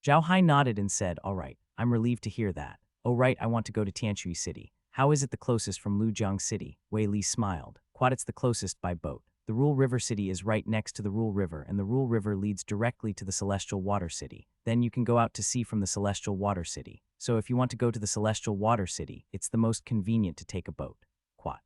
Zhao Hai nodded and said, all right, I'm relieved to hear that. Oh right, I want to go to Tianui City. How is it the closest from Lujiang City? Wei Li smiled. Quat, it's the closest by boat. The Rule River City is right next to the Rule River, and the Rule River leads directly to the Celestial Water City. Then you can go out to sea from the Celestial Water City. So if you want to go to the Celestial Water City, it's the most convenient to take a boat. Quat.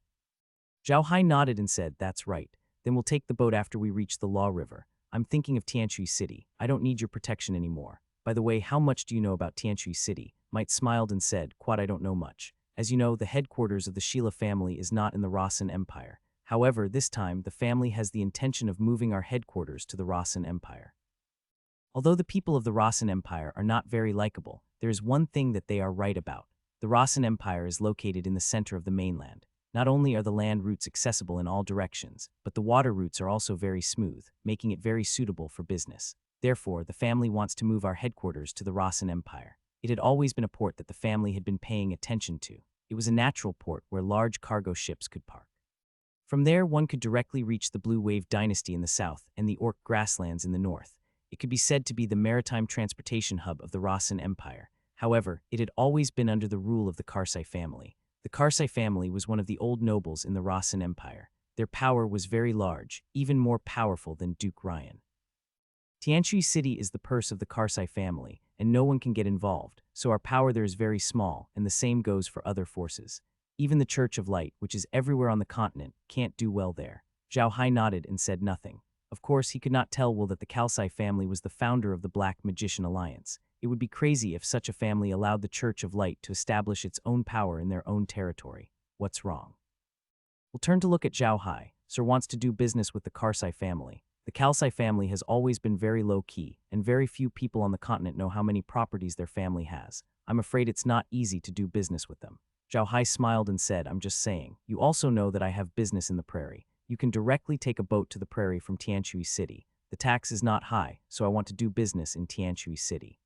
Zhao Hai nodded and said, that's right. Then we'll take the boat after we reach the Law River. I'm thinking of Tianui City. I don't need your protection anymore. By the way, how much do you know about Tianui City? Might smiled and said, Quat, I don't know much. As you know, the headquarters of the Sheila family is not in the Rasen Empire. However, this time, the family has the intention of moving our headquarters to the Rasen Empire. Although the people of the Rasen Empire are not very likable, there is one thing that they are right about. The Rasen Empire is located in the center of the mainland. Not only are the land routes accessible in all directions, but the water routes are also very smooth, making it very suitable for business. Therefore, the family wants to move our headquarters to the Rasen Empire. It had always been a port that the family had been paying attention to. It was a natural port where large cargo ships could park. From there, one could directly reach the Blue Wave Dynasty in the south and the Orc grasslands in the north. It could be said to be the maritime transportation hub of the Rasen Empire. However, it had always been under the rule of the Karsai family. The Karsai family was one of the old nobles in the Rasen Empire. Their power was very large, even more powerful than Duke Ryan. Tianui City is the purse of the Karsai family, and no one can get involved, so our power there is very small, and the same goes for other forces. Even the Church of Light, which is everywhere on the continent, can't do well there. Zhao Hai nodded and said nothing. Of course, he could not tell Will that the Kalsai family was the founder of the Black Magician Alliance. It would be crazy if such a family allowed the Church of Light to establish its own power in their own territory. What's wrong? We'll turn to look at Zhao Hai. Sir wants to do business with the Karsai family. The Kalsai family has always been very low-key, and very few people on the continent know how many properties their family has. I'm afraid it's not easy to do business with them. Zhao Hai smiled and said, I'm just saying. You also know that I have business in the prairie. You can directly take a boat to the prairie from Tianui City. The tax is not high, so I want to do business in Tianui City.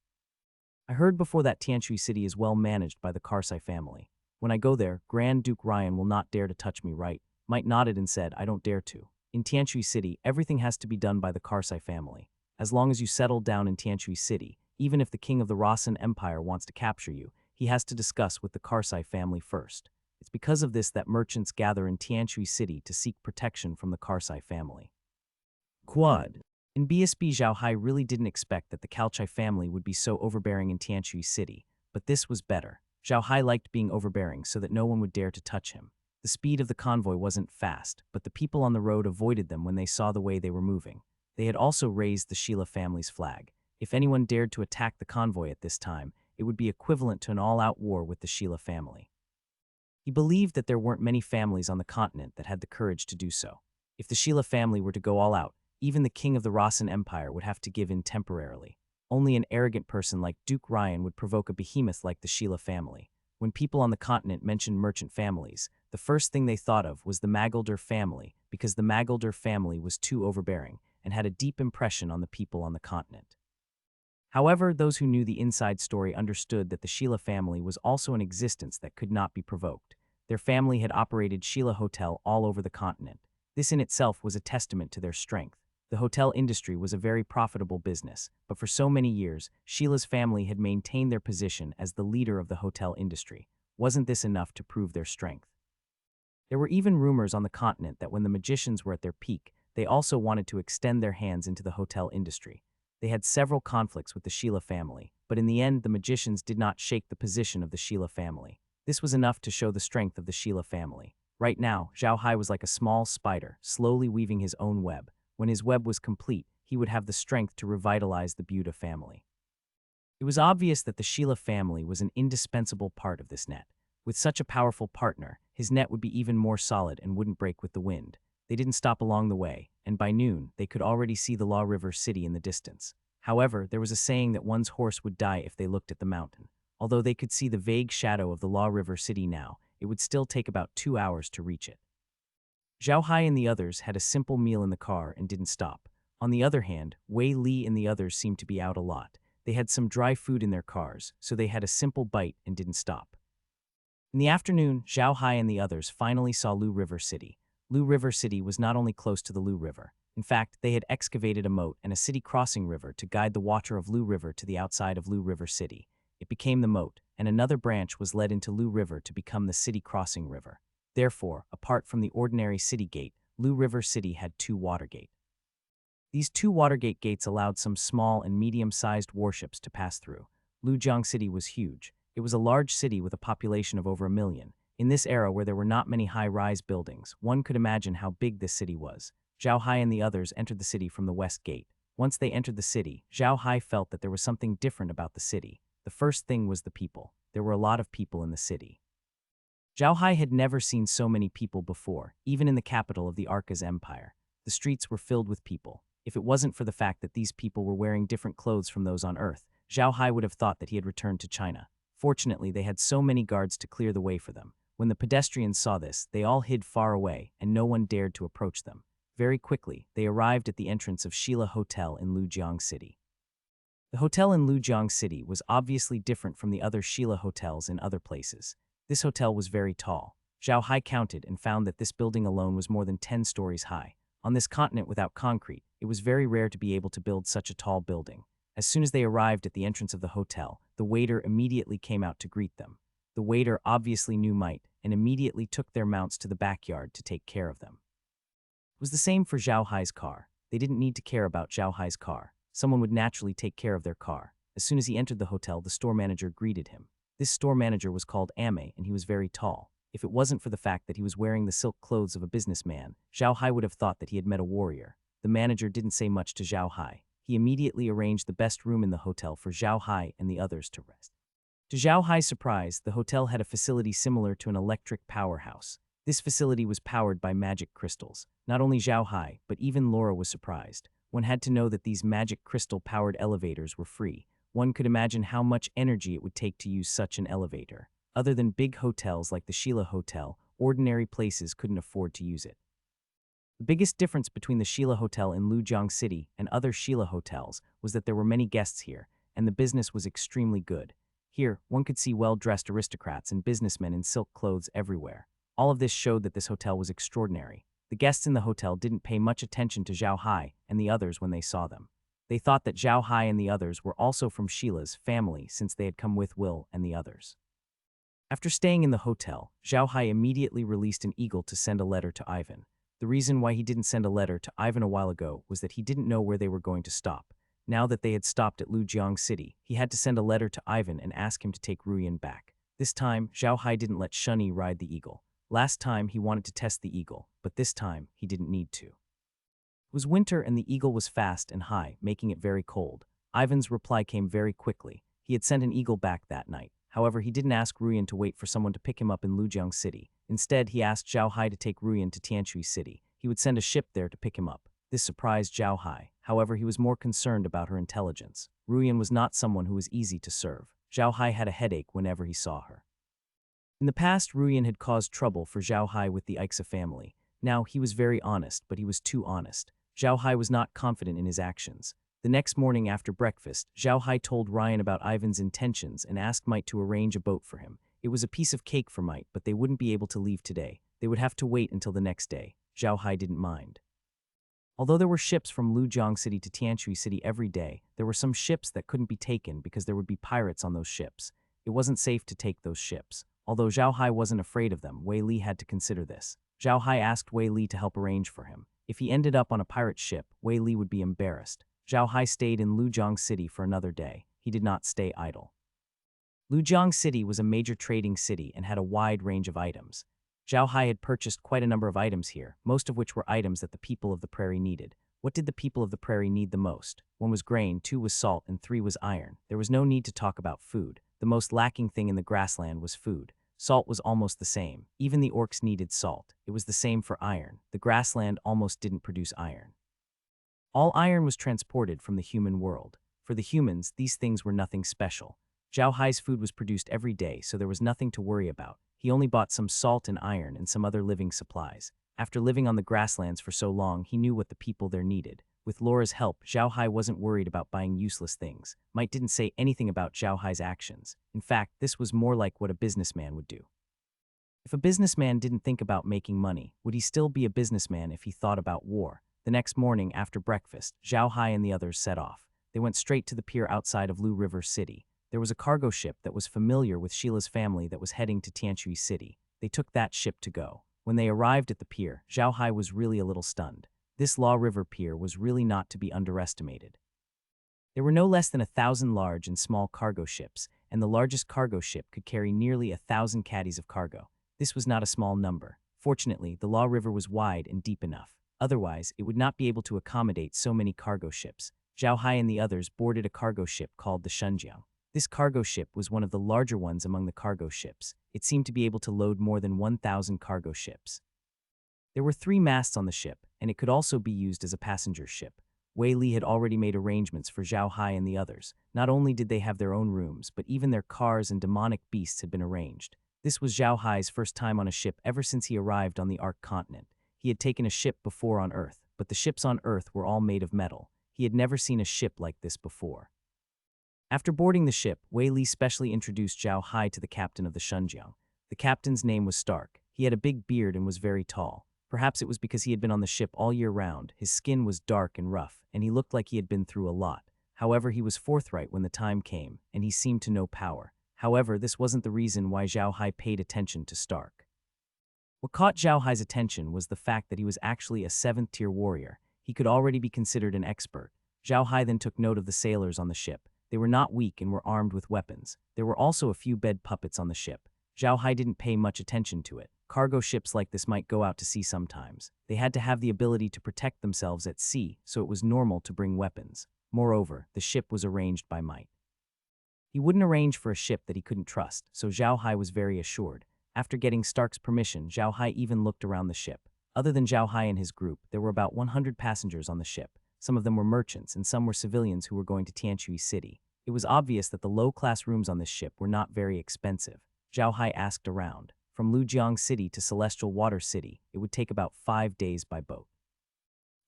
I heard before that Tianui City is well managed by the Karsai family. When I go there, Grand Duke Ryan will not dare to touch me, right? Might nodded and said, I don't dare to. In Tianui City, everything has to be done by the Karsai family. As long as you settle down in Tianui City, even if the king of the Rasen Empire wants to capture you, he has to discuss with the Karsai family first. It's because of this that merchants gather in Tianui City to seek protection from the Karsai family. Quad. In BSB, Zhao Hai really didn't expect that the Kalchai family would be so overbearing in Tianui City, but this was better. Zhao Hai liked being overbearing so that no one would dare to touch him. The speed of the convoy wasn't fast, but the people on the road avoided them when they saw the way they were moving. They had also raised the Sheila family's flag. If anyone dared to attack the convoy at this time, it would be equivalent to an all-out war with the Sheila family. He believed that there weren't many families on the continent that had the courage to do so. If the Sheila family were to go all out, even the king of the Rasen Empire would have to give in temporarily. Only an arrogant person like Duke Ryan would provoke a behemoth like the Sheila family. When people on the continent mentioned merchant families, the first thing they thought of was the Magaldur family, because the Magaldur family was too overbearing and had a deep impression on the people on the continent. However, those who knew the inside story understood that the Sheila family was also an existence that could not be provoked. Their family had operated Sheila Hotel all over the continent. This in itself was a testament to their strength. The hotel industry was a very profitable business, but for so many years, Sheila's family had maintained their position as the leader of the hotel industry. Wasn't this enough to prove their strength? There were even rumors on the continent that when the magicians were at their peak, they also wanted to extend their hands into the hotel industry. They had several conflicts with the Sheila family, but in the end, the magicians did not shake the position of the Sheila family. This was enough to show the strength of the Sheila family. Right now, Zhao Hai was like a small spider, slowly weaving his own web. When his web was complete, he would have the strength to revitalize the Buda family. It was obvious that the Sheila family was an indispensable part of this net. With such a powerful partner, his net would be even more solid and wouldn't break with the wind. They didn't stop along the way, and by noon, they could already see the Law River City in the distance. However, there was a saying that one's horse would die if they looked at the mountain. Although they could see the vague shadow of the Law River City now, it would still take about 2 hours to reach it. Zhao Hai and the others had a simple meal in the car and didn't stop. On the other hand, Wei Li and the others seemed to be out a lot. They had some dry food in their cars, so they had a simple bite and didn't stop. In the afternoon, Zhao Hai and the others finally saw Lu River City. Lu River City was not only close to the Lu River. In fact, they had excavated a moat and a city crossing river to guide the water of Lu River to the outside of Lu River City. It became the moat, and another branch was led into Lu River to become the city crossing river. Therefore, apart from the ordinary city gate, Lu River City had 2 water gates. These 2 Watergate gates allowed some small and medium-sized warships to pass through. Lujiang City was huge. It was a large city with a population of over 1 million. In this era where there were not many high-rise buildings, one could imagine how big this city was. Zhao Hai and the others entered the city from the west gate. Once they entered the city, Zhao Hai felt that there was something different about the city. The first thing was the people. There were a lot of people in the city. Zhao Hai had never seen so many people before, even in the capital of the Arca's empire. The streets were filled with people. If it wasn't for the fact that these people were wearing different clothes from those on Earth, Zhao Hai would have thought that he had returned to China. Fortunately, they had so many guards to clear the way for them. When the pedestrians saw this, they all hid far away, and no one dared to approach them. Very quickly, they arrived at the entrance of Sheila Hotel in Lujiang City. The hotel in Lujiang City was obviously different from the other Sheila hotels in other places. This hotel was very tall. Zhao Hai counted and found that this building alone was more than 10 stories high. On this continent without concrete, it was very rare to be able to build such a tall building. As soon as they arrived at the entrance of the hotel, the waiter immediately came out to greet them. The waiter obviously knew might and immediately took their mounts to the backyard to take care of them. It was the same for Zhao Hai's car. They didn't need to care about Zhao Hai's car. Someone would naturally take care of their car. As soon as he entered the hotel, the store manager greeted him. This store manager was called Ame, and he was very tall. If it wasn't for the fact that he was wearing the silk clothes of a businessman, Zhao Hai would have thought that he had met a warrior. The manager didn't say much to Zhao Hai. He immediately arranged the best room in the hotel for Zhao Hai and the others to rest. To Zhao Hai's surprise, the hotel had a facility similar to an electric powerhouse. This facility was powered by magic crystals. Not only Zhao Hai, but even Laura was surprised. One had to know that these magic crystal-powered elevators were free. One could imagine how much energy it would take to use such an elevator. Other than big hotels like the Sheila Hotel, ordinary places couldn't afford to use it. The biggest difference between the Sheila Hotel in Lujiang City and other Sheila hotels was that there were many guests here, and the business was extremely good. Here, one could see well-dressed aristocrats and businessmen in silk clothes everywhere. All of this showed that this hotel was extraordinary. The guests in the hotel didn't pay much attention to Zhao Hai and the others when they saw them. They thought that Zhao Hai and the others were also from Sheila's family since they had come with Will and the others. After staying in the hotel, Zhao Hai immediately released an eagle to send a letter to Ivan. The reason why he didn't send a letter to Ivan a while ago was that he didn't know where they were going to stop. Now that they had stopped at Lujiang City, he had to send a letter to Ivan and ask him to take Ruyan back. This time, Zhao Hai didn't let Shunyi ride the eagle. Last time, he wanted to test the eagle, but this time, he didn't need to. It was winter and the eagle was fast and high, making it very cold. Ivan's reply came very quickly. He had sent an eagle back that night. However, he didn't ask Ruyan to wait for someone to pick him up in Lujiang City. Instead, he asked Zhao Hai to take Ruyan to Tianui City. He would send a ship there to pick him up. This surprised Zhao Hai. However, he was more concerned about her intelligence. Ruyan was not someone who was easy to serve. Zhao Hai had a headache whenever he saw her. In the past, Ruyan had caused trouble for Zhao Hai with the Ixa family. Now, he was very honest, but he was too honest. Zhao Hai was not confident in his actions. The next morning after breakfast, Zhao Hai told Ryan about Ivan's intentions and asked Might to arrange a boat for him. It was a piece of cake for Might, but they wouldn't be able to leave today. They would have to wait until the next day. Zhao Hai didn't mind. Although there were ships from Lujiang City to Tianui City every day, there were some ships that couldn't be taken because there would be pirates on those ships. It wasn't safe to take those ships. Although Zhao Hai wasn't afraid of them, Wei Li had to consider this. Zhao Hai asked Wei Li to help arrange for him. If he ended up on a pirate ship, Wei Li would be embarrassed. Zhao Hai stayed in Lujiang City for another day. He did not stay idle. Lujiang City was a major trading city and had a wide range of items. Zhao Hai had purchased quite a number of items here, most of which were items that the people of the prairie needed. What did the people of the prairie need the most? 1 was grain, 2 was salt, and 3 was iron. There was no need to talk about food. The most lacking thing in the grassland was food. Salt was almost the same. Even the orcs needed salt. It was the same for iron. The grassland almost didn't produce iron. All iron was transported from the human world. For the humans, these things were nothing special. Zhao Hai's food was produced every day, so there was nothing to worry about. He only bought some salt and iron and some other living supplies. After living on the grasslands for so long, he knew what the people there needed. With Laura's help, Zhao Hai wasn't worried about buying useless things. Might didn't say anything about Zhao Hai's actions. In fact, this was more like what a businessman would do. If a businessman didn't think about making money, would he still be a businessman if he thought about war? The next morning, after breakfast, Zhao Hai and the others set off. They went straight to the pier outside of River City. There was a cargo ship that was familiar with Sheila's family that was heading to Tianui City. They took that ship to go. When they arrived at the pier, Zhao Hai was really a little stunned. This Law River pier was really not to be underestimated. There were no less than 1,000 large and small cargo ships, and the largest cargo ship could carry nearly 1,000 caddies of cargo. This was not a small number. Fortunately, the Law River was wide and deep enough. Otherwise, it would not be able to accommodate so many cargo ships. Zhao Hai and the others boarded a cargo ship called the Shunjiang. This cargo ship was one of the larger ones among the cargo ships. It seemed to be able to load more than 1,000 cargo ships. There were 3 masts on the ship, and it could also be used as a passenger ship. Wei Li had already made arrangements for Zhao Hai and the others. Not only did they have their own rooms, but even their cars and demonic beasts had been arranged. This was Zhao Hai's first time on a ship ever since he arrived on the Ark continent. He had taken a ship before on Earth, but the ships on Earth were all made of metal. He had never seen a ship like this before. After boarding the ship, Wei Li specially introduced Zhao Hai to the captain of the Shunjiang. The captain's name was Stark. He had a big beard and was very tall. Perhaps it was because he had been on the ship all year round. His skin was dark and rough, and he looked like he had been through a lot. However, he was forthright when the time came, and he seemed to know power. However, this wasn't the reason why Zhao Hai paid attention to Stark. What caught Zhao Hai's attention was the fact that he was actually a 7th-tier warrior. He could already be considered an expert. Zhao Hai then took note of the sailors on the ship. They were not weak and were armed with weapons. There were also a few bed puppets on the ship. Zhao Hai didn't pay much attention to it. Cargo ships like this might go out to sea sometimes. They had to have the ability to protect themselves at sea, so it was normal to bring weapons. Moreover, the ship was arranged by might. He wouldn't arrange for a ship that he couldn't trust, so Zhao Hai was very assured. After getting Stark's permission, Zhao Hai even looked around the ship. Other than Zhao Hai and his group, there were about 100 passengers on the ship. Some of them were merchants, and some were civilians who were going to Tianui City. It was obvious that the low-class rooms on this ship were not very expensive. Zhao Hai asked around. From Lujiang City to Celestial Water City, it would take about 5 days by boat.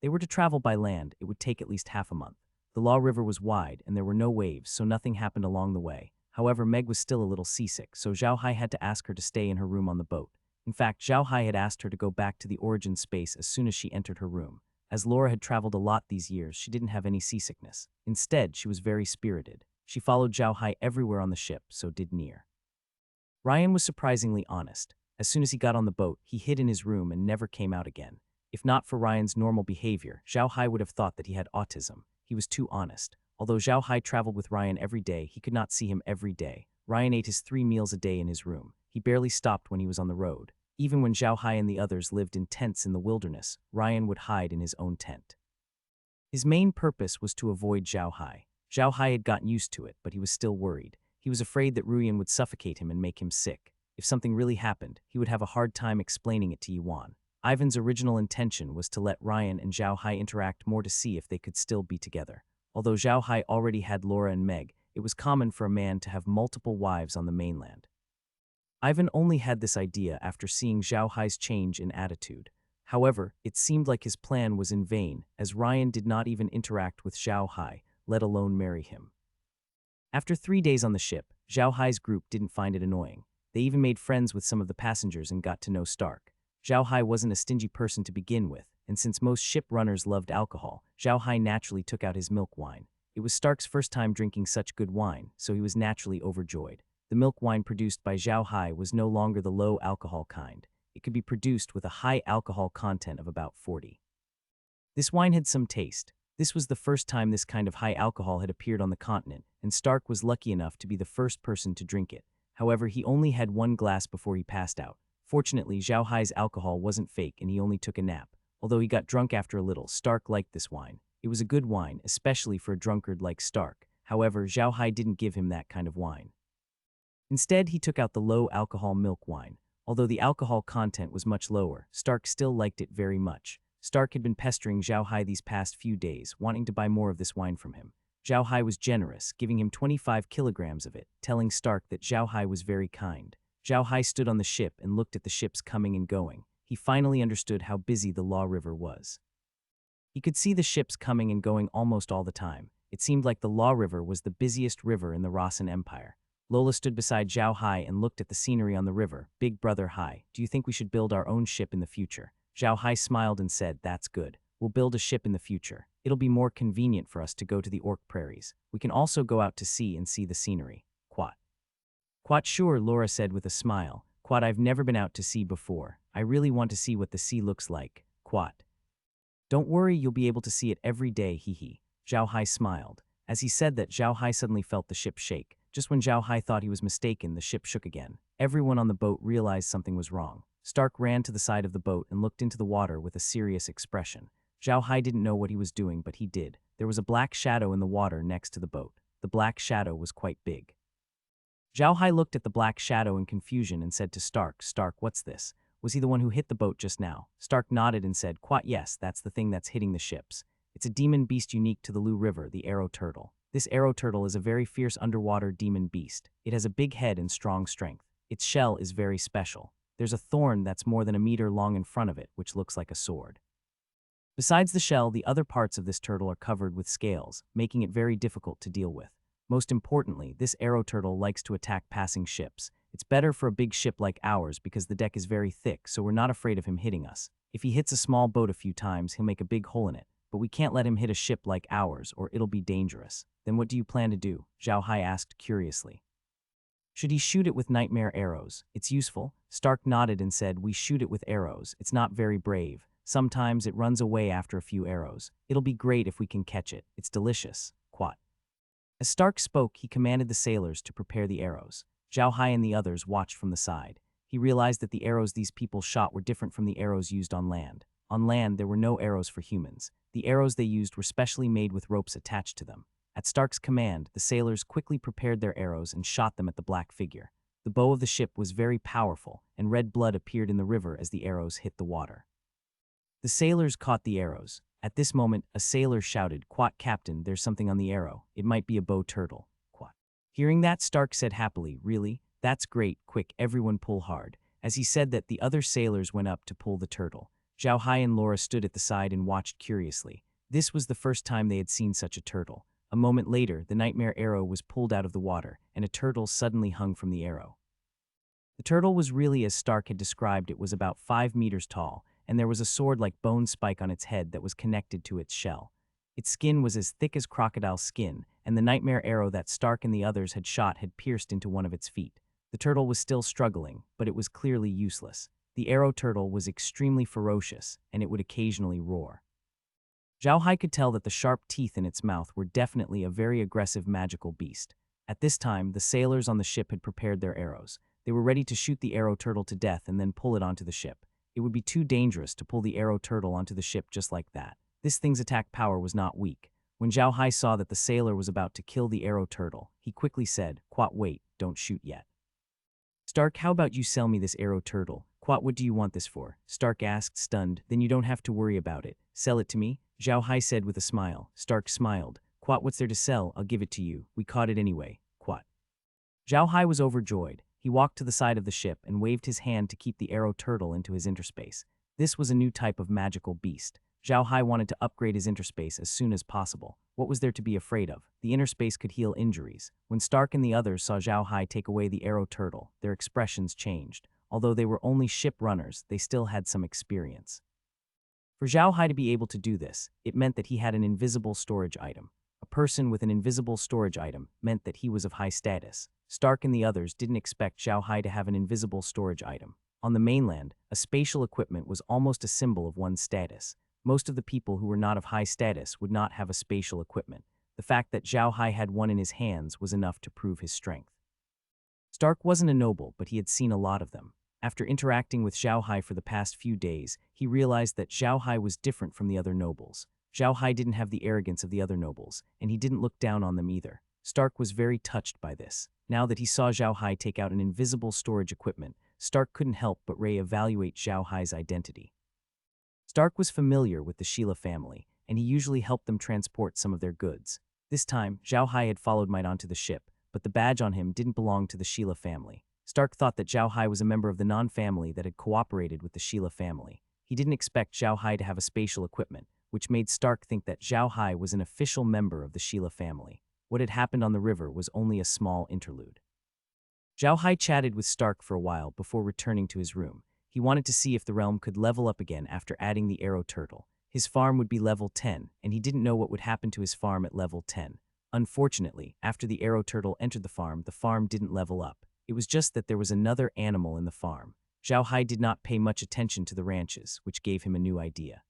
They were to travel by land, it would take at least half a month. The Law River was wide, and there were no waves, so nothing happened along the way. However, Meg was still a little seasick, so Zhao Hai had to ask her to stay in her room on the boat. In fact, Zhao Hai had asked her to go back to the origin space as soon as she entered her room. As Laura had traveled a lot these years, she didn't have any seasickness. Instead, she was very spirited. She followed Zhao Hai everywhere on the ship, so did Near. Ryan was surprisingly honest. As soon as he got on the boat, he hid in his room and never came out again. If not for Ryan's normal behavior, Zhao Hai would have thought that he had autism. He was too honest. Although Zhao Hai traveled with Ryan every day, he could not see him every day. Ryan ate his 3 meals a day in his room. He barely stopped when he was on the road. Even when Zhao Hai and the others lived in tents in the wilderness, Ryan would hide in his own tent. His main purpose was to avoid Zhao Hai. Zhao Hai had gotten used to it, but he was still worried. He was afraid that Ruyan would suffocate him and make him sick. If something really happened, he would have a hard time explaining it to Yuan. Ivan's original intention was to let Ryan and Zhao Hai interact more to see if they could still be together. Although Zhao Hai already had Laura and Meg, it was common for a man to have multiple wives on the mainland. Ivan only had this idea after seeing Zhao Hai's change in attitude. However, it seemed like his plan was in vain, as Ryan did not even interact with Zhao Hai, let alone marry him. After 3 days on the ship, Zhao Hai's group didn't find it annoying. They even made friends with some of the passengers and got to know Stark. Zhao Hai wasn't a stingy person to begin with, and since most ship runners loved alcohol, Zhao Hai naturally took out his milk wine. It was Stark's first time drinking such good wine, so he was naturally overjoyed. The milk wine produced by Zhao Hai was no longer the low alcohol kind. It could be produced with a high alcohol content of about 40. This wine had some taste. This was the first time this kind of high alcohol had appeared on the continent, and Stark was lucky enough to be the first person to drink it. However, he only had 1 glass before he passed out. Fortunately, Zhao Hai's alcohol wasn't fake and he only took a nap. Although he got drunk after a little, Stark liked this wine. It was a good wine, especially for a drunkard like Stark. However, Zhao Hai didn't give him that kind of wine. Instead, he took out the low-alcohol milk wine. Although the alcohol content was much lower, Stark still liked it very much. Stark had been pestering Zhao Hai these past few days, wanting to buy more of this wine from him. Zhao Hai was generous, giving him 25 kilograms of it, telling Stark that Zhao Hai was very kind. Zhao Hai stood on the ship and looked at the ships coming and going. He finally understood how busy the Law River was. He could see the ships coming and going almost all the time. It seemed like the Law River was the busiest river in the Rossan Empire. Lola stood beside Zhao Hai and looked at the scenery on the river. Big brother Hai, do you think we should build our own ship in the future? Zhao Hai smiled and said, that's good. We'll build a ship in the future. It'll be more convenient for us to go to the Orc Prairies. We can also go out to sea and see the scenery. Quat. Quat sure, Laura said with a smile. Quat, I've never been out to sea before. I really want to see what the sea looks like. Quat. Don't worry, you'll be able to see it every day, hee. Zhao Hai smiled. As he said that, Zhao Hai suddenly felt the ship shake. Just when Zhao Hai thought he was mistaken, the ship shook again. Everyone on the boat realized something was wrong. Stark ran to the side of the boat and looked into the water with a serious expression. Zhao Hai didn't know what he was doing, but he did. There was a black shadow in the water next to the boat. The black shadow was quite big. Zhao Hai looked at the black shadow in confusion and said to Stark, Stark, what's this? Was he the one who hit the boat just now? Stark nodded and said, Quat, yes, that's the thing that's hitting the ships. It's a demon beast unique to the Lu River, the arrow turtle. This arrow turtle is a very fierce underwater demon beast. It has a big head and strong strength. Its shell is very special. There's a thorn that's more than a meter long in front of it, which looks like a sword. Besides the shell, the other parts of this turtle are covered with scales, making it very difficult to deal with. Most importantly, this arrow turtle likes to attack passing ships. It's better for a big ship like ours because the deck is very thick, so we're not afraid of him hitting us. If he hits a small boat a few times, he'll make a big hole in it. But we can't let him hit a ship like ours, or it'll be dangerous. Then what do you plan to do? Zhao Hai asked curiously. Should he shoot it with nightmare arrows? It's useful. Stark nodded and said, we shoot it with arrows. It's not very brave. Sometimes it runs away after a few arrows. It'll be great if we can catch it. It's delicious. Quat. As Stark spoke, he commanded the sailors to prepare the arrows. Zhao Hai and the others watched from the side. He realized that the arrows these people shot were different from the arrows used on land. On land, there were no arrows for humans. The arrows they used were specially made with ropes attached to them. At Stark's command, the sailors quickly prepared their arrows and shot them at the black figure. The bow of the ship was very powerful, and red blood appeared in the river as the arrows hit the water. The sailors caught the arrows. At this moment, a sailor shouted, Quat, Captain, there's something on the arrow. It might be a bow turtle. Quat. Hearing that, Stark said happily, really? That's great. Quick, everyone pull hard. As he said that, the other sailors went up to pull the turtle. Zhao Hai and Laura stood at the side and watched curiously. This was the first time they had seen such a turtle. A moment later, the nightmare arrow was pulled out of the water, and a turtle suddenly hung from the arrow. The turtle was really as Stark had described. It was about 5 meters tall, and there was a sword-like bone spike on its head that was connected to its shell. Its skin was as thick as crocodile skin, and the nightmare arrow that Stark and the others had shot had pierced into one of its feet. The turtle was still struggling, but it was clearly useless. The arrow turtle was extremely ferocious, and it would occasionally roar. Zhao Hai could tell that the sharp teeth in its mouth were definitely a very aggressive magical beast. At this time, the sailors on the ship had prepared their arrows. They were ready to shoot the arrow turtle to death and then pull it onto the ship. It would be too dangerous to pull the arrow turtle onto the ship just like that. This thing's attack power was not weak. When Zhao Hai saw that the sailor was about to kill the arrow turtle, he quickly said, Quat, wait, don't shoot yet. Stark, how about you sell me this arrow turtle? Quat, what do you want this for? Stark asked, stunned. Then you don't have to worry about it. Sell it to me? Zhao Hai said with a smile. Stark smiled. Quat, what's there to sell? I'll give it to you. We caught it anyway. Quat. Zhao Hai was overjoyed. He walked to the side of the ship and waved his hand to keep the arrow turtle into his interspace. This was a new type of magical beast. Zhao Hai wanted to upgrade his interspace as soon as possible. What was there to be afraid of? The interspace could heal injuries. When Stark and the others saw Zhao Hai take away the arrow turtle, their expressions changed. Although they were only ship runners, they still had some experience. For Zhao Hai to be able to do this, it meant that he had an invisible storage item. A person with an invisible storage item meant that he was of high status. Stark and the others didn't expect Zhao Hai to have an invisible storage item. On the mainland, a spatial equipment was almost a symbol of one's status. Most of the people who were not of high status would not have a spatial equipment. The fact that Zhao Hai had one in his hands was enough to prove his strength. Stark wasn't a noble, but he had seen a lot of them. After interacting with Zhao Hai for the past few days, he realized that Zhao Hai was different from the other nobles. Zhao Hai didn't have the arrogance of the other nobles, and he didn't look down on them either. Stark was very touched by this. Now that he saw Zhao Hai take out an invisible storage equipment, Stark couldn't help but re-evaluate Zhao Hai's identity. Stark was familiar with the Sheila family, and he usually helped them transport some of their goods. This time, Zhao Hai had followed Might onto the ship, but the badge on him didn't belong to the Sheila family. Stark thought that Zhao Hai was a member of the non-family that had cooperated with the Sheila family. He didn't expect Zhao Hai to have a spatial equipment, which made Stark think that Zhao Hai was an official member of the Sheila family. What had happened on the river was only a small interlude. Zhao Hai chatted with Stark for a while before returning to his room. He wanted to see if the realm could level up again after adding the arrow turtle. His farm would be level 10, and he didn't know what would happen to his farm at level 10. Unfortunately, after the arrow turtle entered the farm didn't level up. It was just that there was another animal in the farm. Zhao Hai did not pay much attention to the ranches, which gave him a new idea.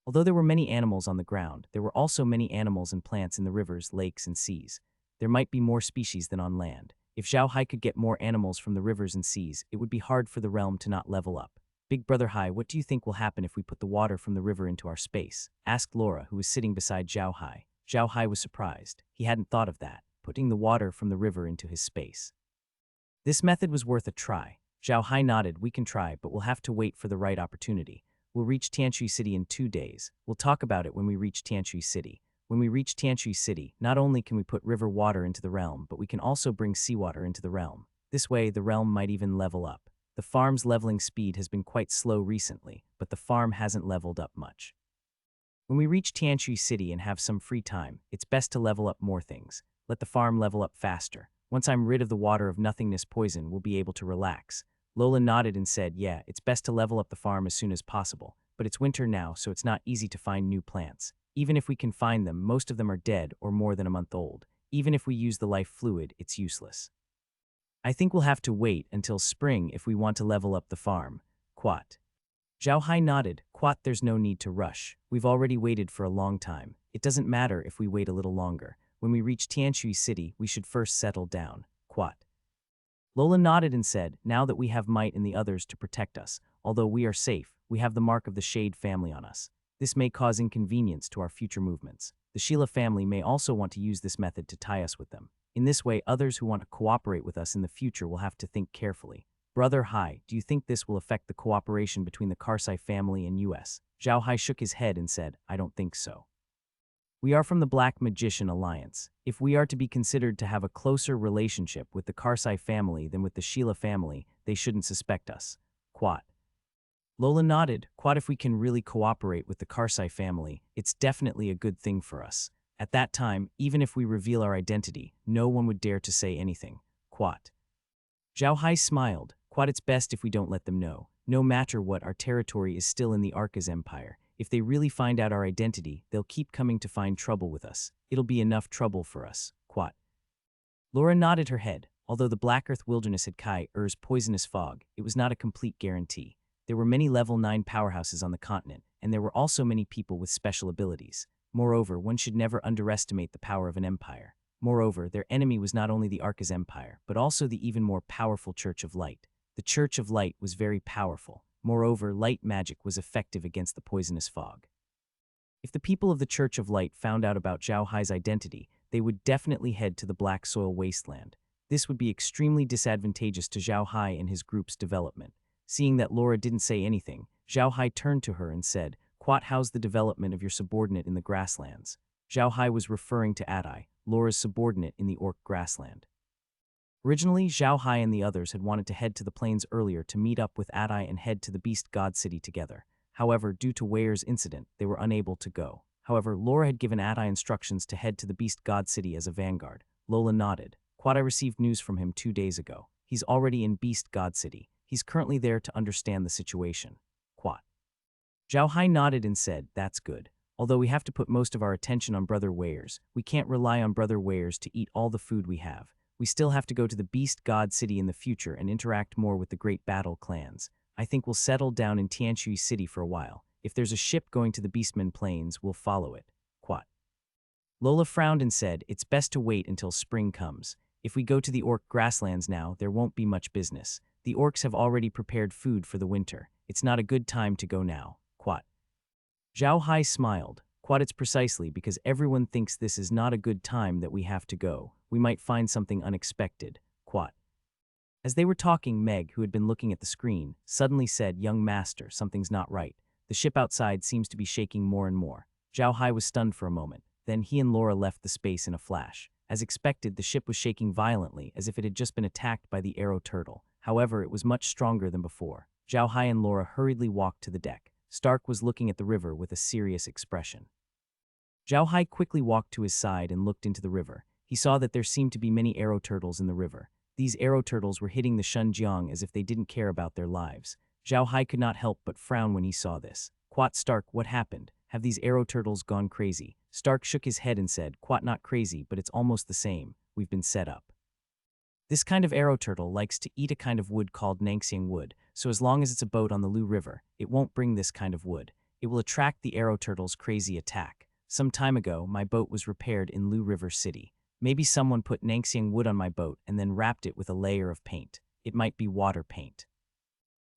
Although there were many animals on the ground, there were also many animals and plants in the rivers, lakes, and seas. There might be more species than on land. If Zhao Hai could get more animals from the rivers and seas, it would be hard for the realm to not level up. Big Brother Hai, what do you think will happen if we put the water from the river into our space? Asked Laura, who was sitting beside Zhao Hai. Zhao Hai was surprised. He hadn't thought of that, putting the water from the river into his space. This method was worth a try. Zhao Hai nodded. We can try, but we'll have to wait for the right opportunity. We'll reach Tianui City in 2 days. We'll talk about it when we reach Tianui City. When we reach Tianui City, not only can we put river water into the realm, but we can also bring seawater into the realm. This way, the realm might even level up. The farm's leveling speed has been quite slow recently, but the farm hasn't leveled up much. When we reach Tianui City and have some free time, it's best to level up more things. Let the farm level up faster. Once I'm rid of the water of nothingness poison, we'll be able to relax. Lola nodded and said, yeah, it's best to level up the farm as soon as possible, but it's winter now, so it's not easy to find new plants. Even if we can find them, most of them are dead or more than a month old. Even if we use the life fluid, it's useless. I think we'll have to wait until spring if we want to level up the farm. Quat. Zhao Hai nodded. Quat, there's no need to rush. We've already waited for a long time. It doesn't matter if we wait a little longer. When we reach Tianui City, we should first settle down. Quat. Lola nodded and said, now that we have Might and the others to protect us, although we are safe, we have the mark of the Shade family on us. This may cause inconvenience to our future movements. The Sheila family may also want to use this method to tie us with them. In this way, others who want to cooperate with us in the future will have to think carefully. Brother Hai, do you think this will affect the cooperation between the Karsai family and US? Zhao Hai shook his head and said, I don't think so. We are from the Black Magician Alliance. If we are to be considered to have a closer relationship with the Karsai family than with the Sheila family, they shouldn't suspect us. Quat. Lola nodded. Quat, if we can really cooperate with the Karsai family, it's definitely a good thing for us. At that time, even if we reveal our identity, no one would dare to say anything. Quat. Zhao Hai smiled. Quat, it's best if we don't let them know. No matter what, our territory is still in the Arcas Empire. If they really find out our identity, they'll keep coming to find trouble with us. It'll be enough trouble for us. Quat. Laura nodded her head. Although the Black Earth Wilderness had Kai Er's poisonous fog, it was not a complete guarantee. There were many level 9 powerhouses on the continent, and there were also many people with special abilities. Moreover, one should never underestimate the power of an empire. Moreover, their enemy was not only the Arcas Empire, but also the even more powerful Church of Light. The Church of Light was very powerful. Moreover, light magic was effective against the poisonous fog. If the people of the Church of Light found out about Zhao Hai's identity, they would definitely head to the Black Soil Wasteland. This would be extremely disadvantageous to Zhao Hai and his group's development. Seeing that Laura didn't say anything, Zhao Hai turned to her and said, Quat, how's the development of your subordinate in the grasslands? Zhao Hai was referring to Adai, Laura's subordinate in the Orc grassland. Originally, Zhao Hai and the others had wanted to head to the plains earlier to meet up with Adai and head to the Beast God City together. However, due to Weir's incident, they were unable to go. However, Laura had given Adai instructions to head to the Beast God City as a vanguard. Lola nodded. Quat, I received news from him 2 days ago. He's already in Beast God City. He's currently there to understand the situation. Quat. Zhao Hai nodded and said, that's good. Although we have to put most of our attention on Brother Weirs, we can't rely on Brother Weirs to eat all the food we have. We still have to go to the Beast God City in the future and interact more with the Great Battle clans. I think we'll settle down in Tianui City for a while. If there's a ship going to the Beastmen Plains, we'll follow it. Quat. Lola frowned and said, it's best to wait until spring comes. If we go to the Orc grasslands now, there won't be much business. The Orcs have already prepared food for the winter. It's not a good time to go now. Quat. Zhao Hai smiled. Quat, it's precisely because everyone thinks this is not a good time that we have to go. We might find something unexpected. Quat. As they were talking, Meg, who had been looking at the screen, suddenly said, young master, something's not right. The ship outside seems to be shaking more and more. Zhao Hai was stunned for a moment. Then he and Laura left the space in a flash. As expected, the ship was shaking violently, as if it had just been attacked by the arrow turtle. However, it was much stronger than before. Zhao Hai and Laura hurriedly walked to the deck. Stark was looking at the river with a serious expression. Zhao Hai quickly walked to his side and looked into the river. He saw that there seemed to be many arrow turtles in the river. These arrow turtles were hitting the Shunjiang as if they didn't care about their lives. Zhao Hai could not help but frown when he saw this. "Quat, Stark, what happened? Have these arrow turtles gone crazy?" Stark shook his head and said, "Quat, not crazy, but it's almost the same. We've been set up. This kind of arrow turtle likes to eat a kind of wood called Nangxiang wood, so as long as it's a boat on the Lu River, it won't bring this kind of wood. It will attract the arrow turtle's crazy attack. Some time ago, my boat was repaired in Lu River City. Maybe someone put Nangxiang wood on my boat and then wrapped it with a layer of paint. It might be water paint.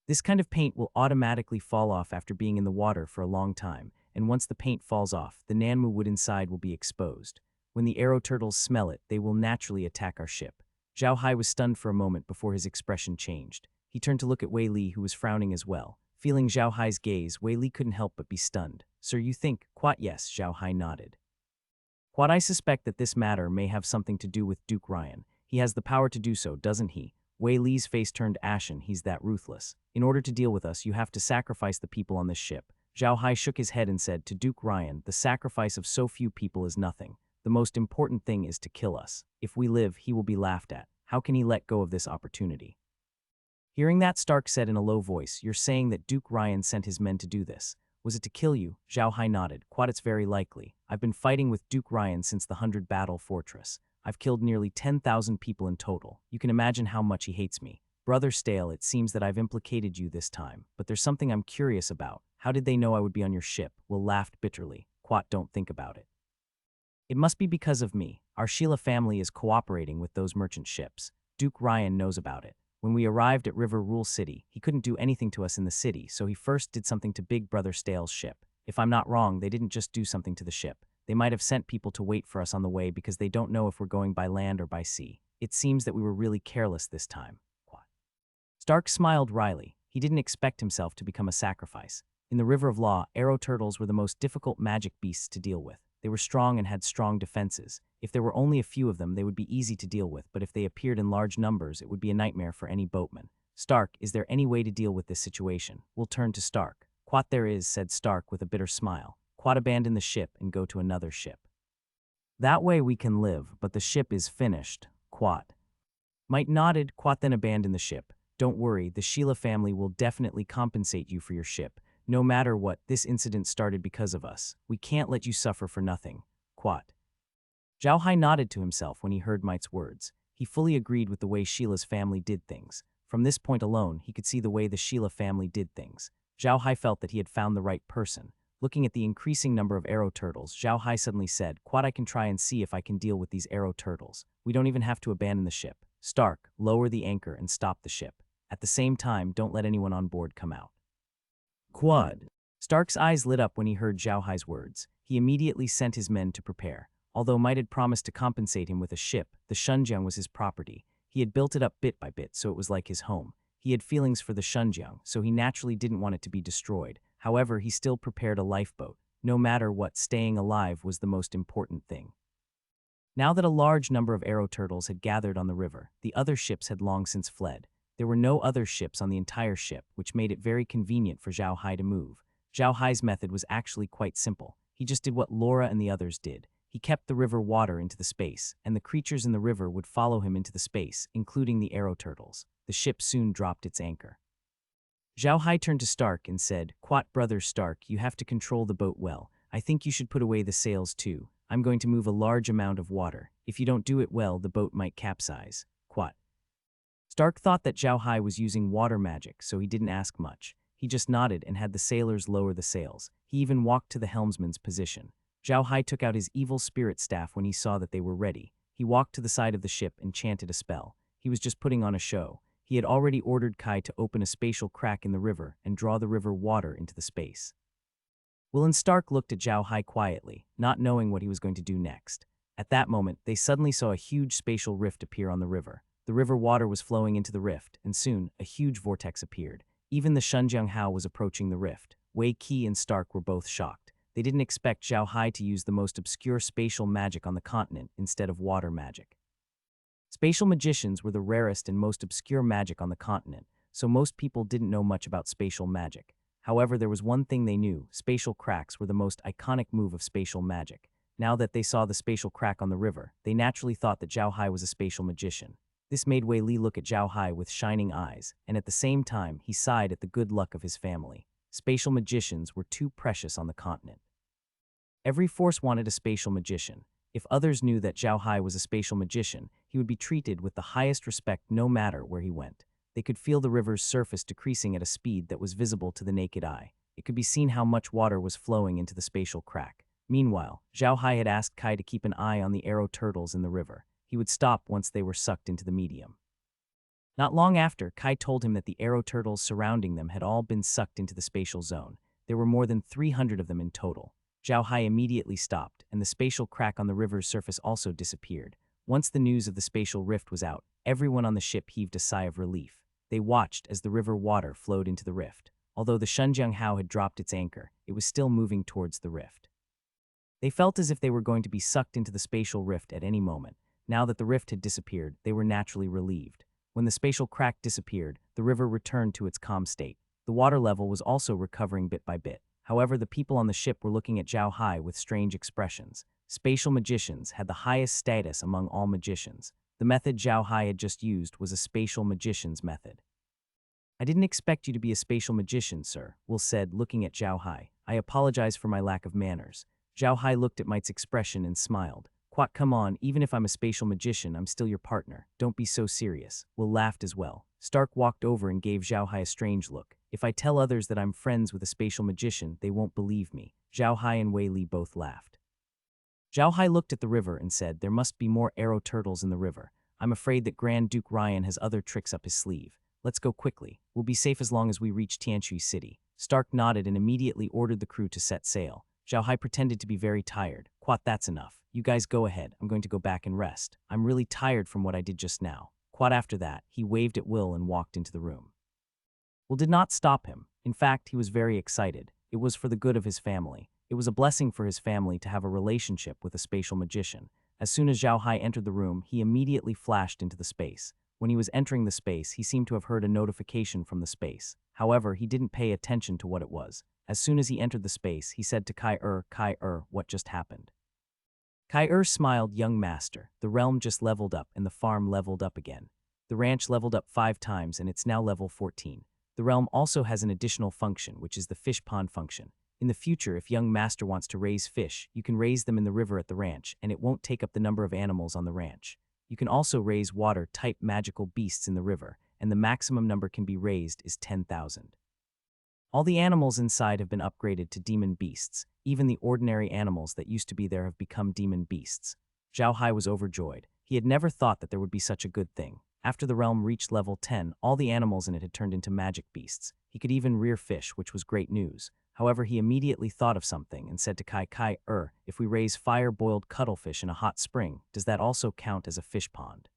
This kind of paint will automatically fall off after being in the water for a long time, and once the paint falls off, the Nanmu wood inside will be exposed. When the arrow turtles smell it, they will naturally attack our ship." Zhao Hai was stunned for a moment before his expression changed. He turned to look at Wei Li, who was frowning as well. Feeling Zhao Hai's gaze, Wei Li couldn't help but be stunned. "Sir, you think?" "Quat, yes," Zhao Hai nodded. "Quat, I suspect that this matter may have something to do with Duke Ryan. He has the power to do so, doesn't he?" Wei Li's face turned ashen. "He's that ruthless. In order to deal with us, you have to sacrifice the people on this ship." Zhao Hai shook his head and said, "To Duke Ryan, the sacrifice of so few people is nothing. The most important thing is to kill us. If we live, he will be laughed at. How can he let go of this opportunity?" Hearing that, Stark said in a low voice, "You're saying that Duke Ryan sent his men to do this. Was it to kill you?" Zhao Hai nodded. "Quat, it's very likely. I've been fighting with Duke Ryan since the 100 Battle Fortress. I've killed nearly 10,000 people in total. You can imagine how much he hates me. Brother Stale, it seems that I've implicated you this time, but there's something I'm curious about. How did they know I would be on your ship?" Will laughed bitterly. "Quat, don't think about it. It must be because of me. Our Sheila family is cooperating with those merchant ships. Duke Ryan knows about it. When we arrived at River Rule City, he couldn't do anything to us in the city, so he first did something to Big Brother Stale's ship. If I'm not wrong, they didn't just do something to the ship. They might have sent people to wait for us on the way because they don't know if we're going by land or by sea. It seems that we were really careless this time." Quat. Stark smiled wryly. He didn't expect himself to become a sacrifice. In the River of Law, arrow turtles were the most difficult magic beasts to deal with. They were strong and had strong defenses. If there were only a few of them, they would be easy to deal with, but if they appeared in large numbers, it would be a nightmare for any boatman. "Stark, is there any way to deal with this situation?" We'll turn to Stark. "Quat, there is," said Stark with a bitter smile. "Quat, abandon the ship and go to another ship. That way we can live, but the ship is finished." Quat. Might nodded. "Quat, then abandon the ship. Don't worry, the Sheila family will definitely compensate you for your ship. No matter what, this incident started because of us. We can't let you suffer for nothing." Quat. Zhao Hai nodded to himself when he heard Mite's words. He fully agreed with the way Sheila's family did things. From this point alone, he could see the way the Sheila family did things. Zhao Hai felt that he had found the right person. Looking at the increasing number of arrow turtles, Zhao Hai suddenly said, "Quat, I can try and see if I can deal with these arrow turtles. We don't even have to abandon the ship. Stark, lower the anchor and stop the ship. At the same time, don't let anyone on board come out." Quad. Stark's eyes lit up when he heard Zhao Hai's words. He immediately sent his men to prepare. Although Might had promised to compensate him with a ship, the Shunjiang was his property. He had built it up bit by bit, so it was like his home. He had feelings for the Shunjiang, so he naturally didn't want it to be destroyed. However, he still prepared a lifeboat. No matter what, staying alive was the most important thing. Now that a large number of arrow turtles had gathered on the river, the other ships had long since fled. There were no other ships on the entire ship, which made it very convenient for Zhao Hai to move. Zhao Hai's method was actually quite simple. He just did what Laura and the others did. He kept the river water into the space, and the creatures in the river would follow him into the space, including the arrow turtles. The ship soon dropped its anchor. Zhao Hai turned to Stark and said, "Quat, brother Stark, you have to control the boat well. I think you should put away the sails too. I'm going to move a large amount of water. If you don't do it well, the boat might capsize." Quat. Stark thought that Zhao Hai was using water magic, so he didn't ask much. He just nodded and had the sailors lower the sails. He even walked to the helmsman's position. Zhao Hai took out his evil spirit staff when he saw that they were ready. He walked to the side of the ship and chanted a spell. He was just putting on a show. He had already ordered Kai to open a spatial crack in the river and draw the river water into the space. Will and Stark looked at Zhao Hai quietly, not knowing what he was going to do next. At that moment, they suddenly saw a huge spatial rift appear on the river. The river water was flowing into the rift, and soon, a huge vortex appeared. Even the Shunjiang Hao was approaching the rift. Wei Qi and Stark were both shocked. They didn't expect Zhao Hai to use the most obscure spatial magic on the continent instead of water magic. Spatial magicians were the rarest and most obscure magic on the continent, so most people didn't know much about spatial magic. However, there was one thing they knew: spatial cracks were the most iconic move of spatial magic. Now that they saw the spatial crack on the river, they naturally thought that Zhao Hai was a spatial magician. This made Wei Li look at Zhao Hai with shining eyes, and at the same time, he sighed at the good luck of his family. Spatial magicians were too precious on the continent. Every force wanted a spatial magician. If others knew that Zhao Hai was a spatial magician, he would be treated with the highest respect no matter where he went. They could feel the river's surface decreasing at a speed that was visible to the naked eye. It could be seen how much water was flowing into the spatial crack. Meanwhile, Zhao Hai had asked Kai to keep an eye on the arrow turtles in the river. He would stop once they were sucked into the medium. Not long after, Kai told him that the arrow turtles surrounding them had all been sucked into the spatial zone. There were more than 300 of them in total. Zhao Hai immediately stopped, and the spatial crack on the river's surface also disappeared. Once the news of the spatial rift was out, everyone on the ship heaved a sigh of relief. They watched as the river water flowed into the rift. Although the Shunjiang Hao had dropped its anchor, it was still moving towards the rift. They felt as if they were going to be sucked into the spatial rift at any moment. Now that the rift had disappeared, they were naturally relieved. When the spatial crack disappeared, the river returned to its calm state. The water level was also recovering bit by bit. However, the people on the ship were looking at Zhao Hai with strange expressions. Spatial magicians had the highest status among all magicians. The method Zhao Hai had just used was a spatial magician's method. "I didn't expect you to be a spatial magician, sir," Will said, looking at Zhao Hai. "I apologize for my lack of manners." Zhao Hai looked at Mite's expression and smiled. "Quat, come on, even if I'm a spatial magician, I'm still your partner. Don't be so serious." Will laughed as well. Stark walked over and gave Zhao Hai a strange look. "If I tell others that I'm friends with a spatial magician, they won't believe me." Zhao Hai and Wei Li both laughed. Zhao Hai looked at the river and said, "There must be more arrow turtles in the river. I'm afraid that Grand Duke Ryan has other tricks up his sleeve. Let's go quickly. We'll be safe as long as we reach Tianui City." Stark nodded and immediately ordered the crew to set sail. Zhao Hai pretended to be very tired. "Quat, that's enough. You guys go ahead. I'm going to go back and rest. I'm really tired from what I did just now." Quat after that, he waved at Will and walked into the room. Will did not stop him. In fact, he was very excited. It was for the good of his family. It was a blessing for his family to have a relationship with a spatial magician. As soon as Zhao Hai entered the room, he immediately flashed into the space. When he was entering the space, he seemed to have heard a notification from the space. However, he didn't pay attention to what it was. As soon as he entered the space, he said to Kai, what just happened?" Kai smiled. "Young master, the realm just leveled up and the farm leveled up again. The ranch leveled up 5 times and it's now level 14. The realm also has an additional function, which is the fish pond function. In the future, if young master wants to raise fish, you can raise them in the river at the ranch, and it won't take up the number of animals on the ranch. You can also raise water-type magical beasts in the river, and the maximum number can be raised is 10,000. All the animals inside have been upgraded to demon beasts. Even the ordinary animals that used to be there have become demon beasts." Zhao Hai was overjoyed. He had never thought that there would be such a good thing. After the realm reached level 10, all the animals in it had turned into magic beasts. He could even rear fish, which was great news. However, he immediately thought of something and said to Kai, if we raise fire-boiled cuttlefish in a hot spring, does that also count as a fish pond?"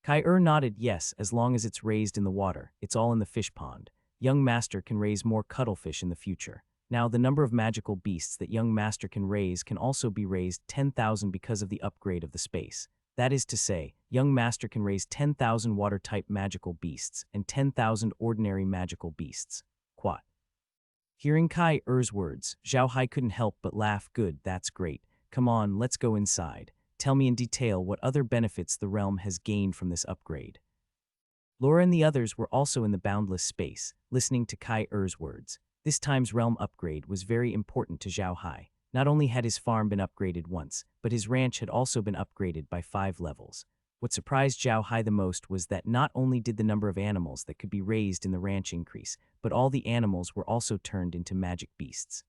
Kai nodded yes, as long as it's raised in the water. It's all in the fish pond. Young master can raise more cuttlefish in the future. Now, the number of magical beasts that young master can raise can also be raised 10,000 because of the upgrade of the space. That is to say, young master can raise 10,000 water-type magical beasts and 10,000 ordinary magical beasts. Quat. Hearing Kai-er's words, Zhao Hai couldn't help but laugh. "Good, that's great. Come on, let's go inside. Tell me in detail what other benefits the realm has gained from this upgrade." Laura and the others were also in the boundless space, listening to Kai-er's words. This time's realm upgrade was very important to Zhao Hai. Not only had his farm been upgraded once, but his ranch had also been upgraded by 5 levels. What surprised Zhao Hai the most was that not only did the number of animals that could be raised in the ranch increase, but all the animals were also turned into magic beasts.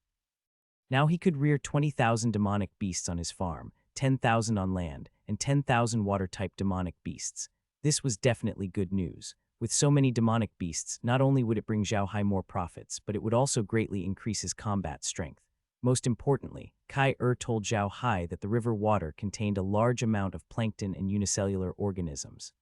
Now he could rear 20,000 demonic beasts on his farm, 10,000 on land, and 10,000 water-type demonic beasts. This was definitely good news. With so many demonic beasts, not only would it bring Zhao Hai more profits, but it would also greatly increase his combat strength. Most importantly, Kai told Zhao Hai that the river water contained a large amount of plankton and unicellular organisms.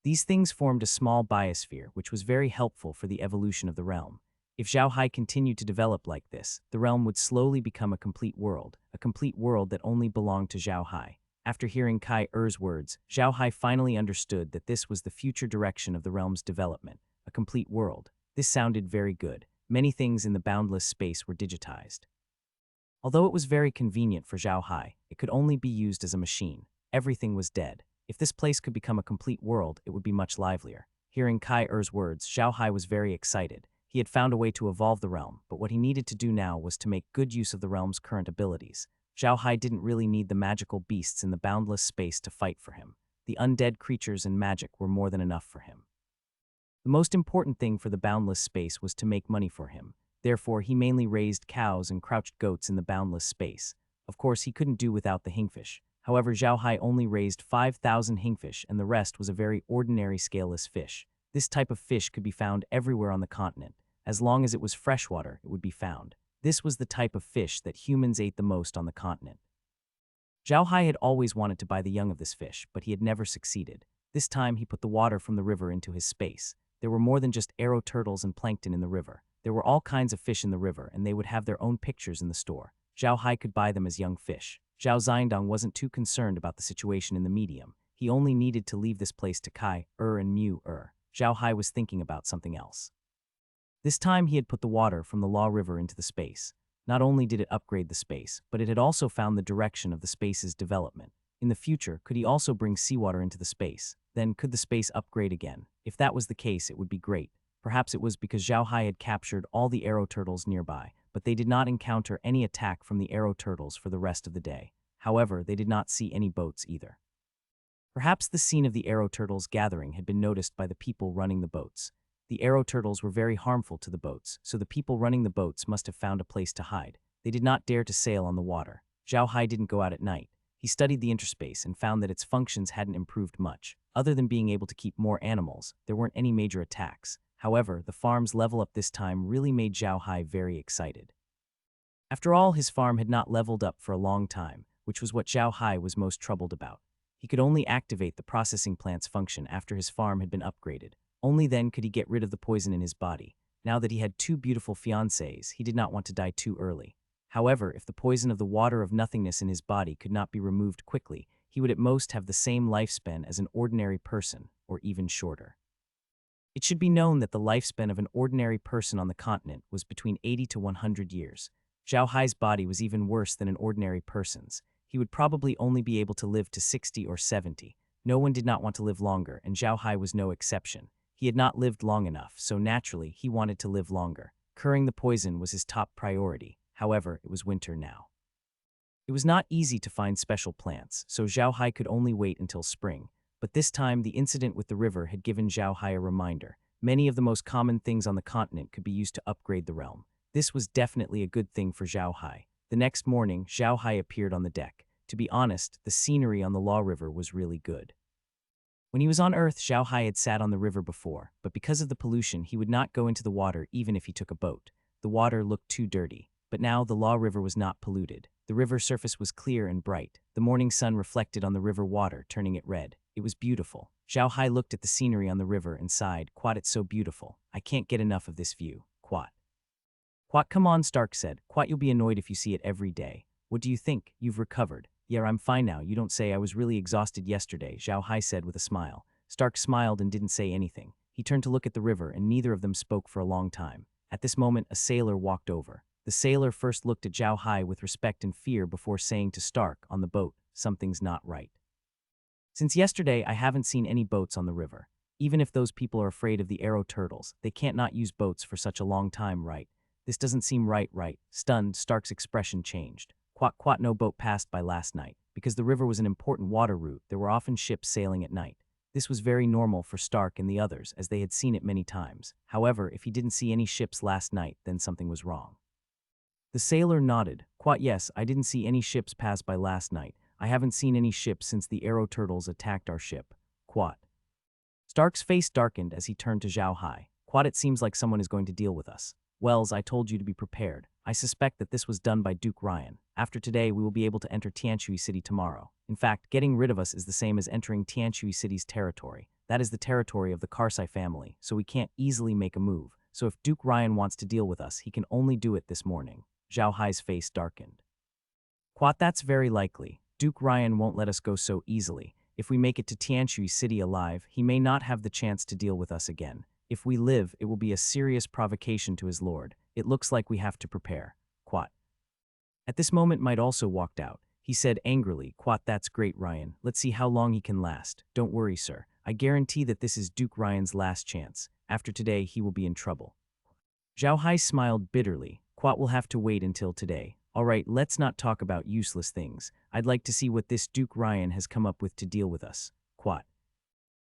These things formed a small biosphere, which was very helpful for the evolution of the realm. If Zhao Hai continued to develop like this, the realm would slowly become a complete world that only belonged to Zhao Hai. After hearing Kai Er's words, Zhao Hai finally understood that this was the future direction of the realm's development, a complete world. This sounded very good. Many things in the boundless space were digitized. Although it was very convenient for Zhao Hai, it could only be used as a machine. Everything was dead. If this place could become a complete world, it would be much livelier. Hearing Kai Er's words, Zhao Hai was very excited. He had found a way to evolve the realm, but what he needed to do now was to make good use of the realm's current abilities. Zhao Hai didn't really need the magical beasts in the boundless space to fight for him. The undead creatures and magic were more than enough for him. The most important thing for the boundless space was to make money for him. Therefore, he mainly raised cows and crouched goats in the boundless space. Of course, he couldn't do without the hingfish. However, Zhao Hai only raised 5,000 hingfish, and the rest was a very ordinary scaleless fish. This type of fish could be found everywhere on the continent. As long as it was freshwater, it would be found. This was the type of fish that humans ate the most on the continent. Zhao Hai had always wanted to buy the young of this fish, but he had never succeeded. This time, he put the water from the river into his space. There were more than just arrow turtles and plankton in the river. There were all kinds of fish in the river, and they would have their own pictures in the store. Zhao Hai could buy them as young fish. Zhao Xiandong wasn't too concerned about the situation in the medium. He only needed to leave this place to Kai and Mu. Zhao Hai was thinking about something else. This time he had put the water from the Law River into the space. Not only did it upgrade the space, but it had also found the direction of the space's development. In the future, could he also bring seawater into the space? Then could the space upgrade again? If that was the case, it would be great. Perhaps it was because Zhao Hai had captured all the arrow turtles nearby, but they did not encounter any attack from the arrow turtles for the rest of the day. However, they did not see any boats either. Perhaps the scene of the arrow turtles gathering had been noticed by the people running the boats. The arrow turtles were very harmful to the boats, so the people running the boats must have found a place to hide. They did not dare to sail on the water. Zhao Hai didn't go out at night. He studied the interspace and found that its functions hadn't improved much. Other than being able to keep more animals, there weren't any major attacks. However, the farm's level up this time really made Zhao Hai very excited. After all, his farm had not leveled up for a long time, which was what Zhao Hai was most troubled about. He could only activate the processing plant's function after his farm had been upgraded. Only then could he get rid of the poison in his body. Now that he had two beautiful fiancées, he did not want to die too early. However, if the poison of the water of nothingness in his body could not be removed quickly, he would at most have the same lifespan as an ordinary person, or even shorter. It should be known that the lifespan of an ordinary person on the continent was between 80 to 100 years. Zhao Hai's body was even worse than an ordinary person's. He would probably only be able to live to 60 or 70. No one did not want to live longer, and Zhao Hai was no exception. He had not lived long enough, so naturally, he wanted to live longer. Curing the poison was his top priority. However, it was winter now. It was not easy to find special plants, so Zhao Hai could only wait until spring. But this time, the incident with the river had given Zhao Hai a reminder. Many of the most common things on the continent could be used to upgrade the realm. This was definitely a good thing for Zhao Hai. The next morning, Zhao Hai appeared on the deck. To be honest, the scenery on the Law River was really good. When he was on Earth, Zhao Hai had sat on the river before, but because of the pollution, he would not go into the water even if he took a boat. The water looked too dirty. But now the Law River was not polluted. The river surface was clear and bright. The morning sun reflected on the river water, turning it red. It was beautiful. Zhao Hai looked at the scenery on the river and sighed, "Quat, it's so beautiful. I can't get enough of this view. Quat." "Quat, come on," Stark said. "Quat, you'll be annoyed if you see it every day. What do you think? You've recovered." "Yeah, I'm fine now. You don't say. I was really exhausted yesterday," Zhao Hai said with a smile. Stark smiled and didn't say anything. He turned to look at the river, and neither of them spoke for a long time. At this moment, a sailor walked over. The sailor first looked at Zhao Hai with respect and fear before saying to Stark on the boat, "Something's not right. Since yesterday, I haven't seen any boats on the river. Even if those people are afraid of the arrow turtles, they can't not use boats for such a long time, right? This doesn't seem right. Stunned, Stark's expression changed. Quat, no boat passed by last night. Because the river was an important water route, there were often ships sailing at night. This was very normal for Stark and the others, as they had seen it many times. However, if he didn't see any ships last night, then something was wrong." The sailor nodded. "Quat, yes, I didn't see any ships pass by last night. I haven't seen any ships since the arrow turtles attacked our ship. Quat." Stark's face darkened as he turned to Zhao Hai. "Quat, it seems like someone is going to deal with us. Wells, I told you to be prepared. I suspect that this was done by Duke Ryan. After today, we will be able to enter Tianui City tomorrow. In fact, getting rid of us is the same as entering Tianui City's territory. That is the territory of the Karsai family, so we can't easily make a move. so if Duke Ryan wants to deal with us, he can only do it this morning. Zhao Hai's face darkened. Quat, that's very likely. Duke Ryan won't let us go so easily. If we make it to Tianui City alive, he may not have the chance to deal with us again. If we live, it will be a serious provocation to his lord. It looks like we have to prepare. Quat. At this moment, Might also walked out. He said angrily, Quat, that's great, Ryan. Let's see how long he can last. Don't worry, sir. I guarantee that this is Duke Ryan's last chance. After today, he will be in trouble. Zhao Hai smiled bitterly. Quat will have to wait until today. All right, let's not talk about useless things. I'd like to see what this Duke Ryan has come up with to deal with us. Quat.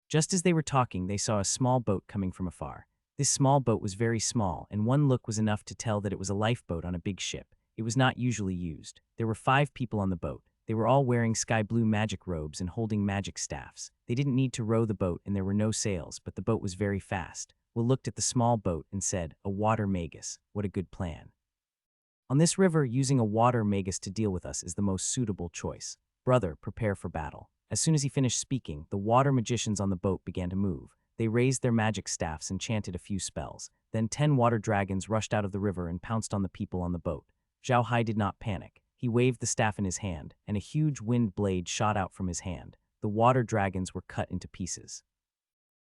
Just as they were talking, they saw a small boat coming from afar. This small boat was very small, and one look was enough to tell that it was a lifeboat on a big ship. It was not usually used. There were 5 people on the boat. They were all wearing sky blue magic robes and holding magic staffs. They didn't need to row the boat, and there were no sails, but the boat was very fast. Will looked at the small boat and said, a water magus. What a good plan. On this river, using a water magus to deal with us is the most suitable choice. Brother, prepare for battle. As soon as he finished speaking, the water magicians on the boat began to move. They raised their magic staffs and chanted a few spells. Then 10 water dragons rushed out of the river and pounced on the people on the boat. Zhao Hai did not panic. He waved the staff in his hand, and a huge wind blade shot out from his hand. The water dragons were cut into pieces.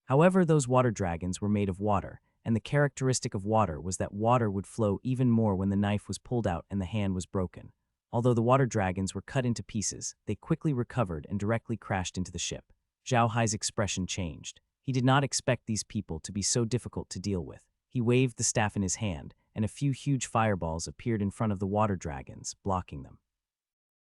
However, those water dragons were made of water, and the characteristic of water was that water would flow even more when the knife was pulled out and the hand was broken. Although the water dragons were cut into pieces, they quickly recovered and directly crashed into the ship. Zhao Hai's expression changed. He did not expect these people to be so difficult to deal with. He waved the staff in his hand, and a few huge fireballs appeared in front of the water dragons, blocking them.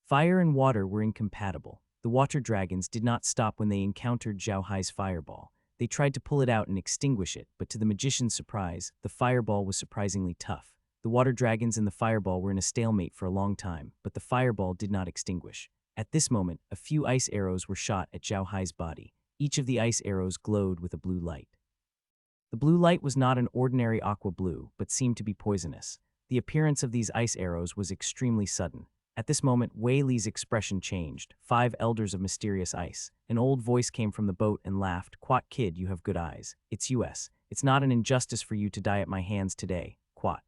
Fire and water were incompatible. The water dragons did not stop when they encountered Zhao Hai's fireball. They tried to pull it out and extinguish it, but to the magician's surprise, the fireball was surprisingly tough. The water dragons and the fireball were in a stalemate for a long time, but the fireball did not extinguish. At this moment, a few ice arrows were shot at Zhao Hai's body. Each of the ice arrows glowed with a blue light. The blue light was not an ordinary aqua blue, but seemed to be poisonous. The appearance of these ice arrows was extremely sudden. At this moment, Wei Li's expression changed. 5 elders of mysterious ice. An old voice came from the boat and laughed. Quat, kid, you have good eyes. It's US. It's not an injustice for you to die at my hands today. Quat.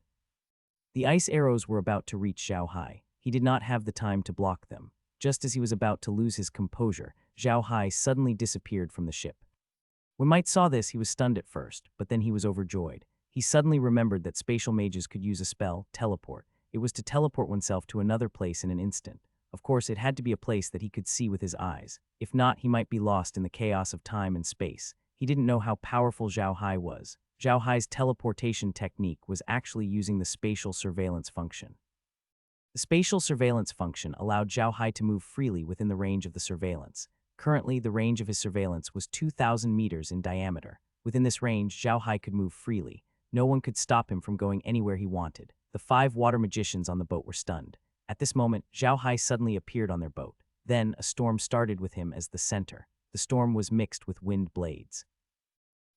The ice arrows were about to reach Zhao Hai. He did not have the time to block them. Just as he was about to lose his composure, Zhao Hai suddenly disappeared from the ship. When Might saw this, he was stunned at first, but then he was overjoyed. He suddenly remembered that spatial mages could use a spell, teleport. It was to teleport oneself to another place in an instant. Of course, it had to be a place that he could see with his eyes. If not, he might be lost in the chaos of time and space. He didn't know how powerful Zhao Hai was. Zhao Hai's teleportation technique was actually using the spatial surveillance function. The spatial surveillance function allowed Zhao Hai to move freely within the range of the surveillance. Currently, the range of his surveillance was 2,000 meters in diameter. Within this range, Zhao Hai could move freely. No one could stop him from going anywhere he wanted. The 5 water magicians on the boat were stunned. At this moment, Zhao Hai suddenly appeared on their boat. Then, a storm started with him as the center. The storm was mixed with wind blades.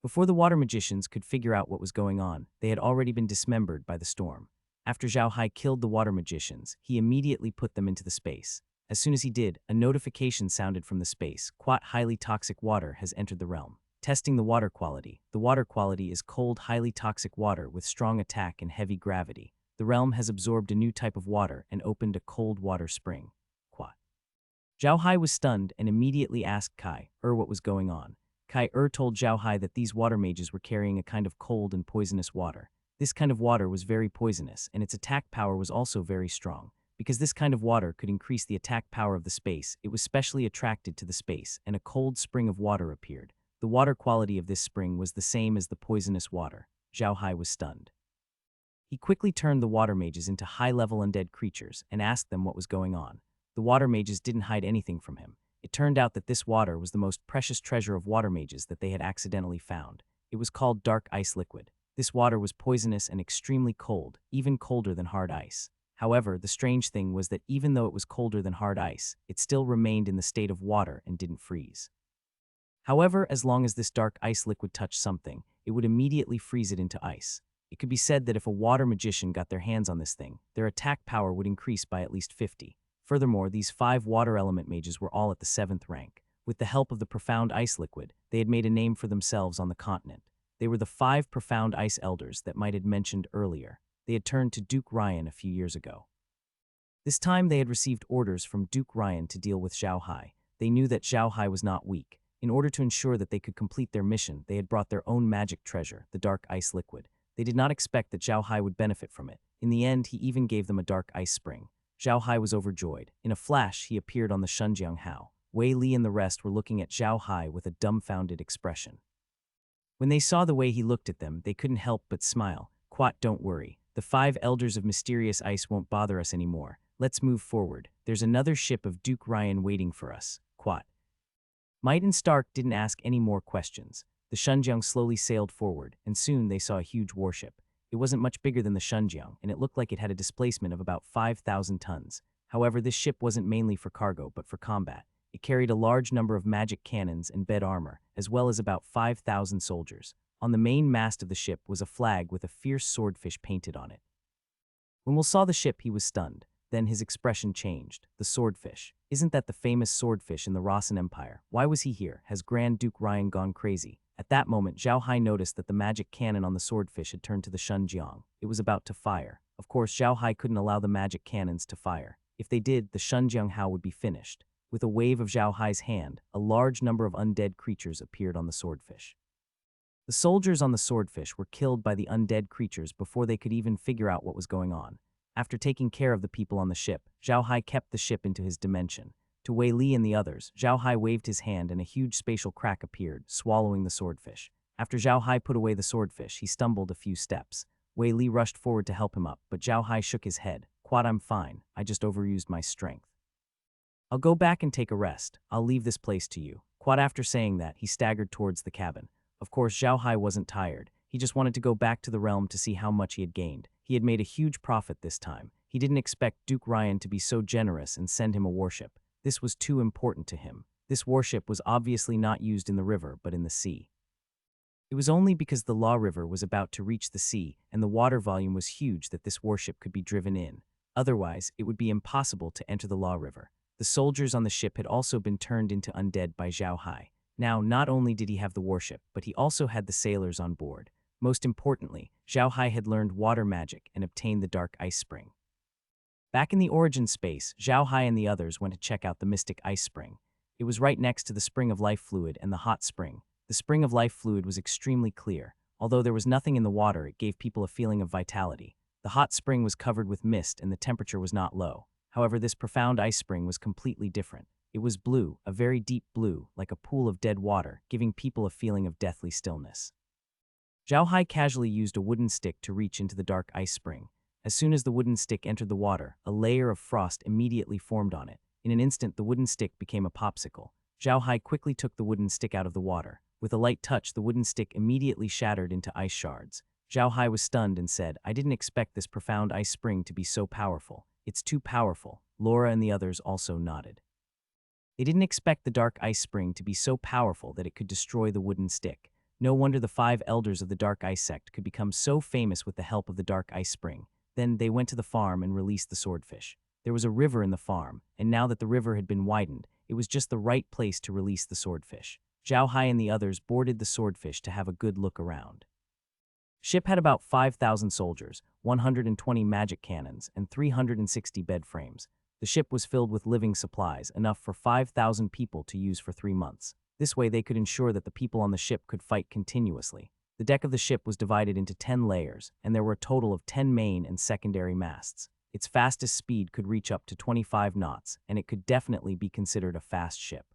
Before the water magicians could figure out what was going on, they had already been dismembered by the storm. After Zhao Hai killed the water magicians, he immediately put them into the space. As soon as he did, a notification sounded from the space. Quat, highly toxic water has entered the realm. Testing the water quality. The water quality is cold, highly toxic water with strong attack and heavy gravity. The realm has absorbed a new type of water and opened a cold water spring. Quat. Zhao Hai was stunned and immediately asked Kai what was going on. Kai told Zhao Hai that these water mages were carrying a kind of cold and poisonous water. This kind of water was very poisonous, and its attack power was also very strong. Because this kind of water could increase the attack power of the space, it was specially attracted to the space, and a cold spring of water appeared. The water quality of this spring was the same as the poisonous water. Zhao Hai was stunned. He quickly turned the water mages into high-level undead creatures and asked them what was going on. The water mages didn't hide anything from him. It turned out that this water was the most precious treasure of water mages that they had accidentally found. It was called dark ice liquid. This water was poisonous and extremely cold, even colder than hard ice. However, the strange thing was that even though it was colder than hard ice, it still remained in the state of water and didn't freeze. However, as long as this dark ice liquid touched something, it would immediately freeze it into ice. It could be said that if a water magician got their hands on this thing, their attack power would increase by at least 50. Furthermore, these 5 water element mages were all at the 7th rank. With the help of the profound ice liquid, they had made a name for themselves on the continent. They were the 5 profound ice elders that Might had mentioned earlier. They had turned to Duke Ryan a few years ago. This time they had received orders from Duke Ryan to deal with Zhao Hai. They knew that Zhao Hai was not weak. In order to ensure that they could complete their mission, they had brought their own magic treasure, the dark ice liquid. They did not expect that Zhao Hai would benefit from it. In the end, he even gave them a dark ice spring. Zhao Hai was overjoyed. In a flash, he appeared on the Shunjiang Hao. Wei Li and the rest were looking at Zhao Hai with a dumbfounded expression. When they saw the way he looked at them, they couldn't help but smile. Quat, don't worry. The 5 elders of mysterious ice won't bother us anymore. Let's move forward. There's another ship of Duke Ryan waiting for us. Quat. Might and Stark didn't ask any more questions. The Shunjiang slowly sailed forward, and soon they saw a huge warship. It wasn't much bigger than the Shunjiang, and it looked like it had a displacement of about 5,000 tons. However, this ship wasn't mainly for cargo, but for combat. It carried a large number of magic cannons and bed armor, as well as about 5,000 soldiers. On the main mast of the ship was a flag with a fierce swordfish painted on it. When Will saw the ship, he was stunned. Then his expression changed. The swordfish. Isn't that the famous swordfish in the Rossen Empire? Why was he here? Has Grand Duke Ryan gone crazy? At that moment, Zhao Hai noticed that the magic cannon on the swordfish had turned to the Shunjiang. It was about to fire. Of course, Zhao Hai couldn't allow the magic cannons to fire. If they did, the Shunjiang Hao would be finished. With a wave of Zhao Hai's hand, a large number of undead creatures appeared on the swordfish. The soldiers on the swordfish were killed by the undead creatures before they could even figure out what was going on. After taking care of the people on the ship, Zhao Hai kept the ship into his dimension. To Wei Li and the others, Zhao Hai waved his hand and a huge spatial crack appeared, swallowing the swordfish. After Zhao Hai put away the swordfish, he stumbled a few steps. Wei Li rushed forward to help him up, but Zhao Hai shook his head. Quad, I'm fine. I just overused my strength. I'll go back and take a rest. I'll leave this place to you. Quad, after saying that, he staggered towards the cabin. Of course, Zhao Hai wasn't tired. He just wanted to go back to the realm to see how much he had gained. He had made a huge profit this time. He didn't expect Duke Ryan to be so generous and send him a warship. This was too important to him. This warship was obviously not used in the river, but in the sea. It was only because the Law River was about to reach the sea and the water volume was huge that this warship could be driven in. Otherwise, it would be impossible to enter the Law River. The soldiers on the ship had also been turned into undead by Zhao Hai. Now, not only did he have the warship, but he also had the sailors on board. Most importantly, Zhao Hai had learned water magic and obtained the dark ice spring. Back in the origin space, Zhao Hai and the others went to check out the mystic ice spring. It was right next to the spring of life fluid and the hot spring. The spring of life fluid was extremely clear. Although there was nothing in the water, it gave people a feeling of vitality. The hot spring was covered with mist and the temperature was not low. However, this profound ice spring was completely different. It was blue, a very deep blue, like a pool of dead water, giving people a feeling of deathly stillness. Zhao Hai casually used a wooden stick to reach into the dark ice spring. As soon as the wooden stick entered the water, a layer of frost immediately formed on it. In an instant, the wooden stick became a popsicle. Zhao Hai quickly took the wooden stick out of the water. With a light touch, the wooden stick immediately shattered into ice shards. Zhao Hai was stunned and said, I didn't expect this profound ice spring to be so powerful. It's too powerful. Laura and the others also nodded. They didn't expect the dark ice spring to be so powerful that it could destroy the wooden stick. No wonder the 5 elders of the Dark Ice sect could become so famous with the help of the Dark Ice Spring. Then they went to the farm and released the swordfish. There was a river in the farm, and now that the river had been widened, it was just the right place to release the swordfish. Zhao Hai and the others boarded the swordfish to have a good look around. Ship had about 5,000 soldiers, 120 magic cannons, and 360 bed frames. The ship was filled with living supplies, enough for 5,000 people to use for 3 months. This way they could ensure that the people on the ship could fight continuously. The deck of the ship was divided into 10 layers, and there were a total of 10 main and secondary masts. Its fastest speed could reach up to 25 knots, and it could definitely be considered a fast ship.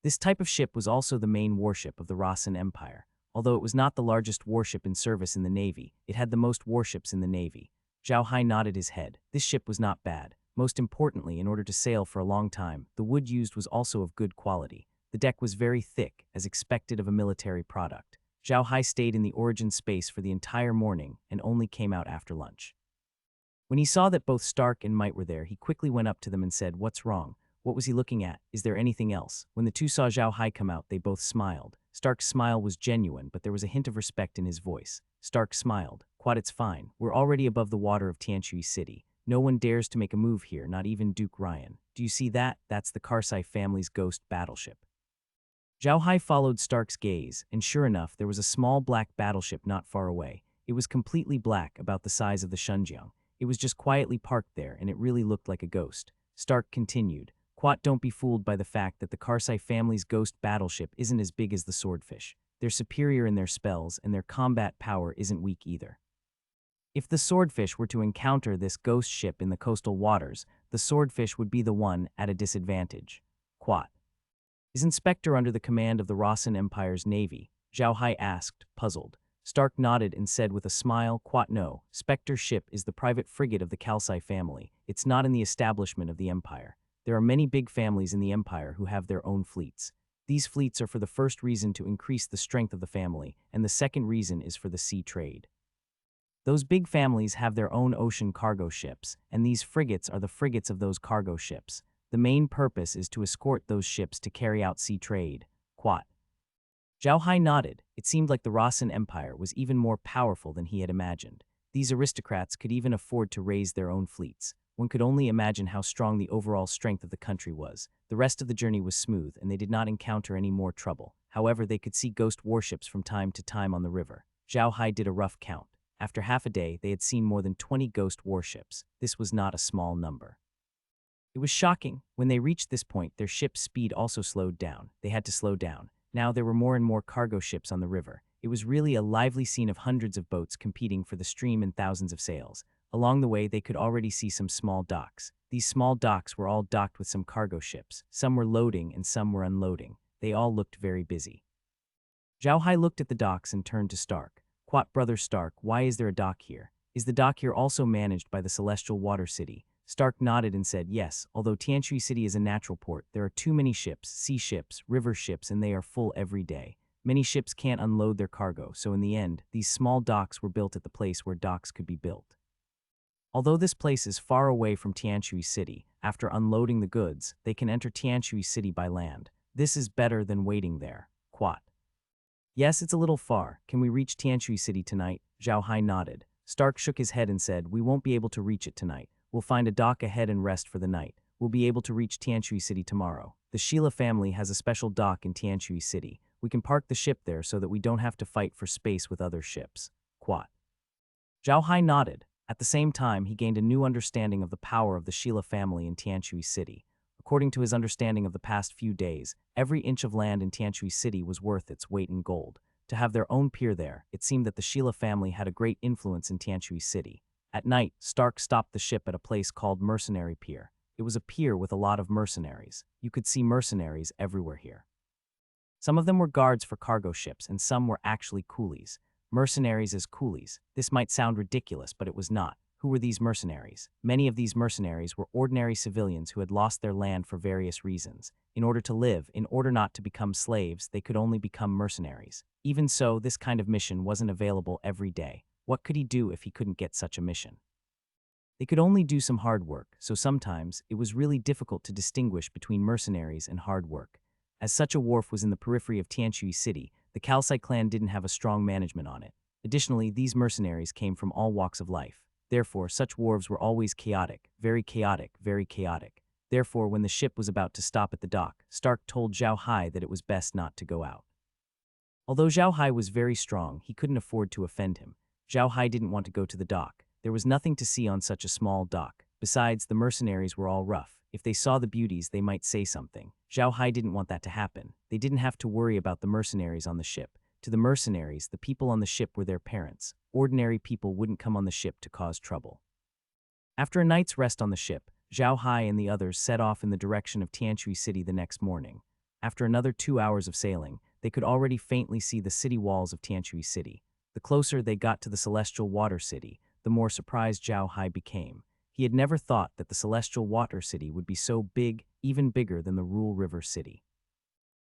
This type of ship was also the main warship of the Rossen Empire. Although it was not the largest warship in service in the Navy, it had the most warships in the Navy. Zhao Hai nodded his head. This ship was not bad. Most importantly, in order to sail for a long time, the wood used was also of good quality. The deck was very thick, as expected of a military product. Zhao Hai stayed in the origin space for the entire morning and only came out after lunch. When he saw that both Stark and Might were there, he quickly went up to them and said, What's wrong? What was he looking at? Is there anything else? When the two saw Zhao Hai come out, they both smiled. Stark's smile was genuine, but there was a hint of respect in his voice. Stark smiled. Quad, it's fine. We're already above the water of Tianui City. No one dares to make a move here, not even Duke Ryan. Do you see that? That's the Karsai family's ghost battleship. Zhao Hai followed Stark's gaze, and sure enough, there was a small black battleship not far away. It was completely black, about the size of the Shunjiang. It was just quietly parked there, and it really looked like a ghost. Stark continued, "Quat, don't be fooled by the fact that the Karsai family's ghost battleship isn't as big as the Swordfish. They're superior in their spells, and their combat power isn't weak either. If the Swordfish were to encounter this ghost ship in the coastal waters, the Swordfish would be the one at a disadvantage." Quat. "Is Inspector under the command of the Rossan Empire's navy?" Zhao Hai asked, puzzled. Stark nodded and said with a smile, "Quat, no. Spectre's ship is the private frigate of the Kalsai family. It's not in the establishment of the Empire. There are many big families in the Empire who have their own fleets. These fleets are for the first reason to increase the strength of the family, and the second reason is for the sea trade. Those big families have their own ocean cargo ships, and these frigates are the frigates of those cargo ships. The main purpose is to escort those ships to carry out sea trade." Quat. Zhao Hai nodded. It seemed like the Rossan Empire was even more powerful than he had imagined. These aristocrats could even afford to raise their own fleets. One could only imagine how strong the overall strength of the country was. The rest of the journey was smooth, and they did not encounter any more trouble. However, they could see ghost warships from time to time on the river. Zhao Hai did a rough count. After half a day, they had seen more than 20 ghost warships. This was not a small number. It was shocking. When they reached this point, their ship's speed also slowed down. They had to slow down. Now there were more and more cargo ships on the river. It was really a lively scene of hundreds of boats competing for the stream and thousands of sails. Along the way, they could already see some small docks. These small docks were all docked with some cargo ships. Some were loading and some were unloading. They all looked very busy. Zhao Hai looked at the docks and turned to Stark. "Quat, brother Stark, why is there a dock here? Is the dock here also managed by the Celestial Water City?" Stark nodded and said, "Yes, although Tianui City is a natural port, there are too many ships, sea ships, river ships, and they are full every day. Many ships can't unload their cargo, so in the end, these small docks were built at the place where docks could be built. Although this place is far away from Tianui City, after unloading the goods, they can enter Tianui City by land. This is better than waiting there." Quat. "Yes, it's a little far. Can we reach Tianui City tonight?" Zhao Hai nodded. Stark shook his head and said, "We won't be able to reach it tonight. We'll find a dock ahead and rest for the night. We'll be able to reach Tianui City tomorrow. The Sheila family has a special dock in Tianui City. We can park the ship there so that we don't have to fight for space with other ships." Quat. Zhao Hai nodded. At the same time, he gained a new understanding of the power of the Sheila family in Tianui City. According to his understanding of the past few days, every inch of land in Tianui City was worth its weight in gold. To have their own pier there, it seemed that the Sheila family had a great influence in Tianui City. At night, Stark stopped the ship at a place called Mercenary Pier. It was a pier with a lot of mercenaries. You could see mercenaries everywhere here. Some of them were guards for cargo ships, and some were actually coolies. Mercenaries as coolies. This might sound ridiculous, but it was not. Who were these mercenaries? Many of these mercenaries were ordinary civilians who had lost their land for various reasons. In order to live, in order not to become slaves, they could only become mercenaries. Even so, this kind of mission wasn't available every day. What could he do if he couldn't get such a mission? They could only do some hard work, so sometimes it was really difficult to distinguish between mercenaries and hard work. As such a wharf was in the periphery of Tianui City, the Kalsai clan didn't have a strong management on it. Additionally, these mercenaries came from all walks of life. Therefore, such wharves were always chaotic, very chaotic, very chaotic. Therefore, when the ship was about to stop at the dock, Stark told Zhao Hai that it was best not to go out. Although Zhao Hai was very strong, he couldn't afford to offend him. Zhao Hai didn't want to go to the dock. There was nothing to see on such a small dock. Besides, the mercenaries were all rough. If they saw the beauties, they might say something. Zhao Hai didn't want that to happen. They didn't have to worry about the mercenaries on the ship. To the mercenaries, the people on the ship were their parents. Ordinary people wouldn't come on the ship to cause trouble. After a night's rest on the ship, Zhao Hai and the others set off in the direction of Tianui City the next morning. After another 2 hours of sailing, they could already faintly see the city walls of Tianui City. The closer they got to the Celestial Water City, the more surprised Zhao Hai became. He had never thought that the Celestial Water City would be so big, even bigger than the Rule River City.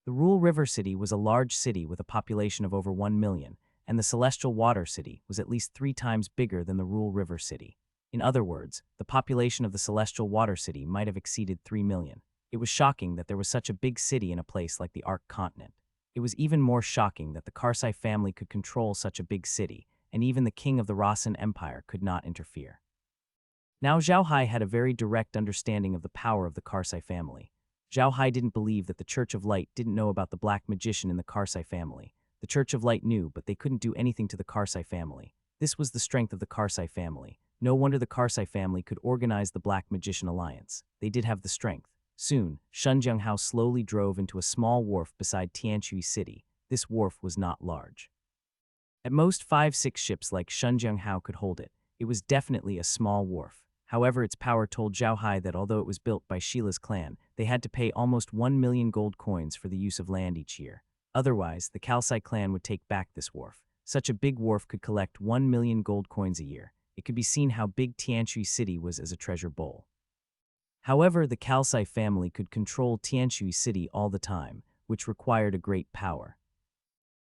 The Rule River City was a large city with a population of over 1 million, and the Celestial Water City was at least 3 times bigger than the Rule River City. In other words, the population of the Celestial Water City might have exceeded 3 million. It was shocking that there was such a big city in a place like the Ark Continent. It was even more shocking that the Karsai family could control such a big city, and even the king of the Rossan Empire could not interfere. Now Zhao Hai had a very direct understanding of the power of the Karsai family. Zhao Hai didn't believe that the Church of Light didn't know about the black magician in the Karsai family. The Church of Light knew, but they couldn't do anything to the Karsai family. This was the strength of the Karsai family. No wonder the Karsai family could organize the Black Magician Alliance. They did have the strength. Soon, Shunjianghao slowly drove into a small wharf beside Tianui City. This wharf was not large. At most 5-6 ships like Shunjianghao could hold it. It was definitely a small wharf. However, its power told Zhao Hai that although it was built by Sheila's clan, they had to pay almost 1 million gold coins for the use of land each year. Otherwise, the Kalsai clan would take back this wharf. Such a big wharf could collect 1 million gold coins a year. It could be seen how big Tianui City was as a treasure bowl. However, the Kalsai family could control Tianui City all the time, which required a great power.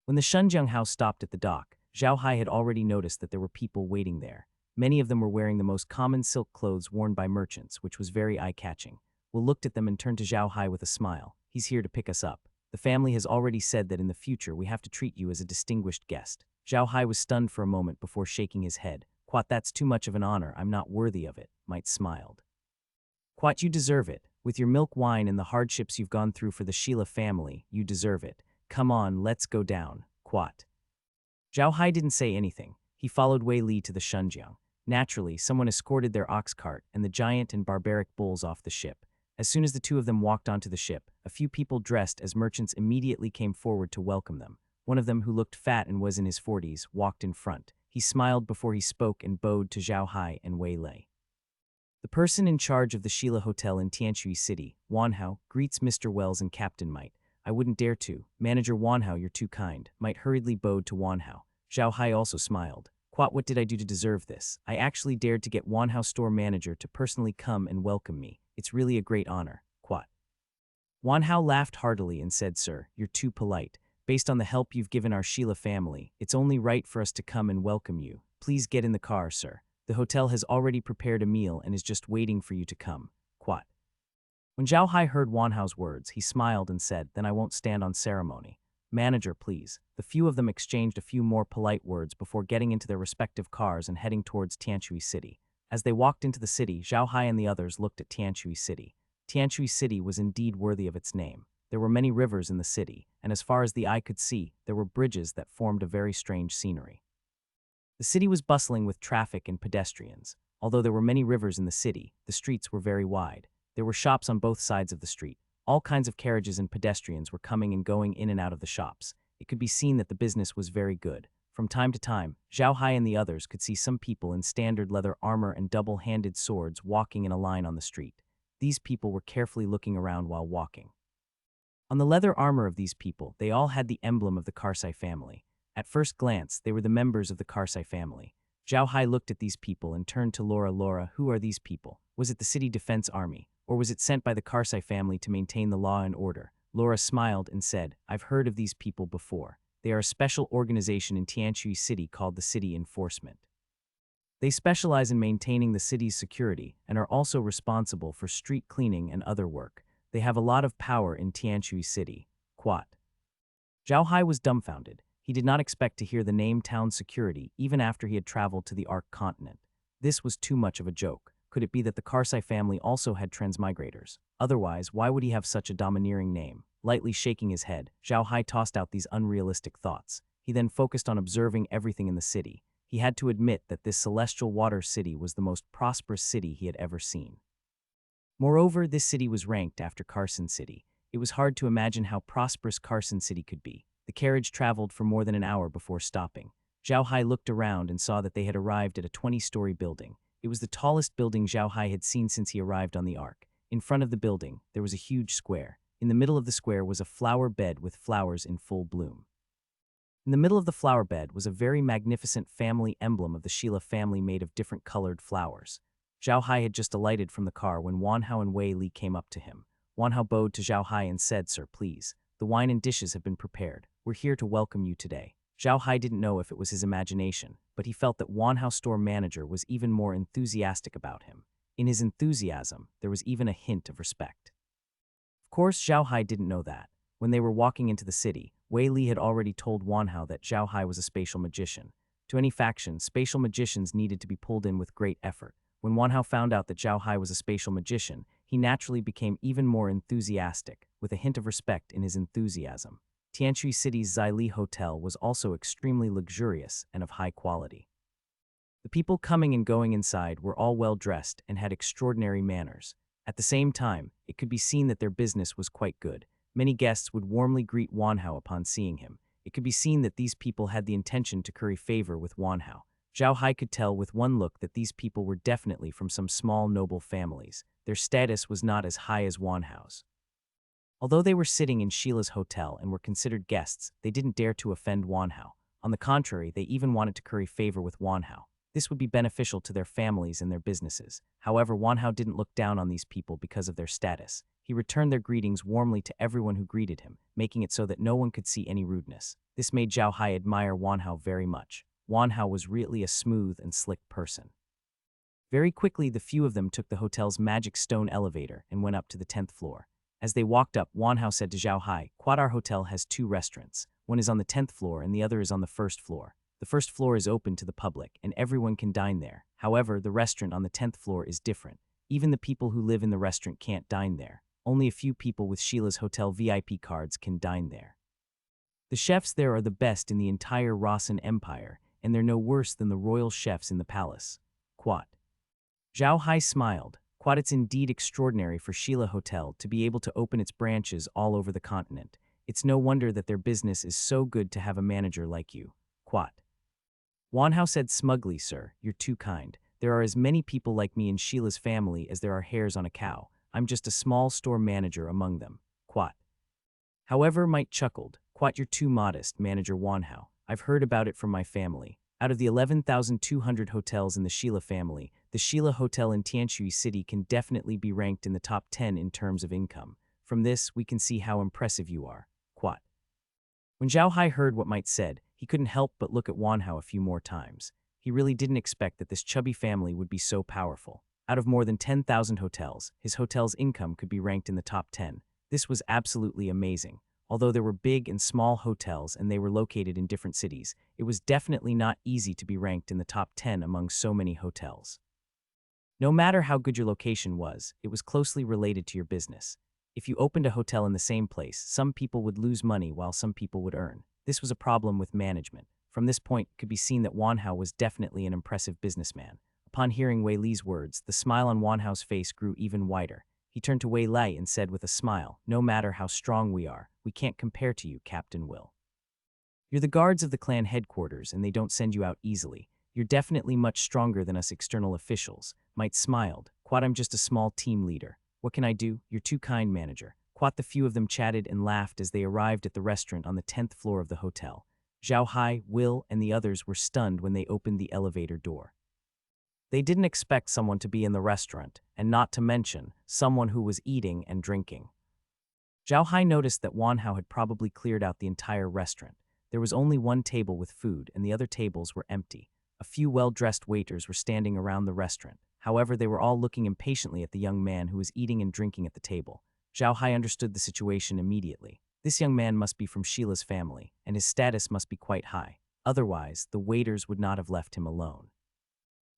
When the Shunjianghao stopped at the dock, Zhao Hai had already noticed that there were people waiting there. Many of them were wearing the most common silk clothes worn by merchants, which was very eye-catching. Will looked at them and turned to Zhao Hai with a smile. He's here to pick us up. The family has already said that in the future we have to treat you as a distinguished guest. Zhao Hai was stunned for a moment before shaking his head. Quat, that's too much of an honor. I'm not worthy of it. Might smiled. Quat, you deserve it. With your milk wine and the hardships you've gone through for the Sheila family, you deserve it. Come on, let's go down. Quat. Zhao Hai didn't say anything. He followed Wei Li to the Shunjiang. Naturally, someone escorted their ox cart and the giant and barbaric bulls off the ship. As soon as the two of them walked onto the ship, a few people dressed as merchants immediately came forward to welcome them. One of them, who looked fat and was in his 40s, walked in front. He smiled before he spoke and bowed to Zhao Hai and Wei Li. The person in charge of the Sheila Hotel in Tianui City, Wanhao, greets Mr. Wells and Captain Might. I wouldn't dare to. Manager Wanhao, you're too kind. Might hurriedly bowed to Wanhao. Zhao Hai also smiled. Quat, what did I do to deserve this? I actually dared to get Wanhao store manager to personally come and welcome me. It's really a great honor. Quat. Wanhao laughed heartily and said, Sir, you're too polite. Based on the help you've given our Sheila family, it's only right for us to come and welcome you. Please get in the car, sir. The hotel has already prepared a meal and is just waiting for you to come. Quat. When Zhao Hai heard Wanhao's words, he smiled and said, Then I won't stand on ceremony. Manager, please. The few of them exchanged a few more polite words before getting into their respective cars and heading towards Tianui City. As they walked into the city, Zhao Hai and the others looked at Tianui City. Tianui City was indeed worthy of its name. There were many rivers in the city, and as far as the eye could see, there were bridges that formed a very strange scenery. The city was bustling with traffic and pedestrians. Although there were many rivers in the city, the streets were very wide. There were shops on both sides of the street. All kinds of carriages and pedestrians were coming and going in and out of the shops. It could be seen that the business was very good. From time to time, Zhao Hai and the others could see some people in standard leather armor and double-handed swords walking in a line on the street. These people were carefully looking around while walking. On the leather armor of these people, they all had the emblem of the Karsai family. At first glance, they were the members of the Karsai family. Zhao Hai looked at these people and turned to Laura. Laura, who are these people? Was it the city defense army? Or was it sent by the Karsai family to maintain the law and order? Laura smiled and said, I've heard of these people before. They are a special organization in Tianui City called the City Enforcement. They specialize in maintaining the city's security and are also responsible for street cleaning and other work. They have a lot of power in Tianui City. Quat. Zhao Hai was dumbfounded. He did not expect to hear the name town security even after he had traveled to the Ark continent. This was too much of a joke. Could it be that the Karsai family also had transmigrators? Otherwise, why would he have such a domineering name? Lightly shaking his head, Zhao Hai tossed out these unrealistic thoughts. He then focused on observing everything in the city. He had to admit that this celestial water city was the most prosperous city he had ever seen. Moreover, this city was ranked after Carson City. It was hard to imagine how prosperous Carson City could be. The carriage traveled for more than an hour before stopping. Zhao Hai looked around and saw that they had arrived at a 20-story building. It was the tallest building Zhao Hai had seen since he arrived on the Ark. In front of the building, there was a huge square. In the middle of the square was a flower bed with flowers in full bloom. In the middle of the flower bed was a very magnificent family emblem of the Sheila family made of different colored flowers. Zhao Hai had just alighted from the car when Wanhao and Wei Li came up to him. Wanhao bowed to Zhao Hai and said, Sir, please. The wine and dishes have been prepared. We're here to welcome you today. Zhao Hai didn't know if it was his imagination, but he felt that Wanhao store manager was even more enthusiastic about him. In his enthusiasm, there was even a hint of respect. Of course, Zhao Hai didn't know that. When they were walking into the city, Wei Li had already told Wanhao that Zhao Hai was a spatial magician. To any faction, spatial magicians needed to be pulled in with great effort. When Wanhao found out that Zhao Hai was a spatial magician, he naturally became even more enthusiastic, with a hint of respect in his enthusiasm. Tianui City's Zili Hotel was also extremely luxurious and of high quality. The people coming and going inside were all well-dressed and had extraordinary manners. At the same time, it could be seen that their business was quite good. Many guests would warmly greet Wanhao upon seeing him. It could be seen that these people had the intention to curry favor with Wanhao. Zhao Hai could tell with one look that these people were definitely from some small noble families. Their status was not as high as Wanhao's. Although they were sitting in Sheila's hotel and were considered guests, they didn't dare to offend Wanhao. On the contrary, they even wanted to curry favor with Wanhao. This would be beneficial to their families and their businesses. However, Wanhao didn't look down on these people because of their status. He returned their greetings warmly to everyone who greeted him, making it so that no one could see any rudeness. This made Zhao Hai admire Wanhao very much. Wanhao was really a smooth and slick person. Very quickly, the few of them took the hotel's magic stone elevator and went up to the 10th floor. As they walked up, Wanhao said to Zhao Hai, "Our hotel has 2 restaurants. One is on the 10th floor and the other is on the 1st floor. The 1st floor is open to the public and everyone can dine there. However, the restaurant on the 10th floor is different. Even the people who live in the restaurant can't dine there. Only a few people with Sheila's hotel VIP cards can dine there. The chefs there are the best in the entire Rasen Empire, and they're no worse than the royal chefs in the palace." Quat. Zhao Hai smiled. Quat, it's indeed extraordinary for Sheila Hotel to be able to open its branches all over the continent. It's no wonder that their business is so good to have a manager like you. Quat. Wanhao said smugly, "Sir, you're too kind. There are as many people like me in Sheila's family as there are hairs on a cow. I'm just a small store manager among them." Quat. However, Mite chuckled. "Quat, you're too modest, Manager Wanhao. I've heard about it from my family. Out of the 11,200 hotels in the Sheila family, the Sheila Hotel in Tianui City can definitely be ranked in the top 10 in terms of income. From this, we can see how impressive you are." Quat. When Zhao Hai heard what Mite said, he couldn't help but look at Wanhao a few more times. He really didn't expect that this chubby family would be so powerful. Out of more than 10,000 hotels, his hotel's income could be ranked in the top 10. This was absolutely amazing. Although there were big and small hotels and they were located in different cities, it was definitely not easy to be ranked in the top 10 among so many hotels. No matter how good your location was, it was closely related to your business. If you opened a hotel in the same place, some people would lose money while some people would earn. This was a problem with management. From this point, it could be seen that Wanhao was definitely an impressive businessman. Upon hearing Wei Li's words, the smile on Wanhao's face grew even wider. He turned to Wei Li and said with a smile, "No matter how strong we are, we can't compare to you, Captain Will. You're the guards of the clan headquarters and they don't send you out easily. You're definitely much stronger than us external officials." Mite smiled. "Quat, I'm just a small team leader. What can I do? You're too kind, Manager." Quat. The few of them chatted and laughed as they arrived at the restaurant on the 10th floor of the hotel. Zhao Hai, Will, and the others were stunned when they opened the elevator door. They didn't expect someone to be in the restaurant, and not to mention, someone who was eating and drinking. Zhao Hai noticed that Wanhao had probably cleared out the entire restaurant. There was only one table with food, and the other tables were empty. A few well-dressed waiters were standing around the restaurant. However, they were all looking impatiently at the young man who was eating and drinking at the table. Zhao Hai understood the situation immediately. This young man must be from Sheila's family, and his status must be quite high. Otherwise, the waiters would not have left him alone.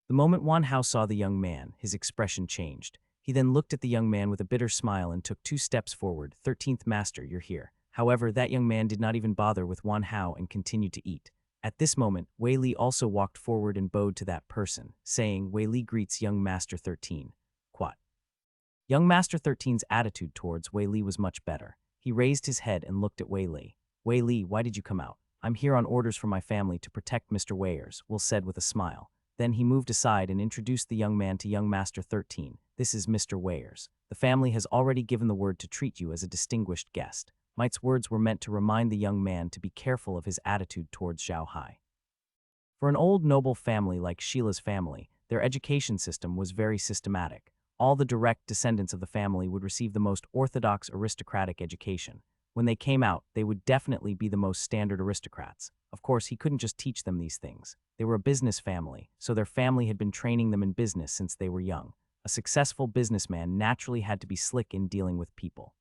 The moment Wanhao saw the young man, his expression changed. He then looked at the young man with a bitter smile and took 2 steps forward. "13th Master, you're here." However, that young man did not even bother with Wanhao and continued to eat. At this moment, Wei Li also walked forward and bowed to that person, saying, "Wei Li greets young Master 13. Quat." Young Master 13's attitude towards Wei Li was much better. He raised his head and looked at Wei Li. "Wei Li, why did you come out?" "I'm here on orders from my family to protect Mr. Weiers," Will said with a smile. Then he moved aside and introduced the young man to young Master 13. "This is Mr. Weiers. The family has already given the word to treat you as a distinguished guest." Mite's words were meant to remind the young man to be careful of his attitude towards Zhao Hai. For an old noble family like Sheila's family, their education system was very systematic. All the direct descendants of the family would receive the most orthodox aristocratic education. When they came out, they would definitely be the most standard aristocrats. Of course, he couldn't just teach them these things. They were a business family, so their family had been training them in business since they were young. A successful businessman naturally had to be slick in dealing with people.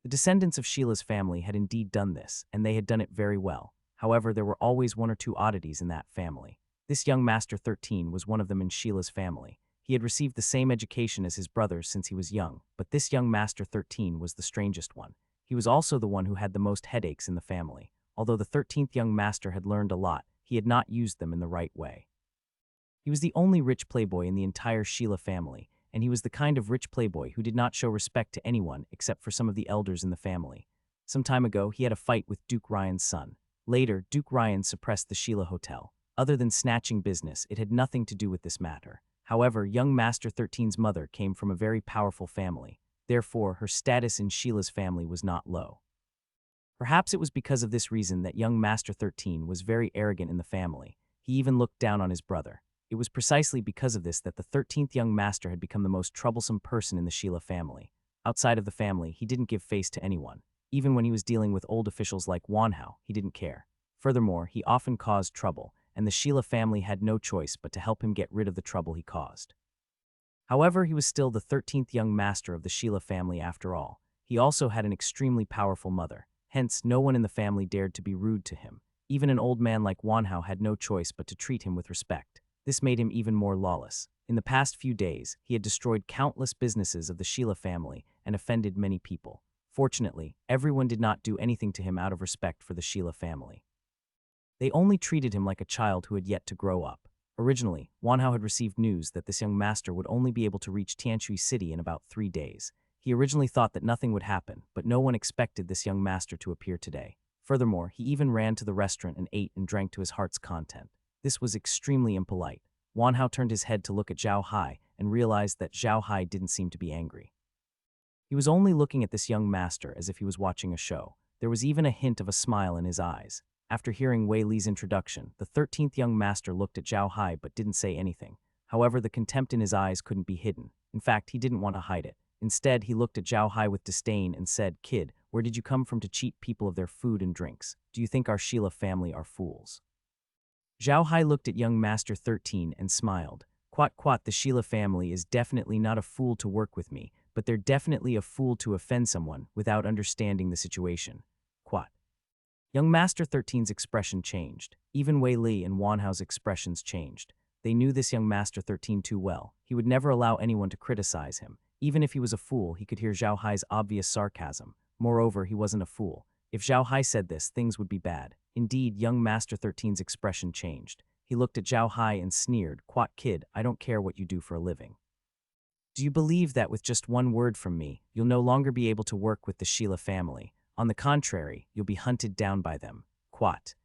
The descendants of Sheila's family had indeed done this, and they had done it very well. However, there were always 1 or 2 oddities in that family. This young Master 13 was one of them in Sheila's family. He had received the same education as his brothers since he was young, but this young Master 13 was the strangest one. He was also the one who had the most headaches in the family. Although the 13th young master had learned a lot, he had not used them in the right way. He was the only rich playboy in the entire Sheila family, and he was the kind of rich playboy who did not show respect to anyone except for some of the elders in the family. Some time ago, he had a fight with Duke Ryan's son. Later, Duke Ryan suppressed the Sheila Hotel. Other than snatching business, it had nothing to do with this matter. However, young Master 13's mother came from a very powerful family. Therefore, her status in Sheila's family was not low. Perhaps it was because of this reason that young Master 13 was very arrogant in the family. He even looked down on his brother. It was precisely because of this that the 13th young master had become the most troublesome person in the Sheila family. Outside of the family, he didn't give face to anyone. Even when he was dealing with old officials like Wanhao, he didn't care. Furthermore, he often caused trouble, and the Sheila family had no choice but to help him get rid of the trouble he caused. However, he was still the 13th young master of the Sheila family after all. He also had an extremely powerful mother. Hence, no one in the family dared to be rude to him. Even an old man like Wanhao had no choice but to treat him with respect. This made him even more lawless. In the past few days, he had destroyed countless businesses of the Sheila family and offended many people. Fortunately, everyone did not do anything to him out of respect for the Sheila family. They only treated him like a child who had yet to grow up. Originally, Wanhao had received news that this young master would only be able to reach Tianui City in about 3 days. He originally thought that nothing would happen, but no one expected this young master to appear today. Furthermore, he even ran to the restaurant and ate and drank to his heart's content. This was extremely impolite. Wanhao turned his head to look at Zhao Hai and realized that Zhao Hai didn't seem to be angry. He was only looking at this young master as if he was watching a show. There was even a hint of a smile in his eyes. After hearing Wei Li's introduction, the 13th young master looked at Zhao Hai but didn't say anything. However, the contempt in his eyes couldn't be hidden. In fact, he didn't want to hide it. Instead, he looked at Zhao Hai with disdain and said, "Kid, where did you come from to cheat people of their food and drinks? Do you think our Sheila family are fools?" Zhao Hai looked at young Master 13 and smiled. Quat, the Sheila family is definitely not a fool to work with me, but they're definitely a fool to offend someone without understanding the situation. Quat. Young Master 13's expression changed. Even Wei Li and Wanhao's expressions changed. They knew this young Master 13 too well. He would never allow anyone to criticize him. Even if he was a fool, he could hear Zhao Hai's obvious sarcasm. Moreover, he wasn't a fool. If Zhao Hai said this, things would be bad. Indeed, young Master 13's expression changed. He looked at Zhao Hai and sneered, "Quat, kid, I don't care what you do for a living. Do you believe that with just one word from me, you'll no longer be able to work with the Sheila family? On the contrary, you'll be hunted down by them. Quat.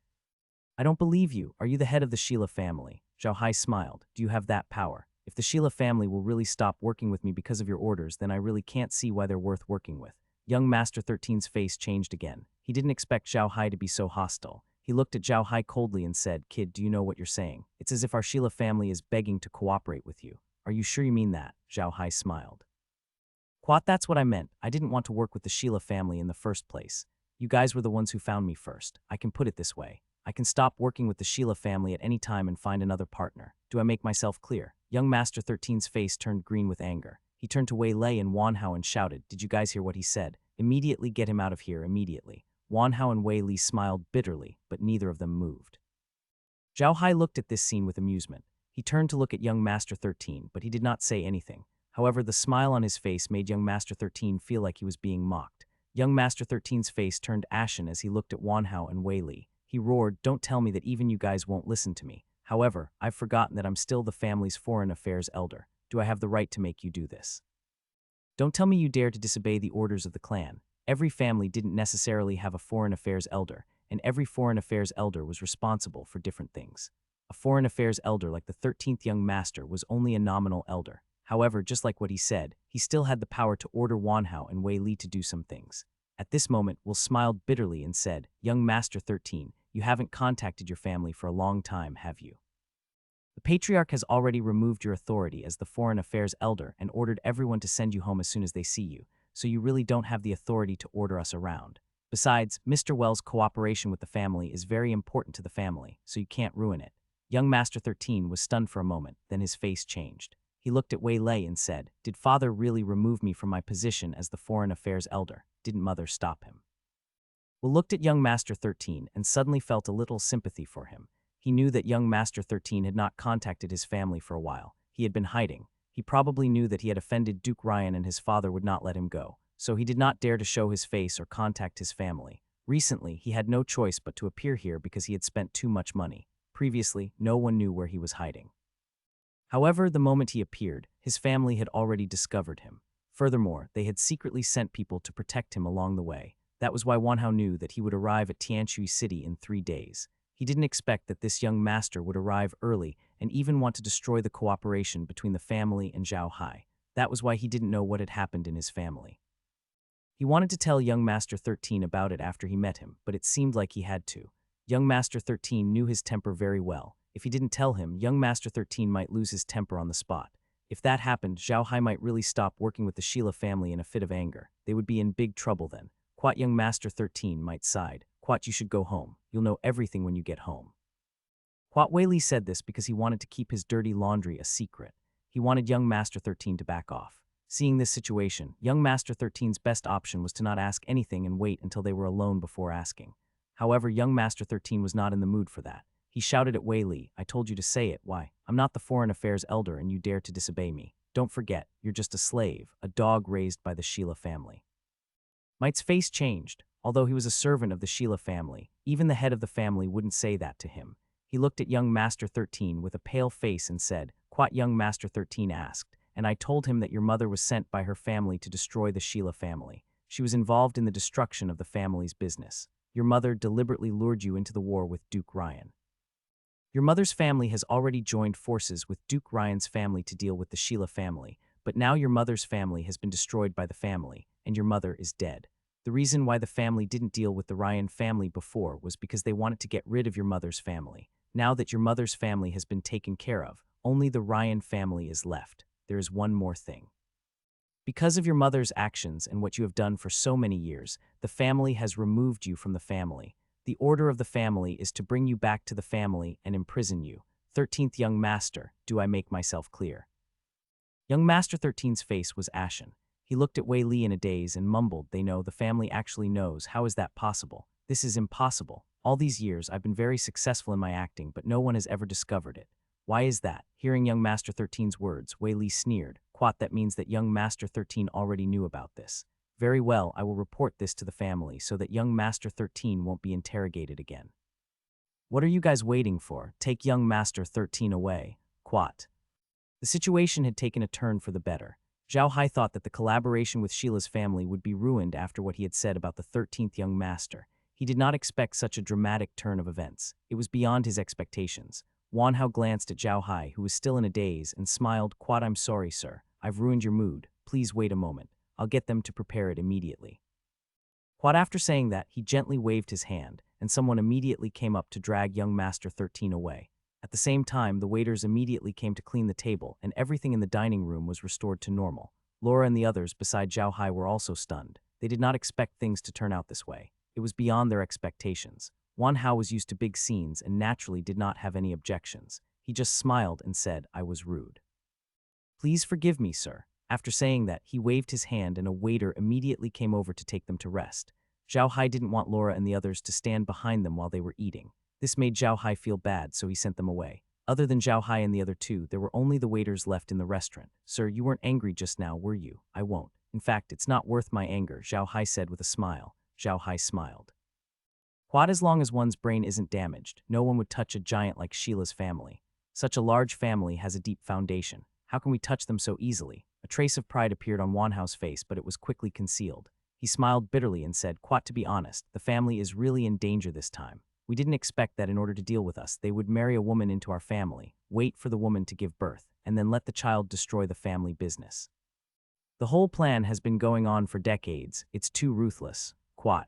I don't believe you. Are you the head of the Sheila family?" Zhao Hai smiled. "Do you have that power? If the Sheila family will really stop working with me because of your orders, then I really can't see why they're worth working with." Young Master 13's face changed again. He didn't expect Zhao Hai to be so hostile. He looked at Zhao Hai coldly and said, "Kid, do you know what you're saying? It's as if our Sheila family is begging to cooperate with you. Are you sure you mean that?" Zhao Hai smiled. "Quat, that's what I meant. I didn't want to work with the Sheila family in the first place. You guys were the ones who found me first. I can put it this way. I can stop working with the Sheila family at any time and find another partner. Do I make myself clear?" Young Master 13's face turned green with anger. He turned to Wei Lei and Wanhao and shouted, "Did you guys hear what he said? Immediately get him out of here, immediately." Wanhao and Wei Li smiled bitterly, but neither of them moved. Zhao Hai looked at this scene with amusement. He turned to look at young Master 13, but he did not say anything. However, the smile on his face made young Master 13 feel like he was being mocked. Young Master 13's face turned ashen as he looked at Wanhao and Wei Li. He roared, "Don't tell me that even you guys won't listen to me. However, I've forgotten that I'm still the family's foreign affairs elder. Do I have the right to make you do this? Don't tell me you dare to disobey the orders of the clan." Every family didn't necessarily have a foreign affairs elder, and every foreign affairs elder was responsible for different things. A foreign affairs elder like the 13th young master was only a nominal elder. However, just like what he said, he still had the power to order Wanhao and Wei Li to do some things. At this moment, Will smiled bitterly and said, "Young Master 13, you haven't contacted your family for a long time, have you? The Patriarch has already removed your authority as the foreign affairs elder and ordered everyone to send you home as soon as they see you, so you really don't have the authority to order us around. Besides, Mr. Well's cooperation with the family is very important to the family, so you can't ruin it." Young Master 13 was stunned for a moment, then his face changed. He looked at Wei Lei and said, "Did Father really remove me from my position as the foreign affairs elder? Didn't Mother stop him?" Will looked at young Master 13 and suddenly felt a little sympathy for him. He knew that young Master 13 had not contacted his family for a while. He had been hiding. He probably knew that he had offended Duke Ryan and his father would not let him go, so he did not dare to show his face or contact his family. Recently, he had no choice but to appear here because he had spent too much money. Previously, no one knew where he was hiding. However, the moment he appeared, his family had already discovered him. Furthermore, they had secretly sent people to protect him along the way. That was why Wanhao knew that he would arrive at Tianui City in 3 days. He didn't expect that this young master would arrive early and even want to destroy the cooperation between the family and Zhao Hai. That was why he didn't know what had happened in his family. He wanted to tell young Master 13 about it after he met him, but it seemed like he had to. Young Master 13 knew his temper very well. If he didn't tell him, young Master 13 might lose his temper on the spot. If that happened, Zhao Hai might really stop working with the Sheila family in a fit of anger. They would be in big trouble then. Quat young Master 13 might sighed. Quat, you should go home. You'll know everything when you get home. Quat Wei Li said this because he wanted to keep his dirty laundry a secret. He wanted young Master 13 to back off. Seeing this situation, young Master 13's best option was to not ask anything and wait until they were alone before asking. However, young Master 13 was not in the mood for that. He shouted at Wei Li, I told you to say it, why? I'm not the foreign affairs elder and you dare to disobey me. Don't forget, you're just a slave, a dog raised by the Sheila family. Mite's face changed. Although he was a servant of the Sheila family, even the head of the family wouldn't say that to him. He looked at young Master 13 with a pale face and said, Quat young Master 13 asked, and I told him that your mother was sent by her family to destroy the Sheila family. She was involved in the destruction of the family's business. Your mother deliberately lured you into the war with Duke Ryan. Your mother's family has already joined forces with Duke Ryan's family to deal with the Sheila family, but now your mother's family has been destroyed by the family, and your mother is dead. The reason why the family didn't deal with the Ryan family before was because they wanted to get rid of your mother's family. Now that your mother's family has been taken care of, only the Ryan family is left. There is one more thing. Because of your mother's actions and what you have done for so many years, the family has removed you from the family. The order of the family is to bring you back to the family and imprison you. 13th young master, do I make myself clear? Young Master 13's face was ashen. He looked at Wei Li in a daze and mumbled, they know, the family actually knows. How is that possible? This is impossible. All these years I've been very successful in my acting, but no one has ever discovered it. Why is that? Hearing young Master 13's words, Wei Li sneered. Quat, that means that young Master 13 already knew about this. Very well, I will report this to the family so that young Master 13 won't be interrogated again. What are you guys waiting for? Take young Master 13 away. Quat. The situation had taken a turn for the better. Zhao Hai thought that the collaboration with Sheila's family would be ruined after what he had said about the 13th young master. He did not expect such a dramatic turn of events. It was beyond his expectations. Wanhao glanced at Zhao Hai, who was still in a daze, and smiled, Quat, I'm sorry, sir. I've ruined your mood. Please wait a moment. I'll get them to prepare it immediately. Quat, after saying that, he gently waved his hand, and someone immediately came up to drag young Master 13 away. At the same time, the waiters immediately came to clean the table, and everything in the dining room was restored to normal. Laura and the others beside Zhao Hai were also stunned. They did not expect things to turn out this way. It was beyond their expectations. Wanhao was used to big scenes and naturally did not have any objections. He just smiled and said, I was rude. Please forgive me, sir. After saying that, he waved his hand and a waiter immediately came over to take them to rest. Zhao Hai didn't want Laura and the others to stand behind them while they were eating. This made Zhao Hai feel bad, so he sent them away. Other than Zhao Hai and the other two, there were only the waiters left in the restaurant. Sir, you weren't angry just now, were you? I won't. In fact, it's not worth my anger, Zhao Hai said with a smile. Zhao Hai smiled. Quad, as long as one's brain isn't damaged, no one would touch a giant like Sheila's family. Such a large family has a deep foundation. How can we touch them so easily? A trace of pride appeared on Wanhao's face, but it was quickly concealed. He smiled bitterly and said, Quat, to be honest, the family is really in danger this time. We didn't expect that in order to deal with us, they would marry a woman into our family, wait for the woman to give birth, and then let the child destroy the family business. The whole plan has been going on for decades. It's too ruthless. Quat.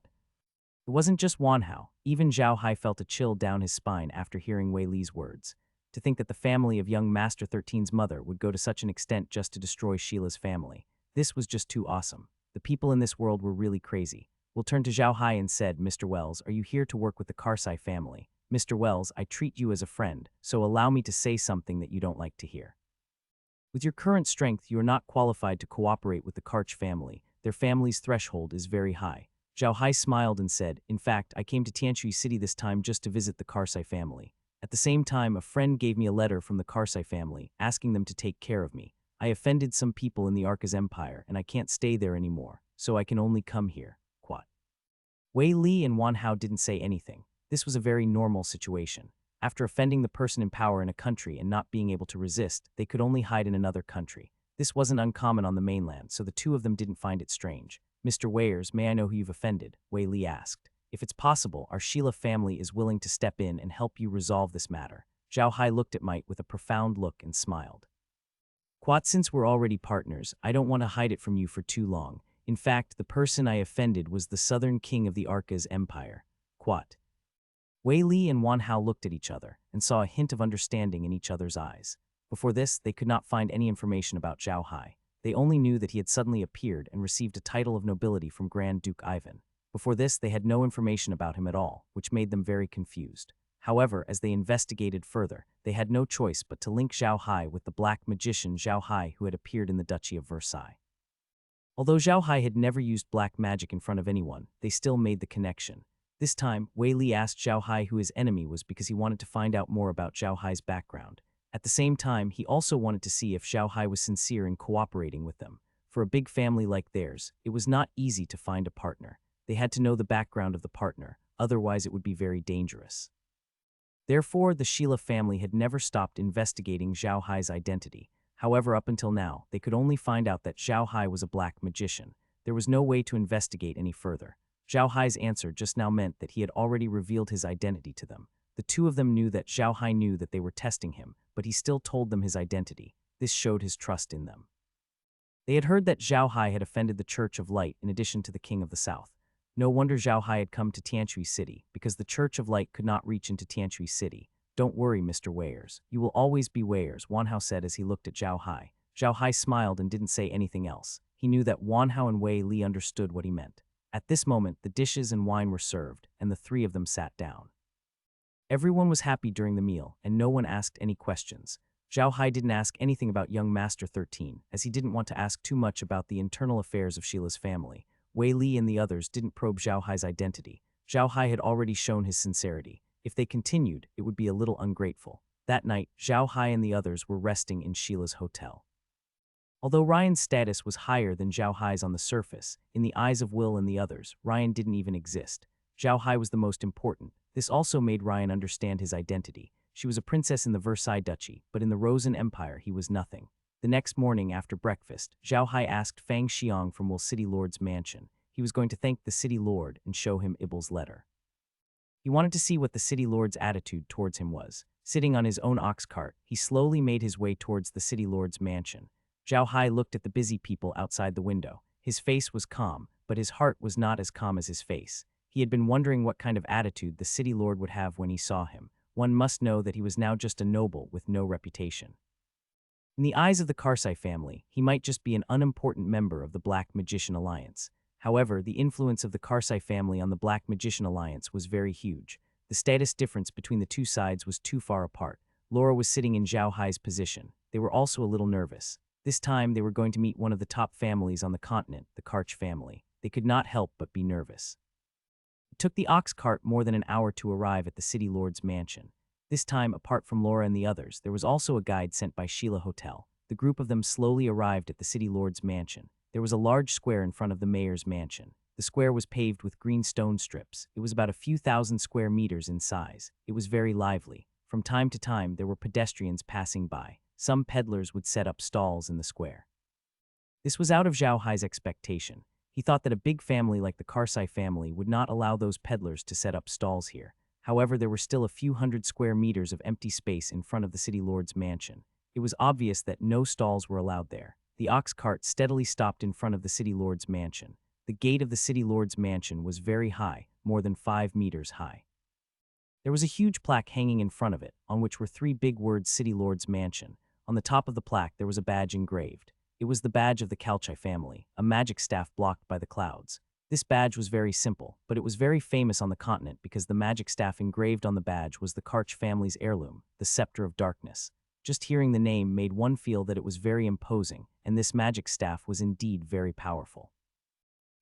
It wasn't just Wanhao. Even Zhao Hai felt a chill down his spine after hearing Wei Li's words. To think that the family of young Master 13's mother would go to such an extent just to destroy Sheila's family. This was just too awesome. The people in this world were really crazy. We'll turn to Zhao Hai and said, Mr. Wells, are you here to work with the Cassa family? Mr. Wells, I treat you as a friend, so allow me to say something that you don't like to hear. With your current strength, you are not qualified to cooperate with the Karch family. Their family's threshold is very high. Zhao Hai smiled and said, in fact, I came to Tianui City this time just to visit the Cassa family. At the same time, a friend gave me a letter from the Cassa family, asking them to take care of me. I offended some people in the Arca's empire, and I can't stay there anymore, so I can only come here. Quat. Wei Li and Wan Hao didn't say anything. This was a very normal situation. After offending the person in power in a country and not being able to resist, they could only hide in another country. This wasn't uncommon on the mainland, so the two of them didn't find it strange. Mr. Weyers, may I know who you've offended? Wei Li asked. If it's possible, our Sheila family is willing to step in and help you resolve this matter. Zhao Hai looked at Might with a profound look and smiled. Quat, since we're already partners, I don't want to hide it from you for too long. In fact, the person I offended was the southern king of the Arca's empire. Quat. Wei Li and Wan Hao looked at each other and saw a hint of understanding in each other's eyes. Before this, they could not find any information about Zhao Hai. They only knew that he had suddenly appeared and received a title of nobility from Grand Duke Ivan. Before this, they had no information about him at all, which made them very confused. However, as they investigated further, they had no choice but to link Zhao Hai with the black magician Zhao Hai who had appeared in the Duchy of Versailles. Although Zhao Hai had never used black magic in front of anyone, they still made the connection. This time, Wei Li asked Zhao Hai who his enemy was because he wanted to find out more about Zhao Hai's background. At the same time, he also wanted to see if Zhao Hai was sincere in cooperating with them. For a big family like theirs, it was not easy to find a partner. They had to know the background of the partner, otherwise it would be very dangerous. Therefore, the Sheila family had never stopped investigating Zhao Hai's identity. However, up until now, they could only find out that Zhao Hai was a black magician. There was no way to investigate any further. Zhao Hai's answer just now meant that he had already revealed his identity to them. The two of them knew that Zhao Hai knew that they were testing him, but he still told them his identity. This showed his trust in them. They had heard that Zhao Hai had offended the Church of Light in addition to the King of the South. No wonder Zhao Hai had come to Tianui City, because the Church of Light could not reach into Tianui City. Don't worry, Mr. Weyers. You will always be Weyers, Wan Hao said as he looked at Zhao Hai. Zhao Hai smiled and didn't say anything else. He knew that Wan Hao and Wei Li understood what he meant. At this moment, the dishes and wine were served, and the three of them sat down. Everyone was happy during the meal, and no one asked any questions. Zhao Hai didn't ask anything about young Master 13, as he didn't want to ask too much about the internal affairs of Sheila's family. Wei Li and the others didn't probe Zhao Hai's identity. Zhao Hai had already shown his sincerity. If they continued, it would be a little ungrateful. That night, Zhao Hai and the others were resting in Sheila's hotel. Although Ryan's status was higher than Zhao Hai's on the surface, in the eyes of Will and the others, Ryan didn't even exist. Zhao Hai was the most important. This also made Ryan understand his identity. She was a princess in the Versailles Duchy, but in the Rosen Empire he was nothing. The next morning after breakfast, Zhao Hai asked Fang Xiang from Will City Lord's mansion. He was going to thank the City Lord and show him Ibel's letter. He wanted to see what the City Lord's attitude towards him was. Sitting on his own ox cart, he slowly made his way towards the City Lord's mansion. Zhao Hai looked at the busy people outside the window. His face was calm, but his heart was not as calm as his face. He had been wondering what kind of attitude the City Lord would have when he saw him. One must know that he was now just a noble with no reputation. In the eyes of the Karsai family, he might just be an unimportant member of the Black Magician Alliance. However, the influence of the Karsai family on the Black Magician Alliance was very huge. The status difference between the two sides was too far apart. Laura was sitting in Zhao Hai's position. They were also a little nervous. This time, they were going to meet one of the top families on the continent, the Karch family. They could not help but be nervous. It took the ox cart more than an hour to arrive at the City Lord's mansion. This time, apart from Laura and the others, there was also a guide sent by Sheila Hotel. The group of them slowly arrived at the City Lord's mansion. There was a large square in front of the mayor's mansion. The square was paved with green stone strips. It was about a few thousand square meters in size. It was very lively. From time to time, there were pedestrians passing by. Some peddlers would set up stalls in the square. This was out of Zhao Hai's expectation. He thought that a big family like the Karsai family would not allow those peddlers to set up stalls here. However, there were still a few hundred square meters of empty space in front of the City Lord's mansion. It was obvious that no stalls were allowed there. The ox cart steadily stopped in front of the City Lord's mansion. The gate of the City Lord's mansion was very high, more than 5 meters high. There was a huge plaque hanging in front of it, on which were 3 big words City Lord's Mansion. On the top of the plaque there was a badge engraved. It was the badge of the Kalchai family, a magic staff blocked by the clouds. This badge was very simple, but it was very famous on the continent because the magic staff engraved on the badge was the Karch family's heirloom, the Scepter of Darkness. Just hearing the name made one feel that it was very imposing, and this magic staff was indeed very powerful.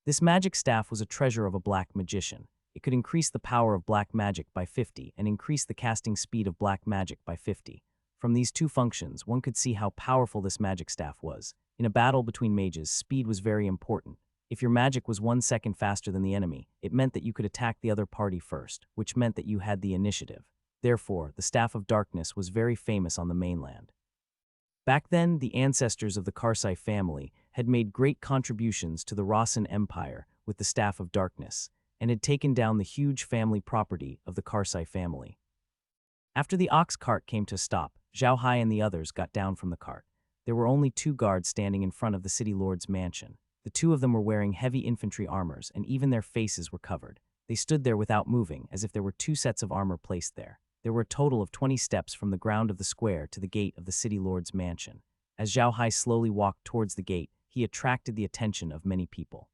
This magic staff was a treasure of a black magician. It could increase the power of black magic by 50 and increase the casting speed of black magic by 50. From these two functions, one could see how powerful this magic staff was. In a battle between mages, speed was very important. If your magic was 1 second faster than the enemy, it meant that you could attack the other party first, which meant that you had the initiative. Therefore, the Staff of Darkness was very famous on the mainland. Back then, the ancestors of the Karsai family had made great contributions to the Rossan Empire with the Staff of Darkness, and had taken down the huge family property of the Karsai family. After the ox cart came to a stop, Zhao Hai and the others got down from the cart. There were only 2 guards standing in front of the city lord's mansion. The 2 of them were wearing heavy infantry armors, and even their faces were covered. They stood there without moving, as if there were 2 sets of armor placed there. There were a total of 20 steps from the ground of the square to the gate of the city lord's mansion. As Zhao Hai slowly walked towards the gate, he attracted the attention of many people.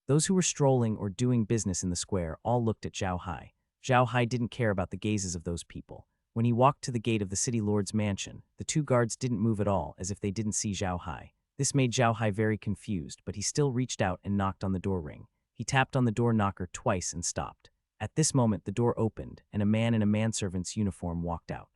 Those who were strolling or doing business in the square all looked at Zhao Hai. Zhao Hai didn't care about the gazes of those people. When he walked to the gate of the city lord's mansion, the 2 guards didn't move at all, as if they didn't see Zhao Hai. This made Zhao Hai very confused, but he still reached out and knocked on the door ring. He tapped on the door knocker twice and stopped. At this moment, the door opened, and a man in a manservant's uniform walked out.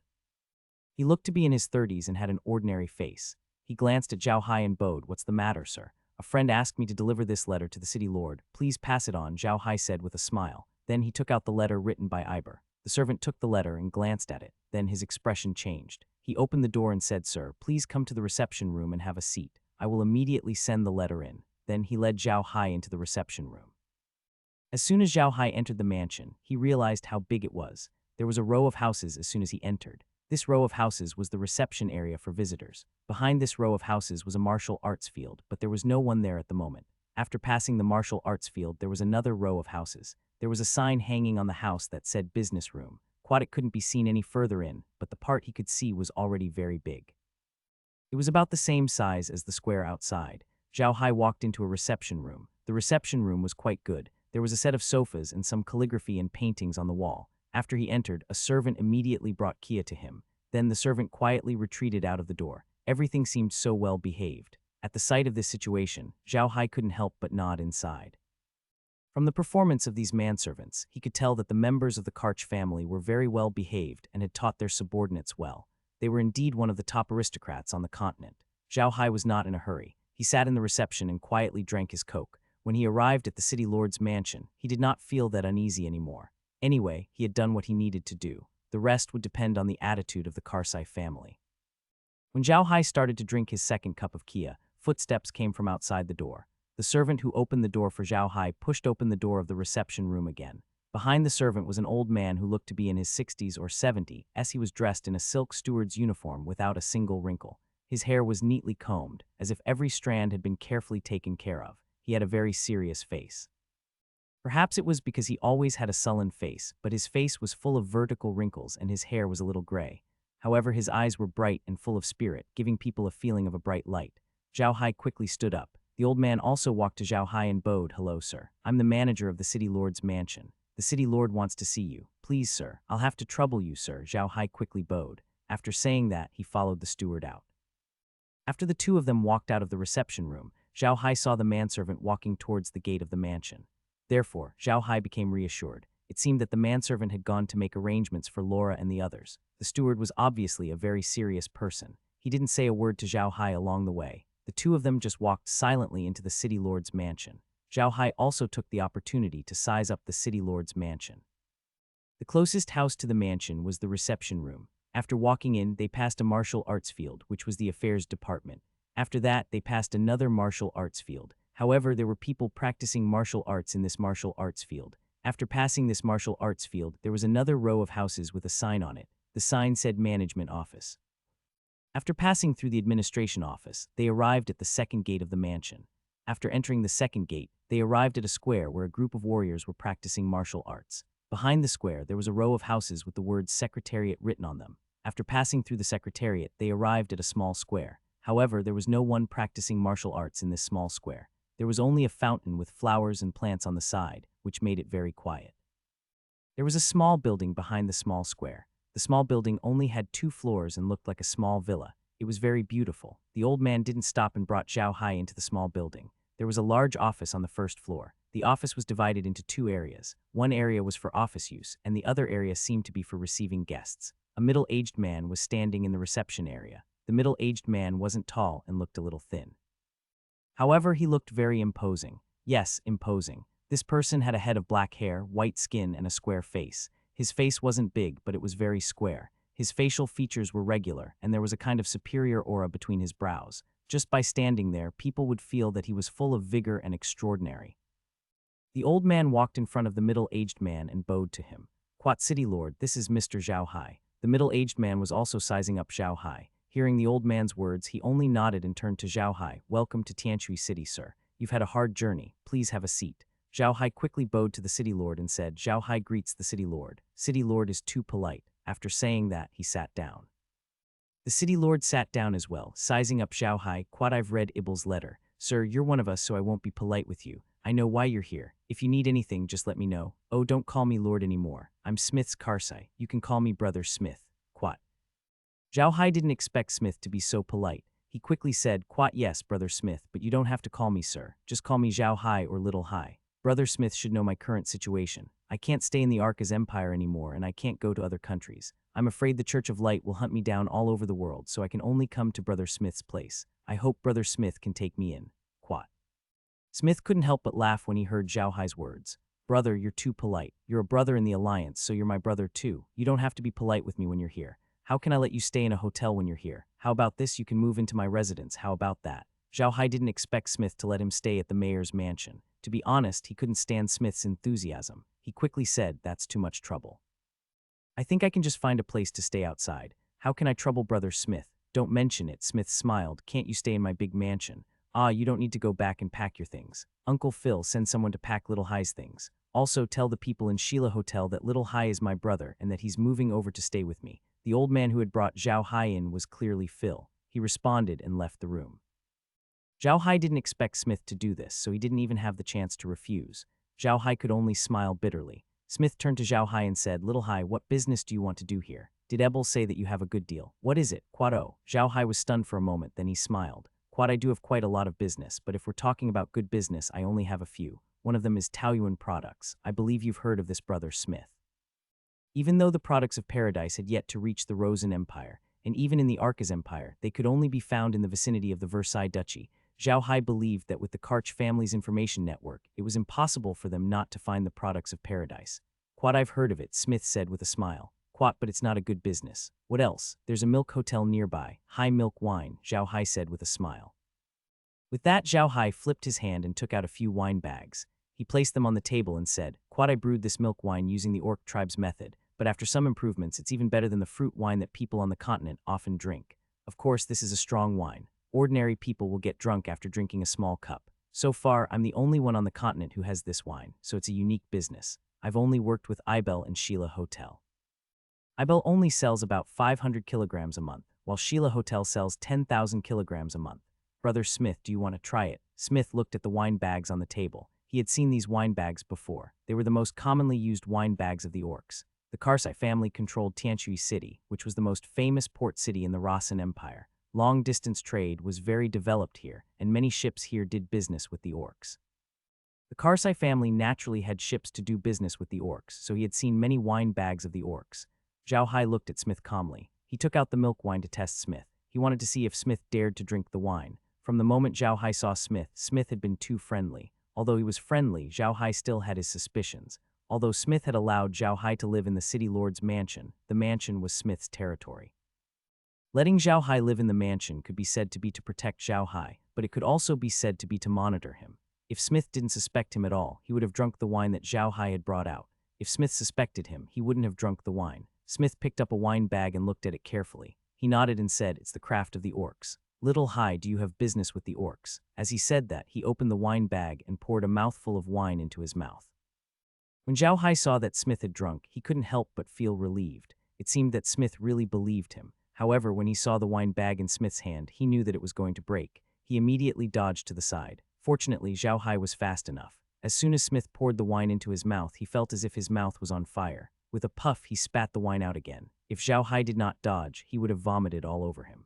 He looked to be in his 30s and had an ordinary face. He glanced at Zhao Hai and bowed. "What's the matter, sir? A friend asked me to deliver this letter to the city lord. Please pass it on," Zhao Hai said with a smile. Then he took out the letter written by Iber. The servant took the letter and glanced at it. Then his expression changed. He opened the door and said, "Sir, please come to the reception room and have a seat. I will immediately send the letter in." Then he led Zhao Hai into the reception room. As soon as Zhao Hai entered the mansion, he realized how big it was. There was a row of houses as soon as he entered. This row of houses was the reception area for visitors. Behind this row of houses was a martial arts field, but there was no one there at the moment. After passing the martial arts field, there was another row of houses. There was a sign hanging on the house that said business room. Quaddick couldn't be seen any further in, but the part he could see was already very big. It was about the same size as the square outside. Zhao Hai walked into a reception room. The reception room was quite good. There was a set of sofas and some calligraphy and paintings on the wall. After he entered, a servant immediately brought Kia to him. Then the servant quietly retreated out of the door. Everything seemed so well behaved. At the sight of this situation, Zhao Hai couldn't help but nod inside. From the performance of these manservants, he could tell that the members of the Karch family were very well behaved and had taught their subordinates well. They were indeed one of the top aristocrats on the continent. Zhao Hai was not in a hurry. He sat in the reception and quietly drank his coke. When he arrived at the city lord's mansion, he did not feel that uneasy anymore. Anyway, he had done what he needed to do. The rest would depend on the attitude of the Karsai family. When Zhao Hai started to drink his second cup of Kia, footsteps came from outside the door. The servant who opened the door for Zhao Hai pushed open the door of the reception room again. Behind the servant was an old man who looked to be in his 60s or 70s, as he was dressed in a silk steward's uniform without a single wrinkle. His hair was neatly combed, as if every strand had been carefully taken care of. He had a very serious face. Perhaps it was because he always had a sullen face, but his face was full of vertical wrinkles and his hair was a little gray. However, his eyes were bright and full of spirit, giving people a feeling of a bright light. Zhao Hai quickly stood up. The old man also walked to Zhao Hai and bowed. "Hello, sir. I'm the manager of the city lord's mansion. The city lord wants to see you. Please, sir. I'll have to trouble you, sir." Zhao Hai quickly bowed. After saying that, he followed the steward out. After the 2 of them walked out of the reception room, Zhao Hai saw the manservant walking towards the gate of the mansion. Therefore, Zhao Hai became reassured. It seemed that the manservant had gone to make arrangements for Laura and the others. The steward was obviously a very serious person. He didn't say a word to Zhao Hai along the way. The 2 of them just walked silently into the city lord's mansion. Zhao Hai also took the opportunity to size up the city lord's mansion. The closest house to the mansion was the reception room. After walking in, they passed a martial arts field, which was the affairs department. After that, they passed another martial arts field. However, there were people practicing martial arts in this martial arts field. After passing this martial arts field, there was another row of houses with a sign on it. The sign said management office. After passing through the administration office, they arrived at the second gate of the mansion. After entering the second gate, they arrived at a square where a group of warriors were practicing martial arts. Behind the square, there was a row of houses with the words Secretariat written on them. After passing through the Secretariat, they arrived at a small square. However, there was no one practicing martial arts in this small square. There was only a fountain with flowers and plants on the side, which made it very quiet. There was a small building behind the small square. The small building only had 2 floors and looked like a small villa. It was very beautiful. The old man didn't stop and brought Zhao Hai into the small building. There was a large office on the first floor. The office was divided into 2 areas. One area was for office use, and the other area seemed to be for receiving guests. A middle-aged man was standing in the reception area. The middle-aged man wasn't tall and looked a little thin. However, he looked very imposing. Yes, imposing. This person had a head of black hair, white skin, and a square face. His face wasn't big, but it was very square. His facial features were regular, and there was a kind of superior aura between his brows. Just by standing there, people would feel that he was full of vigor and extraordinary. The old man walked in front of the middle-aged man and bowed to him. "Quat City Lord, this is Mr. Zhao Hai." The middle-aged man was also sizing up Zhao Hai. Hearing the old man's words, he only nodded and turned to Zhao Hai. "Welcome to Tianui City, sir. You've had a hard journey. Please have a seat." Zhao Hai quickly bowed to the city lord and said, "Zhao Hai greets the city lord. City lord is too polite." After saying that, he sat down. The city lord sat down as well, sizing up Zhao Hai. "Quat, I've read Ibel's letter. Sir, you're one of us, so I won't be polite with you. I know why you're here. If you need anything, just let me know. Oh, don't call me lord anymore. I'm Smith's Karsai. You can call me Brother Smith. Quat." Zhao Hai didn't expect Smith to be so polite. He quickly said, "Quat, yes, Brother Smith, but you don't have to call me sir. Just call me Zhao Hai or Little Hai. Brother Smith should know my current situation. I can't stay in the Arca's empire anymore, and I can't go to other countries. I'm afraid the Church of Light will hunt me down all over the world, so I can only come to Brother Smith's place. I hope Brother Smith can take me in." Quat. Smith couldn't help but laugh when he heard Zhao Hai's words. "Brother, you're too polite. You're a brother in the Alliance, so you're my brother too. You don't have to be polite with me when you're here. How can I let you stay in a hotel when you're here? How about this? You can move into my residence. How about that?" Zhao Hai didn't expect Smith to let him stay at the mayor's mansion. To be honest, he couldn't stand Smith's enthusiasm. He quickly said, "That's too much trouble. I think I can just find a place to stay outside. How can I trouble Brother Smith?" "Don't mention it." Smith smiled. "Can't you stay in my big mansion?" "Ah, you don't need to go back and pack your things. Uncle Phil, send someone to pack Little Hai's things. Also, tell the people in Sheila Hotel that Little Hai is my brother and that he's moving over to stay with me." The old man who had brought Zhao Hai in was clearly Phil. He responded and left the room. Zhao Hai didn't expect Smith to do this, so he didn't even have the chance to refuse. Zhao Hai could only smile bitterly. Smith turned to Zhao Hai and said, "Little Hai, what business do you want to do here? Did Ebel say that you have a good deal? What is it?" "Quado." Zhao Hai was stunned for a moment, then he smiled. "Quad, I do have quite a lot of business, but if we're talking about good business, I only have a few. One of them is Taoyuan products. I believe you've heard of this Brother Smith." Even though the products of paradise had yet to reach the Rosen Empire, and even in the Arca's Empire, they could only be found in the vicinity of the Versailles Duchy, Zhao Hai believed that with the Karch family's information network, it was impossible for them not to find the products of paradise. "Quat, I've heard of it," Smith said with a smile. "Quat, but it's not a good business." "What else?" "There's a milk hotel nearby. High milk wine," Zhao Hai said with a smile. With that, Zhao Hai flipped his hand and took out a few wine bags. He placed them on the table and said, "Quat, I brewed this milk wine using the Orc tribe's method, but after some improvements, it's even better than the fruit wine that people on the continent often drink. Of course, this is a strong wine. Ordinary people will get drunk after drinking a small cup. So far, I'm the only one on the continent who has this wine, so it's a unique business. I've only worked with Ibel and Sheila Hotel. Ibel only sells about 500 kilograms a month, while Sheila Hotel sells 10,000 kilograms a month. Brother Smith, do you want to try it?" Smith looked at the wine bags on the table. He had seen these wine bags before. They were the most commonly used wine bags of the Orcs. The Karsai family controlled Tianui City, which was the most famous port city in the Rossen Empire. Long-distance trade was very developed here, and many ships here did business with the Orcs. The Karsai family naturally had ships to do business with the Orcs, so he had seen many wine bags of the Orcs. Zhao Hai looked at Smith calmly. He took out the milk wine to test Smith. He wanted to see if Smith dared to drink the wine. From the moment Zhao Hai saw Smith, Smith had been too friendly. Although he was friendly, Zhao Hai still had his suspicions. Although Smith had allowed Zhao Hai to live in the city lord's mansion, the mansion was Smith's territory. Letting Zhao Hai live in the mansion could be said to be to protect Zhao Hai, but it could also be said to be to monitor him. If Smith didn't suspect him at all, he would have drunk the wine that Zhao Hai had brought out. If Smith suspected him, he wouldn't have drunk the wine. Smith picked up a wine bag and looked at it carefully. He nodded and said, "It's the craft of the Orcs. Little Hai, do you have business with the Orcs?" As he said that, he opened the wine bag and poured a mouthful of wine into his mouth. When Zhao Hai saw that Smith had drunk, he couldn't help but feel relieved. It seemed that Smith really believed him. However, when he saw the wine bag in Smith's hand, he knew that it was going to break. He immediately dodged to the side. Fortunately, Zhao Hai was fast enough. As soon as Smith poured the wine into his mouth, he felt as if his mouth was on fire. With a puff, he spat the wine out again. If Zhao Hai did not dodge, he would have vomited all over him.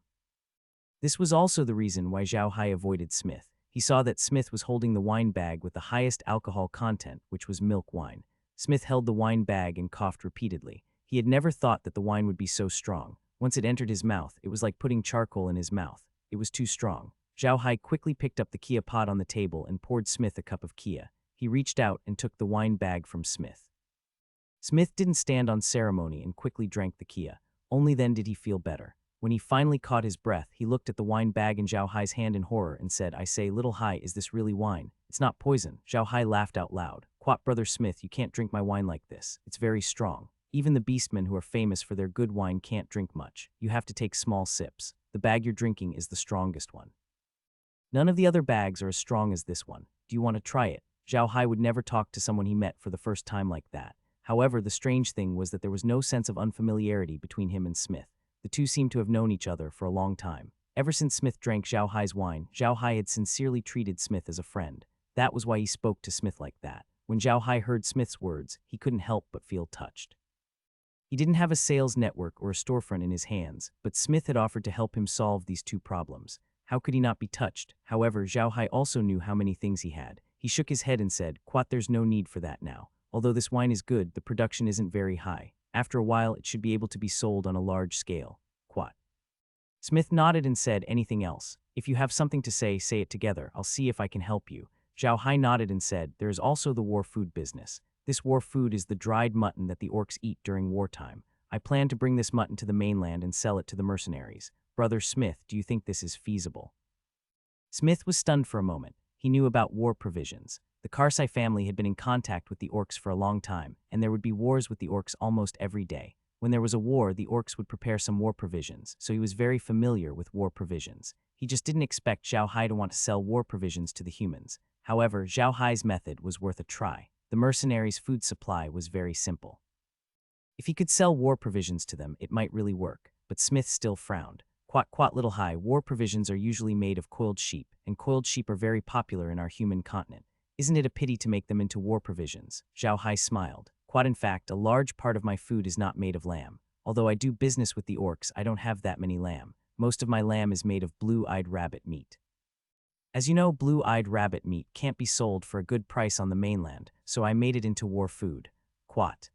This was also the reason why Zhao Hai avoided Smith. He saw that Smith was holding the wine bag with the highest alcohol content, which was milk wine. Smith held the wine bag and coughed repeatedly. He had never thought that the wine would be so strong. Once it entered his mouth, it was like putting charcoal in his mouth. It was too strong. Zhao Hai quickly picked up the Kia pot on the table and poured Smith a cup of Kia. He reached out and took the wine bag from Smith. Smith didn't stand on ceremony and quickly drank the Kia. Only then did he feel better. When he finally caught his breath, he looked at the wine bag in Zhao Hai's hand in horror and said, "I say, little Hai, is this really wine? It's not poison." Zhao Hai laughed out loud. "Quat, Brother Smith, you can't drink my wine like this. It's very strong. Even the beastmen who are famous for their good wine can't drink much. You have to take small sips. The bag you're drinking is the strongest one. None of the other bags are as strong as this one. Do you want to try it?" Zhao Hai would never talk to someone he met for the first time like that. However, the strange thing was that there was no sense of unfamiliarity between him and Smith. The two seemed to have known each other for a long time. Ever since Smith drank Zhao Hai's wine, Zhao Hai had sincerely treated Smith as a friend. That was why he spoke to Smith like that. When Zhao Hai heard Smith's words, he couldn't help but feel touched. He didn't have a sales network or a storefront in his hands, but Smith had offered to help him solve these two problems. How could he not be touched? However, Zhao Hai also knew how many things he had. He shook his head and said, "Quat, there's no need for that now. Although this wine is good, the production isn't very high. After a while, it should be able to be sold on a large scale." Quat. Smith nodded and said, "Anything else? If you have something to say it together. I'll see if I can help you." Zhao Hai nodded and said, "There is also the war food business. This war food is the dried mutton that the orcs eat during wartime. I plan to bring this mutton to the mainland and sell it to the mercenaries. Brother Smith, do you think this is feasible?" Smith was stunned for a moment. He knew about war provisions. The Cassa family had been in contact with the orcs for a long time, and there would be wars with the orcs almost every day. When there was a war, the orcs would prepare some war provisions, so he was very familiar with war provisions. He just didn't expect Zhao Hai to want to sell war provisions to the humans. However, Zhao Hai's method was worth a try. The mercenaries' food supply was very simple. If he could sell war provisions to them, it might really work, but Smith still frowned. Quat, little Hai, war provisions are usually made of coiled sheep, and coiled sheep are very popular in our human continent. Isn't it a pity to make them into war provisions? Zhao Hai smiled. Quat, in fact, a large part of my food is not made of lamb. Although I do business with the orcs, I don't have that many lamb. Most of my lamb is made of blue-eyed rabbit meat. As you know, blue-eyed rabbit meat can't be sold for a good price on the mainland, so I made it into war food. Quat.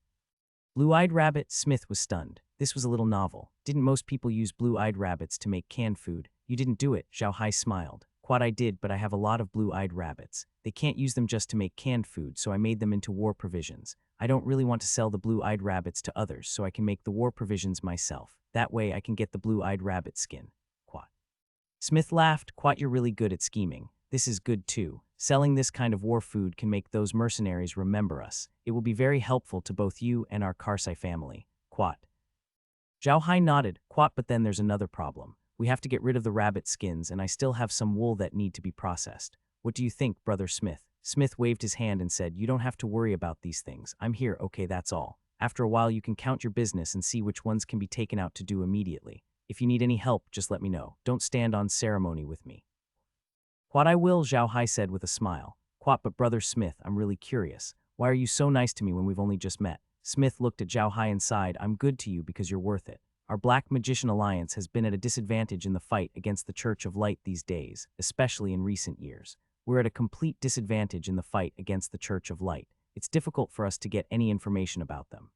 Blue-eyed rabbit? Smith was stunned. This was a little novel. Didn't most people use blue-eyed rabbits to make canned food? You didn't do it, Zhao Hai smiled. Quat, I did, but I have a lot of blue-eyed rabbits. They can't use them just to make canned food, so I made them into war provisions. I don't really want to sell the blue-eyed rabbits to others, so I can make the war provisions myself. That way I can get the blue-eyed rabbit skin. Quat. Smith laughed. Quat, you're really good at scheming. This is good too. Selling this kind of war food can make those mercenaries remember us. It will be very helpful to both you and our Cassa family. Quat. Zhao Hai nodded. Quat, but then there's another problem. We have to get rid of the rabbit skins, and I still have some wool that need to be processed. What do you think, Brother Smith? Smith waved his hand and said, "You don't have to worry about these things. I'm here, okay, that's all. After a while, you can count your business and see which ones can be taken out to do immediately. If you need any help, just let me know. Don't stand on ceremony with me." Quat, I will, Zhao Hai said with a smile. Quat, but Brother Smith, I'm really curious. Why are you so nice to me when we've only just met? Smith looked at Zhao Hai and sighed, I'm good to you because you're worth it. Our Black Magician Alliance has been at a disadvantage in the fight against the Church of Light these days, especially in recent years. We're at a complete disadvantage in the fight against the Church of Light. It's difficult for us to get any information about them.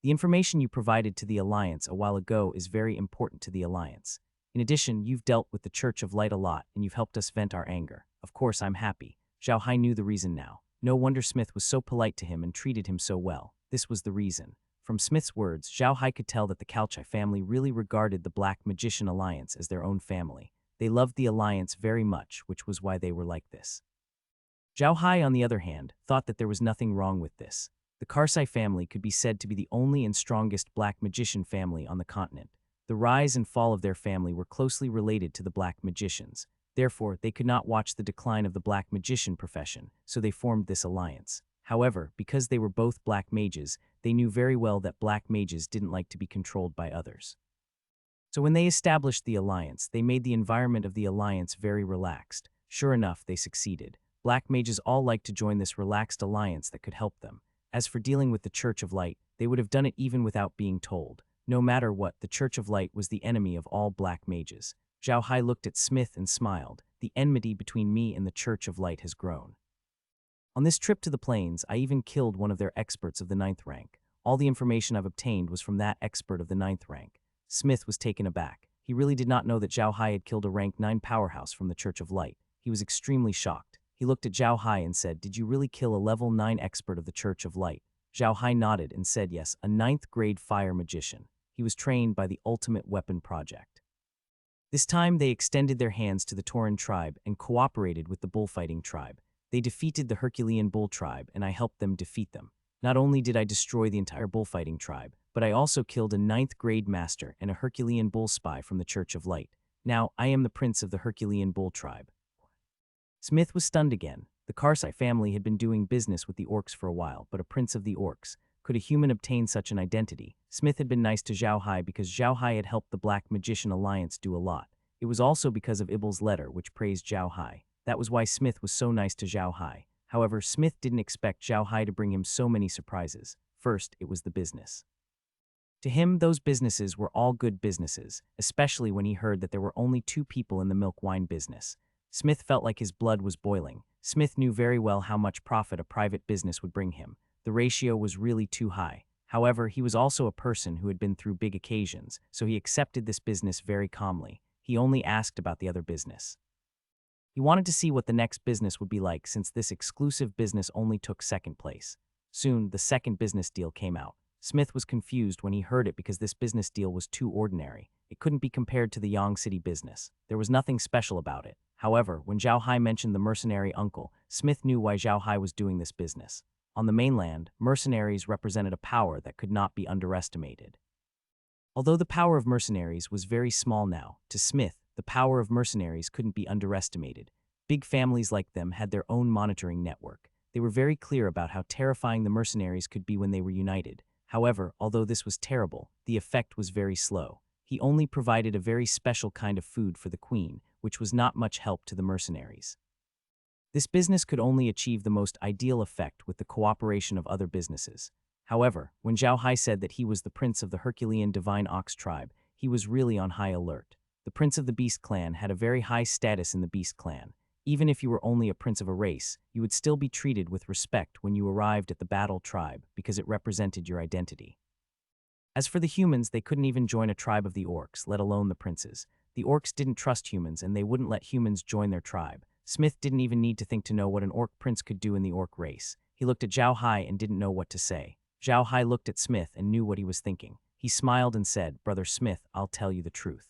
The information you provided to the Alliance a while ago is very important to the Alliance. In addition, you've dealt with the Church of Light a lot, and you've helped us vent our anger. Of course, I'm happy. Zhao Hai knew the reason now. No wonder Smith was so polite to him and treated him so well. This was the reason. From Smith's words, Zhao Hai could tell that the Cassa family really regarded the Black Magician Alliance as their own family. They loved the Alliance very much, which was why they were like this. Zhao Hai, on the other hand, thought that there was nothing wrong with this. The Cassa family could be said to be the only and strongest Black Magician family on the continent. The rise and fall of their family were closely related to the Black Magicians. Therefore, they could not watch the decline of the Black Magician profession, so they formed this alliance. However, because they were both Black Mages, they knew very well that Black Mages didn't like to be controlled by others. So when they established the alliance, they made the environment of the alliance very relaxed. Sure enough, they succeeded. Black Mages all liked to join this relaxed alliance that could help them. As for dealing with the Church of Light, they would have done it even without being told. No matter what, the Church of Light was the enemy of all Black Mages. Zhao Hai looked at Smith and smiled. The enmity between me and the Church of Light has grown. On this trip to the plains, I even killed one of their experts of the 9th rank. All the information I've obtained was from that expert of the 9th rank. Smith was taken aback. He really did not know that Zhao Hai had killed a rank 9 powerhouse from the Church of Light. He was extremely shocked. He looked at Zhao Hai and said, "Did you really kill a level 9 expert of the Church of Light?" Zhao Hai nodded and said yes, a 9th grade fire magician. He was trained by the Ultimate Weapon Project. This time they extended their hands to the Tauran tribe and cooperated with the bullfighting tribe. They defeated the Herculean bull tribe and I helped them defeat them. Not only did I destroy the entire bullfighting tribe, but I also killed a 9th grade master and a Herculean bull spy from the Church of Light. Now, I am the prince of the Herculean bull tribe. Smith was stunned again. The Karsai family had been doing business with the orcs for a while, but a prince of the orcs. Could a human obtain such an identity? Smith had been nice to Zhao Hai because Zhao Hai had helped the Black Magician Alliance do a lot. It was also because of Ibel's letter which praised Zhao Hai. That was why Smith was so nice to Zhao Hai. However, Smith didn't expect Zhao Hai to bring him so many surprises. First, it was the business. To him, those businesses were all good businesses, especially when he heard that there were only 2 people in the milk wine business. Smith felt like his blood was boiling. Smith knew very well how much profit a private business would bring him. The ratio was really too high. However, he was also a person who had been through big occasions, so he accepted this business very calmly. He only asked about the other business. He wanted to see what the next business would be like since this exclusive business only took 2nd place. Soon, the 2nd business deal came out. Smith was confused when he heard it because this business deal was too ordinary. It couldn't be compared to the Yang City business. There was nothing special about it. However, when Zhao Hai mentioned the mercenary uncle, Smith knew why Zhao Hai was doing this business. On the mainland, mercenaries represented a power that could not be underestimated. Although the power of mercenaries was very small now, to Smith, the power of mercenaries couldn't be underestimated. Big families like them had their own monitoring network. They were very clear about how terrifying the mercenaries could be when they were united. However, although this was terrible, the effect was very slow. He only provided a very special kind of food for the queen, which was not much help to the mercenaries. This business could only achieve the most ideal effect with the cooperation of other businesses. However, when Zhao Hai said that he was the prince of the Herculean Divine Ox tribe, he was really on high alert. The prince of the Beast clan had a very high status in the Beast clan. Even if you were only a prince of a race, you would still be treated with respect when you arrived at the battle tribe because it represented your identity. As for the humans, they couldn't even join a tribe of the orcs, let alone the princes. The orcs didn't trust humans and they wouldn't let humans join their tribe. Smith didn't even need to think to know what an orc prince could do in the orc race. He looked at Zhao Hai and didn't know what to say. Zhao Hai looked at Smith and knew what he was thinking. He smiled and said, "Brother Smith, I'll tell you the truth.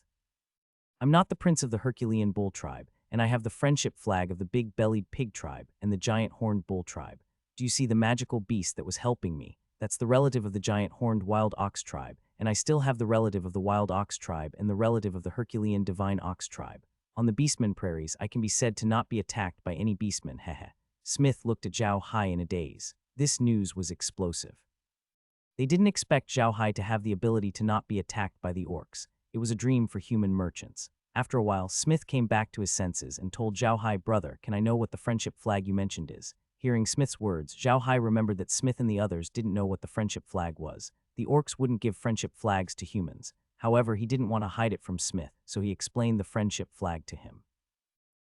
I'm not the prince of the Herculean bull tribe, and I have the friendship flag of the big-bellied pig tribe and the giant horned bull tribe. Do you see the magical beast that was helping me? That's the relative of the giant horned wild ox tribe, and I still have the relative of the wild ox tribe and the relative of the Herculean divine ox tribe. On the Beastman prairies, I can be said to not be attacked by any beastman, heh." Smith looked at Zhao Hai in a daze. This news was explosive. They didn't expect Zhao Hai to have the ability to not be attacked by the orcs. It was a dream for human merchants. After a while, Smith came back to his senses and told Zhao Hai, "Brother, can I know what the friendship flag you mentioned is?" Hearing Smith's words, Zhao Hai remembered that Smith and the others didn't know what the friendship flag was. The orcs wouldn't give friendship flags to humans. However, he didn't want to hide it from Smith, so he explained the friendship flag to him.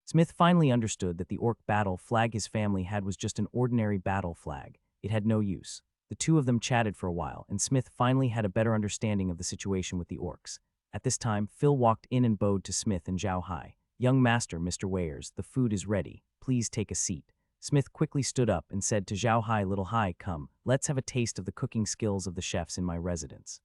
Smith finally understood that the orc battle flag his family had was just an ordinary battle flag. It had no use. The two of them chatted for a while, and Smith finally had a better understanding of the situation with the orcs. At this time, Phil walked in and bowed to Smith and Zhao Hai. "Young master, Mr. Weyers, the food is ready. Please take a seat." Smith quickly stood up and said to Zhao Hai, "Little Hai, come, let's have a taste of the cooking skills of the chefs in my residence."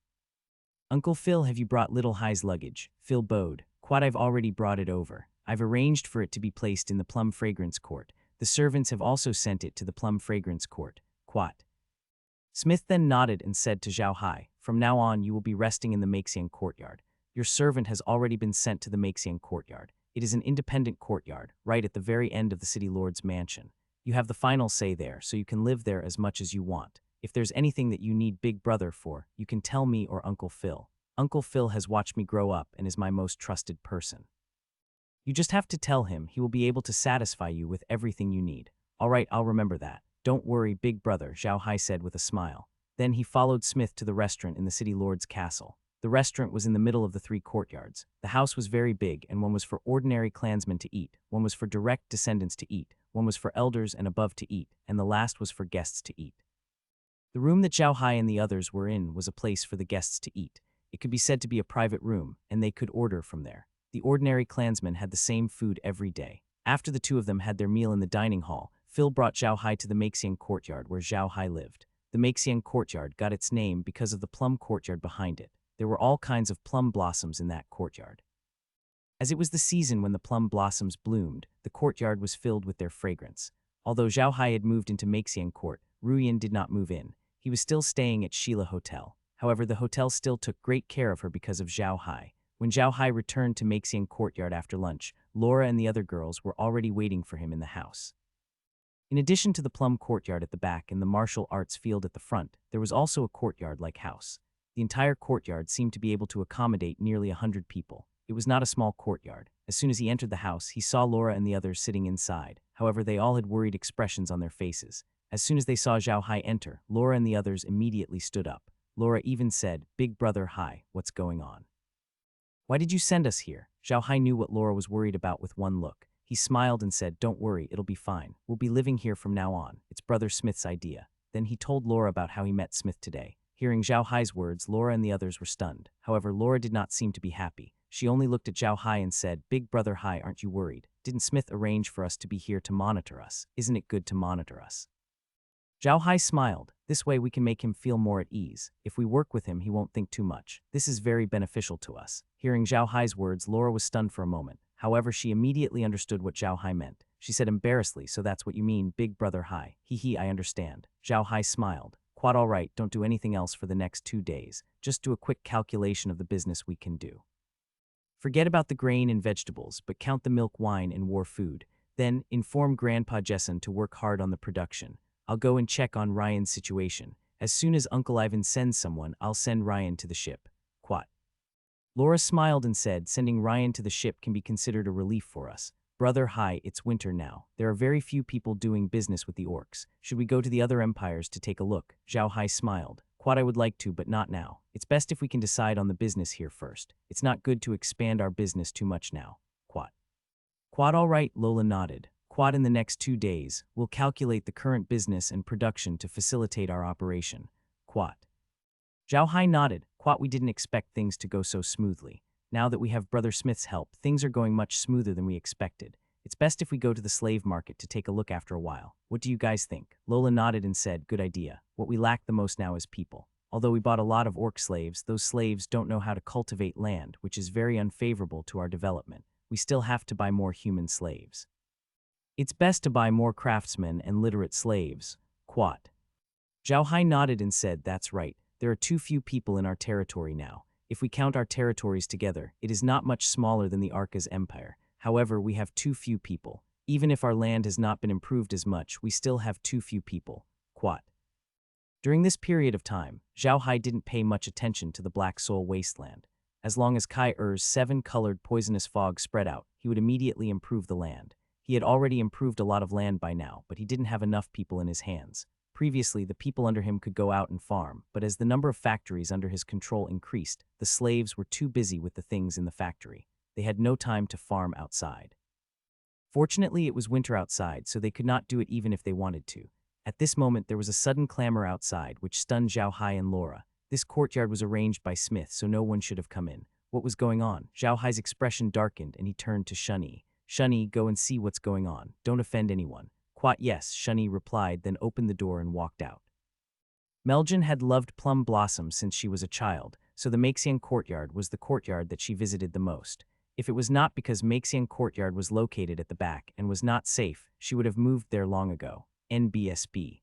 "Uncle Phil, have you brought Little Hai's luggage?" Phil bowed. "Quad, I've already brought it over. I've arranged for it to be placed in the Plum Fragrance Court. The servants have also sent it to the Plum Fragrance Court. Quat." Smith then nodded and said to Zhao Hai, "From now on, you will be resting in the Maxiang courtyard. Your servant has already been sent to the Maxiang courtyard. It is an independent courtyard, right at the very end of the city lord's mansion. You have the final say there, so you can live there as much as you want. If there's anything that you need Big Brother for, you can tell me or Uncle Phil. Uncle Phil has watched me grow up and is my most trusted person. You just have to tell him. He will be able to satisfy you with everything you need." "All right, I'll remember that. Don't worry, Big Brother," Zhao Hai said with a smile. Then he followed Smith to the restaurant in the city lord's castle. The restaurant was in the middle of the 3 courtyards. The house was very big, and one was for ordinary clansmen to eat, one was for direct descendants to eat, one was for elders and above to eat, and the last was for guests to eat. The room that Zhao Hai and the others were in was a place for the guests to eat. It could be said to be a private room, and they could order from there. The ordinary clansmen had the same food every day. After the two of them had their meal in the dining hall, Phil brought Zhao Hai to the Maxiang courtyard where Zhao Hai lived. The Maxiang courtyard got its name because of the plum courtyard behind it. There were all kinds of plum blossoms in that courtyard. As it was the season when the plum blossoms bloomed, the courtyard was filled with their fragrance. Although Zhao Hai had moved into Maxiang Court, Ruyan did not move in. He was still staying at Sheila Hotel. However, the hotel still took great care of her because of Zhao Hai. When Zhao Hai returned to Maxiang Courtyard after lunch, Laura and the other girls were already waiting for him in the house. In addition to the plum courtyard at the back and the martial arts field at the front, there was also a courtyard-like house. The entire courtyard seemed to be able to accommodate nearly 100 people. It was not a small courtyard. As soon as he entered the house, he saw Laura and the others sitting inside. However, they all had worried expressions on their faces. As soon as they saw Zhao Hai enter, Laura and the others immediately stood up. Laura even said, "Big brother Hai, what's going on? Why did you send us here?" Zhao Hai knew what Laura was worried about with one look. He smiled and said, "Don't worry, it'll be fine. We'll be living here from now on. It's Brother Smith's idea." Then he told Laura about how he met Smith today. Hearing Zhao Hai's words, Laura and the others were stunned. However, Laura did not seem to be happy. She only looked at Zhao Hai and said, "Big brother Hai, aren't you worried? Didn't Smith arrange for us to be here to monitor us? Isn't it good to monitor us?" Zhao Hai smiled. "This way we can make him feel more at ease. If we work with him, he won't think too much. This is very beneficial to us." Hearing Zhao Hai's words, Laura was stunned for a moment. However, she immediately understood what Zhao Hai meant. She said embarrassedly, "So that's what you mean, big brother Hai. Hee, I understand." Zhao Hai smiled. "Quite all right, don't do anything else for the next 2 days. Just do a quick calculation of the business we can do. Forget about the grain and vegetables, but count the milk, wine, and war food. Then, inform Grandpa Jessen to work hard on the production. I'll go and check on Ryan's situation. As soon as Uncle Ivan sends someone, I'll send Ryan to the ship." Quat. Laura smiled and said, "Sending Ryan to the ship can be considered a relief for us. Brother Hai, it's winter now. There are very few people doing business with the orcs. Should we go to the other empires to take a look?" Zhao Hai smiled. "Quat, I would like to, but not now. It's best if we can decide on the business here first. It's not good to expand our business too much now." Quat. "Quat, all right," Lola nodded. "Quat, in the next 2 days, we'll calculate the current business and production to facilitate our operation." Quat. Zhao Hai nodded. "Quat, we didn't expect things to go so smoothly. Now that we have Brother Smith's help, things are going much smoother than we expected. It's best if we go to the slave market to take a look after a while. What do you guys think?" Lola nodded and said, "Good idea. What we lack the most now is people. Although we bought a lot of orc slaves, those slaves don't know how to cultivate land, which is very unfavorable to our development. We still have to buy more human slaves. It's best to buy more craftsmen and literate slaves." Quat. Zhao Hai nodded and said, "That's right. There are too few people in our territory now. If we count our territories together, it is not much smaller than the Arca's empire. However, we have too few people. Even if our land has not been improved as much, we still have too few people." Quat. During this period of time, Zhao Hai didn't pay much attention to the Black Soul Wasteland. As long as Kai Er's 7-colored poisonous fog spread out, he would immediately improve the land. He had already improved a lot of land by now, but he didn't have enough people in his hands. Previously, the people under him could go out and farm, but as the number of factories under his control increased, the slaves were too busy with the things in the factory. They had no time to farm outside. Fortunately, it was winter outside, so they could not do it even if they wanted to. At this moment, there was a sudden clamor outside, which stunned Zhao Hai and Laura. This courtyard was arranged by Smith, so no one should have come in. What was going on? Zhao Hai's expression darkened, and he turned to Shunyi. "Shunyi, go and see what's going on. Don't offend anyone." Quat, "Yes," Shunyi replied, then opened the door and walked out. Meljan had loved plum blossoms since she was a child, so the Maxiang courtyard was the courtyard that she visited the most. If it was not because Maxiang courtyard was located at the back and was not safe, she would have moved there long ago. NBSB.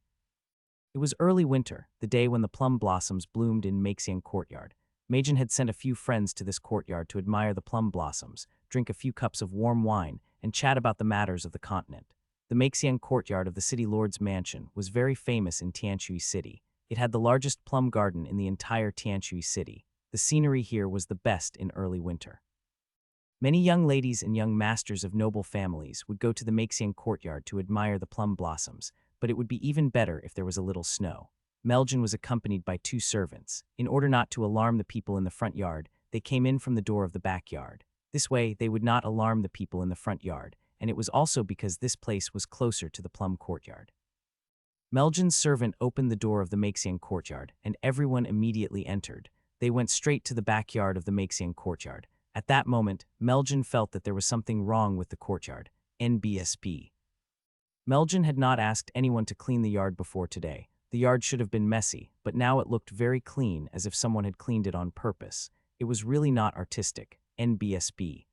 It was early winter, the day when the plum blossoms bloomed in Maxiang courtyard. Majin had sent a few friends to this courtyard to admire the plum blossoms, drink a few cups of warm wine, and chat about the matters of the continent. The Maxiang courtyard of the city lord's mansion was very famous in Tianui City. It had the largest plum garden in the entire Tianui City. The scenery here was the best in early winter. Many young ladies and young masters of noble families would go to the Maxiang courtyard to admire the plum blossoms, but it would be even better if there was a little snow. Meljan was accompanied by 2 servants. In order not to alarm the people in the front yard, they came in from the door of the backyard. This way, they would not alarm the people in the front yard, and it was also because this place was closer to the plum courtyard. Meljan's servant opened the door of the Maxian courtyard, and everyone immediately entered. They went straight to the backyard of the Maxian courtyard. At that moment, Meljan felt that there was something wrong with the courtyard. NBSP. Meljan had not asked anyone to clean the yard before today. The yard should have been messy, but now it looked very clean, as if someone had cleaned it on purpose. It was really not artistic. NBSB.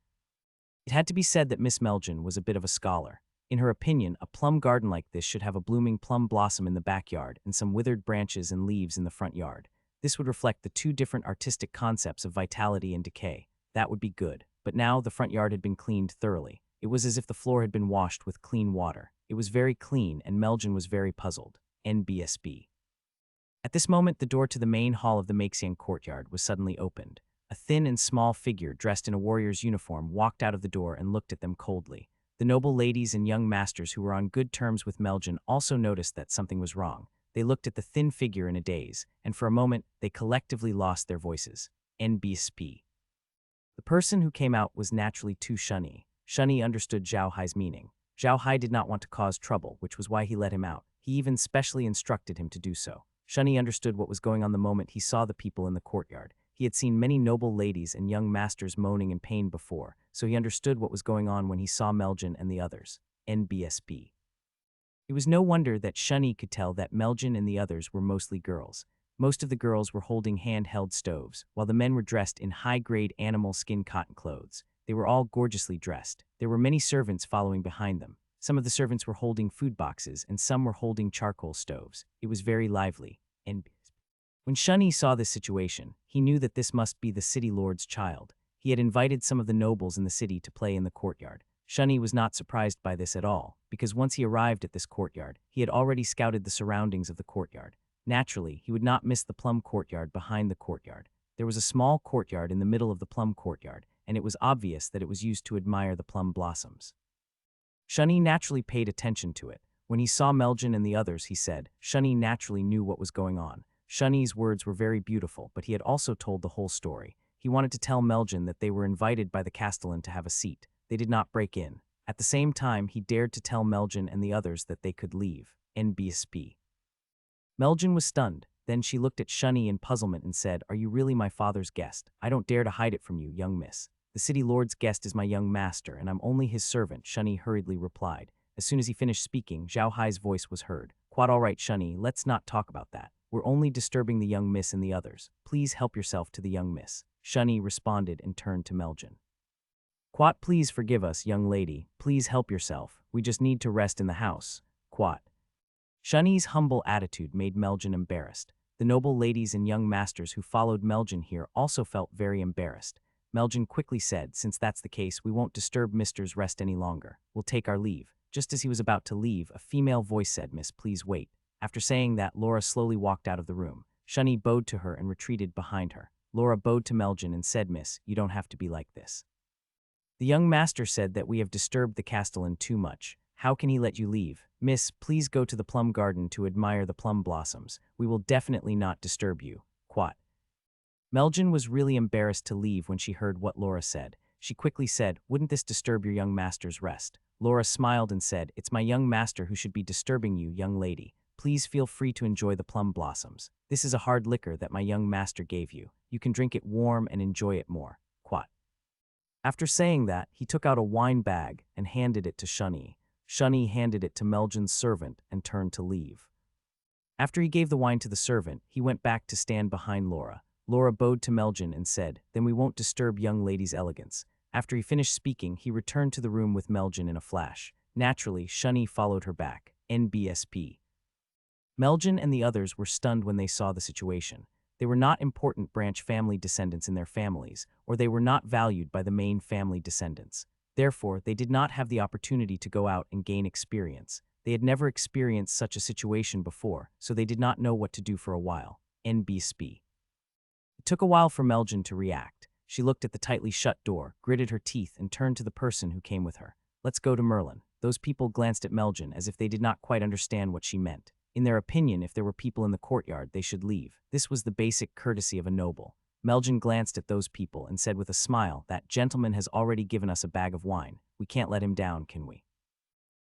It had to be said that Miss Meljan was a bit of a scholar. In her opinion, a plum garden like this should have a blooming plum blossom in the backyard and some withered branches and leaves in the front yard. This would reflect the two different artistic concepts of vitality and decay. That would be good. But now the front yard had been cleaned thoroughly. It was as if the floor had been washed with clean water. It was very clean, and Meljan was very puzzled. NBSB. At this moment, the door to the main hall of the Maxian courtyard was suddenly opened. A thin and small figure dressed in a warrior's uniform walked out of the door and looked at them coldly. The noble ladies and young masters who were on good terms with Meljan also noticed that something was wrong. They looked at the thin figure in a daze, and for a moment, they collectively lost their voices. NBSP. The person who came out was naturally too Shunny. Shunny understood Zhao Hai's meaning. Zhao Hai did not want to cause trouble, which was why he let him out. He even specially instructed him to do so. Shunny understood what was going on the moment he saw the people in the courtyard. He had seen many noble ladies and young masters moaning in pain before, so he understood what was going on when he saw Meljan and the others. NBSB. It was no wonder that Shunny could tell that Meljan and the others were mostly girls. Most of the girls were holding handheld stoves, while the men were dressed in high-grade animal skin cotton clothes. They were all gorgeously dressed. There were many servants following behind them. Some of the servants were holding food boxes, and some were holding charcoal stoves. It was very lively. When Shunny saw this situation, he knew that this must be the city lord's child. He had invited some of the nobles in the city to play in the courtyard. Shunny was not surprised by this at all, because once he arrived at this courtyard, he had already scouted the surroundings of the courtyard. Naturally, he would not miss the plum courtyard behind the courtyard. There was a small courtyard in the middle of the plum courtyard, and it was obvious that it was used to admire the plum blossoms. Shunny naturally paid attention to it. When he saw Meljan and the others, he said, Shunny naturally knew what was going on. Shunny's words were very beautiful, but he had also told the whole story. He wanted to tell Meljan that they were invited by the castellan to have a seat. They did not break in. At the same time, he dared to tell Meljan and the others that they could leave. NBSB. Meljan was stunned. Then she looked at Shunny in puzzlement and said, Are you really my father's guest? I don't dare to hide it from you, young miss. The city lord's guest is my young master, and I'm only his servant, Shunny hurriedly replied. As soon as he finished speaking, Zhao Hai's voice was heard. Quite all right, Shunny, let's not talk about that. We're only disturbing the young miss and the others. Please help yourself to the young miss. Shunny responded and turned to Meljan. Quat, please forgive us, young lady. Please help yourself. We just need to rest in the house. Quat. Shunny's humble attitude made Meljan embarrassed. The noble ladies and young masters who followed Meljan here also felt very embarrassed. Meljan quickly said, Since that's the case, we won't disturb Mister's rest any longer. We'll take our leave. Just as he was about to leave, a female voice said, Miss, please wait. After saying that, Laura slowly walked out of the room. Shunny bowed to her and retreated behind her. Laura bowed to Meljan and said, Miss, you don't have to be like this. The young master said that we have disturbed the castellan too much. How can he let you leave? Miss, please go to the plum garden to admire the plum blossoms. We will definitely not disturb you. Quat. Meljan was really embarrassed to leave when she heard what Laura said. She quickly said, Wouldn't this disturb your young master's rest? Laura smiled and said, It's my young master who should be disturbing you, young lady. Please feel free to enjoy the plum blossoms. This is a hard liquor that my young master gave you. You can drink it warm and enjoy it more. Quat. After saying that, he took out a wine bag and handed it to Shunny. Shunny handed it to Meljan's servant and turned to leave. After he gave the wine to the servant, he went back to stand behind Laura. Laura bowed to Meljan and said, Then we won't disturb young lady's elegance. After he finished speaking, he returned to the room with Meljan in a flash. Naturally, Shunny followed her back. NBSP. Meljan and the others were stunned when they saw the situation. They were not important branch family descendants in their families, or they were not valued by the main family descendants. Therefore, they did not have the opportunity to go out and gain experience. They had never experienced such a situation before, so they did not know what to do for a while. NBSP. It took a while for Meljan to react. She looked at the tightly shut door, gritted her teeth, and turned to the person who came with her. Let's go to Merlin. Those people glanced at Meljan as if they did not quite understand what she meant. In their opinion, if there were people in the courtyard, they should leave. This was the basic courtesy of a noble. Meljan glanced at those people and said with a smile, That gentleman has already given us a bag of wine. We can't let him down, can we?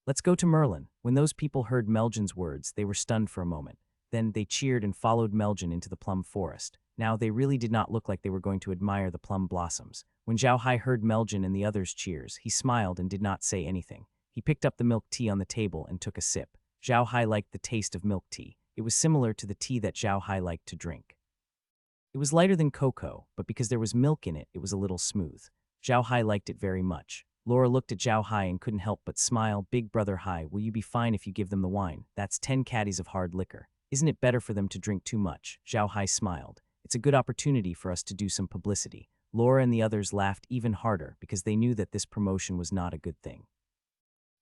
Let's go to Merlin. When those people heard Meljan's words, they were stunned for a moment. Then they cheered and followed Meljan into the plum forest. Now, they really did not look like they were going to admire the plum blossoms. When Zhao Hai heard Meljan and the others' cheers, he smiled and did not say anything. He picked up the milk tea on the table and took a sip. Zhao Hai liked the taste of milk tea. It was similar to the tea that Zhao Hai liked to drink. It was lighter than cocoa, but because there was milk in it, it was a little smooth. Zhao Hai liked it very much. Laura looked at Zhao Hai and couldn't help but smile. Big brother Hai, will you be fine if you give them the wine? That's 10 caddies of hard liquor. Isn't it better for them to drink too much? Zhao Hai smiled. It's a good opportunity for us to do some publicity. Laura and the others laughed even harder because they knew that this promotion was not a good thing.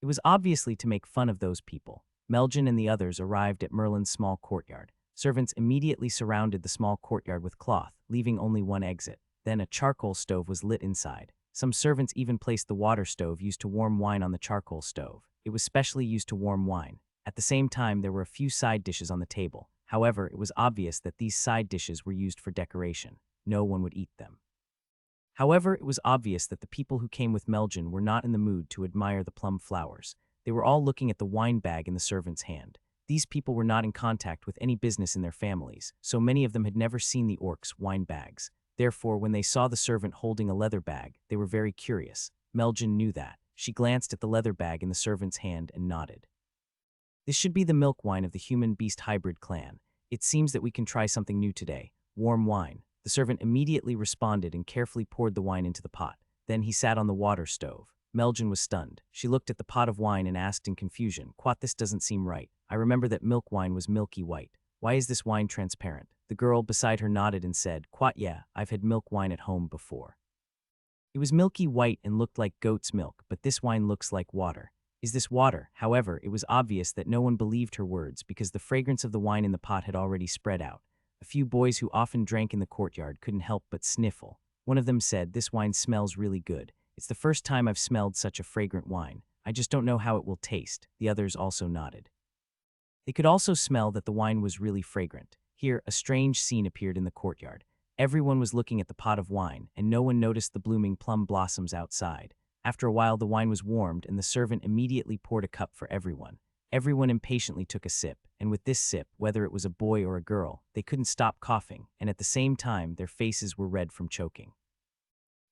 It was obviously to make fun of those people. Meljan and the others arrived at Merlin's small courtyard. Servants immediately surrounded the small courtyard with cloth, leaving only one exit. Then a charcoal stove was lit inside. Some servants even placed the water stove used to warm wine on the charcoal stove. It was specially used to warm wine. At the same time, there were a few side dishes on the table. However, it was obvious that these side dishes were used for decoration. No one would eat them. However, it was obvious that the people who came with Meljan were not in the mood to admire the plum flowers. They were all looking at the wine bag in the servant's hand. These people were not in contact with any business in their families, so many of them had never seen the orcs' wine bags. Therefore, when they saw the servant holding a leather bag, they were very curious. Meljan knew that. She glanced at the leather bag in the servant's hand and nodded. This should be the milk wine of the human-beast hybrid clan. It seems that we can try something new today. Warm wine. The servant immediately responded and carefully poured the wine into the pot. Then he sat on the water stove. Meljan was stunned. She looked at the pot of wine and asked in confusion, "Quat, this doesn't seem right. I remember that milk wine was milky white. Why is this wine transparent?" The girl beside her nodded and said, "Quat, yeah, I've had milk wine at home before. It was milky white and looked like goat's milk, but this wine looks like water. Is this water?" However, it was obvious that no one believed her words because the fragrance of the wine in the pot had already spread out. A few boys who often drank in the courtyard couldn't help but sniffle. One of them said, "This wine smells really good. It's the first time I've smelled such a fragrant wine. I just don't know how it will taste." The others also nodded. They could also smell that the wine was really fragrant. Here, a strange scene appeared in the courtyard. Everyone was looking at the pot of wine, and no one noticed the blooming plum blossoms outside. After a while, the wine was warmed, and the servant immediately poured a cup for everyone. Everyone impatiently took a sip, and with this sip, whether it was a boy or a girl, they couldn't stop coughing, and at the same time, their faces were red from choking.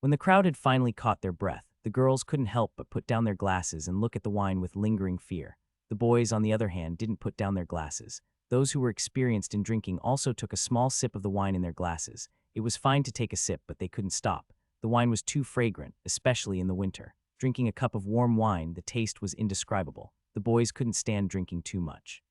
When the crowd had finally caught their breath, the girls couldn't help but put down their glasses and look at the wine with lingering fear. The boys, on the other hand, didn't put down their glasses. Those who were experienced in drinking also took a small sip of the wine in their glasses. It was fine to take a sip, but they couldn't stop. The wine was too fragrant, especially in the winter. Drinking a cup of warm wine, the taste was indescribable. The boys couldn't stand drinking too much.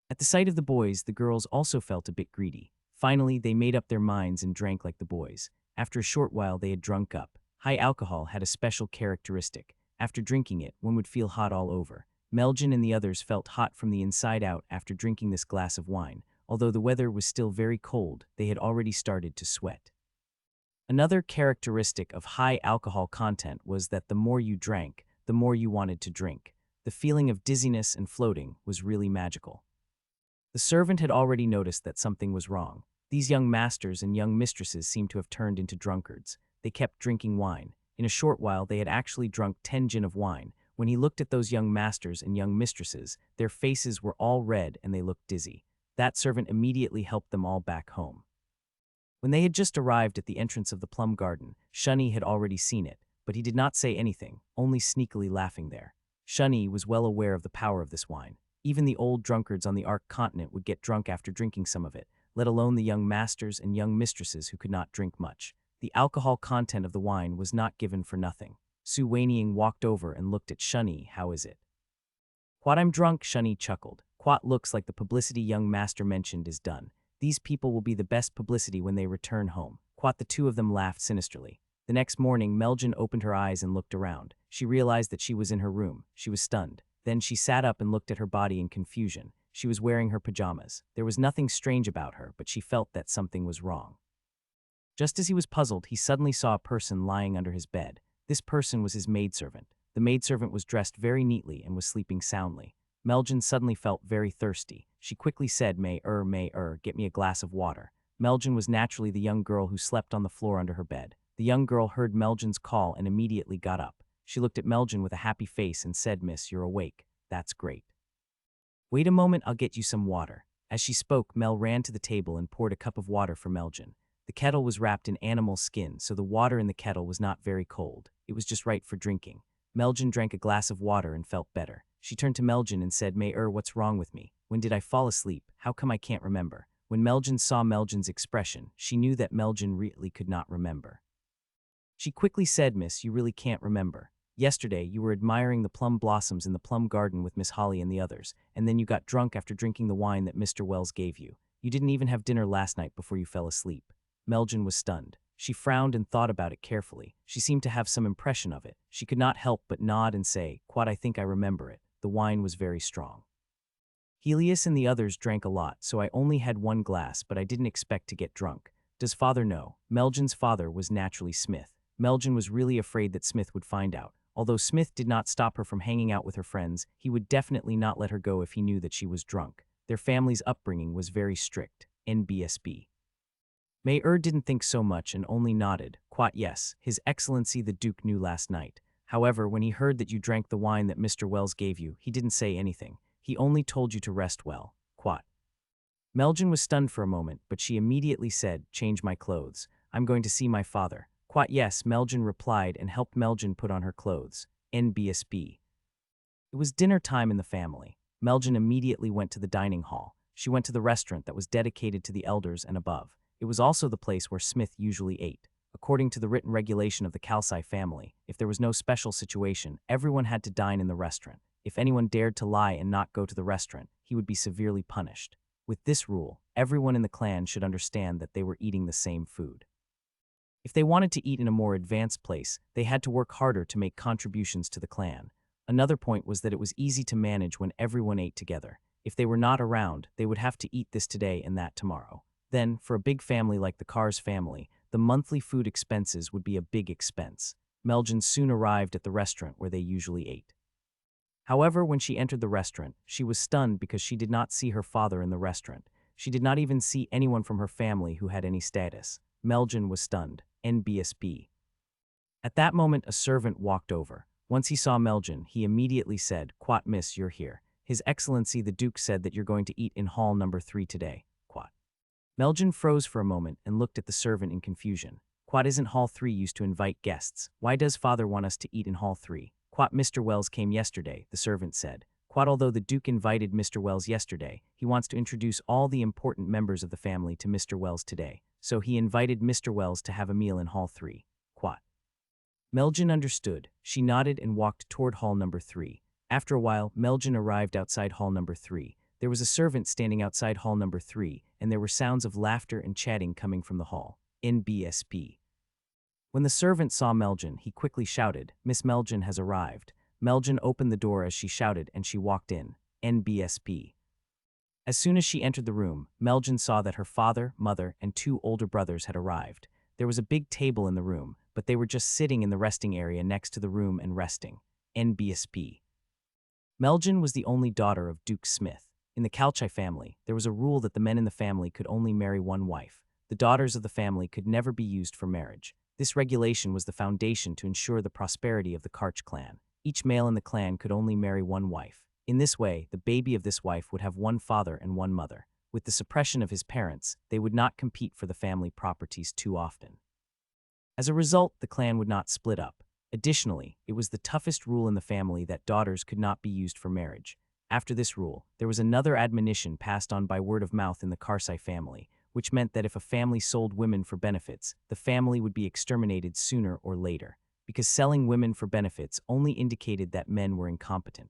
At the sight of the boys, the girls also felt a bit greedy. Finally, they made up their minds and drank like the boys. After a short while, they had drunk up. High alcohol had a special characteristic. After drinking it, one would feel hot all over. Meljan and the others felt hot from the inside out after drinking this glass of wine. Although the weather was still very cold, they had already started to sweat. Another characteristic of high alcohol content was that the more you drank, the more you wanted to drink. The feeling of dizziness and floating was really magical. The servant had already noticed that something was wrong. These young masters and young mistresses seemed to have turned into drunkards. They kept drinking wine. In a short while, they had actually drunk 10 gin of wine. When he looked at those young masters and young mistresses, their faces were all red and they looked dizzy. That servant immediately helped them all back home. When they had just arrived at the entrance of the plum garden, Shunny had already seen it, but he did not say anything, only sneakily laughing there. Shunny was well aware of the power of this wine. Even the old drunkards on the Ark continent would get drunk after drinking some of it, let alone the young masters and young mistresses who could not drink much. The alcohol content of the wine was not given for nothing. Su Weiniang walked over and looked at Shunny. "How is it?" "Quat, I'm drunk," Shunny chuckled. "Quat, looks like the publicity young master mentioned is done. These people will be the best publicity when they return home." Quat, the two of them laughed sinisterly. The next morning, Meljan opened her eyes and looked around. She realized that she was in her room. She was stunned. Then she sat up and looked at her body in confusion. She was wearing her pajamas. There was nothing strange about her, but she felt that something was wrong. Just as he was puzzled, he suddenly saw a person lying under his bed. This person was his maidservant. The maidservant was dressed very neatly and was sleeping soundly. Meljan suddenly felt very thirsty. She quickly said, may get me a glass of water." Meljan was naturally the young girl who slept on the floor under her bed. The young girl heard Meljan's call and immediately got up. She looked at Meljan with a happy face and said, "Miss, you're awake. That's great. Wait a moment, I'll get you some water." As she spoke, Mel ran to the table and poured a cup of water for Meljan. The kettle was wrapped in animal skin, so the water in the kettle was not very cold. It was just right for drinking. Meljan drank a glass of water and felt better. She turned to Meljan and said, "Mayor, what's wrong with me? When did I fall asleep? How come I can't remember?" When Meljan saw Meljan's expression, she knew that Meljan really could not remember. She quickly said, "Miss, you really can't remember. Yesterday, you were admiring the plum blossoms in the plum garden with Miss Holly and the others, and then you got drunk after drinking the wine that Mr. Wells gave you. You didn't even have dinner last night before you fell asleep." Meljan was stunned. She frowned and thought about it carefully. She seemed to have some impression of it. She could not help but nod and say, "Quite, I think I remember it. The wine was very strong. Helios and the others drank a lot, so I only had one glass, but I didn't expect to get drunk. Does father know?" Meljan's father was naturally Smith. Meljan was really afraid that Smith would find out. Although Smith did not stop her from hanging out with her friends, he would definitely not let her go if he knew that she was drunk. Their family's upbringing was very strict. NBSB. Mayor didn't think so much and only nodded. "Quite yes, His Excellency the Duke knew last night. However, when he heard that you drank the wine that Mr. Wells gave you, he didn't say anything. He only told you to rest well." Quite. Meljan was stunned for a moment, but she immediately said, "Change my clothes. I'm going to see my father." "Quite yes," Meljan replied and helped Meljan put on her clothes. NBSB. It was dinner time in the family. Meljan immediately went to the dining hall. She went to the restaurant that was dedicated to the elders and above. It was also the place where Smith usually ate. According to the written regulation of the Cassa family, if there was no special situation, everyone had to dine in the restaurant. If anyone dared to lie and not go to the restaurant, he would be severely punished. With this rule, everyone in the clan should understand that they were eating the same food. If they wanted to eat in a more advanced place, they had to work harder to make contributions to the clan. Another point was that it was easy to manage when everyone ate together. If they were not around, they would have to eat this today and that tomorrow. Then, for a big family like the Carr's family, the monthly food expenses would be a big expense. Meljan soon arrived at the restaurant where they usually ate. However, when she entered the restaurant, she was stunned because she did not see her father in the restaurant. She did not even see anyone from her family who had any status. Meljan was stunned. NBSB. At that moment, a servant walked over. Once he saw Meljan, he immediately said, "Quat, miss, you're here. His Excellency the Duke said that you're going to eat in hall number 3 today." Quat. Meljan froze for a moment and looked at the servant in confusion. "Quat, isn't hall 3 used to invite guests? Why does father want us to eat in hall 3? Quat, Mr. Wells came yesterday," the servant said. Quat, although the Duke invited Mr. Wells yesterday, he wants to introduce all the important members of the family to Mr. Wells today. So he invited Mr. Wells to have a meal in hall 3. Quat. Meljan understood. She nodded and walked toward hall number 3. After a while, Meljan arrived outside hall number 3. There was a servant standing outside hall number 3, and there were sounds of laughter and chatting coming from the hall. NBSB. When the servant saw Meljan, he quickly shouted, "Miss Meljan has arrived." Meljan opened the door as she shouted and she walked in. NBSB. As soon as she entered the room, Meljan saw that her father, mother, and 2 older brothers had arrived. There was a big table in the room, but they were just sitting in the resting area next to the room and resting. NBSB. Meljan was the only daughter of Duke Smith. In the Calchai family, there was a rule that the men in the family could only marry one wife. The daughters of the family could never be used for marriage. This regulation was the foundation to ensure the prosperity of the Karch clan. Each male in the clan could only marry one wife. In this way, the baby of this wife would have one father and one mother. With the suppression of his parents, they would not compete for the family properties too often. As a result, the clan would not split up. Additionally, it was the toughest rule in the family that daughters could not be used for marriage. After this rule, there was another admonition passed on by word of mouth in the Karsai family, which meant that if a family sold women for benefits, the family would be exterminated sooner or later, because selling women for benefits only indicated that men were incompetent.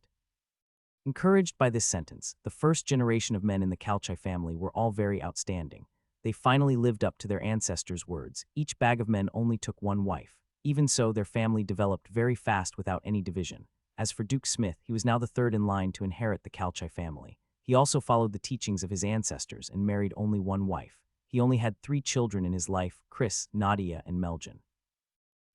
Encouraged by this sentence, the first generation of men in the Calchai family were all very outstanding. They finally lived up to their ancestors' words. Each bag of men only took one wife. Even so, their family developed very fast without any division. As for Duke Smith, he was now the third in line to inherit the Calchai family. He also followed the teachings of his ancestors and married only one wife. He only had 3 children in his life: Chris, Nadia, and Meljan.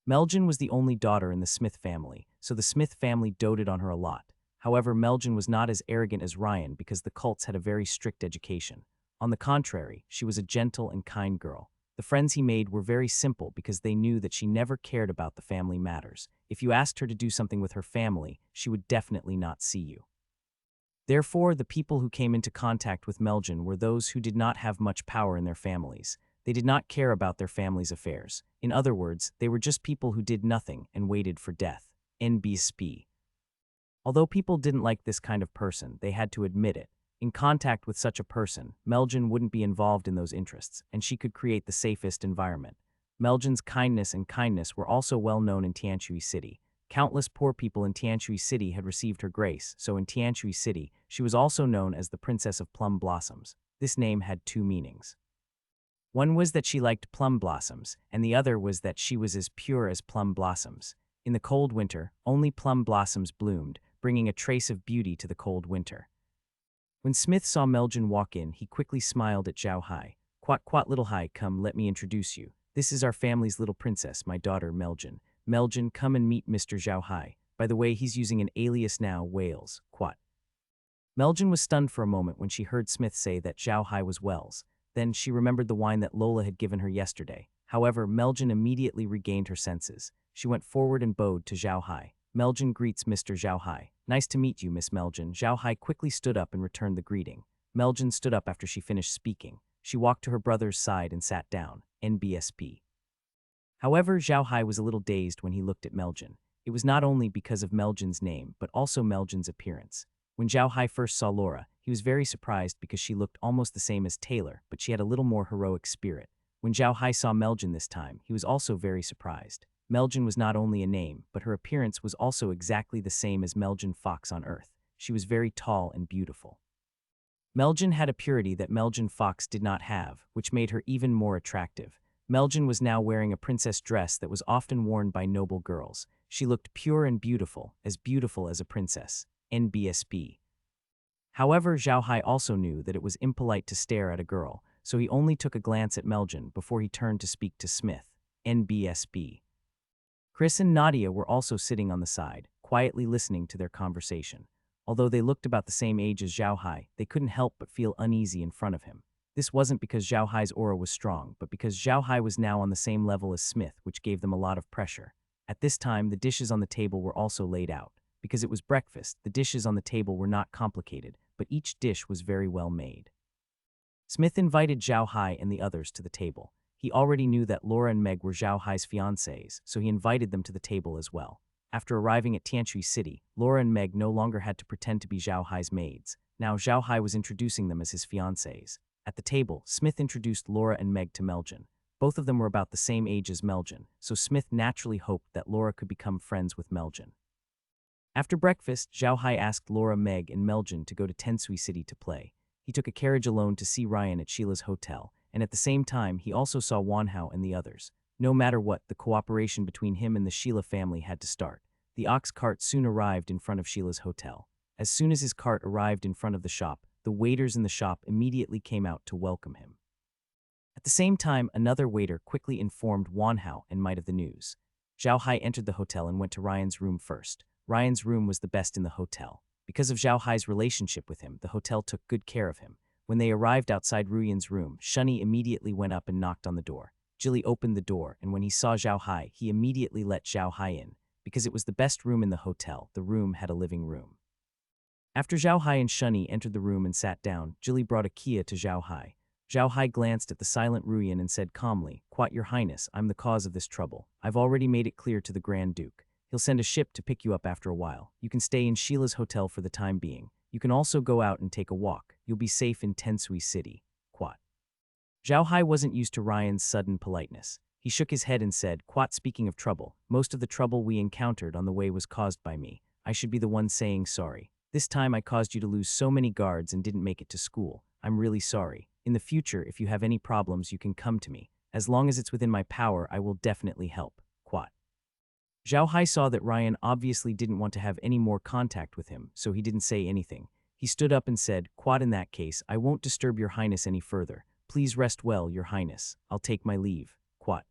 Meljan was the only daughter in the Smith family, so the Smith family doted on her a lot. However, Meljan was not as arrogant as Ryan because the cults had a very strict education. On the contrary, she was a gentle and kind girl. The friends he made were very simple because they knew that she never cared about the family matters. If you asked her to do something with her family, she would definitely not see you. Therefore, the people who came into contact with Meljan were those who did not have much power in their families. They did not care about their family's affairs. In other words, they were just people who did nothing and waited for death. NBSP. Although people didn't like this kind of person, they had to admit it. In contact with such a person, Meljan wouldn't be involved in those interests, and she could create the safest environment. Meljan's kindness were also well known in Tianui City. Countless poor people in Tianui City had received her grace, so in Tianui City, she was also known as the Princess of Plum Blossoms. This name had two meanings. One was that she liked plum blossoms, and the other was that she was as pure as plum blossoms. In the cold winter, only plum blossoms bloomed, bringing a trace of beauty to the cold winter. When Smith saw Meljan walk in, he quickly smiled at Zhao Hai. Quat little Hai, come, let me introduce you. This is our family's little princess, my daughter Meljan. Meljan, come and meet Mr. Zhao Hai. By the way, he's using an alias now, Wales. Quat. Meljan was stunned for a moment when she heard Smith say that Zhao Hai was Wells. Then she remembered the wine that Lola had given her yesterday. However, Meljan immediately regained her senses. She went forward and bowed to Zhao Hai. Meljan greets Mr. Zhao Hai. Nice to meet you, Miss Meljan. Zhao Hai quickly stood up and returned the greeting. Meljan stood up after she finished speaking. She walked to her brother's side and sat down. NBSP. However, Zhao Hai was a little dazed when he looked at Meljan. It was not only because of Meljan's name, but also Meljan's appearance. When Zhao Hai first saw Laura, he was very surprised because she looked almost the same as Taylor, but she had a little more heroic spirit. When Zhao Hai saw Meljan this time, he was also very surprised. Meljan was not only a name, but her appearance was also exactly the same as Meljan Fox on Earth. She was very tall and beautiful. Meljan had a purity that Meljan Fox did not have, which made her even more attractive. Meljan was now wearing a princess dress that was often worn by noble girls. She looked pure and beautiful as a princess. NBSB. However, Zhao Hai also knew that it was impolite to stare at a girl, so he only took a glance at Meljan before he turned to speak to Smith. NBSB. Chris and Nadia were also sitting on the side, quietly listening to their conversation. Although they looked about the same age as Zhao Hai, they couldn't help but feel uneasy in front of him. This wasn't because Zhao Hai's aura was strong, but because Zhao Hai was now on the same level as Smith, which gave them a lot of pressure. At this time, the dishes on the table were also laid out. Because it was breakfast, the dishes on the table were not complicated, but each dish was very well made. Smith invited Zhao Hai and the others to the table. He already knew that Laura and Meg were Zhao Hai's fiancées, so he invited them to the table as well. After arriving at Tianui City, Laura and Meg no longer had to pretend to be Zhao Hai's maids. Now Zhao Hai was introducing them as his fiancées. At the table, Smith introduced Laura and Meg to Meljan. Both of them were about the same age as Meljan, so Smith naturally hoped that Laura could become friends with Meljan. After breakfast, Zhao Hai asked Laura, Meg, and Meljan to go to Tianui City to play. He took a carriage alone to see Ryan at Sheila's hotel, and at the same time, he also saw Wanhao and the others. No matter what, the cooperation between him and the Sheila family had to start. The ox cart soon arrived in front of Sheila's hotel. As soon as his cart arrived in front of the shop, the waiters in the shop immediately came out to welcome him. At the same time, another waiter quickly informed Wanhao and Might of the news. Zhao Hai entered the hotel and went to Ryan's room first. Ryan's room was the best in the hotel. Because of Zhao Hai's relationship with him, the hotel took good care of him. When they arrived outside Ruyan's room, Shunny immediately went up and knocked on the door. Jilly opened the door, and when he saw Zhao Hai, he immediately let Zhao Hai in. Because it was the best room in the hotel, the room had a living room. After Zhao Hai and Shunny entered the room and sat down, Jilly brought a kia to Zhao Hai. Zhao Hai glanced at the silent Ruyan and said calmly, "Quat your highness, I'm the cause of this trouble. I've already made it clear to the Grand Duke. He'll send a ship to pick you up after a while. You can stay in Sheila's hotel for the time being. You can also go out and take a walk. You'll be safe in Tianui City." Quat. Zhao Hai wasn't used to Ryan's sudden politeness. He shook his head and said, "Quat, speaking of trouble, most of the trouble we encountered on the way was caused by me. I should be the one saying sorry. This time I caused you to lose so many guards and didn't make it to school. I'm really sorry. In the future, if you have any problems, you can come to me. As long as it's within my power, I will definitely help." Quat. Zhao Hai saw that Ryan obviously didn't want to have any more contact with him, so he didn't say anything. He stood up and said, "Quat, in that case, I won't disturb your highness any further. Please rest well, your highness. I'll take my leave." Quat.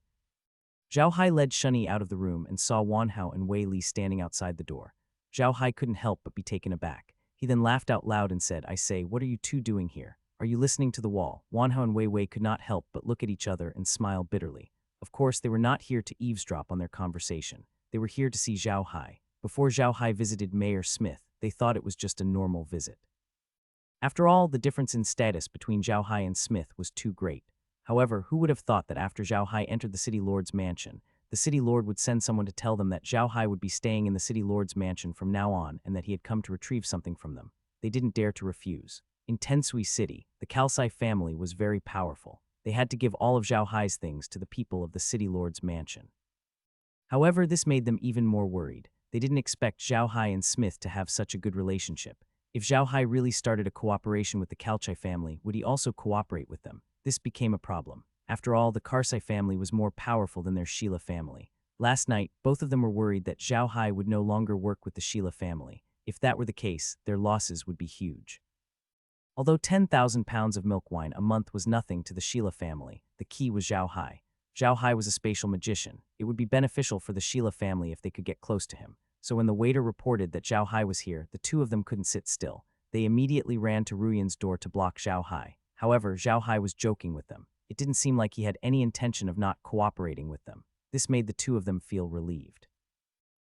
Zhao Hai led Shunny out of the room and saw Wanhao and Wei Li standing outside the door. Zhao Hai couldn't help but be taken aback. He then laughed out loud and said, "I say, what are you two doing here? Are you listening to the wall? Wanhao and Wei Wei could not help but look at each other and smile bitterly. Of course, they were not here to eavesdrop on their conversation. They were here to see Zhao Hai. Before Zhao Hai visited Mayor Smith, they thought it was just a normal visit. After all, the difference in status between Zhao Hai and Smith was too great. However, who would have thought that after Zhao Hai entered the city lord's mansion, the city lord would send someone to tell them that Zhao Hai would be staying in the city lord's mansion from now on and that he had come to retrieve something from them. They didn't dare to refuse. In Tianui City, the Cassa family was very powerful. They had to give all of Zhao Hai's things to the people of the city lord's mansion. However, this made them even more worried. They didn't expect Zhao Hai and Smith to have such a good relationship. If Zhao Hai really started a cooperation with the Cassa family, would he also cooperate with them? This became a problem. After all, the Cassa family was more powerful than their Sheila family. Last night, both of them were worried that Zhao Hai would no longer work with the Sheila family. If that were the case, their losses would be huge. Although 10,000 pounds of milk wine a month was nothing to the Sheila family, the key was Zhao Hai. Zhao Hai was a spatial magician. It would be beneficial for the Sheila family if they could get close to him. So when the waiter reported that Zhao Hai was here, the two of them couldn't sit still. They immediately ran to Ruyan's door to block Zhao Hai. However, Zhao Hai was joking with them. It didn't seem like he had any intention of not cooperating with them. This made the two of them feel relieved.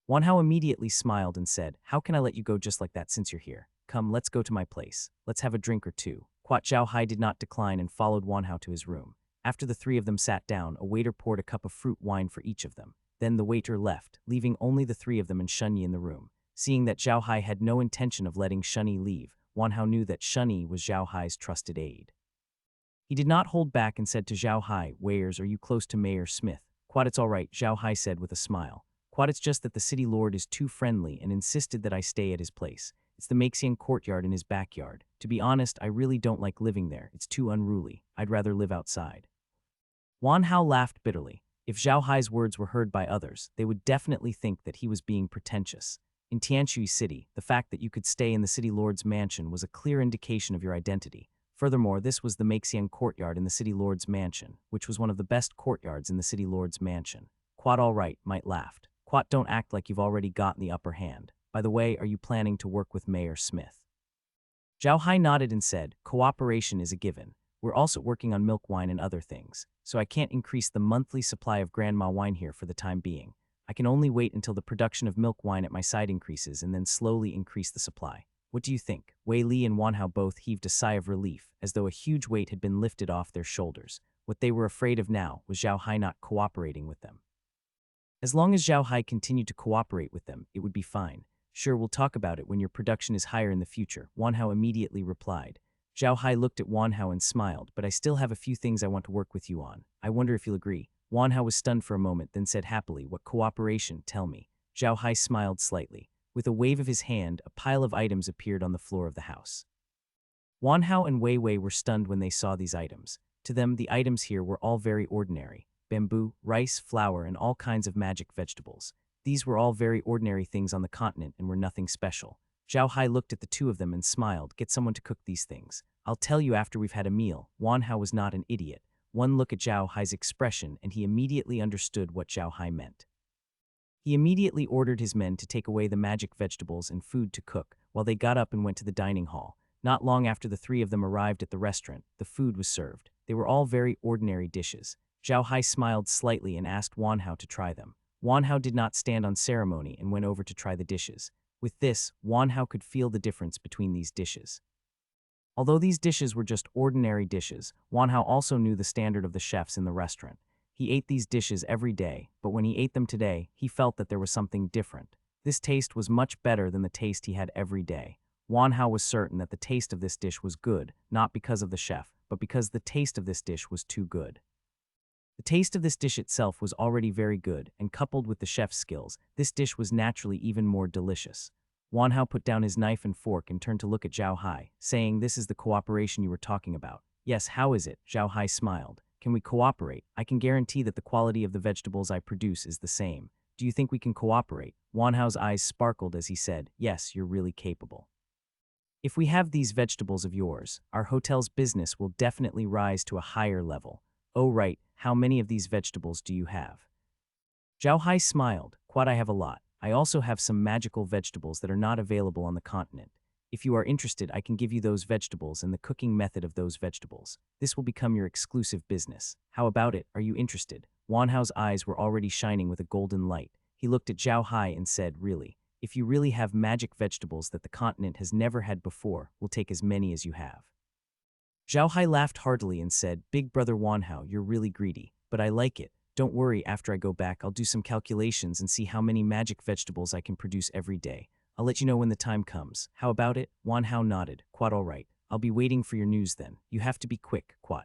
Wanhao immediately smiled and said, "How can I let you go just like that since you're here? Come, let's go to my place. Let's have a drink or two." Zhao Hai did not decline and followed Wanhao to his room. After the three of them sat down, a waiter poured a cup of fruit wine for each of them. Then the waiter left, leaving only the three of them and Shunyi in the room. Seeing that Zhao Hai had no intention of letting Shunyi leave, Wanhao knew that Shunyi was Zhao Hai's trusted aide. He did not hold back and said to Zhao Hai, "Wares, are you close to Mayor Smith?" "It's all right," Zhao Hai said with a smile. "It's just that the city lord is too friendly and insisted that I stay at his place. It's the Maxian courtyard in his backyard. To be honest, I really don't like living there. It's too unruly. I'd rather live outside." Wanhao laughed bitterly. If Zhao Hai's words were heard by others, they would definitely think that he was being pretentious. In Tianui City, the fact that you could stay in the city lord's mansion was a clear indication of your identity. Furthermore, this was the Maxian courtyard in the city lord's mansion, which was one of the best courtyards in the city lord's mansion. All right, Might laughed. Don't act like you've already gotten the upper hand. By the way, are you planning to work with Mayor Smith? Zhao Hai nodded and said, "Cooperation is a given. We're also working on milk wine and other things, so I can't increase the monthly supply of grandma wine here for the time being. I can only wait until the production of milk wine at my side increases and then slowly increase the supply. What do you think?" Wei Li and Wanhao both heaved a sigh of relief, as though a huge weight had been lifted off their shoulders. What they were afraid of now was Zhao Hai not cooperating with them. As long as Zhao Hai continued to cooperate with them, it would be fine. "Sure, we'll talk about it when your production is higher in the future," Wanhao immediately replied. Zhao Hai looked at Wanhao and smiled, "But I still have a few things I want to work with you on. I wonder if you'll agree." Wanhao was stunned for a moment, then said happily, "What cooperation? Tell me." Zhao Hai smiled slightly. With a wave of his hand, a pile of items appeared on the floor of the house. Wanhao and Wei Wei were stunned when they saw these items. To them, the items here were all very ordinary. Bamboo, rice, flour, and all kinds of magic vegetables. These were all very ordinary things on the continent and were nothing special. Zhao Hai looked at the two of them and smiled. "Get someone to cook these things. I'll tell you after we've had a meal." Wanhao was not an idiot. One look at Zhao Hai's expression and he immediately understood what Zhao Hai meant. He immediately ordered his men to take away the magic vegetables and food to cook, while they got up and went to the dining hall. Not long after the three of them arrived at the restaurant, the food was served. They were all very ordinary dishes. Zhao Hai smiled slightly and asked Wanhao to try them. Wanhao did not stand on ceremony and went over to try the dishes. With this, Wanhao could feel the difference between these dishes. Although these dishes were just ordinary dishes, Wanhao also knew the standard of the chefs in the restaurant. He ate these dishes every day, but when he ate them today, he felt that there was something different. This taste was much better than the taste he had every day. Wanhao was certain that the taste of this dish was good, not because of the chef, but because the taste of this dish was too good. The taste of this dish itself was already very good, and coupled with the chef's skills, this dish was naturally even more delicious. Wanhao put down his knife and fork and turned to look at Zhao Hai, saying, "This is the cooperation you were talking about." "Yes, how is it?" Zhao Hai smiled. "Can we cooperate? I can guarantee that the quality of the vegetables I produce is the same. Do you think we can cooperate?" Wanhao's eyes sparkled as he said, "Yes, you're really capable. If we have these vegetables of yours, our hotel's business will definitely rise to a higher level." "Oh right, how many of these vegetables do you have?" Zhao Hai smiled. "I have a lot. I also have some magical vegetables that are not available on the continent. If you are interested, I can give you those vegetables and the cooking method of those vegetables. This will become your exclusive business. How about it? Are you interested? Wan Hao's eyes were already shining with a golden light. He looked at Zhao Hai and said, really, if you really have magic vegetables that the continent has never had before, we'll take as many as you have. Zhao Hai laughed heartily and said, Big brother Wan Hao, you're really greedy, but I like it. Don't worry, after I go back, I'll do some calculations and see how many magic vegetables I can produce every day. I'll let you know when the time comes. How about it? Wan Hao nodded. Quite all right. I'll be waiting for your news then. You have to be quick, Quat.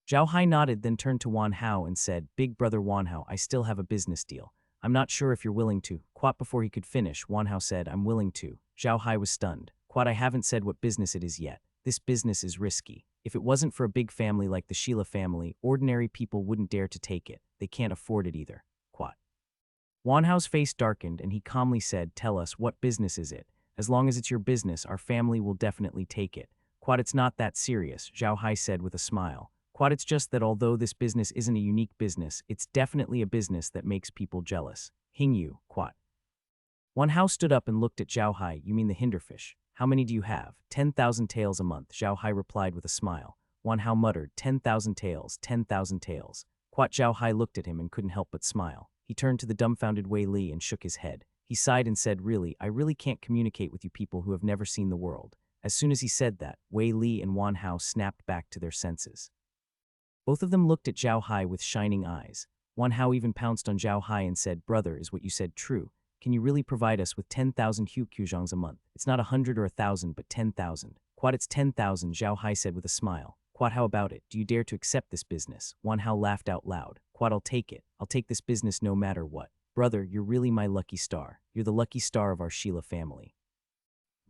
Zhao Hai nodded, then turned to Wan Hao and said, Big brother Wan Hao, I still have a business deal. I'm not sure if you're willing to. Quat, before he could finish, Wan Hao said, I'm willing to. Zhao Hai was stunned. Quat, I haven't said what business it is yet. This business is risky. If it wasn't for a big family like the Sheila family, ordinary people wouldn't dare to take it. They can't afford it either. Quat. Wan Hao's face darkened and he calmly said, Tell us, what business is it? As long as it's your business, our family will definitely take it. Quat, it's not that serious, Zhao Hai said with a smile. Quat, it's just that although this business isn't a unique business, it's definitely a business that makes people jealous. Hing you, Quat. Wan Hao stood up and looked at Zhao Hai. You mean the hinderfish? How many do you have? 10,000 taels a month, Zhao Hai replied with a smile. Wan Hao muttered, 10,000 taels, 10,000 taels. Quat. Zhao Hai looked at him and couldn't help but smile. He turned to the dumbfounded Wei Li and shook his head. He sighed and said, Really, I really can't communicate with you people who have never seen the world. As soon as he said that, Wei Li and Wan Hao snapped back to their senses. Both of them looked at Zhao Hai with shining eyes. Wan Hao even pounced on Zhao Hai and said, Brother, is what you said true? Can you really provide us with 10,000 Huqiuzhangs a month? It's not 100 or 1,000, but 10,000. Quat, it's 10,000, Zhao Hai said with a smile. Quat, how about it? Do you dare to accept this business? Wan Hao laughed out loud. Quat, I'll take it. I'll take this business no matter what. Brother, you're really my lucky star. You're the lucky star of our Sheila family.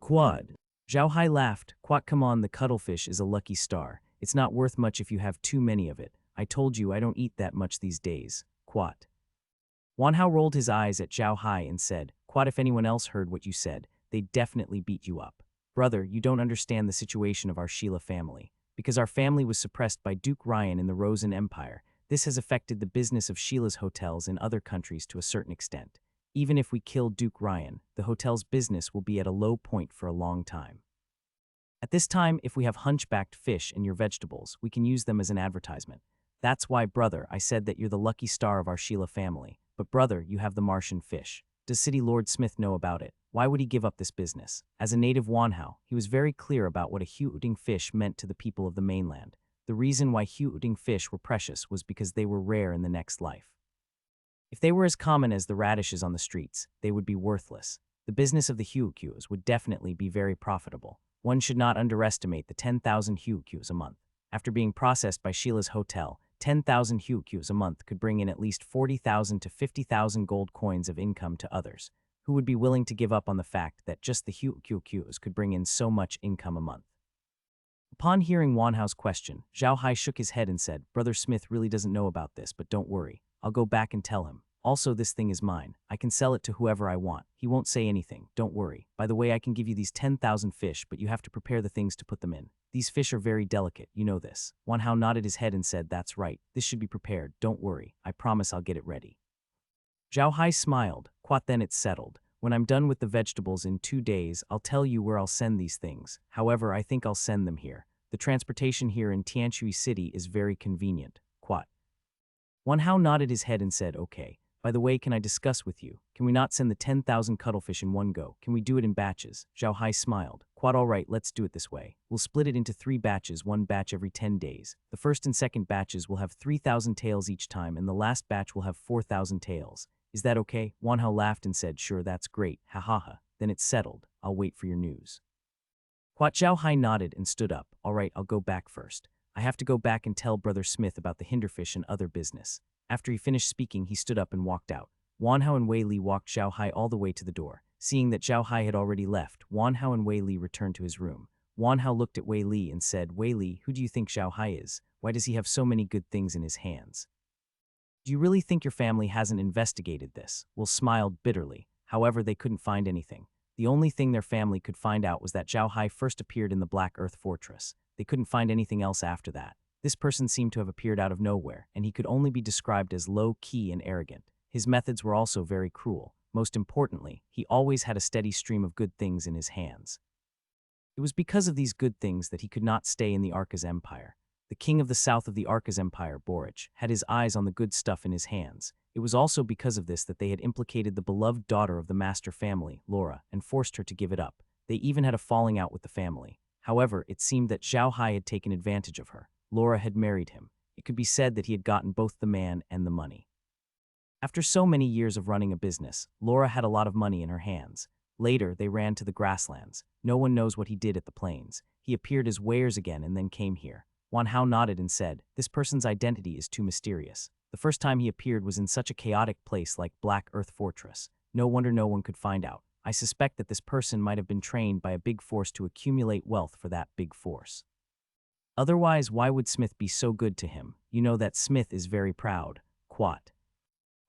Quad. Zhao Hai laughed. Quat, come on, the cuttlefish is a lucky star. It's not worth much if you have too many of it. I told you I don't eat that much these days. Quat. Wan Hao rolled his eyes at Zhao Hai and said, Quat, if anyone else heard what you said, they'd definitely beat you up. Brother, you don't understand the situation of our Sheila family. Because our family was suppressed by Duke Ryan in the Rosen Empire, this has affected the business of Sheila's hotels in other countries to a certain extent. Even if we kill Duke Ryan, the hotel's business will be at a low point for a long time. At this time, if we have hunchbacked fish in your vegetables, we can use them as an advertisement. That's why, brother, I said that you're the lucky star of our Sheila family. But brother, you have the Martian fish. Does City Lord Smith know about it? Why would he give up this business? As a native Wan Hao, he was very clear about what a Huting fish meant to the people of the mainland. The reason why Huting fish were precious was because they were rare in the next life. If they were as common as the radishes on the streets, they would be worthless. The business of the Huqius would definitely be very profitable. One should not underestimate the 10,000 Huqius a month. After being processed by Sheila's hotel, 10,000 Huqius a month could bring in at least 40,000 to 50,000 gold coins of income to others, who would be willing to give up on the fact that just the Huqius could bring in so much income a month. Upon hearing Wan Hao's question, Zhao Hai shook his head and said, Brother Smith really doesn't know about this, but don't worry. I'll go back and tell him. Also, this thing is mine. I can sell it to whoever I want. He won't say anything. Don't worry. By the way, I can give you these 10,000 fish, but you have to prepare the things to put them in. These fish are very delicate, you know this. Wan Hao nodded his head and said, That's right. This should be prepared. Don't worry. I promise I'll get it ready. Zhao Hai smiled. Quat, then it's settled. When I'm done with the vegetables in 2 days, I'll tell you where I'll send these things. However, I think I'll send them here. The transportation here in Tianui City is very convenient. Quat. Wan Hao nodded his head and said, Okay. By the way, can I discuss with you? Can we not send the 10,000 cuttlefish in one go? Can we do it in batches? Zhao Hai smiled. Quat, all right, let's do it this way. We'll split it into 3 batches, 1 batch every 10 days. The first and second batches will have 3,000 taels each time, and the last batch will have 4,000 taels. Is that okay? Wan Hao laughed and said, Sure, that's great. Ha ha ha. Then it's settled. I'll wait for your news. Quat. Zhao Hai nodded and stood up. All right, I'll go back first. I have to go back and tell Brother Smith about the hinderfish and other business. After he finished speaking, he stood up and walked out. Wan Hao and Wei Li walked Zhao Hai all the way to the door. Seeing that Zhao Hai had already left, Wan Hao and Wei Li returned to his room. Wan Hao looked at Wei Li and said, Wei Li, who do you think Zhao Hai is? Why does he have so many good things in his hands? Do you really think your family hasn't investigated this? Will smiled bitterly. However, they couldn't find anything. The only thing their family could find out was that Zhao Hai first appeared in the Black Earth Fortress. They couldn't find anything else after that. This person seemed to have appeared out of nowhere, and he could only be described as low-key and arrogant. His methods were also very cruel. Most importantly, he always had a steady stream of good things in his hands. It was because of these good things that he could not stay in the Arca's empire. The king of the south of the Arca's empire, Boric, had his eyes on the good stuff in his hands. It was also because of this that they had implicated the beloved daughter of the master family, Laura, and forced her to give it up. They even had a falling out with the family. However, it seemed that Zhao Hai had taken advantage of her. Laura had married him. It could be said that he had gotten both the man and the money. After so many years of running a business, Laura had a lot of money in her hands. Later, they ran to the grasslands. No one knows what he did at the plains. He appeared as Wares again and then came here. Wan Hao nodded and said, "This person's identity is too mysterious. The first time he appeared was in such a chaotic place like Black Earth Fortress. No wonder no one could find out. I suspect that this person might have been trained by a big force to accumulate wealth for that big force. Otherwise, why would Smith be so good to him? You know that Smith is very proud. Quat.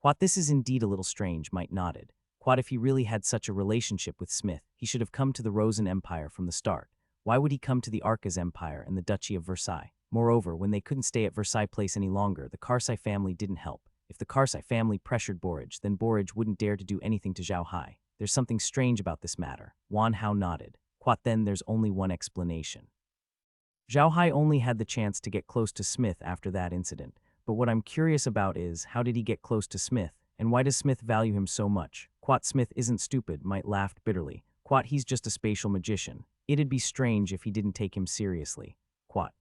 Quat, this is indeed a little strange," Might nodded. Quat, if he really had such a relationship with Smith, he should have come to the Rosen Empire from the start. Why would he come to the Arca's empire and the Duchy of Versailles? Moreover, when they couldn't stay at Versailles Place any longer, the Karsai family didn't help. If the Karsai family pressured Boric, then Boric wouldn't dare to do anything to Zhao Hai. There's something strange about this matter. Wan Hao nodded. Quat, then there's only one explanation. Zhao Hai only had the chance to get close to Smith after that incident. But what I'm curious about is, how did he get close to Smith, and why does Smith value him so much? Quat, Smith isn't stupid, Might laughed bitterly. Quat, he's just a spatial magician. It'd be strange if he didn't take him seriously. Quat.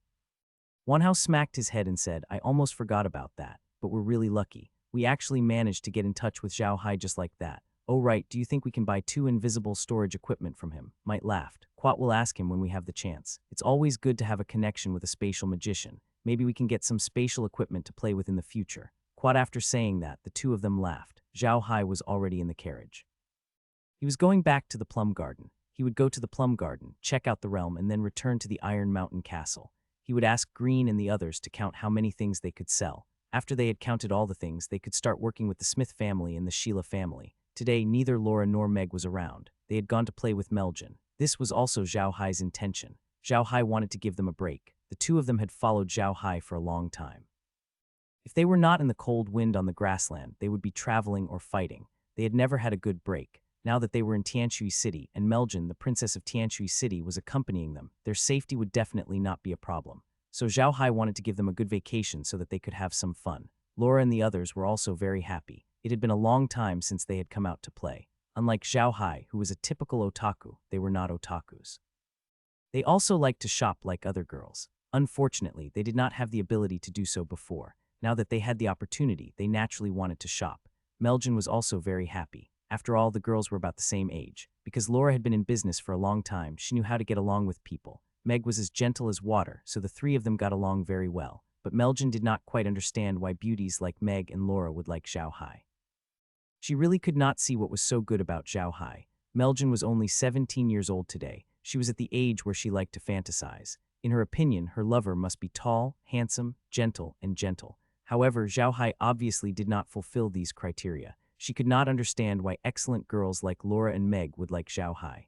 Wan Hao smacked his head and said, I almost forgot about that, but we're really lucky. We actually managed to get in touch with Zhao Hai just like that. Oh right, do you think we can buy 2 invisible storage equipment from him? Might laughed. Quat, will ask him when we have the chance. It's always good to have a connection with a spatial magician. Maybe we can get some spatial equipment to play with in the future. Quat, after saying that, the two of them laughed. Zhao Hai was already in the carriage. He was going back to the Plum Garden. He would go to the Plum Garden, check out the realm, and then return to the Iron Mountain Castle. He would ask Green and the others to count how many things they could sell. After they had counted all the things, they could start working with the Smith family and the Sheila family. Today, neither Laura nor Meg was around. They had gone to play with Meljin. This was also Zhao Hai's intention. Zhao Hai wanted to give them a break. The two of them had followed Zhao Hai for a long time. If they were not in the cold wind on the grassland, they would be traveling or fighting. They had never had a good break. Now that they were in Tianui City, and Meljin, the princess of Tianui City, was accompanying them, their safety would definitely not be a problem. So Zhao Hai wanted to give them a good vacation so that they could have some fun. Laura and the others were also very happy. It had been a long time since they had come out to play. Unlike Zhao Hai, who was a typical otaku, they were not otakus. They also liked to shop like other girls. Unfortunately, they did not have the ability to do so before. Now that they had the opportunity, they naturally wanted to shop. Meljin was also very happy. After all, the girls were about the same age. Because Laura had been in business for a long time, she knew how to get along with people. Meg was as gentle as water, so the three of them got along very well. But Meljin did not quite understand why beauties like Meg and Laura would like Zhao Hai. She really could not see what was so good about Zhao Hai. Meljin was only 17 years old today. She was at the age where she liked to fantasize. In her opinion, her lover must be tall, handsome, gentle, and gentle. However, Zhao Hai obviously did not fulfill these criteria. She could not understand why excellent girls like Laura and Meg would like Zhao Hai.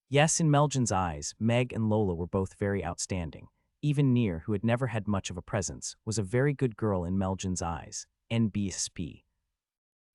Yes, in Meljin's eyes, Meg and Lola were both very outstanding. Even Near, who had never had much of a presence, was a very good girl in Meljin's eyes. NBSP.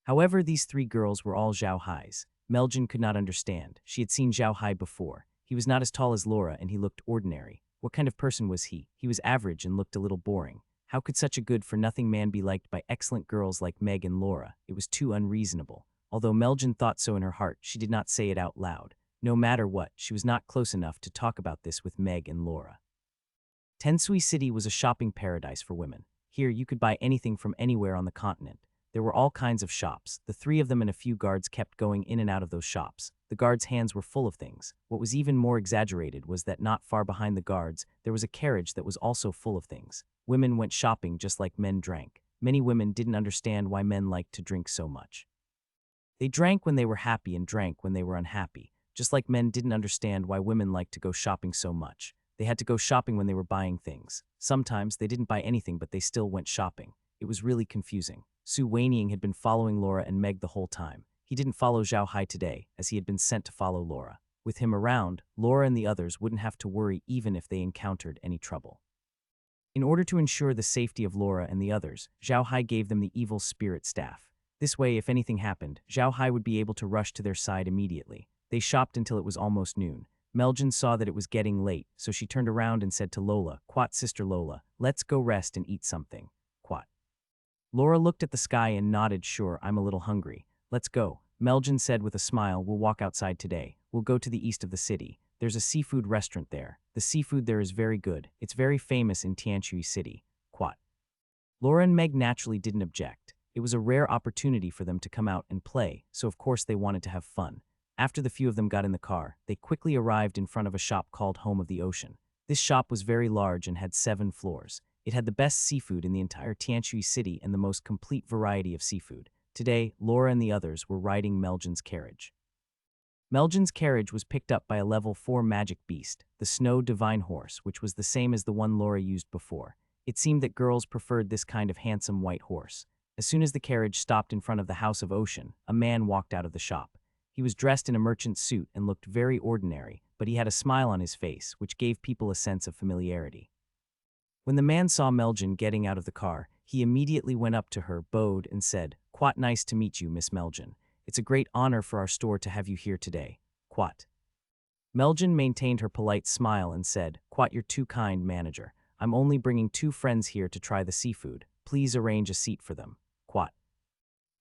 However, these 3 girls were all Zhao Hai's. Meljin could not understand. She had seen Zhao Hai before. He was not as tall as Laura and he looked ordinary. What kind of person was he? He was average and looked a little boring. How could such a good-for-nothing man be liked by excellent girls like Meg and Laura? It was too unreasonable. Although Meljin thought so in her heart, she did not say it out loud. No matter what, she was not close enough to talk about this with Meg and Laura. Tianui City was a shopping paradise for women. Here, you could buy anything from anywhere on the continent. There were all kinds of shops. The 3 of them and a few guards kept going in and out of those shops. The guards' hands were full of things. What was even more exaggerated was that not far behind the guards, there was a carriage that was also full of things. Women went shopping just like men drank. Many women didn't understand why men liked to drink so much. They drank when they were happy and drank when they were unhappy, just like men didn't understand why women liked to go shopping so much. They had to go shopping when they were buying things. Sometimes they didn't buy anything, but they still went shopping. It was really confusing. Su Weiniang had been following Laura and Meg the whole time. He didn't follow Zhao Hai today, as he had been sent to follow Laura. With him around, Laura and the others wouldn't have to worry even if they encountered any trouble. In order to ensure the safety of Laura and the others, Zhao Hai gave them the evil spirit staff. This way, if anything happened, Zhao Hai would be able to rush to their side immediately. They shopped until it was almost noon. Meljin saw that it was getting late, so she turned around and said to Lola, "Quat, sister Lola, let's go rest and eat something." Quat. Laura looked at the sky and nodded, "Sure, I'm a little hungry. Let's go." Meljin said with a smile, "We'll walk outside today. We'll go to the east of the city. There's a seafood restaurant there. The seafood there is very good. It's very famous in Tianui City." Quat. Laura and Meg naturally didn't object. It was a rare opportunity for them to come out and play, so of course they wanted to have fun. After the few of them got in the car, they quickly arrived in front of a shop called Home of the Ocean. This shop was very large and had 7 floors. It had the best seafood in the entire Tianui City and the most complete variety of seafood. Today, Laura and the others were riding Meljin's carriage. Meljin's carriage was picked up by a level 4 magic beast, the Snow Divine Horse, which was the same as the one Laura used before. It seemed that girls preferred this kind of handsome white horse. As soon as the carriage stopped in front of the House of Ocean, a man walked out of the shop. He was dressed in a merchant's suit and looked very ordinary, but he had a smile on his face, which gave people a sense of familiarity. When the man saw Meljin getting out of the car, he immediately went up to her, bowed, and said, "Quat nice to meet you, Miss Meljin. It's a great honor for our store to have you here today." Quat. Meljin maintained her polite smile and said, "Quat, you're too kind, manager. I'm only bringing 2 friends here to try the seafood. Please arrange a seat for them." Quat.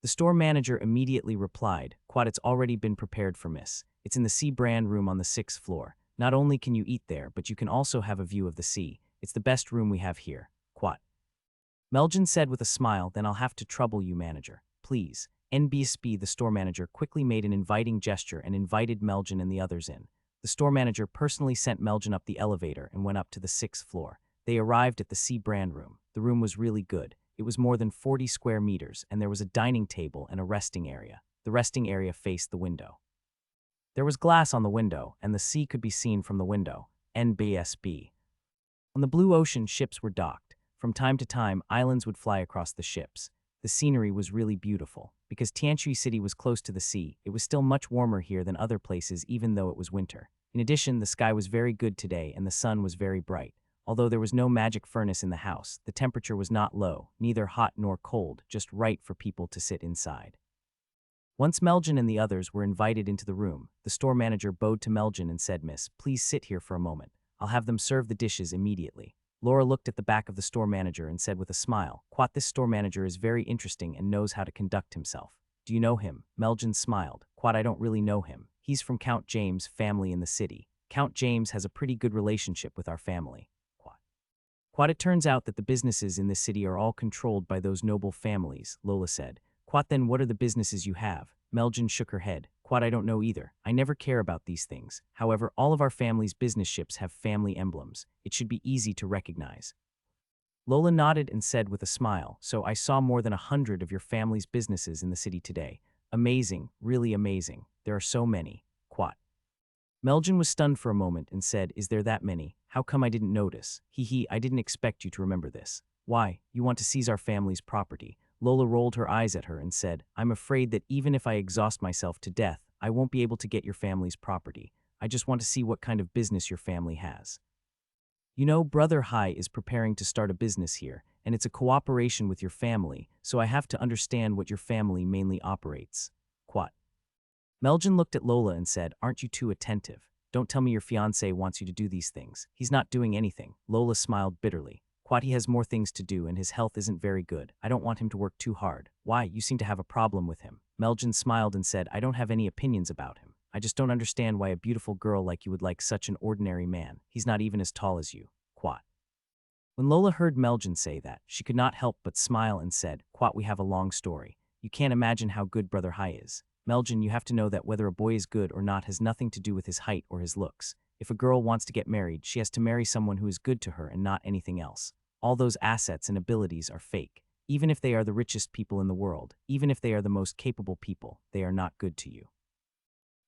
The store manager immediately replied, "Quat, it's already been prepared for Miss. It's in the sea brand room on the 6th floor. Not only can you eat there, but you can also have a view of the sea. It's the best room we have here." Quat. Meljin said with a smile, "Then I'll have to trouble you, manager. Please." NBSB, the store manager, quickly made an inviting gesture and invited Meljin and the others in. The store manager personally sent Meljin up the elevator and went up to the 6th floor. They arrived at the sea brand room. The room was really good. It was more than 40 square meters, and there was a dining table and a resting area. The resting area faced the window. There was glass on the window, and the sea could be seen from the window. NBSB. On the blue ocean, ships were docked. From time to time, islands would fly across the ships. The scenery was really beautiful. Because Tianui City was close to the sea, it was still much warmer here than other places, even though it was winter. In addition, the sky was very good today, and the sun was very bright. Although there was no magic furnace in the house, the temperature was not low, neither hot nor cold, just right for people to sit inside. Once Meljin and the others were invited into the room, the store manager bowed to Meljin and said, "Miss, please sit here for a moment. I'll have them serve the dishes immediately." Laura looked at the back of the store manager and said with a smile, "Quat, this store manager is very interesting and knows how to conduct himself. Do you know him?" Meljin smiled. "Quat, I don't really know him. He's from Count James' family in the city. Count James has a pretty good relationship with our family." Quat, it turns out that the businesses in this city are all controlled by those noble families, Lola said. Quat, then what are the businesses you have? Meljin shook her head. Quat, I don't know either. I never care about these things. However, all of our family's business ships have family emblems. It should be easy to recognize. Lola nodded and said with a smile, "So I saw more than 100 of your family's businesses in the city today. Amazing, really amazing. There are so many." Quat. Meljin was stunned for a moment and said, "Is there that many? How come I didn't notice? I didn't expect you to remember this. Why, you want to seize our family's property?" Lola rolled her eyes at her and said, "I'm afraid that even if I exhaust myself to death, I won't be able to get your family's property. I just want to see what kind of business your family has. You know, Brother Hai is preparing to start a business here, and it's a cooperation with your family, so I have to understand what your family mainly operates." Quat. Meljin looked at Lola and said, "Aren't you too attentive? Don't tell me your fiancé wants you to do these things. He's not doing anything." Lola smiled bitterly. "Quat, he has more things to do and his health isn't very good. I don't want him to work too hard." "Why, you seem to have a problem with him." Meljin smiled and said, "I don't have any opinions about him. I just don't understand why a beautiful girl like you would like such an ordinary man. He's not even as tall as you." Quat. When Lola heard Meljin say that, she could not help but smile and said, "Quat, we have a long story. You can't imagine how good Brother Hai is. Meljin, you have to know that whether a boy is good or not has nothing to do with his height or his looks. If a girl wants to get married, she has to marry someone who is good to her and not anything else. All those assets and abilities are fake. Even if they are the richest people in the world, even if they are the most capable people, they are not good to you.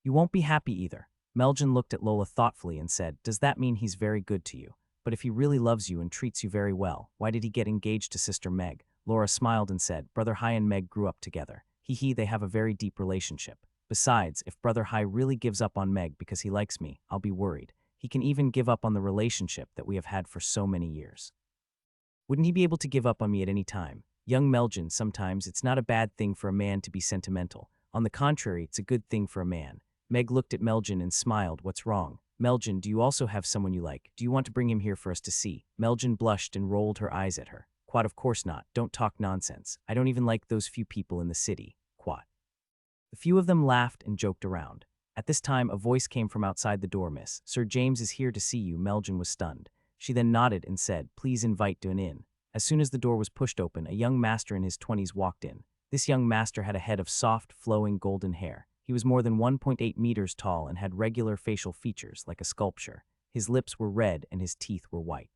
You won't be happy either." Meljin looked at Lola thoughtfully and said, "Does that mean he's very good to you? But if he really loves you and treats you very well, why did he get engaged to Sister Meg?" Laura smiled and said, "Brother Hai and Meg grew up together. They have a very deep relationship. Besides, if Brother Hai really gives up on Meg because he likes me, I'll be worried. He can even give up on the relationship that we have had for so many years. Wouldn't he be able to give up on me at any time?" Young Meljin, sometimes it's not a bad thing for a man to be sentimental. On the contrary, it's a good thing for a man. Meg looked at Meljin and smiled. "What's wrong?" Meljan, do you also have someone you like? Do you want to bring him here for us to see? Meljan blushed and rolled her eyes at her. Quat, of course not. Don't talk nonsense. I don't even like those few people in the city. Quat. The few of them laughed and joked around. At this time, a voice came from outside the door. Miss, Sir James is here to see you. Meljan was stunned. She then nodded and said, please invite Dun in. As soon as the door was pushed open, a young master in his 20s walked in. This young master had a head of soft, flowing golden hair. He was more than 1.8 meters tall and had regular facial features like a sculpture. His lips were red and his teeth were white.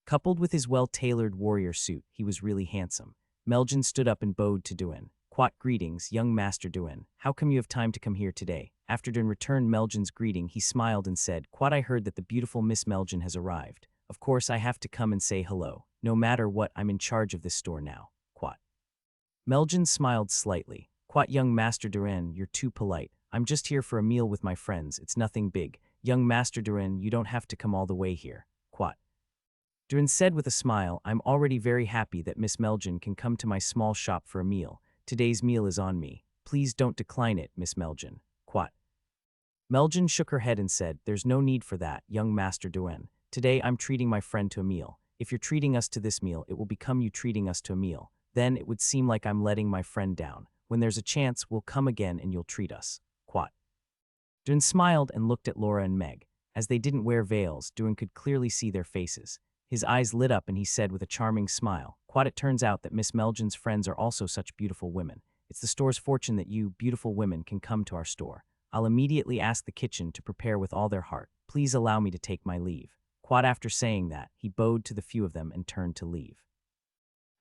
Coupled with his well-tailored warrior suit, he was really handsome. Meljan stood up and bowed to Duin. Quat, greetings, young Master Duin. How come you have time to come here today? After Duin returned Meljan's greeting, he smiled and said, Quat, I heard that the beautiful Miss Meljan has arrived. Of course, I have to come and say hello. No matter what, I'm in charge of this store now. Quat. Meljan smiled slightly. Quat, young Master Duin, you're too polite. I'm just here for a meal with my friends. It's nothing big. Young Master Duin, you don't have to come all the way here. Quat. Duin said with a smile, I'm already very happy that Miss Meljan can come to my small shop for a meal. Today's meal is on me. Please don't decline it, Miss Meljan. Quat. Meljan shook her head and said, there's no need for that, young Master Duin. Today I'm treating my friend to a meal. If you're treating us to this meal, it will become you treating us to a meal. Then it would seem like I'm letting my friend down. When there's a chance, we'll come again and you'll treat us. Quat. Duin smiled and looked at Laura and Meg. As they didn't wear veils, Duin could clearly see their faces. His eyes lit up and he said with a charming smile, Quat, it turns out that Miss Meljan's friends are also such beautiful women. It's the store's fortune that you, beautiful women, can come to our store. I'll immediately ask the kitchen to prepare with all their heart. Please allow me to take my leave. Quat, after saying that, he bowed to the few of them and turned to leave.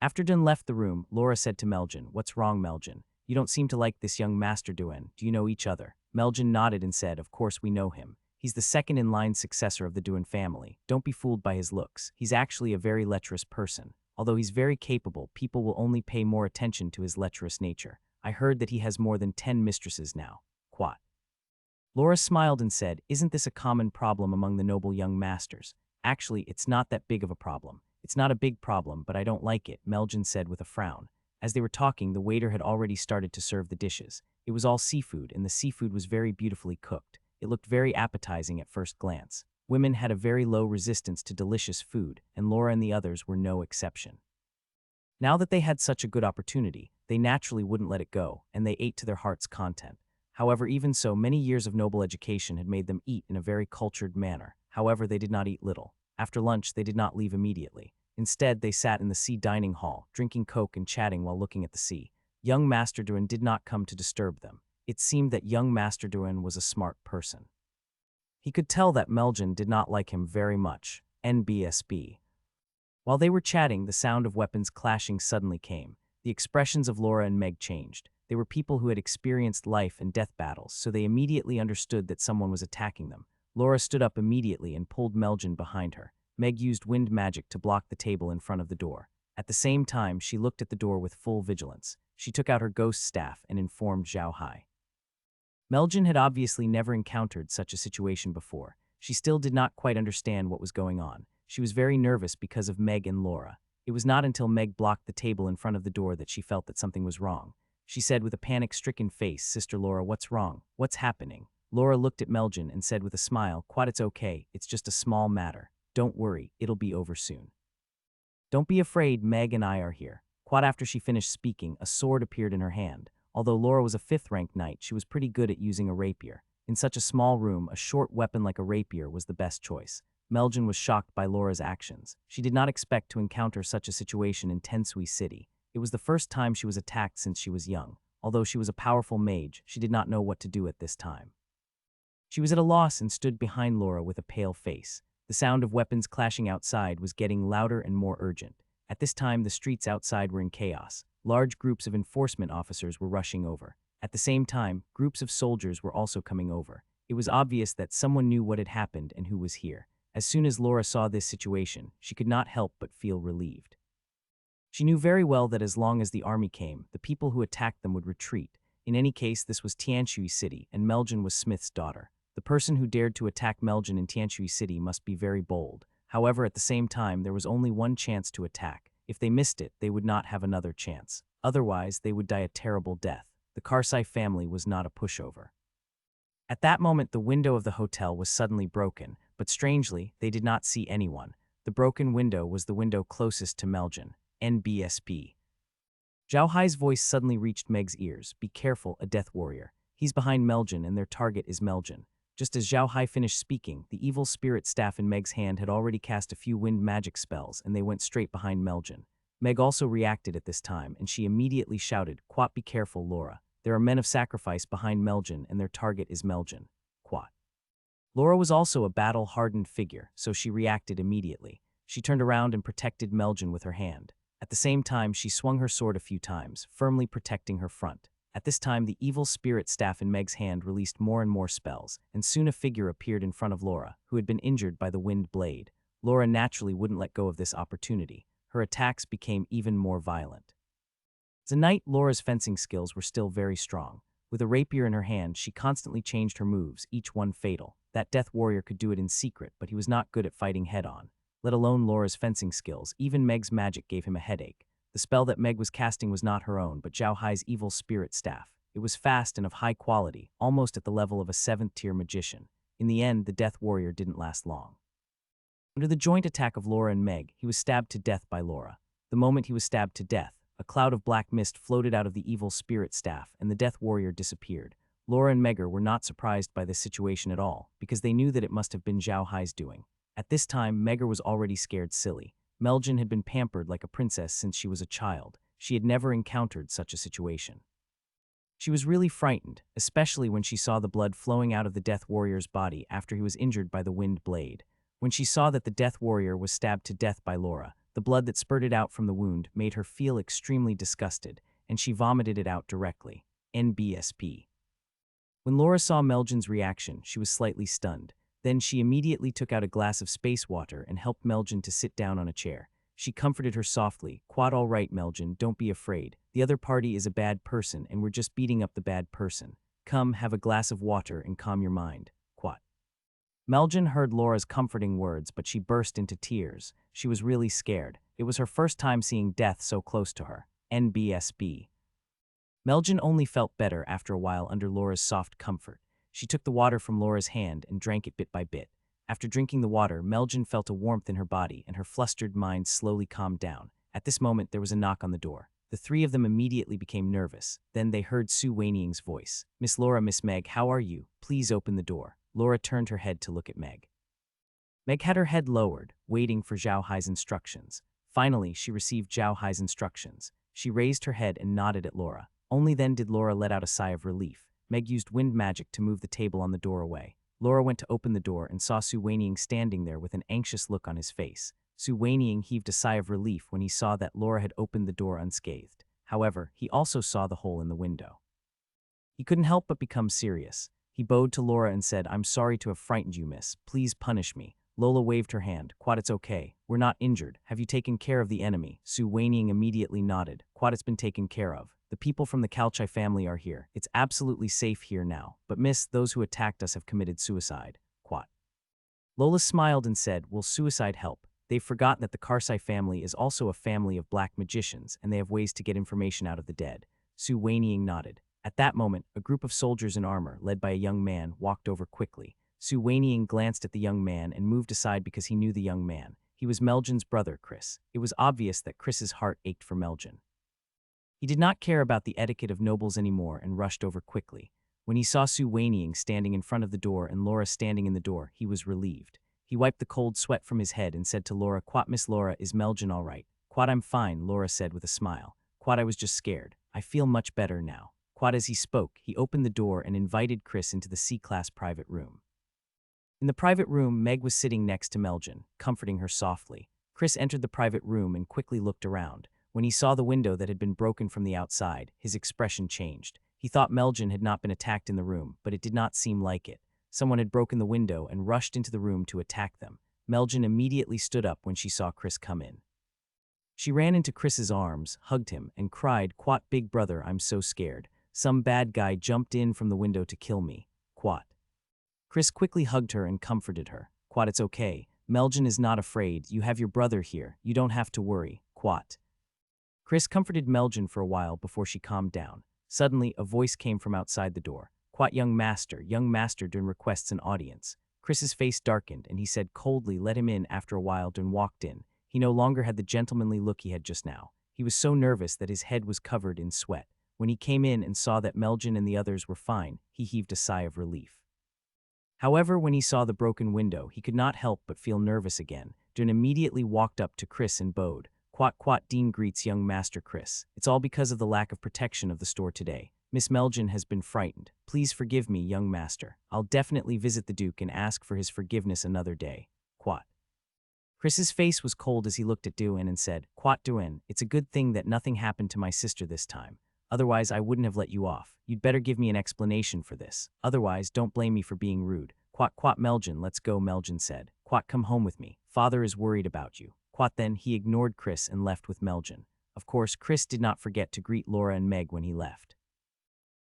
After Duin left the room, Laura said to Meljan, what's wrong, Meljan? You don't seem to like this young Master Duin. Do you know each other? Meljan nodded and said, of course we know him. He's the second-in-line successor of the Duin family. Don't be fooled by his looks. He's actually a very lecherous person. Although he's very capable, people will only pay more attention to his lecherous nature. I heard that he has more than 10 mistresses now. Quat. Laura smiled and said, isn't this a common problem among the noble young masters? Actually, it's not that big of a problem. It's not a big problem, but I don't like it, Meljan said with a frown. As they were talking, the waiter had already started to serve the dishes. It was all seafood, and the seafood was very beautifully cooked. It looked very appetizing at first glance. Women had a very low resistance to delicious food, and Laura and the others were no exception. Now that they had such a good opportunity, they naturally wouldn't let it go, and they ate to their heart's content. However, even so, many years of noble education had made them eat in a very cultured manner. However, they did not eat little. After lunch, they did not leave immediately. Instead, they sat in the sea dining hall, drinking Coke and chatting while looking at the sea. Young Master Duin did not come to disturb them. It seemed that young Master Duin was a smart person. He could tell that Meljan did not like him very much. NBSB. While they were chatting, the sound of weapons clashing suddenly came. The expressions of Laura and Meg changed. They were people who had experienced life and death battles, so they immediately understood that someone was attacking them. Laura stood up immediately and pulled Meljan behind her. Meg used wind magic to block the table in front of the door. At the same time, she looked at the door with full vigilance. She took out her ghost staff and informed Zhao Hai. Meljan had obviously never encountered such a situation before. She still did not quite understand what was going on. She was very nervous because of Meg and Laura. It was not until Meg blocked the table in front of the door that she felt that something was wrong. She said with a panic-stricken face, Sister Laura, what's wrong? What's happening? Laura looked at Meljan and said with a smile, Quat, it's okay. It's just a small matter. Don't worry, it'll be over soon. Don't be afraid, Meg and I are here. Quat, after she finished speaking, a sword appeared in her hand. Although Laura was a 5th-ranked knight, she was pretty good at using a rapier. In such a small room, a short weapon like a rapier was the best choice. Meljan was shocked by Laura's actions. She did not expect to encounter such a situation in Tianui City. It was the first time she was attacked since she was young. Although she was a powerful mage, she did not know what to do at this time. She was at a loss and stood behind Laura with a pale face. The sound of weapons clashing outside was getting louder and more urgent. At this time, the streets outside were in chaos. Large groups of enforcement officers were rushing over. At the same time, groups of soldiers were also coming over. It was obvious that someone knew what had happened and who was here. As soon as Laura saw this situation, she could not help but feel relieved. She knew very well that as long as the army came, the people who attacked them would retreat. In any case, this was Tianui City, and Meljan was Smith's daughter. The person who dared to attack Meljan in Tianui City must be very bold. However, at the same time, there was only one chance to attack. If they missed it, they would not have another chance. Otherwise, they would die a terrible death. The Karsai family was not a pushover. At that moment, the window of the hotel was suddenly broken, but strangely, they did not see anyone. The broken window was the window closest to Meljan, NBSP. Zhao Hai's voice suddenly reached Meg's ears. Be careful, a death warrior. He's behind Meljan and their target is Meljan. Just as Zhao Hai finished speaking, the evil spirit staff in Meg's hand had already cast a few wind magic spells and they went straight behind Meljan. Meg also reacted at this time and she immediately shouted, Quat, be careful, Laura. There are men of sacrifice behind Meljan and their target is Meljan. Quat. Laura was also a battle-hardened figure, so she reacted immediately. She turned around and protected Meljan with her hand. At the same time, she swung her sword a few times, firmly protecting her front. At this time, the evil spirit staff in Meg's hand released more and more spells, and soon a figure appeared in front of Laura, who had been injured by the wind blade. Laura naturally wouldn't let go of this opportunity. Her attacks became even more violent. As a knight, Laura's fencing skills were still very strong. With a rapier in her hand, she constantly changed her moves, each one fatal. That death warrior could do it in secret, but he was not good at fighting head-on. Let alone Laura's fencing skills, even Meg's magic gave him a headache. The spell that Meg was casting was not her own, but Zhao Hai's evil spirit staff. It was fast and of high quality, almost at the level of a 7th-tier magician. In the end, the death warrior didn't last long. Under the joint attack of Laura and Meg, he was stabbed to death by Laura. The moment he was stabbed to death, a cloud of black mist floated out of the evil spirit staff, and the death warrior disappeared. Laura and Megger were not surprised by this situation at all, because they knew that it must have been Zhao Hai's doing. At this time, Megger was already scared silly. Meljan had been pampered like a princess since she was a child. She had never encountered such a situation. She was really frightened, especially when she saw the blood flowing out of the death warrior's body after he was injured by the wind blade. When she saw that the death warrior was stabbed to death by Laura, the blood that spurted out from the wound made her feel extremely disgusted, and she vomited it out directly. NBSP. When Laura saw Meljan's reaction, she was slightly stunned. Then she immediately took out a glass of space water and helped Meljan to sit down on a chair. She comforted her softly. Quad, all right, Meljan, don't be afraid. The other party is a bad person and we're just beating up the bad person. Come, have a glass of water and calm your mind. Quad. Meljan heard Laura's comforting words, but she burst into tears. She was really scared. It was her first time seeing death so close to her. NBSB. Meljan only felt better after a while under Laura's soft comfort. She took the water from Laura's hand and drank it bit by bit. After drinking the water, Meljan felt a warmth in her body and her flustered mind slowly calmed down. At this moment, there was a knock on the door. The three of them immediately became nervous. Then they heard Su Weining's voice. Miss Laura, Miss Meg, how are you? Please open the door. Laura turned her head to look at Meg. Meg had her head lowered, waiting for Zhao Hai's instructions. Finally, she received Zhao Hai's instructions. She raised her head and nodded at Laura. Only then did Laura let out a sigh of relief. Meg used wind magic to move the table on the door away. Laura went to open the door and saw Su Weining standing there with an anxious look on his face. Su Weining heaved a sigh of relief when he saw that Laura had opened the door unscathed. However, he also saw the hole in the window. He couldn't help but become serious. He bowed to Laura and said, I'm sorry to have frightened you, miss. Please punish me. Lola waved her hand. Quad, it's okay. We're not injured. Have you taken care of the enemy? Su Weining immediately nodded. Quad, it's been taken care of. The people from the Kalchai family are here. It's absolutely safe here now. But miss, those who attacked us have committed suicide. Quat. Lola smiled and said, will suicide help? They've forgotten that the Karsai family is also a family of black magicians, and they have ways to get information out of the dead. Su Weining nodded. At that moment, a group of soldiers in armor, led by a young man, walked over quickly. Su Weining glanced at the young man and moved aside because he knew the young man. He was Meljan's brother, Chris. It was obvious that Chris's heart ached for Meljan. He did not care about the etiquette of nobles anymore and rushed over quickly. When he saw Su Weining standing in front of the door and Laura standing in the door, he was relieved. He wiped the cold sweat from his head and said to Laura, Quat, Miss Laura, is Meljan all right? Quat, I'm fine, Laura said with a smile. Quat, I was just scared. I feel much better now. Quat, as he spoke, he opened the door and invited Chris into the C-class private room. In the private room, Meg was sitting next to Meljan, comforting her softly. Chris entered the private room and quickly looked around. When he saw the window that had been broken from the outside, his expression changed. He thought Meljan had not been attacked in the room, but it did not seem like it. Someone had broken the window and rushed into the room to attack them. Meljan immediately stood up when she saw Chris come in. She ran into Chris's arms, hugged him, and cried, Quat, big brother, I'm so scared. Some bad guy jumped in from the window to kill me. Quat. Chris quickly hugged her and comforted her. Quat, it's okay. Meljan is not afraid. You have your brother here. You don't have to worry. Quat. Chris comforted Meljan for a while before she calmed down. Suddenly, a voice came from outside the door. Quat young master Dun requests an audience. Chris's face darkened, and he said coldly, let him in. After a while, Dun walked in. He no longer had the gentlemanly look he had just now. He was so nervous that his head was covered in sweat. When he came in and saw that Meljan and the others were fine, he heaved a sigh of relief. However, when he saw the broken window, he could not help but feel nervous again. Dun immediately walked up to Chris and bowed. Quat Dean greets young Master Chris. It's all because of the lack of protection of the store today. Miss Meljan has been frightened. Please forgive me, young master. I'll definitely visit the Duke and ask for his forgiveness another day. Quat. Chris's face was cold as he looked at Duan and said, Quat Duan, it's a good thing that nothing happened to my sister this time. Otherwise, I wouldn't have let you off. You'd better give me an explanation for this. Otherwise, don't blame me for being rude. Quat Meljan, let's go, Meljan said. Quat, come home with me. Father is worried about you. Quat then, he ignored Chris and left with Meljan. Of course, Chris did not forget to greet Laura and Meg when he left.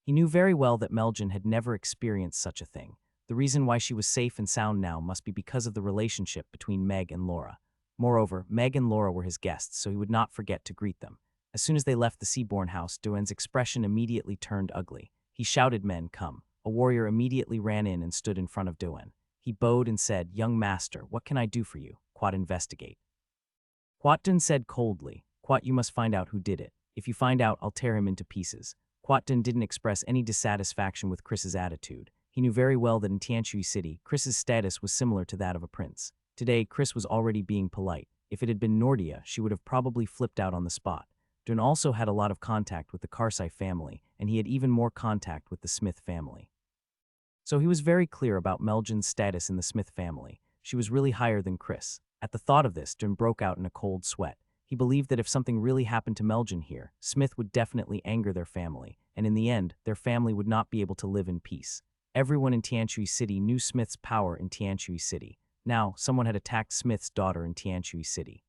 He knew very well that Meljan had never experienced such a thing. The reason why she was safe and sound now must be because of the relationship between Meg and Laura. Moreover, Meg and Laura were his guests, so he would not forget to greet them. As soon as they left the Seaborn house, Duan's expression immediately turned ugly. He shouted, men, come. A warrior immediately ran in and stood in front of Duan. He bowed and said, young master, what can I do for you? Quat, investigate. Quat Dun said coldly, Quat, you must find out who did it. If you find out, I'll tear him into pieces. Quat Dun didn't express any dissatisfaction with Chris's attitude. He knew very well that in Tianui City, Chris's status was similar to that of a prince. Today, Chris was already being polite. If it had been Nordia, she would have probably flipped out on the spot. Dun also had a lot of contact with the Karsai family, and he had even more contact with the Smith family. So he was very clear about Meljan's status in the Smith family. She was really higher than Chris. At the thought of this, Dun broke out in a cold sweat. He believed that if something really happened to Meljan here, Smith would definitely anger their family, and in the end, their family would not be able to live in peace. Everyone in Tianui City knew Smith's power in Tianui City. Now, someone had attacked Smith's daughter in Tianui City.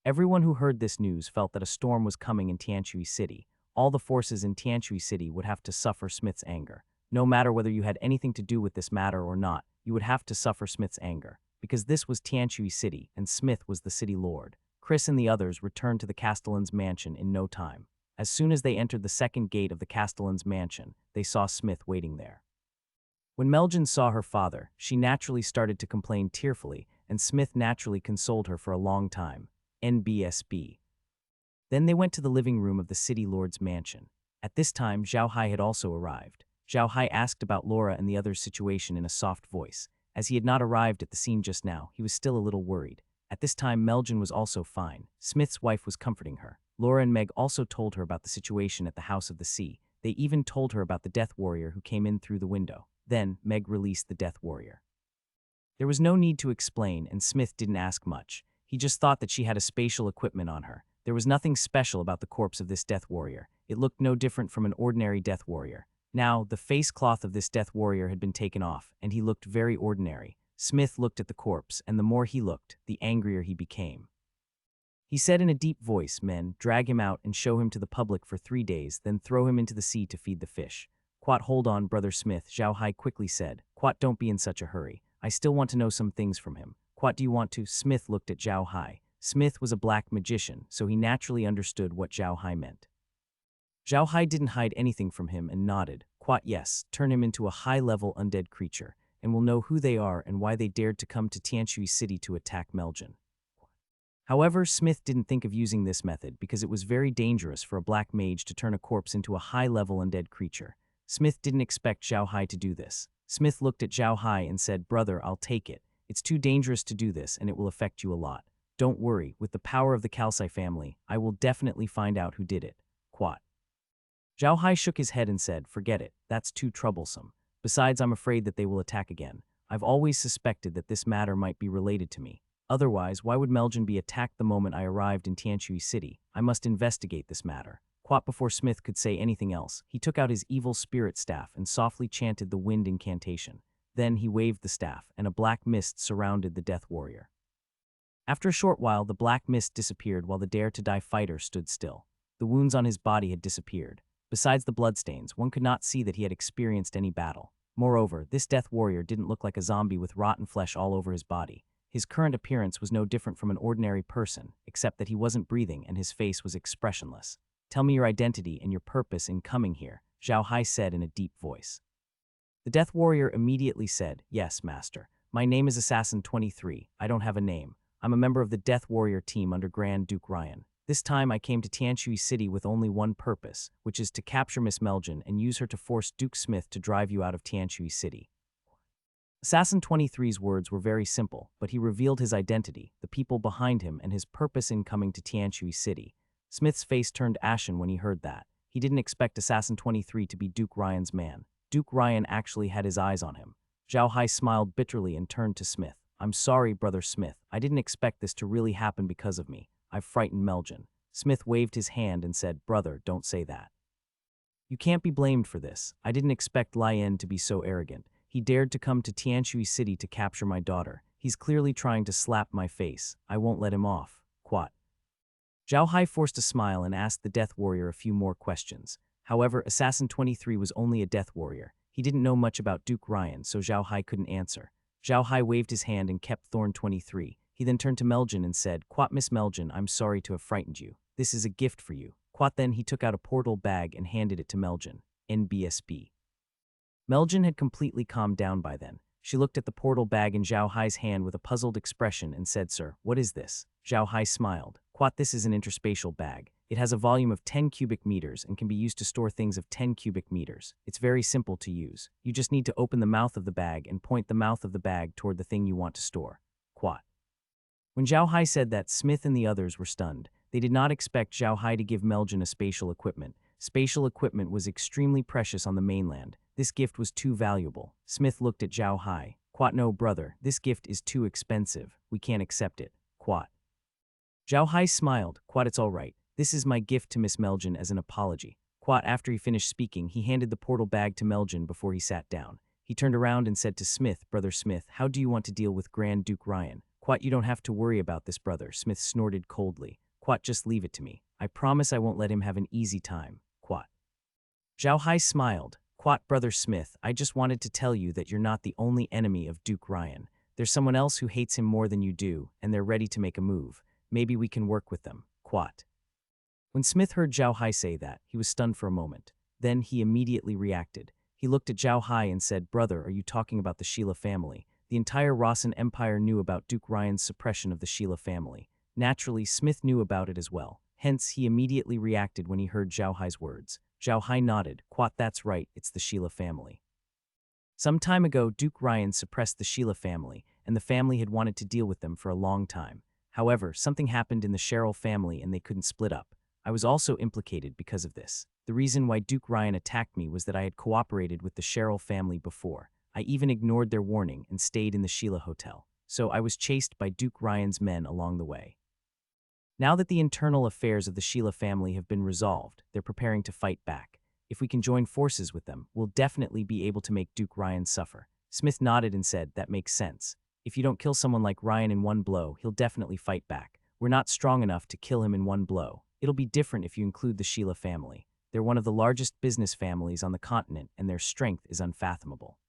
Everyone who heard this news felt that a storm was coming in Tianui City. All the forces in Tianui City would have to suffer Smith's anger. No matter whether you had anything to do with this matter or not, you would have to suffer Smith's anger, because this was Tianui City and Smith was the city lord. Chris and the others returned to the Castellan's mansion in no time. As soon as they entered the second gate of the Castellan's mansion, they saw Smith waiting there. When Meljan saw her father, she naturally started to complain tearfully, and Smith naturally consoled her for a long time. NBSB. Then they went to the living room of the city lord's mansion. At this time, Zhao Hai had also arrived. Zhao Hai asked about Laura and the others' situation in a soft voice. As he had not arrived at the scene just now, he was still a little worried. At this time, Meljan was also fine. Smith's wife was comforting her. Laura and Meg also told her about the situation at the House of the Sea. They even told her about the Death Warrior who came in through the window. Then, Meg released the Death Warrior. There was no need to explain, and Smith didn't ask much. He just thought that she had a spatial equipment on her. There was nothing special about the corpse of this Death Warrior. It looked no different from an ordinary Death Warrior. Now, the face cloth of this Death Warrior had been taken off, and he looked very ordinary. Smith looked at the corpse, and the more he looked, the angrier he became. He said in a deep voice, men, drag him out and show him to the public for 3 days, then throw him into the sea to feed the fish. Quat, hold on, Brother Smith, Zhao Hai quickly said. Quat, don't be in such a hurry. I still want to know some things from him. Quat, do you want to? Smith looked at Zhao Hai. Smith was a black magician, so he naturally understood what Zhao Hai meant. Zhao Hai didn't hide anything from him and nodded. Quat, yes, turn him into a high-level undead creature, and we'll know who they are and why they dared to come to Tianui City to attack Meljan. However, Smith didn't think of using this method because it was very dangerous for a black mage to turn a corpse into a high-level undead creature. Smith didn't expect Zhao Hai to do this. Smith looked at Zhao Hai and said, brother, I'll take it. It's too dangerous to do this and it will affect you a lot. Don't worry, with the power of the Karsai family, I will definitely find out who did it. Quat. Zhao Hai shook his head and said, forget it, that's too troublesome. Besides, I'm afraid that they will attack again. I've always suspected that this matter might be related to me. Otherwise, why would Meljan be attacked the moment I arrived in Tianui City? I must investigate this matter. Quat, before Smith could say anything else, he took out his evil spirit staff and softly chanted the wind incantation. Then he waved the staff, and a black mist surrounded the Death Warrior. After a short while, the black mist disappeared while the Dare to Die fighter stood still. The wounds on his body had disappeared. Besides the bloodstains, one could not see that he had experienced any battle. Moreover, this Death Warrior didn't look like a zombie with rotten flesh all over his body. His current appearance was no different from an ordinary person, except that he wasn't breathing and his face was expressionless. Tell me your identity and your purpose in coming here, Zhao Hai said in a deep voice. The Death Warrior immediately said, "Yes, Master. My name is Assassin 23. I don't have a name. I'm a member of the Death Warrior team under Grand Duke Ryan. This time I came to Tianui City with only one purpose, which is to capture Miss Meljan and use her to force Duke Smith to drive you out of Tianui City." Assassin 23's words were very simple, but he revealed his identity, the people behind him, and his purpose in coming to Tianui City. Smith's face turned ashen when he heard that. He didn't expect Assassin 23 to be Duke Ryan's man. Duke Ryan actually had his eyes on him. Zhao Hai smiled bitterly and turned to Smith. "I'm sorry, Brother Smith. I didn't expect this to really happen because of me. I've frightened Meljan." Smith waved his hand and said, "Brother, don't say that. You can't be blamed for this. I didn't expect Lian to be so arrogant. He dared to come to Tianui City to capture my daughter. He's clearly trying to slap my face. I won't let him off." Quat. Zhao Hai forced a smile and asked the Death Warrior a few more questions. However, Assassin 23 was only a Death Warrior. He didn't know much about Duke Ryan, so Zhao Hai couldn't answer. Zhao Hai waved his hand and kept Thorn 23. He then turned to Meljan and said, "Quat, Miss Meljan, I'm sorry to have frightened you. This is a gift for you." Quat then he took out a portal bag and handed it to Meljan. NBSB. Meljan had completely calmed down by then. She looked at the portal bag in Zhao Hai's hand with a puzzled expression and said, "Sir, what is this?" Zhao Hai smiled. "Quat, this is an interspatial bag. It has a volume of 10 cubic meters and can be used to store things of 10 cubic meters. It's very simple to use. You just need to open the mouth of the bag and point the mouth of the bag toward the thing you want to store." Quat. When Zhao Hai said that, Smith and the others were stunned. They did not expect Zhao Hai to give Meljan a spatial equipment. Spatial equipment was extremely precious on the mainland. This gift was too valuable. Smith looked at Zhao Hai. "Quat, no, brother, this gift is too expensive. We can't accept it." Quat. Zhao Hai smiled. "Quat, it's all right. This is my gift to Miss Meljan as an apology." Quat, after he finished speaking, he handed the portal bag to Meljan before he sat down. He turned around and said to Smith, "Brother Smith, how do you want to deal with Grand Duke Ryan?" "Quat, you don't have to worry about this, brother." Smith snorted coldly. "Quat, just leave it to me. I promise I won't let him have an easy time." Quat. Zhao Hai smiled. "Quat, Brother Smith, I just wanted to tell you that you're not the only enemy of Duke Ryan. There's someone else who hates him more than you do, and they're ready to make a move. Maybe we can work with them." Quat. When Smith heard Zhao Hai say that, he was stunned for a moment. Then he immediately reacted. He looked at Zhao Hai and said, "Brother, are you talking about the Sheila family?" The entire Rossan Empire knew about Duke Ryan's suppression of the Sheila family. Naturally, Smith knew about it as well. Hence, he immediately reacted when he heard Zhao Hai's words. Zhao Hai nodded. "Quat, that's right, it's the Sheila family. Some time ago, Duke Ryan suppressed the Sheila family, and the family had wanted to deal with them for a long time. However, something happened in the Cheryl family and they couldn't split up. I was also implicated because of this. The reason why Duke Ryan attacked me was that I had cooperated with the Cheryl family before. I even ignored their warning and stayed in the Sheila Hotel. So I was chased by Duke Ryan's men along the way. Now that the internal affairs of the Sheila family have been resolved, they're preparing to fight back. If we can join forces with them, we'll definitely be able to make Duke Ryan suffer." Smith nodded and said, "That makes sense. If you don't kill someone like Ryan in one blow, he'll definitely fight back. We're not strong enough to kill him in one blow. It'll be different if you include the Sheila family. They're one of the largest business families on the continent, and their strength is unfathomable.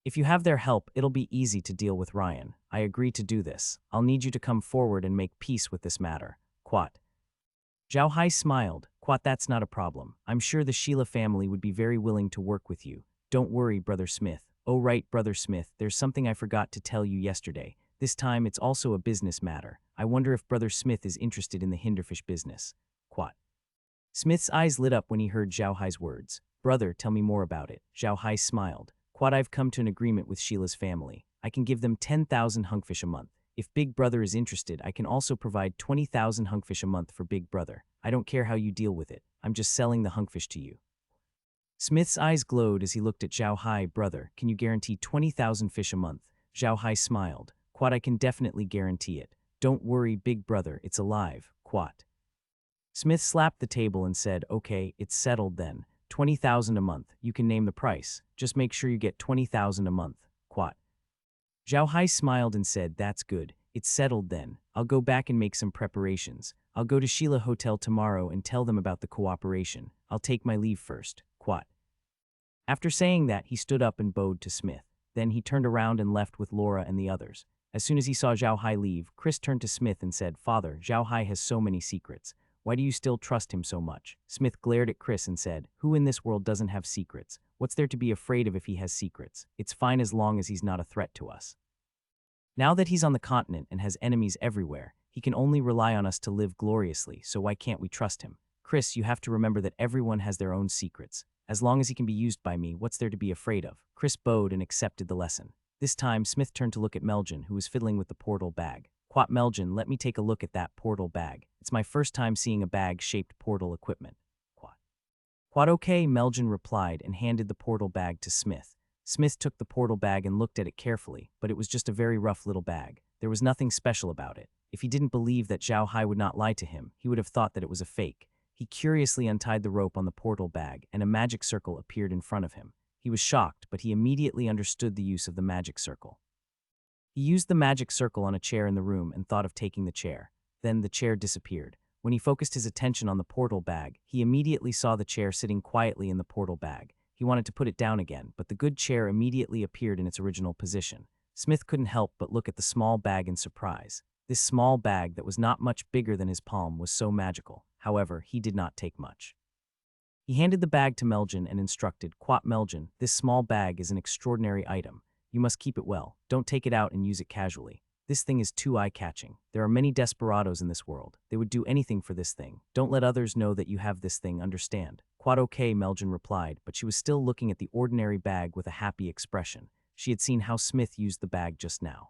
If you have their help, it'll be easy to deal with Ryan. I agree to do this. I'll need you to come forward and make peace with this matter." Quat. Zhao Hai smiled. "Quat, that's not a problem. I'm sure the Sheila family would be very willing to work with you. Don't worry, Brother Smith." "Oh right, Brother Smith, there's something I forgot to tell you yesterday. This time it's also a business matter. I wonder if Brother Smith is interested in the Hinderfish business." Quat. Smith's eyes lit up when he heard Zhao Hai's words. "Brother, tell me more about it." Zhao Hai smiled. "Quat, I've come to an agreement with Sheila's family. I can give them 10,000 hunkfish a month. If Big Brother is interested, I can also provide 20,000 hunkfish a month for Big Brother. I don't care how you deal with it. I'm just selling the hunkfish to you." Smith's eyes glowed as he looked at Zhao Hai. "Brother, can you guarantee 20,000 fish a month?" Zhao Hai smiled. "Quat, I can definitely guarantee it. Don't worry, Big Brother, it's alive." Quat. Smith slapped the table and said, "Okay, it's settled then. 20,000 a month. You can name the price. Just make sure you get 20,000 a month." Quat. Zhao Hai smiled and said, "That's good. It's settled then. I'll go back and make some preparations. I'll go to Sheila Hotel tomorrow and tell them about the cooperation. I'll take my leave first." Quat. After saying that, he stood up and bowed to Smith. Then he turned around and left with Laura and the others. As soon as he saw Zhao Hai leave, Chris turned to Smith and said, "Father, Zhao Hai has so many secrets. Why do you still trust him so much?" Smith glared at Chris and said, "Who in this world doesn't have secrets? What's there to be afraid of if he has secrets? It's fine as long as he's not a threat to us. Now that he's on the continent and has enemies everywhere, he can only rely on us to live gloriously, so why can't we trust him? Chris, you have to remember that everyone has their own secrets. As long as he can be used by me, what's there to be afraid of? Chris bowed and accepted the lesson. This time, Smith turned to look at Meljan, who was fiddling with the portal bag. Quat Meljan, let me take a look at that portal bag. It's my first time seeing a bag-shaped portal equipment. Quat okay, Meljan replied and handed the portal bag to Smith. Smith took the portal bag and looked at it carefully, but it was just a very rough little bag. There was nothing special about it. If he didn't believe that Zhao Hai would not lie to him, he would have thought that it was a fake. He curiously untied the rope on the portal bag, and a magic circle appeared in front of him. He was shocked, but he immediately understood the use of the magic circle. He used the magic circle on a chair in the room and thought of taking the chair. Then the chair disappeared. When he focused his attention on the portal bag, he immediately saw the chair sitting quietly in the portal bag. He wanted to put it down again, but the good chair immediately appeared in its original position. Smith couldn't help but look at the small bag in surprise. This small bag that was not much bigger than his palm was so magical. However, he did not take much. He handed the bag to Meljan and instructed, Quat Meljan, this small bag is an extraordinary item. You must keep it well. Don't take it out and use it casually. This thing is too eye-catching. There are many desperados in this world. They would do anything for this thing. Don't let others know that you have this thing, understand? Quite okay, Meljan replied, but she was still looking at the ordinary bag with a happy expression. She had seen how Smith used the bag just now.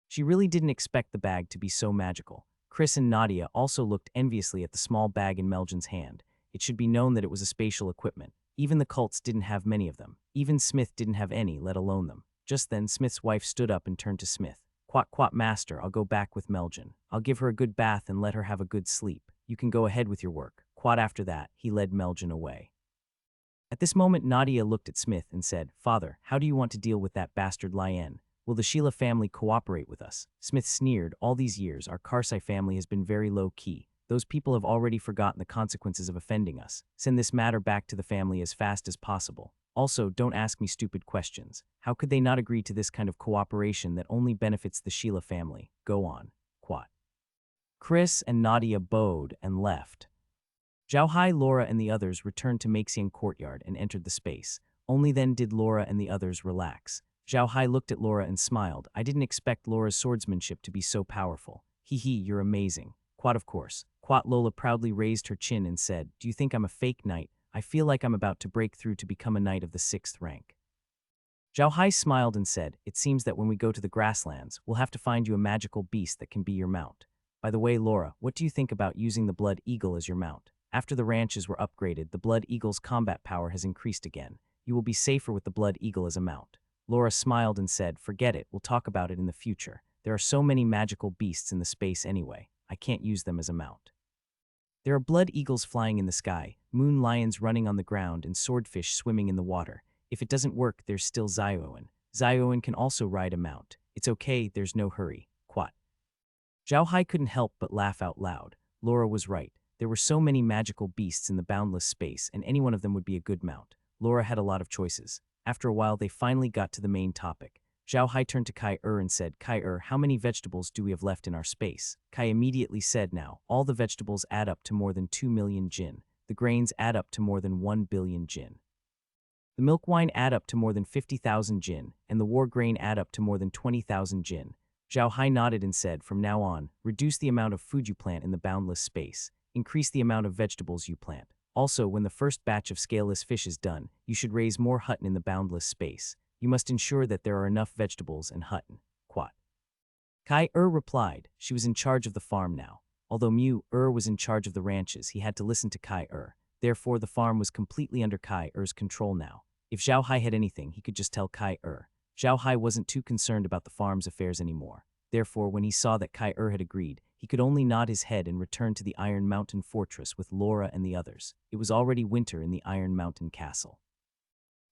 She really didn't expect the bag to be so magical. Chris and Nadia also looked enviously at the small bag in Meljan's hand. It should be known that it was a spatial equipment. Even the cults didn't have many of them. Even Smith didn't have any, let alone them. Just then, Smith's wife stood up and turned to Smith. Quat, master, I'll go back with Meljan. I'll give her a good bath and let her have a good sleep. You can go ahead with your work. Quat after that, he led Meljan away. At this moment, Nadia looked at Smith and said, Father, how do you want to deal with that bastard Lien? Will the Sheila family cooperate with us? Smith sneered, all these years, our Karsai family has been very low-key. Those people have already forgotten the consequences of offending us. Send this matter back to the family as fast as possible. Also, don't ask me stupid questions. How could they not agree to this kind of cooperation that only benefits the Sheila family? Go on. Quat. Chris and Nadia bowed and left. Zhao Hai, Laura, and the others returned to Maxian courtyard and entered the space. Only then did Laura and the others relax. Zhao Hai looked at Laura and smiled. I didn't expect Laura's swordsmanship to be so powerful. Hee, you're amazing. Quat, of course. Quat Lola proudly raised her chin and said, Do you think I'm a fake knight? I feel like I'm about to break through to become a knight of the 6th rank. Zhao Hai smiled and said, It seems that when we go to the grasslands, we'll have to find you a magical beast that can be your mount. By the way, Laura, what do you think about using the Blood Eagle as your mount? After the ranches were upgraded, the Blood Eagle's combat power has increased again. You will be safer with the Blood Eagle as a mount. Laura smiled and said, Forget it, we'll talk about it in the future. There are so many magical beasts in the space anyway. I can't use them as a mount. There are blood eagles flying in the sky, moon lions running on the ground, and swordfish swimming in the water. If it doesn't work, there's still Zioan. Zioan can also ride a mount. It's okay, there's no hurry. Quat. Zhao Hai couldn't help but laugh out loud. Laura was right. There were so many magical beasts in the boundless space, and any one of them would be a good mount. Laura had a lot of choices. After a while, they finally got to the main topic. Zhao Hai turned to Kai and said, Kai, how many vegetables do we have left in our space? Kai immediately said, Now, all the vegetables add up to more than 2 million jin. The grains add up to more than 1 billion jin. The milk wine add up to more than 50,000 jin, and the war grain add up to more than 20,000 jin. Zhao Hai nodded and said, From now on, reduce the amount of food you plant in the boundless space. Increase the amount of vegetables you plant. Also, when the first batch of scaleless fish is done, you should raise more hutton in the boundless space. You must ensure that there are enough vegetables and hutton. Quat. Kai replied. She was in charge of the farm now. Although was in charge of the ranches, he had to listen to Kai. Therefore, the farm was completely under Kai's control now. If Zhao Hai had anything, he could just tell Kai. Zhao Hai wasn't too concerned about the farm's affairs anymore. Therefore, when he saw that Kai had agreed, he could only nod his head and return to the Iron Mountain Fortress with Laura and the others. It was already winter in the Iron Mountain Castle.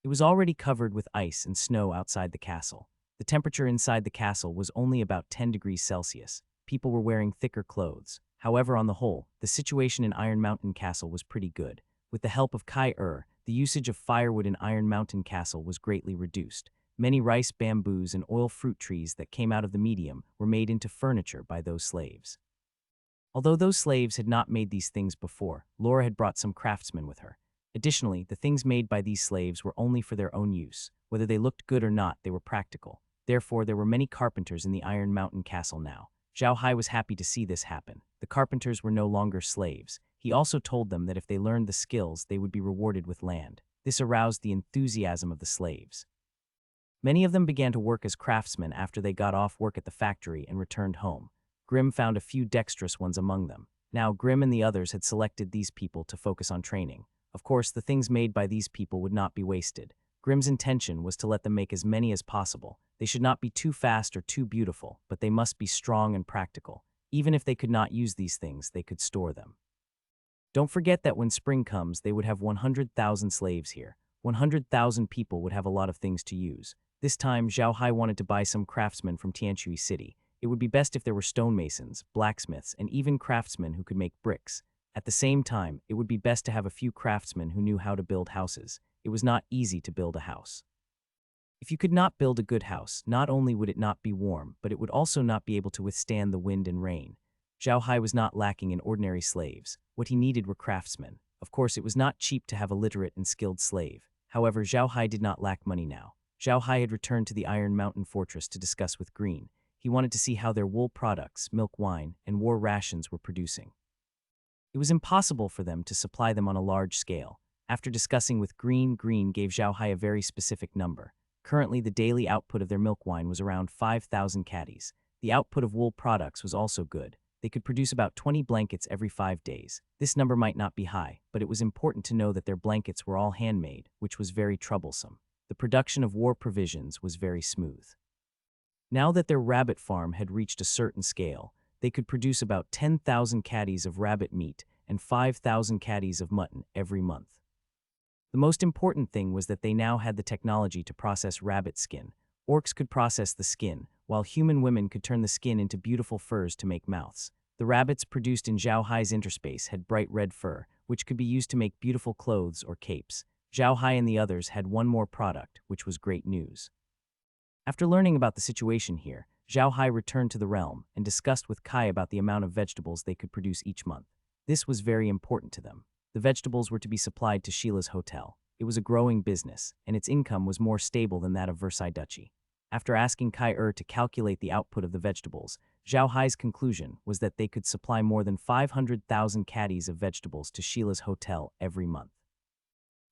It was already covered with ice and snow outside the castle. The temperature inside the castle was only about 10 degrees Celsius. People were wearing thicker clothes. However, on the whole, the situation in Iron Mountain Castle was pretty good. With the help of Kai, the usage of firewood in Iron Mountain Castle was greatly reduced. Many rice, bamboos, and oil fruit trees that came out of the medium were made into furniture by those slaves. Although those slaves had not made these things before, Laura had brought some craftsmen with her. Additionally, the things made by these slaves were only for their own use. Whether they looked good or not, they were practical. Therefore, there were many carpenters in the Iron Mountain Castle now. Zhao Hai was happy to see this happen. The carpenters were no longer slaves. He also told them that if they learned the skills, they would be rewarded with land. This aroused the enthusiasm of the slaves. Many of them began to work as craftsmen after they got off work at the factory and returned home. Grimm found a few dexterous ones among them. Now, Grimm and the others had selected these people to focus on training. Of course, the things made by these people would not be wasted. Grimm's intention was to let them make as many as possible. They should not be too fast or too beautiful, but they must be strong and practical. Even if they could not use these things, they could store them. Don't forget that when spring comes, they would have 100,000 slaves here. 100,000 people would have a lot of things to use. This time, Zhao Hai wanted to buy some craftsmen from Tianui City. It would be best if there were stonemasons, blacksmiths, and even craftsmen who could make bricks. At the same time, it would be best to have a few craftsmen who knew how to build houses. It was not easy to build a house. If you could not build a good house, not only would it not be warm, but it would also not be able to withstand the wind and rain. Zhao Hai was not lacking in ordinary slaves. What he needed were craftsmen. Of course, it was not cheap to have a literate and skilled slave. However, Zhao Hai did not lack money now. Zhao Hai had returned to the Iron Mountain Fortress to discuss with Green. He wanted to see how their wool products, milk wine, and war rations were producing. It was impossible for them to supply them on a large scale. After discussing with Green gave Zhao Hai a very specific number. Currently, the daily output of their milk wine was around 5,000 caddies. The output of wool products was also good. They could produce about 20 blankets every 5 days. This number might not be high, but it was important to know that their blankets were all handmade, which was very troublesome. The production of war provisions was very smooth. Now that their rabbit farm had reached a certain scale, they could produce about 10,000 caddies of rabbit meat and 5,000 caddies of mutton every month. The most important thing was that they now had the technology to process rabbit skin. Orcs could process the skin, while human women could turn the skin into beautiful furs to make mouths. The rabbits produced in Zhao Hai's interspace had bright red fur, which could be used to make beautiful clothes or capes. Zhao Hai and the others had one more product, which was great news. After learning about the situation here, Zhao Hai returned to the realm and discussed with Kai about the amount of vegetables they could produce each month. This was very important to them. The vegetables were to be supplied to Sheila's hotel. It was a growing business, and its income was more stable than that of Versailles Duchy. After asking Kai to calculate the output of the vegetables, Zhao Hai's conclusion was that they could supply more than 500,000 caddies of vegetables to Sheila's hotel every month.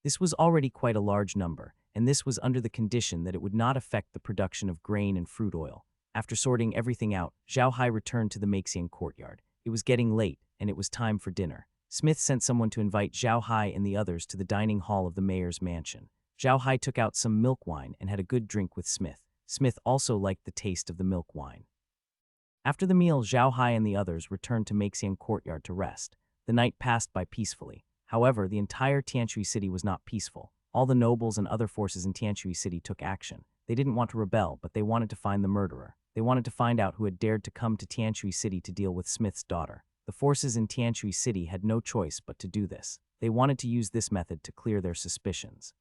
This was already quite a large number, and this was under the condition that it would not affect the production of grain and fruit oil. After sorting everything out, Zhao Hai returned to the Maxian courtyard. It was getting late, and it was time for dinner. Smith sent someone to invite Zhao Hai and the others to the dining hall of the mayor's mansion. Zhao Hai took out some milk wine and had a good drink with Smith. Smith also liked the taste of the milk wine. After the meal, Zhao Hai and the others returned to Maxian courtyard to rest. The night passed by peacefully. However, the entire Tianui City was not peaceful. All the nobles and other forces in Tianui City took action. They didn't want to rebel, but they wanted to find the murderer. They wanted to find out who had dared to come to Tianui City to deal with Smith's daughter. The forces in Tianui City had no choice but to do this. They wanted to use this method to clear their suspicions.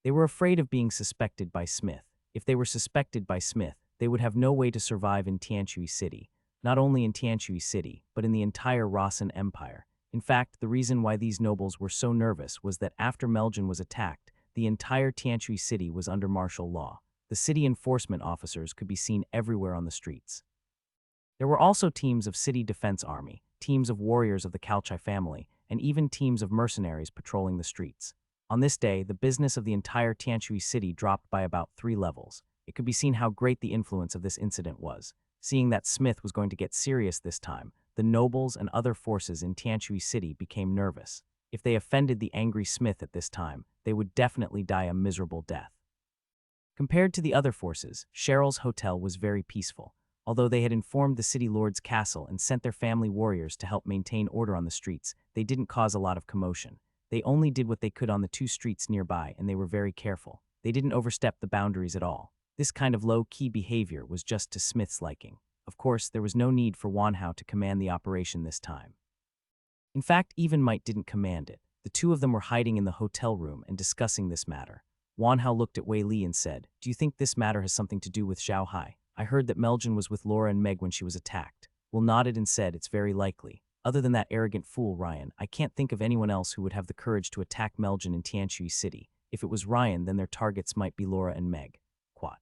They were afraid of being suspected by Smith. If they were suspected by Smith, they would have no way to survive in Tianui City. Not only in Tianui City, but in the entire Rossan Empire. In fact, the reason why these nobles were so nervous was that after Meljan was attacked, the entire Tianui City was under martial law. The city enforcement officers could be seen everywhere on the streets. There were also teams of city defense army, teams of warriors of the Kalchai family, and even teams of mercenaries patrolling the streets. On this day, the business of the entire Tianui City dropped by about 3 levels. It could be seen how great the influence of this incident was. Seeing that Smith was going to get serious this time, the nobles and other forces in Tianui City became nervous. If they offended the angry Smith at this time, they would definitely die a miserable death. Compared to the other forces, Cheryl's hotel was very peaceful. Although they had informed the city lord's castle and sent their family warriors to help maintain order on the streets, they didn't cause a lot of commotion. They only did what they could on the 2 streets nearby, and they were very careful. They didn't overstep the boundaries at all. This kind of low-key behavior was just to Smith's liking. Of course, there was no need for Wanhao to command the operation this time. In fact, even Might didn't command it. The 2 of them were hiding in the hotel room and discussing this matter. Wanhao looked at Wei Li and said, "Do you think this matter has something to do with Zhao Hai? I heard that Meljan was with Laura and Meg when she was attacked." Will nodded and said, "It's very likely." Other than that arrogant fool Ryan, I can't think of anyone else who would have the courage to attack Meljan in Tianui City. If it was Ryan, then their targets might be Laura and Meg. Quat.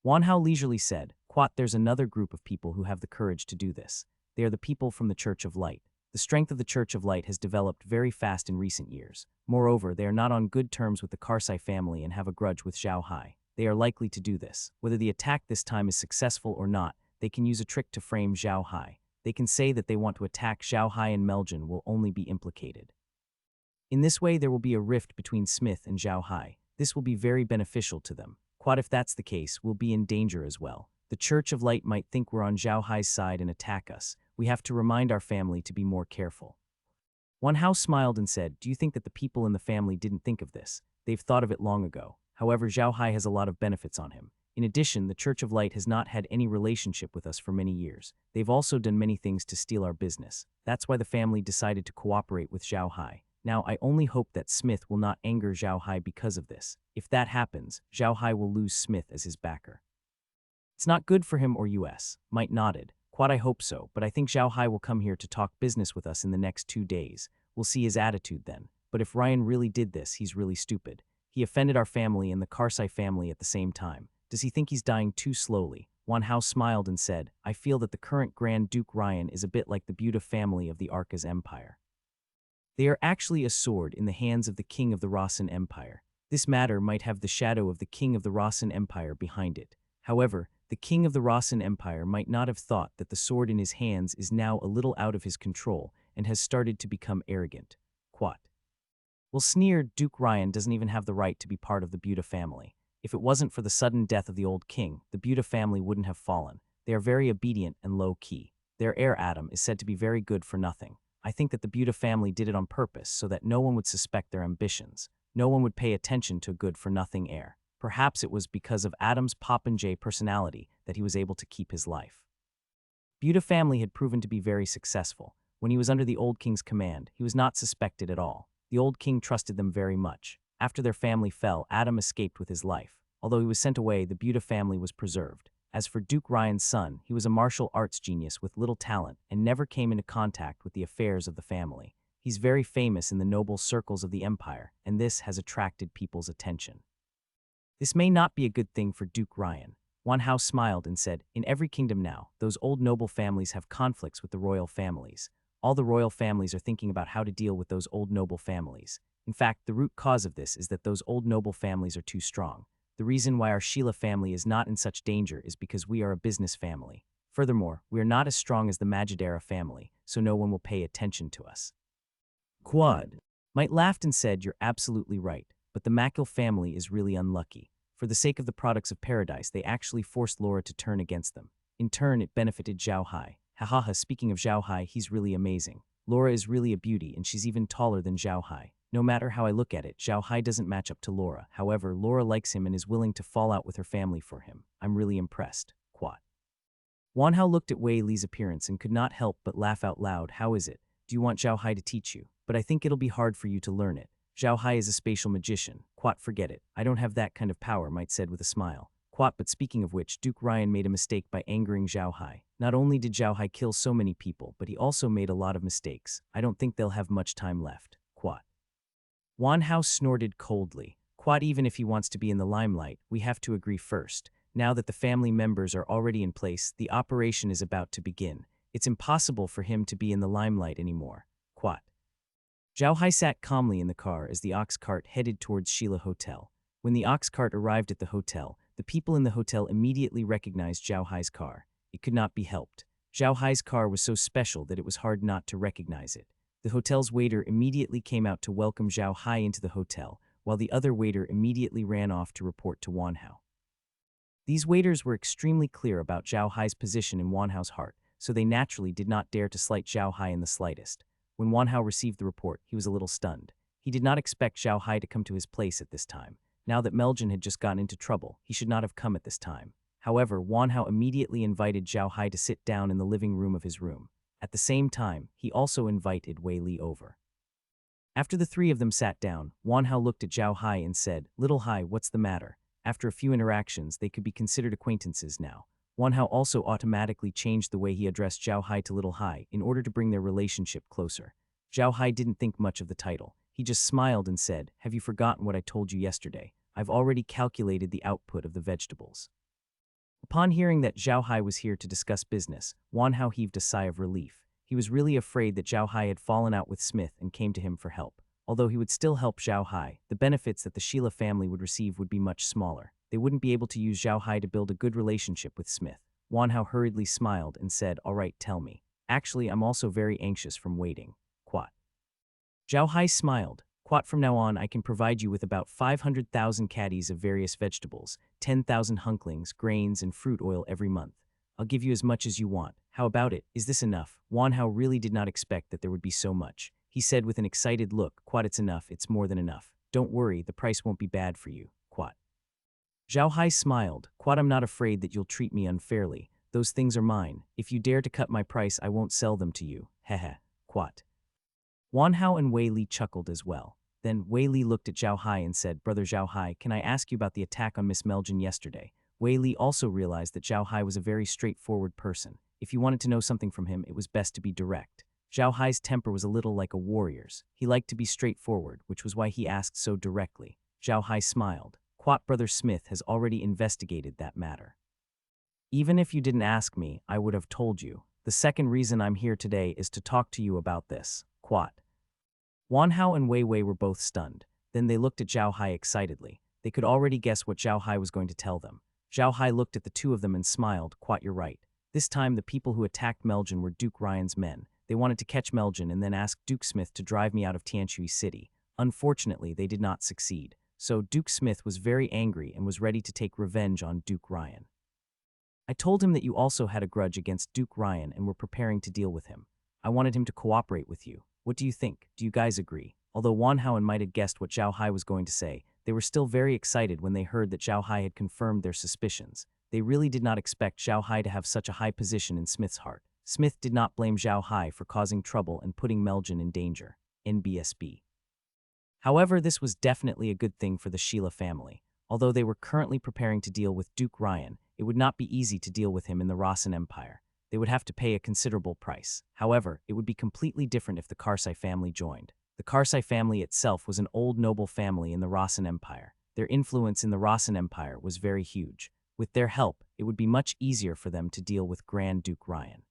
Wanhao leisurely said, Quat, there's another group of people who have the courage to do this. They are the people from the Church of Light. The strength of the Church of Light has developed very fast in recent years. Moreover, they are not on good terms with the Karsai family and have a grudge with Zhao Hai. They are likely to do this. Whether the attack this time is successful or not, they can use a trick to frame Zhao Hai. They can say that they want to attack Zhao Hai and Meljan will only be implicated. In this way, there will be a rift between Smith and Zhao Hai. This will be very beneficial to them. Quad, if that's the case, we'll be in danger as well. The Church of Light might think we're on Zhao Hai's side and attack us. We have to remind our family to be more careful. Wanhao smiled and said, do you think that the people in the family didn't think of this? They've thought of it long ago. However, Zhao Hai has a lot of benefits on him. In addition, the Church of Light has not had any relationship with us for many years. They've also done many things to steal our business. That's why the family decided to cooperate with Zhao Hai. Now, I only hope that Smith will not anger Zhao Hai because of this. If that happens, Zhao Hai will lose Smith as his backer. It's not good for him or us. Might nodded. Quad, I hope so, but I think Zhao Hai will come here to talk business with us in the next 2 days. We'll see his attitude then. But if Ryan really did this, he's really stupid. He offended our family and the Karsai family at the same time. Does he think he's dying too slowly? Wanhao smiled and said, I feel that the current Grand Duke Ryan is a bit like the Buddha family of the Arcas Empire. They are actually a sword in the hands of the King of the Rasen Empire. This matter might have the shadow of the King of the Rasen Empire behind it. However, the King of the Rasen Empire might not have thought that the sword in his hands is now a little out of his control and has started to become arrogant. Quat. Well, sneered, Duke Ryan doesn't even have the right to be part of the Buddha family. If it wasn't for the sudden death of the old king, the Buddha family wouldn't have fallen. They are very obedient and low-key. Their heir Adam is said to be very good for nothing. I think that the Buddha family did it on purpose so that no one would suspect their ambitions. No one would pay attention to a good-for-nothing heir. Perhaps it was because of Adam's Popinjay personality that he was able to keep his life. Buddha family had proven to be very successful. When he was under the old king's command, he was not suspected at all. The old king trusted them very much. After their family fell, Adam escaped with his life. Although he was sent away, the Buddha family was preserved. As for Duke Ryan's son, he was a martial arts genius with little talent and never came into contact with the affairs of the family. He's very famous in the noble circles of the empire, and this has attracted people's attention. This may not be a good thing for Duke Ryan. Wanhao smiled and said, in every kingdom now, those old noble families have conflicts with the royal families. All the royal families are thinking about how to deal with those old noble families. In fact, the root cause of this is that those old noble families are too strong. The reason why our Sheila family is not in such danger is because we are a business family. Furthermore, we are not as strong as the Majidera family, so no one will pay attention to us. Quad. Might laughed and said, you're absolutely right, but the Makil family is really unlucky. For the sake of the products of paradise, they actually forced Laura to turn against them. In turn, it benefited Zhao Hai. Hahaha, speaking of Zhao Hai, he's really amazing. Laura is really a beauty, and she's even taller than Zhao Hai. No matter how I look at it, Zhao Hai doesn't match up to Laura. However, Laura likes him and is willing to fall out with her family for him. I'm really impressed. Quat. Wanhao looked at Wei Li's appearance and could not help but laugh out loud. How is it? Do you want Zhao Hai to teach you? But I think it'll be hard for you to learn it. Zhao Hai is a spatial magician. Quat, forget it. I don't have that kind of power, Might said with a smile. Quat, but speaking of which, Duke Ryan made a mistake by angering Zhao Hai. Not only did Zhao Hai kill so many people, but he also made a lot of mistakes. I don't think they'll have much time left. Quat. Wanhao snorted coldly. Quat, even if he wants to be in the limelight, we have to agree first. Now that the family members are already in place, the operation is about to begin. It's impossible for him to be in the limelight anymore. Quat. Zhao Hai sat calmly in the car as the ox cart headed towards Sheila Hotel. When the ox cart arrived at the hotel, the people in the hotel immediately recognized Zhao Hai's car. It could not be helped. Zhao Hai's car was so special that it was hard not to recognize it. The hotel's waiter immediately came out to welcome Zhao Hai into the hotel, while the other waiter immediately ran off to report to Wanhao. These waiters were extremely clear about Zhao Hai's position in Wanhao's heart, so they naturally did not dare to slight Zhao Hai in the slightest. When Wanhao received the report, he was a little stunned. He did not expect Zhao Hai to come to his place at this time. Now that Meljan had just gotten into trouble, he should not have come at this time. However, Wanhao immediately invited Zhao Hai to sit down in the living room of his room. At the same time, he also invited Wei Li over. After the three of them sat down, Wanhao looked at Zhao Hai and said, Little Hai, what's the matter? After a few interactions, they could be considered acquaintances now. Wanhao also automatically changed the way he addressed Zhao Hai to Little Hai in order to bring their relationship closer. Zhao Hai didn't think much of the title. He just smiled and said, "Have you forgotten what I told you yesterday? I've already calculated the output of the vegetables." Upon hearing that Zhao Hai was here to discuss business, Wanhao heaved a sigh of relief. He was really afraid that Zhao Hai had fallen out with Smith and came to him for help. Although he would still help Zhao Hai, the benefits that the Sheila family would receive would be much smaller. They wouldn't be able to use Zhao Hai to build a good relationship with Smith. Wanhao hurriedly smiled and said, "All right, tell me. Actually, I'm also very anxious from waiting." Quat. Zhao Hai smiled. "Quat, from now on I can provide you with about 500,000 caddies of various vegetables, 10,000 hunklings, grains, and fruit oil every month. I'll give you as much as you want. How about it? Is this enough?" Wanhao really did not expect that there would be so much. He said with an excited look, "Quat, it's enough, it's more than enough. Don't worry, the price won't be bad for you." Quat. Zhao Hai smiled. "Quat, I'm not afraid that you'll treat me unfairly. Those things are mine. If you dare to cut my price, I won't sell them to you. Hehe." Quat. Wanhao and Wei Li chuckled as well. Then Wei Li looked at Zhao Hai and said, "Brother Zhao Hai, can I ask you about the attack on Miss Meljin yesterday?" Wei Li also realized that Zhao Hai was a very straightforward person. If you wanted to know something from him, it was best to be direct. Zhao Hai's temper was a little like a warrior's. He liked to be straightforward, which was why he asked so directly. Zhao Hai smiled. "Quat, Brother Smith has already investigated that matter. Even if you didn't ask me, I would have told you. The second reason I'm here today is to talk to you about this." Quat. Wanhao and Wei Wei were both stunned. Then they looked at Zhao Hai excitedly. They could already guess what Zhao Hai was going to tell them. Zhao Hai looked at the two of them and smiled. "Quat, you're right. This time the people who attacked Meljin were Duke Ryan's men. They wanted to catch Meljin and then ask Duke Smith to drive me out of Tianui City. Unfortunately, they did not succeed. So Duke Smith was very angry and was ready to take revenge on Duke Ryan. I told him that you also had a grudge against Duke Ryan and were preparing to deal with him. I wanted him to cooperate with you. What do you think? Do you guys agree?" Although Wanhao might have guessed what Zhao Hai was going to say, they were still very excited when they heard that Zhao Hai had confirmed their suspicions. They really did not expect Zhao Hai to have such a high position in Smith's heart. Smith did not blame Zhao Hai for causing trouble and putting Meljin in danger. NBSB. However, this was definitely a good thing for the Sheila family. Although they were currently preparing to deal with Duke Ryan, it would not be easy to deal with him in the Rasen Empire. They would have to pay a considerable price. However, it would be completely different if the Karsai family joined. The Karsai family itself was an old noble family in the Rasen Empire. Their influence in the Rasen Empire was very huge. With their help, it would be much easier for them to deal with Grand Duke Ryan.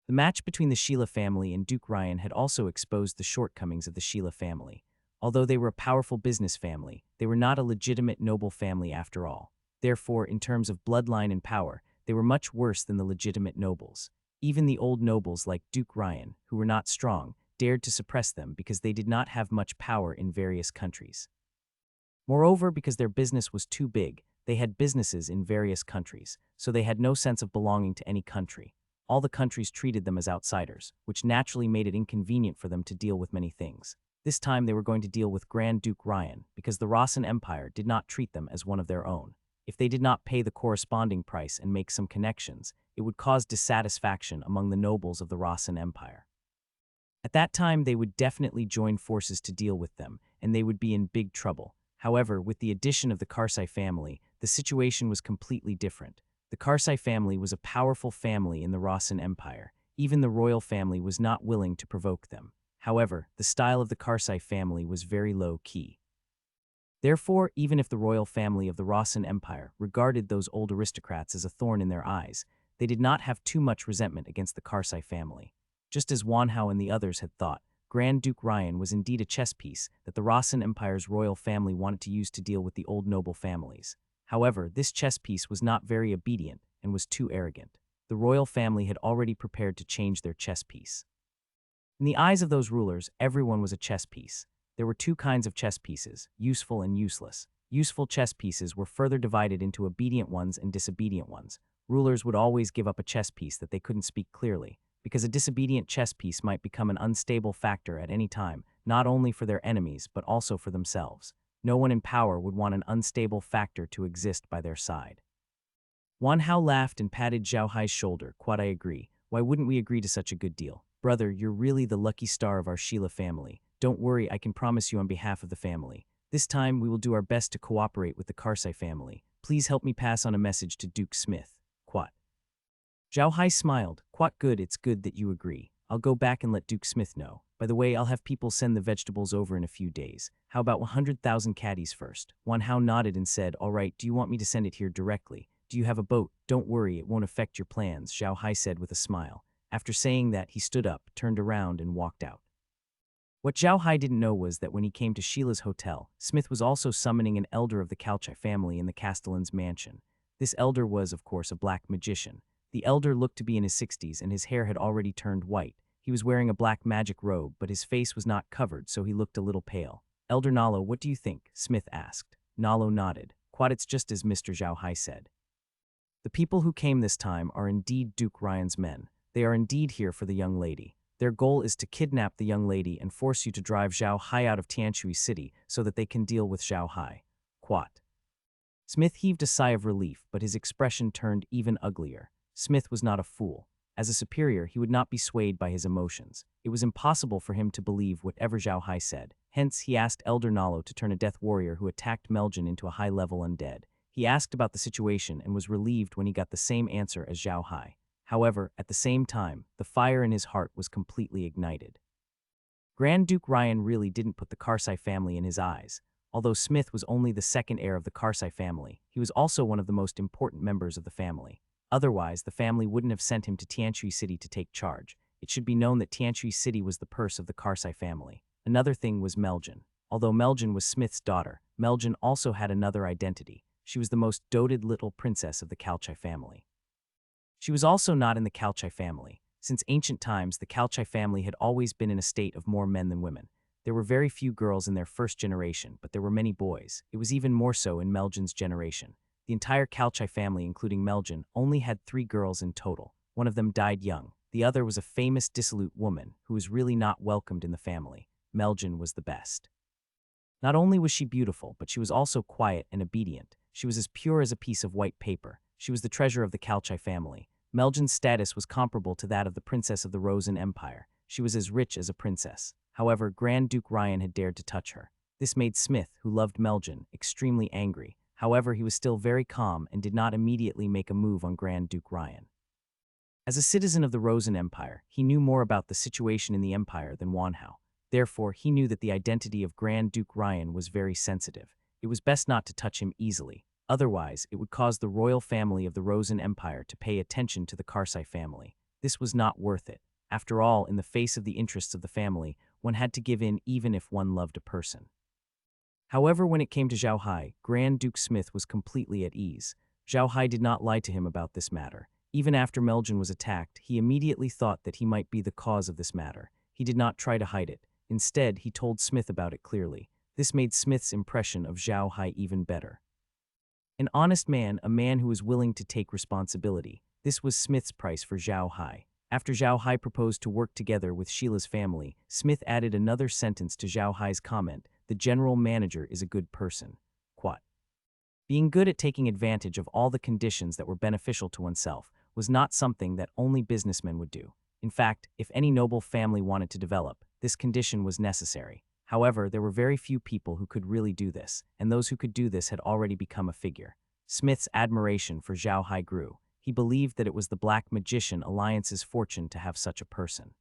The match between the Sheila family and Duke Ryan had also exposed the shortcomings of the Sheila family. Although they were a powerful business family, they were not a legitimate noble family after all. Therefore, in terms of bloodline and power, they were much worse than the legitimate nobles. Even the old nobles like Duke Ryan, who were not strong, dared to suppress them because they did not have much power in various countries. Moreover, because their business was too big, they had businesses in various countries, so they had no sense of belonging to any country. All the countries treated them as outsiders, which naturally made it inconvenient for them to deal with many things. This time they were going to deal with Grand Duke Ryan because the Rasen Empire did not treat them as one of their own. If they did not pay the corresponding price and make some connections, it would cause dissatisfaction among the nobles of the Rasen Empire. At that time, they would definitely join forces to deal with them, and they would be in big trouble. However, with the addition of the Karsai family, the situation was completely different. The Karsai family was a powerful family in the Rasen Empire. Even the royal family was not willing to provoke them. However, the style of the Karsai family was very low-key. Therefore, even if the royal family of the Rasen Empire regarded those old aristocrats as a thorn in their eyes, they did not have too much resentment against the Karsai family. Just as Wanhao and the others had thought, Grand Duke Ryan was indeed a chess piece that the Rasen Empire's royal family wanted to use to deal with the old noble families. However, this chess piece was not very obedient and was too arrogant. The royal family had already prepared to change their chess piece. In the eyes of those rulers, everyone was a chess piece. There were two kinds of chess pieces, useful and useless. Useful chess pieces were further divided into obedient ones and disobedient ones. Rulers would always give up a chess piece that they couldn't speak clearly, because a disobedient chess piece might become an unstable factor at any time, not only for their enemies but also for themselves. No one in power would want an unstable factor to exist by their side. Wanhao laughed and patted Zhao Hai's shoulder. "Quite, I agree. Why wouldn't we agree to such a good deal? Brother, you're really the lucky star of our Sheila family. Don't worry, I can promise you on behalf of the family. This time, we will do our best to cooperate with the Karsai family. Please help me pass on a message to Duke Smith." Quat. Zhao Hai smiled. Quite good, it's good that you agree. I'll go back and let Duke Smith know. By the way, I'll have people send the vegetables over in a few days. How about 100,000 caddies first? Wan Hao nodded and said, all right, do you want me to send it here directly? Do you have a boat? Don't worry, it won't affect your plans, Zhao Hai said with a smile. After saying that, he stood up, turned around, and walked out. What Zhao Hai didn't know was that when he came to Sheila's hotel, Smith was also summoning an elder of the Calchai family in the Castellan's mansion. This elder was, of course, a black magician. The elder looked to be in his 60s and his hair had already turned white. He was wearing a black magic robe, but his face was not covered, so he looked a little pale. Elder Nalo, what do you think? Smith asked. Nalo nodded. Quite, it's just as Mr. Zhao Hai said. The people who came this time are indeed Duke Ryan's men. They are indeed here for the young lady. Their goal is to kidnap the young lady and force you to drive Zhao Hai out of Tianui City so that they can deal with Zhao Hai. Quat. Smith heaved a sigh of relief, but his expression turned even uglier. Smith was not a fool. As a superior, he would not be swayed by his emotions. It was impossible for him to believe whatever Zhao Hai said. Hence, he asked Elder Nalo to turn a death warrior who attacked Meljin into a high-level undead. He asked about the situation and was relieved when he got the same answer as Zhao Hai. However, at the same time, the fire in his heart was completely ignited. Grand Duke Ryan really didn't put the Karsai family in his eyes. Although Smith was only the second heir of the Karsai family, he was also one of the most important members of the family. Otherwise, the family wouldn't have sent him to Tianui City to take charge. It should be known that Tianui City was the purse of the Karsai family. Another thing was Meljin. Although Meljin was Smith's daughter, Meljin also had another identity. She was the most doted little princess of the Calchai family. She was also not in the Calchai family. Since ancient times, the Calchai family had always been in a state of more men than women. There were very few girls in their first generation, but there were many boys. It was even more so in Meljin's generation. The entire Calchai family, including Meljin, only had 3 girls in total. One of them died young. The other was a famous dissolute woman who was really not welcomed in the family. Meljin was the best. Not only was she beautiful, but she was also quiet and obedient. She was as pure as a piece of white paper. She was the treasure of the Calchai family. Meljin's status was comparable to that of the princess of the Rosen Empire. She was as rich as a princess. However, Grand Duke Ryan had dared to touch her. This made Smith, who loved Meljin, extremely angry. However, he was still very calm and did not immediately make a move on Grand Duke Ryan. As a citizen of the Rosen Empire, he knew more about the situation in the empire than Wan Hao. Therefore, he knew that the identity of Grand Duke Ryan was very sensitive. It was best not to touch him easily. Otherwise, it would cause the royal family of the Rosen Empire to pay attention to the Karsai family. This was not worth it. After all, in the face of the interests of the family, one had to give in even if one loved a person. However, when it came to Zhao Hai, Grand Duke Smith was completely at ease. Zhao Hai did not lie to him about this matter. Even after Meljin was attacked, he immediately thought that he might be the cause of this matter. He did not try to hide it. Instead, he told Smith about it clearly. This made Smith's impression of Zhao Hai even better. An honest man, a man who was willing to take responsibility. This was Smith's price for Zhao Hai. After Zhao Hai proposed to work together with Sheila's family, Smith added another sentence to Zhao Hai's comment: the general manager is a good person. Quat. Being good at taking advantage of all the conditions that were beneficial to oneself was not something that only businessmen would do. In fact, if any noble family wanted to develop, this condition was necessary. However, there were very few people who could really do this, and those who could do this had already become a figure. Smith's admiration for Zhao Hai grew. He believed that it was the Black Magician Alliance's fortune to have such a person.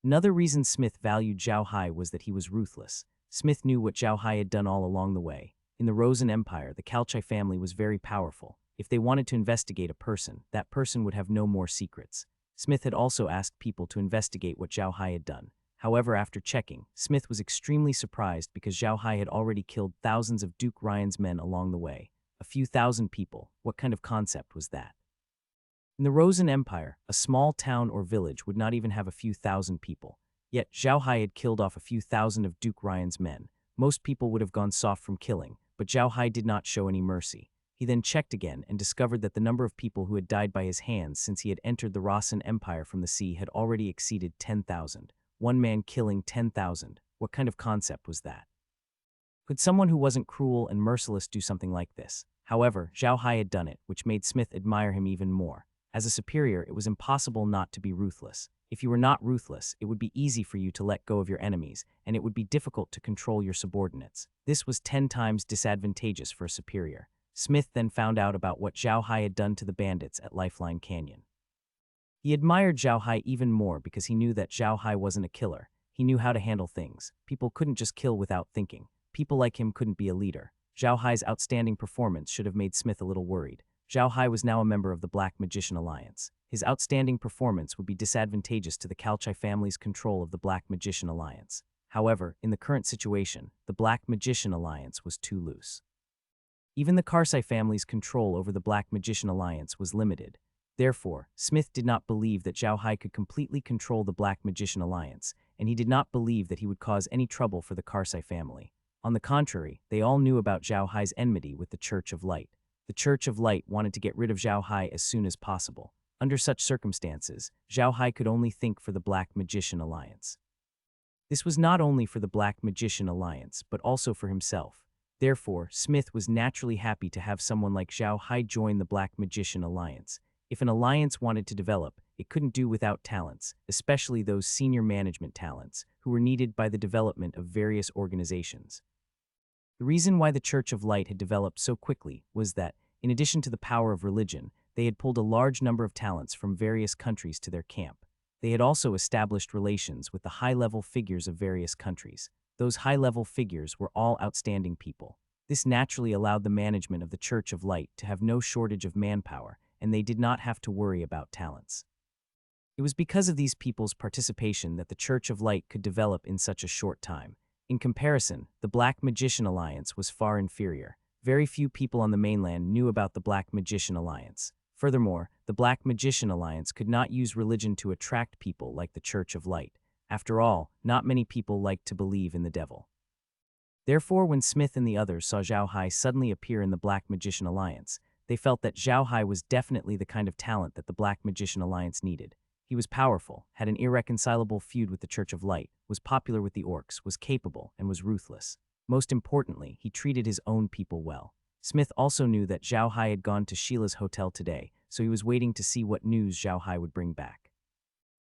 Another reason Smith valued Zhao Hai was that he was ruthless. Smith knew what Zhao Hai had done all along the way. In the Rosen Empire, the Calchai family was very powerful. If they wanted to investigate a person, that person would have no more secrets. Smith had also asked people to investigate what Zhao Hai had done. However, after checking, Smith was extremely surprised because Zhao Hai had already killed thousands of Duke Ryan's men along the way. A few thousand people. What kind of concept was that? In the Rosen Empire, a small town or village would not even have a few thousand people. Yet, Zhao Hai had killed off a few thousand of Duke Ryan's men. Most people would have gone soft from killing, but Zhao Hai did not show any mercy. He then checked again and discovered that the number of people who had died by his hands since he had entered the Rosen Empire from the sea had already exceeded 10,000. One man killing 10,000. What kind of concept was that? Could someone who wasn't cruel and merciless do something like this? However, Zhao Hai had done it, which made Smith admire him even more. As a superior, it was impossible not to be ruthless. If you were not ruthless, it would be easy for you to let go of your enemies, and it would be difficult to control your subordinates. This was 10 times disadvantageous for a superior. Smith then found out about what Zhao Hai had done to the bandits at Lifeline Canyon. He admired Zhao Hai even more because he knew that Zhao Hai wasn't a killer. He knew how to handle things. People couldn't just kill without thinking. People like him couldn't be a leader. Zhao Hai's outstanding performance should have made Smith a little worried. Zhao Hai was now a member of the Black Magician Alliance. His outstanding performance would be disadvantageous to the Kalchai family's control of the Black Magician Alliance. However, in the current situation, the Black Magician Alliance was too loose. Even the Karsai family's control over the Black Magician Alliance was limited. Therefore, Smith did not believe that Zhao Hai could completely control the Black Magician Alliance, and he did not believe that he would cause any trouble for the Karsai family. On the contrary, they all knew about Zhao Hai's enmity with the Church of Light. The Church of Light wanted to get rid of Zhao Hai as soon as possible. Under such circumstances, Zhao Hai could only think for the Black Magician Alliance. This was not only for the Black Magician Alliance, but also for himself. Therefore, Smith was naturally happy to have someone like Zhao Hai join the Black Magician Alliance. If an alliance wanted to develop, it couldn't do without talents, especially those senior management talents, who were needed by the development of various organizations. The reason why the Church of Light had developed so quickly was that, in addition to the power of religion, they had pulled a large number of talents from various countries to their camp. They had also established relations with the high-level figures of various countries. Those high-level figures were all outstanding people. This naturally allowed the management of the Church of Light to have no shortage of manpower, and they did not have to worry about talents. It was because of these people's participation that the Church of Light could develop in such a short time. In comparison, the Black Magician Alliance was far inferior. Very few people on the mainland knew about the Black Magician Alliance. Furthermore, the Black Magician Alliance could not use religion to attract people like the Church of Light. After all, not many people liked to believe in the devil. Therefore, when Smith and the others saw Zhao Hai suddenly appear in the Black Magician Alliance, they felt that Zhao Hai was definitely the kind of talent that the Black Magician Alliance needed. He was powerful, had an irreconcilable feud with the Church of Light, was popular with the orcs, was capable, and was ruthless. Most importantly, he treated his own people well. Smith also knew that Zhao Hai had gone to Sheila's hotel today, so he was waiting to see what news Zhao Hai would bring back.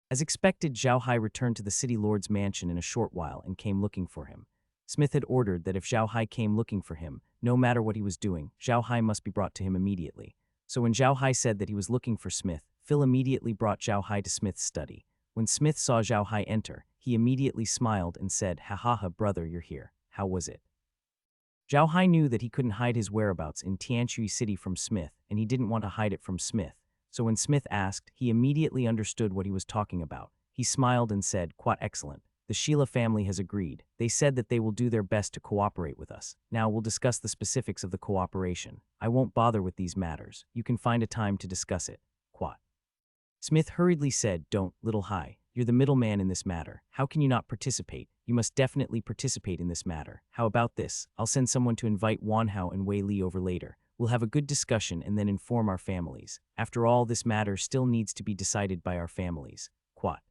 As expected, Zhao Hai returned to the city lord's mansion in a short while and came looking for him. Smith had ordered that if Zhao Hai came looking for him, no matter what he was doing, Zhao Hai must be brought to him immediately. So when Zhao Hai said that he was looking for Smith, Phil immediately brought Zhao Hai to Smith's study. When Smith saw Zhao Hai enter, he immediately smiled and said, "Ha ha ha, brother, you're here. How was it?" Zhao Hai knew that he couldn't hide his whereabouts in Tianui City from Smith, and he didn't want to hide it from Smith. So when Smith asked, he immediately understood what he was talking about. He smiled and said, "Quite excellent. The Sheila family has agreed. They said that they will do their best to cooperate with us. Now we'll discuss the specifics of the cooperation. I won't bother with these matters. You can find a time to discuss it." Quat. Smith hurriedly said, "Don't, little Hai. You're the middleman in this matter. How can you not participate? You must definitely participate in this matter. How about this? I'll send someone to invite Wanhao and Wei Li over later. We'll have a good discussion and then inform our families. After all, this matter still needs to be decided by our families." Quat.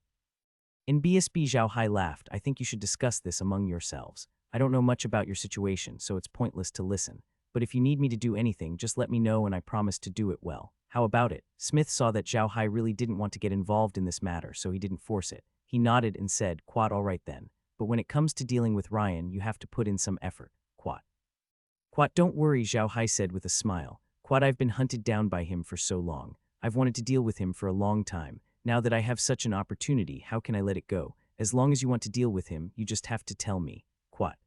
In BSB, Zhao Hai laughed. "I think you should discuss this among yourselves. I don't know much about your situation, so it's pointless to listen. But if you need me to do anything, just let me know and I promise to do it well. How about it?" Smith saw that Zhao Hai really didn't want to get involved in this matter, so he didn't force it. He nodded and said, "Quat, all right then. But when it comes to dealing with Ryan, you have to put in some effort." Quat. "Quat, don't worry," Zhao Hai said with a smile. "Quat, I've been hunted down by him for so long. I've wanted to deal with him for a long time. Now that I have such an opportunity, how can I let it go? As long as you want to deal with him, you just have to tell me." Quat.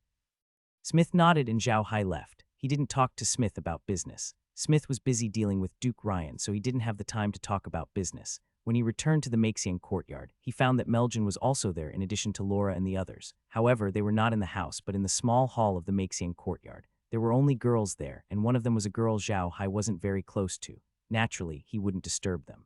Smith nodded and Zhao Hai left. He didn't talk to Smith about business. Smith was busy dealing with Duke Ryan, so he didn't have the time to talk about business. When he returned to the Maxian courtyard, he found that Meljan was also there in addition to Laura and the others. However, they were not in the house, but in the small hall of the Maxian courtyard. There were only girls there, and one of them was a girl Zhao Hai wasn't very close to. Naturally, he wouldn't disturb them.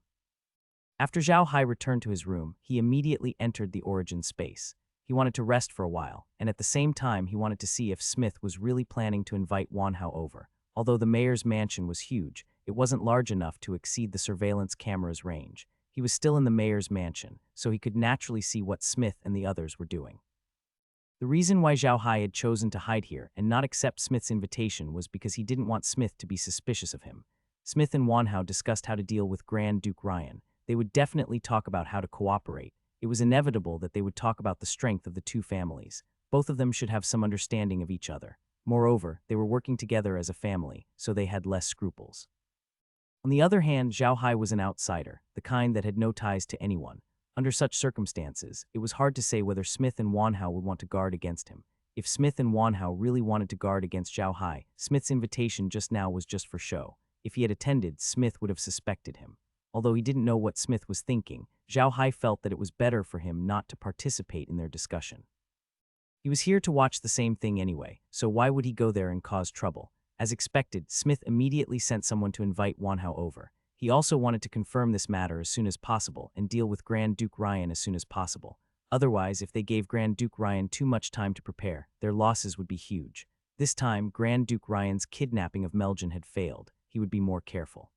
After Zhao Hai returned to his room, he immediately entered the origin space. He wanted to rest for a while, and at the same time he wanted to see if Smith was really planning to invite Wanhao over. Although the mayor's mansion was huge, it wasn't large enough to exceed the surveillance camera's range. He was still in the mayor's mansion, so he could naturally see what Smith and the others were doing. The reason why Zhao Hai had chosen to hide here and not accept Smith's invitation was because he didn't want Smith to be suspicious of him. Smith and Wanhao discussed how to deal with Grand Duke Ryan. They would definitely talk about how to cooperate. It was inevitable that they would talk about the strength of the two families. Both of them should have some understanding of each other. Moreover, they were working together as a family, so they had less scruples. On the other hand, Zhao Hai was an outsider, the kind that had no ties to anyone. Under such circumstances, it was hard to say whether Smith and Wanhao would want to guard against him. If Smith and Wanhao really wanted to guard against Zhao Hai, Smith's invitation just now was just for show. If he had attended, Smith would have suspected him. Although he didn't know what Smith was thinking, Zhao Hai felt that it was better for him not to participate in their discussion. He was here to watch the same thing anyway, so why would he go there and cause trouble? As expected, Smith immediately sent someone to invite Wanhao over. He also wanted to confirm this matter as soon as possible and deal with Grand Duke Ryan as soon as possible. Otherwise, if they gave Grand Duke Ryan too much time to prepare, their losses would be huge. This time, Grand Duke Ryan's kidnapping of Meljan had failed. He would be more careful.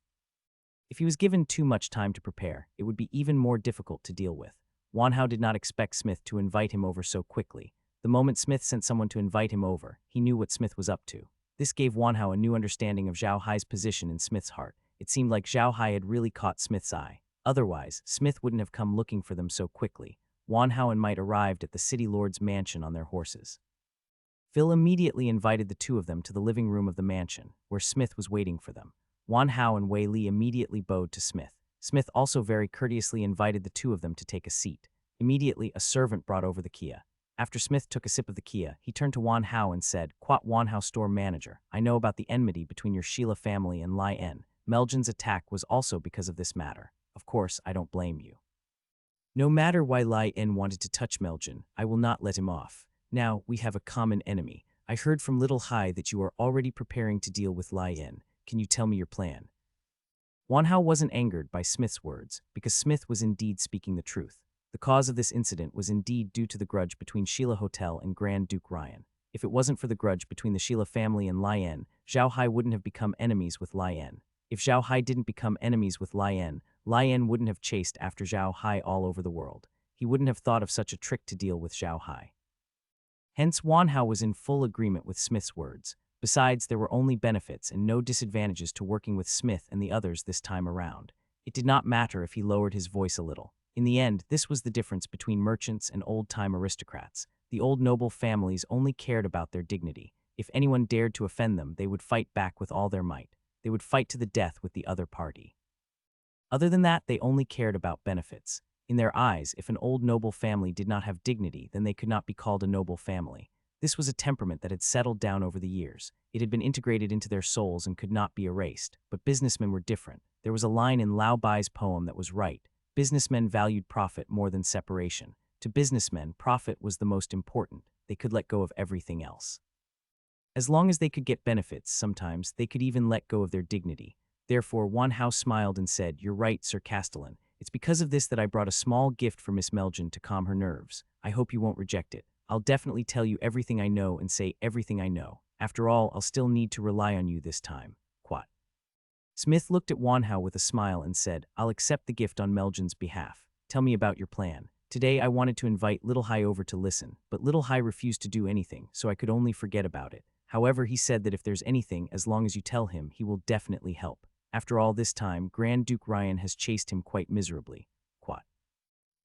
If he was given too much time to prepare, it would be even more difficult to deal with. Wanhao did not expect Smith to invite him over so quickly. The moment Smith sent someone to invite him over, he knew what Smith was up to. This gave Wanhao a new understanding of Zhao Hai's position in Smith's heart. It seemed like Zhao Hai had really caught Smith's eye. Otherwise, Smith wouldn't have come looking for them so quickly. Wanhao and Might arrived at the city lord's mansion on their horses. Phil immediately invited the two of them to the living room of the mansion, where Smith was waiting for them. Wanhao and Wei Li immediately bowed to Smith. Smith also very courteously invited the two of them to take a seat. Immediately, a servant brought over the kia. After Smith took a sip of the kia, he turned to Wanhao and said, "Quat Wanhao store manager, I know about the enmity between your Sheila family and Lai En. Meljan's attack was also because of this matter. Of course, I don't blame you. No matter why Lai En wanted to touch Meljan, I will not let him off. Now, we have a common enemy. I heard from Little Hai that you are already preparing to deal with Lai En. Can you tell me your plan?" Wanhao wasn't angered by Smith's words, because Smith was indeed speaking the truth. The cause of this incident was indeed due to the grudge between Sheila Hotel and Grand Duke Ryan. If it wasn't for the grudge between the Sheila family and Lai En, Zhao Hai wouldn't have become enemies with Lai En. If Zhao Hai didn't become enemies with Lai En wouldn't have chased after Zhao Hai all over the world. He wouldn't have thought of such a trick to deal with Zhao Hai. Hence, Wanhao was in full agreement with Smith's words. Besides, there were only benefits and no disadvantages to working with Smith and the others this time around. It did not matter if he lowered his voice a little. In the end, this was the difference between merchants and old-time aristocrats. The old noble families only cared about their dignity. If anyone dared to offend them, they would fight back with all their might. They would fight to the death with the other party. Other than that, they only cared about benefits. In their eyes, if an old noble family did not have dignity, then they could not be called a noble family. This was a temperament that had settled down over the years. It had been integrated into their souls and could not be erased. But businessmen were different. There was a line in Lao Bai's poem that was right. Businessmen valued profit more than separation. To businessmen, profit was the most important. They could let go of everything else. As long as they could get benefits, sometimes they could even let go of their dignity. Therefore, Wanhao smiled and said, "You're right, Sir Castellan. It's because of this that I brought a small gift for Miss Meljan to calm her nerves. I hope you won't reject it. I'll definitely tell you everything I know and say everything I know. After all, I'll still need to rely on you this time." Quat. Smith looked at Wanhao with a smile and said, "I'll accept the gift on Meljan's behalf. Tell me about your plan. Today I wanted to invite Little Hai over to listen, but Little Hai refused to do anything, so I could only forget about it. However, he said that if there's anything, as long as you tell him, he will definitely help. After all this time, Grand Duke Ryan has chased him quite miserably." Quat.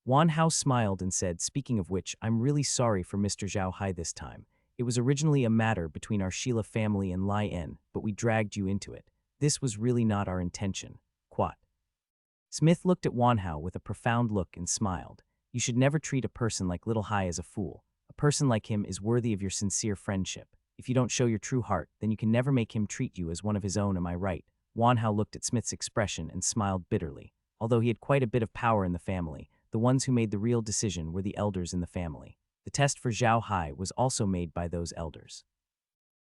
Wanhao smiled and said, "Speaking of which, I'm really sorry for Mr. Zhao Hai this time. It was originally a matter between our Sheila family and Lai En, but we dragged you into it. This was really not our intention." Quat. Smith looked at Wanhao with a profound look and smiled. "You should never treat a person like Little Hai as a fool. A person like him is worthy of your sincere friendship. If you don't show your true heart, then you can never make him treat you as one of his own, am I right?" Wanhao looked at Smith's expression and smiled bitterly. Although he had quite a bit of power in the family, the ones who made the real decision were the elders in the family. The test for Zhao Hai was also made by those elders.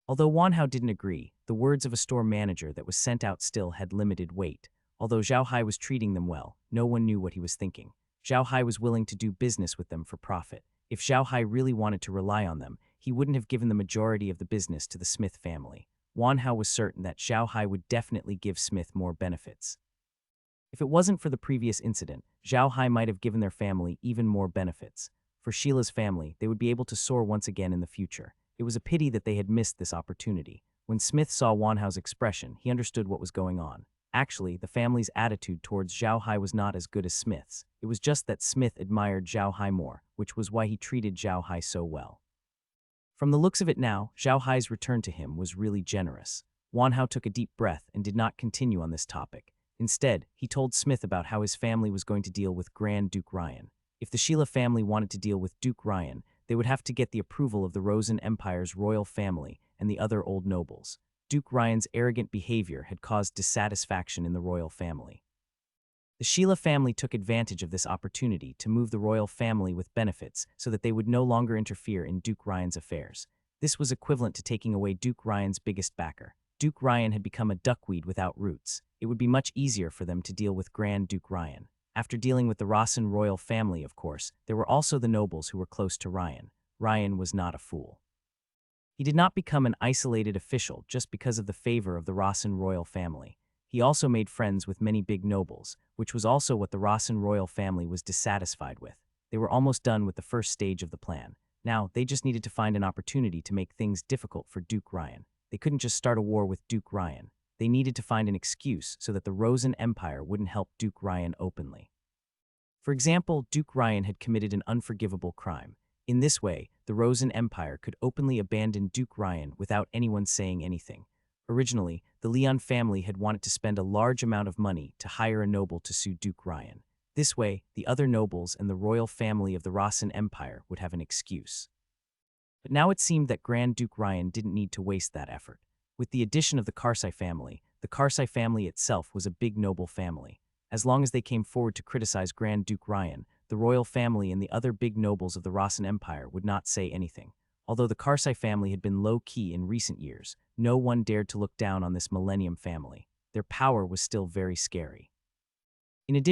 Although Wanhao didn't agree, the words of a store manager that was sent out still had limited weight. Although Zhao Hai was treating them well, no one knew what he was thinking. Zhao Hai was willing to do business with them for profit. If Zhao Hai really wanted to rely on them, he wouldn't have given the majority of the business to the Smith family. Wanhao was certain that Zhao Hai would definitely give Smith more benefits. If it wasn't for the previous incident, Zhao Hai might have given their family even more benefits. For Sheila's family, they would be able to soar once again in the future. It was a pity that they had missed this opportunity. When Smith saw Wanhao's expression, he understood what was going on. Actually, the family's attitude towards Zhao Hai was not as good as Smith's. It was just that Smith admired Zhao Hai more, which was why he treated Zhao Hai so well. From the looks of it now, Zhao Hai's return to him was really generous. Wanhao took a deep breath and did not continue on this topic. Instead, he told Smith about how his family was going to deal with Grand Duke Ryan. If the Sheila family wanted to deal with Duke Ryan, they would have to get the approval of the Rosen Empire's royal family and the other old nobles. Duke Ryan's arrogant behavior had caused dissatisfaction in the royal family. The Sheila family took advantage of this opportunity to move the royal family with benefits so that they would no longer interfere in Duke Ryan's affairs. This was equivalent to taking away Duke Ryan's biggest backer. Duke Ryan had become a duckweed without roots. It would be much easier for them to deal with Grand Duke Ryan. After dealing with the Rossen royal family, of course, there were also the nobles who were close to Ryan. Ryan was not a fool. He did not become an isolated official just because of the favor of the Rossen royal family. He also made friends with many big nobles, which was also what the Rossen royal family was dissatisfied with. They were almost done with the first stage of the plan. Now, they just needed to find an opportunity to make things difficult for Duke Ryan. They couldn't just start a war with Duke Ryan. They needed to find an excuse so that the Rosen Empire wouldn't help Duke Ryan openly. For example, Duke Ryan had committed an unforgivable crime. In this way, the Rosen Empire could openly abandon Duke Ryan without anyone saying anything. Originally, the Leon family had wanted to spend a large amount of money to hire a noble to sue Duke Ryan. This way, the other nobles and the royal family of the Rossen Empire would have an excuse. But now it seemed that Grand Duke Ryan didn't need to waste that effort. With the addition of the Karsai family itself was a big noble family. As long as they came forward to criticize Grand Duke Ryan, the royal family and the other big nobles of the Rossen Empire would not say anything. Although the Karsai family had been low-key in recent years, no one dared to look down on this Millennium family. Their power was still very scary.